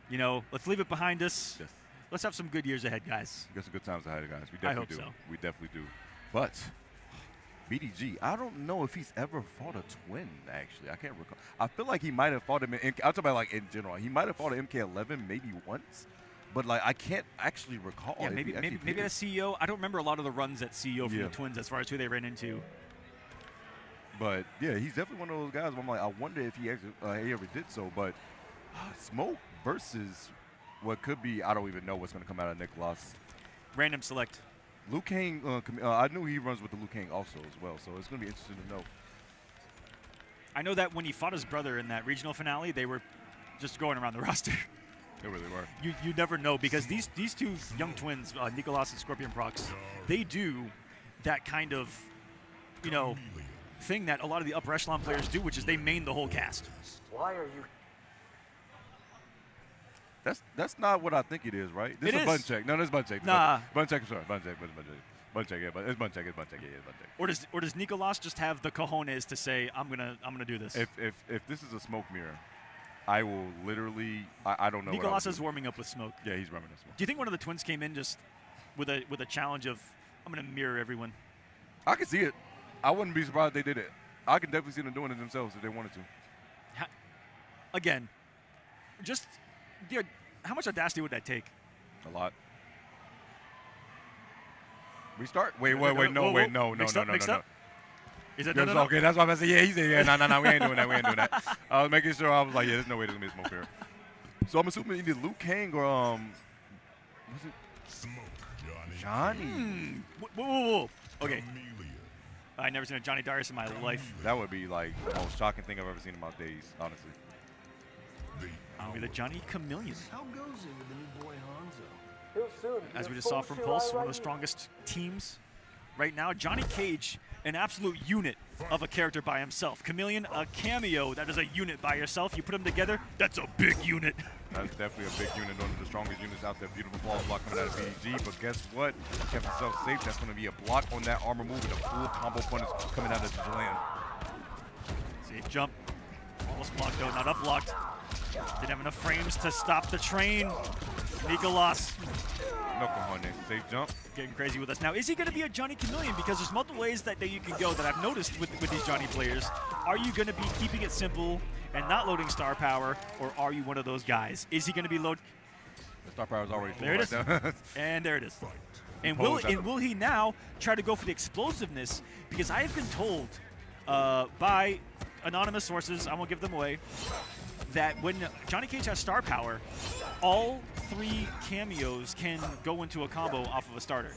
You know, let's leave it behind us. Yes. Let's have some good years ahead, guys. We got some good times ahead, guys. We definitely do. I hope so. We definitely do. But BDG, I don't know if he's ever fought a twin, actually. I can't recall. I feel like he might have fought him in I'll talk about like in general. He might have fought an MK11 maybe once. but like I can't actually recall. Yeah, if maybe he actually maybe did. at CEO. I don't remember a lot of the runs at CEO from Yeah. the Twins as far as who they ran into. But yeah, he's definitely one of those guys where I'm like, I wonder if he actually he ever did so. But Smoke versus what could be, I don't even know what's going to come out of Nicholas. Random select. Liu Kang, I knew he runs with the Liu Kang also as well, so it's going to be interesting to know. I know that when he fought his brother in that regional finale, they were just going around the roster. They really were. You never know, because these two young twins, Nicholas and Scorpion Procs, they do that kind of, you know, thing that a lot of the upper echelon players do, which is they main the whole cast. Why are you? That's not what I think it is, right? This It is a is. bun check. No, this is bun check. Nah. Bun check, sorry. Bun check, bun check, yeah, but it's bun check, it's bun check, yeah, it's bun check. Or does Nicholas just have the cojones to say, I'm gonna do this? If this is a smoke mirror, I will literally, I don't know. Nicholas is warming up with Smoke. Yeah, he's warming up smoke. Do you think one of the twins came in just with a challenge of, I'm gonna mirror everyone? I can see it. I wouldn't be surprised if they did it. I can definitely see them doing it themselves if they wanted to. Again, just how much audacity would that take? A lot. Restart? Wait, Mixed up? no. Is it Yeah, no? okay, that's what I'm saying. Yeah, he said, yeah, no, we ain't doing that. I was making sure. I was like, yeah, there's no way there's gonna be a smoke here. So I'm assuming either Liu Kang or was it Johnny? Whoa. Okay. I've never seen a Johnny Darius in my life. That would be like the most shocking thing I've ever seen in my days, honestly. I'll be the Johnny Chameleon. How goes it with the new boy Hanzo? He'll soon. As we just saw from Pulse, one of the strongest teams right now. Johnny Cage, an absolute unit of a character by himself. Chameleon, a cameo that is a unit by yourself. You put them together, that's a big unit. That's definitely a big unit, one of the strongest units out there. Beautiful fall block coming out of BDG, but guess what? Kept himself safe. That's going to be a block on that armor move and a full combo punish coming out of JChan. See, jump. Almost blocked though, not up blocked. Didn't have enough frames to stop the train. Nicholas. No cojones. Safe jump. Getting crazy with us. Now, is he going to be a Johnny Chameleon? Because there's multiple ways that you can go that I've noticed with these Johnny players. Are you going to be keeping it simple and not loading star power, or are you one of those guys? Is he going to be load? The star power is already full. There it is. Right And there it is. And will he now try to go for the explosiveness? Because I have been told by anonymous sources, I won't give them away, that when Johnny Cage has star power, all 3 cameos can go into a combo off of a starter.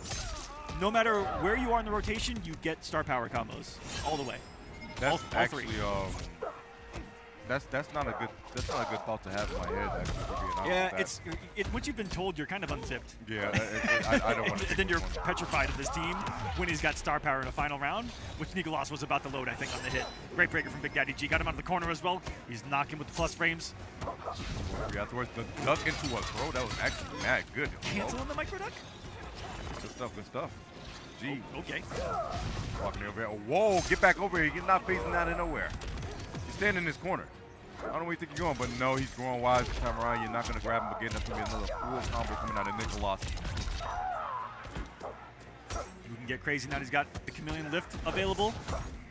No matter where you are in the rotation, you get star power combos all the way. That's all actually 3. that's not a good thought to have in my head. Actually, to be honest Yeah, with that. once you've been told, you're kind of unzipped. Yeah, I don't want to. And then you're petrified of this team when he's got star power in a final round, which Nicholas was about to load, I think, on the hit. Great breaker from Big Daddy G. Got him out of the corner as well. He's knocking with the plus frames. Afterwards, the duck into a throw. That was actually mad good. Canceling the micro duck? Good stuff. G. Oh, okay. Walking over here. Whoa, get back over here. You're not facing out of nowhere. You're standing in this corner. I don't know where you think you're going, but no, he's growing wise this time around. You're not going to grab him again. That's going to be another full combo coming out of Nicholas. You can get crazy now. He's got the Chameleon lift available.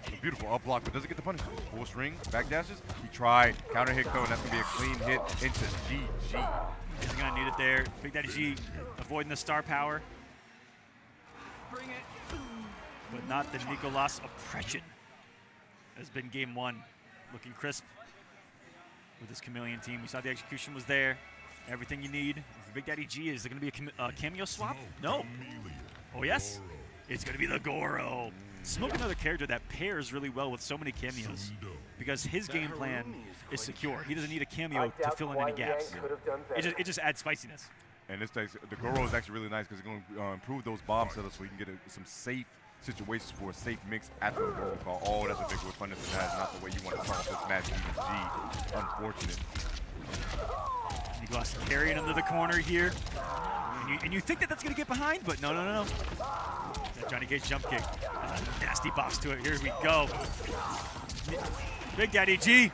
A beautiful up block, but doesn't get the punish. Full string, back dashes. He tried. Counter hit code, and that's going to be a clean hit into GG. He's going to need it there. Big Daddy G avoiding the star power. Bring it. But not the Nicholas oppression. Has been game 1. Looking crisp with this Chameleon team. We saw the execution was there. Everything you need. For Big Daddy G, is there going to be a cameo swap? No. Oh, yes? It's going to be the Goro. Smoke, another character that pairs really well with so many cameos because his game plan is secure. He doesn't need a cameo to fill in any gaps. It just adds spiciness. And this takes, the Goro is actually really nice because it's going to improve those bomb setups so you can get some safe situations for a safe mix after the Goro call. Oh, that's a big whip funness, and that is not the way you want to start this match. G. Unfortunate. Nicholas carrying him to the corner here. And you think that that's going to get behind, but no. That Johnny Cage jump kick. Nasty box to it. Here we go. Big Daddy G.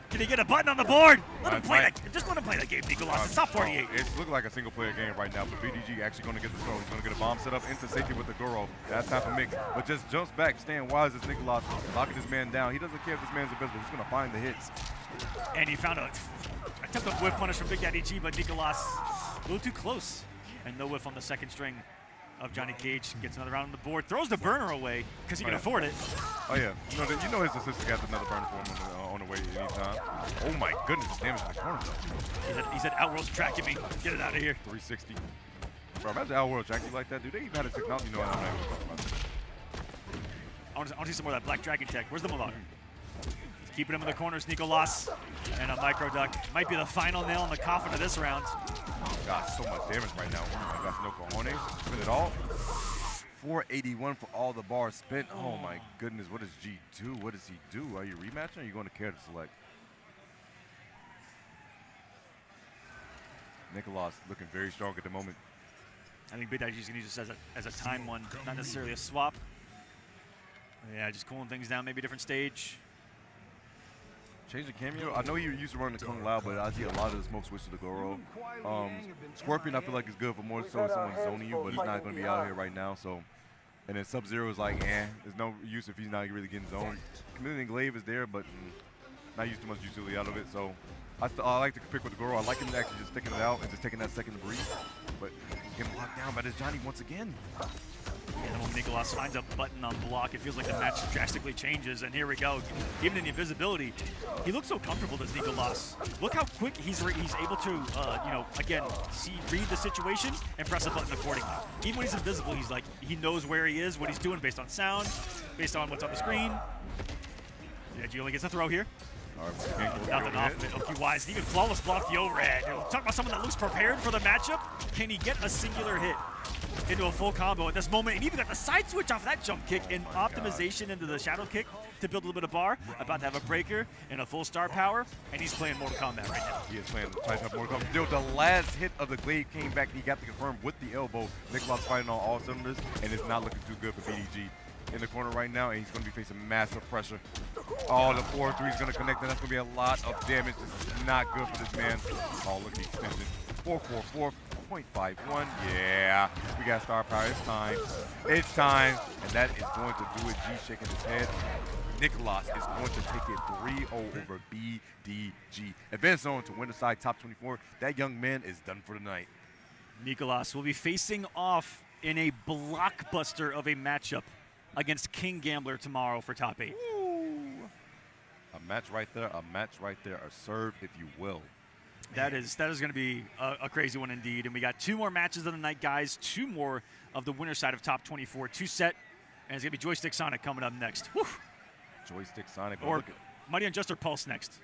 Can he get a button on the board? Let him play that. Just let him play that game, Nicholas. It's top 48. It's looking like a single-player game right now, but BDG actually going to get the throw. He's going to get a bomb set up into safety with the Goro. That's time for mix, but just jumps back, staying wise as Nicholas, locking this man down. He doesn't care if this man's invisible. He's going to find the hits. And he found a attempt of whip punish from Big Daddy G, but Nicholas A little too close. And no whiff on the second string of Johnny Cage. Gets another round on the board. Throws the burner away because he can afford it. Oh, yeah. You know his assistant got another burner for him on the way anytime. Oh, my goodness. Damage in the corner, though. He said Outworld's tracking me. Get it out of here. 360. Bro, imagine Outworld tracking you like that, dude. They even had a technology. You know what I'm not even talking about. I want to see some more of that Black Dragon tech. Where's the Malak? Keeping him in the corners, Nicolas. And a micro duck. Might be the final nail in the coffin of this round. God, so much damage right now. Oh my gosh, no cojones. Spin it all. 481 for all the bars spent. Oh my goodness, what does G do? What does he do? Are you rematching or are you going to care to select? Nicolas looking very strong at the moment. I think Big Daddy's going to use this as a time one, not necessarily a swap. Yeah, just cooling things down, maybe a different stage. Change the cameo. I know you used to run the Kung Lao, but I see a lot of the smoke switch to the Goro. Scorpion, I feel like is good for more so someone zoning you, but he's not going to be out here right now. So, and then Sub-Zero is like, there's no use if he's not really getting zoned. Chameleon and Glaive is there, but not used too much utility out of it. So, I like to pick with the Goro. I like him actually just sticking it out and just taking that second to breathe. But he's getting locked down by this Johnny once again. And when Nicolas finds a button on block, it feels like the match drastically changes. And here we go. Even in the invisibility, he looks so comfortable, does Nicolas. Look how quick he's able to, again, read the situation and press a button accordingly. Even when he's invisible, he's like, he knows where he is, what he's doing based on sound, based on what's on the screen. Yeah, G only gets a throw here. Nothing off of it. Oki wise. He can flawless block the overhead. Talk about someone that looks prepared for the matchup. Can he get a singular hit into a full combo at this moment? And even got the side switch off that jump kick and optimization into the shadow kick to build a little bit of bar. About to have a breaker and a full star power. And he's playing Mortal Kombat right now. He is playing type of Mortal Kombat. Yo, the last hit of the Glaive came back. He got the confirm with the elbow. Nicolas fighting on all cylinders, and it's not looking too good for BDG. In the corner right now, and he's going to be facing massive pressure. Oh, the 4-3 is going to connect, and that's going to be a lot of damage. This is not good for this man. Oh, look at the extension. 444.51. Yeah, we got star power. It's time. It's time. And that is going to do it. G shaking his head. Nicolas is going to take it 3-0 over BDG. Advance on to winner side top 24. That young man is done for the night. Nicolas will be facing off in a blockbuster of a matchup against King Gambler tomorrow for top 8. Ooh. A match right there, a serve, if you will. That is going to be a crazy one indeed. And we got 2 more matches of the night, guys. 2 more of the winner side of top 24. 2 set, and it's going to be Joystick Sonic coming up next. Whew. Joystick Sonic. Or Mighty Unjust or Pulse next.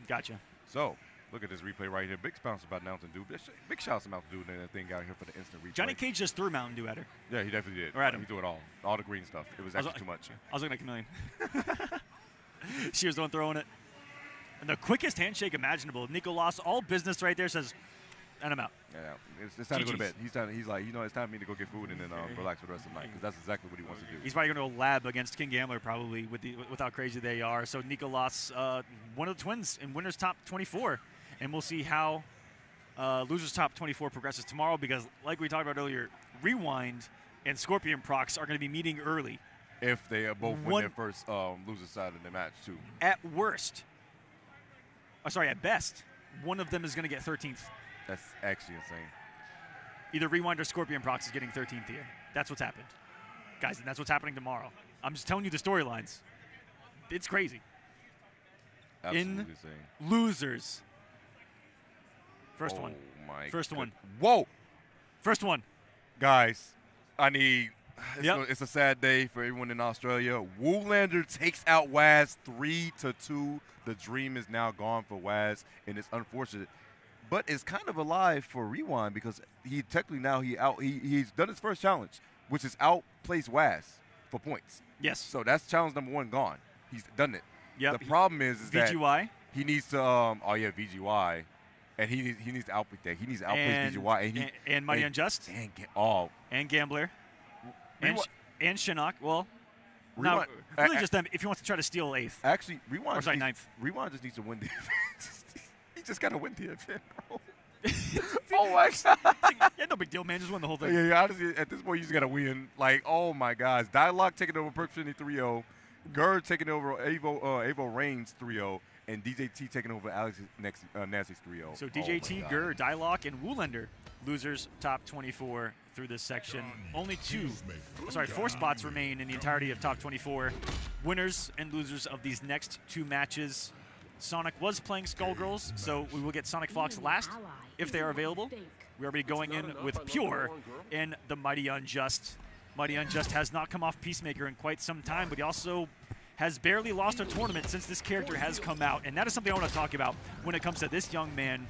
Gotcha. So, look at this replay right here. Big bounce about Mountain Dew. Big shouts to Mountain Dew and that thing out here for the instant replay. Johnny Cage just threw Mountain Dew at her. Yeah, he definitely did. Or at him. He threw it all the green stuff. It was actually too much. I was looking at Chameleon. She was the one throwing it. And the quickest handshake imaginable. Nicolas, all business right there, says, and I'm out. Yeah, it's time to go to bed. He's like, it's time for me to go get food and then relax for the rest of the night, because that's exactly what he wants to do. He's probably going to lab against King Gambler probably with how crazy they are. So Nicolas, one of the twins in winners top 24. And we'll see how losers top 24 progresses tomorrow, because like we talked about earlier, Rewind and Scorpion Procs are going to be meeting early. If they both win their first loser side in the match, too. At worst, at best, one of them is going to get 13th. That's actually insane. Either Rewind or Scorpion Procs is getting 13th here. That's what's happened. Guys, and that's what's happening tomorrow. I'm just telling you the storylines. It's crazy. Absolutely in insane. Losers. First oh one. My First one. Whoa. First one. Guys, I need... It's a sad day for everyone in Australia. Woolander takes out Waz 3-2. The dream is now gone for Waz, and it's unfortunate. But it's kind of alive for Rewind, because he technically now he's done his first challenge, which is outplace Waz for points. Yes. So that's challenge number 1 gone. He's done it. Yep. The problem is VGY. That he needs to VGY. And he needs to outplay that. He needs to outplay VGY. And Mighty Unjust. And Gambler. And Shinok. Well, Rewind, no, really just them if he wants to try to steal 8th. Actually, Rewind. 9th. Rewind just needs to win the event. He just got to win the event, bro. Oh, my God. Yeah, no big deal, man. Just win the whole thing. Yeah, honestly, at this point, you just got to win. Like, oh, my gosh. Dialogue taking over Perk 3-0. Gerd taking over Avo Reigns 3-0, and DJT taking over Alex Nasty's 3-0. So DJT, Gur, Diock, and Woolander, losers top 24 through this section. Only 4 spots remain in the entirety of top 24. Winners and losers of these next 2 matches. Sonic was playing Skullgirls, so we will get Sonic Fox last if they are available. We are already going in with Pure and the Mighty Unjust. Mighty Unjust has not come off Peacemaker in quite some time, but he also has barely lost a tournament since this character has come out. And that is something I want to talk about when it comes to this young man.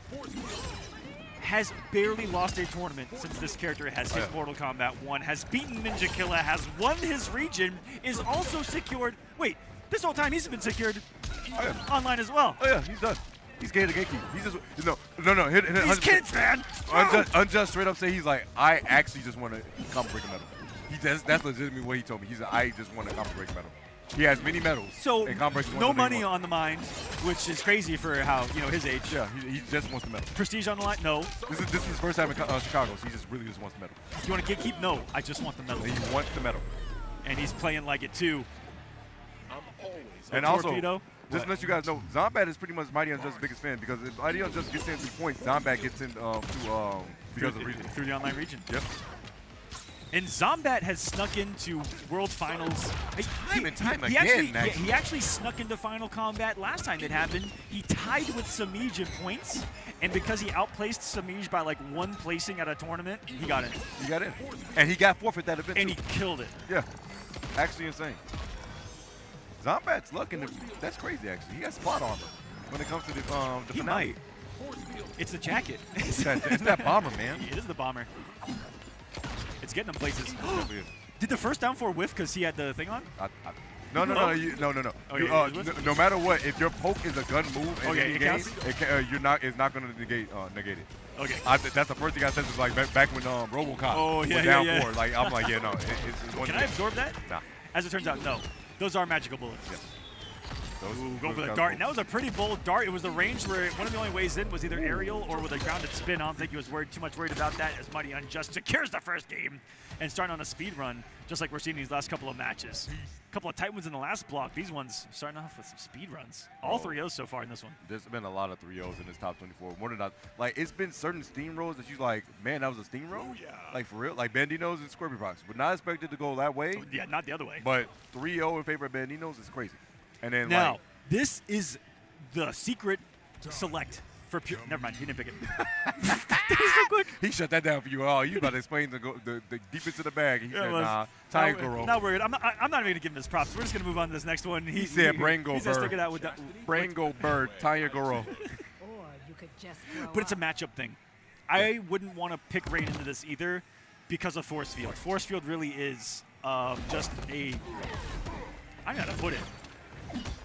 Has barely lost a tournament since this character has hit Mortal Kombat 1, has beaten Ninja Killa, has won his region, is also secured. Wait, this whole time he's been secured online as well. Oh yeah, he's done. He's getting the gatekeep. He's just no. These kids, man. Unjust straight up say he's like, I actually just want to combo break a medal. That's legitimately what he told me. He's like, I just want to combo break a medal. He has many medals. So no money on the mind, which is crazy for how his age. Yeah, he just wants the medal. Prestige on the line? No. This is his first time in Chicago, so he just really just wants the medal. You want to gatekeep? No, I just want the medal. He wants the medal. And he's playing like it too. And also, just to let you guys know, Zombat is pretty much Mighty Unjust's biggest fan, because if Mighty Unjust gets in 3 points, Zombat gets in through the online region. Yep. And Zombat has snuck into World Finals time and time again. He actually snuck into Final Combat last time it happened. He tied with Samij in points, and because he outplaced Samij by like 1 placing at a tournament, he got in. He got in. And he got forfeit that event and too. He killed it. Yeah. Actually insane. Zombat's looking, that's crazy actually. He got spot armor when it comes to the he finale. Might. It's the jacket. It's that bomber, man. It is the bomber. It's getting him places. Did the first down 4 whiff because he had the thing on? No. Oh, no matter what, if your poke is a gun move in any game, it's not going to negate it. Okay. That's the first thing I said was like back when RoboCop was down 4. Like I'm like, yeah, no. It's one Can I absorb that? Nah. As it turns out, no. Those are magical bullets. Yeah. Go for the dart. And that was a pretty bold dart. It was the range where one of the only ways in was either aerial or with a grounded spin. I don't think he was too much worried about that, as Mighty Unjust secures the first game and starting on a speed run, just like we're seeing these last couple of matches. A couple of tight ones in the last block. These ones starting off with some speed runs. All 3-0s so far in this one. There's been a lot of 3-0s in this top 24. More than not, like it's been certain steamrolls that you like, man, that was a steamroll. Oh, yeah. Like for real, like Banditos and Scorpion Procs. But not expected to go that way. Yeah, not the other way. But 3-0 in favor of Banditos is crazy. And then now, like, this is the secret select for pure. Never mind, he didn't pick it. He's so quick. He shut that down for you. Oh, you about to explain the deep into the bag. He said, nah, time go. Not worried. I'm not even going to give him his props. We're just going to move on to this next one. He said, brain go bird. Stick it out with brain go bird, Tanya Goro. But it's a matchup thing. I wouldn't want to pick Rain into this either because of Force Field. Force Field really is just a. I'm going to put it.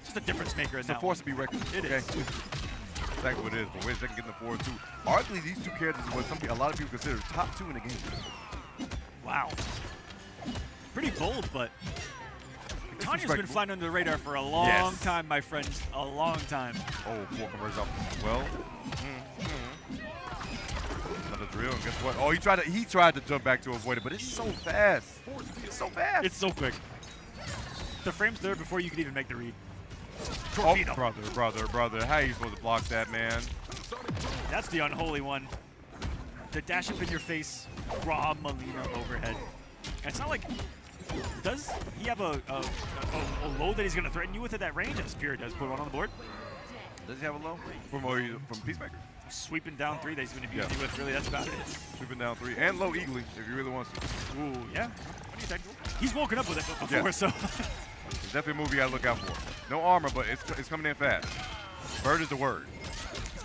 Just a difference maker in it's that a force to be reckoned. It is. Exactly what it is, but wait a second, getting the 4-2. Arguably, these 2 characters are what a lot of people consider top 2 in the game. Wow. Pretty bold, but Tanya's been flying under the radar for a long time, my friends. A long time. Oh, 4 converts up as well. Another drill, and guess what? Oh, he tried to jump back to avoid it, but it's so fast. It's so fast. It's so quick. The frame's there before you could even make the read. Torpedo. Oh, brother. How are you supposed to block that, man? That's the unholy one. The dash up in your face, raw Molina overhead. And it's not like, does he have a low that he's going to threaten you with at that range? And Spirit does put one on the board. Does he have a low? From Peacemaker? Sweeping down 3 that he's going to be with, really, that's about it. Sweeping down 3, and low eagly, if he really wants to. Ooh, yeah. He's woken up with it before, so. It's definitely a move you got to look out for. No armor, but it's coming in fast. Bird is the word.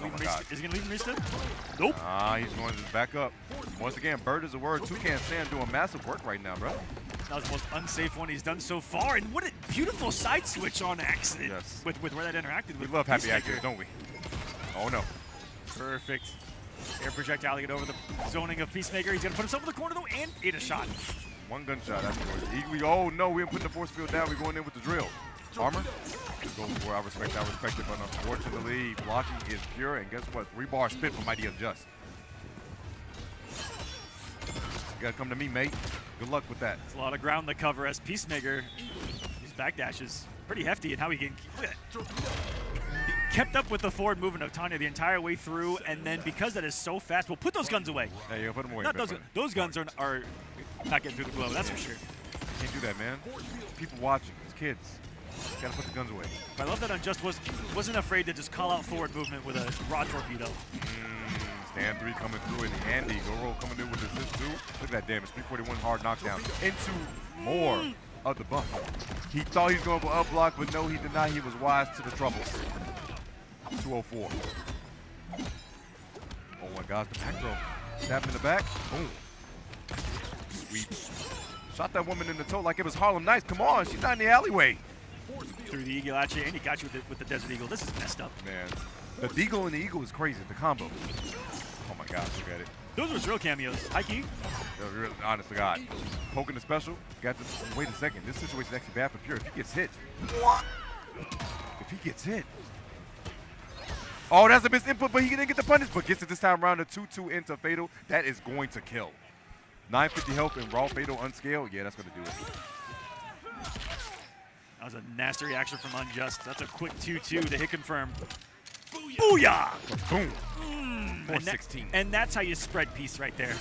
Oh my God. Is he going to leave him reset? Nope. He's going to back up. Once again, Bird is the word. Toucan Sam doing massive work right now, bro. That was the most unsafe one he's done so far. And what a beautiful side switch on accident with where that interacted with. We love happy actors, don't we? Oh, no. Perfect. Air projectile to get over the zoning of Peacemaker. He's going to put himself in the corner, though, and ate a shot. 1 gunshot afterwards. Eagly, oh no, we didn't put the force field down. We're going in with the drill. Armor? Go for it. I respect it, but unfortunately, blocking is pure. And guess what? 3-bar spit from Mighty Unjust. You gotta come to me, mate. Good luck with that. It's a lot of ground to cover as Peacemaker, these backdashes. pretty hefty in how he can. Look at that. He kept up with the forward movement of Tanya the entire way through, and then because that is so fast, we'll put those guns away. Yeah, you put them away. Not those guns are not getting through the glow, that's for sure. Can't do that, man. People watching, it's kids. Gotta put the guns away. I love that Unjust wasn't afraid to just call out forward movement with a raw torpedo. Stand 3 coming through, and Andy, go roll coming in with assist 2. Look at that damage, 341 hard knockdown into more of the bump. He thought he was going for up block, but no, he did not. He was wise to the troubles. 204. Oh my gosh, the back throw. Stab him in the back. Boom. Sweet. Shot that woman in the toe like it was Harlem Nights. Come on, she's not in the alleyway. Through the eagle at you, and he got you with the Desert Eagle. This is messed up. Man, the Deagle and the Eagle is crazy, the combo. Oh my gosh, look at it. Those were real cameos. High key. Really, honest to God. Poking the special, got to wait a second. This situation is actually bad for Pure. If he gets hit. What? If he gets hit. Oh, that's a missed input, but he didn't get the punish, but gets it this time around, a 2-2 into Fatal. That is going to kill. 950 health and raw Fatal unscaled. Yeah, that's going to do it. That was a nasty reaction from Unjust. That's a quick 2-2 to hit confirm. Booyah! Boom. 416. And that's how you spread peace right there.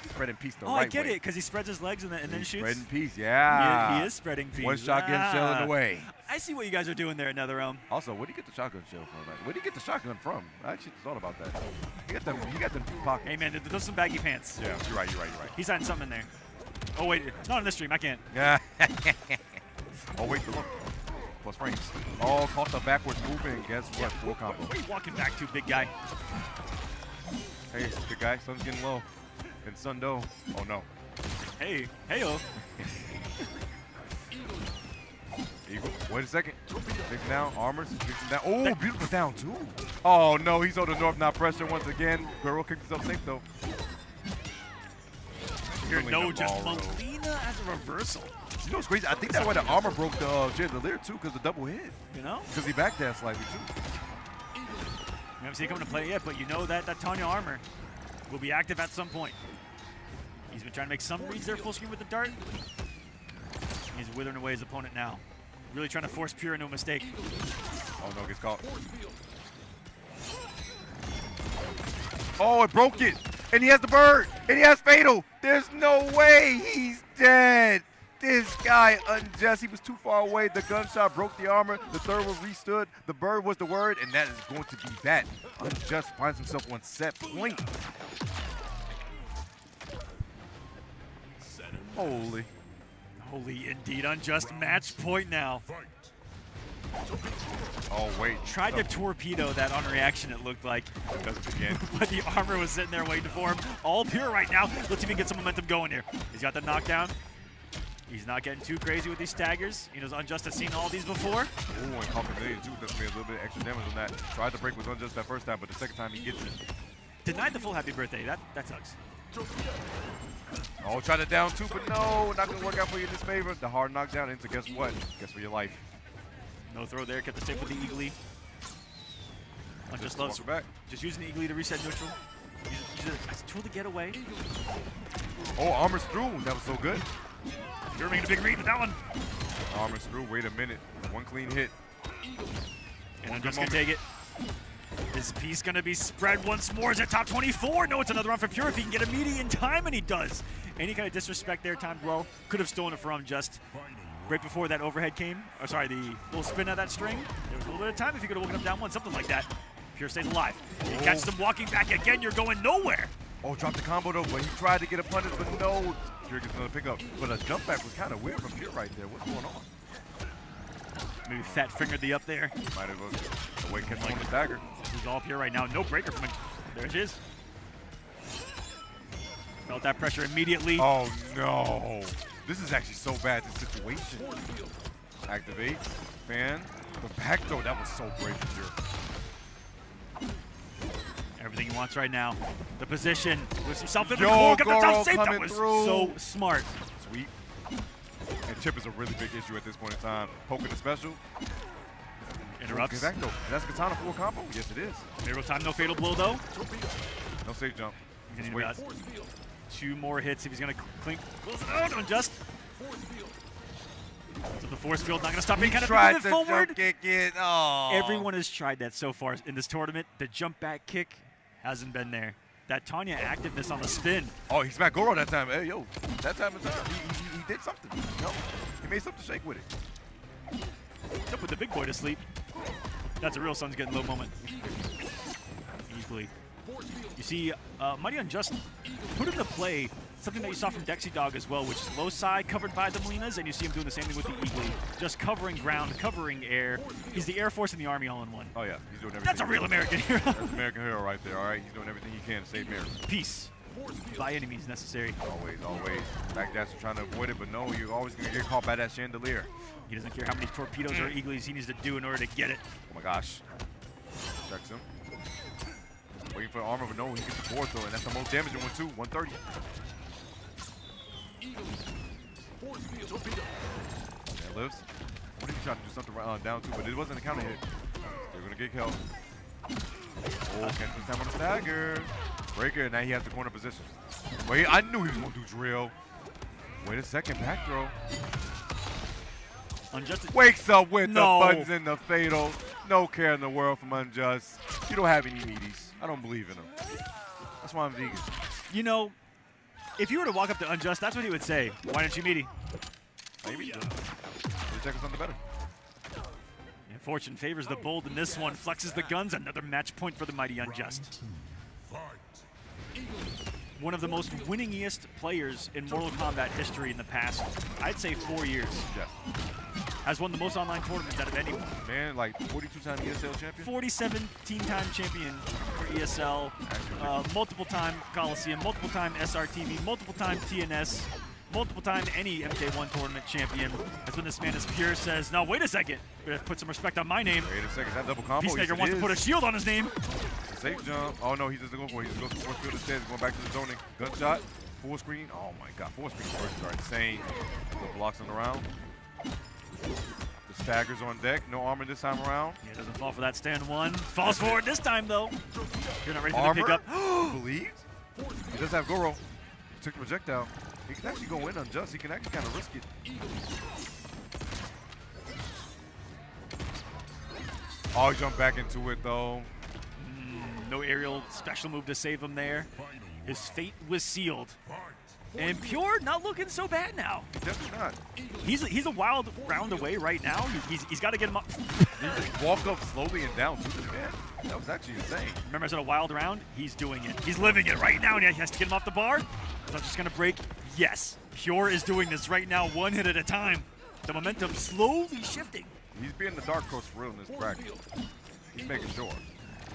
Spreading peace the right way. Oh, I get it, because he spreads his legs and then shoots. Spreading peace, yeah. He is spreading peace. One shotgun shell in the way. I see what you guys are doing there at NetherRealm. Also, where do you get the shotgun shell from? Like, where do you get the shotgun from? I actually thought about that. You got them deep pockets. Hey, man, those some baggy pants. Yeah, you're right. He's hiding something in there. Oh, wait. Not on this stream. I can't. Yeah. Oh, wait. Look. Plus frames. Oh, caught the backwards movement. Guess what? Full combo. What are you walking back to, big guy? Hey, big guy. Sun's getting low. And Sundo. Oh, no. Hey. Hey-oh. Eagle. Wait a second. Fixing down. Armors. Fixing down. Oh, beautiful down, too. Oh, no. He's on the north, not pressure once again. Guerrero kicked himself safe, though. You're just Molina as a reversal. You know what's crazy? I think that's why the armor broke the chandelier, too, because the double hit. You know? Because he backdashed slightly, too. We haven't seen it coming to play yet, but you know that Tanya armor will be active at some point. He's been trying to make some reads there full screen with the dart. He's withering away his opponent now. Really trying to force Pure into a mistake. Oh, no, gets caught. Oh, it broke it. And he has the bird. And he has Fatal. There's no way he's dead. This guy, Unjust, he was too far away. The gunshot broke the armor. The third one restood. The bird was the word, and that is going to be that. Unjust finds himself on set point. Holy. Holy indeed. Unjust match point now. Oh, wait. Tried to torpedo that on reaction, it looked like. Does it again. But the armor was sitting there waiting for him. All Pure right now. Let's see if he can get some momentum going here. He's got the knockdown. He's not getting too crazy with these staggers. He knows Unjust has seen all these before. Ooh, and Kompetition too. That's me a little bit extra damage on that. Tried to break with Unjust that first time, but the second time he gets it. Denied the full happy birthday. That sucks. Oh, try to down two, but no, not gonna work out for you in this favor. The hard knockdown into guess what? Guess for your life. No throw there. Kept the safe with the Eagly. Unjust loves back. Just using the Eagly to reset neutral. Use it as a tool to get away. Oh, armor's through. That was so good. You're making a big read with that one. Armor's through. Wait a minute. One clean hit. And Unjust can take it. His piece going to be spread once more. Is it top 24? No, it's another round for Pure. If he can get a meaty in time, and he does. Any kind of disrespect there, time well. Could have stolen it from Unjust. Right before that overhead came. Oh, sorry, the little spin of that string. There was a little bit of time if he could have woken up down one, something like that. Pure stays alive. He catches him walking back again. You're going nowhere. Oh, dropped the combo though, but he tried to get a punish, but no. Pure gets another pickup. But a jump back was kind of weird from Pure right there. What's going on? Maybe fat fingered the up there. Might have a way catching on the dagger. He's all Pure right now. No breaker from him. There it is. Felt that pressure immediately. Oh no. This is actually so bad, this situation. Activate. Fan. The back throw, that was so great for Pure. Everything he wants right now. The position. With himself in the corner. Got himself safe. That was so smart. Sweet. And chip is a really big issue at this point in time. Poking the special. Interrupts. Back throw. That's Katana full combo? Yes, it is. Zero time, no fatal blow though. No safe jump. Just wait. 2 more hits if he's going to clink. Close it out. Unjust. So the force field not going to stop. He Kind of tried moving to forward. jump kick it. Oh. Everyone has tried that so far in this tournament. The jump back kick hasn't been there. That Tanya activeness on the spin. Oh, he smacked Goro that time. Hey, yo, that time he did something. You know? He made something shake with it. Up with the big boy to sleep. That's a real Sun's getting low moment. Easily. You see, Mighty Unjust put into play something that you saw from Dexi Dog as well, which is low side covered by the Molinas, and you see him doing the same thing with the Eagly. Just covering ground, covering air. He's the Air Force and the Army all in one. Oh, yeah. He's doing everything. That's a real American hero. That's an American hero right there, all right? He's doing everything he can to save Mary. Peace. By any means necessary. Always, always. Backdash trying to avoid it, but no, you're always going to get caught by that chandelier. He doesn't care how many torpedoes or Eaglies he needs to do in order to get it. Oh, my gosh. Checks him. Waiting for the armor, but no, he gets the fourth, though, and that's the most damaging one, too. 130. That lives. What if he tried to do something down, too, but it wasn't a counter hit. They're going to get killed. Oh, catch this time on the stagger. Breaker, now he has the corner position. Wait, I knew he was going to do drill. Wait a second, back throw. Unjust wakes up with the buttons in the fatal. No care in the world from Unjust. You don't have any meaties. I don't believe in him. That's why I'm vegan. You know, if you were to walk up to Unjust, that's what he would say. Why don't you meaty? Maybe. Check us something better. Yeah, fortune favors the bold in this one. Flexes the guns. Another match point for the Mighty Unjust. One of the most winningest players in Mortal Kombat history in the past, I'd say 4 years. Yes. Has won the most online tournaments out of anyone. Man, like 42-time ESL champion? 47-time champion for ESL, multiple-time Coliseum, multiple-time SRTV, multiple-time TNS, multiple-time any MK1 tournament champion. That's when this man is pure says, no, wait a second. We're going to put some respect on my name. Wait a second, that double combo. Peacemaker wants to put a shield on his name. It's a safe jump. Oh, no, he doesn't go for it. He just goes to force field instead. He's going back to the zoning. Gunshot, full screen. Oh, my God. Full screen versions are insane. The blocks on the round. The staggers on deck. No armor this time around. Yeah, doesn't fall for that stand one. Falls forward this time, though. You're not ready for armor? the pickup. Believed? He does have Goro. He took the projectile. He can actually go in Unjust. He can actually kind of risk it. Oh, he jumped back into it, though. No aerial special move to save him there. His fate was sealed. And Pure not looking so bad now. Definitely not. He's a wild round away right now. He's got to get him up. He walked up slowly and down to the man. That was actually insane. Remember, I said a wild round? He's doing it. He's living it right now, and he has to get him off the bar. Is that just going to break? Yes. Pure is doing this right now, one hit at a time. The momentum slowly shifting. He's being the dark horse for real in this bracket. He's making sure.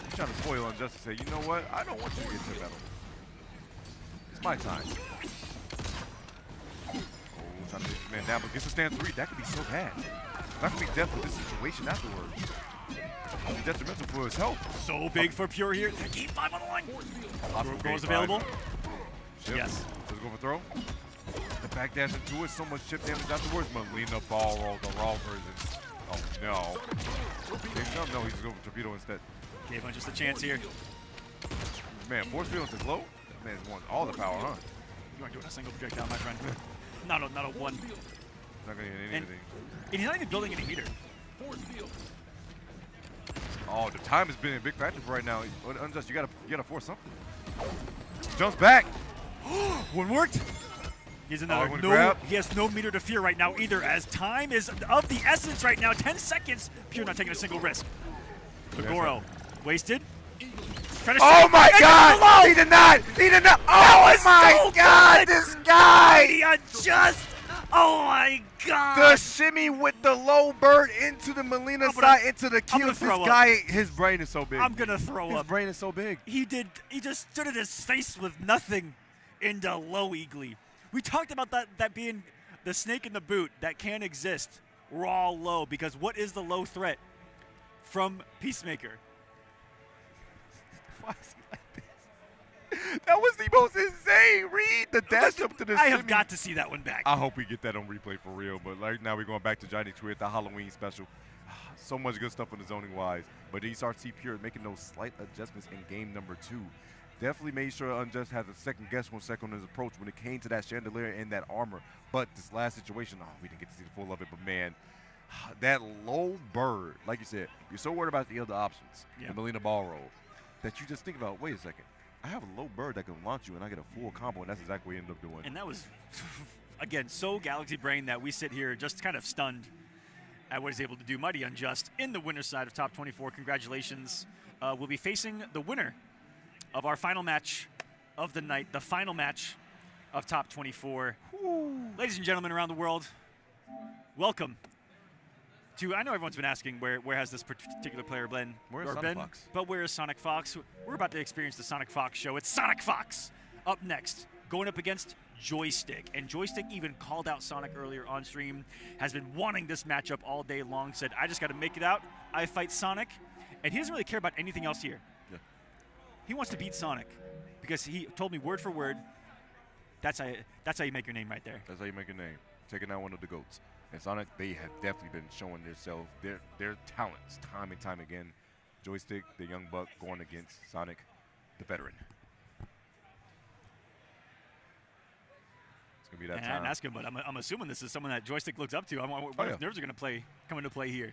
He's trying to spoil Unjust to say, you know what? I don't want you to get to the medal. It's my time. Trying to get this man down, but gets a stand 3. That could be so bad. That could be death for this situation afterwards. It'll be detrimental for his health. So big for Pure here. Game 5 on the line. Goes available. Chip. Yes. Does it go for throw? The backdash into it. So much chip damage afterwards. Molina ball roll, the raw version. Oh, no. No, he's going for torpedo instead. Gave him just a chance here. Man, force field into glow? That man wants all the power, huh? You aren't doing a single projectile, my friend. Not a one. He's not going to hit anything. And he's not even building any meter. Oh, the time has been a big factor for right now. Unjust, you gotta force something. Jumps back. One worked. He's another. He has no meter to fear right now either, as time is of the essence right now. 10 seconds. Pure not taking a single risk. Goro wasted. Oh my God! He did not! He did not! Oh my God! This guy! He Unjust! Oh my God! The shimmy with the low bird into the Molina side, into the kill. This guy, his brain is so big. I'm gonna throw up. His brain is so big. He just stood at his face with nothing into low Eagly. We talked about that being the snake in the boot that can exist raw low, because what is the low threat from Peacemaker? Why is he like this? That was the most insane read. The dash up to the I have got to see that one back. I hope we get that on replay for real. But right now we're going back to Johnny Tweet, the Halloween special. So much good stuff on the zoning wise. But then you start to see Pure making those slight adjustments in game number 2. Definitely made sure Unjust had a second guess 1 second on his approach when it came to that chandelier and that armor. But this last situation, oh, we didn't get to see the full of it, but man, that low bird, like you said, you're so worried about the other options, the Melina ball roll, that you just think about, wait a second, I have a low bird that can launch you and I get a full combo, and that's exactly what he ended up doing. And that was, again, so Galaxy Brain that we sit here just kind of stunned at what he's able to do. Mighty Unjust in the winner's side of top 24. Congratulations. We'll be facing the winner of our final match of the night, the final match of top 24. Ladies and gentlemen around the world, welcome to, I know everyone's been asking where has this particular player been? Where's Sonic Fox? But where is Sonic Fox? We're about to experience the Sonic Fox show. It's Sonic Fox up next, going up against Joystick. And Joystick even called out Sonic earlier on stream, has been wanting this matchup all day long, said, I just got to make it out. I fight Sonic. And he doesn't really care about anything else here. Yeah. He wants to beat Sonic because he told me word for word, that's how you make your name right there. That's how you make your name. Taking out one of the GOATs. And Sonic, they have definitely been showing themselves, their talents time and time again. Joystick, the young buck, going against Sonic, the veteran. It's going to be that and time. I didn't ask him, but I'm assuming this is someone that Joystick looks up to. What if nerves are going to come into play here?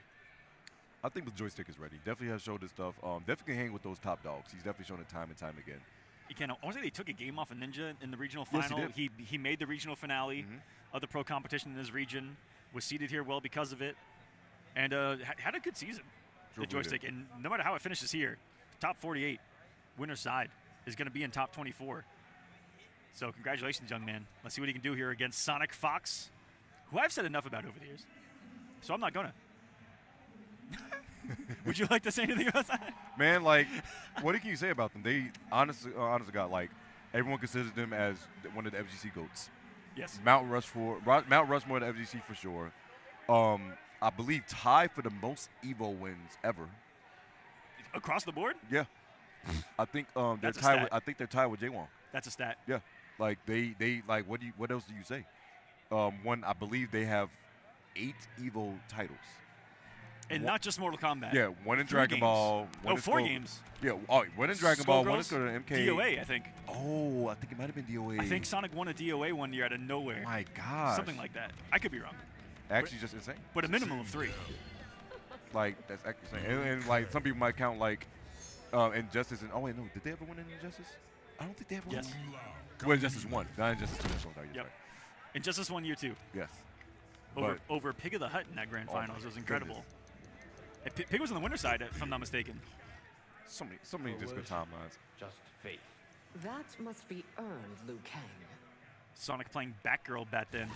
I think the Joystick is ready. Definitely has showed his stuff. Definitely can hang with those top dogs. He's definitely shown it time and time again. He can. I want to say they took a game off of Ninja in the regional Yes, final. he did. He made the regional finale of the pro competition in his region. Was seeded here well because of it, and had a good season. The Joystick, and no matter how it finishes here, top 48, winner's side is going to be in top 24. So congratulations, young man. Let's see what he can do here against Sonic Fox, who I've said enough about over the years. So I'm not gonna. Would you like to say anything about that? Man, like, what can you say about them? They, honestly God, like, everyone considers them as one of the FGC GOATs. Yes. Mount Rushmore, the FGC for sure. I believe tied for the most Evo wins ever. Across the board? Yeah. I think they're That's a tied. stat. I think they're tied with J-Wong. That's a stat. Yeah. Like they like what else do you say? One, I believe they have 8 Evo titles. And not just Mortal Kombat. Yeah, one in Dragon Ball. One in 4 games. Yeah, one in Dragon Ball, one in MK. DOA, I think. Oh, I think it might have been DOA. I think Sonic won a DOA one year out of nowhere. My God. Something like that. I could be wrong. Actually, just insane. But a minimum of 3. Like, that's actually insane. And like, some people might count, like, Injustice. And, oh, wait, no. Did they ever win an Injustice? I don't think they ever won. Yes. Well, Injustice 1. Not Injustice 2. Yep. Right. Injustice 1 year 2. Yes. Over Pig of the Hut in that grand finals. It was incredible. Pig was on the winner's side, if I'm not mistaken. So many just good timelines. Just faith. That must be earned, Liu Kang. Sonic playing Batgirl back then.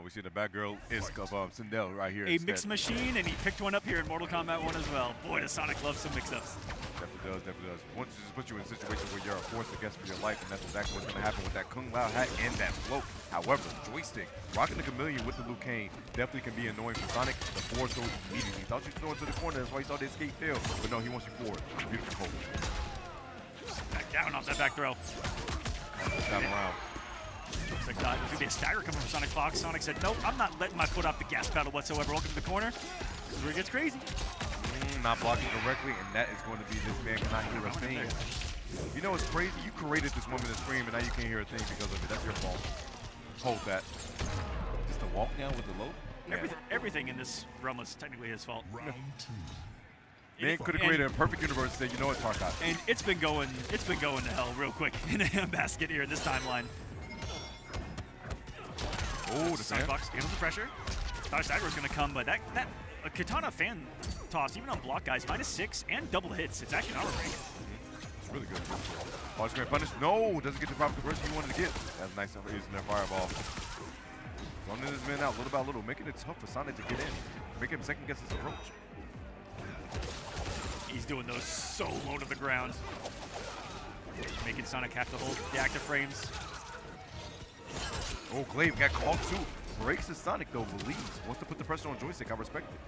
We see the Batgirl Isk of Sindel right here. A mix machine, and he picked one up here in Mortal Kombat 1 as well. Boy, does Sonic love some mix-ups. Definitely does, definitely does. Once it just puts you in a situation where you're a force against for your life, and that's exactly what's going to happen with that Kung Lao hat and that float. However, Joystick, rocking the chameleon with the Liu Kang definitely can be annoying for Sonic. The forward throw immediately. He thought you throw into the corner, that's why he saw the escape fail. But no, he wants you forward. Beautiful coach. Back down off that back throw. Down around. Looks like there's going to be a stagger coming from Sonic Fox. Sonic said, nope, I'm not letting my foot off the gas pedal whatsoever. Welcome to the corner. This is where it gets crazy. Not blocking correctly, and that is going to be this man cannot hear a thing. You know what's crazy? You created this woman to scream, and now you can't hear a thing because of it. That's your fault. Hold that. Just a walk down with the low? Everything in this realm was technically his fault. Round 2. Man could have created a perfect universe and said, you know what, Tarkot. And it's been going to hell real quick in a basket here in this timeline. Oh, the Sonic Fox handles the pressure. Thought a stagger was going to come, but that a Katana fan toss, even on block guys, -6 and double hits. It's actually an armor break. It's really good. Oh, it's going to punish. No, doesn't get the proper conversion he wanted to get. That's nice using their fireball. Zoning this man out little by little, making it tough for Sonic to get in. Making him second guess his approach. He's doing those so low to the ground. Making Sonic have to hold the active frames. Oh, Glaive got called too. Breaks his Sonic though, believes. Wants to put the pressure on Joystick, I respect it.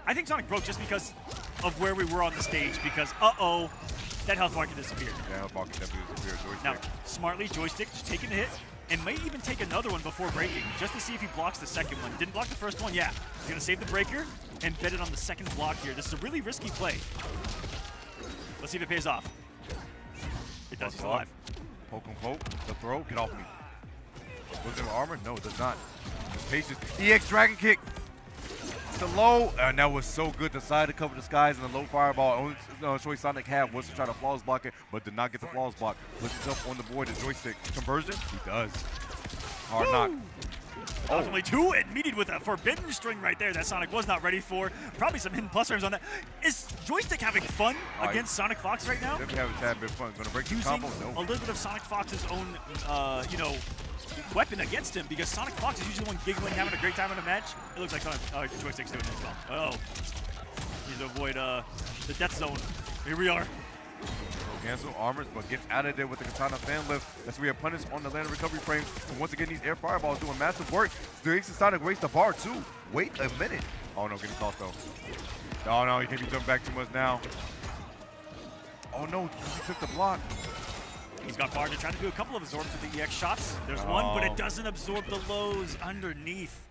I think Sonic broke just because of where we were on the stage, because, that health marker disappeared. Yeah, health marker definitely disappeared. Joystick. Now, smartly, Joystick just taking the hit, and may even take another one before breaking, just to see if he blocks the second one. Didn't block the first one, yeah. He's gonna save the breaker and bet it on the second block here. This is a really risky play. Let's see if it pays off. It does. He's Buckle up. alive. Poke him, poke. The throw. Get off me. Was it armor? No, it does not. Just patience. EX Dragon Kick. The low, and that was so good. Decided to cover the skies, and the low fireball. Only choice Sonic had was to try to flawless block it, but did not get the flawless block. Puts himself on the board. The joystick conversion, he does. Hard knock. Ultimately two, and meated with a forbidden string right there that Sonic was not ready for. Probably some hidden plus frames on that. Is Joystick having fun against Sonic Fox right now? Definitely having a tad bit of fun. Gonna break the Using combo? No. a little bit of Sonic Fox's own, weapon against him, because Sonic Fox is usually the one giggling, having a great time in a match. It looks like Sonic, Joystick's doing it as well. Oh, needs to avoid the death zone. Here we are. Cancel armors, but gets out of there with the katana fan lift. That's where we are punished on the land recovery frames. And once again, these air fireballs doing massive work. The Ace Sonic raised the bar too. Wait a minute. Oh no, getting tossed though. Oh no, you can't be jumping back too much now. Oh no, he took the block. He's got Barton trying to do a couple of absorbs with the EX shots. There's one, but it doesn't absorb the lows underneath.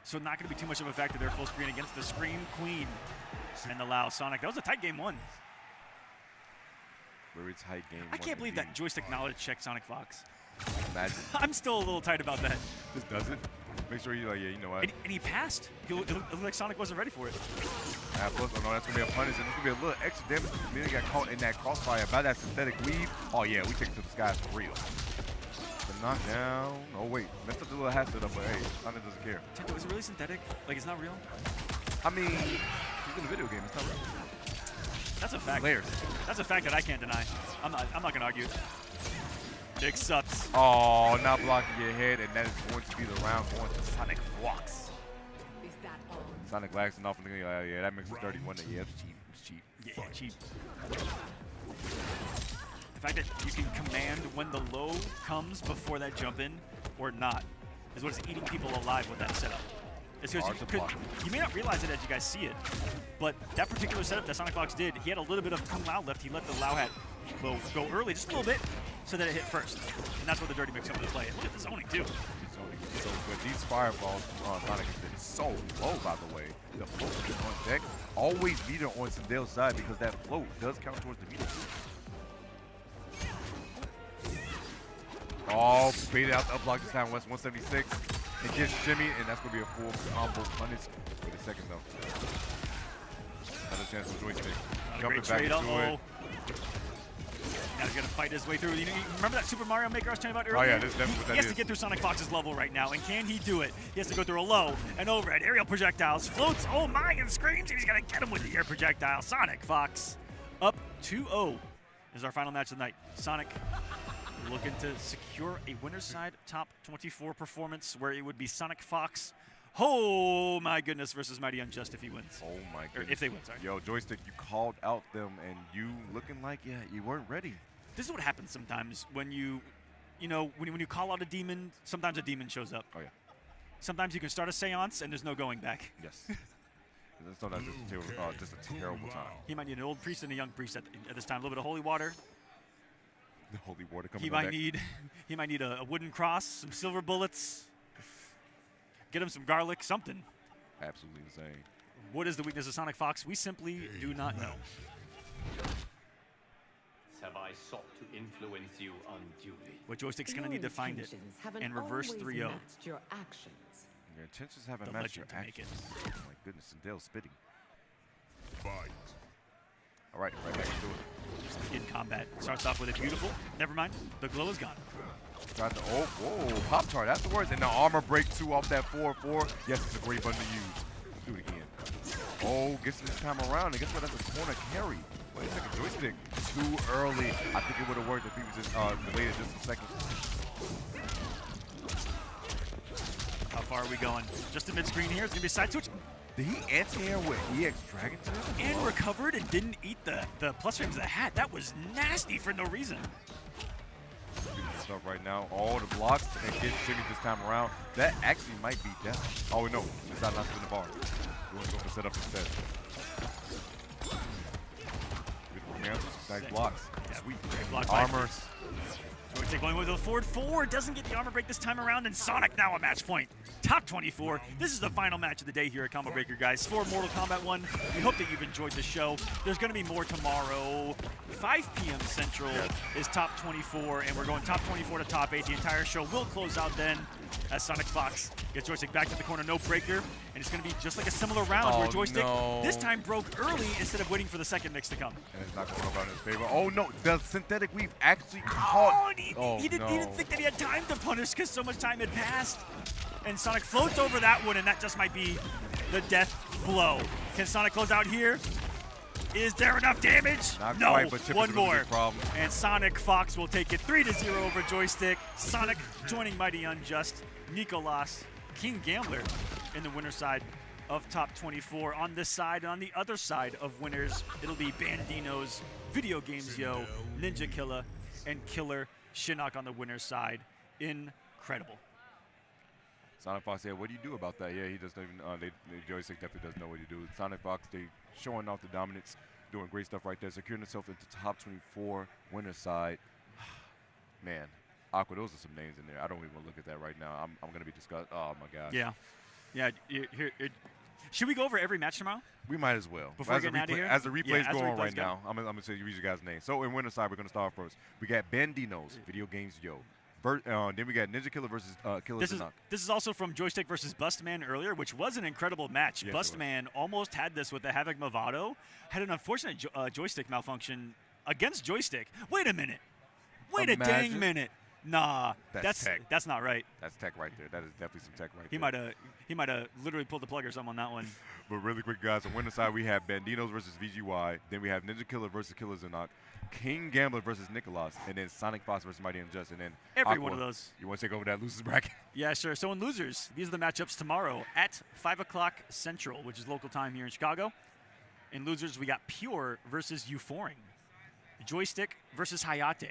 So not going to be too much of a factor there. Full screen against the Scream Queen and the Lual Sonic. That was a tight game one. Very tight game. I can't believe that Joystick knowledge checked Sonic Fox. Imagine. I'm still a little tight about that. Just does it. Make sure you're like, yeah, you know what. And he passed. It looked like Sonic wasn't ready for it. Plus, oh no, that's going to be a punish, and it's going to be a little extra damage. Then he got caught in that crossfire by that synthetic weave. Oh yeah, we take it to the sky for real. The knockdown. Oh wait, messed up the little hat setup, but hey, Sonic doesn't care. Tento, is it really synthetic? Like, it's not real? I mean, it's in a video game. It's not real. That's a fact. Layers. That's a fact that I can't deny. I'm not gonna argue. Big sucks. Oh, not blocking your head, and that is going to be the round going to Sonic Fox. Is that all? Sonic laxing off and thinking, yeah, that makes it 31. Yeah, it's cheap. It's cheap. Yeah, cheap. The fact that you can command when the low comes before that jump in or not is what is eating people alive with that setup. It's because you may not realize it as you guys see it, but that particular setup that Sonic Fox did, he had a little bit of Kung Lao left. He let the Lao hat go early, just a little bit, so that it hit first. And that's where the Dirty Mix comes into play. And look at the zoning, too. So good. These fireballs on Sonic has been so low, by the way. The float is on deck. Always meter on Sindel's side because that float does count towards the meter. Oh, baited out the up block this time, West 176. It gets shimmy, and that's going to be a full combo punish. Wait a second, though. Another chance for Joystick. Jumping back into it. Now he's going to fight his way through. You remember that Super Mario Maker I was telling you about earlier? Oh, yeah, this is definitely what that is. He has to get through Sonic Fox's level right now, and can he do it? He has to go through a low and overhead. Aerial projectiles, floats, oh my, and screams, and he's going to get him with the air projectile. Sonic Fox up 2-0 is our final match of the night. Sonic looking to secure a winner's side top 24 performance where it would be Sonic Fox. Oh my goodness, versus Mighty Unjust if he wins. Oh my goodness. Or if they win, sorry. Yo, Joystick, you called out them and you looking like, yeah, you weren't ready. This is what happens sometimes when you call out a demon, sometimes a demon shows up. Oh yeah. Sometimes you can start a seance and there's no going back. Yes. Sometimes just a terrible time. He might need an old priest and a young priest at this time. A little bit of holy water. The holy water coming. He might need a wooden cross, some silver bullets. Get him some garlic, something. Absolutely insane. What is the weakness of Sonic Fox? We simply do not know. Have I sought to influence you unduly? What Joystick's going to need to find it and reverse 3-0. Your actions. Your intentions haven't matched your actions. Oh my goodness, Sindel's spitting. Fight. All right, right back into it. In combat. Starts off with it beautiful. Never mind. The glow is gone. Tried to, oh, whoa, Pop-Tart afterwards. And the armor break 2 off that 4-4. Yes, it's a great button to use. Let's do it again. Oh, gets it this time around. And guess what? That's a corner carry. Wait a second, Joystick too early. I think it would have worked if he was just delayed it just a second. How far are we going? Just a mid-screen here. It's going to be a side switch. Did he anti-air with EX Dragon to and recovered and didn't eat the plus frames of the hat. That was nasty for no reason. Stuff right now. All the blocks and get Shinny this time around. That actually might be death. Oh no, it's not in the bar. We're going to go for setup instead. Nice blocks. Yeah, sweet. Block Armor. Joystick going with a forward 4. Doesn't get the armor break this time around, and Sonic now a match point. top 24. This is the final match of the day here at Combo Breaker, guys. For Mortal Kombat 1, we hope that you've enjoyed the show. There's going to be more tomorrow. 5 p.m. Central is top 24, and we're going top 24 to top 8. The entire show will close out then as Sonic Fox gets Joystick back to the corner, no breaker, and it's going to be just like a similar round where Joystick this time broke early instead of waiting for the second mix to come. And it's not going to work out in his favor. Oh no, the synthetic weave actually caught. He didn't think that he had time to punish because so much time had passed. And Sonic floats over that one, and that just might be the death blow. Can Sonic close out here? Is there enough damage? Not no, quite, but Chip one is a really more. big problem. And Sonic Fox will take it 3-0 over Joystick. Sonic joining Mighty Unjust. Nicolas, King Gambler in the winner's side of top 24. On this side, and on the other side of winners, it'll be Banditos, Video Games Yo, Ninja Killa, and Killer Shinok on the winner's side. Incredible. Sonic Fox, yeah, what do you do about that? Yeah, he doesn't even, Joystick definitely doesn't know what to do. Sonic Fox, they showing off the dominance, doing great stuff right there, securing himself into top 24, winner's side. Man, Aqua, those are some names in there. I don't even want to look at that right now. I'm going to be disgusted. Oh, my gosh. Yeah. Yeah. Should we go over every match tomorrow? We might as well. Before getting out of here? As the replay's going on right now, I'm going to say use your guys' names. So in winner's side, we're going to start first. We got Banditos, Video Games Yo. Then we got Ninja Killa versus Killer Spanky. This is also from Joystick versus Bustman earlier, which was an incredible match. Yes, Bustman almost had this with the Havoc Movado. Had an unfortunate joystick malfunction against Joystick. Wait a minute. Wait a dang minute. Nah, that's not right. That's tech right there. That is definitely some tech right there. He might have literally pulled the plug or something on that one. But really quick, guys, on winner's side, we have Banditos versus VGY. Then we have Ninja Killa versus Killer Spanky. King Gambler versus Nicolas, and then Sonic Fox versus Mighty Unjust, and then every Aqua. one of those. You want to take over that losers bracket? Yeah, sure. So in losers, these are the matchups tomorrow at 5 o'clock Central, which is local time here in Chicago. In losers, we got Pure versus Euphoric, Joystick versus Hayate,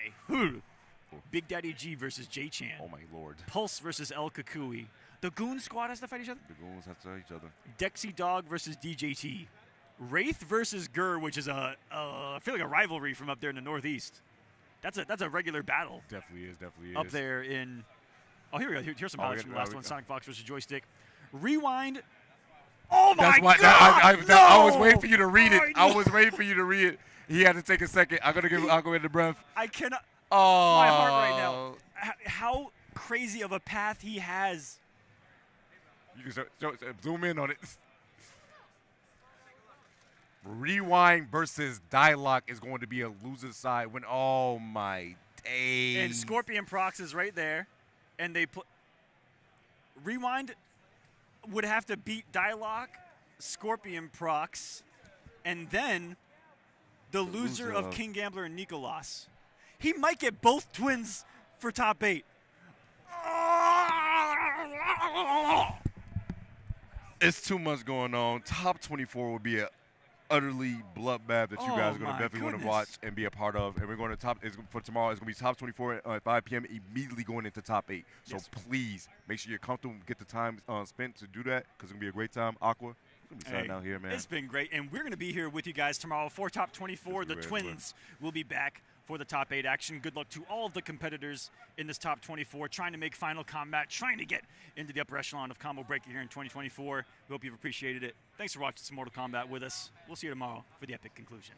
Big Daddy G versus JChan. Oh my lord. Pulse versus El Kukui. The Goon Squad has to fight each other. The Goons have to fight each other. Dexi Dog versus DJT. Wraith versus Gur, which is I feel like a rivalry from up there in the Northeast. That's a regular battle. Definitely is. Up there in. Oh, here we go. Here's some highlights from the last one. Sonic Fox versus Joystick. Rewind. Oh my God! I was waiting for you to read it. I was waiting for you to read it. He had to take a second. I'm gonna give Aqua the breath. I cannot. Oh. My heart right now. How crazy of a path he has. You can zoom in on it. Rewind versus Diock is going to be a loser's side when, oh my days. And Scorpion Procs is right there. And they Rewind would have to beat Diock, Scorpion Procs, and then the loser of King Gambler and Nicolas. He might get both twins for top 8. It's too much going on. Top 24 will be a utterly bloodbath that you guys are going to definitely want to watch and be a part of. And we're going to for tomorrow, it's going to be top 24 at 5 p.m. immediately going into top 8. So please make sure you're comfortable and get the time spent to do that because it's going to be a great time. Aqua, it's going to be down here, man. It's been great. And we're going to be here with you guys tomorrow for top 24. The twins will be back for the top 8 action. Good luck to all of the competitors in this top 24 trying to make Final Kombat, trying to get into the upper echelon of Combo Breaker here in 2024. We hope you've appreciated it. Thanks for watching some Mortal Kombat with us. We'll see you tomorrow for the epic conclusion.